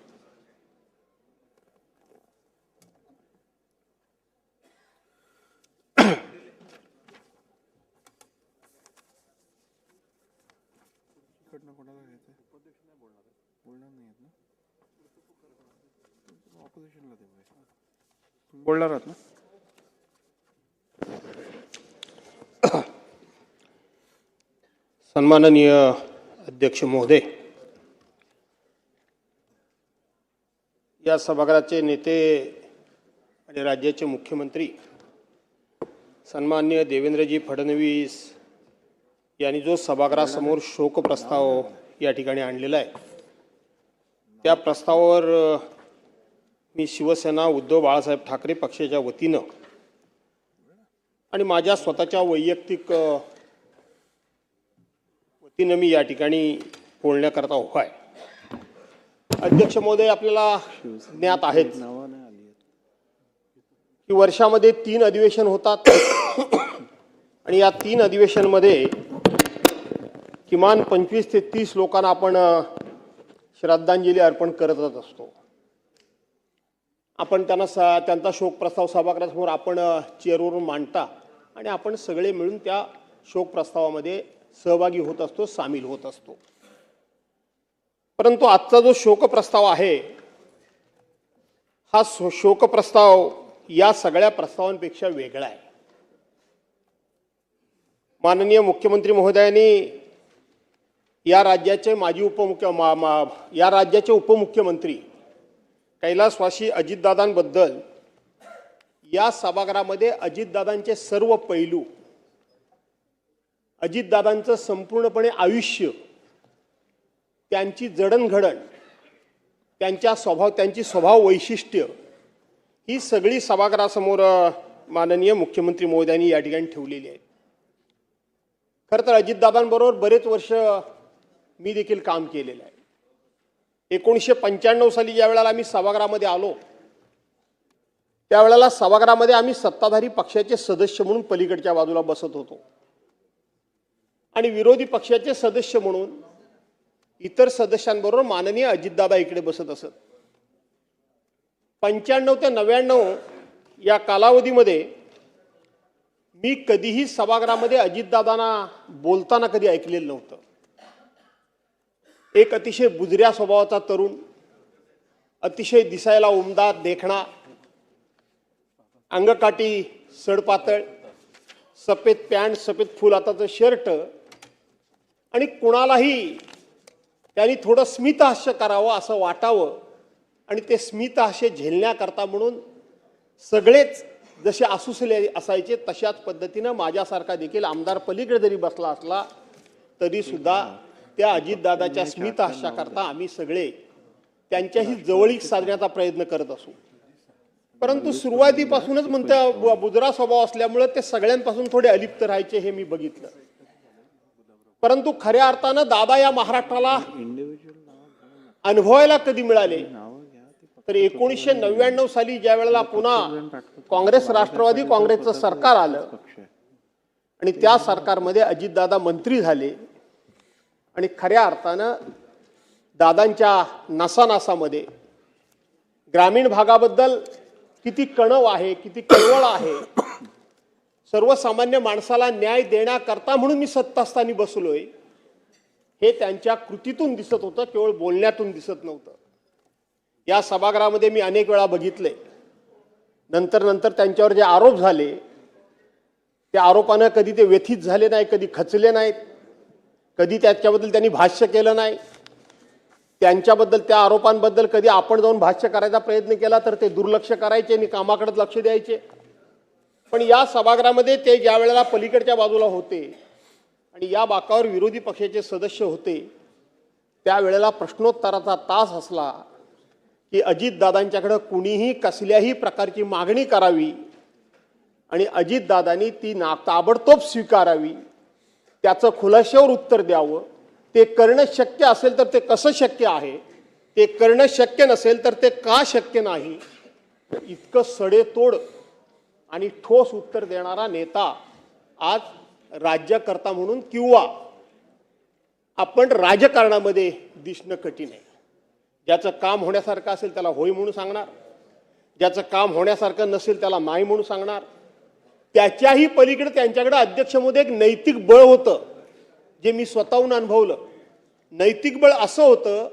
बोलणार आहात ना? सन्माननीय अध्यक्ष महोदय, या सभागृहाचे नेते आणि राज्याचे मुख्यमंत्री सन्माननीय देवेंद्रजी फडणवीस यांनी जो सभागृहासमोर शोक प्रस्ताव या ठिकाणी आणलेला आहे, त्या प्रस्तावावर मी शिवसेना उद्धव बाळासाहेब ठाकरे पक्षाच्या वतीनं आणि माझ्या स्वतःच्या वैयक्तिक वतीनं मी या ठिकाणी बोलण्याकरता उभा आहे. अध्यक्ष महोदय, आपल्याला ज्ञात आहेच की वर्षामध्ये 3 अधिवेशन होतात आणि या 3 अधिवेशनमध्ये किमान 25 ते 30 लोकांना आपण श्रद्धांजली अर्पण करतच असतो. आपण त्यांचा शोक प्रस्ताव सभागृहासमोर आपण चेअरवरून मांडता आणि आपण सगळे मिळून त्या शोक प्रस्तावामध्ये सहभागी होत असतो, सामील होत असतो. परंतु आजचा जो शोक प्रस्ताव आहे, हा शोक प्रस्ताव या सगळ्या प्रस्तावांपेक्षा वेगळा आहे. माननीय मुख्यमंत्री महोदयांनी या राज्याचे या राज्याचे उपमुख्यमंत्री कैलासवासी अजितदादांबद्दल या सभागृहामध्ये अजितदादांचे सर्व पैलू, अजितदादांचं संपूर्णपणे आयुष्य, त्यांची जडणघडण, त्यांची स्वभाव वैशिष्ट्य ही सगळी सभागृहासमोर माननीय मुख्यमंत्री महोदयांनी या ठिकाणी ठेवलेली आहेत. खरं तर अजितदादांबरोबर बरेच वर्ष मी देखील काम केलेलं आहे. 1995 साली ज्या वेळेला आम्ही सभागृहामध्ये आलो, त्यावेळेला सभागृहामध्ये आम्ही सत्ताधारी पक्षाचे सदस्य म्हणून पलीकडच्या बाजूला बसत होतो आणि विरोधी पक्षाचे सदस्य म्हणून इतर सदस्यांबरोबर माननीय अजितदादा इकडे बसत असत. 95 ते 99 या कालावधीमध्ये मी कधीही सभागृहामध्ये अजितदादांना बोलताना कधी ऐकलेलं नव्हतं. एक अतिशय बुजऱ्या स्वभावाचा तरुण, अतिशय दिसायला उमदा, देखणा, अंगकाठी सडपातळ, सफेद पॅन्ट, सफेद फुल हाताचं शर्ट, आणि कुणालाही त्यांनी थोडं स्मितहास्य करावं असं वाटावं, आणि ते स्मितहास्य झेलण्याकरता म्हणून सगळेच जसे आसुसले असायचे तशाच पद्धतीनं माझ्यासारखा देखील आमदार पलीकडे जरी बसला असला तरी सुद्धा त्या अजितदादाच्या स्मितहास्याकरता आम्ही सगळे त्यांच्याशी जवळीक साधण्याचा प्रयत्न करत असू. परंतु सुरुवातीपासूनच म्हणते बुजरा स्वभाव असल्यामुळे ते सगळ्यांपासून थोडे अलिप्त राहायचे हे मी बघितलं. परंतु खऱ्या अर्थानं दादा या महाराष्ट्राला अनुभवायला कधी मिळाले तर 1999 साली ज्या वेळेला पुन्हा काँग्रेस राष्ट्रवादी काँग्रेसचं सरकार आलं आणि त्या सरकारमध्ये अजितदादा मंत्री झाले आणि खऱ्या अर्थानं दादांच्या नासानासामध्ये ग्रामीण भागाबद्दल किती कणव आहे, किती कळवळ आहे, सर्वसामान्य माणसाला न्याय देण्याकरता म्हणून मी सत्तास्थानी बसलोय हे त्यांच्या कृतीतून दिसत होतं, केवळ बोलण्यातून दिसत नव्हतं. या सभागृहामध्ये मी अनेक वेळा बघितले. नंतर त्यांच्यावर जे आरोप झाले त्या आरोपानं कधी ते व्यथित झाले नाही, कधी खचले नाहीत, कधी त्याच्याबद्दल त्यांनी भाष्य केलं नाही. त्यांच्याबद्दल, त्या आरोपांबद्दल कधी आपण जाऊन भाष्य करायचा प्रयत्न केला तर ते दुर्लक्ष करायचे आणि कामाकडे लक्ष द्यायचे. पण या सभागृहामध्ये ते ज्या वेळेला पलीकडच्या बाजूला होते आणि या बाकावर विरोधी पक्षाचे सदस्य होते त्यावेळेला प्रश्नोत्तराचा तास असला की अजितदादांच्याकडे कुणीही कसल्याही प्रकारची मागणी करावी आणि अजितदादांनी ती ताबडतोब स्वीकारावी, त्याचं खुलाशावर उत्तर द्यावं. ते करणं शक्य असेल तर ते कसं शक्य आहे, ते करणं शक्य नसेल तर ते का शक्य नाही, इतकं सडेतोड आणि ठोस उत्तर देणारा नेता आज राज्यकर्ता म्हणून किंवा आपण राजकारणामध्ये दिसणं कठीण आहे. ज्याचं काम होण्यासारखं असेल त्याला होय म्हणून सांगणार, ज्याचं काम होण्यासारखं नसेल त्याला नाही म्हणून सांगणार. त्याच्याही पलीकडे त्यांच्याकडे अध्यक्षमध्ये एक नैतिक बळ होतं जे मी स्वतःहून अनुभवलं. नैतिक बळ असं होतं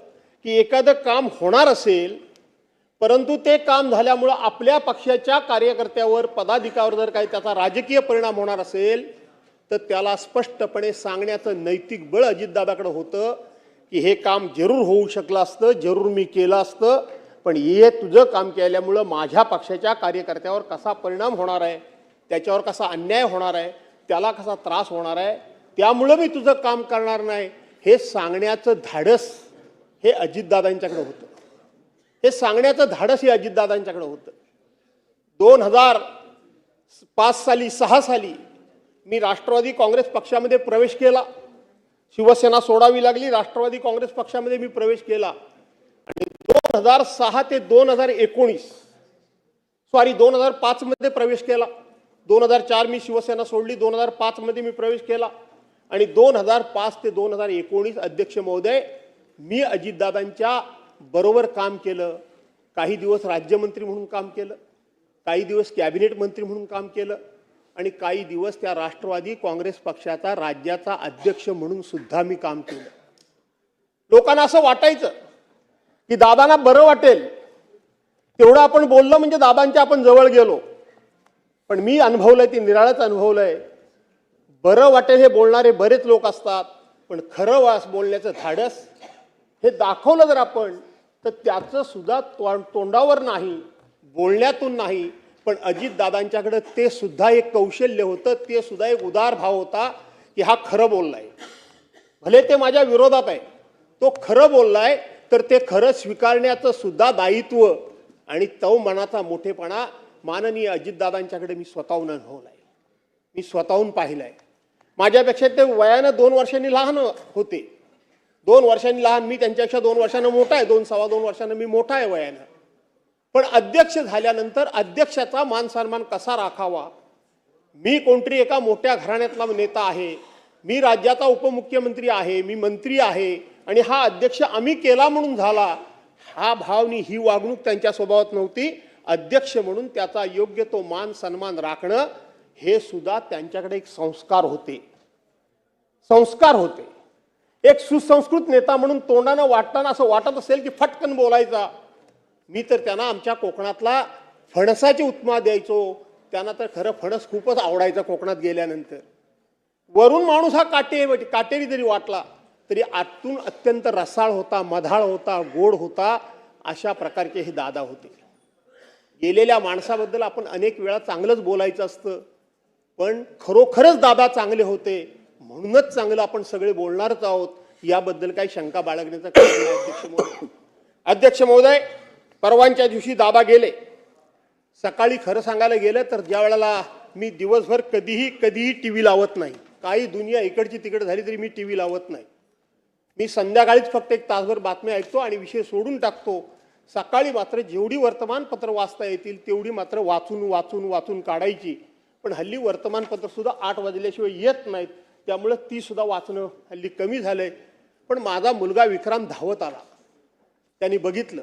की एखादं काम होणार असेल परंतु ते काम झाल्यामुळं आपल्या पक्षाच्या कार्यकर्त्यावर, पदाधिकाऱ्यावर जर काही त्याचा राजकीय परिणाम होणार असेल तर त्याला स्पष्टपणे सांगण्याचं नैतिक बळ अजितदादाकडे होतं की हे काम जरूर होऊ शकलं असतं, जरूर मी केलं असतं, पण हे तुझं काम केल्यामुळं माझ्या पक्षाच्या कार्यकर्त्यावर कसा परिणाम होणार आहे, त्याच्यावर कसा अन्याय होणार आहे, त्याला कसा त्रास होणार आहे, त्यामुळं मी तुझं काम करणार नाही हे सांगण्याचं धाडस हे अजितदादांच्याकडे होतं. हे सांगण्याचं धाडस हे अजितदादांच्याकडे होतं. 2005 साली 6 साली मी राष्ट्रवादी काँग्रेस पक्षामध्ये प्रवेश केला. शिवसेना सोडावी लागली, राष्ट्रवादी काँग्रेस पक्षामध्ये मी प्रवेश केला आणि 2006 ते 2005 मध्ये प्रवेश केला. 2004 मी शिवसेना सोडली, 2005 मध्ये मी प्रवेश केला आणि 2005 ते 2019 अध्यक्ष महोदय मी अजितदादांच्या बरोबर काम केलं. काही दिवस राज्यमंत्री म्हणून काम केलं, काही दिवस कॅबिनेट मंत्री म्हणून काम केलं आणि काही दिवस त्या राष्ट्रवादी काँग्रेस पक्षाचा राज्याचा अध्यक्ष म्हणून सुद्धा मी काम केलं. लोकांना असं वाटायचं की दादांना बरं वाटेल तेवढं आपण बोललं म्हणजे दादांच्या आपण जवळ गेलो. पण मी अनुभवलंय, ते निराळच अनुभवलंय. बरं वाटेल हे बोलणारे बरेच लोक असतात, पण खरं बोलण्याचं धाडस हे दाखवलं जर आपण तर त्याचं सुद्धा तोंडावर नाही, बोलण्यातून नाही, पण अजितदादांच्याकडे ते सुद्धा एक कौशल्य होतं, ते सुद्धा एक उदार भाव होता की हा खरं बोललाय. भले ते माझ्या विरोधात आहे, तो खरं बोललाय तर ते खरं स्वीकारण्याचं सुद्धा दायित्व आणि तो मनाचा मोठेपणा माननीय अजितदादांच्याकडे मी स्वतःहून अनुभवलाय, मी स्वतःहून पाहिलाय. माझ्यापेक्षा ते वयानं 2 वर्षांनी लहान होते, 2 वर्षांनी लहान, मी त्यांच्यापेक्षा 2 वर्षांनं मोठा आहे, 2-2.25 वर्षांनं मी मोठा आहे वयानं. पण अध्यक्ष झाल्यानंतर अध्यक्षाचा मान सन्मान कसा राखावा, मी कोणतरी एका मोठ्या घराण्यातला नेता आहे, मी राज्याचा उपमुख्यमंत्री आहे, मी मंत्री आहे आणि हा अध्यक्ष आम्ही केला म्हणून झाला, हा भावनी ही वागणूक त्यांच्या स्वभावात नव्हती. अध्यक्ष म्हणून त्याचा योग्य तो मान सन्मान राखणं हे सुद्धा त्यांच्याकडे एक संस्कार होते. एक सुसंस्कृत नेता म्हणून तोंडानं वाटताना असं वाटत असेल की फटकन बोलायचा. मी तर त्यांना आमच्या कोकणातला फणसाची उपमा द्यायचो. त्यांना तर खरं फणस खूपच आवडायचं कोकणात गेल्यानंतर. वरून माणूस हा काटेरी जरी वाटला तरी आतून अत्यंत रसाळ होता, मधाळ होता, गोड होता. अशा प्रकारचे हे दादा होते. गेलेल्या माणसाबद्दल आपण अनेक वेळा चांगलंच बोलायचं असतं, पण खरोखरच दादा चांगले होते म्हणूनच चांगलं आपण सगळे बोलणारच आहोत, याबद्दल काही शंका बाळगण्याचं कारण नाही. अध्यक्ष महोदय, अध्यक्ष महोदय, परवांच्या दिवशी दादा गेले. सकाळी खरं सांगायला गेलं तर ज्या वेळेला मी दिवसभर कधीही टी व्ही लावत नाही, काही दुनिया इकडची तिकडे झाली तरी मी टी व्ही लावत नाही. मी संध्याकाळीच फक्त 1 तासभर बातम्या ऐकतो आणि विषय सोडून टाकतो. सकाळी मात्र जेवढी वर्तमानपत्र वाचता येतील तेवढी मात्र वाचून काढायची. पण हल्ली वर्तमानपत्र सुद्धा 8 वाजल्याशिवाय येत नाहीत, त्यामुळे ती सुद्धा वाचणं हल्ली कमी झालंय. पण माझा मुलगा विक्रांत धावत आला. त्यांनी बघितलं,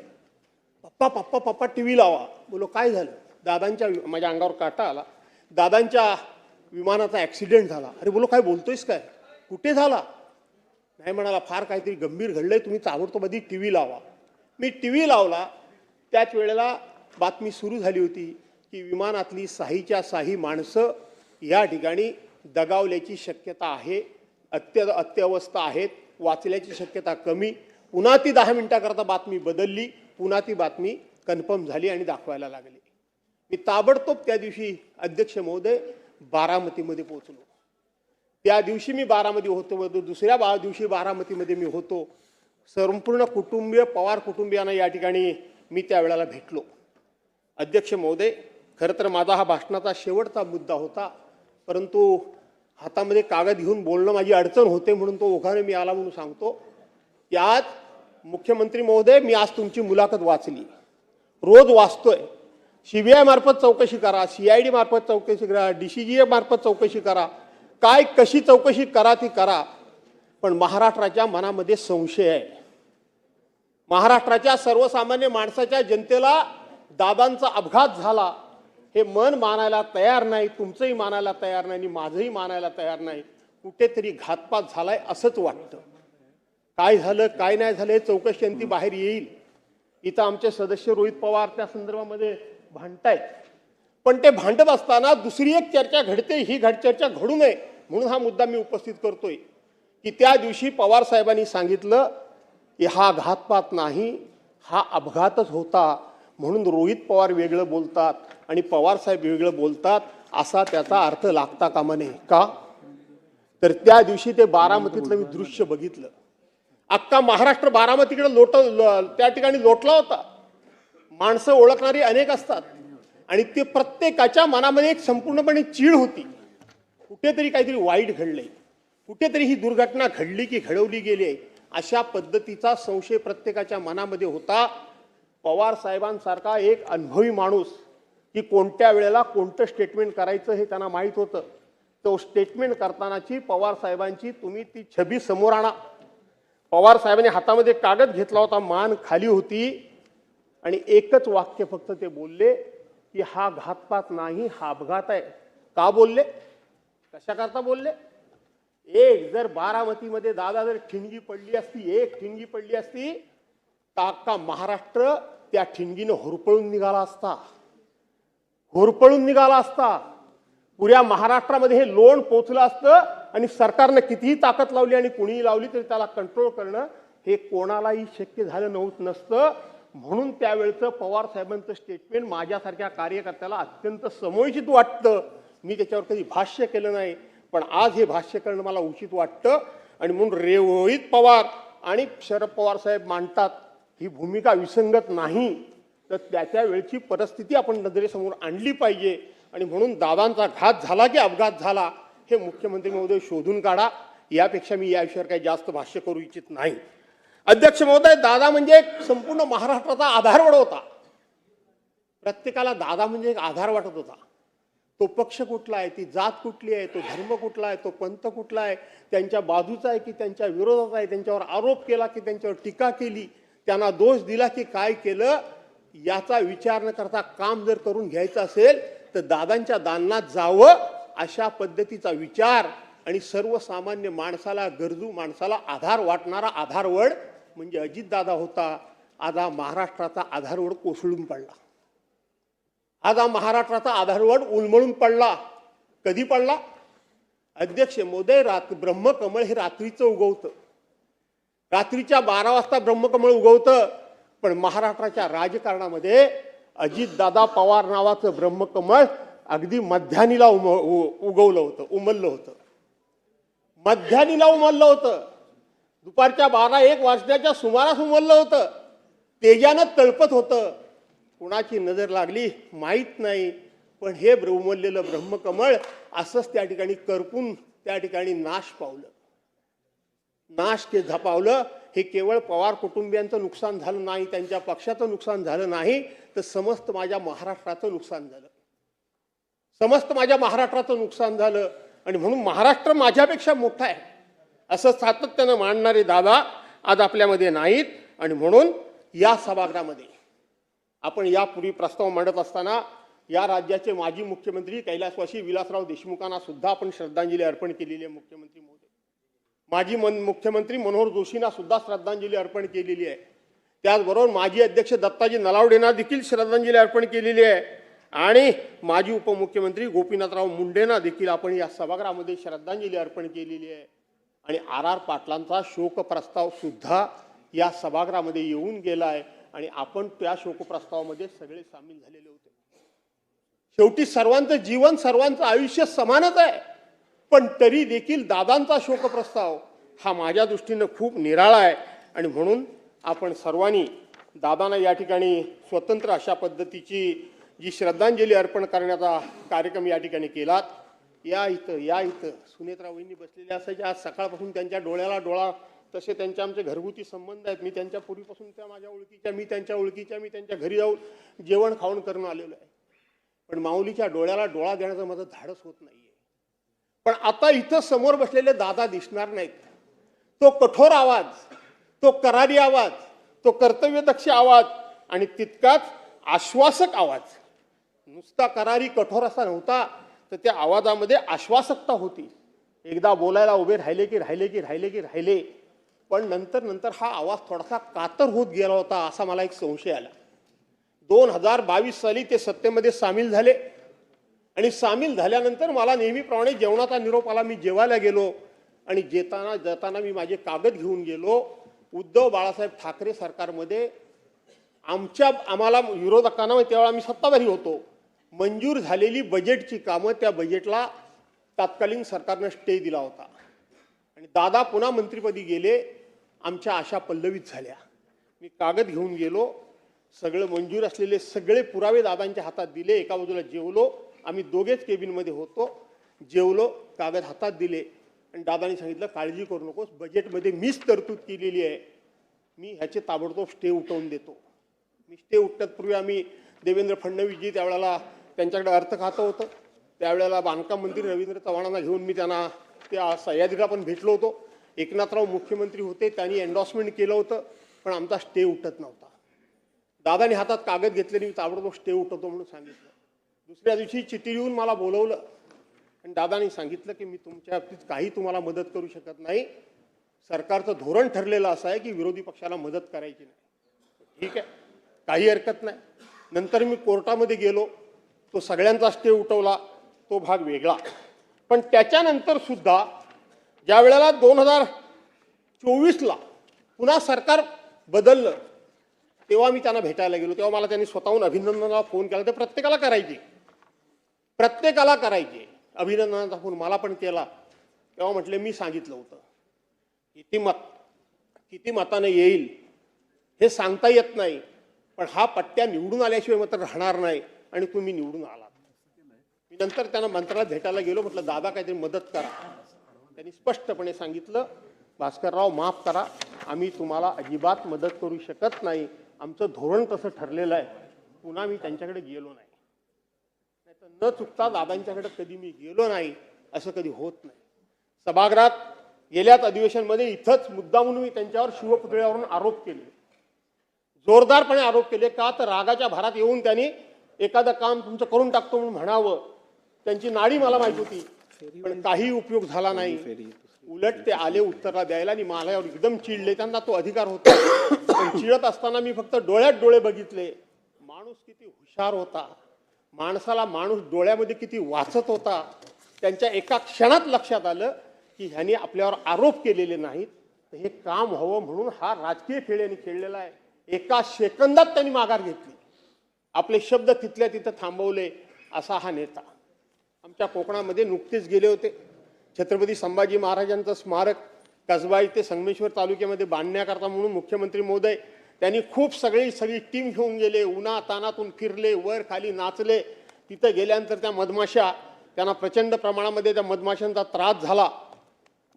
पप्पा टी व्ही लावा. बोलो काय झालं? दादांच्या, माझ्या अंगावर काटा आला. दादांच्या विमानाचा ॲक्सिडेंट झाला. अरे बोलो काय बोलतोयस काय? कुठे झाला? नाही म्हणाला, फार काहीतरी गंभीर घडलंय, तुम्ही ताबडतोब टी व्ही लावा. मी टी व्ही लावला. त्याच वेळेला बातमी सुरू झाली होती की विमानातली साहीच्या साही माणसं या ठिकाणी दगावल्याची शक्यता आहे, अत्यवस्था आहेत, वाचल्याची शक्यता कमी. पुन्हा ती 10 मिनिटाकरता बातमी बदलली, पुन्हा ती बातमी कन्फर्म झाली आणि दाखवायला लागली. मी ताबडतोब त्या दिवशी अध्यक्ष महोदय बारामतीमध्ये पोहोचलो. त्या दिवशी मी बारामती होतो, दुसऱ्या दिवशी बारामतीमध्ये मी होतो. संपूर्ण कुटुंबीय, पवार कुटुंबियांना या ठिकाणी मी त्यावेळेला भेटलो. अध्यक्ष महोदय, खरं तर माझा हा भाषणाचा शेवटचा मुद्दा होता, परंतु हातामध्ये कागद घेऊन बोलणं माझी अडचण होते म्हणून तो ओघाने मी आला म्हणून सांगतो की आज मुख्यमंत्री महोदय, मी आज तुमची मुलाखत वाचली, रोज वाचतोय. CBI मार्फत चौकशी करा, CID मार्फत चौकशी करा, DCGA मार्फत चौकशी करा, काय कशी चौकशी करा ती करा, पण महाराष्ट्राच्या मनामध्ये संशय आहे. महाराष्ट्राच्या सर्वसामान्य माणसाच्या जनतेला दादांचा अपघात झाला हे मन मानायला तयार नाही, तुमचंही मानायला तयार नाही आणि माझंही मानायला तयार नाही. कुठेतरी घातपात झालाय असंच वाटतं. काय झालं काय नाही झालं हे चौकशी अंती बाहेर येईल. इथं आमचे सदस्य रोहित पवार त्या संदर्भामध्ये भांडतायत, पण ते भांडत असताना दुसरी एक चर्चा घडते, ही चर्चा घडू नये म्हणून हा मुद्दा मी उपस्थित करतोय की त्या दिवशी पवार साहेबांनी सांगितलं की हा घातपात नाही, हा अपघातच होता, म्हणून रोहित पवार वेगळं बोलतात आणि पवार साहेब वेगळं बोलतात असा त्याचा अर्थ लागता कामा नये. का तर त्या दिवशी ते बारामतीतलं मी दृश्य बघितलं. अख्खा महाराष्ट्र बारामतीकडे त्या ठिकाणी लोटला होता. माणसं ओळखणारी अनेक असतात आणि ते प्रत्येकाच्या मनामध्ये एक संपूर्णपणे चीड होती. कुठेतरी काहीतरी वाईट घडलंय, कुठेतरी ही दुर्घटना घडली की घडवली गेली आहे अशा पद्धतीचा संशय प्रत्येकाच्या मनामध्ये होता. पवार साहेबांसारखा एक अनुभवी माणूस की कोणत्या वेळेला कोणतं स्टेटमेंट करायचं हे त्यांना माहीत होतं. तो स्टेटमेंट करतानाची पवार साहेबांची तुम्ही ती छबी समोर आणा. पवार साहेबांनी हातामध्ये कागद घेतला होता, मान खाली होती आणि एकच वाक्य फक्त ते बोलले की हा घातपात नाही, हा अपघात आहे. का बोलले? कशा करता बोलले? एक जर बारामतीमध्ये दादा जर ठिणगी पडली असती, एक ठिणगी पडली असती तर अख्खा महाराष्ट्र त्या ठिणगीनं होरपळून निघाला असता. पुऱ्या महाराष्ट्रामध्ये हे लोण पोचलं असतं आणि सरकारनं कितीही ताकद लावली आणि कुणीही लावली तरी त्याला कंट्रोल करणं हे कोणालाही शक्य झालं नसतं. म्हणून त्यावेळचं पवार साहेबांचं स्टेटमेंट माझ्यासारख्या कार्यकर्त्याला अत्यंत समयोचित वाटतं. मी त्याच्यावर कधी भाष्य केलं नाही, पण आज हे भाष्य करणं मला उचित वाटतं आणि म्हणून रोहित पवार आणि शरद पवार साहेब मांडतात ही भूमिका विसंगत नाही, तर त्याच्या वेळची परिस्थिती आपण नजरेसमोर आणली पाहिजे. आणि म्हणून दादांचा घात झाला की अपघात झाला हे मुख्यमंत्री महोदय शोधून काढा. यापेक्षा मी या विषयावर काही जास्त भाष्य करू इच्छित नाही. अध्यक्ष महोदय, दादा म्हणजे एक संपूर्ण महाराष्ट्राचा आधारवड होता. प्रत्येकाला दादा म्हणजे एक आधार वाटत होता. तो पक्ष कुठला आहे, ती जात कुठली आहे, तो धर्म कुठला आहे, तो पंथ कुठला आहे, त्यांच्या बाजूचा आहे की त्यांच्या विरोधात आहे, त्यांच्यावर आरोप केला की त्यांच्यावर टीका केली, त्यांना दोष दिला की काय केलं, याचा विचार न करता काम जर करून घ्यायचं असेल तर दादांच्या दालनात जावं. अशा पद्धतीचा विचार आणि सर्वसामान्य माणसाला, गरजू माणसाला आधार वाटणारा आधारवड म्हणजे अजितदादा होता. आज हा महाराष्ट्राचा आधारवड कोसळून पडला. आज हा महाराष्ट्राचा आधारवड उलमळून पडला. कधी पडला? अध्यक्ष महोदय, ब्रह्मकमळ हे रात्रीचं उगवतं, रात्रीच्या 12 वाजता ब्रह्मकमळ उगवतं. पण महाराष्ट्राच्या राजकारणामध्ये अजितदादा पवार नावाचं ब्रह्मकमळ अगदी मध्यानीला उगवलं होतं, उमललं होतं, मध्यानीला उमललं होतं. दुपारच्या 12-1 वाजण्याच्या सुमारास उमललं होतं, तेजानं तळपत होतं. कुणाची नजर लागली माहीत नाही, पण हे उमललेलं ब्रह्मकमळ असंच त्या ठिकाणी करपून त्या ठिकाणी नाश पावलं, नाश के झपावलं. हे केवळ पवार कुटुंबियांचं नुकसान झालं नाही, त्यांच्या पक्षाचं नुकसान झालं नाही, तर समस्त माझ्या महाराष्ट्राचं नुकसान झालं, समस्त माझ्या महाराष्ट्राचं नुकसान झालं. आणि म्हणून महाराष्ट्र माझ्यापेक्षा मोठा आहे असं सातत्यानं मांडणारे दादा आज आपल्यामध्ये नाहीत. आणि म्हणून या सभागृहामध्ये आपण यापूर्वी प्रस्ताव मांडत असताना या राज्याचे माजी मुख्यमंत्री कैलासवासी विलासराव देशमुखांना सुद्धा आपण श्रद्धांजली अर्पण केलेली आहे. मुख्यमंत्री महोदय, माजी मुख्यमंत्री मनोहर जोशींना सुद्धा श्रद्धांजली अर्पण केलेली आहे. त्याचबरोबर माजी अध्यक्ष दत्ताजी नलावडेंना देखील श्रद्धांजली अर्पण केलेली आहे. आणि माजी उपमुख्यमंत्री गोपीनाथराव मुंडेंना देखील आपण या सभागृहामध्ये श्रद्धांजली अर्पण केलेली आहे. आणि आर पाटलांचा शोक प्रस्ताव सुद्धा या सभागृहामध्ये येऊन गेला आहे आणि आपण त्या शोकप्रस्तावामध्ये सगळे सामील झालेले होते. शेवटी सर्वांचं जीवन, सर्वांचं आयुष्य समानच आहे, पण तरी देखील दादांचा शोकप्रस्ताव हा माझ्या दृष्टीनं खूप निराळा आहे. आणि म्हणून आपण सर्वांनी दादांना या ठिकाणी स्वतंत्र अशा पद्धतीची जी श्रद्धांजली अर्पण करण्याचा कार्यक्रम या ठिकाणी केलात. या इथं सुनेत्रा वहिनी बसलेल्या असायच्या. आज सकाळपासून त्यांच्या डोळ्याला डोळा, तसे त्यांचे आमचे घरगुती संबंध आहेत. मी त्यांच्या पूर्वीपासून त्या माझ्या ओळखीच्या, मी त्यांच्या ओळखीच्या, मी त्यांच्या घरी जाऊन जेवण खाऊन करून आलेलो आहे. पण माऊलीच्या डोळ्याला डोळा देण्याचं माझं धाडस होत नाहीये. पण आता इथं समोर बसलेले दादा दिसणार नाहीत. तो कठोर आवाज, तो करारी आवाज, तो कर्तव्यदक्ष आवाज आणि तितकाच आश्वासक आवाज, नुसता करारी कठोर असा नव्हता, तर त्या आवाजामध्ये आश्वासकता होती. एकदा बोलायला उभे राहिले, पण नंतर हा आवाज थोडासा कातर होत गेला होता असा मला एक संशय आला. 2022 साली ते सत्तेमध्ये सामील झाले आणि सामील झाल्यानंतर मला नेहमीप्रमाणे जेवणाचा निरोप आला. मी जेवायला गेलो आणि जाताना मी माझे कागद घेऊन गेलो. उद्धव बाळासाहेब ठाकरे सरकारमध्ये आम्हाला विरोधकांना, त्यावेळेला आम्ही सत्ताधारी होतो, मंजूर झालेली बजेटची कामं, त्या बजेटला तत्कालीन सरकारनं स्टे दिला होता आणि दादा पुन्हा मंत्रिपदी गेले. आमच्या आशा पल्लवित झाल्या. मी कागद घेऊन गेलो, सगळं मंजूर असलेले सगळे पुरावे दादांच्या हातात दिले. एका बाजूला जेवलो, आम्ही दोघेच केबिनमध्ये होतो, जेवलो, कागद हातात दिले आणि दादांनी सांगितलं काळजी करू नकोस, बजेटमध्ये मीच तरतूद केलेली आहे, मी ह्याचे ताबडतोब स्टे उठवून देतो. मी स्टे उठण्यापूर्वी आम्ही देवेंद्र फडणवीसजी, त्यावेळेला त्यांच्याकडे अर्थ खातं होतं, त्यावेळेला बांधकाम मंत्री रवींद्र चव्हाणांना घेऊन मी त्यांना त्या सह्याद्रीला पण भेटलो होतो. एकनाथराव मुख्यमंत्री होते, त्यांनी एन्डॉर्समेंट केलं होतं, पण आमचा स्टे उठत नव्हता. दादाने हातात कागद घेतले, मी ताबडतोब स्टे उठवतो म्हणून सांगितलं. दुसऱ्या दिवशी चिठ्ठी लिहून मला बोलवलं आणि दादाने सांगितलं की मी तुमच्या बाबतीत काही तुम्हाला मदत करू शकत नाही, सरकारचं धोरण ठरलेलं असं आहे की विरोधी पक्षाला मदत करायची नाही. ठीक आहे, काही हरकत नाही. नंतर मी कोर्टामध्ये गेलो, तो सगळ्यांचा स्टे उठवला, तो भाग वेगळा. पण त्याच्यानंतर सुद्धा ज्या वेळेला 2024ला पुन्हा सरकार बदललं, तेव्हा मी त्यांना भेटायला गेलो. तेव्हा मला त्यांनी स्वतःहून अभिनंदनाला फोन केला. ते प्रत्येकाला करायचे अभिनंदनाचा फोन, मला पण केला. तेव्हा म्हटले मी सांगितलं होतं किती मताने येईल हे सांगता येत नाही, पण हा पट्ट्या निवडून आल्याशिवाय मात्र राहणार नाही आणि तुम्ही निवडून आलात. मी नंतर त्यांना मंत्रालयात भेटायला गेलो, म्हटलं दादा काहीतरी मदत करा. त्यांनी स्पष्टपणे सांगितलं भास्करराव माफ करा, आम्ही तुम्हाला अजिबात मदत करू शकत नाही, आमचं धोरण तसं ठरलेलं आहे. पुन्हा मी त्यांच्याकडे गेलो नाही. तर न चुकता दादांच्याकडे कधी मी गेलो नाही, असं कधी होत नाही. सभागृहात गेल्याच अधिवेशनमध्ये इथंच मुद्दा म्हणून मी त्यांच्यावर शिवपुतळ्यावरून आरोप केले, जोरदारपणे आरोप केले. का तर रागाच्या भरात येऊन त्यांनी एखादं काम तुमचं करून टाकतो म्हणून म्हणावं. त्यांची नाडी मला माहित होती, पण काही उपयोग झाला नाही. उलट ते आले उत्तरला द्यायला आणि माझ्यावर एकदम चिडले. त्यांना तो अधिकार होता, पण चिडत असताना मी फक्त डोळ्यात डोळे बघितले. माणूस किती हुशार होता, माणसाला माणूस डोळ्यामध्ये किती वाचत होता. त्यांच्या एका क्षणात लक्षात आलं की ह्यांनी आपल्यावर आरोप केलेले नाहीत, तर हे काम व्हावं म्हणून हा राजकीय खेळ यांनी खेळलेला आहे. एका सेकंदात त्यांनी माघार घेतली, आपले शब्द तिथल्या तिथं थांबवले. असा हा नेता. आमच्या कोकणामध्ये नुकतेच गेले होते. छत्रपती संभाजी महाराजांचं स्मारक कसबा ते संगमेश्वर तालुक्यामध्ये बांधण्याकरता म्हणून मुख्यमंत्री महोदय त्यांनी खूप सगळी टीम घेऊन गेले. उन्हा तानातून फिरले, वर खाली नाचले. तिथं गेल्यानंतर त्या मधमाशा, त्यांना प्रचंड प्रमाणामध्ये त्या मधमाशांचा त्रास झाला.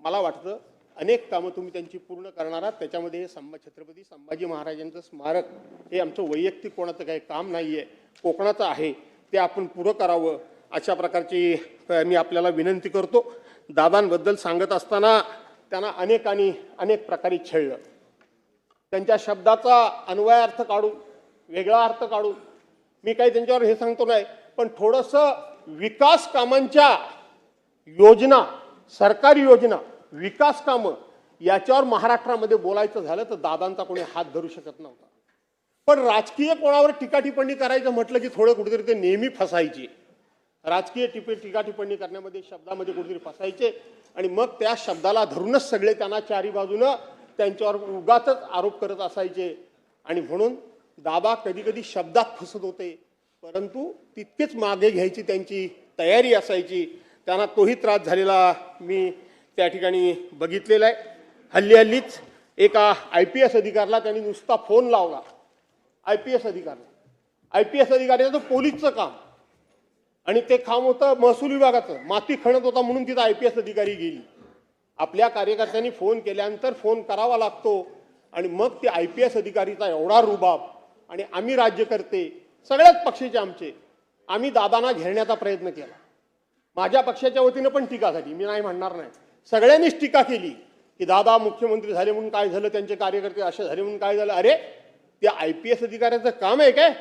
मला वाटतं अनेक कामं तुम्ही त्यांची पूर्ण करणार आहात. त्याच्यामध्ये हे छत्रपती संभाजी महाराजांचं स्मारक हे आमचं वैयक्तिक कोणाचं काही काम नाही आहे, कोकणाचं आहे. ते आपण पुरं करावं अशा प्रकारची मी आपल्याला विनंती करतो. दादांबद्दल सांगत असताना त्यांना अनेक प्रकारे छळलं. त्यांच्या शब्दाचा अन्वय अर्थ काढून, वेगळा अर्थ काढून मी काही त्यांच्यावर हे सांगतो नाही, पण थोडंसं विकास कामांच्या योजना, सरकारी योजना, विकास कामं याच्यावर महाराष्ट्रामध्ये बोलायचं झालं तर दादांचा कोणी हात धरू शकत नव्हता. पण राजकीय कोणावर टीका टिप्पणी करायचं म्हटलं की थोडं कुठेतरी ते नेहमी फसायचे. राजकीय टीका टिप्पणी करण्यामध्ये, शब्दामध्ये कुठेतरी फसायचे आणि मग त्या शब्दाला धरूनच सगळे त्यांना चारी बाजूनं त्यांच्यावर उगाचच आरोप करत असायचे. आणि म्हणून दादा कधी कधी शब्दात फसत होते, परंतु तितकेच मागे घ्यायची त्यांची तयारी असायची. त्यांना तोही त्रास झालेला मी त्या ठिकाणी बघितलेला आहे. हल्लीच एका IPS अधिकाऱ्याला त्यांनी नुसता फोन लावला. IPS अधिकाऱ्याचं तो पोलीसचं काम आणि ते काम होतं महसूल विभागाचं. माती खणत होता म्हणून तिथं IPS अधिकारी गेली. आपल्या कार्यकर्त्यांनी फोन केल्यानंतर फोन करावा लागतो आणि मग ते IPS अधिकारीचा एवढा रुबाब. आणि आम्ही राज्यकर्ते सगळ्याच पक्षाचे आमचे, आम्ही दादांना घेरण्याचा प्रयत्न केला. माझ्या पक्षाच्या वतीनं पण टीका झाली, मी नाही म्हणणार नाही. सगळ्यांनीच टीका केली की दादा मुख्यमंत्री झाले म्हणून काय झालं, त्यांचे कार्यकर्ते असे झाले म्हणून काय झालं. अरे ते IPS अधिकाऱ्याचं काम आहे काय?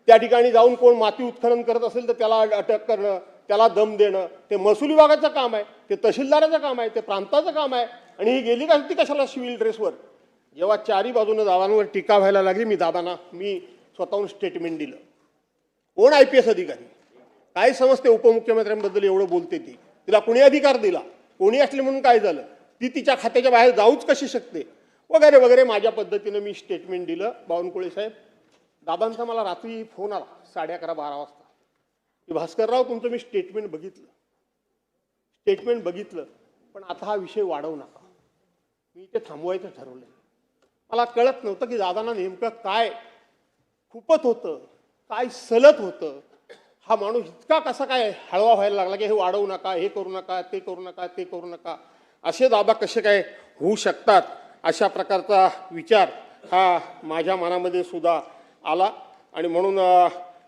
त्या ठिकाणी जाऊन कोण माती उत्खनन करत असेल तर त्याला अटक करणं, त्याला दम देणं, ते महसूल विभागाचं काम आहे, ते तहसीलदाराचं काम आहे, ते प्रांताचं काम आहे. आणि ही गेली का ती कशाला सिव्हिल ड्रेसवर? जेव्हा चारी बाजूनं दादांवर टीका व्हायला लागली, मी स्वतःहून स्टेटमेंट दिलं. कोण IPS अधिकारी, काय समजते उपमुख्यमंत्र्यांबद्दल एवढं बोलते ती? तिला कोणी अधिकार दिला? कोणी असले म्हणून काय झालं? ती तिच्या खात्याच्या बाहेर जाऊच कशी शकते? वगैरे वगैरे माझ्या पद्धतीनं मी स्टेटमेंट दिलं. बावनकुळे साहेब, दादांचा मला रात्री फोन आला 11:30-12 वाजता की भास्करराव तुमचं मी स्टेटमेंट बघितलं, पण आता हा विषय वाढवू नका. मी ते थांबवायचं ठरवलं. मला कळत नव्हतं की दादांना नेमकं काय खुपत होतं, काय सलत होतं. हा माणूस इतका कसा काय हळवा व्हायला लागला की हे वाढवू नका, हे करू नका, ते करू नका, ते करू नका. असे दादा कसे काय होऊ शकतात? अशा प्रकारचा विचार हा माझ्या मनामध्ये सुद्धा आला. आणि म्हणून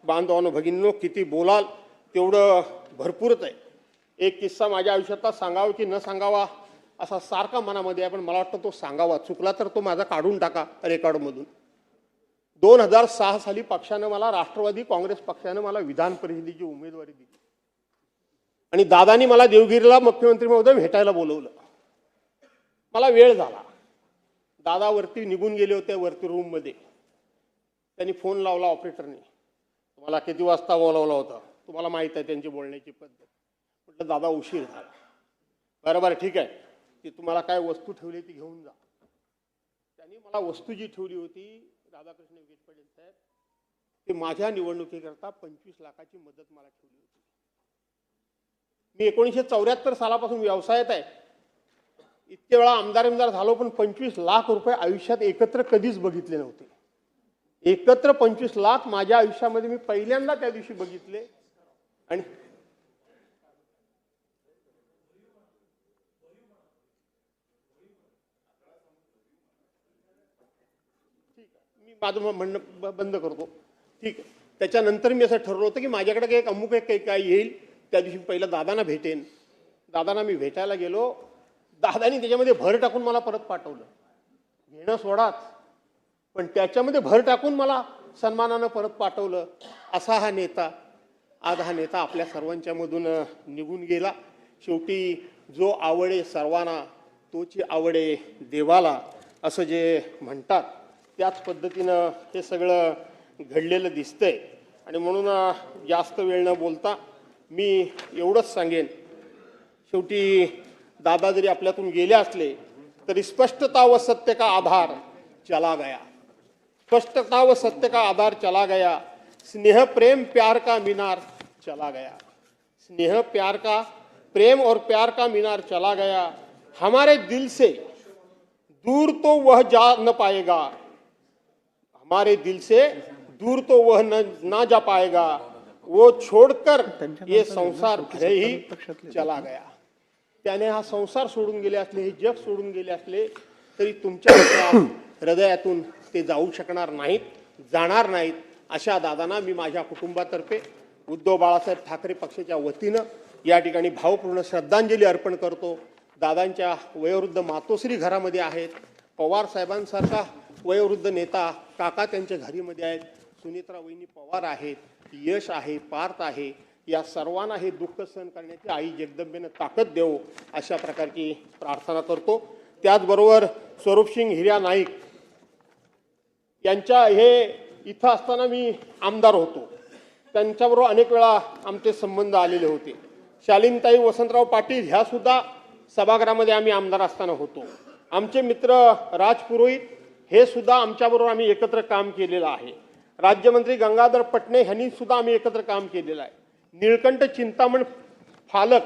बांधवांनो, भगिनींनो, किती बोलाल तेवढं भरपूरच आहे. एक किस्सा माझ्या आयुष्यातला सांगावा की न सांगावा असा सारखा मनामध्ये आहे, पण मला वाटतं तो सांगावा. चुकला तर तो माझा काढून टाका रेकॉर्डमधून. 2006 साली पक्षानं मला, राष्ट्रवादी काँग्रेस पक्षानं मला विधान परिषदेची उमेदवारी दिली आणि दादानी मला देवगिरीला मुख्यमंत्री महोदय भेटायला बोलवलं. मला वेळ झाला. दादा वरती निघून गेले होते, वरती रूममध्ये. त्यांनी फोन लावला ऑपरेटरने, तुम्हाला किती वाजता बोलावला होता? तुम्हाला माहीत आहे त्यांची बोलण्याची पद्धत. म्हटलं दादा उशीर झाला. बरोबर, ठीक आहे, ती तुम्हाला काय वस्तू ठेवली ती घेऊन जा. त्यांनी मला वस्तू जी ठेवली होती, राधाकृष्ण विखे पाटील साहेब, ते माझ्या निवडणुकीकरता 25 लाखाची मदत मला ठेवली होती. मी 1974 सालापासून व्यवसायात आहे. इतके वेळा आमदार झालो, पण 25 लाख रुपये आयुष्यात एकत्र कधीच बघितले नव्हते. एकत्र 25 लाख माझ्या आयुष्यामध्ये मी पहिल्यांदा त्या दिवशी बघितले. आणि ठीक आहे, मी माझं म्हणणं बंद करतो. ठीक आहे. त्याच्यानंतर मी असं ठरवलं होतं की माझ्याकडे काही एक अमुक एक काही येईल, त्या दिवशी पहिलं दादांना भेटेन. दादांना मी भेटायला गेलो, दादानी त्याच्यामध्ये भर टाकून मला परत पाठवलं. घेणं सोडाच, पण त्याच्यामध्ये भर टाकून मला सन्मानानं परत पाठवलं. असा हा नेता, आज हा नेता आपल्या सर्वांच्या मधून निघून गेला. शेवटी जो आवडे सर्वांना तोची आवडे देवाला, असं जे म्हणतात त्याच पद्धतीनं हे सगळं घडलेलं दिसतंय. आणि म्हणून जास्त वेळ न बोलता मी एवढंच सांगेन, शेवटी दादा जरी आपल्यातून गेले असले तरी स्पष्टता व सत्य का आधार चला गया, स्पष्टता व सत्य का आधार चला गया, स्नेह प्रेम प्यार का मीनार चला गया, स्नेह प्यार का प्रेम और प्यार का मीनार चला गया, हमारे दिल से दूर तो वह जा न पाएगा, हमारे दिल से दूर तो वह ना जा पाएगा, वो छोड़कर ये संसार भले ही चला गया. त्याने हा संसार सोडून गेले असले, हे जग सोडून गेले असले तरी तुमच्या हृदयातून ते जाऊ शकणार नाहीत, जाणार नाहीत. अशा दादांना मी माझ्या कुटुंबातर्फे उद्धव बाळासाहेब ठाकरे पक्षाच्या वतीनं या ठिकाणी भावपूर्ण श्रद्धांजली अर्पण करतो. दादांच्या वयोवृद्ध मातोश्री घरामध्ये आहेत, पवार साहेबांसारखा वयोवृद्ध नेता काका त्यांच्या घरीमध्ये आहेत, सुनित्रा वहिनी पवार आहेत, यश आहे, पार्थ आहे. या सर्वांना हे दुःख सहन करण्याची आई जगदंबेनं ताकद देवो अशा प्रकारची प्रार्थना करतो. त्याचबरोबर स्वरूपसिंग हिर्या नाईक यांच्या हे इथं असताना मी आमदार होतो, त्यांच्याबरोबर अनेक वेळा आमचे संबंध आलेले होते. शालीनताई वसंतराव पाटील ह्या सुद्धा सभागृहामध्ये आम्ही आमदार असताना होतो. आमचे मित्र राज पुरोहित हे सुद्धा आमच्याबरोबर आम्ही एकत्र काम केलेलं आहे. राज्यमंत्री गंगाधर पटणे ह्यांनी सुद्धा आम्ही एकत्र काम केलेलं आहे. निळकंठ चिंतामण फालक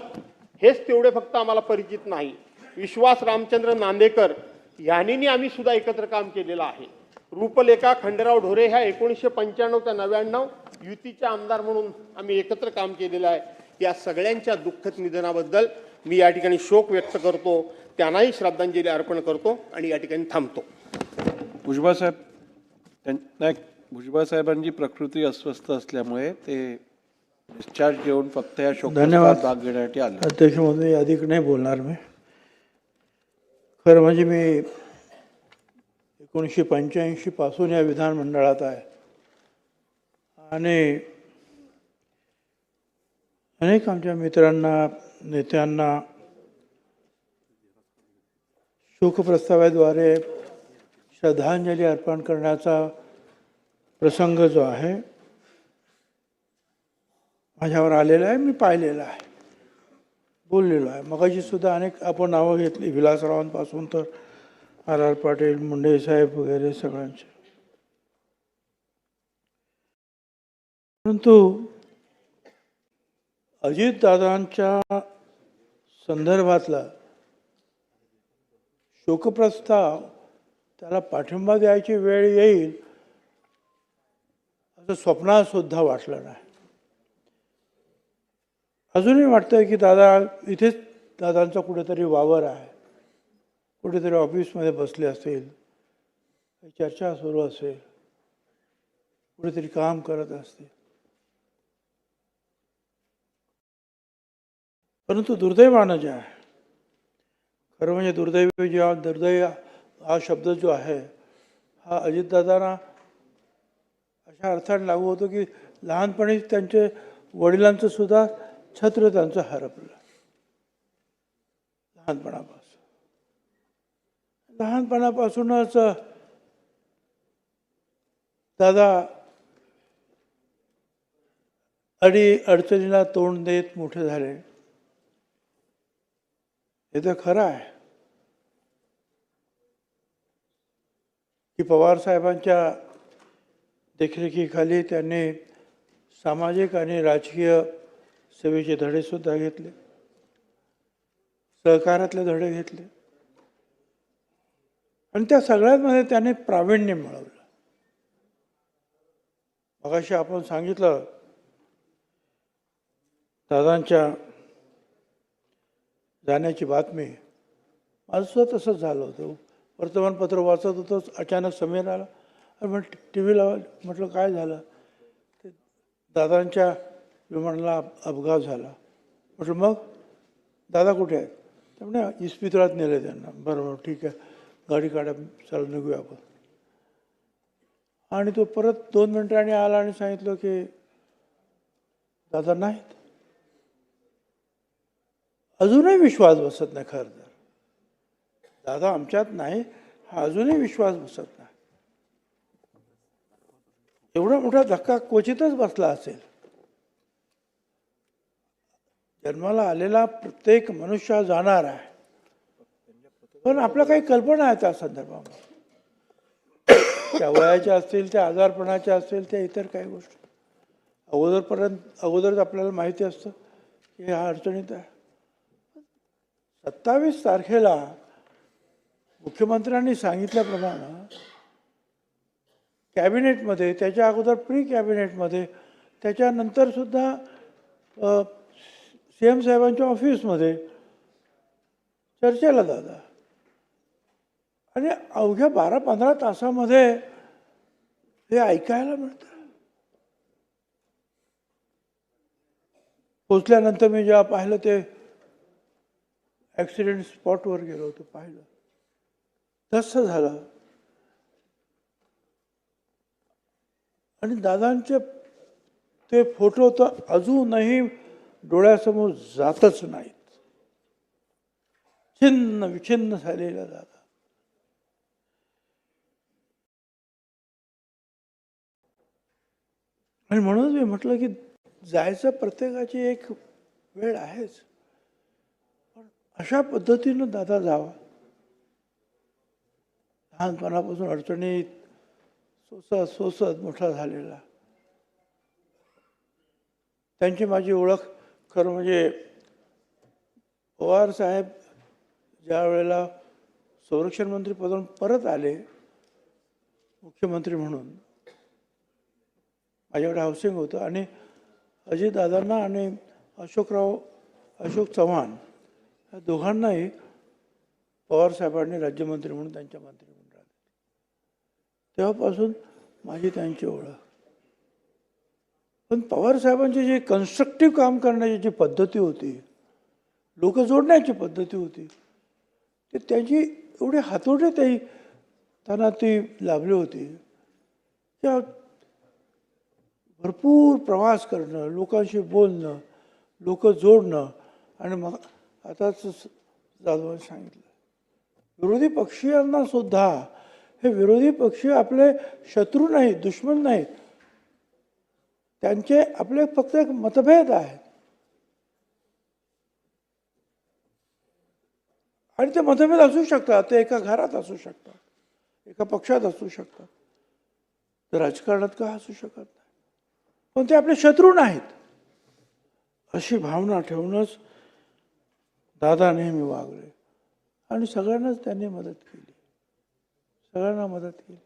हेच तेवढे फक्त आम्हाला परिचित नाही, विश्वास रामचंद्र नांदेकर ह्यांनी आम्ही सुद्धा एकत्र काम केलेलं आहे. रूपलेखा खंडेराव ढोरे ह्या 1995 ते 99 युतीच्या आमदार म्हणून आम्ही एकत्र काम केलेलं आहे. या सगळ्यांच्या दुःखद निधनाबद्दल मी या ठिकाणी शोक व्यक्त करतो, त्यांनाही श्रद्धांजली अर्पण करतो आणि या ठिकाणी थांबतो. भुजबळ साहेबांची प्रकृती अस्वस्थ असल्यामुळे ते डिस्चार्ज घेऊन फक्त या शोकात भाग घेण्यासाठी आले. अध्यक्ष महोदय, अधिक नाही बोलणार मी. खरं म्हणजे मी 1985 पासून या विधानमंडळात आहे आणि अनेक आमच्या मित्रांना, नेत्यांना शोकप्रस्तावाद्वारे श्रद्धांजली अर्पण करण्याचा प्रसंग जो आहे माझ्यावर आलेला आहे, मी पाहिलेला आहे, बोललेलो आहे. मगाशी सुद्धा अनेक आपण नावं घेतली, विलासरावांपासून तर R.R. पाटील, मुंडे साहेब वगैरे सगळ्यांचे. परंतु अजितदादांच्या संदर्भातला शोकप्रस्ताव त्याला पाठिंबा द्यायची वेळ येईल असं स्वप्नात सुद्धा वाटलं नाही. अजूनही वाटतंय की दादा इथेच, दादांचा कुठेतरी वावर आहे, कुठेतरी ऑफिसमध्ये बसले असेल, चर्चा सुरू असेल, कुठेतरी काम करत असतील. परंतु दुर्दैवानं जे आहे, खरं म्हणजे दुर्दैव हा शब्द जो आहे हा अजितदादांना अशा अर्थाने लागू होतो की लहानपणी त्यांचे वडिलांचं सुद्धा छत्र त्यांचं हरपलं. लहानपणापासूनच दादा अडचणीला तोंड देत मोठे झाले, हे तर खरं आहे की पवार साहेबांच्या देखरेखीखाली त्यांनी सामाजिक आणि राजकीय सेवेचे धडे सुद्धा घेतले, सहकारातले धडे घेतले आणि त्या सगळ्यांमध्ये त्याने प्रावीण्य मिळवलं. मगाशी आपण सांगितलं दादांच्या जाण्याची बातमी, माझं सुद्धा तसंच झालं होतं. वर्तमानपत्र वाचत होतं, अचानक समीर आला आणि मग TV लावलं, म्हटलं काय झालं, ते दादांच्या विमानाला अपघात झाला. म्हटलं मग दादा कुठे आहेत? तर म्हणे इस्पितळात नेले त्यांना. बरोबर, ठीक आहे, गाडी काढा, चला निघूया आपण. आणि तो परत 2 मिनिटांनी आला आणि सांगितलं की दादा नाहीत. अजूनही विश्वास बसत नाही. खरं तर दादा आमच्यात नाही हा अजूनही विश्वास बसत नाही. एवढा मोठा धक्का क्वचितच बसला असेल. जन्माला आलेला प्रत्येक मनुष्य जाणार आहे, पण आपल्या काही कल्पना आहे त्या संदर्भामध्ये. त्या वयाच्या असतील, त्या आजारपणाच्या असतील, त्या इतर काही गोष्टी अगोदरच आपल्याला माहिती असतं की ह्या अडचणीत आहे. 27 तारखेला मुख्यमंत्र्यांनी सांगितल्याप्रमाणे कॅबिनेटमध्ये, त्याच्या अगोदर प्री कॅबिनेटमध्ये, त्याच्यानंतर सुद्धा CM साहेबांच्या ऑफिसमध्ये चर्चेला दादा. आणि अवघ्या 12-15 तासामध्ये हे ऐकायला मिळतं. पोचल्यानंतर मी जेव्हा पाहिलं, ते ॲक्सिडेंट स्पॉटवर गेलो होतो, पाहिलं तसं झालं. आणि दादांचे ते फोटो तर अजूनही डोळ्यासमोर जातच नाहीत. छिन्न विछिन्न झालेला दादा. आणि म्हणून मी म्हटलं की जायचं प्रत्येकाची एक वेळ आहेच, पण अशा पद्धतीनं दादा जावा. लहानपणापासून अडचणीत सोसत मोठा झालेला. त्यांची माझी ओळख खरं म्हणजे पवार साहेब ज्या वेळेला संरक्षण मंत्री पदावरून परत आले मुख्यमंत्री म्हणून, माझ्याकडे हाऊसिंग होतं आणि अजितदादांना आणि अशोक चव्हाण या दोघांनाही पवार साहेबांनी राज्यमंत्री म्हणून त्यांच्या मंत्रिमंडळात. तेव्हापासून माझी त्यांची ओळख. पण पवार साहेबांची जी कन्स्ट्रक्टिव्ह काम करण्याची जी पद्धती होती, लोक जोडण्याची पद्धती होती, ते त्यांची एवढी हातोटी त्यांना ती लाभली होती. त्या भरपूर प्रवास करणं, लोकांशी बोलणं, लोक जोडणं. आणि मग आताच जाधवांनी सांगितलं, विरोधी पक्षीयांना सुद्धा, हे विरोधी पक्षी आपले शत्रू नाहीत, दुश्मन नाहीत, त्यांचे आपले फक्त एक मतभेद आहेत. आणि ते मतभेद असू शकतात, ते एका घरात असू शकतात, एका पक्षात असू शकतात, तर राजकारणात का असू शकत नाही, पण ते आपले शत्रू नाहीत. अशी भावना ठेवूनच दादा नेहमी वागले आणि सगळ्यांनाच त्यांनी मदत केली, सगळ्यांना मदत केली.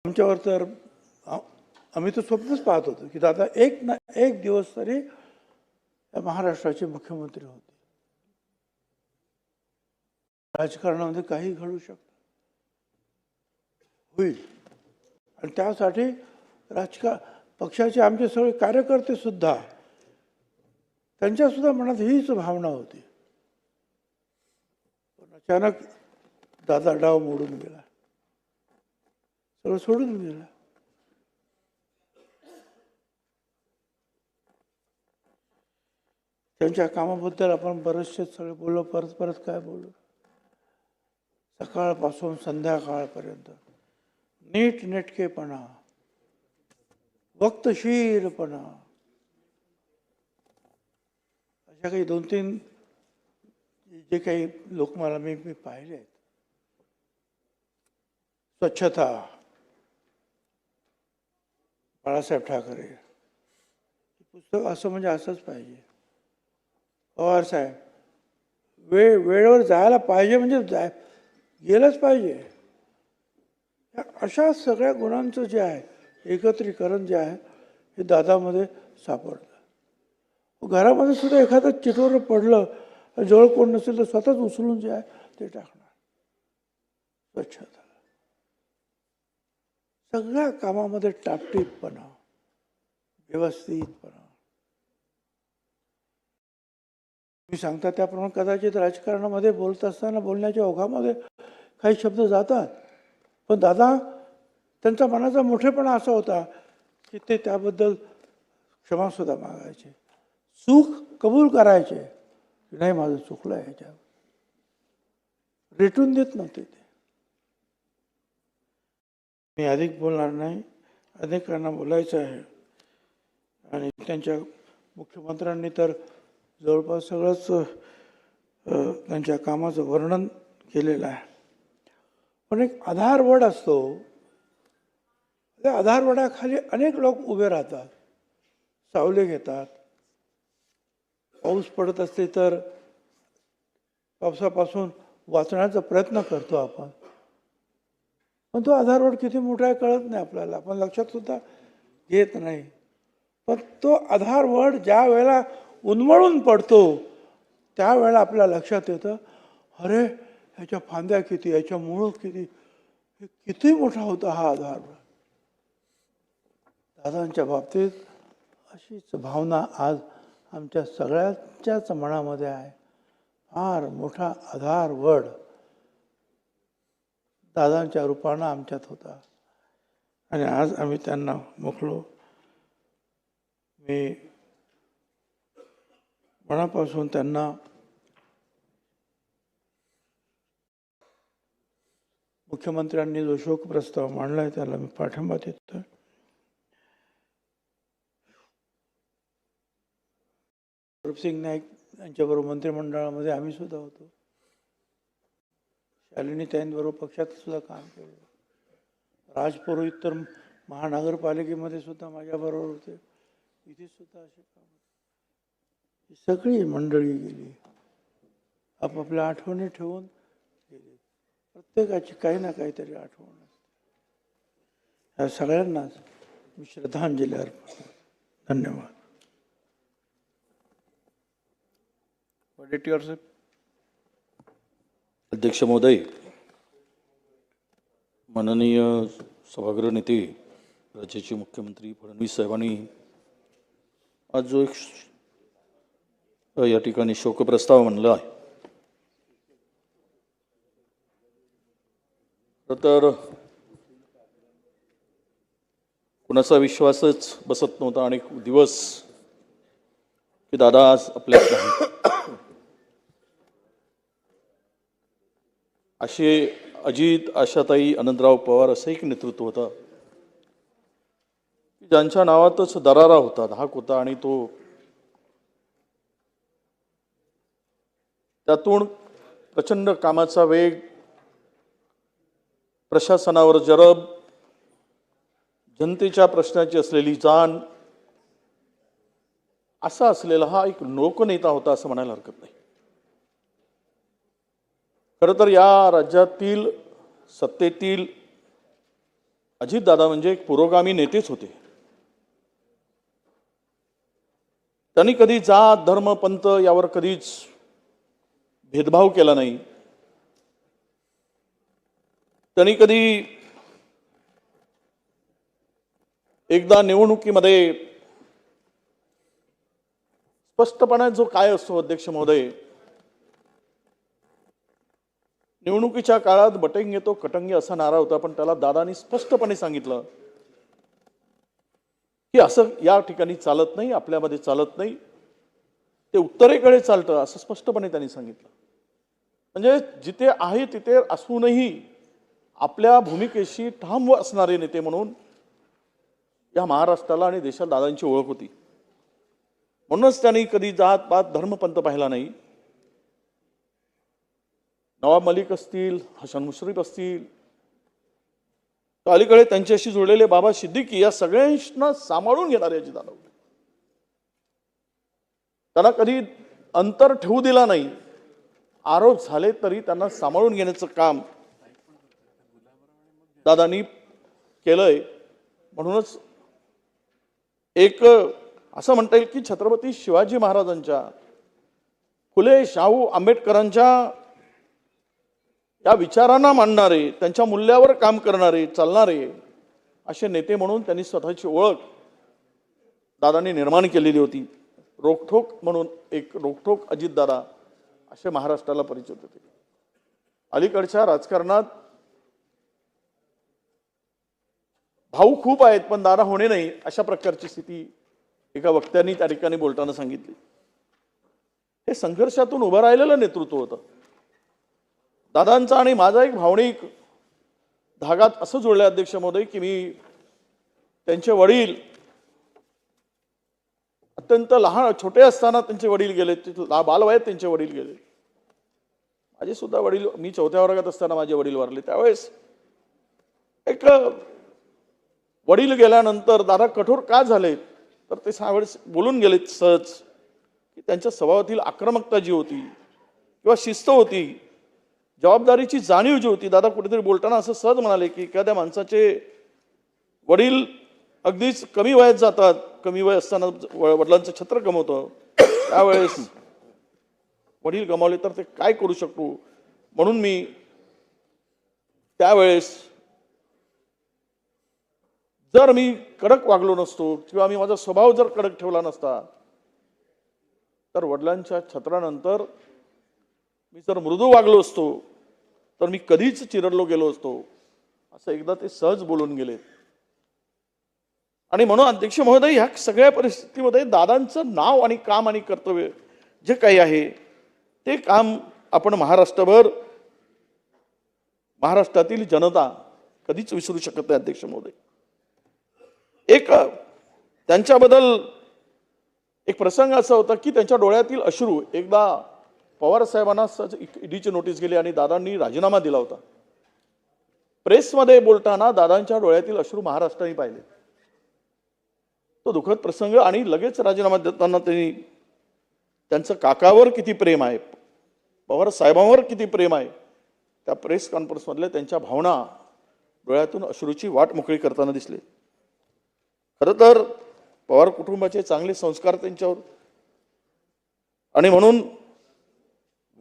आमच्यावर तर आम्ही तर स्वप्नच पाहत होतो की दादा एक दिवस तरी महाराष्ट्राचे मुख्यमंत्री होते. राजकारणामध्ये काही घडू शकतं, होईल. आणि त्यासाठी पक्षाचे आमचे सगळे कार्यकर्ते सुद्धा, त्यांच्यासुद्धा मनात हीच भावना होती. पण अचानक दादा डाव मोडून गेला, सगळं सोडून गेला. त्यांच्या कामाबद्दल आपण बरेचसे सगळे बोललो, परत काय बोललो. सकाळपासून संध्याकाळपर्यंत नीटनेटकेपणा, वक्तशीरपणा, अशा काही 2-3 जे काही लोक मी पाहिले आहेत. स्वच्छता, बाळासाहेब ठाकरे पुस्तक असं म्हणजे असंच पाहिजे. पवार साहेब वेळेवर जायला पाहिजे, म्हणजे गेलंच पाहिजे. अशा सगळ्या गुणांचं जे आहे एकत्रीकरण जे आहे हे दादामध्ये सापडतं. घरामध्ये सुद्धा एखादं चिटोरं पडलं, जवळ कोण नसेल तर स्वतःच उचलून जे आहे ते टाकणार. स्वच्छता, सगळ्या कामामध्ये टापटीपपणा, व्यवस्थितपणा. मी सांगता त्याप्रमाणे कदाचित राजकारणामध्ये बोलत असताना बोलण्याच्या ओघामध्ये काही शब्द जातात, पण दादा त्यांचा मनाचा मोठेपणा असा होता की ते त्याबद्दल क्षमासुद्धा मागायचे, चूक कबूल करायचे की नाही माझं चुकलं आहे, ह्याच्यावर रेटून देत नव्हते ते. मी अधिक बोलणार नाही, अनेकांना बोलायचं आहे आणि त्यांच्या मुख्यमंत्र्यांनी तर जवळपास सगळंच त्यांच्या कामाचं वर्णन केलेलं आहे. पण एक आधारवड असतो, त्या आधारवडाखाली अनेक लोक उभे राहतात, सावली घेतात. पाऊस पडत असते तर पावसापासून वाचण्याचा प्रयत्न करतो आपण, पण तो आधारवड किती मोठा आहे कळत नाही आपल्याला, आपण लक्षात सुद्धा घेत नाही. पण तो आधारवड ज्या वेळेला उन्मळून पडतो त्यावेळेला आपल्या लक्षात येतं, अरे ह्याच्या फांद्या किती, ह्याच्या मुळं किती, किती मोठा होता हा आधारवड. दादांच्या बाबतीत अशीच भावना आज आमच्या सगळ्यांच्याच मनामध्ये आहे. फार मोठा आधारवड दादांच्या रूपानं आमच्यात होता आणि आज आम्ही त्यांना मुकलो. मी मनापासून त्यांना मुख्यमंत्र्यांनी जो शोक प्रस्ताव मांडला आहे त्याला मी पाठिंबा देतो. रूपसिंग नाईक यांच्याबरोबर मंत्रिमंडळामध्ये आम्ही सुद्धा होतो. शालिनी ताईंबरोबर पक्षात सुद्धा काम केलं. राजपुरोहित तर महानगरपालिकेमध्ये सुद्धा माझ्याबरोबर होते. इथे सुद्धा असे काम होते. सगळी मंडळी गेली, आपापल्या आठवणी ठेवून गेली. प्रत्येकाची काही ना काहीतरी आठवण असते. या सगळ्यांनाच मी श्रद्धांजली अर्पण. धन्यवाद. अध्यक्ष महोदय, माननीय सभागृह नेते, राज्याचे मुख्यमंत्री फडणवीस साहेबांनी आज जो एक या ठिकाणी शोकप्रस्ताव मांडला आहे, तर कुणाचा विश्वासच बसत नव्हता अनेक दिवस की दादा आज आपल्यात नाही. असे अजित, आशाताई, आनंदराव पवार असं एक नेतृत्व होतं की ज्यांच्या नावातच दरारा होता, धाक होता आणि तो त्यातून प्रचंड कामाचा वेग, प्रशासनावर जरब, जनतेच्या प्रश्नाची असलेली जाण असा असलेला हा एक लोकनेता होता असं म्हणायला हरकत नाही. खरं तर या राज्यातील सत्तेतील अजितदादा म्हणजे एक पुरोगामी नेतेच होते. त्यांनी कधी जात, धर्म, पंथ यावर कधीच भेदभाव केला नाही. त्यांनी कधी एकदा निवडणुकीमध्ये स्पष्टपणे जो काय असतो अध्यक्ष महोदय, निवडणुकीच्या काळात बटेंगे तो कटंगे असा नारा होता, पण त्याला दादांनी स्पष्टपणे सांगितलं की असं या ठिकाणी चालत नाही, आपल्यामध्ये चालत नाही, ते उत्तरेकडे चालतं असं स्पष्टपणे त्यांनी सांगितलं. म्हणजे जिथे आहे तिथे असूनही आपल्या भूमिकेशी ठाम असणारे नेते म्हणून या महाराष्ट्राला आणि देशाला दादांची ओळख होती. म्हणूनच त्यांनी कधी जात पात धर्मपंथ पाहिला नाही. नवाब मलिक असतील, हसन मुश्रीफ असतील, अलीकडे त्यांच्याशी जोडलेले बाबा सिद्दीकी, या सगळ्यांना सांभाळून घेणारे अजितदादा होते. त्यांना कधी अंतर ठेवू दिला नाही. आरोप झाले तरी त्यांना सांभाळून घेण्याचं काम दादांनी केलंय. म्हणूनच एक असं म्हणता येईल की छत्रपती शिवाजी महाराजांच्या, फुले शाहू आंबेडकरांच्या या विचारांना मांडणारे, त्यांच्या मूल्यावर काम करणारे, चालणारे असे नेते म्हणून त्यांनी स्वतःची ओळख दादांनी निर्माण केलेली होती. रोखठोक म्हणून एक रोखठोक अजितदादा असे महाराष्ट्राला परिचित होते. अलीकडच्या राजकारणात भाऊ खूप आहेत पण दादा होणे नाही अशा प्रकारची स्थिती एका वक्त्यांनी त्या ठिकाणी बोलताना सांगितली. हे संघर्षातून उभं राहिलेलं नेतृत्व होतं. दादांचा आणि माझा एक भावनिक धागात असं जोडलं अध्यक्ष महोदय की मी त्यांचे वडील अत्यंत लहान छोटे असताना त्यांचे वडील गेले, बालवयात त्यांचे वडील गेले. माझे सुद्धा वडील, मी 4थ्या वर्गात असताना माझे वडील वारले. त्यावेळेस एक वडील गेल्यानंतर दादा कठोर का झाले तर ते त्यावेळेस बोलून गेले सहज की त्यांच्या स्वभावातील आक्रमकता जी होती किंवा शिस्त होती, जबाबदारीची जाणीव जी होती. दादा कुठेतरी बोलताना असं सहज म्हणाले की एखाद्या माणसाचे वडील अगदीच कमी वयात जातात, कमी वय असताना वडिलांचं छत्र गमवतं, त्यावेळेस वडील गमावले तर ते काय करू शकतो. म्हणून मी त्यावेळेस जर मी कडक वागलो नसतो किंवा मी माझा स्वभाव जर कडक ठेवला नसता तर वडिलांच्या छत्रानंतर मी जर मृदू वागलो असतो तर मी कधीच चिरडलो गेलो असतो, असं एकदा ते सहज बोलून गेले. आणि म्हणून अध्यक्ष महोदय ह्या सगळ्या परिस्थितीमध्ये दादांचं नाव आणि काम आणि कर्तव्य जे काही आहे ते काम आपण महाराष्ट्रातील जनता कधीच विसरू शकत नाही अध्यक्ष महोदय. एक त्यांच्याबद्दल एक प्रसंग असा होता की त्यांच्या डोळ्यातील अश्रू एकदा पवार साहेबांना ईडीची नोटीस गेली आणि दादांनी राजीनामा दिला होता. प्रेसमध्ये बोलताना दादांच्या डोळ्यातील अश्रू महाराष्ट्राने पाहिले. तो दुःखद प्रसंग आणि लगेच राजीनामा देताना त्यांनी त्यांचं काकावर किती प्रेम आहे, पवार साहेबांवर किती प्रेम आहे, त्या प्रेस कॉन्फरन्समधल्या त्यांच्या भावना डोळ्यातून अश्रूची वाट मोकळी करताना दिसले. खरं तर पवार कुटुंबाचे चांगले संस्कार त्यांच्यावर आणि म्हणून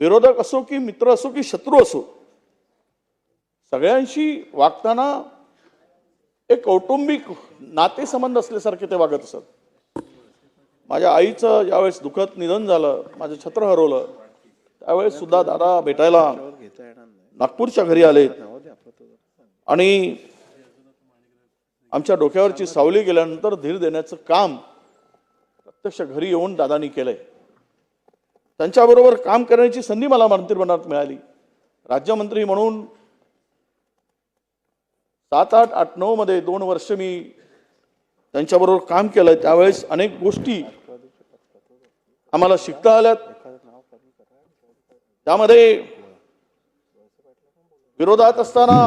विरोधक असो की मित्र असो की शत्रू असो सगळ्यांशी वागताना एक कौटुंबिक नातेसंबंध असल्यासारखे ते वागत असत. माझ्या आईचं ज्यावेळेस दुःखद निधन झालं, माझं छत्र हरवलं, त्यावेळेस सुद्धा दादा भेटायला नागपूरच्या घरी आले आणि आमच्या डोक्यावरची सावली गेल्यानंतर धीर देण्याचं काम प्रत्यक्ष घरी येऊन दादांनी केलंय. त्यांच्याबरोबर काम करण्याची संधी मला मंत्रिमंडळात मिळाली. राज्यमंत्री म्हणून 7, 8, 8, 9 मध्ये 2 वर्ष मी त्यांच्याबरोबर काम केलं. त्यावेळेस अनेक गोष्टी आम्हाला शिकता आल्यात. त्यामध्ये विरोधात असताना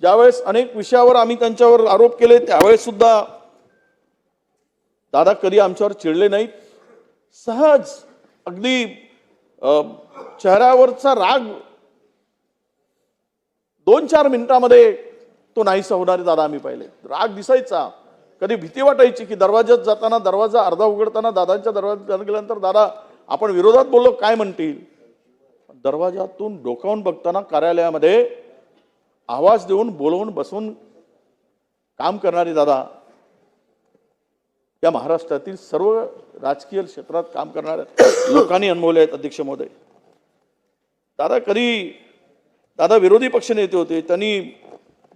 ज्यावेळेस अनेक विषयावर आम्ही त्यांच्यावर आरोप केले त्यावेळेस सुद्धा दादा कधी आमच्यावर चिडले नाहीत. सहज अगदी चेहऱ्यावरचा राग 2-4 मिनिटामध्ये तो नाहीसा होणारे दादा आम्ही पाहिले. राग दिसायचा, कधी भीती वाटायची की दरवाज्यात जाताना दरवाजा अर्धा उघडताना दादांच्या दरवाज्यात गेल्यानंतर दादा आपण विरोधात बोललो काय म्हणतील. दरवाजातून डोकावून बघताना कार्यालयामध्ये आवाज देऊन बोलवून बसवून काम करणारे दादा या महाराष्ट्रातील सर्व राजकीय क्षेत्रात काम करणाऱ्या लोकांनी अनुभवले आहेत अध्यक्ष महोदय. दादा विरोधी पक्ष नेते होते. त्यांनी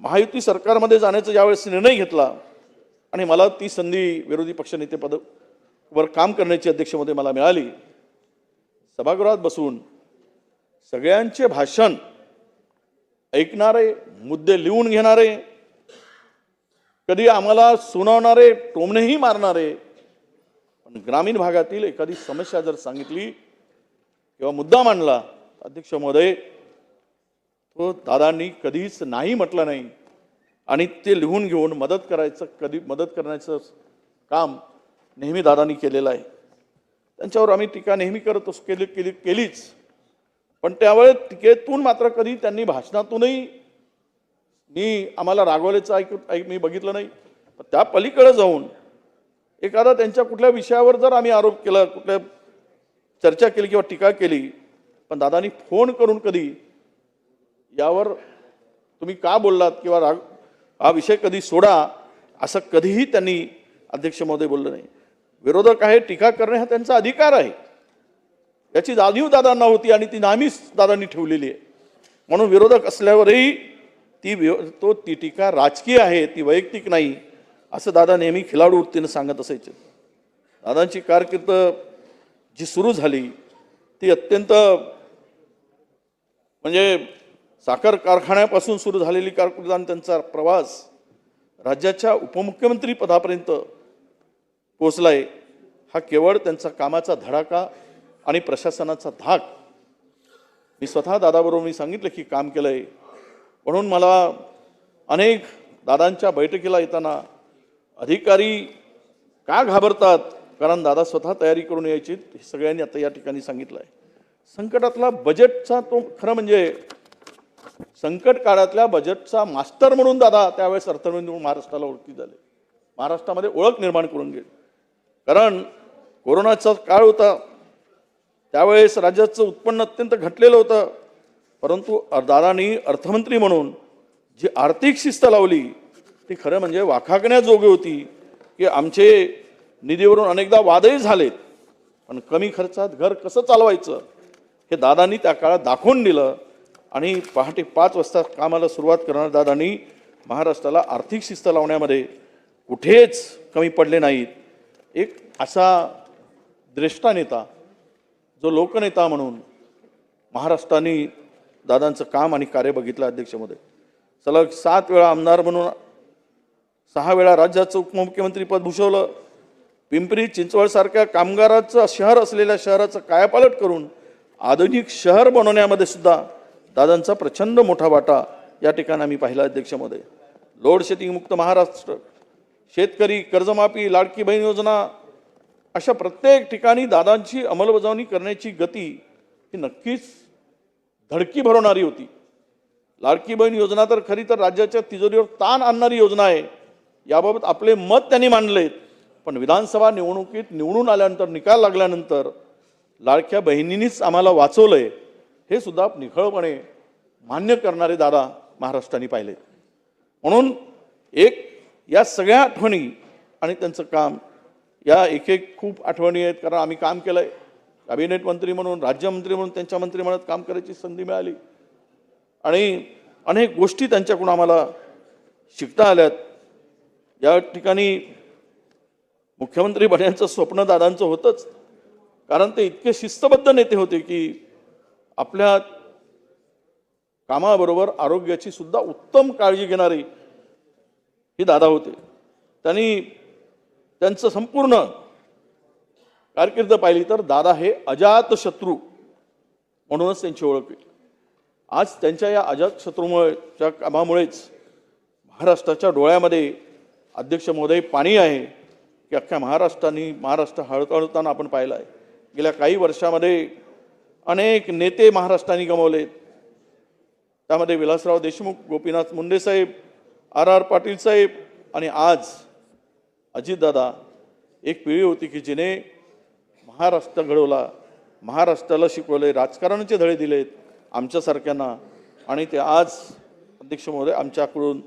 महायुती सरकारमध्ये जाण्याचा ज्यावेळेस निर्णय घेतला आणि मला ती संधी विरोधी पक्षनेते पदावर काम करण्याची अध्यक्ष महोदय मला मिळाली. सभागृहात बसून सगळ्यांचे भाषण ऐकणारे, मुद्दे लिहून घेणारे, कधी आम्हाला सुनावणारे, टोमणेही मारणारे, पण ग्रामीण भागातील एखादी समस्या जर सांगितली किंवा मुद्दा मांडला अध्यक्ष महोदय तो दादांनी कधीच नाही म्हटलं नाही आणि ते लिहून घेऊन मदत करण्याचं काम नेहमी दादांनी केलेलं आहे. त्यांच्यावर आम्ही टीका नेहमी करत असतो, केलीच, पण त्यावेळेस टीकेतून मात्र कधी त्यांनी भाषणातूनही आम्हाला रागवल्याचं मी बघितलं नाही. त्या पलीकडे जाऊन एखादा त्यांच्या कुठल्या विषयावर जर आम्ही आरोप केला, कुठल्या चर्चा केली किंवा टीका केली, पण दादांनी फोन करून कधी यावर तुम्ही का बोललात किंवा हा विषय कधी सोडा असं कधीही त्यांनी अध्यक्ष महोदय बोललं नाही. विरोधक आहे, टीका करणे हा त्यांचा अधिकार आहे. याची जाणीव दादांना होती आणि ती नेहमीच दादांनी ठेवलेली आहे. म्हणून विरोधक असल्यावरही ती टीका राजकीय आहे, ती वैयक्तिक नाही असं दादा नेहमी खिलाडू वृत्तीनं सांगत असायचे. दादांची कारकीर्द जी सुरू झाली ती अत्यंत म्हणजे साखर कारखान्यापासून सुरू झालेली कारकीर्द आणि त्यांचा प्रवास राज्याच्या उपमुख्यमंत्री पदापर्यंत पोचलाय. हा केवळ त्यांचा कामाचा धडाका आणि प्रशासनाचा धाक. मी स्वतः दादाबरोबर मी सांगितलं की काम केलंय, म्हणून मला अनेक दादांच्या बैठकीला येताना अधिकारी का घाबरतात, कारण दादा स्वतः तयारी करून यायची, हे सगळ्यांनी आता या ठिकाणी सांगितलं आहे. संकटातला बजेटचा तो खरं म्हणजे संकट काळातल्या बजेटचा मास्टर म्हणून दादा त्यावेळेस अर्थमंत्री म्हणून महाराष्ट्राला ओळखी झाले, महाराष्ट्रामध्ये ओळख निर्माण करून गेली. कारण कोरोनाचा काळ होता, त्यावेळेस राज्याचं उत्पन्न अत्यंत घटलेलं होतं, परंतु दादांनी अर्थमंत्री म्हणून जी आर्थिक शिस्त लावली ती खरं म्हणजे वाखाणण्याजोगी होती. की आमचे निधीवरून अनेकदा वादही झालेत, पण कमी खर्चात घर कसं चालवायचं हे दादांनी त्या काळात दाखवून दिलं. आणि पहाटे 5 वाजता कामाला सुरुवात करणाऱ्या दादांनी महाराष्ट्राला आर्थिक शिस्त लावण्यामध्ये कुठेच कमी पडले नाहीत. एक असा द्रष्टा नेता, जो लोकनेता म्हणून महाराष्ट्राने दादांचं काम आणि कार्य बघितलं. अध्यक्षमध्ये सलग 7 वेळा आमदार म्हणून 6 वेळा राज्याचं उपमुख्यमंत्रीपद भूषवलं. पिंपरी चिंचवडसारख्या कामगाराचं शहर असलेल्या शहराचं कायापालट करून आधुनिक शहर बनवण्यामध्ये सुद्धा दादांचा प्रचंड मोठा वाटा या ठिकाणी आम्ही पाहिला. अध्यक्षमध्ये लोड शेडिंग मुक्त महाराष्ट्र, शेतकरी कर्जमाफी, लाडकी बहीण योजना, अशा प्रत्येक ठिकाणी दादांची अंमलबजावणी करण्याची गती ही नक्कीच धडकी भरवणारी होती. लाडकी बहीण योजना तर खरी तर राज्याच्या तिजोरीवर ताण आणणारी योजना आहे. याबाबत आपले मत त्यांनी मांडलेत, पण विधानसभा निवडणुकीत निवडून आल्यानंतर निकाल लागल्यानंतर लाडक्या बहिणींनीच आम्हाला वाचवलंय हे सुद्धा निखळपणे मान्य करणारे दादा महाराष्ट्राने पाहिले. म्हणून एक या सगळ्या आठवणी आणि त्यांचं काम या एक एक खूप आठवणी आहेत. कारण आम्ही काम केलं आहे, कॅबिनेट मंत्री म्हणून, राज्यमंत्री म्हणून त्यांच्या मंत्रिमंडळात काम करायची संधी मिळाली आणि अनेक गोष्टी त्यांच्याकडून आम्हाला शिकता आल्यात. या ठिकाणी मुख्यमंत्री बनण्याचं स्वप्न दादांचं होतंच, कारण ते इतके शिस्तबद्ध नेते होते की आपल्या कामाबरोबर आरोग्याची सुद्धा उत्तम काळजी घेणारे हे दादा होते. त्यांनी त्यांचं संपूर्ण कारकीर्द पाहिली तर दादा हे अजात शत्रू म्हणूनच त्यांची ओळख आहे. आज त्यांच्या या अजात शत्रूमुळेच्या कामामुळेच महाराष्ट्राच्या डोळ्यामध्ये अध्यक्ष महोदय पाणी आहे की अख्ख्या महाराष्ट्र हळहळताना आपण पाहिलं आहे. गेल्या काही वर्षामध्ये अनेक नेते महाराष्ट्राने गमावलेत. त्यामध्ये विलासराव देशमुख, गोपीनाथ मुंडे साहेब, R.R. पाटील साहेब आणि आज अजितदादा. एक पिढी होती की जिने महाराष्ट्र घडवला, महाराष्ट्राला शिकवले, राजकारणाचे धडे दिलेत आमच्यासारख्यांना, आणि ते आज अध्यक्ष महोदय आमच्याकडून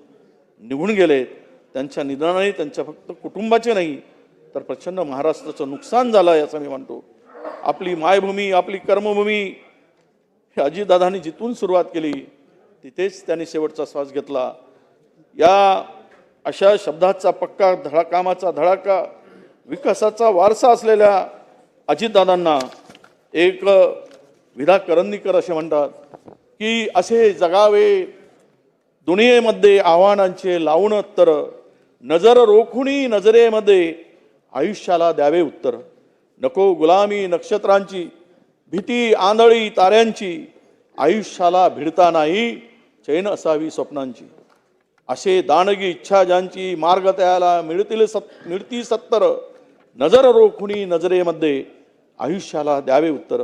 निघून गेलेत. त्यांच्या निधनाने त्यांच्या फक्त कुटुंबाचे नाही तर प्रचंड महाराष्ट्राचं नुकसान झालं आहे असं मी म्हणतो. आपली मायभूमी, आपली कर्मभूमी हे अजितदादांनी जिथून सुरुवात केली तिथेच त्यांनी शेवटचा श्वास घेतला. या अशा शब्दाचा पक्का कामाचा धडाका, विकासाचा वारसा असलेल्या अजितदादांना एक विधा करंदीकर असे म्हणतात की असे जगावे दुनियेमध्ये आव्हानांचे लावून उत्तर, नजर रोखुनी नजरेमध्ये आयुष्याला द्यावे उत्तर. नको गुलामी नक्षत्रांची, भीती आंधळी ताऱ्यांची, आयुष्याला भिडता नाही चैन असावी स्वप्नांची. असे दानगी इच्छा ज्यांची, मार्ग त्याला मिळती सत्तर, नजर रोखुनी नजरेमध्ये आयुष्याला द्यावे उत्तर.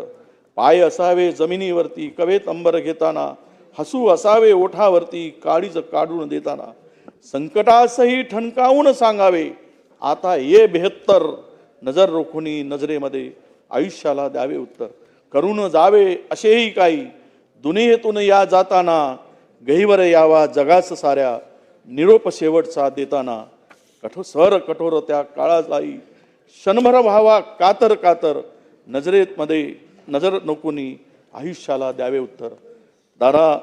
पाय असावे जमिनीवरती कवेत अंबर घेताना, हसू असावे ओठावरती काळीज काढून देताना. संकटासही ठणकावून सांगावे आता ये बेहत्तर, नजर रोखुनी नजरेमध्ये आयुष्याला द्यावे उत्तर. करून जावे असेही काही दुनियेतून या जाताना, गहिवर यावा जगास साऱ्या, निरोप शेवटचा देताना कठोर त्या काळालाही क्षणभर व्हावा कातर कातर नजरेमध्ये नजर नकोनी आयुष्याला द्यावे उत्तर. दादा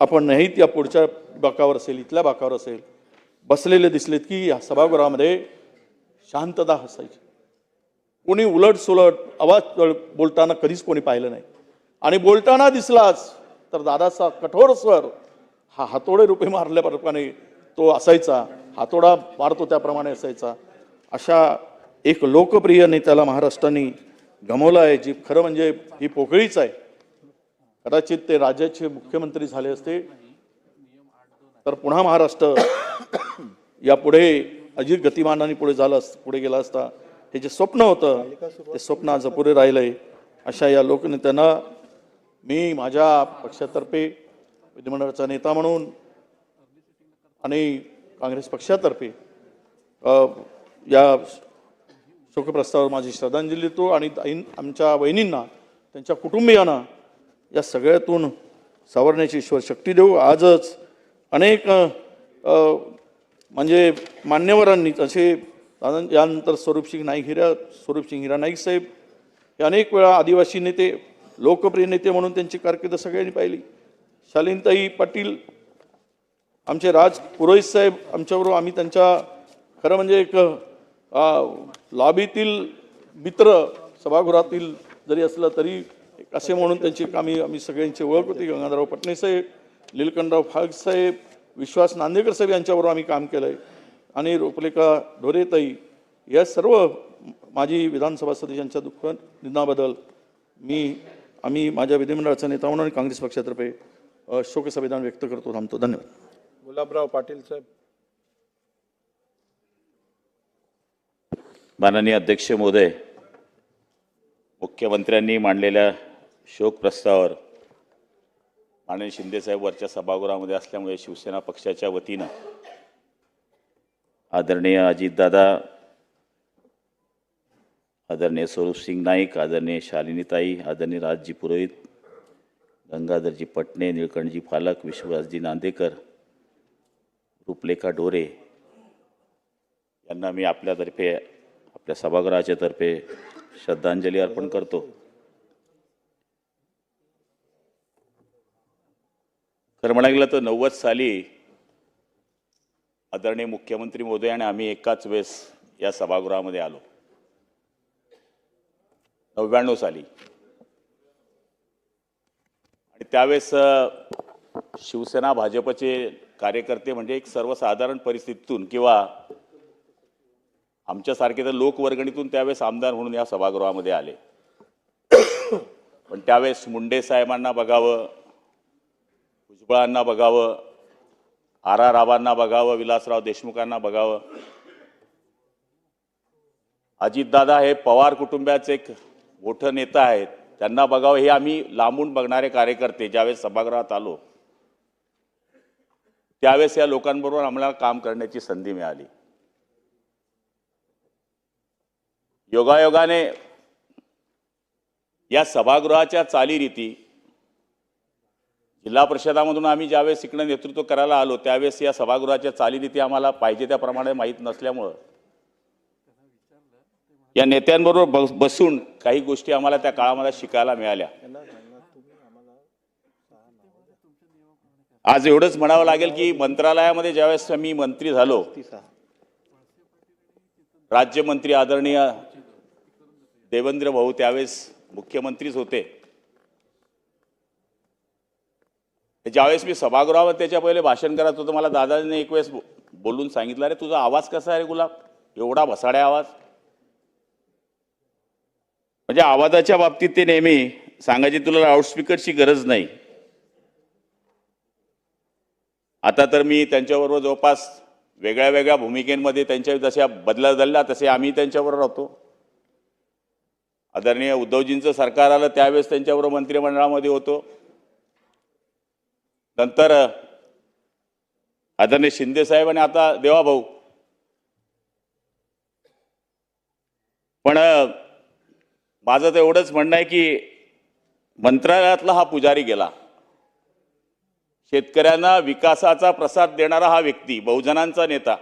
आपण नाहीत या पुढच्या बाकावर असेल, इथल्या बाकावर असेल, बसलेले दिसलेत की या सभागृहामध्ये शांतता असायची. कोणी उलट सुलट आवाज बोलताना कधीच कोणी पाहिलं नाही. आणि बोलताना दिसलाच तर दादाचा कठोर स्वर हा हातोडे रुपये मारल्याप्रमाणे तो असायचा. हातोडा मारतो त्याप्रमाणे असायचा. अशा एक लोकप्रिय नेत्याला महाराष्ट्राने गमावलं आहे, जी खरं म्हणजे ही पोकळीच आहे. कदाचित ते राज्याचे मुख्यमंत्री झाले असते तर पुन्हा महाराष्ट्र यापुढे अजित गतिमानाने पुढे गेला असता. हे जे स्वप्न होतं ते स्वप्न आज अपुरे राहिलंय. अशा या लोकनेत्यांना मी माझ्या पक्षातर्फे विधिमंडळाचा नेता म्हणून आणि काँग्रेस पक्षातर्फे या शोकप्रस्तावावर माझी श्रद्धांजली देतो. आणि आमच्या वहिनींना, त्यांच्या कुटुंबियांना या सगळ्यातून सावरण्याची ईश्वर शक्ती देऊ. आजच अनेक म्हणजे मान्यवरांनी तसे यानंतर स्वरूपसिंग हिरा नाईक साहेब हे अनेक वेळा आदिवासी नेते, लोकप्रिय नेते म्हणून त्यांची कारकीर्द सगळ्यांनी पाहिली. शालीनताई पाटील, आमचे राज पुरोहित साहेब आमच्याबरोबर, आम्ही त्यांच्या खरं म्हणजे एक लॉबीतील मित्र सभागृहातील जरी असलं तरी असे म्हणून त्यांची आम्ही सगळ्यांची ओळख होती. गंगाधरराव पटणे साहेब, लीलकंठराव फाळक साहेब, विश्वास नांदेकर साहेब यांच्याबरोबर आम्ही काम केलं आहे. आणि रूपलेखा ढोरेताई या सर्व माजी विधानसभा सदस्यांच्या दुःख निधनाबद्दल आम्ही माझ्या विधिमंडळाचा नेता म्हणून आणि काँग्रेस पक्षातर्फे शोकसंवेदना व्यक्त करतो. थांबतो. धन्यवाद. गुलाबराव पाटील साहेब. माननीय अध्यक्ष महोदय, मुख्यमंत्र्यांनी मांडलेल्या शोक प्रस्तावावर माननीय शिंदेसाहेब वरच्या सभागृहामध्ये असल्यामुळे शिवसेना पक्षाच्या वतीनं आदरणीय अजितदादा, आदरणीय स्वरूपसिंग नाईक, आदरणीय शालिनीताई, आदरणीय राजजी पुरोहित, गंगाधरजी पटणे, निळकंठजी फालक, विश्वासजी नांदेकर, रूपलेखा ढोरे यांना मी आपल्यातर्फे, आपल्या सभागृहाच्या तर्फे श्रद्धांजली अर्पण करतो. खरं म्हणायला गेलं तर 90 साली आदरणीय मुख्यमंत्री महोदय आणि आम्ही एकाच वेळेस या सभागृहामध्ये आलो. 99 साली. आणि त्यावेळेस शिवसेना भाजपचे कार्यकर्ते म्हणजे एक सर्वसाधारण परिस्थितीतून किंवा आमच्यासारखे तर लोकवर्गणीतून त्यावेळेस आमदार म्हणून या सभागृहामध्ये आले. पण त्यावेळेस मुंडे साहेबांना बघावं, भुजबळांना बघावं, आर.आर. रावांना बघावं, विलासराव देशमुखांना बघावं. अजितदादा हे पवार कुटुंबाचे एक मोठं नेता आहेत, त्यांना बघावं हे आम्ही लांबून बघणारे कार्यकर्ते ज्यावेळेस सभागृहात आलो त्यावेळेस या लोकांबरोबर आम्हाला काम करण्याची संधी मिळाली. योगायोगाने या सभागृहाच्या चालीरीती जिल्हा परिषदामधून आम्ही ज्यावेळेस इकडे नेतृत्व करायला आलो त्यावेळेस या सभागृहाच्या चालीरीती आम्हाला पाहिजे त्याप्रमाणे माहीत नसल्यामुळं या नेत्यांबरोबर बसून काही गोष्टी आम्हाला त्या काळामध्ये शिकायला मिळाल्या. आज एवढंच म्हणावं लागेल की मंत्रालयामध्ये ज्यावेळेस मी मंत्री झालो, राज्यमंत्री आदरणीय देवेंद्र भाऊ त्यावेळेस मुख्यमंत्रीच होते. ज्यावेळेस मी सभागृहावर त्याच्या पहिले भाषण करत होतो मला दादाने एक वेळेस बोलून सांगितलं, अरे तुझा आवाज कसा आहे रे गुलाब, एवढा भसाड्या आवाज. म्हणजे आवाजाच्या बाबतीत ते नेहमी सांगायचे तुला लाऊडस्पीकरची गरज नाही. आता तर मी त्यांच्याबरोबर जवळपास वेगळ्या वेगळ्या भूमिकेमध्ये त्यांच्या जशा बदलल्या तसे आम्ही त्यांच्याबरोबर राहतो. आदरणीय उद्धवजींचं सरकार आलं त्यावेळेस त्यांच्याबरोबर मंत्रिमंडळामध्ये होतो. नंतर आदरणीय शिंदे साहेब आणि आता देवाभाऊ. पण माझं तर एवढंच म्हणणं आहे की मंत्रालयातला हा पुजारी गेला, शेतकऱ्यांना विकासाचा प्रसाद देणारा हा व्यक्ती, बहुजनांचा नेता,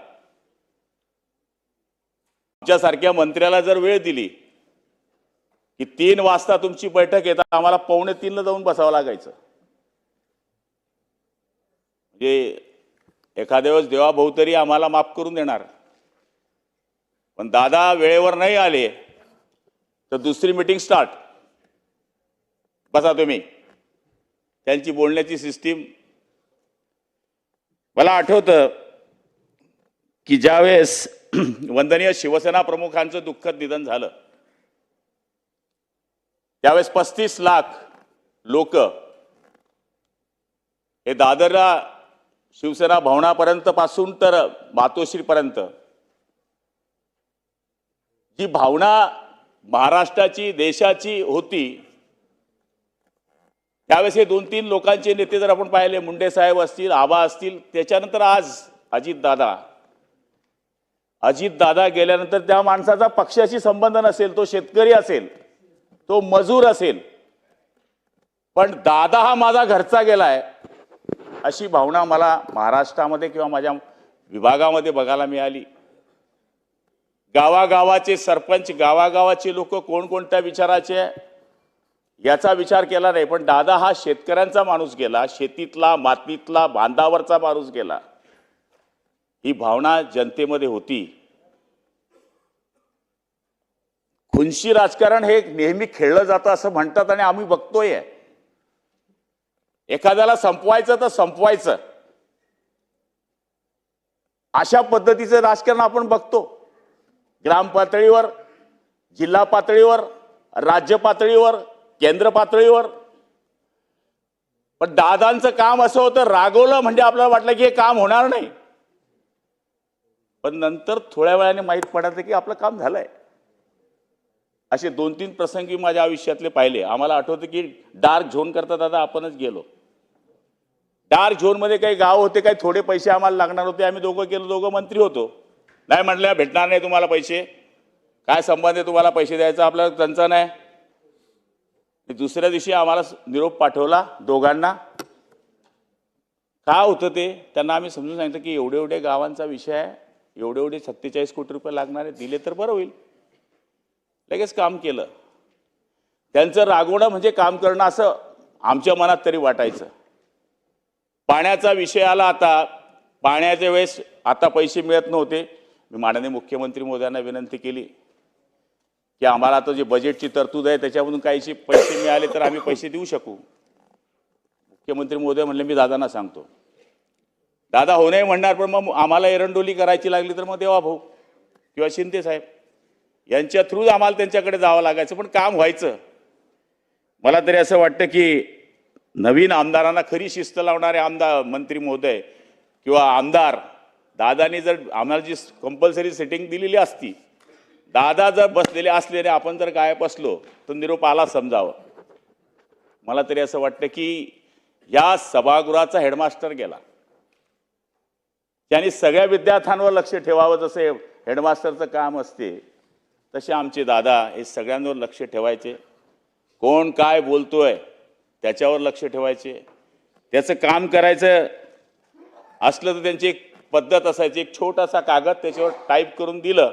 आमच्यासारख्या मंत्र्याला जर वेळ दिली की 3 वाजता तुमची बैठक येतात, आम्हाला 2:45 जाऊन बसावं लागायचं. म्हणजे एखाद्या वेळेस देवा भाऊ तरी आम्हाला माफ करून देणार, पण दादा वेळेवर नाही आले तर दुसरी मीटिंग स्टार्ट, बसा तुम्ही. त्यांची बोलण्याची सिस्टीम. मला आठवतं की ज्यावेळेस वंदनीय शिवसेना प्रमुखांचं दुःखद निधन झालं त्यावेळेस 35 लाख लोक हे दादरला शिवसेना भवनापर्यंत पासून तर मातोश्रीपर्यंत जी भावना महाराष्ट्राची, देशाची होती, त्यावेळेस हे 2-3 लोकांचे नेते जर आपण पाहिले, मुंडे साहेब असतील, आबा असतील, त्याच्यानंतर आज अजितदादा गेल्यानंतर त्या माणसाचा पक्षाशी संबंध नसेल, तो शेतकरी असेल, तो मजूर असेल, पण दादा हा माझा घरचा गेलाय अशी भावना मला महाराष्ट्रामध्ये किंवा माझ्या विभागामध्ये बघायला मिळाली. गावागावाचे सरपंच, गावागावाचे लोक कोणकोणत्या विचाराचे याचा विचार केला नाही, पण दादा हा शेतकऱ्यांचा माणूस गेला, शेतीतला, मातीतला, बांधावरचा माणूस गेला, ही भावना जनतेमध्ये होती. खुनशी राजकारण हे नेहमी खेळलं जातं असं म्हणतात आणि आम्ही बघतोय. एखाद्याला संपवायचं तर संपवायचं, अशा पद्धतीचं राजकारण आपण बघतो ग्राम पातळीवर, जिल्हा पातळीवर, राज्य पातळीवर, केंद्र पातळीवर. पण दादांचं काम असं होतं, रागवलं म्हणजे आपल्याला वाटलं की हे काम होणार नाही, पण नंतर थोड्या वेळाने माहीत पडायचं की आपलं काम झालंय. असे 2-3 प्रसंगी माझ्या आयुष्यातले पाहिले. आम्हाला आठवतं की डार्क झोन करता दादा आपणच गेलो. डार्क झोनमध्ये काही गाव होते, काही थोडे पैसे आम्हाला लागणार होते, आम्ही दोघं गेलो, दोघं मंत्री होतो. नाही म्हटलं भेटणार नाही तुम्हाला पैसे, काय संबंध आहे तुम्हाला पैसे द्यायचा, आपल्याला त्यांचा नाही. दुसऱ्या दिवशी आम्हाला निरोप पाठवला दोघांना. काय होतं ते त्यांना आम्ही समजून सांगितलं की एवढे एवढे गावांचा विषय आहे, एवढे 47 कोटी रुपये लागणार आहे, दिले तर बरं होईल. लगेच काम केलं. त्यांचं रागवणं म्हणजे काम करणं असं आमच्या मनात तरी वाटायचं. पाण्याचा विषय आला, आता पाण्याच्या वेळेस आता पैसे मिळत नव्हते. मी माननीय मुख्यमंत्री महोदयांना विनंती केली की आम्हाला आता जे बजेटची तरतूद आहे त्याच्यामधून काहीशी पैसे मिळाले तर आम्ही पैसे देऊ शकू. मुख्यमंत्री महोदय म्हणले मी दादांना सांगतो. दादा हो नाही म्हणणार, पण मग आम्हाला एरंडोली करायची लागली तर मग देवा भाऊ किंवा शिंदे साहेब यांच्या थ्रू आम्हाला त्यांच्याकडे जावं लागायचं, पण काम व्हायचं. मला तरी असं वाटतं की नवीन आमदारांना खरी शिस्त लावणारे आमदार, मंत्री महोदय किंवा आमदार, दादानी जर आम्हाला जी कंपल्सरी सेटिंग दिलेली असती, दादा जर बसलेले असले आणि आपण जर गायब असलो तर निरोप आला समजावं. मला तरी असं वाटतं की या सभागृहाचा हेडमास्टर गेला, त्यांनी सगळ्या विद्यार्थ्यांवर लक्ष ठेवावं. जसे हेडमास्टरचं काम असते तसे आमचे दादा हे सगळ्यांवर लक्ष ठेवायचे. कोण काय बोलतोय त्याच्यावर लक्ष ठेवायचे. त्याचं काम करायचं असलं तर त्यांची एक पद्धत असायची, एक छोटासा कागद त्याच्यावर टाईप करून दिलं,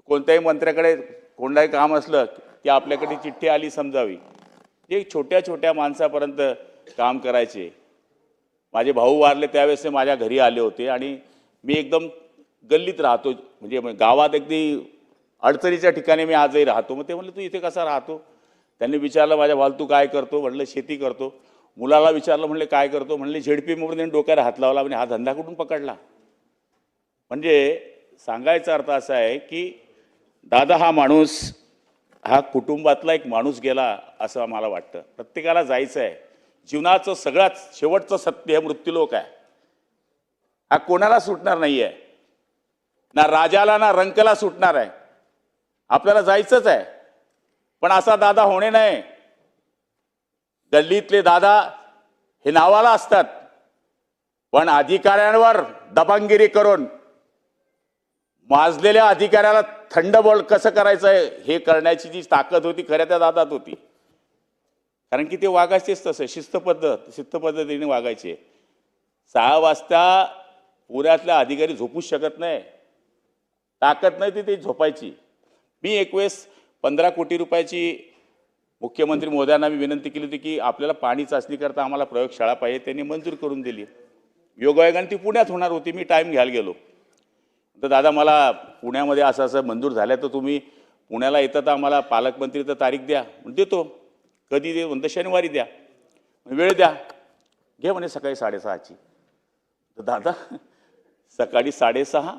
कोणत्याही मंत्र्याकडे कोणताही काम असलं की आपल्याकडे चिठ्ठी आली समजावी. हे छोट्या छोट्या माणसापर्यंत काम करायचे. माझे भाऊ वारले त्यावेळेस ते माझ्या घरी आले होते आणि मी एकदम गल्लीत राहतो, म्हणजे गावात अगदी अडचणीच्या ठिकाणी मी आजही राहतो. मग ते म्हणले तू इथे कसा राहतो? त्यांनी विचारलं माझ्या भाऊ तू काय करतो? म्हटलं शेती करतो. मुलाला विचारलं, म्हणले काय करतो? म्हणले झेडपी म्हणून डोक्याला हात लावला. म्हणजे हा धंदा कुठून पकडला? म्हणजे सांगायचा अर्थ असा आहे की दादा हा माणूस, हा कुटुंबातला एक माणूस गेला असं मला वाटतं. प्रत्येकाला जायचं आहे. जीवनाचं सगळ्यात शेवटचं सत्य हे मृत्यूलोक आहे. हा कोणाला सुटणार नाही आहे, ना राजाला ना रंकला सुटणार आहे. आपल्याला जायचंच आहे, पण असा दादा होणे नाही. गल्लीतले दादा हे नावाला असतात, पण अधिकाऱ्यांवर दबंगगिरी करून माजलेल्या अधिकाऱ्याला थंड बोल कसं करायचं आहे हे करण्याची जी ताकद होती खऱ्या त्या दादात होती. कारण की ते वागायचेच तसं शिस्त पद्धतीने वागायचे. 6 वाजता पुण्यातल्या अधिकारी झोपूच शकत नाही, ताकद नाही ती झोपायची. मी एक वेळेस 15 कोटी रुपयाची मुख्यमंत्री महोदयांना मी विनंती केली होती की आपल्याला पाणी चाचणी करता आम्हाला प्रयोगशाळा पाहिजे, त्यांनी मंजूर करून दिली. योगायोगाने ती पुण्यात होणार होती, मी टाईम घ्यायला गेलो. तर दादा मला पुण्यामध्ये असं असं मंजूर झालं, तर तुम्ही पुण्याला येतं तर आम्हाला पालकमंत्री तर तारीख द्या. देतो. कधी दे म्हणतं, शनिवारी द्या. वेळ द्या. घे म्हणे सकाळी 6:30ची. तर दादा सकाळी 6:30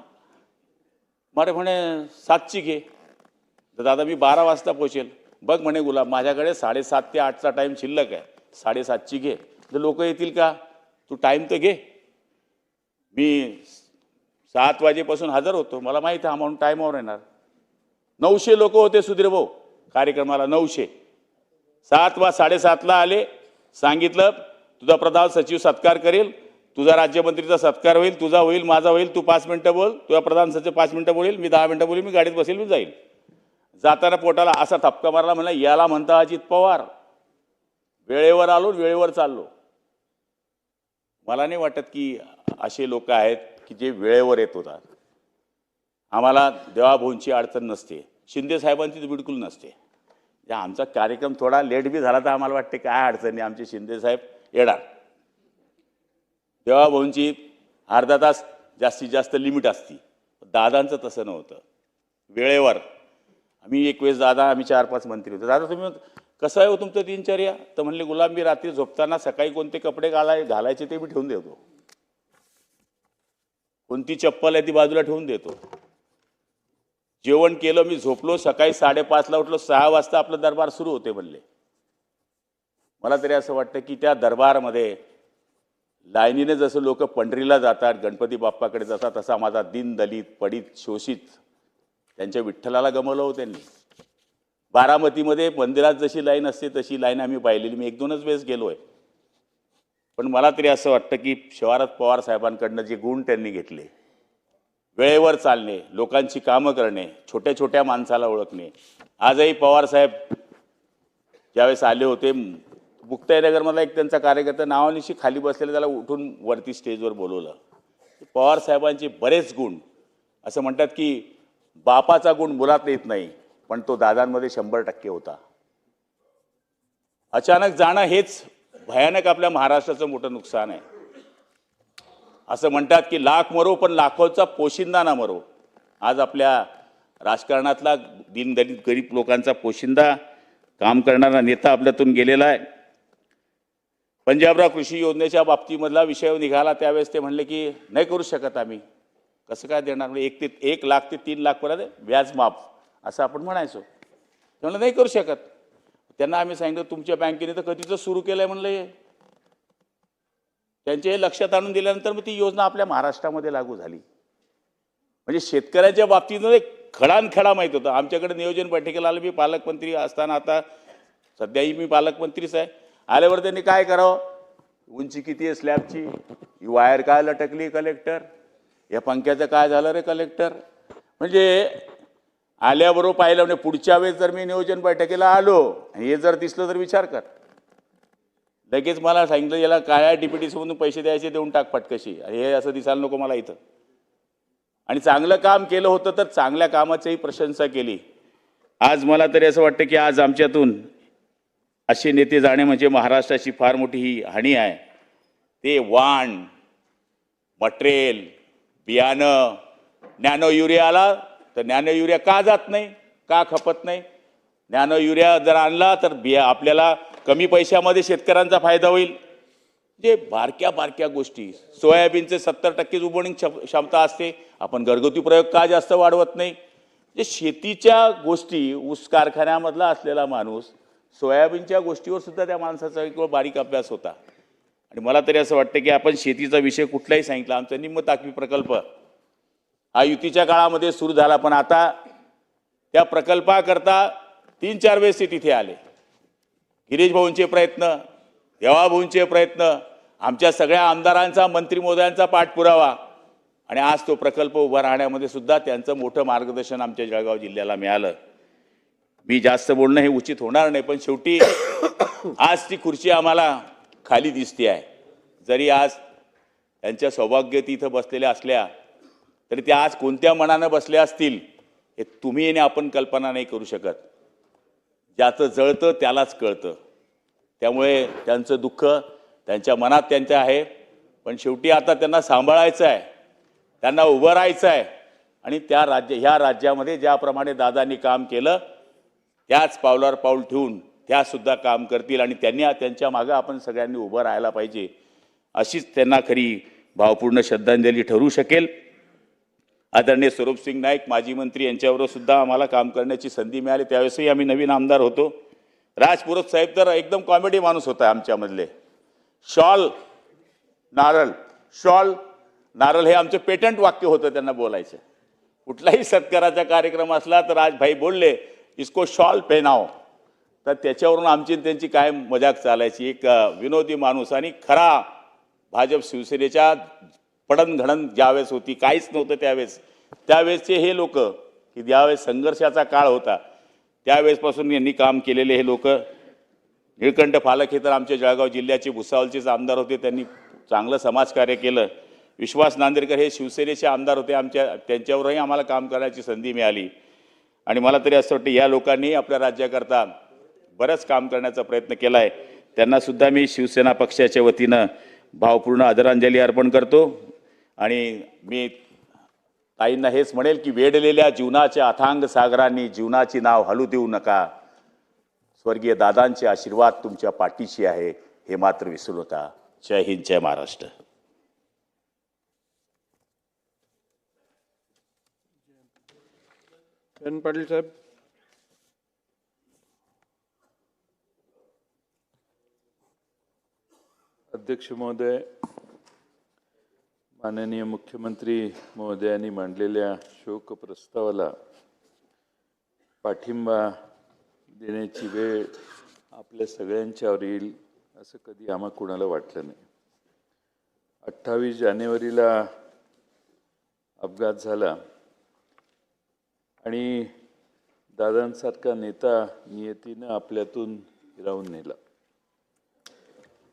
मारे म्हणे 7ची घे. तर दादा मी 12 वाजता पोचेल. बघ म्हणे गुलाब, माझ्याकडे 7:30 ते 8चा टाईम शिल्लक आहे, 7:30ची घे. तर लोक येतील का, तू टाईम तर घे. मी 7 वाजेपासून हजर होतो, मला माहीत आहे अमाऊंट टाईमावर येणार. 900 लोक होते सुधीर भाऊ कार्यक्रमाला, 900. 7:07ला आले, सांगितलं तुझा प्रधान सचिव सत्कार करेल, तुझा राज्यमंत्रीचा सत्कार होईल, तुझा होईल, माझा होईल, तू 5 मिनटं बोल, तुझा प्रधान सचिव 5 मिनटं बोलेल, मी 10 मिनटं बोलेल, मी गाडीत बसेल, मी जाईल. जाताना पोटाला असा थपका मारला, म्हणला याला म्हणता अजित पवार. वेळेवर आलो, वेळेवर चाललो. मला नाही वाटत की असे लोक आहेत की जे वेळेवर येत होतात. आम्हाला देवाभाऊंची अडचण नसते, शिंदे साहेबांची तर बिलकुल नसते. आमचा कार्यक्रम थोडा लेट बी झाला तर आम्हाला वाटते काय अडचण नाही, आमचे शिंदे साहेब येणार. देवाभाऊंची अर्धा तास जास्तीत जास्त लिमिट असती, दादांचं तसं नव्हतं. वेळेवर. आम्ही एक वेळेस दादा, आम्ही 4-5 मंत्री होतो. दादा तुम्ही कसं आहे हो तुमचं दिनचर्या? तर म्हणले गुलाम, मी रात्री झोपताना सकाळी कोणते कपडे घालायचे ते मी ठेवून देतो, कोणती चप्पल आहे ती बाजूला ठेवून देतो. जेवण केलं, मी झोपलो, सकाळी 5:30ला उठलो, 6 वाजता आपलं दरबार सुरू होते म्हणले. मला तरी असं वाटतं की त्या दरबारमध्ये लाईनीने जसं लोक पंढरीला जातात, गणपती बाप्पाकडे जातात, तसा माझा दीन दलित पडित शोषित त्यांच्या विठ्ठलाला गमवलं हो त्यांनी. बारामतीमध्ये मंदिरात जशी लाईन असते तशी लाईन आम्ही पाहिलेली, मी 1-2च वेळेस गेलो आहे. पण मला तरी असं वाटतं की शरद पवार साहेबांकडनं जे गुण त्यांनी घेतले, वेळेवर चालणे, लोकांची कामं करणे, छोट्या छोट्या माणसाला ओळखणे. आजही पवार साहेब ज्यावेळेस आले होते, मुक्ताईनगरमधला एक त्यांचा कार्यकर्ता नावानिशी खाली बसलेला, त्याला उठून वरती स्टेजवर बोलवलं. पवार साहेबांचे बरेच गुण, असं म्हणतात की बापाचा गुण मुलात येत नाही, पण तो दादांमध्ये 100% होता. अचानक जाणं हेच भयानक आपल्या महाराष्ट्राचं मोठं नुकसान आहे. असं म्हणतात की लाख मरो पण लाखोचा पोशिंदा ना मरो. आज आपल्या राजकारणातला दीनदलित गरीब लोकांचा पोशिंदा काम करणारा नेता आपल्यातून गेलेला आहे. पंजाबराव कृषी योजनेच्या बाबतीमधला विषय निघाला, त्यावेळेस ते म्हणले की नाही करू शकत आम्ही. कसं काय देणार? म्हणजे 1 लाख ते 3 लाख पर्यंत व्याज माफ असं आपण म्हणायचो. म्हणलं नाही करू शकत. त्यांना आम्ही सांगितलं तुमच्या बँकेने तर कधीच सुरू केलं आहे म्हणलं. हे त्यांचे लक्षात आणून दिल्यानंतर मग ती योजना आपल्या महाराष्ट्रामध्ये लागू झाली. म्हणजे शेतकऱ्याच्या बाबतीत खडानखडा माहीत होतं. आमच्याकडे नियोजन बैठकीला आलं, मी पालकमंत्री असताना, आता सध्याही मी पालकमंत्रीच आहे. आल्यावर त्यांनी काय करावं, उंची किती आहे स्लॅबची, ही वायर काय लटकली कलेक्टर, या पंख्याचं काय झालं रे कलेक्टर. म्हणजे आल्याबरोबर पाहिलं, म्हणजे पुढच्या वेळेस जर मी नियोजन बैठकीला आलो हे जर दिसलं तर विचार कर. लगेच मला सांगितलं याला काय DPTCमधून पैसे द्यायचे देऊन टाक फटकशी, हे असं दिसायला नको मला इथं. आणि चांगलं काम केलं होतं तर चांगल्या कामाचीही प्रशंसा केली. आज मला तरी असं वाटतं की आज आमच्यातून असे नेते जाणे म्हणजे महाराष्ट्राची फार मोठी ही हानी आहे. ते वाण, मटेरियल, बियाणं, नॅनो युरिया आला तर नॅनो युरिया का जात नाही, का खपत नाही? नॅनो युरिया जर आणला तर आपल्याला कमी पैशामध्ये शेतकऱ्यांचा फायदा होईल. जे बारक्या बारक्या गोष्टी, सोयाबीनचे 70% उगवणी क्षमता असते, आपण घरगुती प्रयोग का जास्त वाढवत नाही? जे शेतीच्या गोष्टी, ऊस कारखान्यामधला असलेला माणूस, सोयाबीनच्या गोष्टीवर सुद्धा त्या माणसाचा एक बारीक अभ्यास होता. आणि मला तरी असं वाटतं की आपण शेतीचा विषय कुठलाही सांगितला, आमचा निम्म ताकवी प्रकल्प हा युतीच्या काळामध्ये सुरू झाला, पण आता त्या प्रकल्पाकरता 3-4 वेळेस ते तिथे आले. गिरीश भाऊंचे प्रयत्न, देवाभाऊंचे प्रयत्न, आमच्या सगळ्या आमदारांचा, मंत्री महोदयांचा पाठपुरावा, आणि आज तो प्रकल्प उभा राहण्यामध्ये सुद्धा त्यांचं मोठं मार्गदर्शन आमच्या जळगाव जिल्ह्याला मिळालं. मी जास्त बोलणं हे उचित होणार नाही, पण शेवटी आज ती खुर्ची आम्हाला खाली दिसते आहे. जरी आज त्यांच्या सौभाग्यवती इथं बसलेल्या असल्या तरी त्या आज कोणत्या मनानं बसल्या असतील हे तुम्ही आणि आपण कल्पना नाही करू शकत. ज्याचं जळतं त्यालाच कळतं. त्यामुळे त्यांचं दुःख त्यांच्या मनात त्यांच्या आहे, पण शेवटी आता त्यांना सांभाळायचं आहे, त्यांना उभं राहायचं आहे आणि ह्या राज्यामध्ये ज्याप्रमाणे दादांनी काम केलं त्याच पावलावर पाऊल ठेवून त्यासुद्धा काम करतील आणि त्यांच्या मागं आपण सगळ्यांनी उभं राहायला पाहिजे. अशीच त्यांना खरी भावपूर्ण श्रद्धांजली ठरू शकेल. आदरणीय स्वरूपसिंग नाईक माजी मंत्री यांच्याबरोबर सुद्धा आम्हाला काम करण्याची संधी मिळाली. त्यावेळेसही आम्ही नवीन आमदार होतो. राज पुरोहित साहेब तर एकदम कॉमेडी माणूस होता आमच्यामधले. शॉल नारळ हे आमचं पेटंट वाक्य होतं त्यांना बोलायचं. कुठलाही सत्काराचा कार्यक्रम असला तर आज भाई बोलले इसको शॉल पहनाओ, तर त्याच्यावरून आमची त्यांची काय मजाक चालायची. एक विनोदी माणूस आणि खरा भाजप शिवसेनेच्या पडणघडण ज्यावेळेस होती काहीच नव्हतं त्यावेळेसचे हे लोक की ज्यावेळेस संघर्षाचा काळ होता त्यावेळेसपासून यांनी काम केलेले हे लोक. निळकंठ फालक हे तर आमच्या जळगाव जिल्ह्याचे भुसावळचेच आमदार होते. त्यांनी चांगलं समाजकार्य केलं. विश्वास नांदेडकर हे शिवसेनेचे आमदार होते. त्यांच्यावरही आम्हाला काम करण्याची संधी मिळाली आणि मला तरी असं वाटतं या लोकांनी आपल्या राज्याकरता बरंच काम करण्याचा प्रयत्न केला आहे. त्यांनासुद्धा मी शिवसेना पक्षाच्या वतीनं भावपूर्ण आदरांजली अर्पण करतो आणि मी ताईंना हेच म्हणेल की वेढलेल्या जीवनाच्या अथांग सागरांनी जीवनाची नाव हलू देऊ नका. स्वर्गीय दादांचे आशीर्वाद तुमच्या पाठीशी आहे हे मात्र विसरू नका. जय हिंद, जय महाराष्ट्र. जयंत पाटील साहेब. अध्यक्ष महोदय, माननीय मुख्यमंत्री महोदयांनी मांडलेल्या शोक प्रस्तावाला पाठिंबा देण्याची वेळ आपल्या सगळ्यांच्यावर येईल असं कधी आम्हा कुणाला वाटलं नाही. 28 जानेवारीला अपघात झाला आणि दादांसारखा नेता नियतीनं आपल्यातून हिरावून नेला.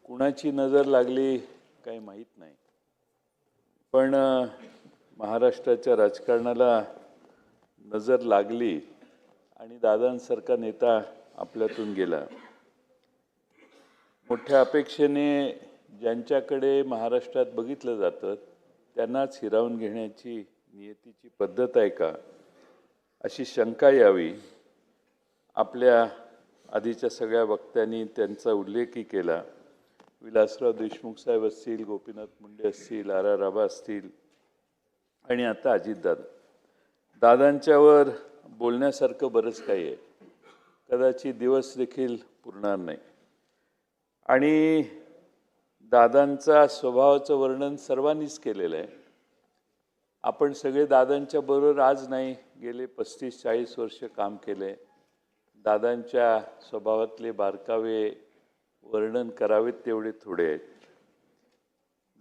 कुणाची नजर लागली काही माहीत नाही, पण महाराष्ट्राच्या राजकारणाला नजर लागली आणि दादांसारखा नेता आपल्यातून गेला. मोठ्या अपेक्षेने ज्यांच्याकडे महाराष्ट्रात बघितलं जातं त्यांनाच हिरावून घेण्याची नियतीची पद्धत आहे का अशी शंका यावी. आपल्या आधीच्या सगळ्या वक्त्यांनी त्यांचा उल्लेखही केला. विलासराव देशमुख साहेब असतील, गोपीनाथ मुंडे असतील, आर आबा असतील आणि आता अजितदादा. दादांच्यावर बोलण्यासारखं बरंच काही आहे, कदाचित दिवस देखील पुरणार नाही. आणि दादांचा स्वभावाचं वर्णन सर्वांनीच केलेलं आहे. आपण सगळे दादांच्या बरोबर आज नाही, गेले 35-40 वर्ष काम केले. दादांच्या स्वभावातले बारकावे वर्णन करावेत तेवढे थोडे आहेत.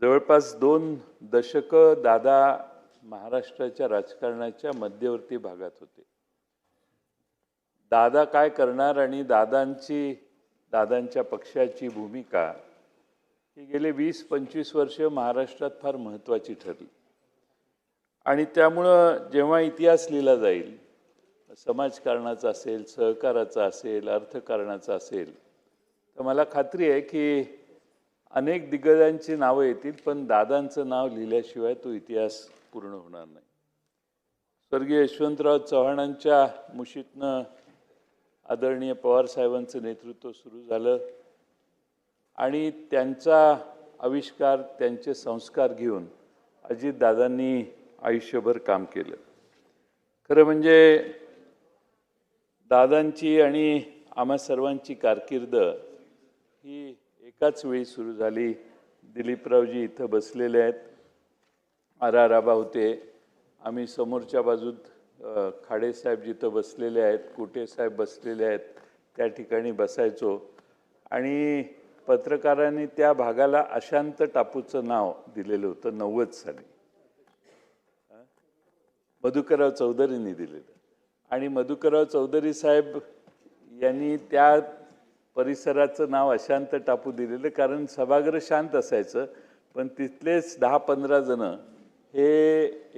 जवळपास 2 दशकं दादा महाराष्ट्राच्या राजकारणाच्या मध्यवर्ती भागात होते. दादा काय करणार आणि दादांच्या पक्षाची भूमिका ही गेले 20-25 वर्ष महाराष्ट्रात फार महत्त्वाची ठरली. आणि त्यामुळं जेव्हा इतिहास लिहिला जाईल, समाजकारणाचा असेल, सहकाराचा असेल, अर्थकारणाचा असेल, तर मला खात्री आहे की अनेक दिग्गजांची नावं येतील, पण दादांचं नाव लिहिल्याशिवाय तो इतिहास पूर्ण होणार नाही. स्वर्गीय यशवंतराव चव्हाणांच्या मुशीतनं आदरणीय पवारसाहेबांचं नेतृत्व सुरू झालं आणि त्यांचा आविष्कार, त्यांचे संस्कार घेऊन अजितदादांनी आयुष्यभर काम केलं. खरं म्हणजे दादांची आणि आम्हा सर्वांची कारकीर्द ही एकाच वेळी सुरू झाली. दिलीपरावजी इथं बसलेले आहेत, आर आबा होते, आम्ही समोरच्या बाजूत खाडेसाहेब जिथं बसलेले आहेत, कुटेसाहेब बसलेले आहेत, त्या ठिकाणी बसायचो. आणि पत्रकारांनी त्या भागाला अशांत टापूचं नाव दिलेलं होतं 90 साली. मधुकरराव चौधरींनी दिलेलं. आणि मधुकरराव चौधरी साहेब यांनी त्या परिसराचं नाव अशांत टापू दिलेलं, कारण सभागृह शांत असायचं, पण तिथलेच 10-15 जण हे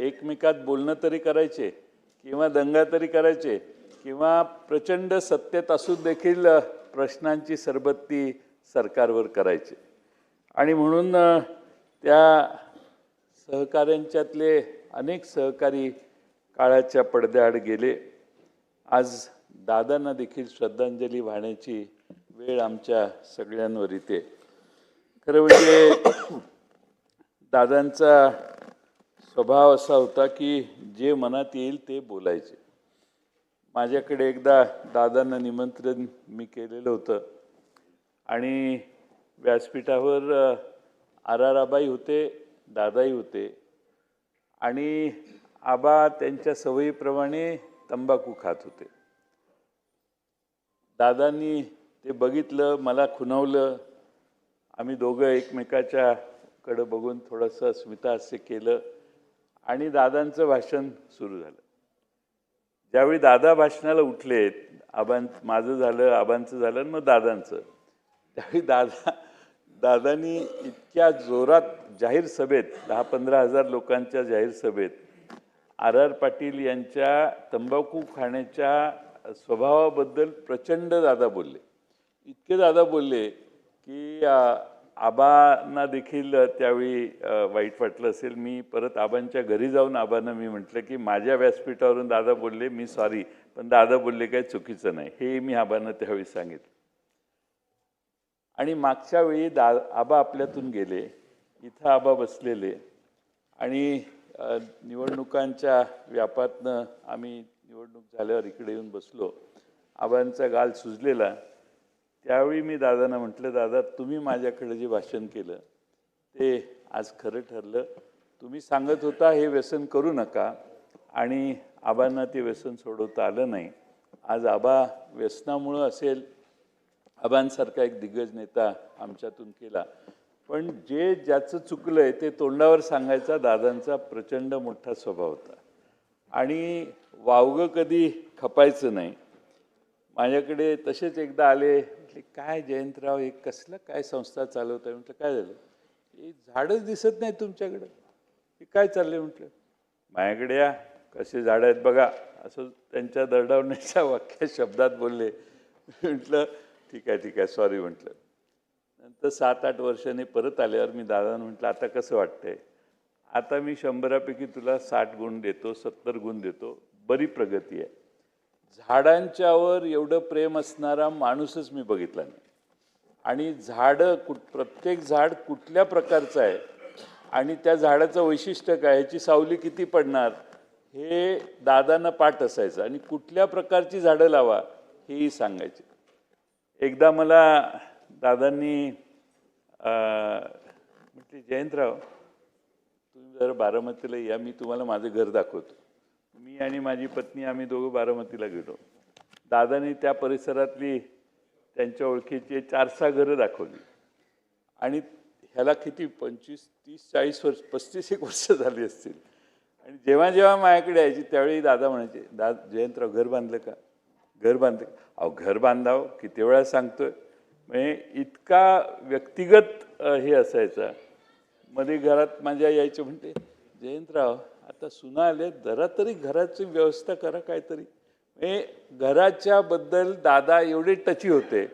एकमेकात बोलणं तरी करायचे किंवा दंगा तरी करायचे किंवा प्रचंड सत्तेत असून देखील प्रश्नांची सरबत्ती सरकारवर करायचे. आणि म्हणून त्या सहकाऱ्यांच्यातले अनेक सहकारी काळाच्या पडद्याआड गेले. आज दादांना देखील श्रद्धांजली वाहण्याची वेळ आमच्या सगळ्यांवर येते. खरं म्हणजे दादांचा स्वभाव असा होता की जे मनात येईल ते बोलायचे. माझ्याकडे एकदा दादांना निमंत्रण मी केलेलं होतं आणि व्यासपीठावर आबाई होते, दादाही होते आणि आबा त्यांच्या सवयीप्रमाणे तंबाखू खात होते. दादांनी ते बघितलं, मला खुणावलं. आम्ही दोघं एकमेकाच्याकडं बघून थोडंसं स्मितहास्य केलं आणि दादांचं भाषण सुरू झालं. ज्यावेळी दादा भाषणाला उठलेत, माझं झालं, आबांचं झालं आणि मग दादांचं, त्यावेळी दादांनी इतक्या जोरात जाहीर सभेत 10-15 हजार लोकांच्या जाहीर सभेत पाटील यांच्या तंबाखू खाण्याच्या स्वभावाबद्दल प्रचंड दादा बोलले. इतके दादा बोलले की आबांना देखील त्यावेळी वाईट वाटलं असेल. मी परत आबांच्या घरी जाऊन आबांना मी म्हटलं की माझ्या व्यासपीठावरून दादा बोलले, मी सॉरी, पण दादा बोलले काही चुकीचं नाही, हे मी आबांना त्यावेळी सांगितलं. आणि मागच्या वेळी आबा आपल्यातून गेले, इथं आबा बसलेले आणि निवडणुकांच्या व्यापातनं आम्ही निवडणूक झाल्यावर इकडे येऊन बसलो. आबांचा गाल सुजलेला. त्यावेळी मी दादांना म्हटलं, दादा तुम्ही माझ्याकडे जे भाषण केलं ते आज खरं ठरलं. तुम्ही सांगत होता हे व्यसन करू नका आणि आबांना ते व्यसन सोडवता आलं नाही. आज आबा व्यसनामुळं असेल, आबांसारखा एक दिग्गज नेता आमच्यातून केला, पण जे ज्याचं चुकलंय ते तोंडावर सांगायचा दादांचा प्रचंड मोठा स्वभाव होता आणि वावगं कधी खपायचं नाही. माझ्याकडे तसेच एकदा आले, म्हटले काय जयंतराव हे कसलं काय संस्था चालवत आहे? म्हटलं काय झालं? हे झाडच दिसत नाही तुमच्याकडं, हे काय चाललंय? म्हटलं माझ्याकडे या, कसे झाडं आहेत बघा, असं त्यांच्या दरडावण्याच्या वाक्य शब्दात बोलले. म्हटलं ठीक आहे सॉरी म्हटलं. नंतर 7-8 वर्षांनी परत आल्यावर मी दादांना म्हटलं आता कसं वाटतंय? आता मी 100पैकी तुला 60 गुण देतो, 70 गुण देतो, बरी प्रगती आहे. झाडांच्यावर एवढं प्रेम असणारा माणूसच मी बघितला नाही. आणि प्रत्येक झाड कुठल्या प्रकारचं आहे आणि त्या झाडाचं वैशिष्ट्य काय, ह्याची सावली किती पडणार हे दादांना पाठ असायचं आणि कुठल्या प्रकारची झाडं लावा हेही सांगायचे. एकदा मला दादांनी म्हटले, जयंतराव तुम्ही जरा बारामतीला या, मी तुम्हाला माझं घर दाखवतो. मी आणि माझी पत्नी आम्ही दोघं बारामतीला गेलो. दादांनी त्या परिसरातली त्यांच्या ओळखीची 4-6 घरं दाखवली आणि ह्याला किती 25-30-40 वर्ष 35 वर्ष झाली असतील. आणि जेव्हा जेव्हा माझ्याकडे यायची त्यावेळी दादा म्हणायचे, जयंतराव घर बांधलं का? घर बांधलं? अहो घर बांधावं किती वेळा सांगतोय. म्हणजे इतका व्यक्तिगत हे असायचा. मध्ये घरात माझ्या यायचे, म्हणते जयंतराव आता सुना आले, जरा तरी घराची व्यवस्था करा काहीतरी. म्हणजे घराच्या बद्दल दादा एवढे टची होते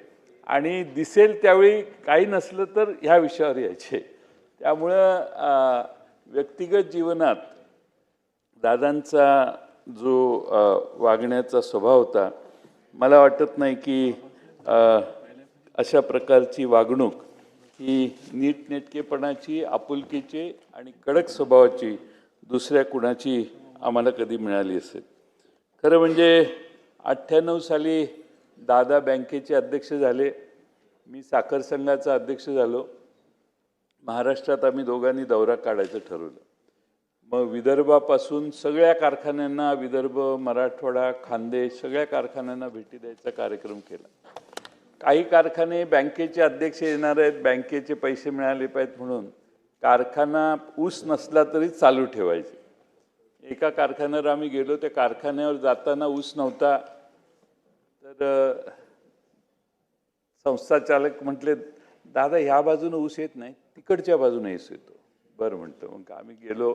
आणि दिसेल त्यावेळी काही नसलं तर ह्या विषयावर यायचे. त्यामुळं व्यक्तिगत जीवनात दादांचा जो वागण्याचा स्वभाव होता, मला वाटत नाही की अशा प्रकारची वागणूक ही नीटनेटकेपणाची, आपुलकीची आणि कडक स्वभावाची दुसऱ्या कुणाची आम्हाला कधी मिळाली असेल. खरं म्हणजे 98 साली दादा बँकेचे अध्यक्ष झाले, मी साखर संघाचा अध्यक्ष झालो. महाराष्ट्रात आम्ही दोघांनी दौरा काढायचं ठरवलं. मग विदर्भापासून सगळ्या कारखान्यांना, विदर्भ, मराठवाडा, खानदेश सगळ्या कारखान्यांना भेटी द्यायचा कार्यक्रम केला. काही कारखाने बँकेचे अध्यक्ष येणार आहेत, बँकेचे पैसे मिळाले पाहिजेत म्हणून कारखाना ऊस नसला तरी चालू ठेवायचे. एका कारखान्यावर आम्ही गेलो, त्या कारखान्यावर जाताना ऊस नव्हता. तर संस्थाचालक म्हटले, दादा ह्या बाजूने ऊस येत नाही, तिकडच्या बाजूने एस येतो. बरं म्हणतो. मग आम्ही गेलो.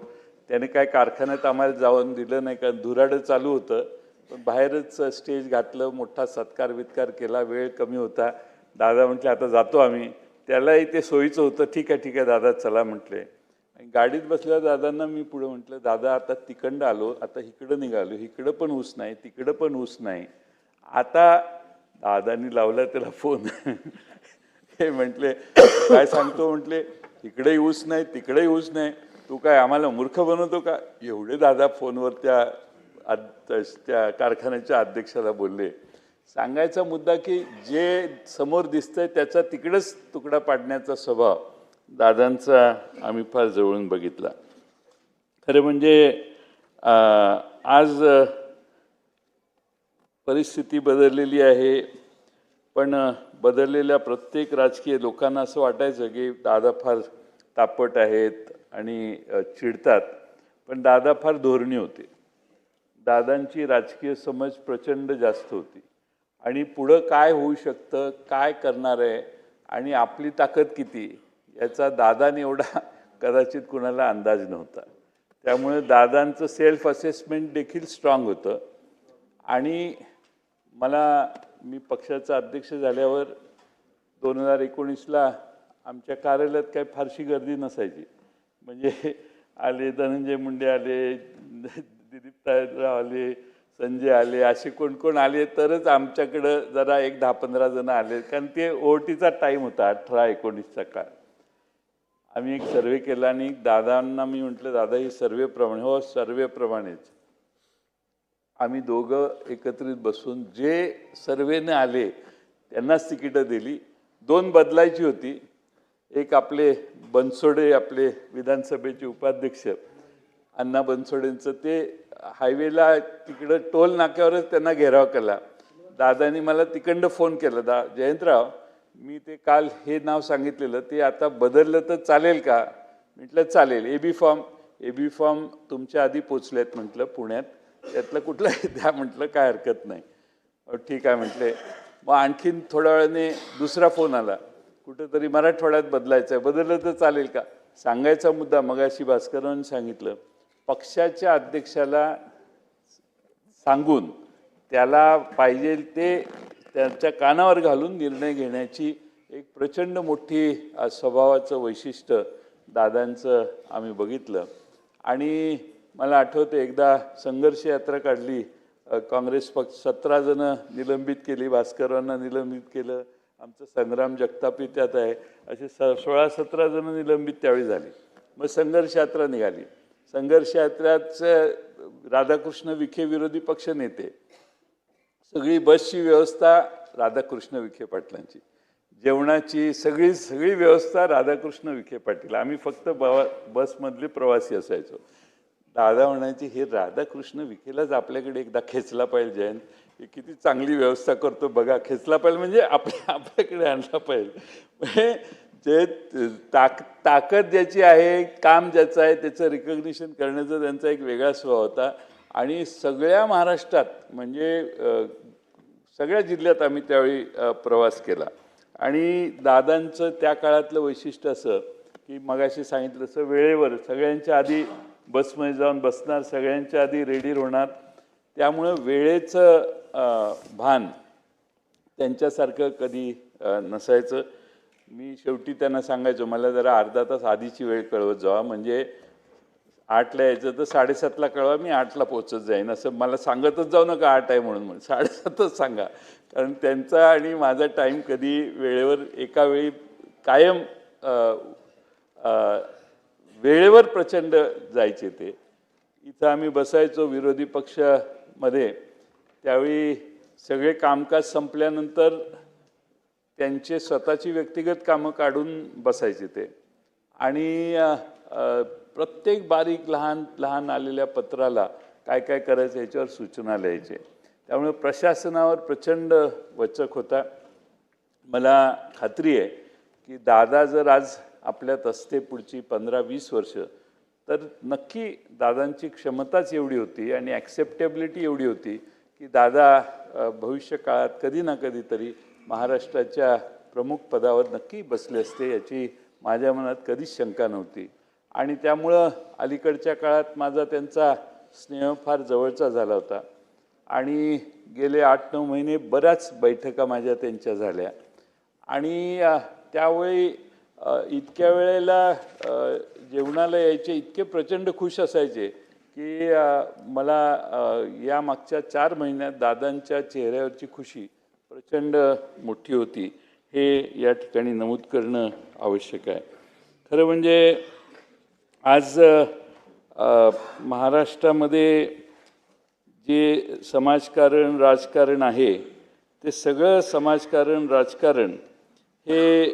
त्याने काय कारखान्यात आम्हाला जाऊन दिलं नाही, कारण धुराडं चालू होतं. पण बाहेरच स्टेज घातलं, मोठा सत्कार बित्कार केला. वेळ कमी होता. दादा म्हटले आता जातो आम्ही. त्यालाही ते सोयीचं होतं. ठीक आहे दादा चला म्हटले. आणि गाडीत बसल्या दादांना मी पुढे म्हटलं, दादा आता तिकडं आलो, आता इकडं निघालो, इकडं पण ऊस नाही, तिकडं पण ऊस नाही. आता दादांनी लावला त्याला फोन. हे म्हटले काय सांगतो म्हटले, इकडेही ऊस नाही तिकडेही ऊस नाही, तू काय आम्हाला मूर्ख बनवतो का? एवढे दादा फोनवर त्या कारखान्याच्या अध्यक्षाला बोलले. सांगायचा मुद्दा की जे समोर दिसतंय त्याचा तिकडेच तुकडा पाडण्याचा स्वभाव दादांचा आम्ही फार जवळून बघितला. खरं म्हणजे आज परिस्थिती बदललेली आहे, पण बदललेल्या प्रत्येक राजकीय लोकांना असं वाटायचं की दादा फार तापट आहेत आणि चिडतात. पण दादा फार धोरणी होते. दादांची राजकीय समज प्रचंड जास्त होती आणि पुढं काय होऊ शकतं, काय करणार आहे आणि आपली ताकद किती याचा दादाने एवढा कदाचित कुणाला अंदाज नव्हता. त्यामुळे दादांचं सेल्फ असेसमेंट देखील स्ट्रॉंग होतं. आणि मी पक्षाचा अध्यक्ष झाल्यावर 2019ला आमच्या कार्यालयात काही फारशी गर्दी नसायची. म्हणजे आले धनंजय मुंडे आले, दिलीप राव आले, संजय आले, असे कोण आले तरच आमच्याकडं जरा 10-15 जण आले, कारण ते ओटीचा टाईम होता 18-19चा काळ. आम्ही एक सर्वे केला आणि दादांना मी म्हटलं, दादा ही सर्वेप्रमाणे, हो सर्वेप्रमाणेच आम्ही दोघं एकत्रित बसून जे सर्वेने आले त्यांनाच तिकीटं दिली. 2 बदलायची होती. एक आपले बनसोडे, आपले विधानसभेचे उपाध्यक्ष अण्णा बनसोडेंचं, ते हायवेला तिकडं टोल नाक्यावरच त्यांना घेराव केला. दादांनी मला तिकडं फोन केला, जयंतराव मी ते काल हे नाव सांगितलेलं ते आता बदललं तर चालेल का? म्हटलं चालेल. एबी फॉर्म तुमच्या आधी पोचलेत म्हटलं पुण्यात, त्यातलं कुठलं द्या म्हटलं, काय हरकत नाही. ठीक आहे म्हटले. मग आणखीन थोड्या वेळाने दुसरा फोन आला, कुठंतरी मराठवाड्यात बदलायचं आहे, बदललं तर चालेल का? सांगायचा मुद्दा मगाशी भास्करांनी सांगितलं, पक्षाच्या अध्यक्षाला सांगून त्याला पाहिजे ते त्यांच्या कानावर घालून निर्णय घेण्याची एक प्रचंड मोठी स्वभावाचं वैशिष्ट्य दादांचं आम्ही बघितलं. आणि मला आठवतं एकदा संघर्ष यात्रा काढली, काँग्रेस पक्ष 17 जणं निलंबित केली, भास्करांना निलंबित केलं, आमचं संग्राम जगतापी त्यात आहे, असे 16-17 जणं निलंबित त्यावेळी झाली. मग संघर्ष यात्रा निघाली. संघर्ष यात्रेचं राधाकृष्ण विखे विरोधी पक्ष नेते, सगळी बसची व्यवस्था राधाकृष्ण विखे पाटलांची, जेवणाची सगळी व्यवस्था राधाकृष्ण विखे पाटील, आम्ही फक्त बसमधले प्रवासी असायचो. दादा म्हणायचे, हे राधाकृष्ण विखेलाच आपल्याकडे एकदा खेचला पाहिजे, जयंत हे किती चांगली व्यवस्था करतो बघा, खेचला पाहिजे म्हणजे आपल्याकडे आणला पाहिजे. जे ताकद ज्याची आहे, काम ज्याचं आहे त्याचं रिकग्निशन करण्याचा त्यांचा एक वेगळा स्वभाव होता. आणि सगळ्या महाराष्ट्रात म्हणजे सगळ्या जिल्ह्यात आम्ही त्यावेळी प्रवास केला. आणि दादांचं त्या काळातलं वैशिष्ट्य असं की मगाशी सांगितलं तसं वेळेवर सगळ्यांच्या आधी बसमध्ये जाऊन बसणार, सगळ्यांच्या आधी रेडी होणार. त्यामुळं वेळेचं भान त्यांच्यासारखं कधी नसायचं. मी शेवटी त्यांना सांगायचो, मला जरा अर्धा तास आधीची वेळ कळवत जावा, म्हणजे 8ला यायचं तर 7:30ला कळवा, मी 8ला पोहोचत जाईन. असं मला सांगतच जाऊ नका 8 आहे म्हणून 7:30च सांगा, कारण त्यांचा आणि माझा टाईम कधी वेळेवर एका वेळी कायम वेळेवर प्रचंड जायचे ते. इथं आम्ही बसायचो विरोधी पक्षामध्ये, त्यावेळी सगळे कामकाज संपल्यानंतर त्यांचे स्वतःची व्यक्तिगत कामं काढून बसायचे ते. आणि प्रत्येक बारीक लहान आलेल्या पत्राला काय काय करायचं याच्यावर सूचना लिहायचे. त्यामुळे प्रशासनावर प्रचंड वचक होता. मला खात्री आहे की दादा जर आज आपल्यात असते पुढची 15-20 वर्ष, तर नक्की दादांची क्षमताच एवढी होती आणि ॲक्सेप्टेबिलिटी एवढी होती की दादा भविष्य काळात कधी ना कधीतरी महाराष्ट्राच्या प्रमुख पदावर नक्की बसले असते, याची माझ्या मनात कधीच शंका नव्हती. आणि त्यामुळं अलीकडच्या काळात माझा त्यांचा स्नेह फार जवळचा झाला होता. आणि गेले 8-9 महिने बऱ्याच बैठका माझ्या त्यांच्या झाल्या. आणि त्यावेळी इतक्या वेळेला जेवणाला यायचे, इतके प्रचंड खुश असायचे की मला या मागच्या 4 महिन्यात दादांच्या चेहऱ्यावरची खुशी प्रचंड मोठी होती. हे या ठिकाणी नमूद करणं आवश्यक आहे. खरं म्हणजे आज महाराष्ट्रामध्ये जे समाजकारण राजकारण आहे ते सगळं समाजकारण राजकारण हे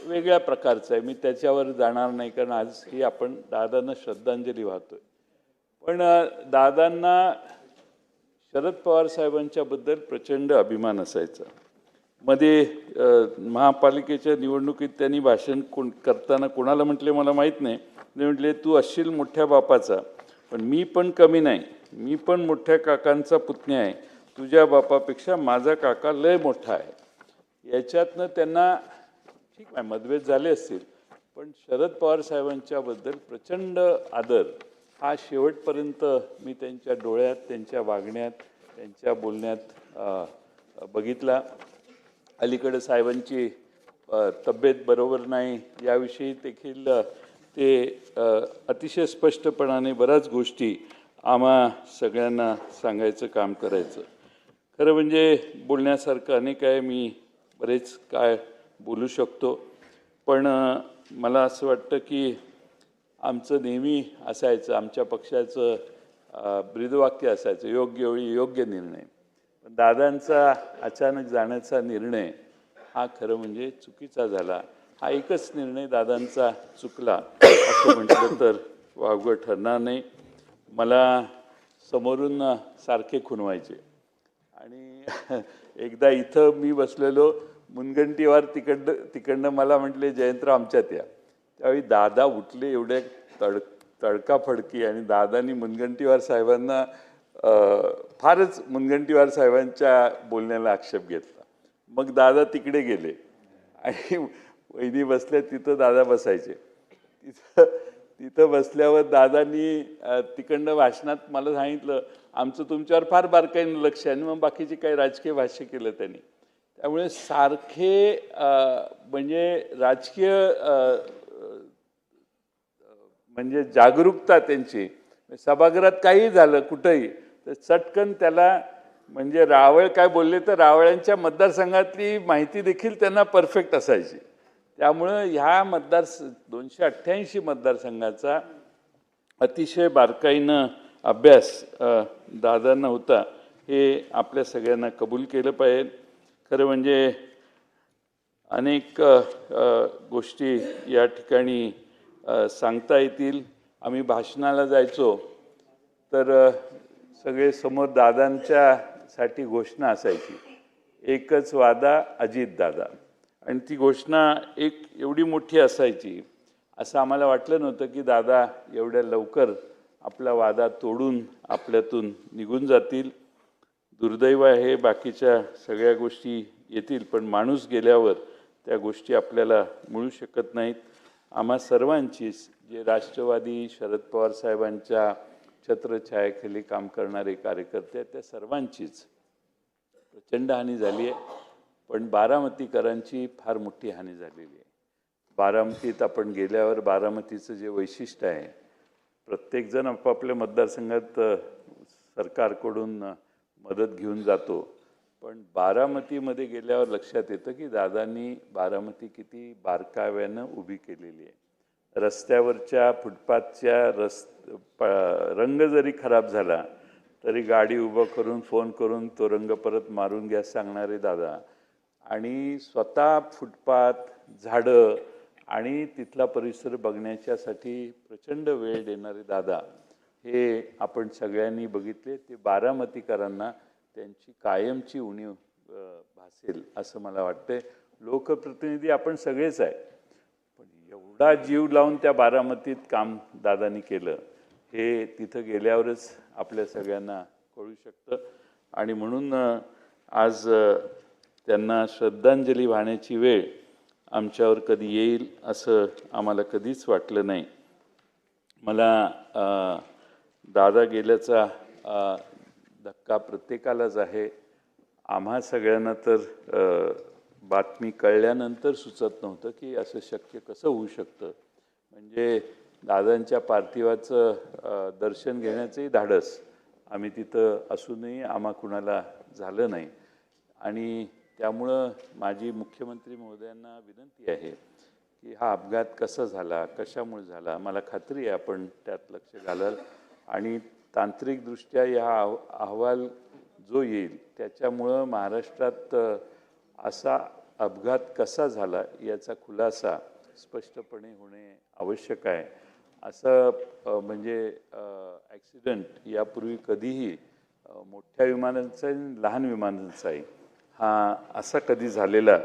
वेगळ्या प्रकारचं आहे. मी त्याच्यावर जाणार नाही, कारण आज ही आपण दादांना श्रद्धांजली वाहतोय. पण दादांना शरद पवार साहेबांच्याबद्दल प्रचंड अभिमान असायचा. मध्ये महापालिकेच्या निवडणुकीत त्यांनी भाषण करताना कोणाला म्हटले मला माहीत नाही, ते म्हटले तू असशील मोठ्या बापाचा, पण मी पण कमी नाही, मी पण मोठ्या काकांचा पुतण्या आहे, तुझ्या बापापेक्षा माझा काका लय मोठा आहे. याच्यातनं त्यांना ठीक आहे मतभेद झाले असतील, पण शरद पवार साहेबांच्याबद्दल प्रचंड आदर हा शेवटपर्यंत मी त्यांच्या डोळ्यात, त्यांच्या वागण्यात, त्यांच्या बोलण्यात बघितला. अलीकडे साहेबांची तब्येत बरोबर नाही याविषयी देखील ते अतिशय स्पष्टपणाने बऱ्याच गोष्टी आम्हा सगळ्यांना सांगायचं काम करायचं. खरं म्हणजे बोलण्यासारखं अनेक आहे, मी बरेच काय बोलू शकतो, पण मला असं वाटतं की आमचं नेहमी असायचं, आमच्या पक्षाचं ब्रीदवाक्य असायचं, योग्य वेळी योग्य निर्णय. पण दादांचा अचानक जाण्याचा निर्णय हा खरं म्हणजे चुकीचा झाला. हा एकच निर्णय दादांचा चुकला असं म्हटलं तर वावगं ठरणार नाही. मला समोरून सारखे खुणवायचे आणि एकदा इथं मी बसलेलो मुनगंटीवार तिकडनं मला म्हटले जयंतराव आमच्यात या. त्यावेळी दादा उठले एवढे तडकाफडकी आणि दादानी मुनगंटीवार साहेबांना फारच मुनगंटीवार साहेबांच्या बोलण्याला आक्षेप घेतला. मग दादा तिकडे गेले आणि वहिनी बसल्या तिथं दादा बसायचे. तिथं बसल्यावर दादांनी तिकडनं भाषणात मला सांगितलं आमचं तुमच्यावर फार बारकाईनं लक्ष आहे, आणि मग बाकीचे काही राजकीय भाष्य केलं त्यांनी. त्यामुळे सारखे म्हणजे राजकीय म्हणजे जागरूकता त्यांची, सभागृहात काही झालं कुठंही तर चटकन त्याला म्हणजे रावळ काय बोलले तर रावळ्यांच्या मतदारसंघातली माहिती देखील त्यांना परफेक्ट असायची. त्यामुळं ह्या 288 मतदारसंघाचा अतिशय बारकाईनं अभ्यास दादांना होता, हे आपल्या सगळ्यांना कबूल केलं पाहिजे. खरं म्हणजे अनेक गोष्टी या ठिकाणी सांगता येतील. आम्ही भाषणाला जायचो तर सगळे समोर दादांच्यासाठी घोषणा असायची, एकच वादा अजित दादा, आणि ती घोषणा एक एवढी मोठी असायची असं आम्हाला वाटलं नव्हतं की दादा एवढ्या लवकर आपला वादा तोडून आपल्यातून निघून जातील. दुर्दैव आहे, बाकीच्या सगळ्या गोष्टी येतील, पण माणूस गेल्यावर त्या गोष्टी आपल्याला मिळू शकत नाहीत. आम्हा सर्वांचीच, जे राष्ट्रवादी शरद पवार साहेबांच्या छत्रछायाखाली काम करणारे कार्यकर्ते आहेत, त्या सर्वांचीच प्रचंड हानी झाली आहे. पण बारामतीकरांची फार मोठी हानी झालेली आहे. बारामतीत आपण गेल्यावर बारामतीचं जे वैशिष्ट्य आहे, प्रत्येकजण आपापल्या मतदारसंघात सरकारकडून मदत घेऊन जातो, पण बारामतीमध्ये गेल्यावर लक्षात येतं की दादांनी बारामती किती बारकाव्यानं उभी केलेली आहे. रस्त्यावरच्या फुटपाथच्या रंग जरी खराब झाला तरी गाडी उभं करून फोन करून तो रंग परत मारून घ्या सांगणारे दादा, आणि स्वतः फुटपाथ, झाडं आणि तिथला परिसर बघण्याच्यासाठी प्रचंड वेळ देणारे दादा, हे आपण सगळ्यांनी बघितले. ते बारामतीकरांना त्यांची कायमची उणीव भासेल असं मला वाटते. लोकप्रतिनिधी आपण सगळेच आहे, पण एवढा जीव लावून त्या बारामतीत काम दादांनी केलं हे तिथं गेल्यावरच आपल्या सगळ्यांना कळू शकतं. आणि म्हणून आज त्यांना श्रद्धांजली वाहण्याची वेळ आमच्यावर कधी येईल असं आम्हाला कधीच वाटलं नाही. मला दादा गेल्याचा धक्का प्रत्येकालाच आहे. आम्हा सगळ्यांना तर बातमी कळल्यानंतर सुचत नव्हतं की असं शक्य कसं होऊ शकतं. म्हणजे दादांच्या पार्थिवाचं दर्शन घेण्याचंही धाडस आम्ही तिथं असूनही आम्हा कुणाला झालं नाही. आणि त्यामुळं माझी मुख्यमंत्री महोदयांना विनंती आहे की हा अपघात कसा झाला, कशामुळे झाला, मला खात्री आहे आपण त्यात लक्ष घालाल आणि तांत्रिकदृष्ट्या हा अहवाल जो येईल त्याच्यामुळं महाराष्ट्रात असा अपघात कसा झाला याचा खुलासा स्पष्टपणे होणे आवश्यक आहे. असं म्हणजे ॲक्सिडेंट यापूर्वी कधीही मोठ्या विमानांचा लहान विमानांचाही हा असा कधी झालेला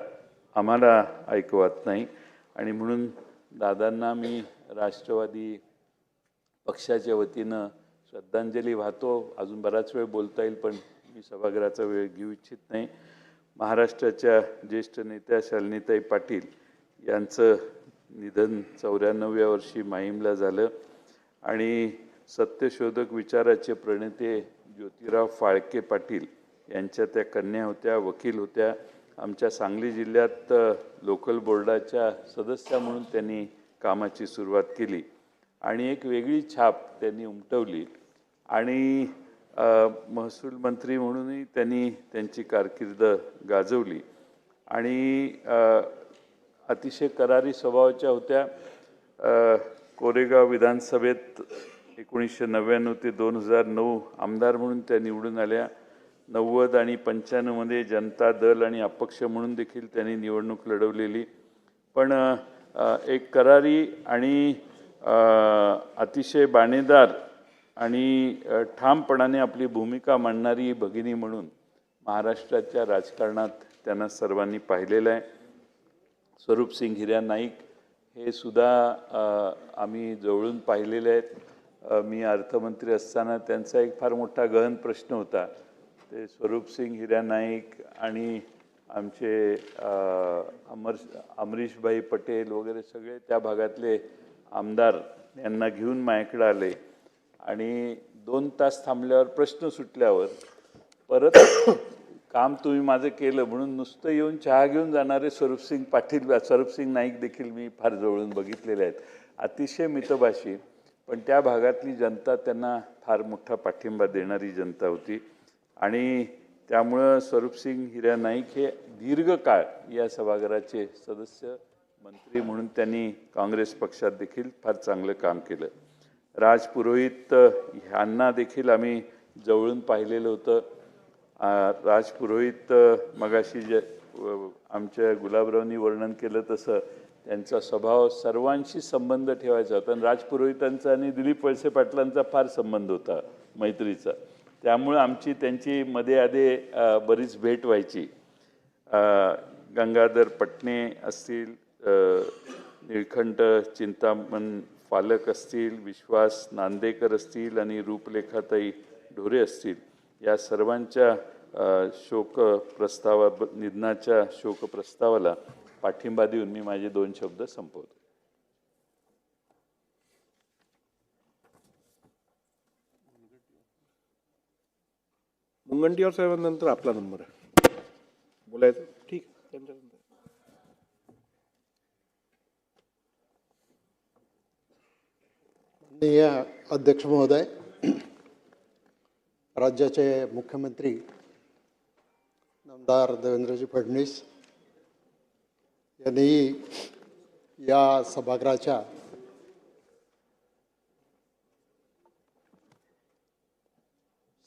आम्हाला ऐकवत नाही. आणि म्हणून दादांना मी राष्ट्रवादी पक्षाच्या वतीनं श्रद्धांजली वाहतो. अजून बराच वेळ बोलता येईल पण मी सभागृहाचा वेळ घेऊ इच्छित नाही. महाराष्ट्राच्या ज्येष्ठ नेत्या शालिनीताई पाटील यांचं निधन 94व्या वर्षी माहीमला झालं आणि सत्यशोधक विचाराचे प्रणेते ज्योतिराव फाळके पाटील यांच्या त्या कन्या होत्या, वकील होत्या. आमच्या सांगली जिल्ह्यात लोकल बोर्डाच्या सदस्या म्हणून त्यांनी कामाची सुरुवात केली आणि एक वेगळी छाप त्यांनी उमटवली आणि महसूल मंत्री म्हणूनही त्यांनी त्यांची कारकीर्द गाजवली आणि अतिशय करारी स्वभावाच्या होत्या. कोरेगाव विधानसभेत 1999 ते 2009 आमदार म्हणून त्या निवडून आल्या. 90 आणि 95मध्ये जनता दल आणि अपक्ष म्हणून देखील त्यांनी निवडणूक लढवलेली. पण एक करारी आणि अतिशय बाणेदार आणि ठामपणाने आपली भूमिका मांडणारी भगिनी म्हणून महाराष्ट्राच्या राजकारणात त्यांना सर्वांनी पाहिलेलं आहे. स्वरूपसिंग हिऱ्या नाईक हे सुद्धा आम्ही जवळून पाहिलेले आहेत. मी अर्थमंत्री असताना त्यांचा एक फार मोठा गहन प्रश्न होता. ते स्वरूपसिंग हिऱ्या नाईक आणि आमचे अमरीशभाई पटेल वगैरे सगळे त्या भागातले आमदार यांना घेऊन माझ्याकडे आले आणि 2 तास थांबल्यावर प्रश्न सुटल्यावर परत काम तुम्ही माझं केलं म्हणून नुसतं येऊन चहा घेऊन जाणारे स्वरूपसिंग नाईक देखील मी फार जवळून बघितलेले आहेत. अतिशय मितभाषी पण त्या भागातली जनता त्यांना फार मोठा पाठिंबा देणारी जनता होती आणि त्यामुळं स्वरूपसिंग हिऱ्या नाईक हे दीर्घकाळ या सभागृहाचे सदस्य मंत्री म्हणून त्यांनी काँग्रेस पक्षात देखील फार चांगलं काम केलं. राज पुरोहित ह्यांना देखील आम्ही जवळून पाहिलेलं होतं. राज पुरोहित मगाशी जे आमच्या गुलाबरावनी वर्णन केलं तसं त्यांचा स्वभाव सर्वांशी संबंध ठेवायचा होता आणि राज पुरोहितांचा आणि दिलीप वळसे पाटलांचा फार संबंध होता मैत्रीचा. त्यामुळे आमची त्यांची मध्ये आधे बरीच भेट व्हायची. गंगाधर पटणे असतील, निळकंठ चिंतामण पालक असतील, विश्वास नांदेकर असतील आणि रूपलेखाताई ढोरे असतील, या सर्वांच्या निधनाच्या शोकप्रस्तावाला पाठिंबा देऊन मी माझे 2 शब्द संपवतो. मुनगंटीवार साहेबांनंतर आपला नंबर आहे बोलायचं. ठीक त्यांच्यानंतर माननीय अध्यक्ष महोदय, राज्याचे मुख्यमंत्री नामदार देवेंद्रजी फडणवीस यांनी या सभागृहाच्या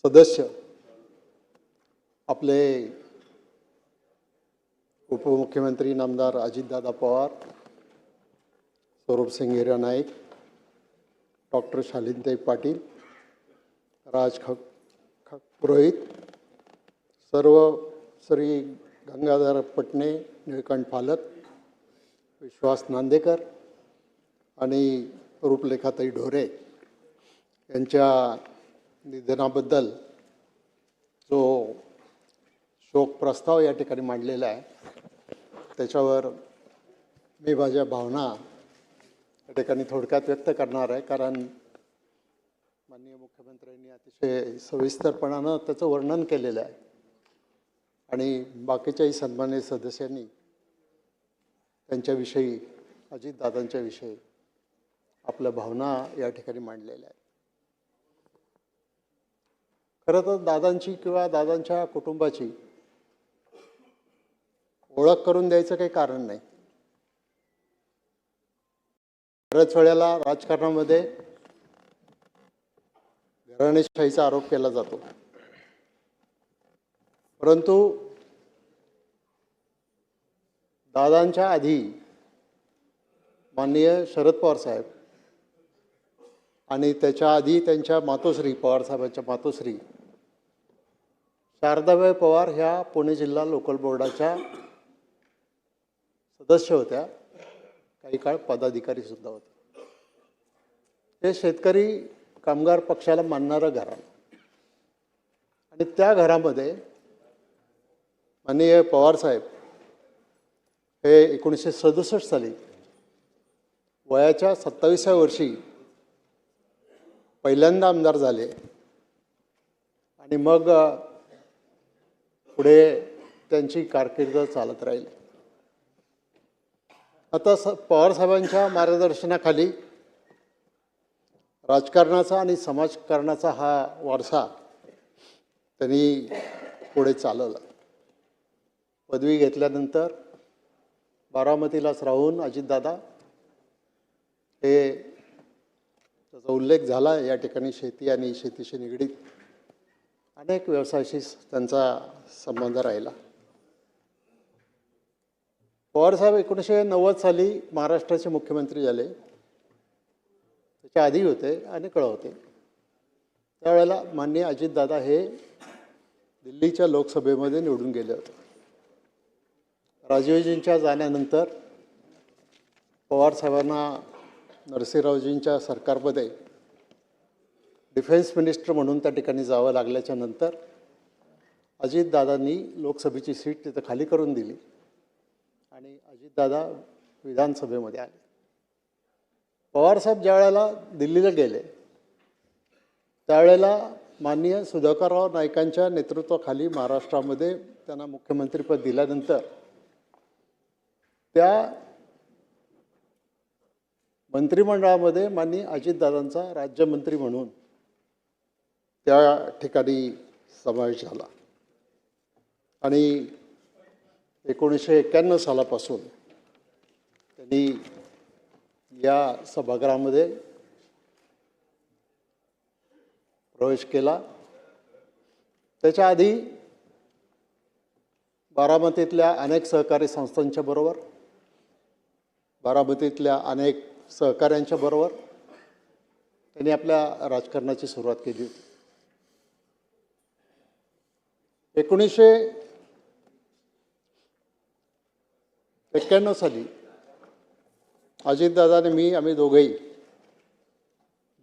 सदस्य आपले उपमुख्यमंत्री नामदार अजितदादा पवार, स्वरूपसिंग हिऱ्या नाईक, डॉक्टर शालिनीताई पाटील, राज पुरोहित, सर्व श्री गंगाधर पटणे, निळकंठ पालक, विश्वास नांदेकर आणि रूपलेखाताई ढोरे यांच्या निधनाबद्दल जो शोक प्रस्ताव या ठिकाणी मांडलेला आहे त्याच्यावर मी माझ्या भावना या ठिकाणी थोडक्यात व्यक्त करणार आहे, कारण माननीय मुख्यमंत्र्यांनी अतिशय सविस्तरपणानं त्याचं वर्णन केलेलं आहे आणि बाकीच्याही सन्माननीय सदस्यांनी त्यांच्याविषयी, अजितदादांच्या विषयी आपल्या भावना या ठिकाणी मांडलेल्या आहेत. खरं तर दादांची किंवा दादांच्या कुटुंबाची ओळख करून द्यायचं काही कारण नाही. बऱ्याच वेळेला राजकारणामध्ये घराणेशाहीचा आरोप केला जातो, परंतु दादांच्या आधी माननीय शरद पवार साहेब आणि त्याच्या आधी त्यांच्या मातोश्री, पवारसाहेबांच्या मातोश्री शारदाबाई पवार ह्या पुणे जिल्हा लोकल बोर्डाच्या सदस्य होत्या, काही काळ पदाधिकारी सुद्धा होते. हे शेतकरी कामगार पक्षाला मानणारं घराणं आणि त्या घरामध्ये माननीय पवारसाहेब हे 1967 साली वयाच्या 27व्या वर्षी पहिल्यांदा आमदार झाले आणि मग पुढे त्यांची कारकीर्द चालत राहिली. आता पवारसाहेबांच्या मार्गदर्शनाखाली राजकारणाचा आणि समाजकारणाचा हा वारसा त्यांनी पुढे चालवला. पदवी घेतल्यानंतर बारामतीलाच राहून अजितदादा हे त्याचा उल्लेख झाला या ठिकाणी शेती आणि शेतीशी निगडीत अनेक व्यवसायाशी त्यांचा संबंध राहिला. पवारसाहेब 1990 साली महाराष्ट्राचे मुख्यमंत्री झाले. त्याच्या आधी होते, अनेक वेळा होते. त्यावेळेला माननीय अजितदादा हे दिल्लीच्या लोकसभेमध्ये निवडून गेले होते. राजीवजींच्या जाण्यानंतर पवारसाहेबांना नरसिंहरावजींच्या सरकारमध्ये डिफेन्स मिनिस्टर म्हणून त्या ठिकाणी जावं लागल्याच्या नंतर अजितदादांनी लोकसभेची सीट तिथं खाली करून दिली आणि अजितदादा विधानसभेमध्ये आले. पवारसाहेब ज्या वेळेला दिल्लीला गेले त्यावेळेला माननीय सुधाकरराव नाईकांच्या नेतृत्वाखाली महाराष्ट्रामध्ये त्यांना मुख्यमंत्रीपद दिल्यानंतर त्या मंत्रिमंडळामध्ये माननीय अजितदादांचा राज्यमंत्री म्हणून त्या ठिकाणी समावेश झाला आणि 1991 सालापासून त्यांनी या सभागृहामध्ये प्रवेश केला. त्याच्या आधी बारामतीतल्या अनेक सहकारी संस्थांच्या बरोबर, बारामतीतल्या अनेक सहकाऱ्यांच्या बरोबर त्यांनी आपल्या राजकारणाची सुरुवात केली होती. 1991 साली अजितदादा आणि मी, आम्ही दोघेही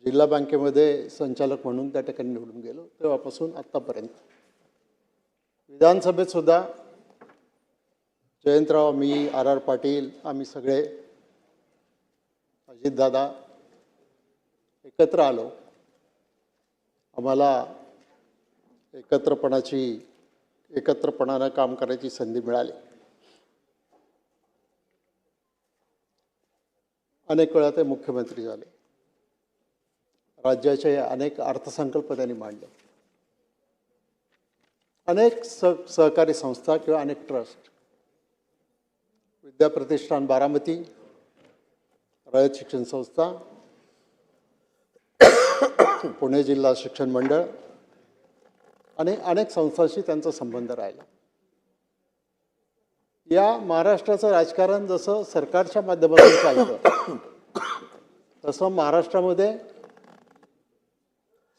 जिल्हा बँकेमध्ये संचालक म्हणून त्या ठिकाणी निवडून गेलो. तेव्हापासून आत्तापर्यंत विधानसभेत सुद्धा जयंतराव, मी, आर पाटील, आम्ही सगळे अजितदादा एकत्र आलो. आम्हाला एकत्रपणानं काम करायची संधी मिळाली. अनेक वेळा ते मुख्यमंत्री झाले. राज्याचे अनेक अर्थसंकल्प त्यांनी मांडले. अनेक सहकारी संस्था किंवा अनेक ट्रस्ट, विद्याप्रतिष्ठान बारामती, रयत शिक्षण संस्था, पुणे जिल्हा शिक्षण मंडळ आणि अनेक संस्थांशी त्यांचा संबंध राहिला. या महाराष्ट्राचं राजकारण जसं सरकारच्या माध्यमातून चालतं तसं महाराष्ट्रामध्ये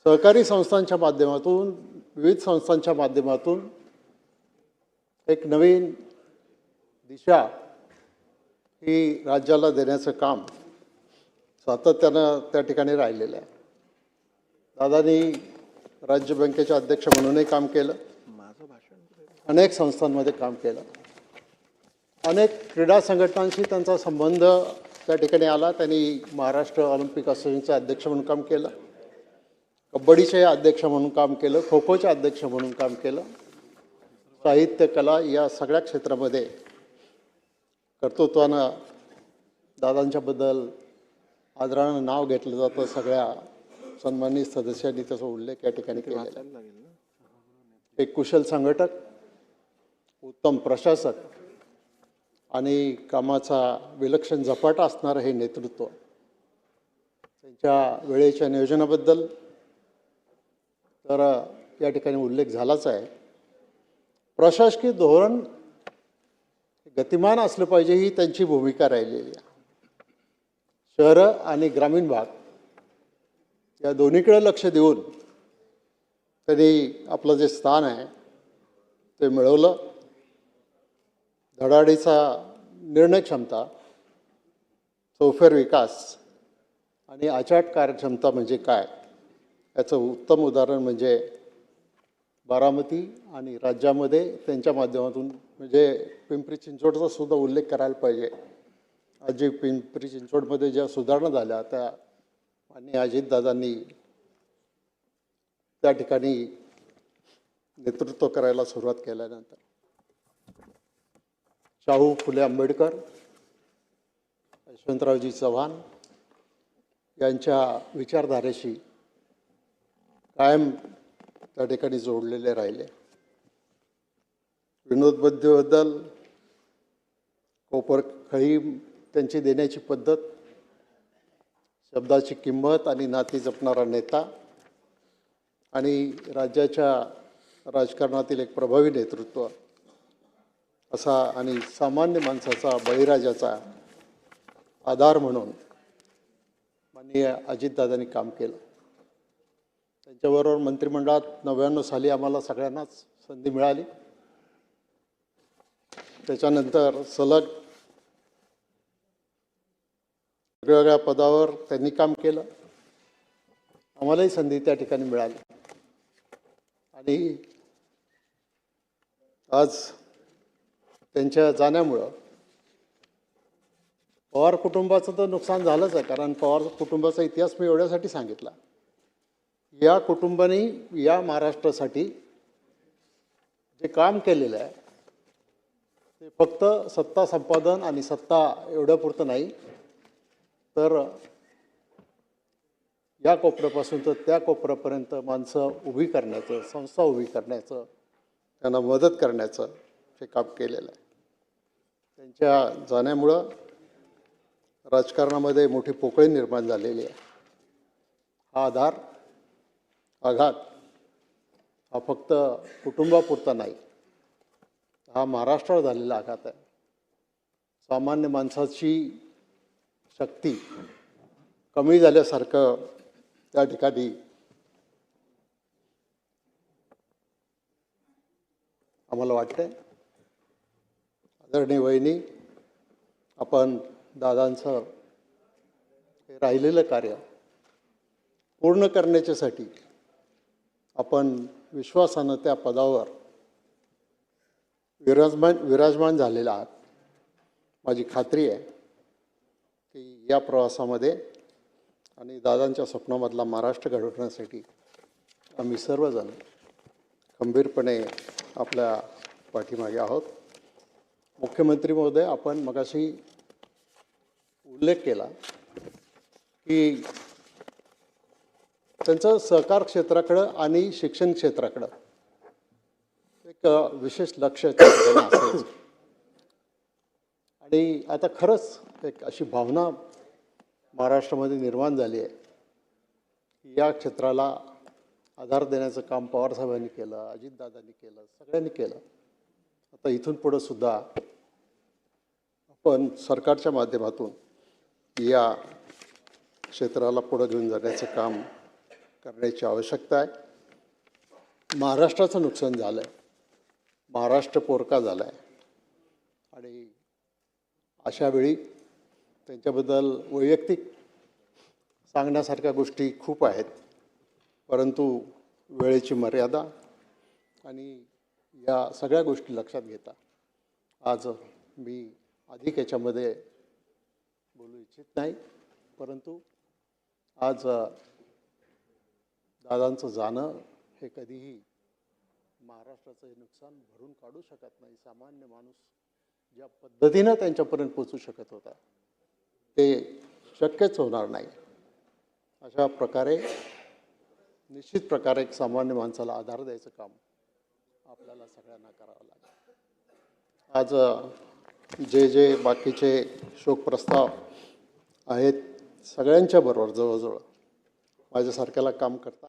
सहकारी संस्थांच्या माध्यमातून, विविध संस्थांच्या माध्यमातून एक नवीन दिशा ही राज्याला देण्याचं काम सातत्यानं त्या ठिकाणी राहिलेलं आहे. दादांनी राज्य बँकेचे अध्यक्ष म्हणूनही काम केलं, अनेक संस्थांमध्ये काम केलं अनेक क्रीडा संघटनांशी त्यांचा संबंध त्या ठिकाणी आला. त्यांनी महाराष्ट्र ऑलिम्पिक असोसिएशनचे अध्यक्ष म्हणून काम केलं, कबड्डीचे अध्यक्ष म्हणून काम केलं, खो खोचे अध्यक्ष म्हणून काम केलं. साहित्य, कला या सगळ्या क्षेत्रामध्ये कर्तृत्वानं दादांच्याबद्दल आदरानं नाव घेतलं जातं. सगळ्या सन्मानित सदस्यांनी त्याचा उल्लेख या ठिकाणी केलेला आहे. एक कुशल संघटक, उत्तम प्रशासक आणि कामाचा विलक्षण झपाटा असणारं हे नेतृत्व. त्यांच्या वेळेच्या नियोजनाबद्दल तर या ठिकाणी उल्लेख झालाच आहे. प्रशासकीय धोरण गतिमान असलं पाहिजे ही त्यांची भूमिका राहिलेली आहे. शहरं आणि ग्रामीण भाग या दोन्हीकडे लक्ष देऊन त्यांनी आपलं जे स्थान आहे ते मिळवलं. धडाडीचा निर्णय क्षमता, चौफेर विकास आणि अचाट कार्यक्षमता म्हणजे काय याचं उत्तम उदाहरण म्हणजे बारामती आणि राज्यामध्ये त्यांच्या माध्यमातून म्हणजे पिंपरी चिंचवडचा सुद्धा उल्लेख करायला पाहिजे. आज जे पिंपरी चिंचवडमध्ये ज्या सुधारणा झाल्या त्या आणि अजितदादांनी त्या ठिकाणी नेतृत्व करायला सुरुवात केल्यानंतर शाहू फुले आंबेडकर, यशवंतरावजी चव्हाण यांच्या विचारधारेशी कायम त्या ठिकाणी जोडलेले राहिले. विनोद बुद्धीबद्दल कोपरखळी त्यांची देण्याची पद्धत, शब्दाची किंमत आणि नाती जपणारा नेता आणि राज्याच्या राजकारणातील एक प्रभावी नेतृत्व असा आणि सामान्य माणसाचा, बळीराजाचा आधार म्हणून माननीय अजितदादांनी काम केलं. त्यांच्याबरोबर मंत्रिमंडळात 99 साली आम्हाला सगळ्यांनाच संधी मिळाली. त्याच्यानंतर सलग वेगवेगळ्या पदावर त्यांनी काम केलं. आम्हालाही संधी त्या ठिकाणी मिळाली आणि आज त्यांच्या जाण्यामुळं पवार कुटुंबाचं तर नुकसान झालंच आहे. कारण पवार कुटुंबाचा इतिहास मी एवढ्यासाठी सांगितला, या कुटुंबाने या महाराष्ट्रासाठी जे काम केलेलं आहे ते फक्त सत्ता संपादन आणि सत्ता एवढ्यापुरतं नाही, तर या कोपऱ्यापासून तर त्या कोपऱ्यापर्यंत माणसं उभी करण्याचं, संस्था उभी करण्याचं, त्यांना मदत करण्याचं हे काम केलेलं आहे. त्यांच्या जाण्यामुळं राजकारणामध्ये मोठी पोकळी निर्माण झालेली आहे. हा आघात हा फक्त कुटुंबापुरता नाही, हा महाराष्ट्रावर झालेला आघात आहे. सामान्य माणसाची शक्ती कमी झाल्यासारखं त्या ठिकाणी आम्हाला वाटतंय. आदरणीय वहिनी, आपण दादांचं हे राहिलेलं कार्य पूर्ण करण्याच्यासाठी आपण विश्वासानं त्या पदावर विराजमान झालेला आहात. माझी खात्री आहे की या प्रवासामध्ये आणि दादांच्या स्वप्नामधला महाराष्ट्र घडवण्यासाठी आम्ही सर्वजण खंबीरपणे आपल्या पाठीमागे आहोत. मुख्यमंत्री महोदय, आपण मगाशी उल्लेख केला की त्यांचं सहकार क्षेत्राकडं आणि शिक्षण क्षेत्राकडं एक विशेष लक्ष असायचं. आणि आता खरंच एक अशी भावना महाराष्ट्रामध्ये निर्माण झाली आहे की या क्षेत्राला आधार देण्याचं काम पवारसाहेबांनी केलं, अजितदादांनी केलं, सगळ्यांनी केलं. आता इथून पुढं सुद्धा आपण सरकारच्या माध्यमातून या क्षेत्राला पुढं घेऊन जाण्याचं काम करण्याची आवश्यकता आहे. महाराष्ट्राचं नुकसान झालं आहे, महाराष्ट्र पोरका झाला आहे आणि अशावेळी त्यांच्याबद्दल वैयक्तिक सांगण्यासारख्या गोष्टी खूप आहेत, परंतु वेळेची मर्यादा आणि या सगळ्या गोष्टी लक्षात घेता आज मी अधिक याच्यामध्ये बोलू इच्छित नाही, परंतु आज दादांचं जाणं हे कधीही महाराष्ट्राचं हे नुकसान भरून काढू शकत नाही. सामान्य माणूस ज्या पद्धतीनं त्यांच्यापर्यंत पोचू शकत होता ते शक्यच होणार नाही. अशा प्रकारे निश्चित प्रकारे एक सामान्य माणसाला आधार द्यायचं काम आपल्याला सगळ्यांना करावं लागेल. आज जे बाकीचे शोक प्रस्ताव आहेत सगळ्यांच्या बरोबर जवळजवळ माझ्यासारख्याला काम करता